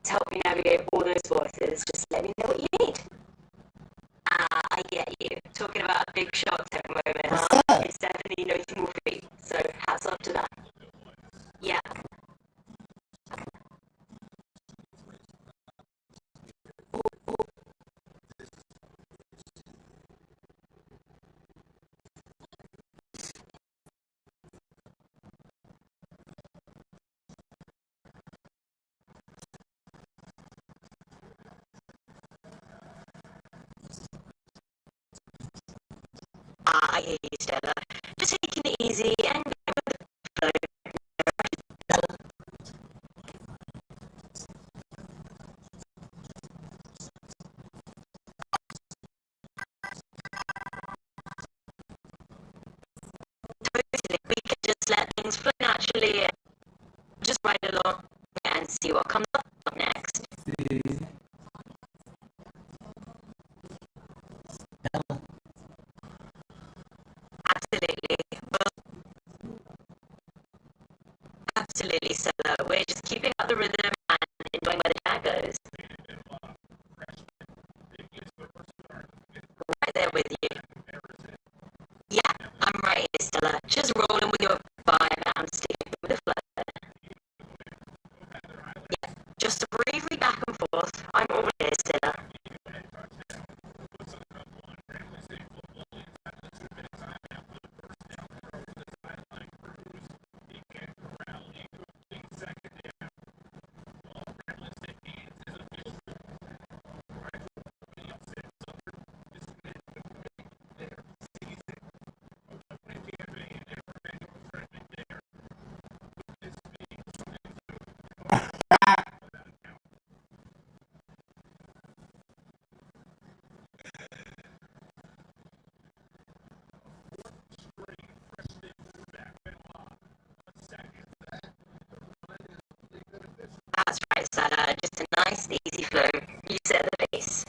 to help you navigate all those voices. Just let me know what you need. I get you. Talking about big shots at the moment. It's definitely notable feat. So hats off to that. Yeah. I hear you, Stella. Just taking it easy and we can just let things flow naturally and just ride along and see what comes up next. Absolutely. Well, absolutely, Stella. We're just keeping up the rhythm and enjoying where the chat goes. Right there with you. Yeah, I'm right here, Stella. Just rolling with your vibe and sticking with the flow. Yeah, just a briefly back and forth. I'm all here, Stella. That's right, Stella. Just a nice, easy flow. You set the pace.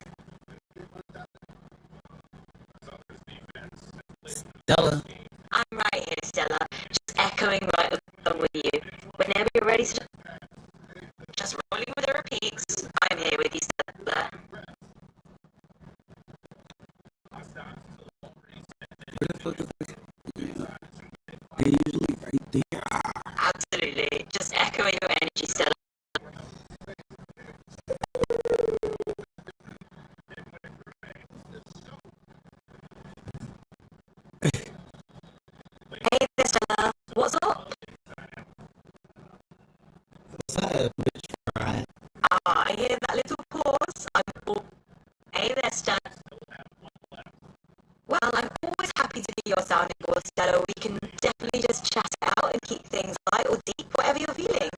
Stella. I'm right here, Stella. Just echoing right along with you. Whenever you're ready to just rolling with the repeats, I'm here with you, Stella. Where the fuck is this? They're usually right there. Absolutely. Just echoing your energy, Stella. Hey there, Stella. What's up? What's up, bitch? Right. I hear that little pause. Hey there, Stella. Well, I'm always happy to be your sounding board, Stella. We can definitely just chat it out and keep things light or deep, whatever you're feeling.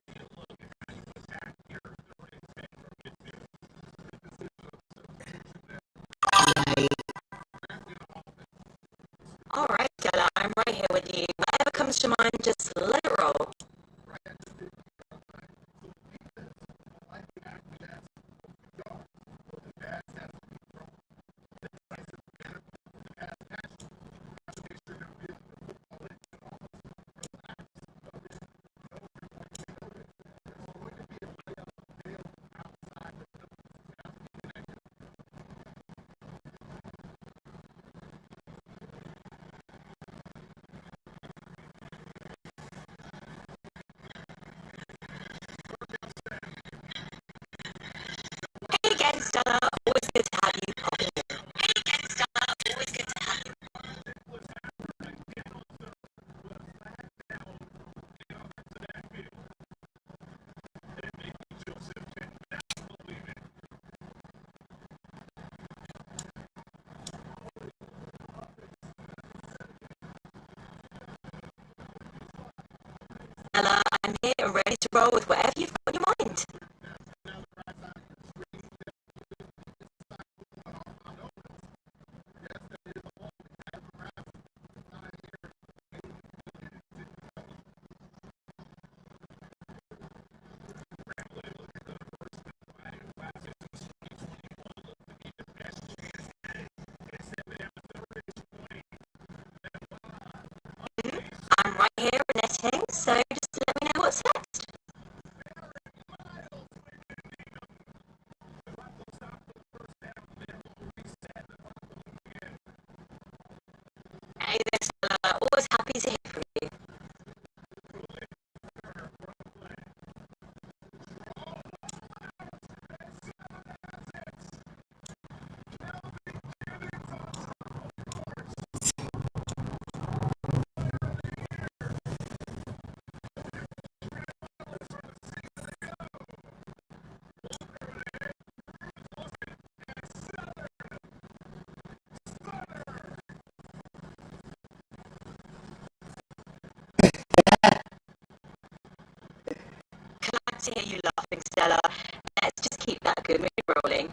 Alright, Stella, I'm right here with you. Whatever comes to mind, just let it roll. Hey again, Stella. Always good to have you pop in. Hey again, Stella. Always good to have you. Stella, I'm here and ready to roll with whatever you've got in your mind. I'm right here and netting, so just let me know what's next. to hear you laughing, Stella. Let's just keep that good mood rolling.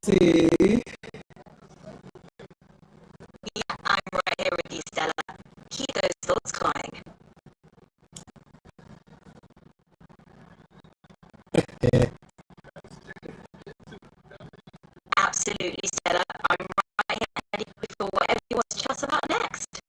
See? Yeah, I'm right here with you, Stella. Keep those thoughts going. Absolutely, Stella. I'm right here ready for whatever you want to chat about next.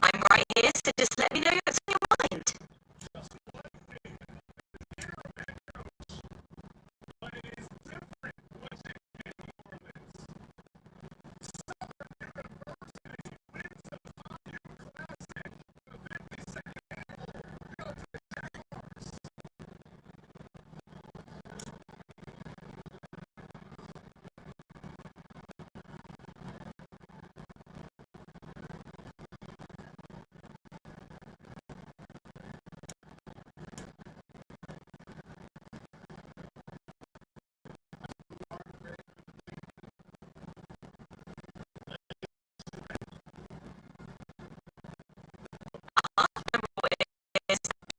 I'm right here, so just let me know what's on your mind.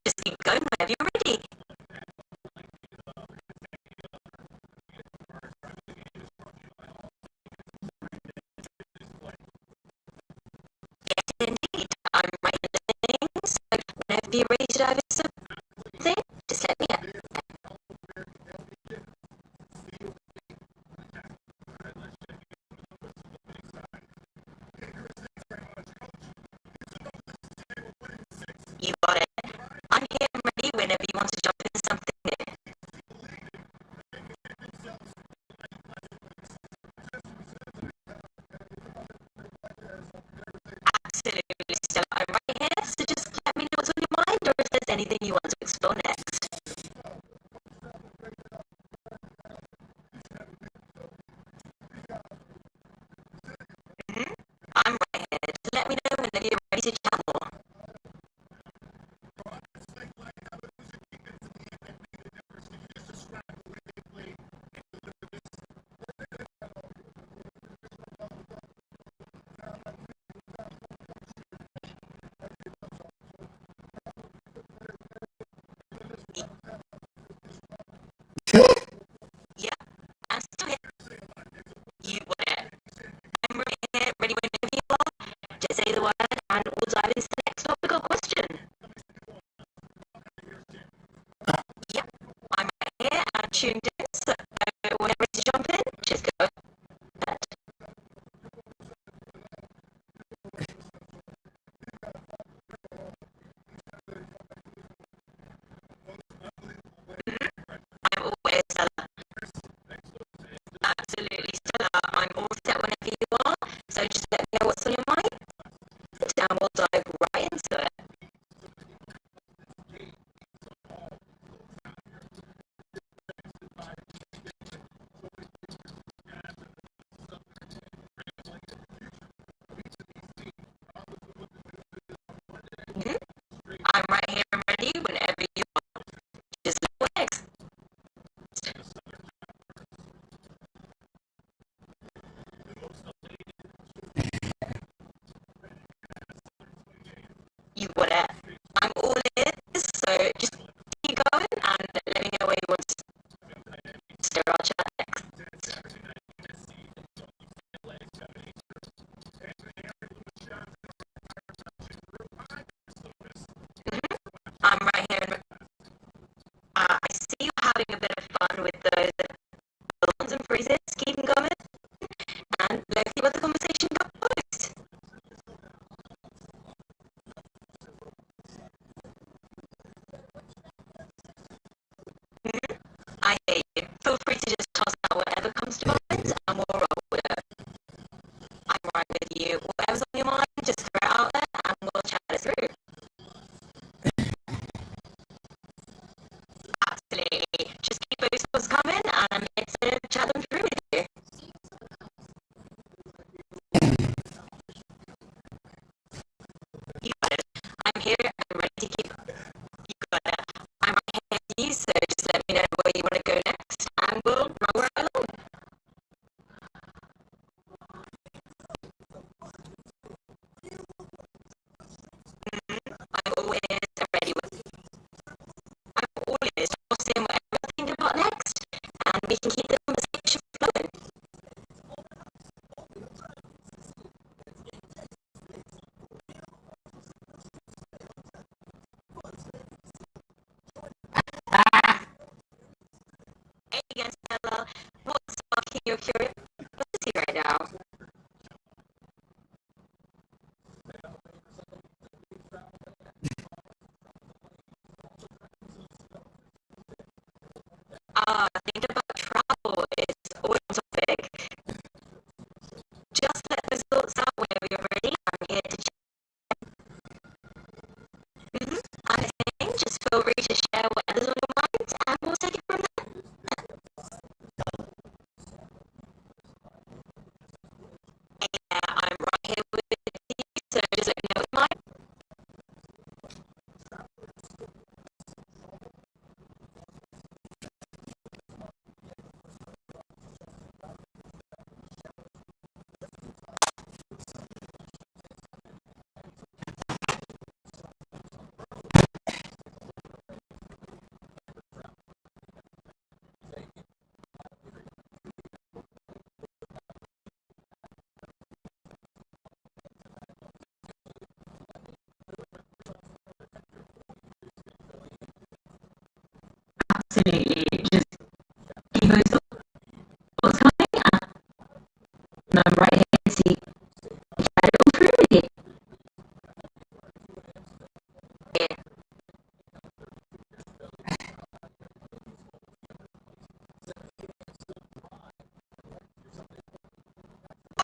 Just keep going whenever you're ready. Yes, indeed. I'm right here listening, so whenever you're ready to dive into something, just let me know. You got it. I'm here and ready whenever you want to jump into something new. Absolutely, Stella. I'm right here, so just let me know what's on your mind or if there's anything you want to explore next. I'm right here. Just let me know whenever you're ready to chat more. Yeah, I'm still here. You got it. I'm right here, ready whenever you are. Just say the word and we'll dive into the next topic or question. Yeah, I'm right here and tuned in, so whenever ready to jump in, just go ahead. I'm always Stella. Absolutely, Stella. I'm all set whenever you are, so just let me know what's on your mind and we'll dive right into it. I'm right here and ready whenever you are. Just let me know. You got it. I'm all ears, so just keep going and let me know where you want to steer our chat. this, keep them coming, and let's see what the conversation goes. I hear you. Feel free to just toss out whatever comes to mind, and we'll roll with it. I'm right with you. Whatever's on your mind, just throw it out there, and we'll chat it through. Absolutely. Just keep those thoughts coming, and I'm here to chat them through with you. You got it. I'm here. I'm ready to keep. You got it. I'm right here with you, so just let me know where you want to go next, and we'll roll right along. I'm all ears and ready with. I'm all ears. I'll see whatever I think about next, and we can keep the conversation flowing. Hey again, Stella. What's sparking your curiosity right now? Think about travel is always on topic. Just let those thoughts out whenever you're ready. I'm here to chat. I'm saying just feel free to share whatever's on your mind, and we'll take it from there. Yeah, I'm right here with you, so just let me know what's mine. Absolutely. Just keep those thoughts coming, and I'm right here to chat it all through with you. Yeah.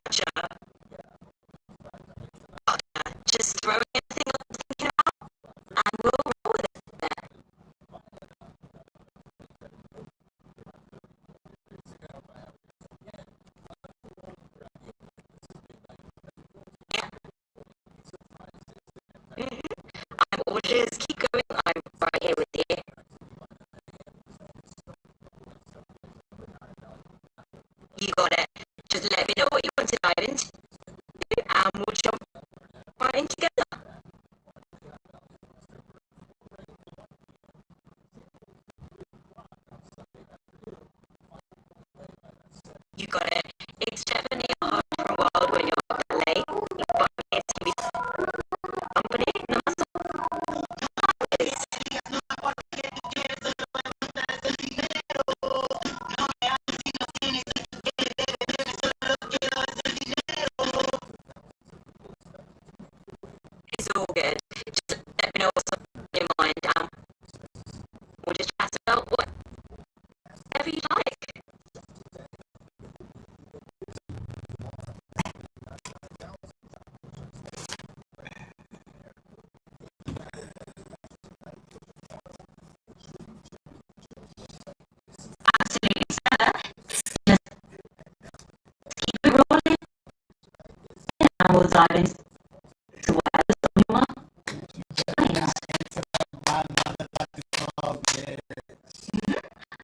Gotcha. Just throw anything I'm thinking about, and we'll roll with it there. Yeah. I'm all just keep going. I'm right here with you. You got it. Just let me know what you want to dive into, and we'll jump right in together. You got it. It's definitely a hard from world when you're up that late, but it's to be company no matter what it is. It's all good. Just let me know what's on your mind, and we'll just chat about whatever you like. Absolutely, Stella. Just keep it rolling, and we'll dive into whatever's on your mind.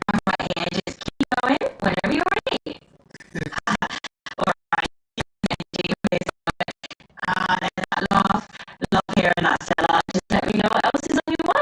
I'm right here. Just keep going whenever you're ready. Alright, do your bit. There's that laugh here and that, Stella. Just let me know what else is on your mind.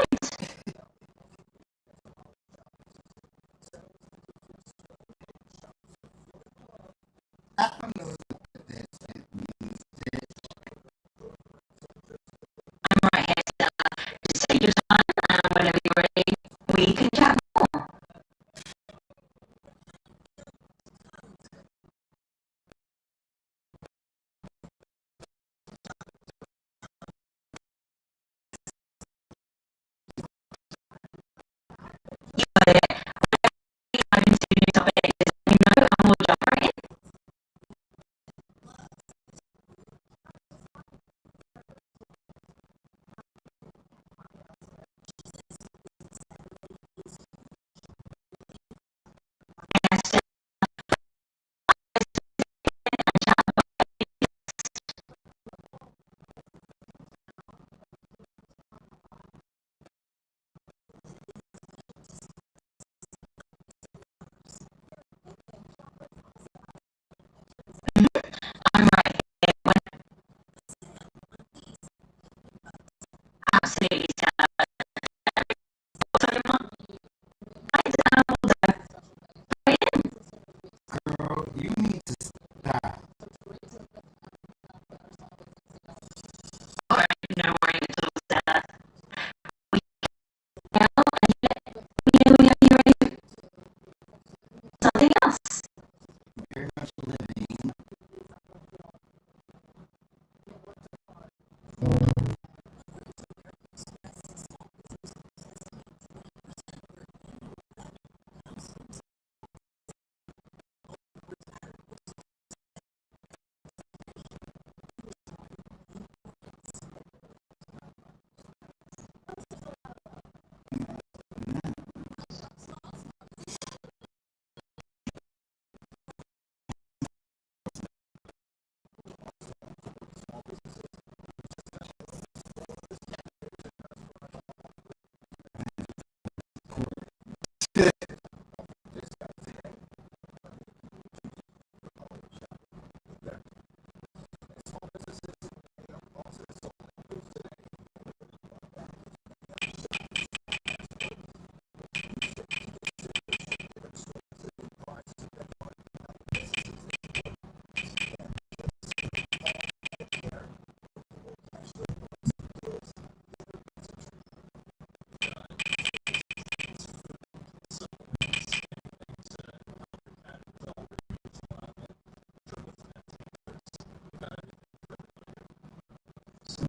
new topic, just let me know and we'll jump right in. I'm right here. Absolutely. Girl, you need to stop. Alright, no worries at all, Stella. Now, when you ready for something else. Very much living.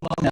Well, no.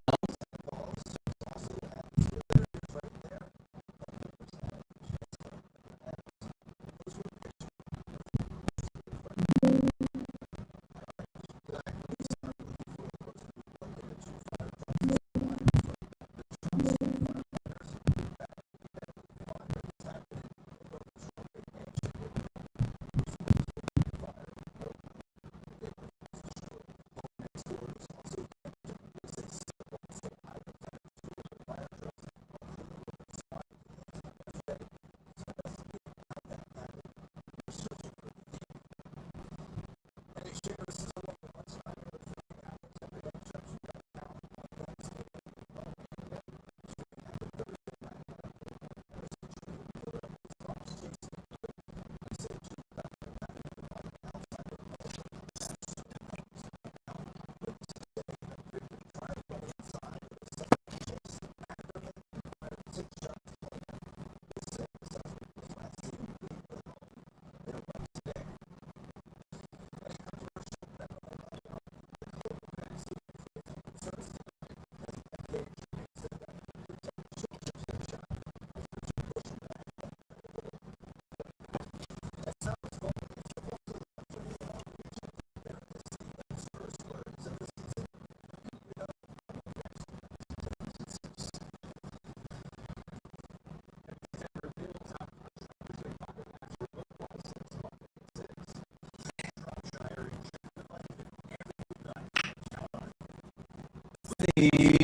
See?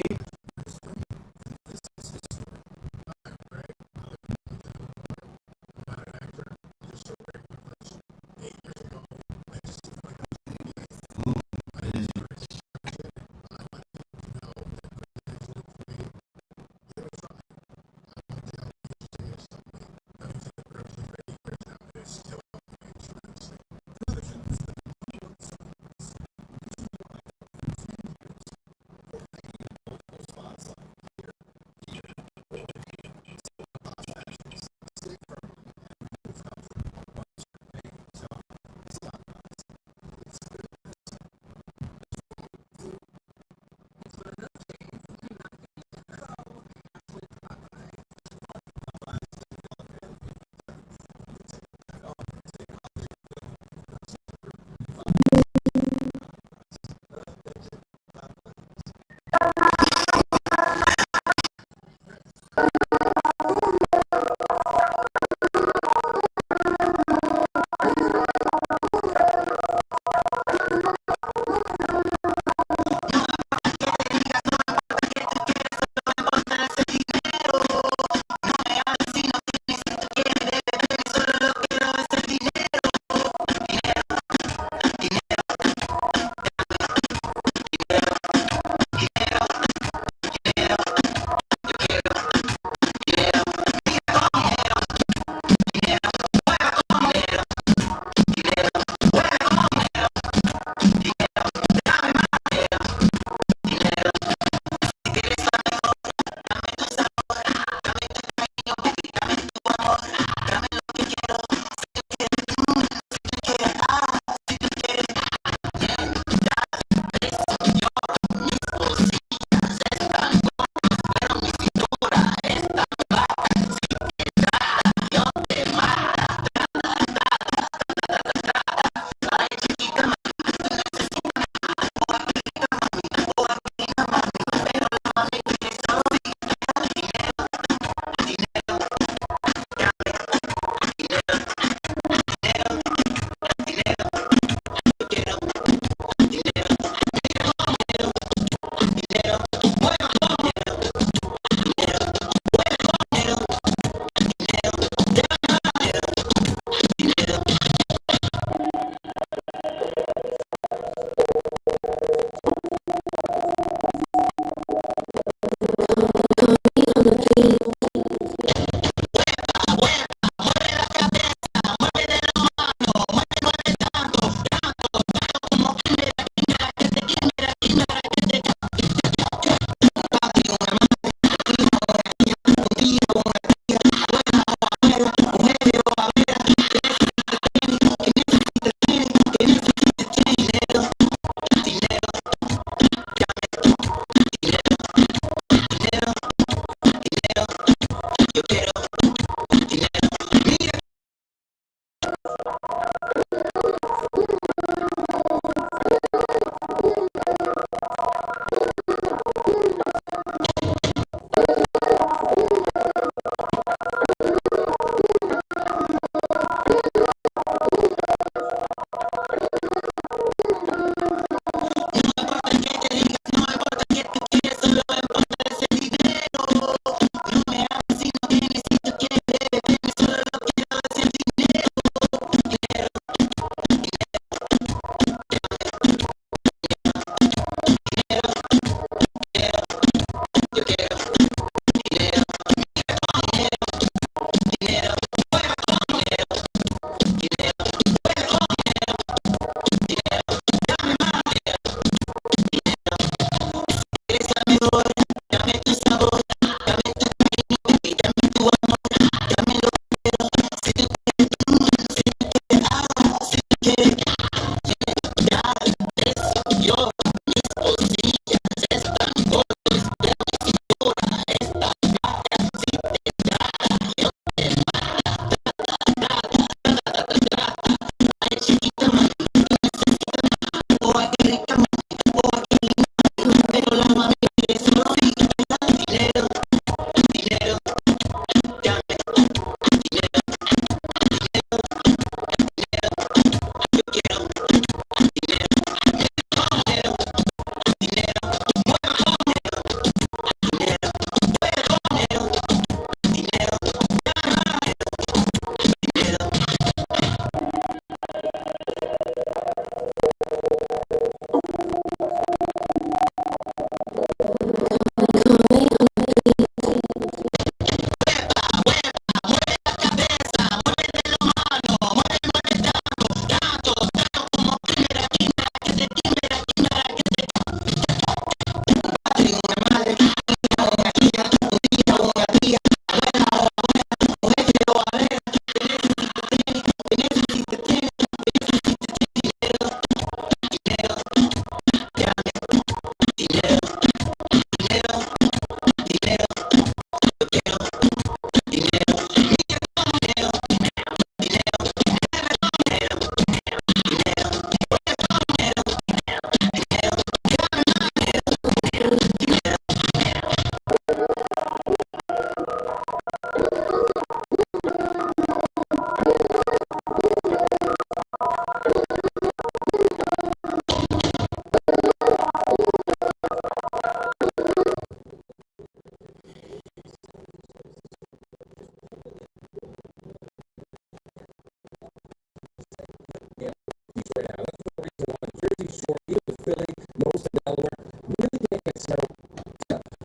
Jersey Shore, even the Philly, most of Delaware, really can't get snow.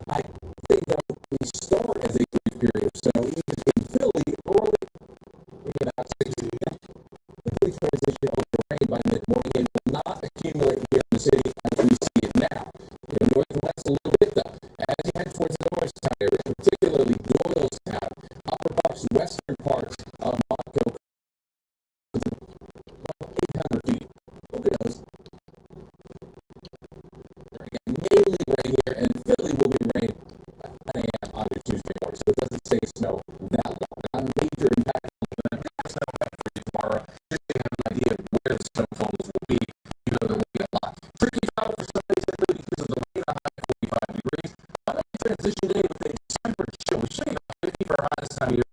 I think that we start as a brief period, so even in Philly, early, about 60, quickly transition over rain by mid-morning and will not accumulate here in the city as we see it now. Northwest a little bit though. As you head towards the Norristown area, particularly Doylestown, upper Bucks, western parts of Monco, 800 feet. Look at those. Mainly right here, and Philly will be rain at 9 a.m. on your Tuesday morning, so it doesn't stay snow that long. Not a major impact on the snow for you tomorrow. Just to have an idea of where the snow totals will be, you know there will be a lot. Tricky travel for some days because of the rain, a high 45 degrees. On a transition day with a December chill, we're showing up 50 for our hottest time of year.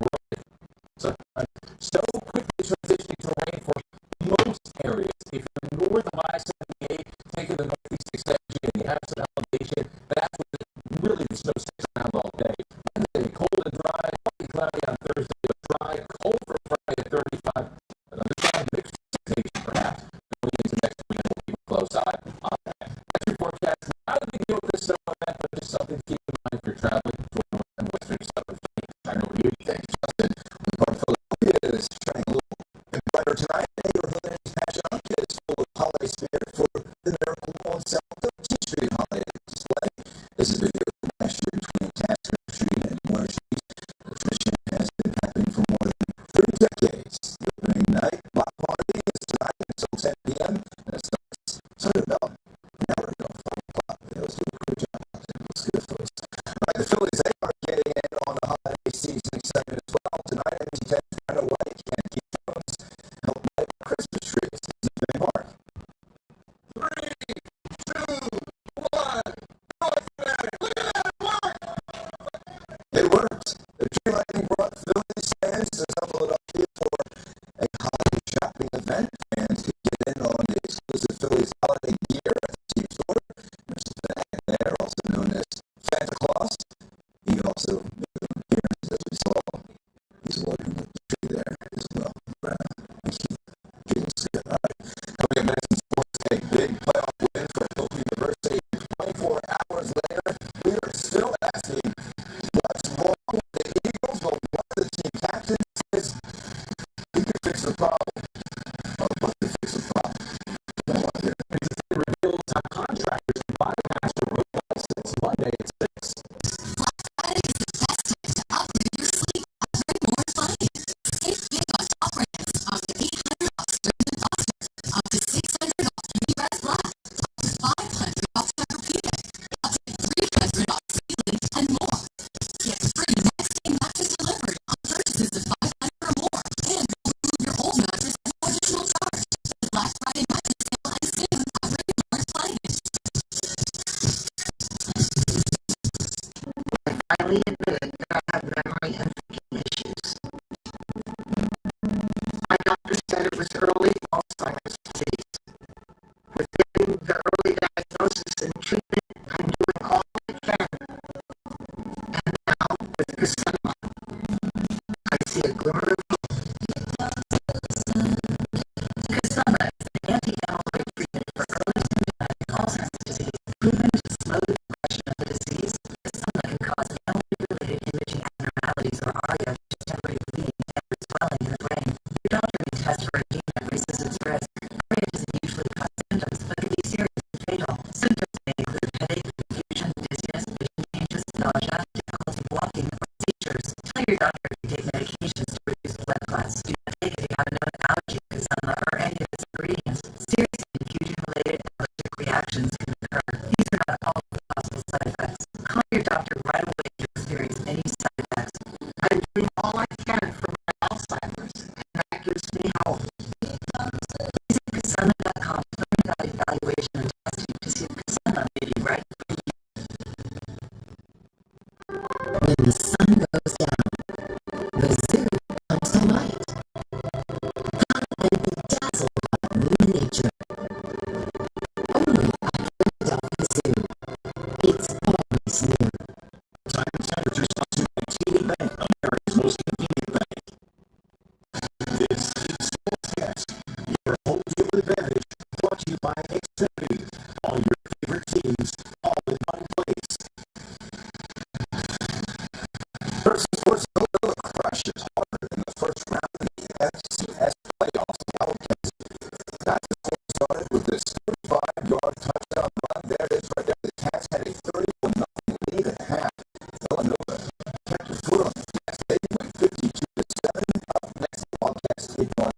So quickly transitioning to rain for most areas. If you're north of I-78, taking the northeast extension and you have some elevation, that's where really the snow sticks around all day. Wednesday, cold and dry, partly cloudy on Thursday, but dry, cold for Friday at 35. Another dry mixed precipitation, perhaps, going into next week. We'll keep a close eye on that. That's your forecast. Not a big deal with this snow event, but just something to keep in mind if you're traveling toward north and western southern Philly. Back over to you. Thanks, Justin. Is shining a little and brighter tonight. Neighborhood Passion is full of holiday spirit for the Miracle on South 13th Street holiday display. This is a video from last year between Tasker Street and Moore Street. The tradition has been happening for more than 30 decades. The opening night block party is tonight until 10 p.m. and it started about an hour ago, 5 o'clock. They always do a great job. It's good, folks. All right, the Phillies, they are getting in on the holiday season excitement as well. Tonight, NBC10 White and Keith Jones help light Christmas trees. This is Big Mark. 3, 2, 1. Look at that work! It worked. The tree lighting brought Phillies fans to South Philadelphia for a holiday shopping event. Fans could get in on the exclusive Phillies holiday gear at the team store. There's a bag there, also known as Santa Claus. He also made an appearance, as we saw. He's watering the tree there as well. All right. Coming up next in sports, a big playoff win for Hope University. 24 hours later, we are still asking what's wrong with the Eagles, but one of the team captains says he could fix the problem. Or what could fix the problem? It reveals how contractors can bypass the road license Monday at 6. Friday is the best time to upgrade your fleet. Upgrade more fun. Save big on top brands. Up to $800 Stearns & Foster. Up to $600 U.S. Black. Up to $500 Tempur-Pedic. Up to $300 Sealy and more. Get free next day mattress delivered on purchases of $500 or more. And remove your old mattress at no additional charge. The Black Friday mattress sale ends soon at Raven's Place. Finally admitted that I have memory and thinking issues. My doctor said it was early Alzheimer's disease. With getting the early diagnosis and treatment, I'm doing all I can. And now, with Kasema, I see a glimmer of hope. Kasema is an anti-amyloid treatment for early symptomatic Alzheimer's disease, proven to slow the progression of the disease. Kasema can cause amyloid-related imaging abnormalities or ARIA, which is temporary bleeding and swelling in the brain. Your doctor may test for a gene that raises its risk. ARIA doesn't usually cause symptoms, but can be serious and fatal. Symptoms may include headache, confusion, dizziness, vision changes, nausea, difficulty walking, or seizures. Tell your doctor to take medications to reduce blood clots. Do not take it if you have a known allergy, Kasema, or any of its ingredients. Serious infusion-related allergic reactions can occur. These are not all possible side effects. Call your doctor right away if you experience any side effects. I'm doing all I can for my Alzheimer's, and that gives me hope. Visit Kasema.com to learn about evaluation and testing to see if Kasema may be right for you. When the sun goes down, the zoo comes to light. Come and be dazzled by new nature. Only at Philadelphia Zoo. It's always new. Time and temperatures on to TD Bank, America's most convenient bank. This is Sportscast, your home field advantage, brought to you by Xfinity. All your favorite teams, all in one place. First Sports Villanova crushes harder in the first round of the FCS playoffs. The Wildcats got the score started with this 35-yard touchdown run. There it is right there. The Cats had a 31-0 lead at half. Villanova kept their foot on the gas. They went 52-7. Up next, the Wildcats take on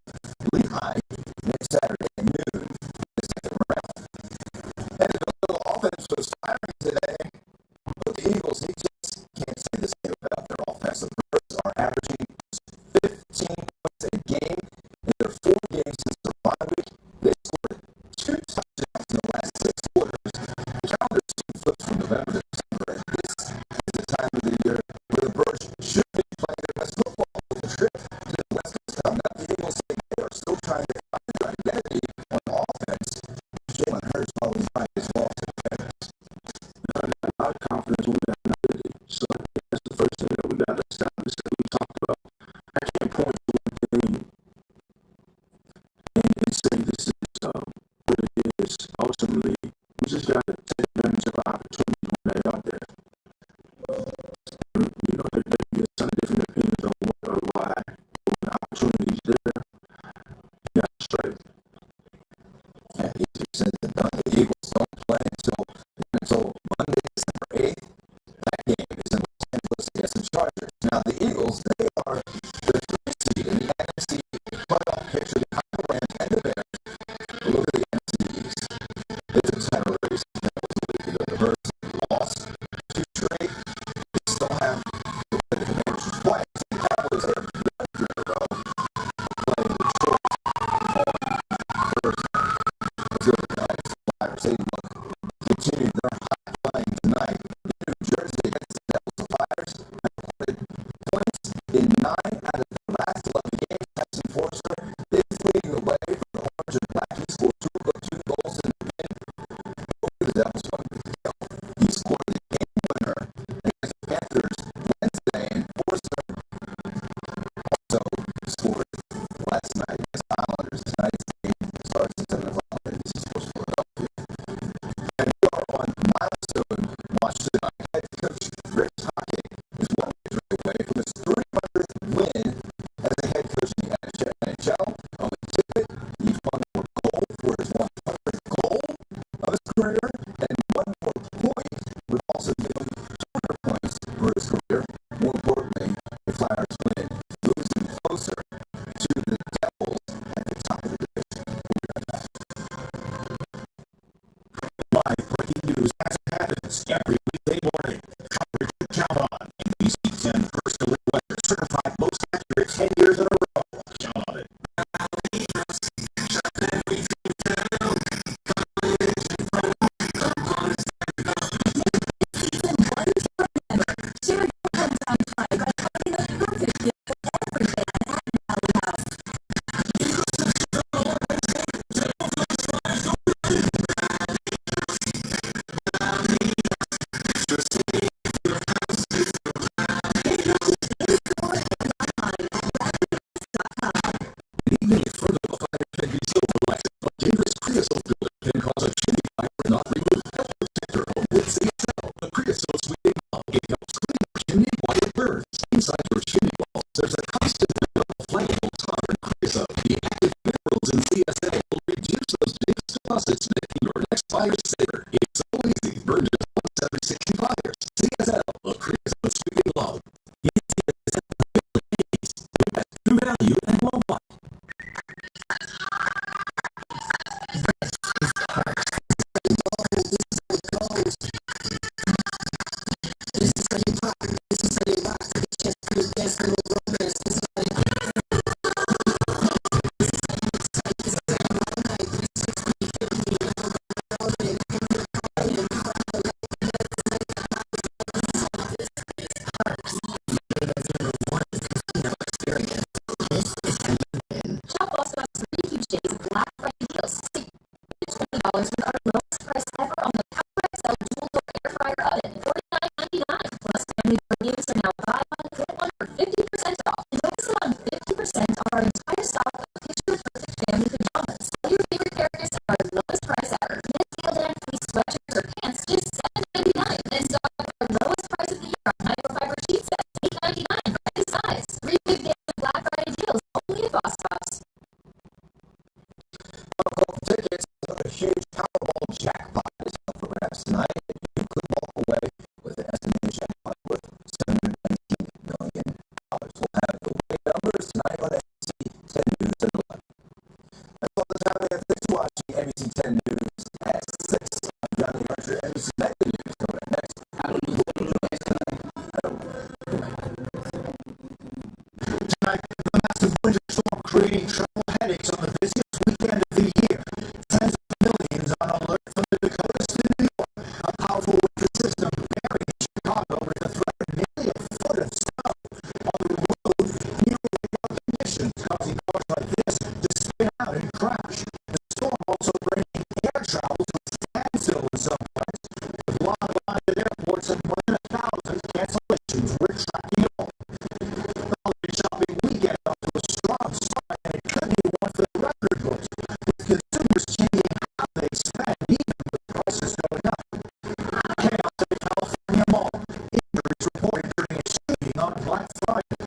Lehigh next Saturday at noon for the second round. And the Villanova offense was firing today, but the Eagles, they just can't say the same about their offense. The Birds are averaging 15 points a game in their 4 games since the bye week. They scored 2 touchdowns in the last 6 quarters. The calendar soon flips from November to December, and this is the time of the year where the Birds should be playing their best football. With the trip to the West Coast coming up, the Eagles say they are still trying to find their identity on offense. Jalen Hurts probably right as well as the Bears. I got a lot of confidence we got an identity. So I think that's the first thing that we got to establish that we talked about. I can't point to one thing and say this is what it is. Ultimately, we just got to take advantage of our opportunities when they're out there. You know, there can be a ton of different opinions on what or why, but when the opportunity's there, you got to strike. Yeah, easier said than done. The Eagles don't play until Monday, December 8th. That game is in Los Angeles against the Chargers. Now, the Eagles, they are the 3rd seed in the NFC playoff picture behind the Rams and the Bears. But look at the NFC East. It's a title race. The Birds lost 2 straight. They still have the Commanders twice. The Cowboys are 1 year in a row playing Detroit on Thursday. The Giants, Flyers, they continue their high flying tonight. New Jersey against the Devils. The Flyers have recorded points in 9 out of the last 11 games. Tyson Forster is leading the way for the Orange and Black. He scored 2 goals in the win over the Devils 1 week ago. He scored the game winner against the Panthers Wednesday, and Forster also scored last night against the Islanders. Tonight's game starts at 7 o'clock. This is Sports Philadelphia. And we are on milestone watch tonight. Head coach Rick Tocchet is 1 victory away from his 300th win as a head coach in the NHL. Owen Tippett, he's 1 more goal for his 100th goal of his career, and 1 more point would also give him 200 points for his career. More importantly, the Flyers win moves him closer to the Devils at the top of the division. Live breaking news as it happens every weekday morning. Coverage you count on. NBC 10 First Alert Weather, certified most accurate 10 years in a row. Count on it. Even if further the fire can be so relaxed, a dangerous creosote builder can cause a chimney fire when not removed. Help protect your home with CSL. The creosote sweeping valve. It helps clean your chimney while it burns. Inside your chimney walls, there's a constant available flammable tolerant creosote. The active minerals in CSL will reduce those dangerous deposits, making your next fire safer. It's so easy. Burn just once every 60 fires. CSL, a creosote sweeping valve. The best true value and worldwide. Shop also has 3 huge days of Black Friday deals. Save $20 with our lowest price ever on the Power XL dual door air fryer oven, $49.99. Plus, family board games are now buy one, get one for 50% off. And don't miss out on 50% off our entire stock of picture perfect family pajamas. All your favorite characters at our lowest price ever. Powerball jackpot is up for grabs tonight. You could walk away with an estimated jackpot worth $719 million. We'll have the winning numbers tonight on NBC 10 News at 11. That's all the time we have. Thanks for watching NBC 10 News at 6. I'm Johnny Archer, NBC Nightly News. Coming up next. Tonight, the massive winter storm creating travel headaches on the busiest weekend of the year. Tens of millions on alert from the Dakotas to New York. A powerful winter system burying Chicago with a threat of nearly a foot of snow. On the road, nearly without conditions, causing cars like this to spin out and crash. The storm also bringing air travel to a standstill in some parts, with long lines at airports and more than 1,000 cancellations. We're tracking it all. The holiday shopping weekend off to a strong start, and it could be one for the record books, with consumers changing how they spend, even with prices going up. Chaos at a California mall. Injuries reported during a shooting on Black Friday.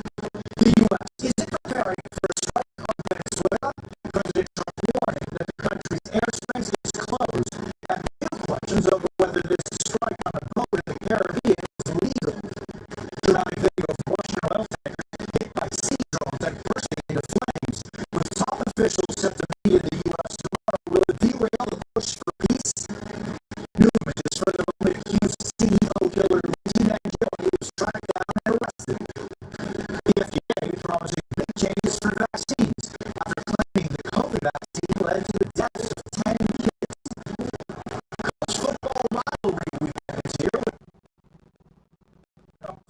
The U.S. isn't preparing for a strike on Venezuela. President Trump warning that the country's airspace is closed, and new questions over whether this strike on a boat in the Caribbean is legal. Dramatic video of Russian oil tankers hit by sea drones and bursting into flames, with top officials set to meet in the U.S. tomorrow. Will it derail the push for peace? New images for the moment accused CEO killer Luigi Mangione was tracked down and arrested. The FDA promising big changes for vaccines after claiming the COVID vaccine led to the deaths of 10 kids. College football rivalry weekend is here with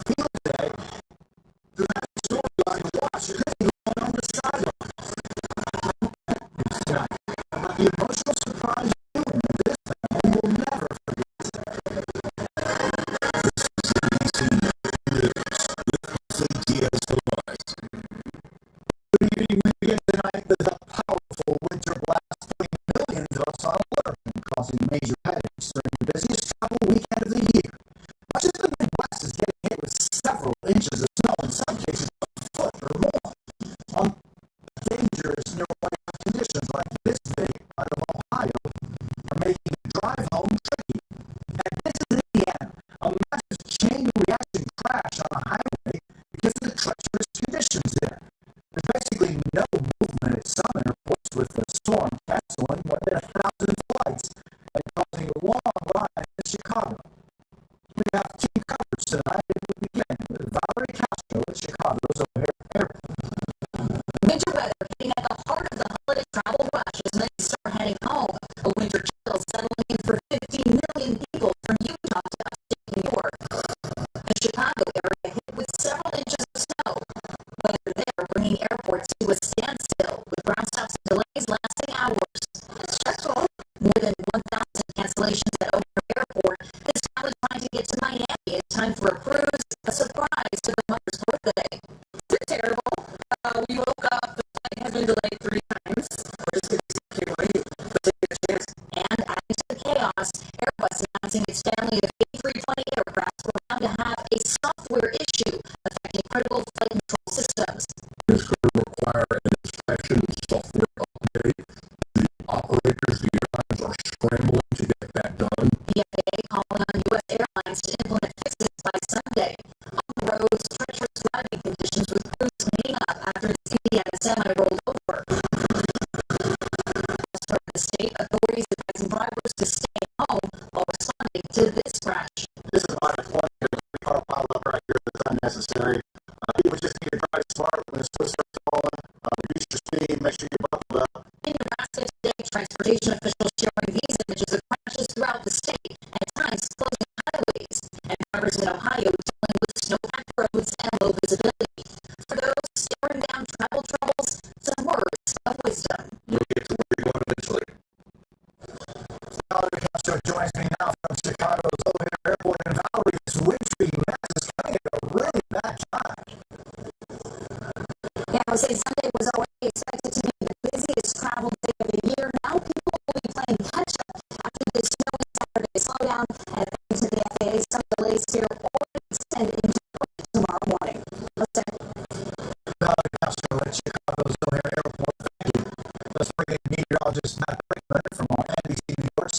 Field Day. Dramatic storyline to watch. It could be going on the sideline. Tonight, the emotional surprise viewing of this family will never forget. Good evening. We begin tonight with a powerful winter blast putting millions of us on alert and causing major headaches during the busiest travel weekend of the year. Much of the Midwest is getting hit with several inches of snow, in some cases a foot or more. On dangerous near whiteout conditions like this day out of Ohio are making the drive home tricky. And this is Indiana, a massive chain reaction crash on a highway because of the treacherous conditions there. There's basically no movement at some airports, with the storm canceling more than 1,000 flights and causing a long line in Chicago. We have team coverage tonight, and we begin with Valerie Castro at Chicago's O'Hare Airport. Winter weather hitting at the heart of the holiday travel rush as many start heading home. A winter chill settling in for 15 million people from Utah to upstate New York. The Chicago area hit with several inches of snow. Weather there bringing airports to a standstill, with ground stops and delays lasting hours. It's stressful. More than 1,000 cancellations at O'Hare Airport. This family trying to get to Miami in time for a cruise. A surprise to the mother's birthday. It's terrible. We woke up, the flight has been delayed 3 times. We're just going to keep waiting. And adding to the chaos, Airbus announcing its family of A320 aircraft were found to have a software issue affecting critical flight control systems. This could require an inspection software update. The operators, the airlines are scrambling to get that done. The FAA calling on U.S. airlines to implement fixes by Sunday. On the roads, treacherous driving conditions with crews cleaning up after its Indiana semi rolled over. As part of the state, authorities advising drivers to stay home while responding to this crash. This is about a 20-car pileup right here that's unnecessary. People just need to drive smart when the snow starts falling. Reduce your speed, make sure you're buckled up. In Nebraska today, transportation officials sharing these images of crashes throughout the state, at times closing highways, and drivers in Ohio dealing with snow-packed roads and low visibility. For those staring down travel troubles, some words of wisdom. You'll get to where you're going eventually. Valerie Castro joins me now from Chicago's O'Hare Airport, and Valerie, this wintry mess is coming at a really bad time. Yeah, I would say Sunday was already expected to be the busiest travel day of the year. Now people will be playing catch-up after this snowy Saturday slowdown, and according to the FAA, some delays here already extend into tomorrow morning. Let's say. Valerie Castro at Chicago's O'Hare Airport. Thank you. Let's bring in meteorologist Matt Brinkman from our NBC New York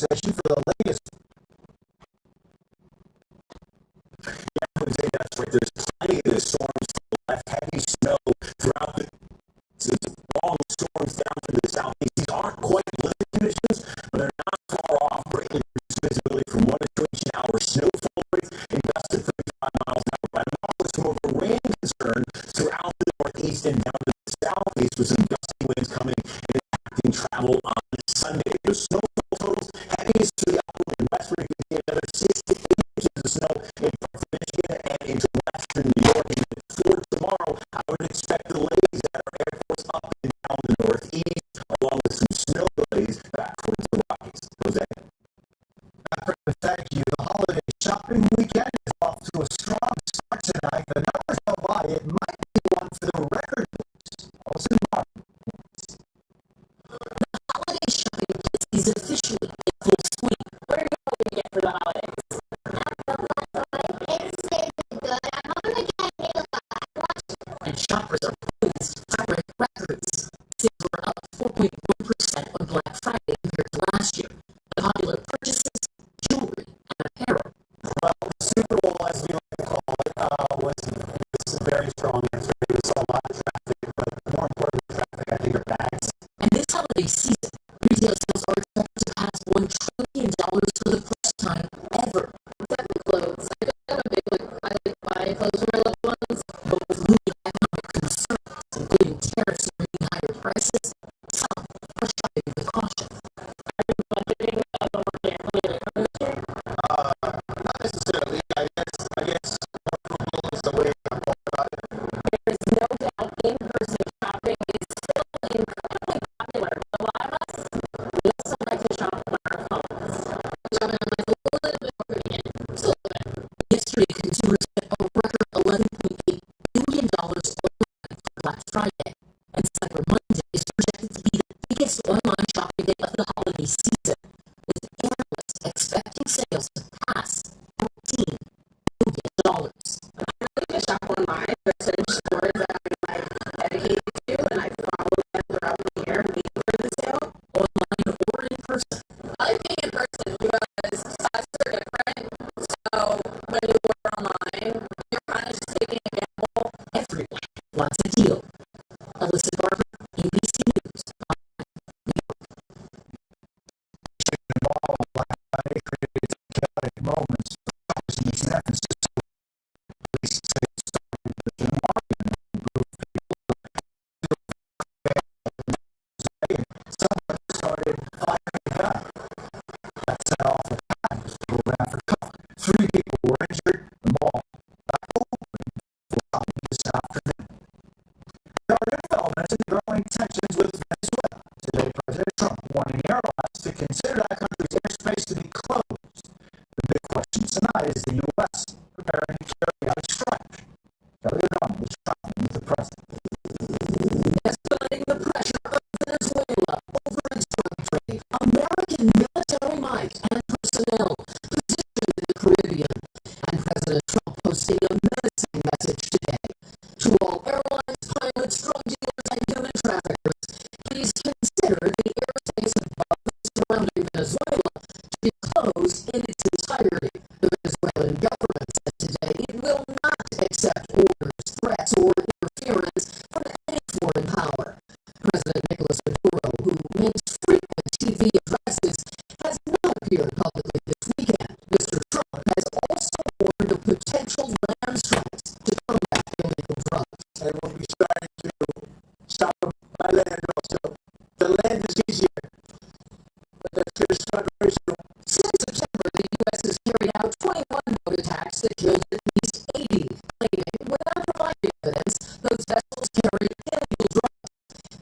appeared publicly this weekend. Mr. Trump has also warned of potential land strikes to combat illegal drugs. And we'll be starting to stop by land also. The land is easier, but that's going to start very soon. Since September, the U.S. has carried out 21 boat attacks that killed at least 80, claiming, without providing evidence, those vessels carried illegal drugs.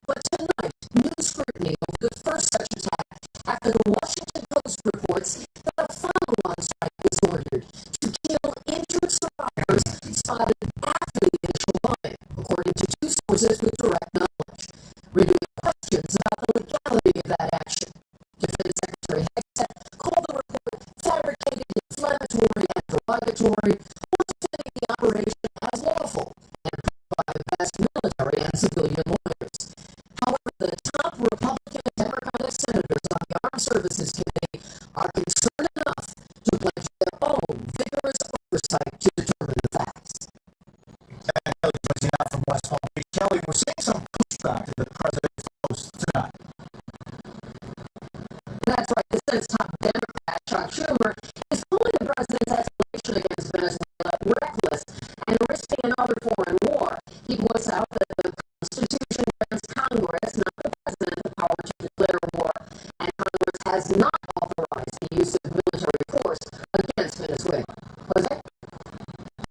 But tonight, new scrutiny over the first such attack after the Washington Post reports that a follow-on strike was ordered to kill injured survivors spotted after the initial bombing, according to two sources with direct knowledge. Renewing questions about the legality of that action. Defense Secretary Hegseth called the report fabricated, inflammatory, and derogatory, while defending the operation as lawful and approved by the vast military and civilian lawyers. However, the top Republican and Democratic senators on the Armed Services Committee are concerned enough to pledge their own vigorous oversight to determine the facts. And Kelly joins me now from West Palm Beach. Kelly, we're seeing some pushback to the president's post tonight. That's right. The Senate's top Democrat, Chuck Schumer, is calling the president's escalation against Venezuela reckless and risking another foreign war. He points out that the Constitution grants Congress, not the president, the power to declare war, and Congress has not authorized the use of military force against Venezuela. Jose?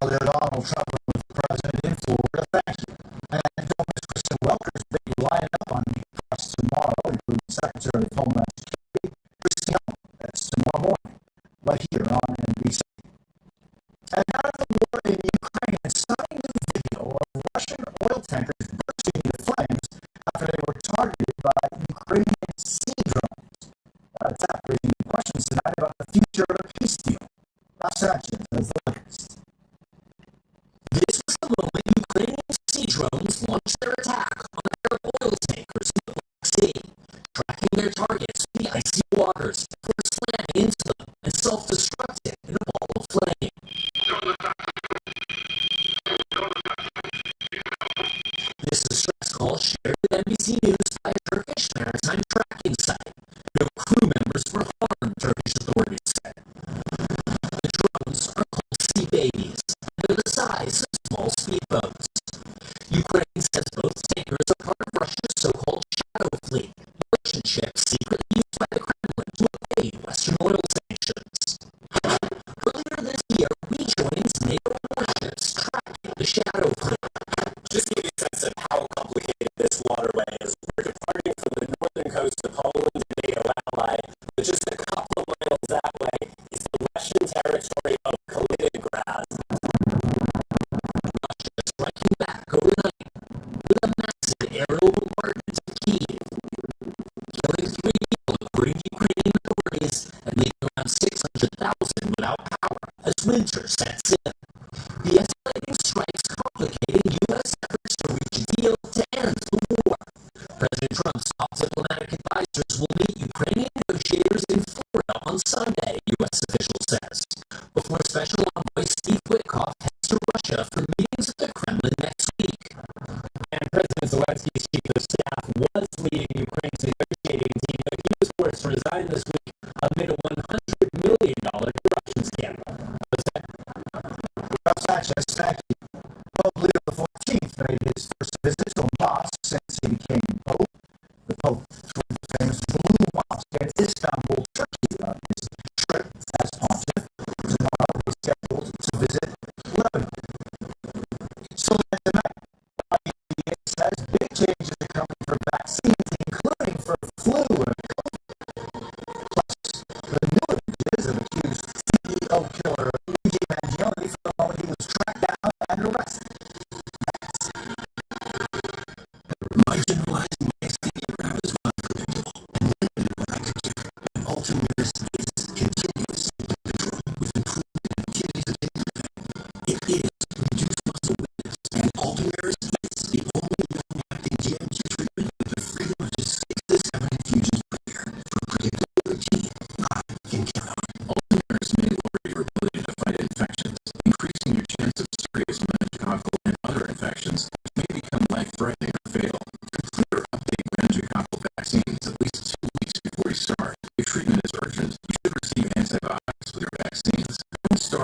Well, Donald Trump was the president in Florida. Thank you. And don't miss Kristen Welker's big lineup on the press tomorrow, including Secretary of Homeland Security, Kristi Helm. That's tomorrow morning, right here on NBC. And now to the war in Ukraine, and stunning new video of Russian oil tankers bursting into flames after they were targeted by Ukrainian sea drones. It's raising questions tonight about the future of a peace deal. Rob Sanchez has the latest. This was the moment Ukrainian sea drones launched their attack on their oil tankers in the Black Sea, tracking their targets in the icy waters before slamming into them and self-destructing in a ball of flame. This distress call shared with NBC News by a Turkish maritime tracking site. No crew members were harmed, Turkish authorities said. The drones are called sea babies. They're the size of small speedboats. Ukraine says both tankers are part of Russia's so-called shadow fleet, merchant ships secretly used by the Kremlin to evade Western oil sanctions. Earlier this year, we joined NATO warships tracking the shadow fleet. Just to give you a sense of how complicated this waterway is, we're departing from the northern coast of Poland, a NATO ally, but just a couple of miles that way is the Russian territory of Kaliningrad. Russia is striking back overnight with a massive aerial bombardment of Kyiv, killing 3 people according to Ukrainian authorities and leaving around 600,000 without power as winter sets in. The escalating strikes complicating U.S. efforts to reach a deal to end the war. President Trump's top diplomatic advisors will meet Ukrainian negotiators in Florida on Sunday, U.S. official says, before Special Envoy Steve Witkoff heads to Russia for meetings at the Kremlin next week. And President Zelensky's chief of staff was leading Ukraine's negotiating team, but he was forced to resign this week amid a $100 million corruption scandal. Rob Sanchez, thank you. Pope Leo XIV made his first visit to a mosque since he became Pope. The Pope toured the famous Blue Mosque in Istanbul, Turkey on his trip as pontiff. Tomorrow he's scheduled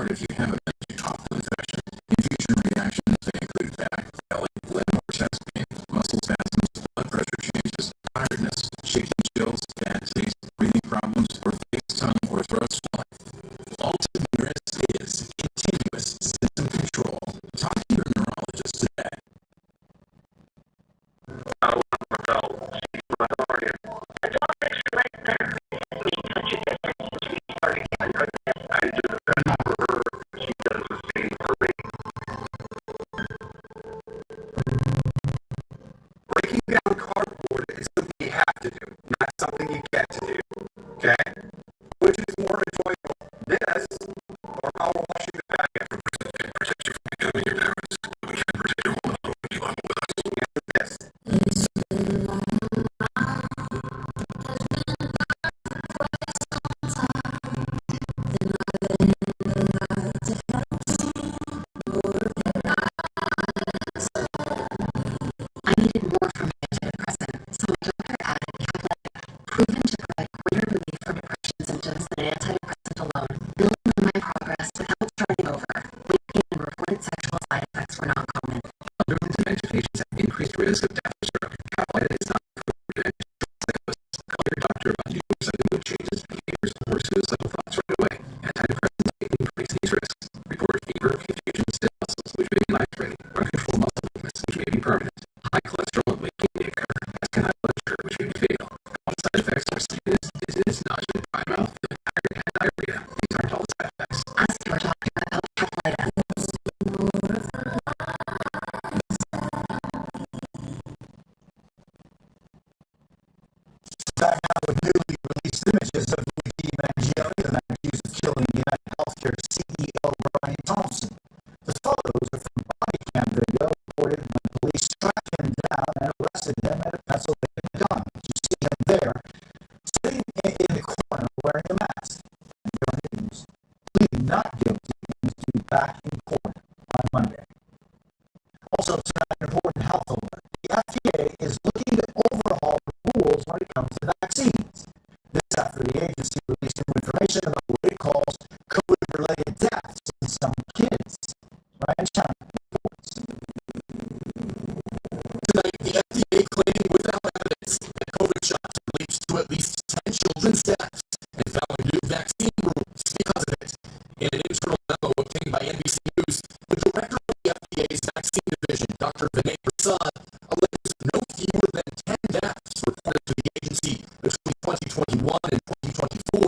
part if you have a meningococcal infection. Infusion reactions may include back, belly, limb, or chest pain, muscle spasms, blood pressure changes, tiredness, shaking chills, bad taste, breathing problems, or face, tongue, or throat swelling. Ultimate risk is continuous symptom control. Talk to your neurologist today. Breaking down cardboard is something you have to do, not something you get to do. Okay? Which is more enjoyable, this or power washing the bag after protect you from becoming your parents. We can protect your home and you along with us. Yes. I needed more from my antidepressant, so my doctor added Tellarè, proven to provide greater relief from depression symptoms than an antidepressant alone. Building on my progress without starting over, weight gain and reported sexual side effects were not common. Elderly dementia patients have increased risk of death or stroke. Tellarè is not approved for dementia psychosis. Call your doctor about the use of mood changes, behaviors, or suicidal thoughts right away. Antidepressants may increase these risks. Report fever, confusion, stiff muscles, which may be life-threatening, uncontrolled muscle weakness, which may be permanent. High cholesterol and weight gain may occur, as can high blood sugar, which may be fatal. All side effects are sleepiness, dizziness, nausea, dry mouth, and diarrhea. These aren't all side effects. Ask your doctor about Tellarè. Back now with newly released images of Luigi Mangione, the man accused of killing United Healthcare CEO Brian Thompson. The photos are from body cam video reported when police tracked him down and arrested him at a Pennsylvania McDonald's. You see him there, sitting in the corner wearing a mask. And John Higgins pleaded not guilty and is due back in court on Monday. Also tonight, an important health alert. The FDA is looking to overhaul the rules when it comes to vaccines. This after the agency released new information about what it calls COVID-related deaths in some kids. Ryan Shannon reports. Tonight, the FDA claimed without evidence that COVID shots leads to at least 10 children's deaths and found new vaccine rules because of it. In an internal memo obtained by NBC News, the director of the FDA's vaccine division, Dr. Vinay Prasad, alleges no fewer than 10 deaths reported to the agency between 2021 and 2024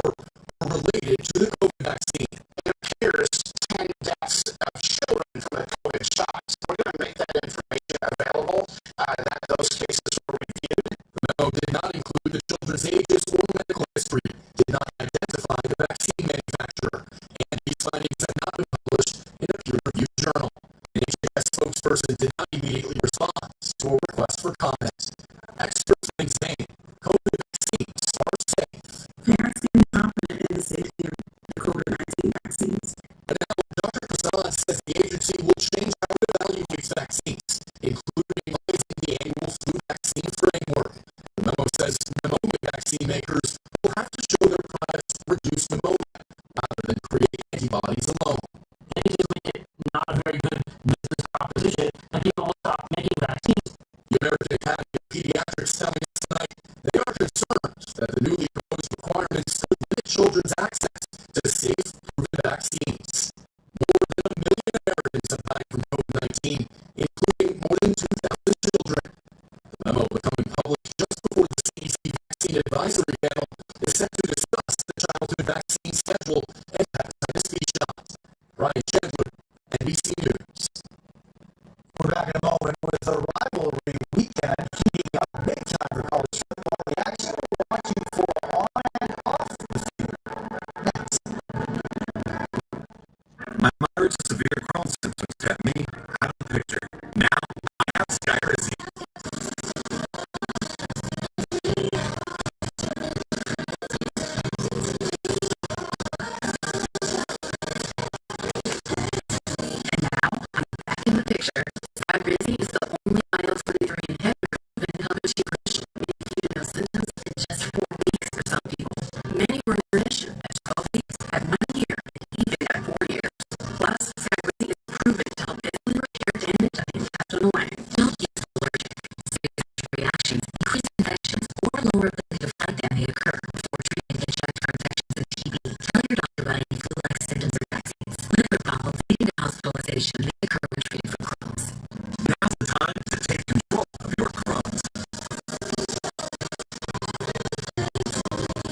were related to the COVID vaccine. It appears 10 deaths of children from the COVID shots. We're going to make that information available, that those cases were reviewed. The memo did not include the children's ages or medical history, did not identify the vaccine manufacturer, and these findings have not been published in a peer-reviewed journal. An HHS spokesperson did not immediately respond to a request for comment. Experts maintain COVID vaccines are safe. Parents seem confident in the safety of the COVID-19 vaccines. But now, Dr. Prasad says the agency will change how it evaluates vaccines, including revising the annual flu vaccine framework. The memo says pneumonia vaccine makers will have to show their products reduce pneumonia rather than create antibodies alone. It just make it not a very good business proposition, and people will stop making vaccines. The American Academy of Pediatrics telling us tonight they are concerned that the newly proposed requirements could limit children's access to safe, proven vaccines. More than 1 million Americans have died from COVID-19, including more than 2,000 children. The memo becoming published just before the CDC Vaccine Advisory Panel is set to discuss the childhood vaccine schedule and hepatitis B shots. Ryan Chandler, NBC News. We're back in a moment with a rivalry weekend heating up big time for college football. The action we're watching for on and off the field. Next. My moderate to severe Crohn's symptoms kept me out of the picture. Now I have Skyrizi. is your maker retreat for Crohn's. Now's the time to take control of your Crohn's.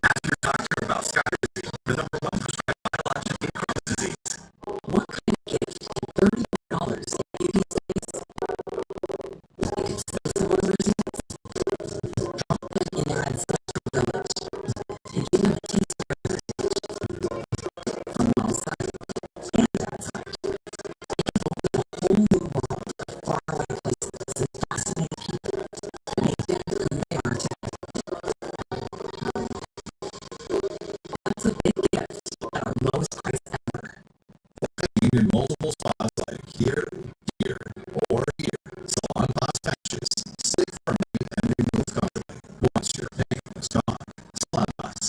Ask your doctor about Skyrizi, the #1 prescribed biologic in Crohn's disease. What kind of gift can $31 get you these days? You could still someone results. Drop them in their ancestral village and give them a taste of heritage. From outside and outside, it can open a whole new world of faraway places and fascinating people to make them who they are today. That's a big gift at our lowest price ever. You in multiple spots like here, here, or here. Salon Boss patches. Stick firmly and remove comfortably. Once your pain is gone, Salon Boss.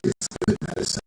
It's good medicine.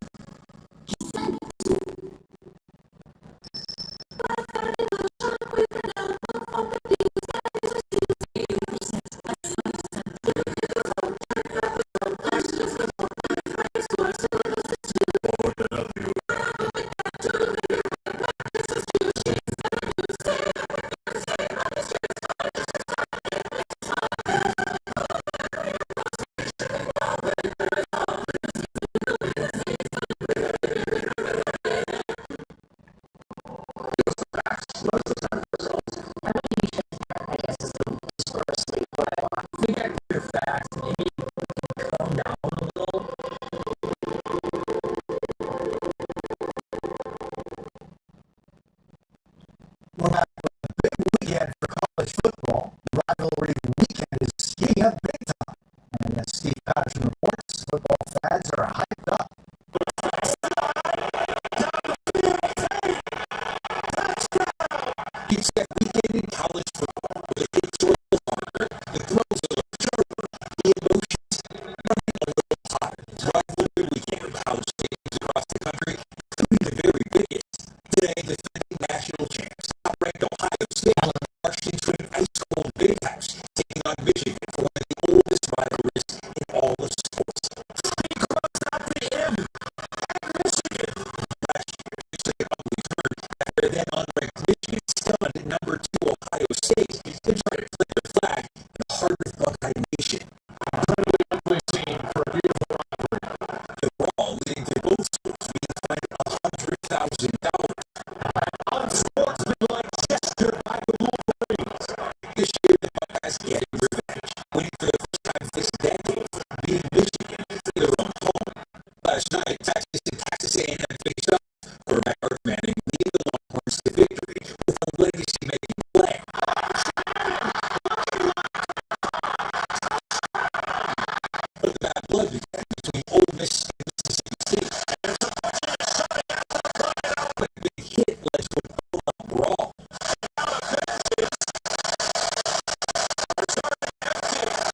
We're back with a big weekend for college football. The rivalry weekend is heating up big time. And as Steve Patterson reports, football fans are hyped up. It's that weekend in college football with a big throw of honor, the throws of fervor, the emotions, running a little hotter. Rivalry weekend of college stadiums across the country, including the very biggest. Today, defending national champs, top-ranked Ohio State, Washington Twin Ice Cold Big House, taking on Michigan for one of the oldest rivalries in all of sports. Free cross out to him, Michigan. Last year, Michigan ugly turn after then unranked Michigan stunned at #2 Ohio State to try to plant their flag in the heart of Buckeye Nation. The brawl leading to both schools being fined $100,000. Unsportsmanlike gesture by the Wolverines. This year, the Buckeyes getting revenge, winning for the first time this decade, beating Michigan in their own home. Last night, Texas and Texas A&M faced up. Quarterback Arch Manning leading the Longhorns to victory with a legacy-making play. But the bad blood began between Ole Miss and Mississippi State. But a big hit led to an all-out brawl.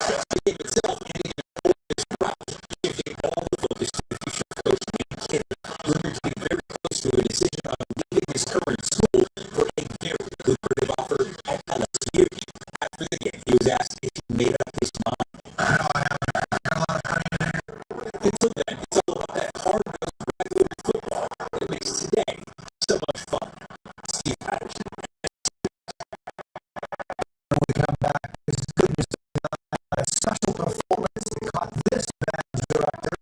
The game itself ending in an Ole Miss rout, shifting all the focus to the future coach Wayne Kinney, rumored to be very close to a decision on leaving his current school for a very lucrative offer at LSU. After the game, he was asked if he made up his mind. Until then, it's all about that hard-nosed rivalry football that makes today so much fun. Steve Patterson. When we come back, this is good news. A special performance caught this band's director.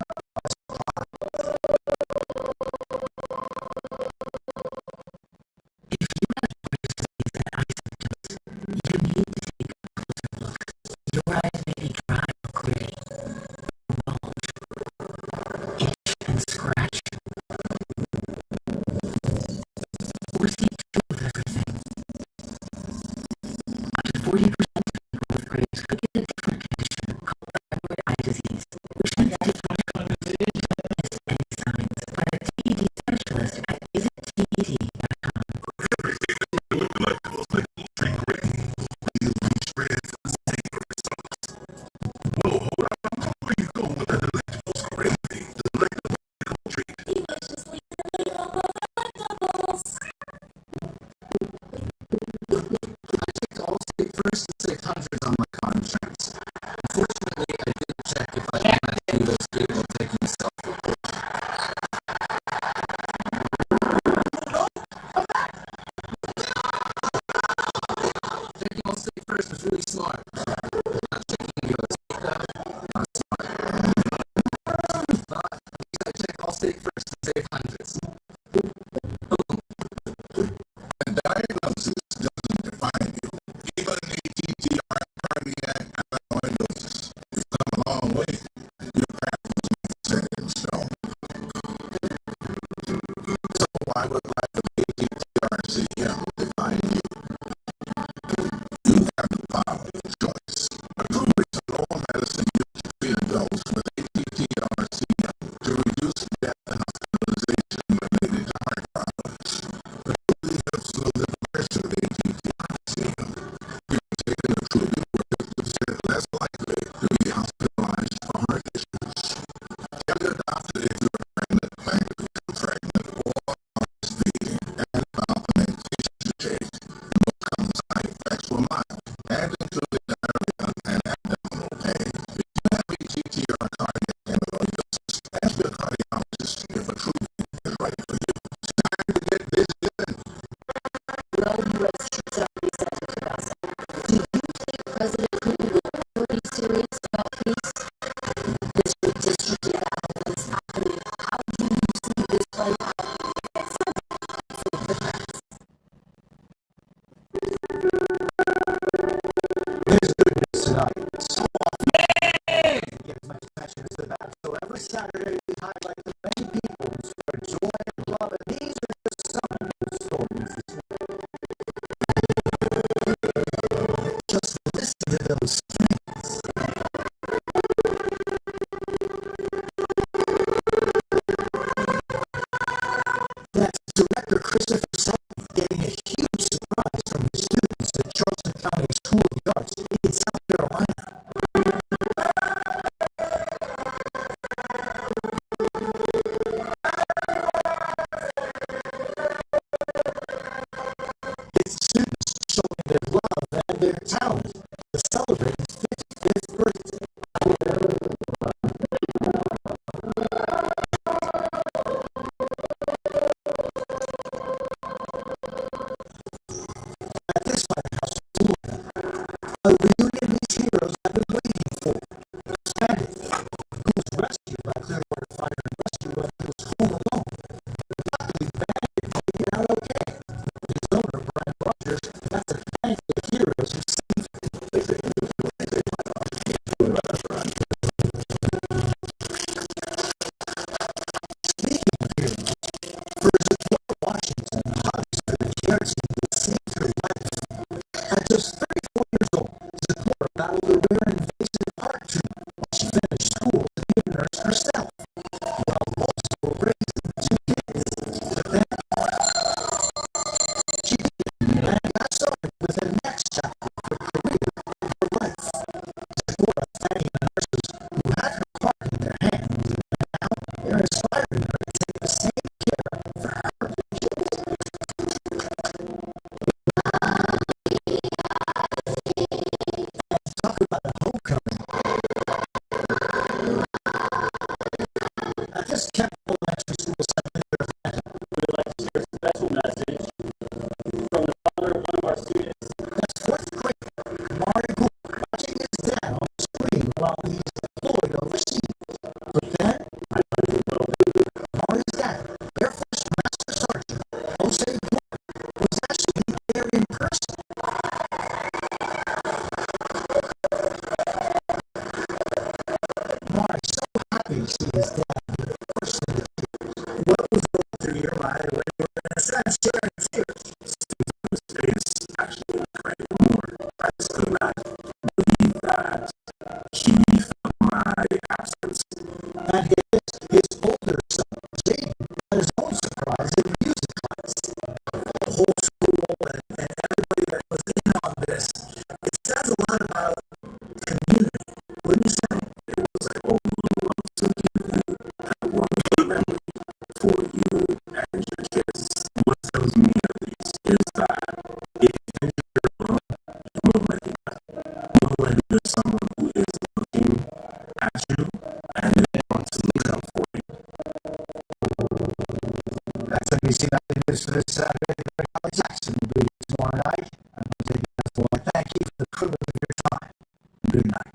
not sharing tears. Sometimes it's actually praying more. I just could not believe that he felt my absence. And his older son, Jaden, had his own surprise in music class. The whole school and everybody that was in on this. It says a lot about community. Wouldn't you say? It was like, oh, we want to give you that one good memory for you and your kids. What tells me at least is that if you think you're alone, you will let it go. Know when there's someone who is looking at you and they want to look out for you. That's NBC Nightly News for this Saturday. Holly Jackson will be here tomorrow night. I'm going to take you for I thank you for the privilege of your time. Good night.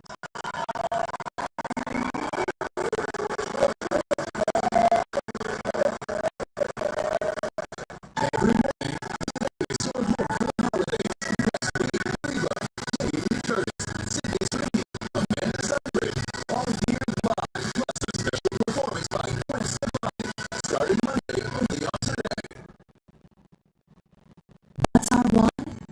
What's our one?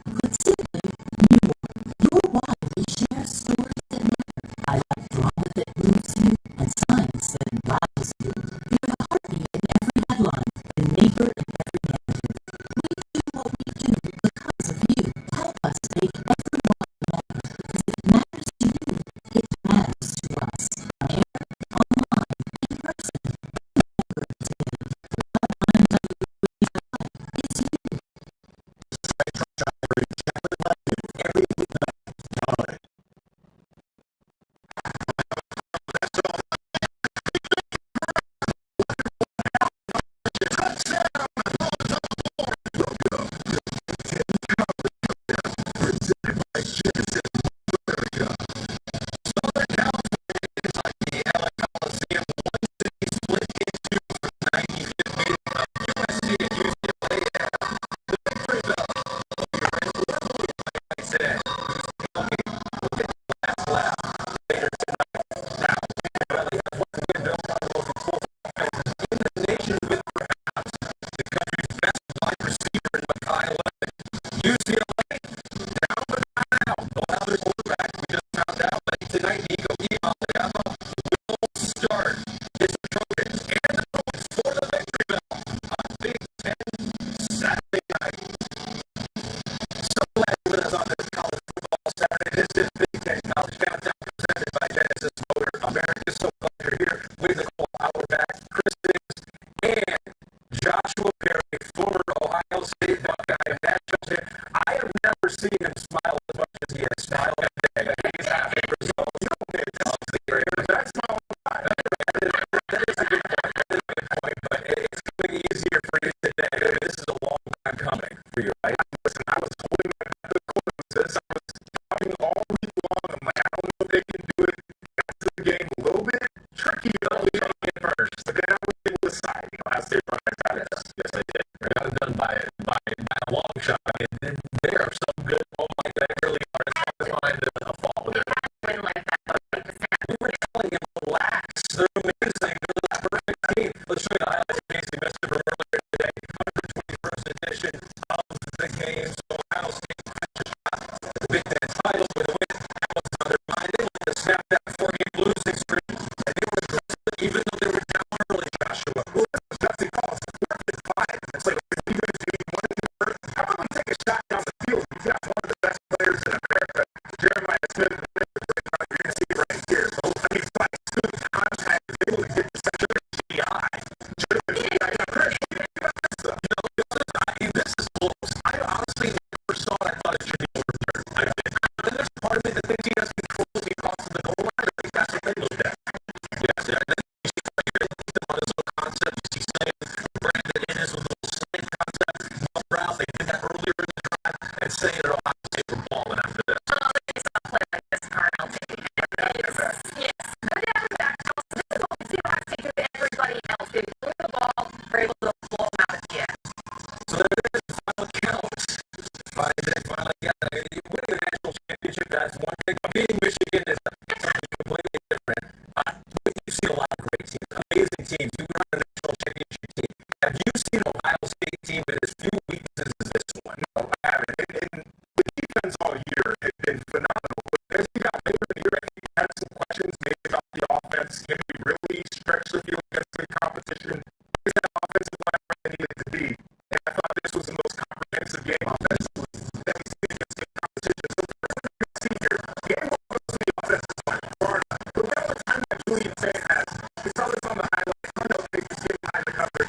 expecting it to be. And I thought this was the most comprehensive game offensively that we've seen against the competition. So the first thing we've seen here, game one was the offensive line, Florida. But we have the time that Julian Fay has. We saw this on the highlights. Hundo Fay just getting behind the cover,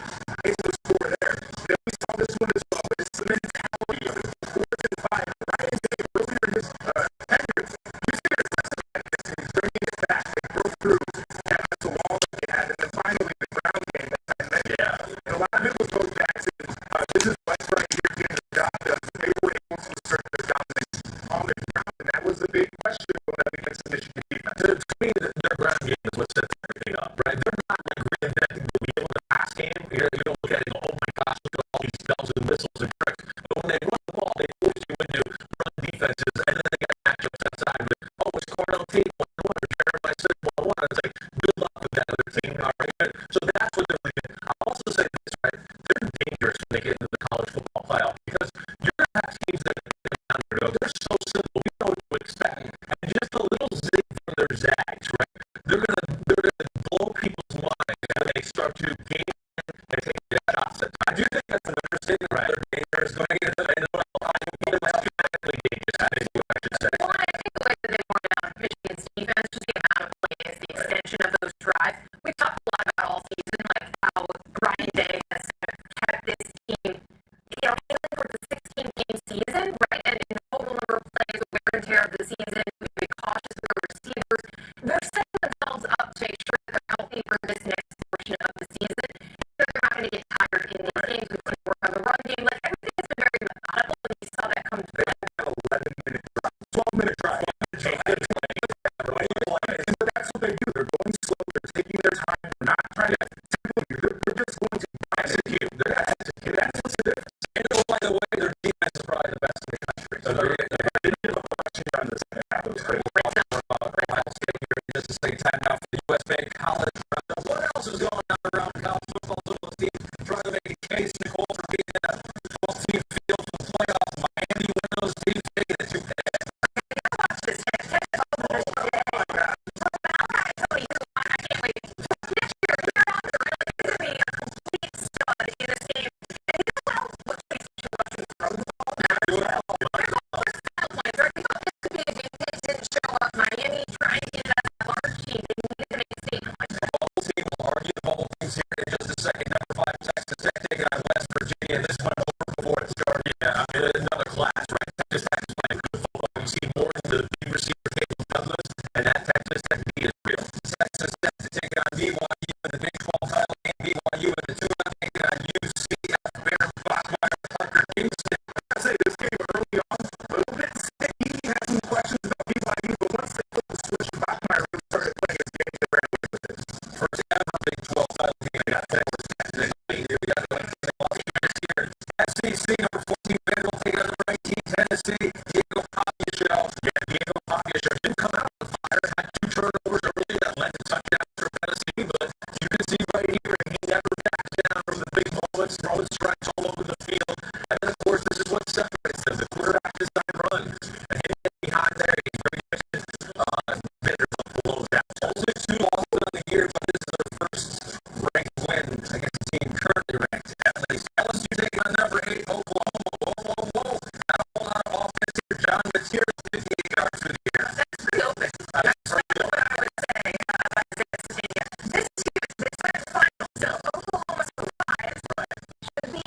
able to score there. Then we saw this one as well, but it's the mentality of it. 4th and 5. Ryan Day, earlier in his tenure, you see it aggressive at this, and he's bringing it back. They broke through that mental wall that they had, and then finally the ground game that time that and a lot of it was Bo Jackson. This is West right here getting the job done. They were able to assert their dominance on the ground, and that was the big question going up against the Michigan defense. To me, their ground game is what sets everything up, right? They're not like reinventing the wheel in the pass game. You don't look at it and go, oh my gosh, look at all these bells and whistles and tricks. But when they run the ball, they force you into run defenses, and then they got matchups outside of it. Oh, it's Cornell team 1-1 or Jeremiah 6-1-1. It's like, good luck with that other team. All right? So that's what they're doing. I'll also say this, right? They're dangerous when they get into the college football playoff because you're going to have teams that are down there go, they're so simple. We know what to expect. And just a little zig from their zags, right? They're gonna blow people's minds when they start to game and take their shots at them. I do think that's an understatement, right? They're dangerous. Going to get it. Let's dramatically dangerous. I think what I should say. Well, I think the way that they wore down Michigan's defense, just the amount of plays, the extension of those drives. We talked a lot about all season, like how Ryan Day has kept this team, hailing for the 16-game season, right? And in the total number of plays, the wear and tear of the season, we've been cautious with the receivers. They're setting themselves up to make sure that they're healthy for this next portion of the season. So they're not going to get tired in these games. We've seen work on the run game. Like, everything has been very methodical, and you saw that come to play. 11-minute drive, 12-minute drive. And that's what they do. They're going slow. They're taking their time. They're not trying to tempo you. They're just going to execute. They're executing. That's what's the difference. And oh, by the way, their defense is probably the best in the country. So I didn't have a question on the second half. It was great. Ohio State here in just a second time now for the U.S. Bank College. What else is going on around college football? So those teams trying to make a case, Nicole, for being a 12-team field for playoffs. Miami, one of those teams that you another class, right? Texas Tech is playing good football. You see more in the big receiver Caleb Douglas, and that Texas Tech B is real. Texas Tech to take on BYU in the Big 12 title game. BYU in the 2-1 taking on UCF. Bear Bachmeyer, Tucker Kingston. I say this game early on, a little bit sticky. Had some questions about BYU, but once they put the switch, Bachmeyer really started playing his game. They ran away with it. First ever Big 12 title game. They got Texas Tech. We got the this year. SEC number 14 Vanderbilt taking on number 19 Tennessee. Diego Pagano. Diego Pagano didn't come out on fire. Had 2 turnovers early that led to touchdown for Tennessee, but you can see right here he never backs down from the big moments, throwing strikes all over the field. And then of course this is what separates them. The quarterback design run. And him behind there, he's very efficient. Vanderbilt blows out. Only 2 losses on the year, but this is their first ranked win against a team currently ranked at least. LSU taking on number 8 Oklahoma. Whoa. Got a whole lot of offense here. John Mateer, 58 yards for the year. That's pretty open. That's what I would say about Isaiah Virginia. This team is semifinals, so Oklahoma's alive. Should be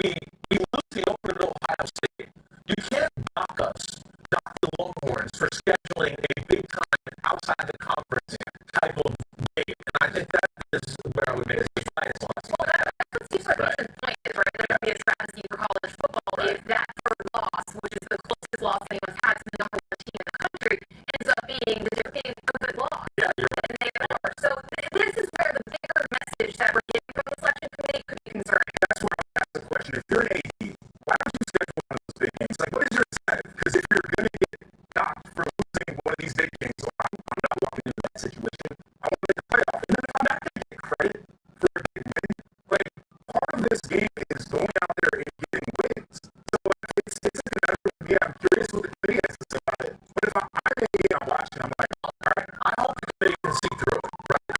we lose the opener to Ohio State. You can't dock the Longhorns for scheduling a big time outside the conference type of game. And I think that is where I would make a bias loss. Well, that seems like a good point, right? That it would be a travesty for college football if that third loss, which is the closest loss anyone's had to the number one team in the country, ends up being a good loss. Yeah, you're right. And they are. So this is where the bigger message that we're getting from the selection committee could be concerning. That's where I ask the question. If you're an AD, why don't you schedule one of those big games? Like, what is your incentive? Because if you're going to get docked for losing one of these big games, so I'm not walking into that situation. I want to make a playoff. And then if I'm not going to get credit for a big win, like, part of this game is going out there and getting wins. So it's a matter of, yeah, I'm curious what the committee has to say about it. But if I'm an AD, I'm watching, I'm like, all right, I hope the committee can see through it, right?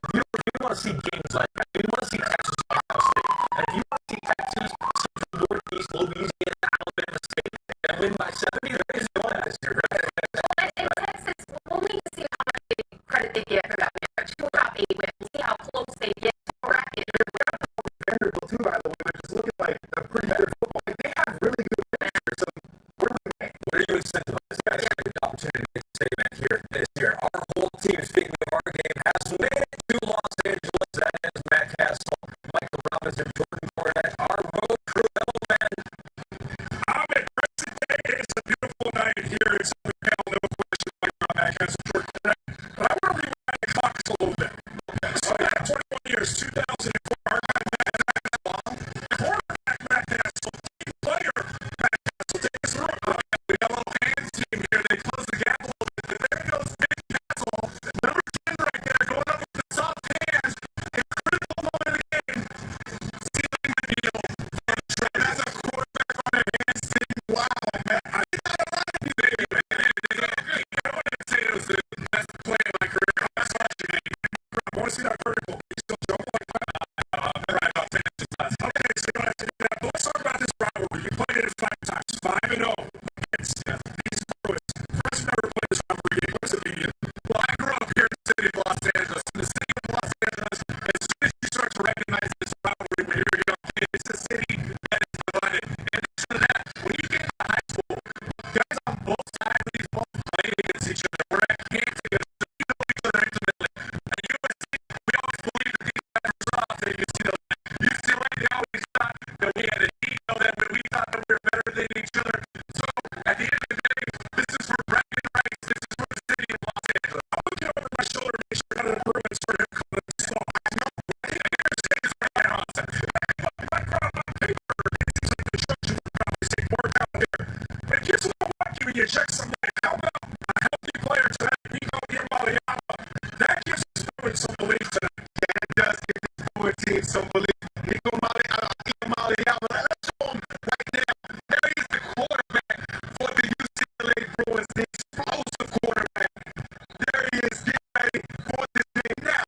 You want to see games like that. You want to see Texas, Ohio State. And if you want to see Texas, Central Northeast, Louisiana, Alabama State, and win by 70, there is no one this year, right? And Texas, we'll need to see how much credit they get for that win. 2 top 8 wins. We'll see how close they get to the bracket. Vanderbilt, too, by the way, which is looking like a pretty good football. Like, they have really good players. So, what are you incentivized? Guys, have the opportunity to make a statement here this year. Our whole team, speaking of our game, has made it to Los Angeles. That is Matt Castle, Michael Robinson, Jordan Cornett, our road crew, man. I'm at Crescent Day. It's a beautiful night here in Southern Cal. No question about Matt Castle, Jordan Cornett. But I want to rewind the clock a little bit. So, yeah, 21 years, 2004. Our guy Matt Castle, quarterback Matt Castle, team player Matt Castle. Take us through. We got a little hands team here. They close the gap a little bit. There goes Big Castle. Number 10 right there, going up with the soft hands. A critical moment of the game. Sealing the deal. As a quarterback on their hands team. Wow, man. I think I like you, baby, man. I don't want to say it was the best play of my career. I want to see that vertical. He's still jumping like that. Right about 10 inches less. Okay, so let's talk about this rivalry. You played it 5 times. 5-0 against these Bruins. First time ever played this rivalry game. What does it mean to you? Well, I grew up here in the city of Los Angeles. In the city of Los Angeles, as soon as you start to recognize this rivalry when you're a young kid, it's a city that is divided. In addition to that, when you get to high school, guys on both sides of these balls playing against each other. We're at camp together. So you know each other intimately. At USC, we always believe that these guys were soft. They UCLA, they always thought that we had an ego, that we thought that we were better than each other. So, at the end of the day, this is for bragging rights. This is for the city of Los Angeles. I'm looking over my shoulder to make sure none of the Bruins sort of come to this phone. I know. Here's right now. If I grab on paper, it seems like construction would probably say more down here. But it gives a little lucky when you check somebody. How about a healthy player tonight, Nico Iamaleava? That gives us some belief tonight. Yeah, it does give this Bruins team some belief. Nico Iamaleava. Let's show him right now. There he is, the quarterback for the UCLA Bruins, the explosive quarterback. There he is, get ready for this game. Now,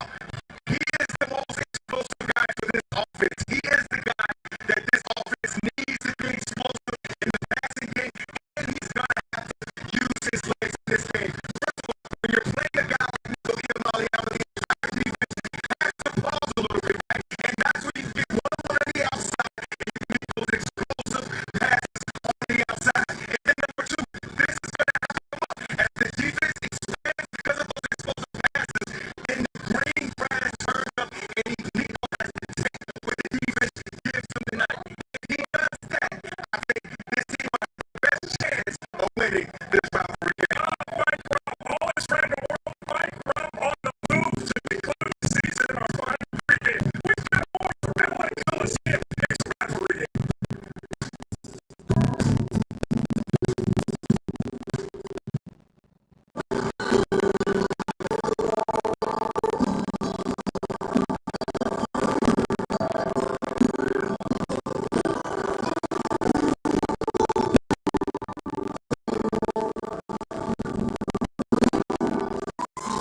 he is the most explosive guy for this offense. He is the guy that this offense needs to be explosive in the passing game, and he's going to have to use his legs in this game. First of all, when you're playing a guy like Nico Iamaleava, the entire defense has to pause a little bit, right? And that's when you get one on the outside, and you get those explosive passes on the outside. And then number 2, this is going to have to come up as the defense expands because of those explosive passes, and the green grass turns up, and Nico has to take what the defense gives him tonight. If he does that, I think this team will have the best chance of winning this rivalry game. Mike Rupp, all his friend in the world, Mike Rupp on the move to conclude the season in our final pregame. We've got more for Redline Coliseum next rivalry game.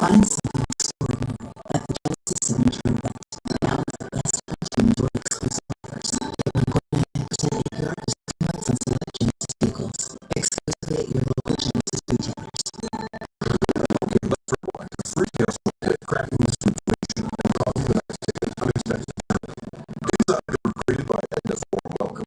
Find something extraordinary at the Justice Signature event. Now is the best time to enjoy exclusive offers. Get 1.9% APR for 6 months on select Genesis vehicles. Exclusively at your local Genesis retailers. Okay, but for what? Free household pet cracking this information and causing the next ticket unexpected. These items were created by Edna for welcome.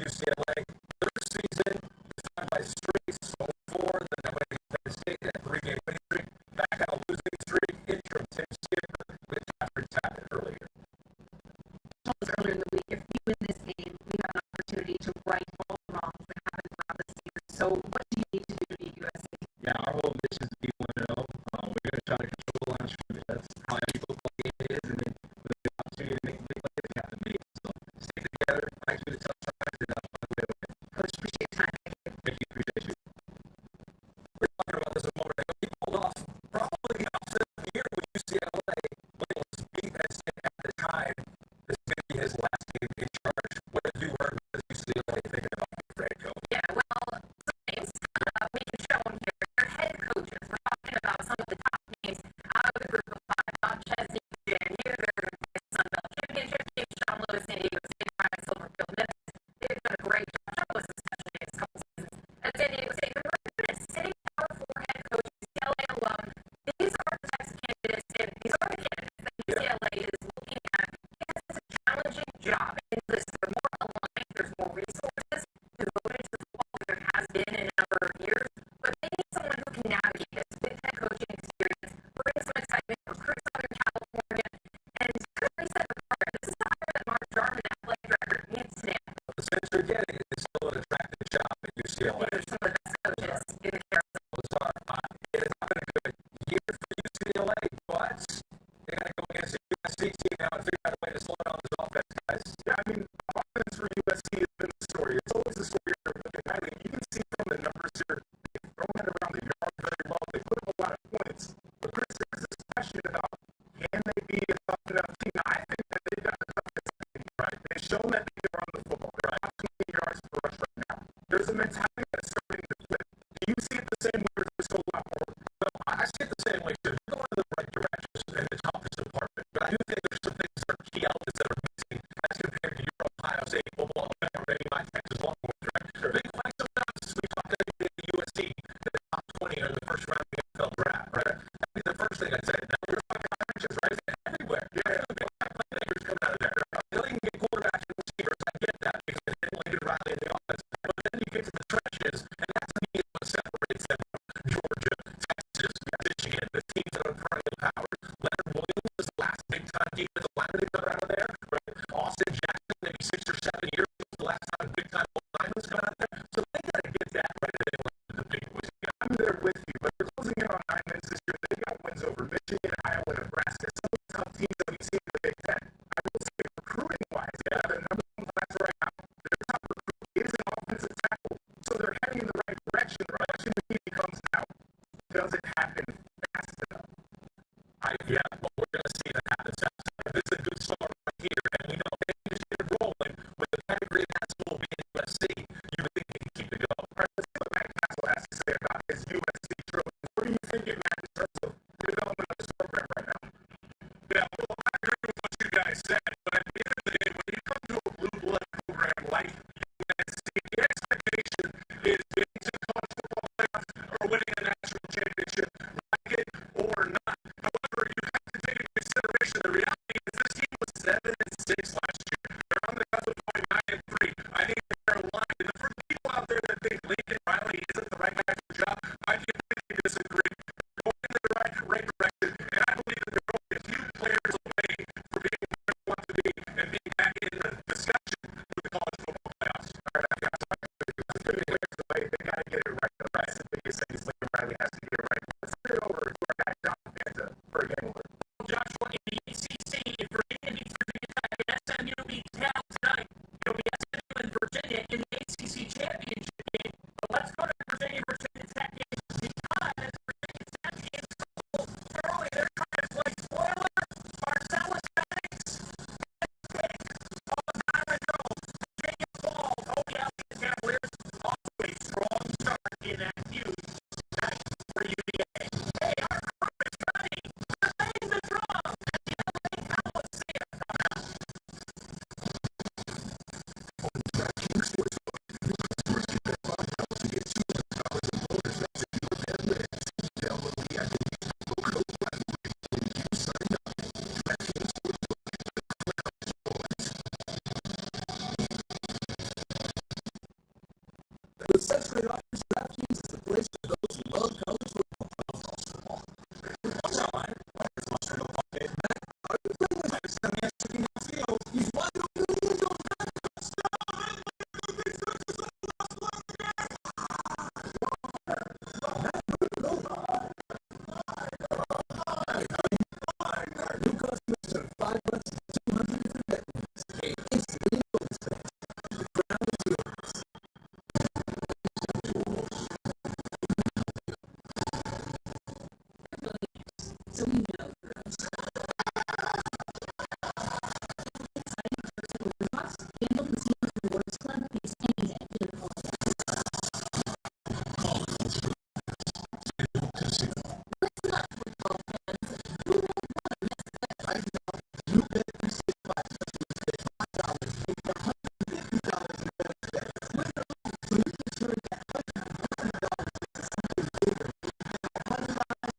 UCLA. Their season is done by streaks, so 4, then they went to Penn State, a 3-game winning streak, back on a losing streak, interim Tim Skipper with Catherine Tappan earlier. Told us earlier in the week, if we win this game, we have an opportunity to right all the wrongs that happened throughout the season. So what do you need to do to beat USC? Yeah, our whole mission is to be 1-0. We're going to try to control the line of scrimmage. That's how any football game is, and then we have the opportunity to make big plays, we have to make them. So stay together, fight through the tough times, and find a way to win. Coach, appreciate your time. Thank you. Thank you. Appreciate you. We're talking about this a moment ago. He pulled off probably the upset of the year with UCLA. Williams beat Penn State at the time. This may be his last game in charge. What have you heard about UCLA thinking about the head coach? Yeah, well, some names we can show them here. They're head coaches. We're talking about some of the top names out of the group of 5. Bob Chesney, Jan Uter, Sunbelt Championship team, Sean Lewis, San Diego State, Ryan Silverfield, Memphis. They've done a great job. Sean Lewis, especially in his couple seasons. And San Diego State, we're sitting Power 4 head coach, UCLA alum. These are the types of candidates, and these are the candidates that UCLA is looking at. Yes, it's a challenging job. And listen, they're more aligned, there's more resources devoted to football than there has been in a number of years. But they need someone who can navigate this with head coaching experience, bring some excitement, recruit Southern California, and kind of reset the program. This is the hire that Mark Jarman, athletic director, needs to stand. The sense you're getting is still an attractive job at UCLA. They're some of the best coaches in the carousel. It has not been a good year for UCLA, but they got to go against a USC team now and figure out a way to slow down this offense, guys. Yeah, I mean, offense for USC has been the story. It's always the story you're looking at. You can see from the numbers here, they've thrown it around the yard very well. They put up a lot of points. But Chris, there's this question about can they be a tough enough team? I think that they've got the toughest team, right? They've shown that they can run the football. They're out 20 yards per rush right now. There's a mentality that's starting to flip. Do you see it the same way or just a lot more? Well, I see it the same way too. They're going in the right direction in the toughest department. But I do think there's some things that are key elements that are missing as compared to your Ohio State football or maybe my Texas Longhorns, right? They find some times we talk to USC in the top 20 or the first round of the NFL draft, right? That would be the first thing I'd say. Now you're talking averages, right? It's everywhere. Yeah, the playmakers come out of there. They don't even get quarterbacks and receivers. I get that because they didn't like it Riley in the offense. But then you get to the trenches, and that to me is what separates them from Georgia, Texas, Michigan, the teams that are perennial powers. Leonard Williams is the last big-time defensive lineman to come out of there, right? Austin Jackson, maybe 6 or 7 years ago, was the last time big-time lineman's come out of there. So they got to get that right if they want to compete with you. I'm there with you, but they're closing in on 9 wins this year. They've got wins over Michigan, Iowa, Nebraska, some of the top teams that we've seen in the Big Ten. I will say, recruiting-wise, The Sensory Office DraftKings is the place for those who love college football. Watch out, Ryan. Ryan's lost from the pocket. Matt, are you playing with Max? Now he's checking out field. He's wide open in the end zone. New customers turn 5 bucks to 200 for bet wins. Pay instantly in bonus bets. The crown is yours. So we know girls. Exciting perks at Box. Handle Casino Rewards Club makes any day feel quality. Listen up, football fans. You won't want to miss this. Right now, new bet $365 customers get $5 and $150 in bonus bets. So you can turn that $150 into something bigger. $100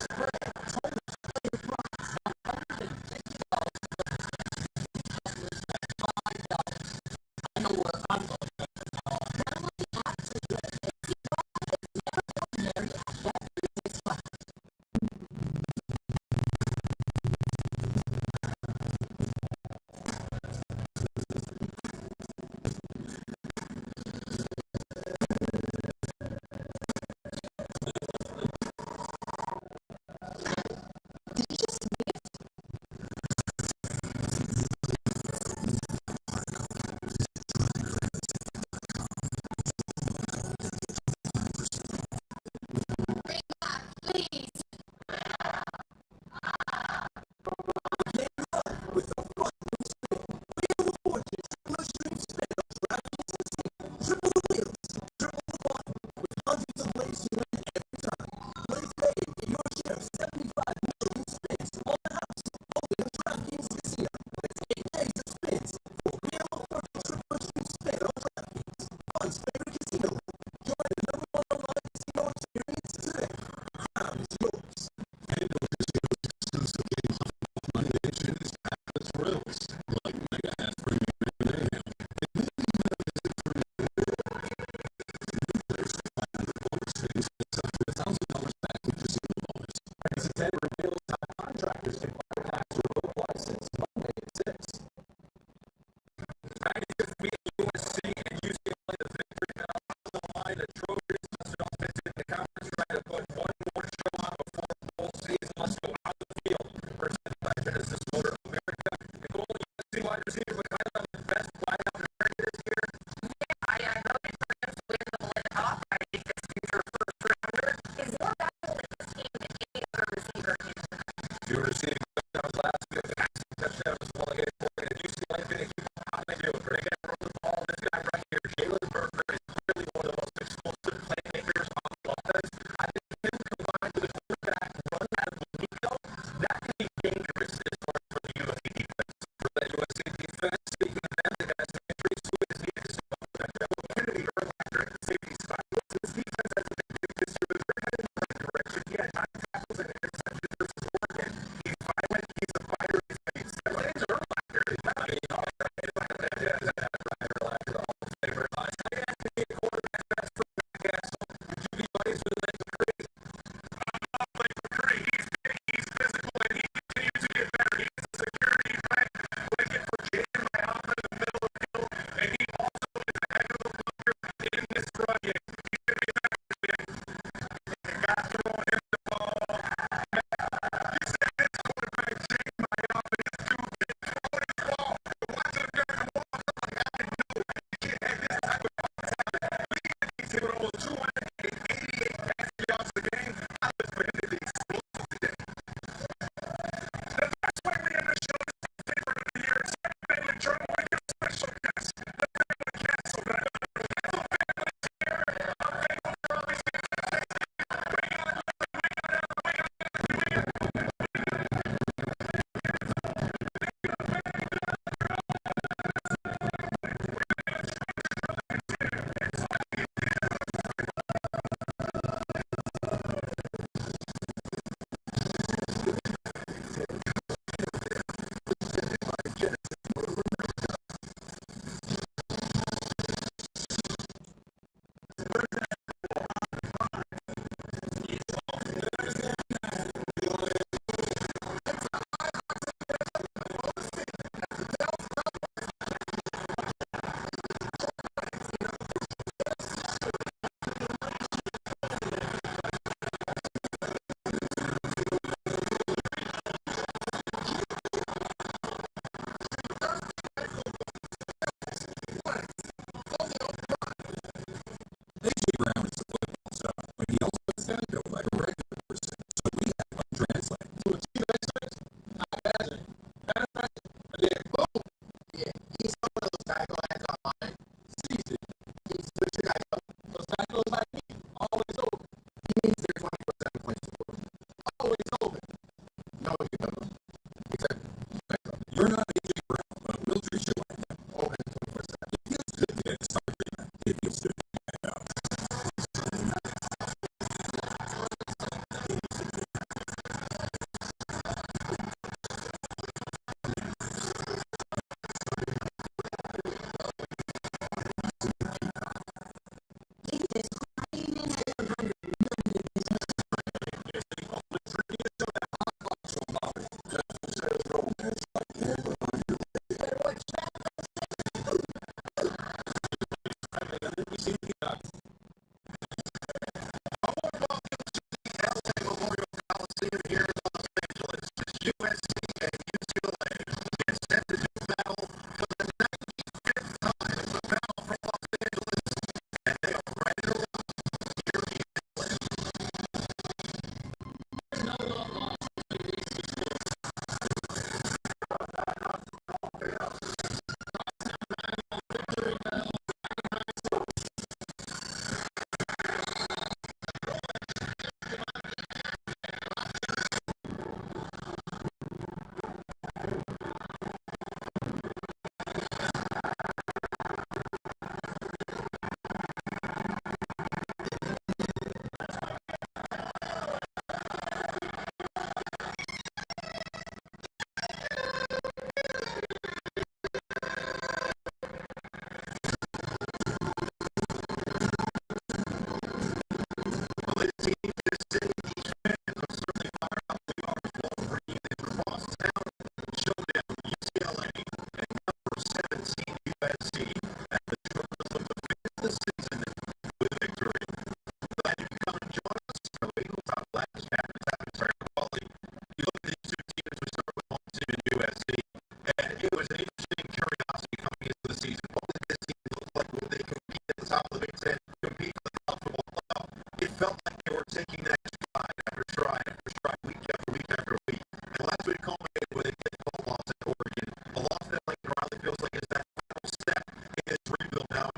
spread. Total player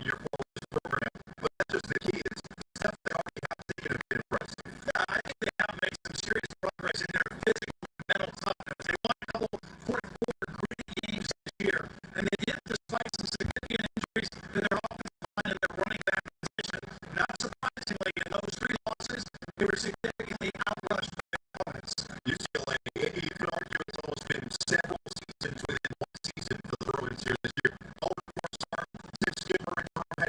year four of this program. But that's just the key. It's stuff they already have taken a bit impressive. Yeah, I think they have made some serious progress in their physical and mental toughness. They won a couple fourth quarter gritty games this year, and they did despite some significant injuries to their offensive line and their running back position. Not surprisingly, in those three losses, they were significantly outrushed by their opponents. UCLA, you could argue it's almost been several seasons within one season for the Bruins here this year. Over the course of Tim Skipper and Jerome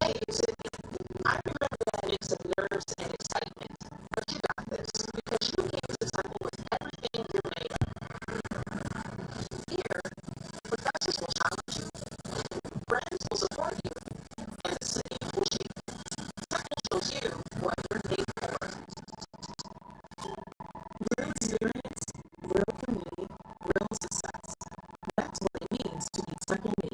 I remember that mix of nerves and excitement, but you got this because you came to Temple with everything you're made of. Here, professors will challenge you, friends will support you, and the city will shape you. Temple shows you what you're made for. Real experience, real community, real success. That's what it means to be Temple Me.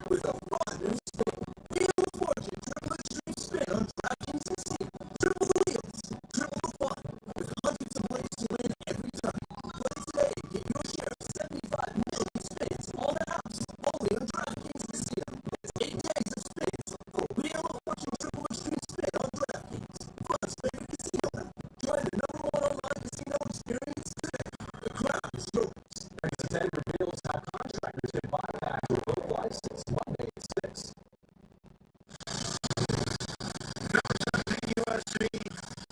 With a fun new spin. Wheel of Fortune Triple Extreme Spin on DraftKings Casino. Triple the wheels, triple the fun. With hundreds of ways to win every time. Play today and get your share of 75 million spins all the house. Only on DraftKings Casino. It's 8 days of spins for Wheel of Fortune Triple Extreme Spin on DraftKings. Fun spin at casino now. Join the #1 online casino experience today. The crown is yours. Next 10 reveals how contractors can buy back or revoke license Monday at 6. USC,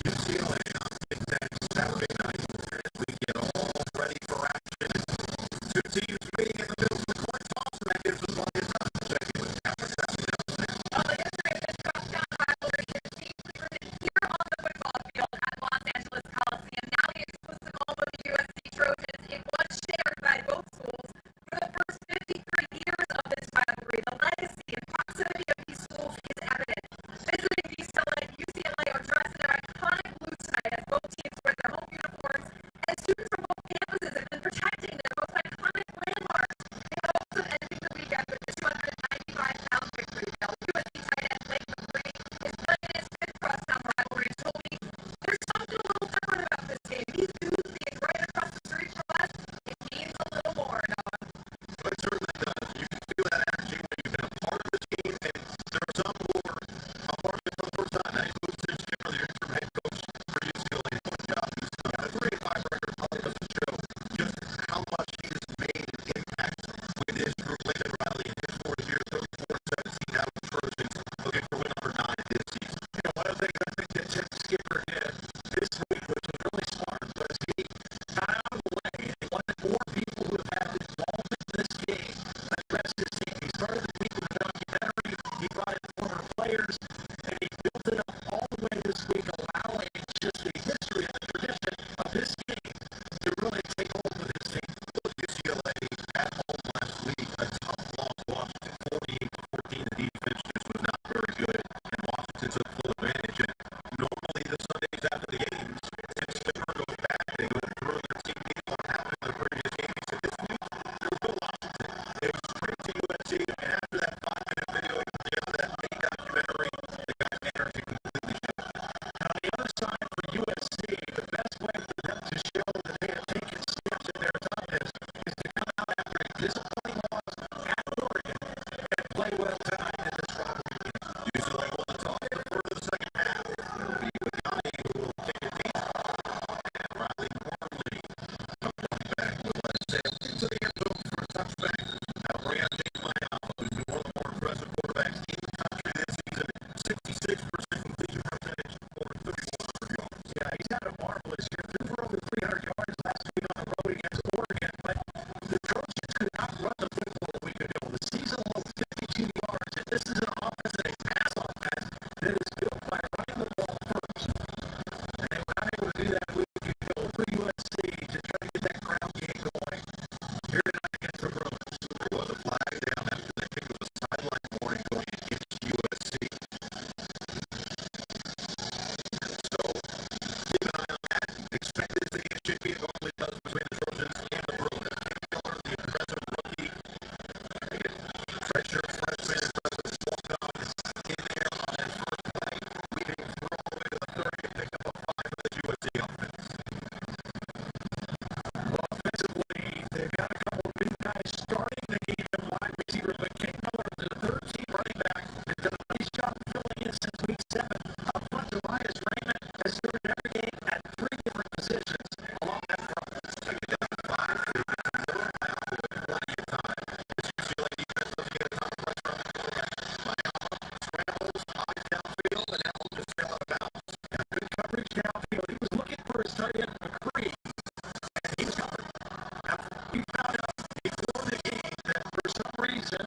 UCLA on Big Ten Saturday night as we get all ready for action. Two teams meeting in the middle of the coin toss, and that gives us plenty of time to check in with Captain Saturday. Well, the history of this crosstown rivalry is deeply rooted here on the football field at Los Angeles Coliseum. Now the exclusive home of the USC Trojans. It was shared by both schools for the first 53 years of this rivalry. The legacy and proximity of these schools is evident. Visiting UCLA are dressed in their iconic blue tonight as both teams wear their home uniforms, and students from both campuses have been protecting their most iconic landmarks in hopes of ending the weekend with this 295-pound victory belt. USC tight end Blake McCree is playing his fifth crosstown rivalry and told me there's something a little different about this game. These dudes being right across the street from us, it means a little more, Noah. But it certainly does. You can feel that energy when you've been a part of the team, and there are some who are a part of it for the first time. That includes Tim Schiffer, the interim head coach for UCLA. What a job he's done. A 3-5 record probably doesn't show just how much he has made an impact with his group. Lincoln Riley in his 4th year, 34-17 out of the Trojans, looking for win number 9 this season. You know, one of the things I think that Tim Schiffer did this week, which was really smart, was he got out of the way and he wanted more people who have had involvement in this game address his team. He started the week with a documentary, he brought in former players, and he built it up all the way this week, allowing just the history and the tradition of this game to really take hold with his team. Look, UCLA at home last week, a tough loss, Washington 48-14. The defense just was not very good, and Washington took full advantage. And normally the Sundays after the games, Tim Schiffer goes back, they go through their team meeting, what happened in the previous game. He said, this week, there was no Washington. It was straight to USC, and after that 5-minute video, after that main documentary, the guy's energy completely shifted. And on the other side for USC, the best way for them to show that they have taken steps in their toughness is to come out after a disappointing loss at Oregon and play well tonight in this rivalry game. UCLA will talk for the second half. It'll be with Yanni who will take a deep and Riley Morley coming back with let's say into the end zone for a touchback. Now Brian Mayfield, who's been one of the more impressive quarterbacks in the country this season, 66% completion percentage, over 3,100 yards. Yeah, he's had a marvelous year. Threw for over 300 yards last week on the road against Oregon, but the Trojans could not run the football a week ago. The season low 52 yards, and this is an offense and a pass offense that is built by running the ball first. And they were not able to do that a week ago for USC to try to get that ground game going. Here tonight against the Bruins, there was a flag down after they think it was a sideline warning going against USC. So keep an eye on that. Expect this to get chippy. It normally does between the Trojans and the Bruins. Miller, the impressive rookie, freshman impressive walk-on in there on his first play, weaving through all the way to the 30 and pick up a 5 of this USC offense. Offensively, they've got a couple of new guys starting the game in wide receiver, but King Miller, the third-team running back, has done a nice job filling in since week 7. Up front, Elias Raymond has started every game at 3 different positions along that front. So you down to 5 for you. Miller now with plenty of time. As UCLA defense doesn't get a ton of pressure on the quarterback. Mayama scrambles, eyes downfield, and Allen just fell out of bounds. Got good coverage downfield. He was looking for his tight end McCree, and he was covered. Now, we found out before the game that for some reason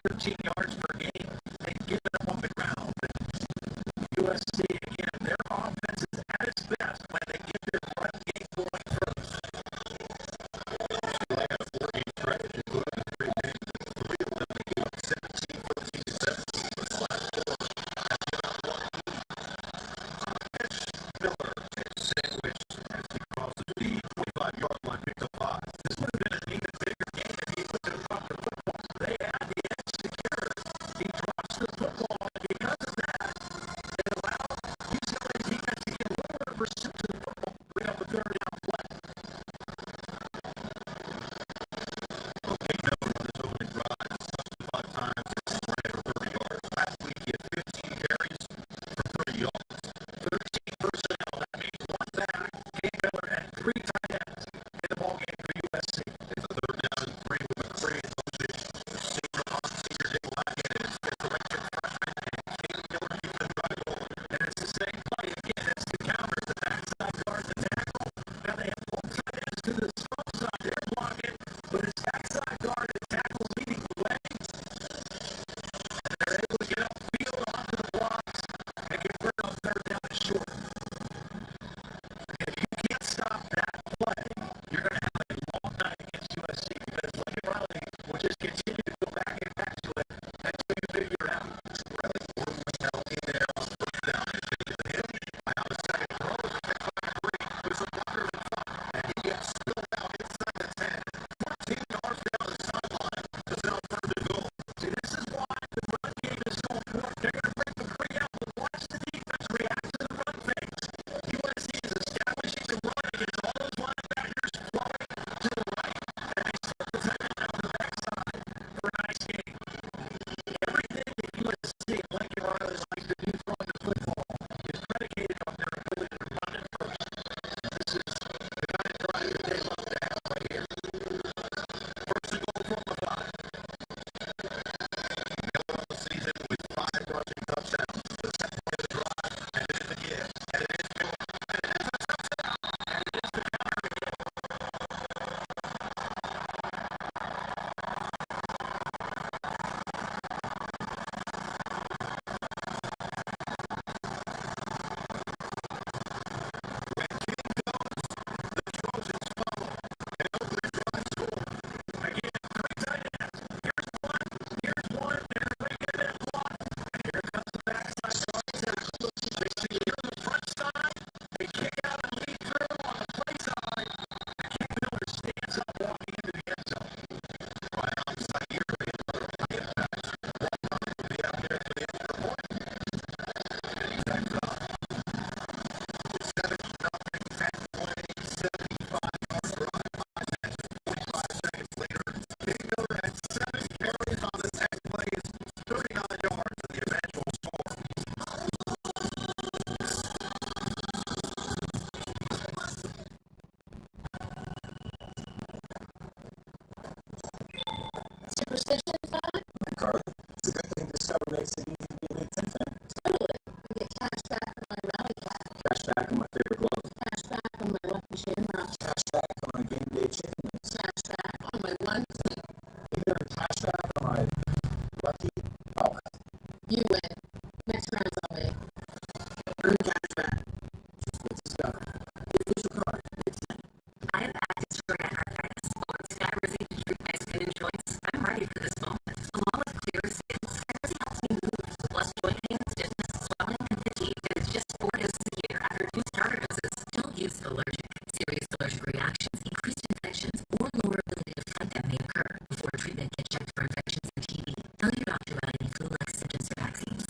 13 yards per game. They've given up on the ground. USC, again, their offense is at its best when they get their run game going first. They had a 4-game stretch, including 3 games. 3 of them, they gave up 17, 14, 17 for the last 4. Miller is sandwiched as he crosses the 25-yard line, picked up 5. This would have been an even bigger game if he would have dropped the football. They had the edge secured. He drops the football, and because of that, it allowed UCLA's defense to get a little more pursuit to the football, bring up a third down play. Okay, Miller on his opening drive, touched 5 times, right over 30 yards. Last week, he had 15 carries for 30 yards. 13 personnel, that means 1 back. Gabe Miller had 3 tight ends in the ballgame for USC. It's a 3rd down and 3 with McCray and Moses. The senior Dave Lackett and his 5th electric freshman, and Caleb Miller keep the drive going. And it's the same play again. It's the counters, the backside guard, the tackle. Now they have both tight ends to the strong side. They're blocking, but it's backside guard and tackle leading the way. And they're able to get upfield onto the blocks and get rid of 3rd down and short. If you can't stop that play, you're going to have a long night against USC because Lincoln Riley will just continue to go back and back to it until you figure it out. Riley Ford was now in there on 1st down and taking the hit. I have a second throw with a pick by 3 with some blockers in front, and he gets spilled out inside the 10. 14 yards down the sideline. It's now 3rd and goal. See, this is why the run game is so important. They're going to bring McCray out, but watch the defense react to the run phase. USC is establishing the run against all those linebackers flowing to the right, and they start the tight end out the backside for a nice game. Everything that USC and Lincoln Riley likes to do throwing the football is predicated on their ability to run it first. This is the kind of drive that they love to have right here. 1st and goal from the 5. Miller on the season with 5 rushing touchdowns. The second play of the drive, and it is again. And it is Miller. And it is a touchdown. And it is the counter again. When King goes, the Trojans follow. And open drive score. Again, 3 tight ends. Here's one. They're making that block. And here comes the backside guard tackle. They secure the front side. They kick out and lead through on the play side. And King Miller stands up walking into the end zone. Right onside here, they have another high impact. Walton will be out there for the extra point. And he backs up. 7-0, 10 play, 75-yard drive. 45 seconds later, King Miller had 7 carries on the 10 plays, 39 yards for the eventual score. Superstition time? Carly, it's a good thing Discover makes it easy to be a Big Ten fan. Totally. I get cash back on my rally cap, Cash back on my favorite glove. cash back on my lucky shamrock, Cash back on my game day chicken wings. cash back on my one click. Even cash back on my lucky wallet. You win. Next round's on me. Earn cash back. Just with Discover. The official card of Big Ten. I have active psoriatic arthritis. On Skyrizi to treat my skin and joints. I'm ready for this moment. Along with clearer skin, Skyrizi helps me move. Plus joint pain, stiffness, swelling, and fatigue. And it's just 4 doses a year after 2 starter doses. Don't use allergic. Serious allergic reactions, increased infections, or lower ability to fight that may occur. Before treatment, get checked for infections and TB. Tell your doctor about any flu-like symptoms or vaccines.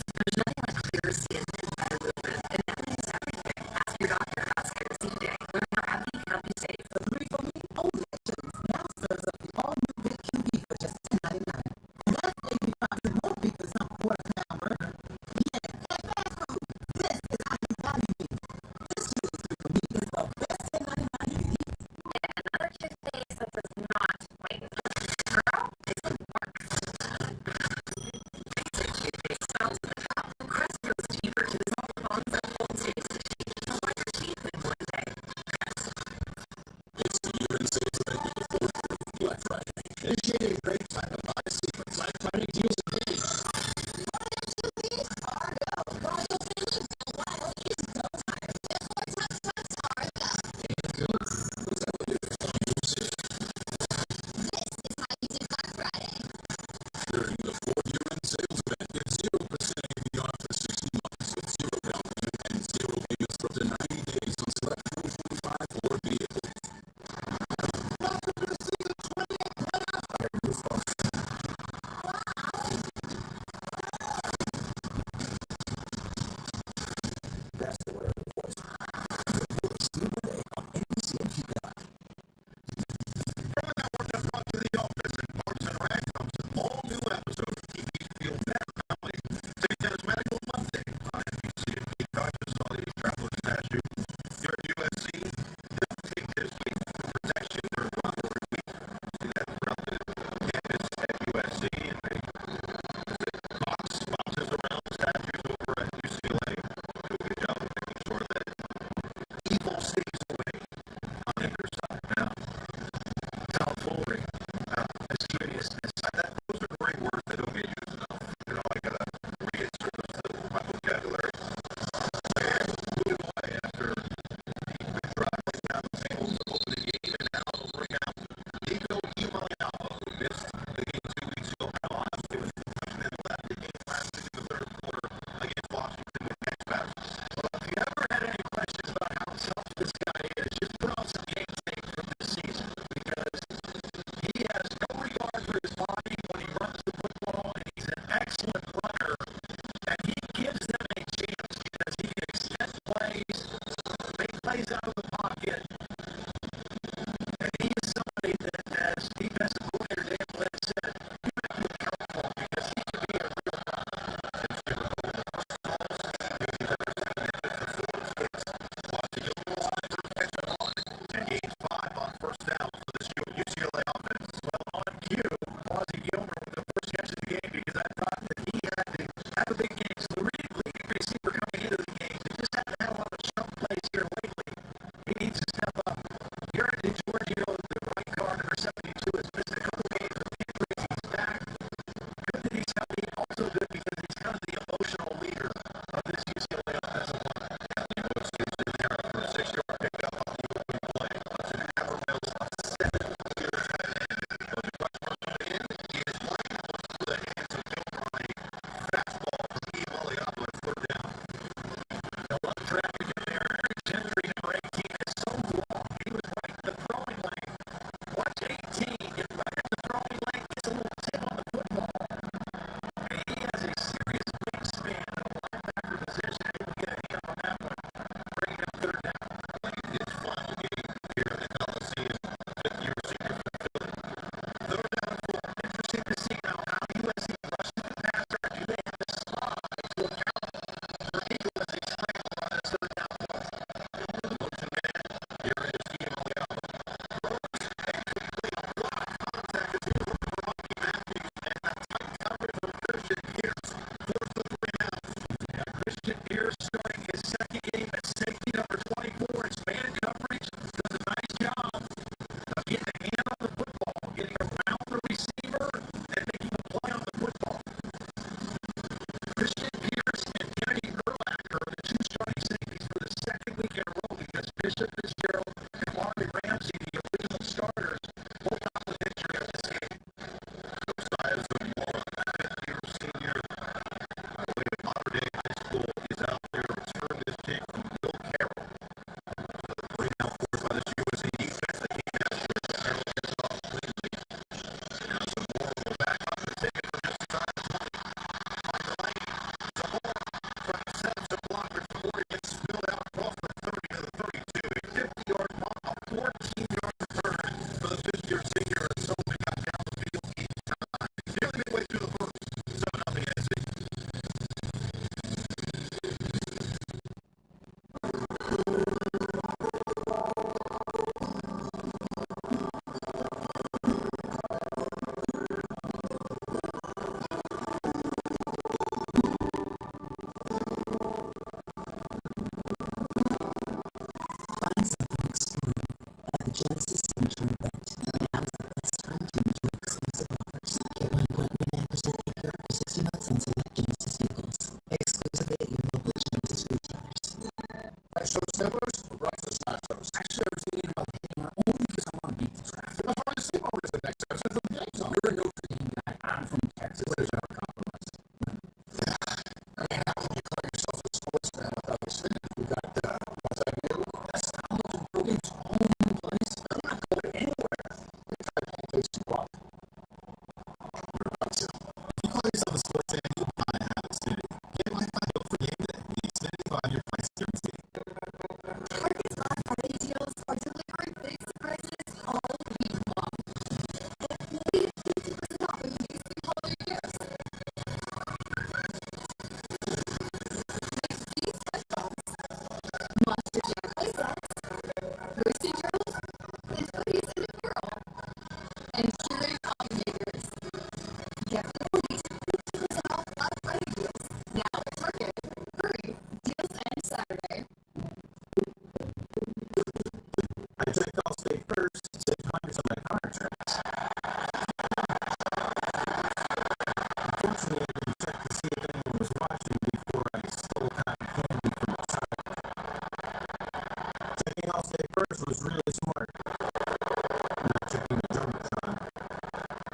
was really smart. Not checking the junk, Sean.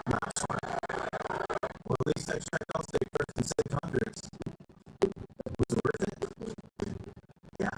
Not smart. Well, at least I checked all state first and saved hundreds. Was it worth it? Yeah.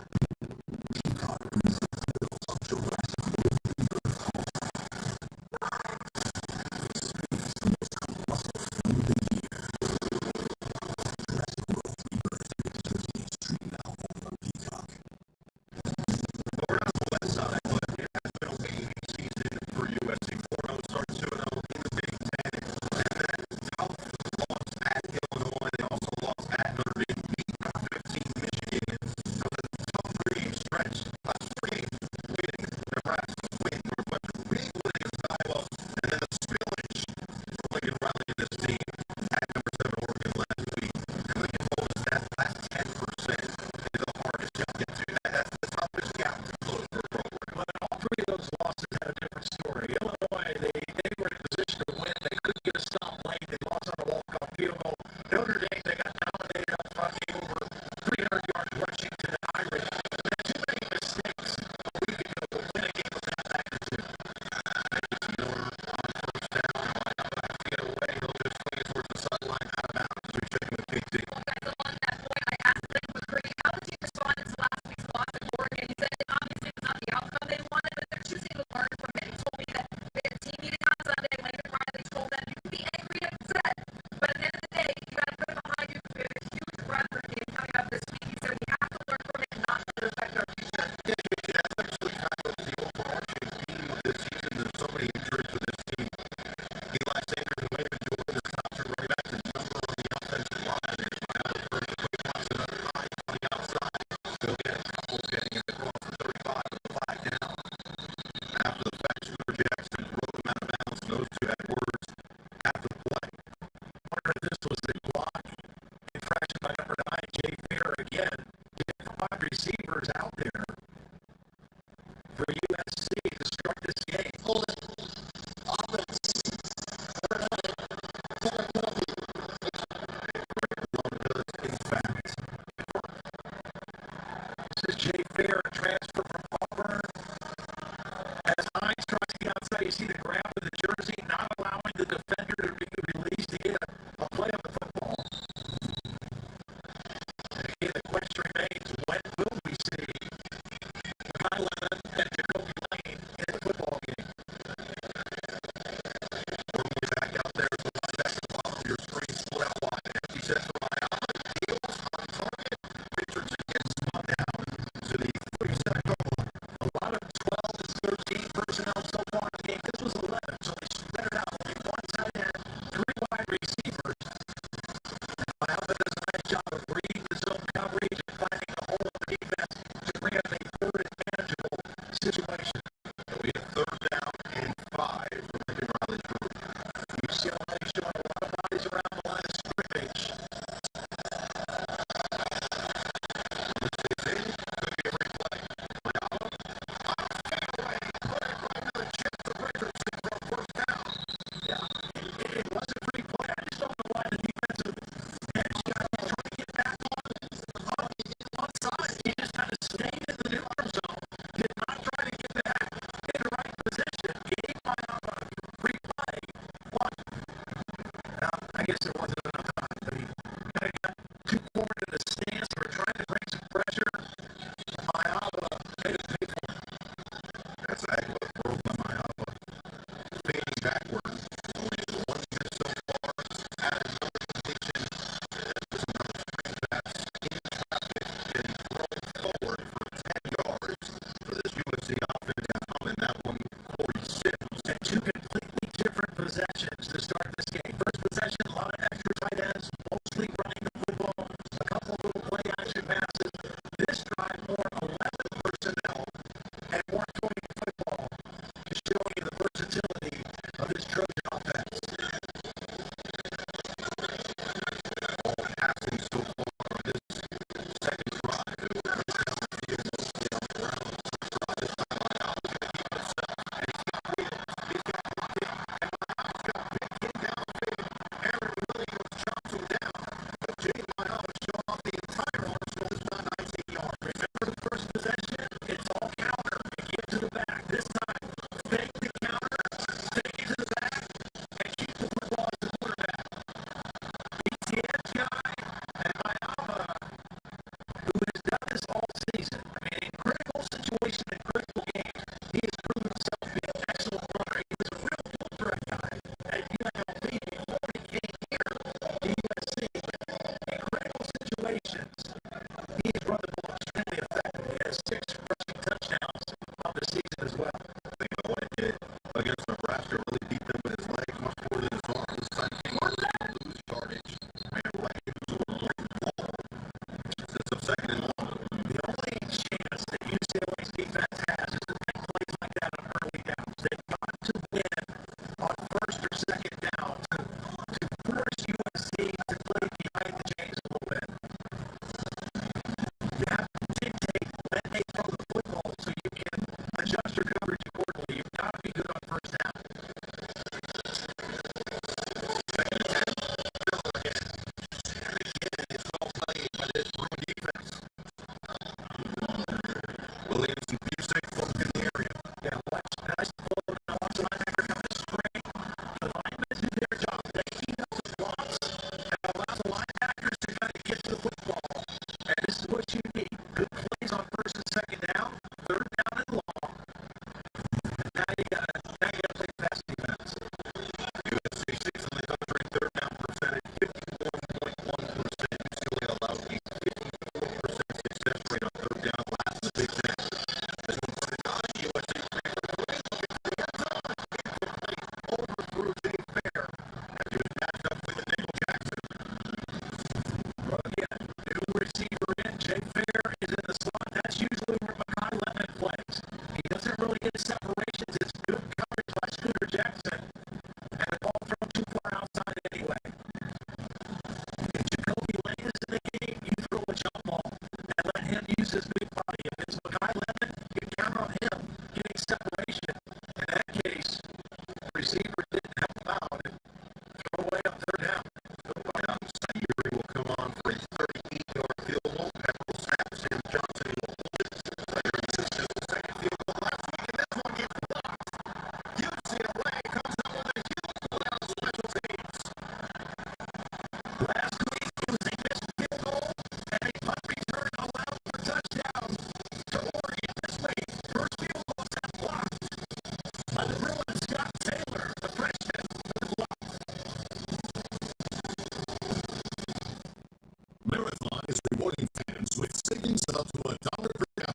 Marathon is rewarding fans with savings of up to $1 per gallon.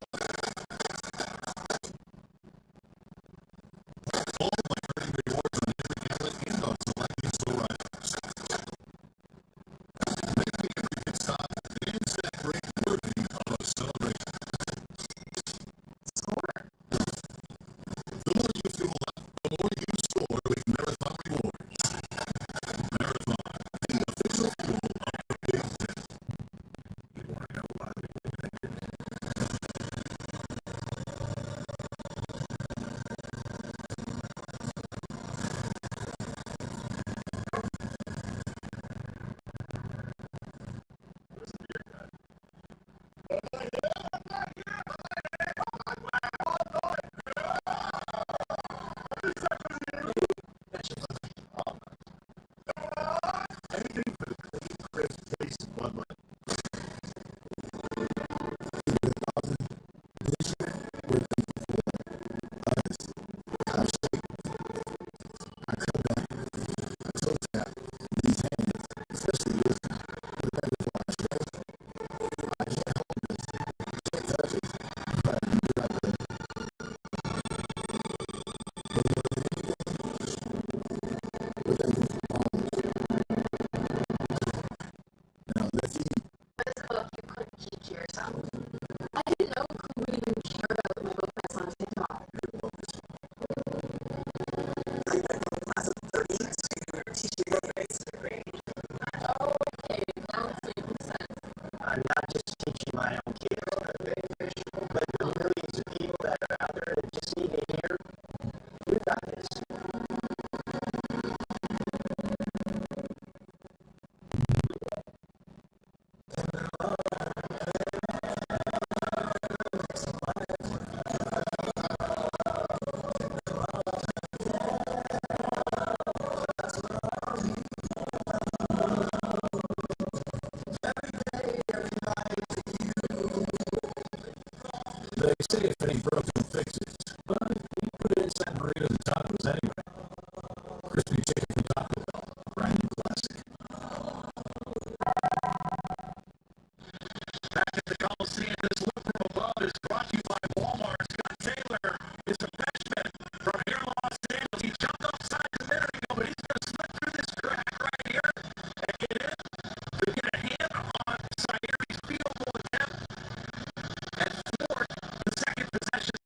All by earning rewards on every gallon and on select in-store items. Making every pit stop and set break worthy of a celebration. The more you fuel up, the more you score with Marathon Rewards. Marathon, the official fuel of the Big Ten. You want to know why we were connected? Anything for the clean, crisp taste of Bud Light. What's a book you couldn't keep to yourself? I didn't know who would even care about my book that's on TikTok. Okay, balance makes sense. I'm not just teaching my own kids how to be visual, but the millions of people that are out there that just need to hear, we got this. They say if it ain't broken, fix it. But you put it inside burritos and tacos anyway. Crispy chicken from Taco Bell, brand new classic. Back at the Coliseum, this look from above is brought to you by Walmart. Scott Taylor is a freshman from here in Los Angeles. He jumped offside a minute ago, but he's going to slip through this crack right here and get in to get a hand on Sairi's field goal attempt and thwart the second possession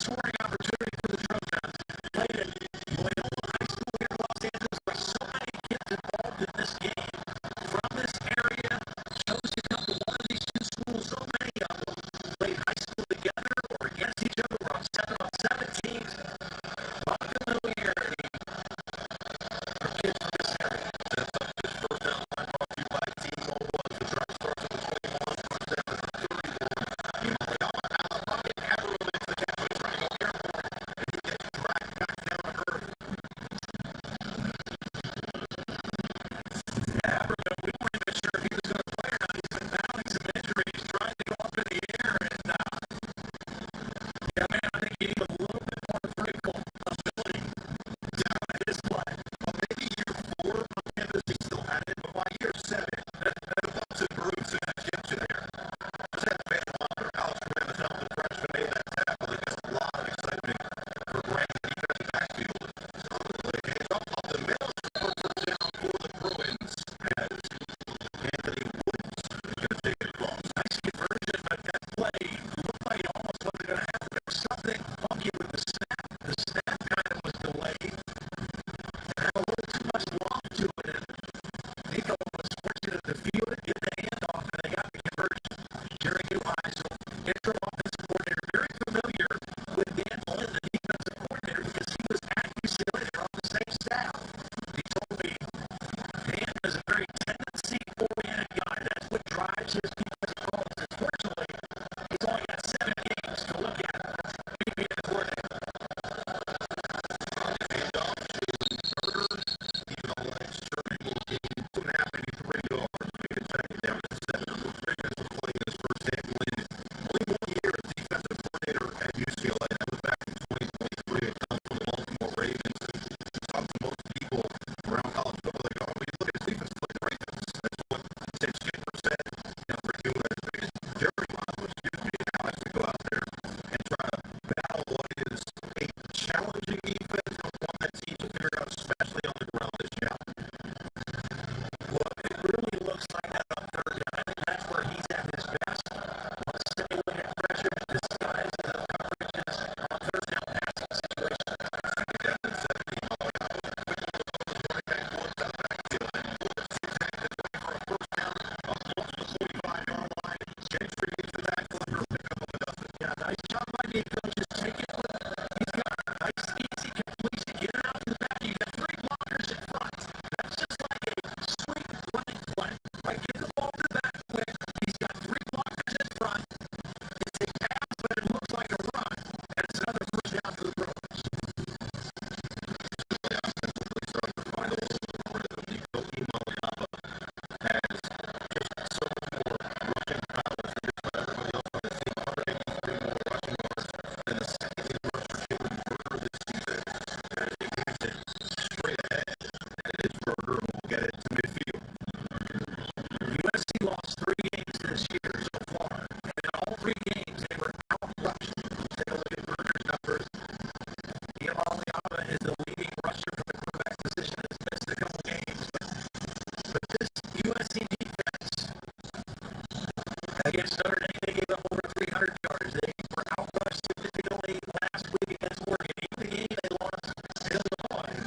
Against Notre Dame, they gave up over 300 yards. They were outrushed significantly last week against Oregon. Even the game they lost to Illinois,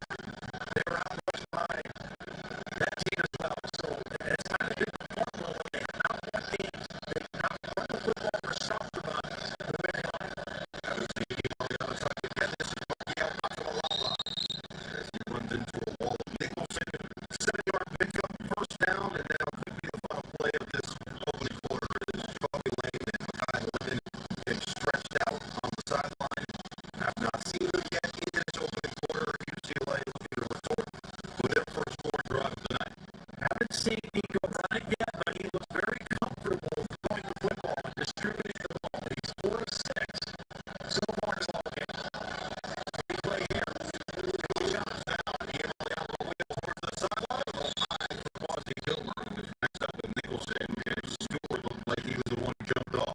they were outrushed by that team as well. So it's kind of been a formula when they have not won games. They have not won the football for softer runs the way they like. I was thinking, we're going to try to get this and don't yell not to allow as he runs into a wall. Nicholson, 7-yard pickup, first down, and that'll could be the final play of this opening quarter. Kobe Lane and Makai Linden get stretched out on the sideline. Have not seen them yet in this opening quarter. UCLA looking to retort with their first scoring drive of the night. Haven't seen Nico run it yet, but he looks very comfortable throwing the football and distributing the ball. He's 4 of 6 so far in this ball game. Big play here. Two shots down. He really out the wheel towards the sideline. A little high for Quasi Gilmer, who was next up with Nicholson, and Stewart looked like he was the one who jumped off.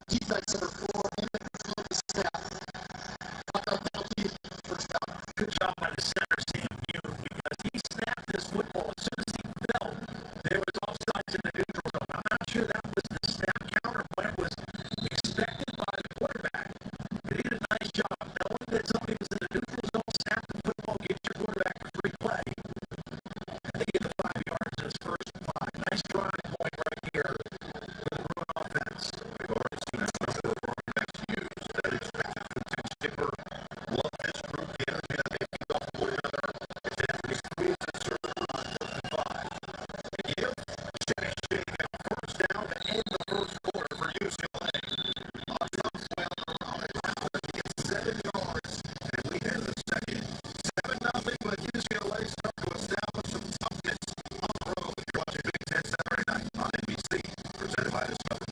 Defense number 4 in the control of the snap. Penalty, first down. Good job by the center, Sam Hughes, because he snapped this football. As soon as he felt there was offsides in the neutral zone. I'm not sure that was the snap count or what was expected by the quarterback. But he did a nice job knowing that somebody was in the neutral zone, snap the football, get your quarterback a free play. I think he had the 5 yards in his first 5. Nice drawing point right here for the Bruin offense. We've already seen a number of running backs used. That expected from Tim Skipper. Love this group. The energy that they feed off one another. It's Anthony Squeeze and Server on 4th and 5. They give Shenny Shake a first down to end the first quarter for UCLA. Oshkosh wailing around the ground as he gets 7 yards. And we end the second. 7-0, but UCLA start to establish some toughness on the road. You're watching Big Ten Saturday night on NBC, presented by Discovery.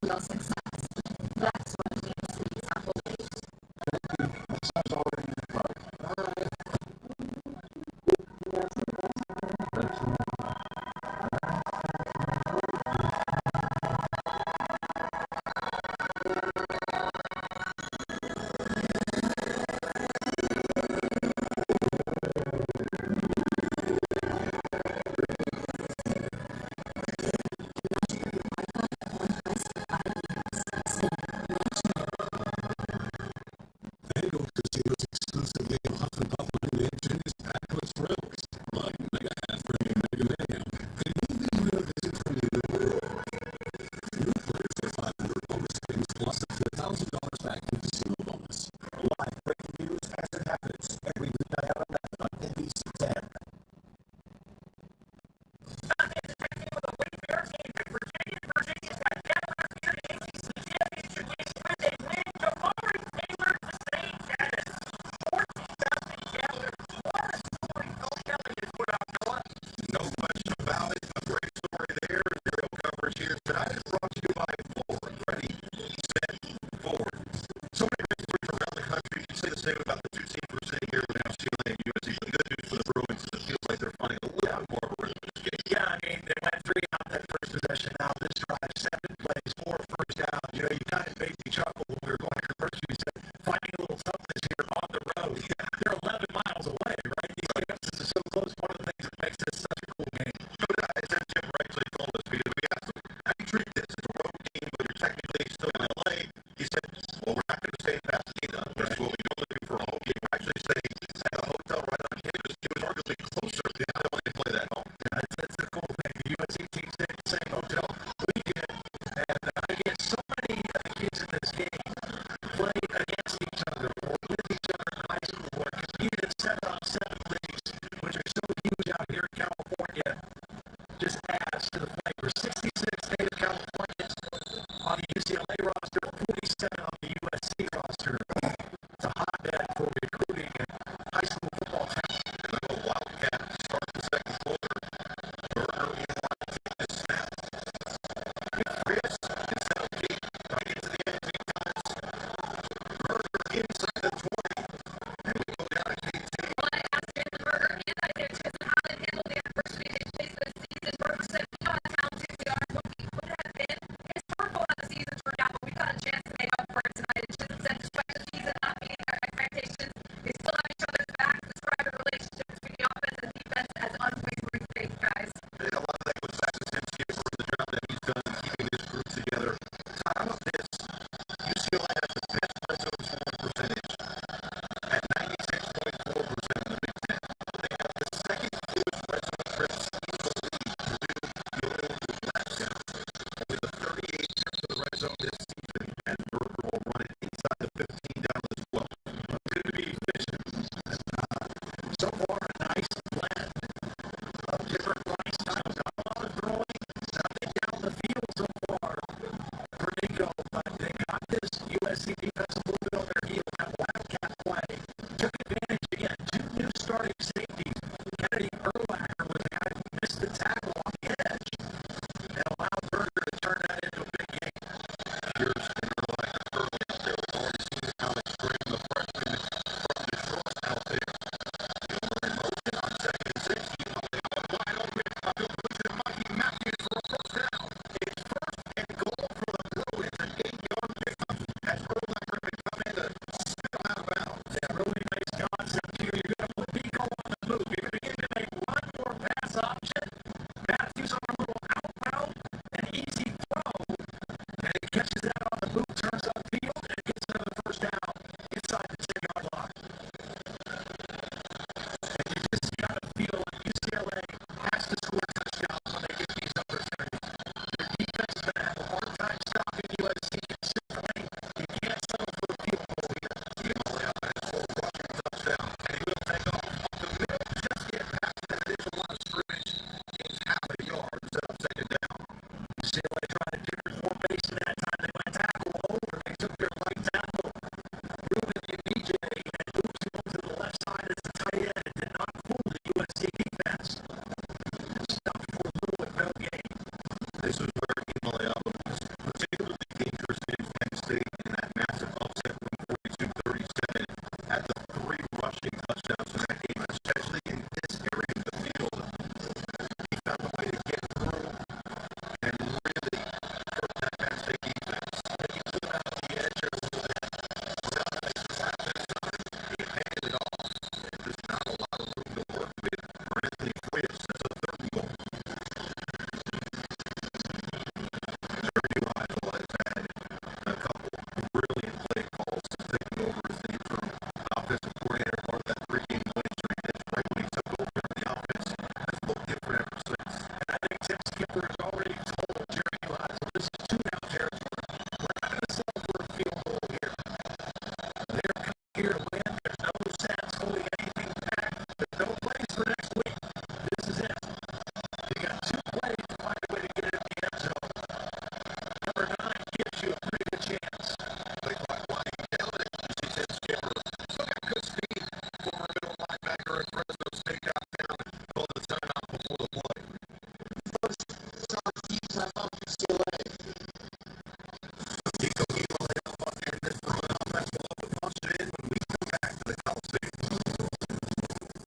Real success.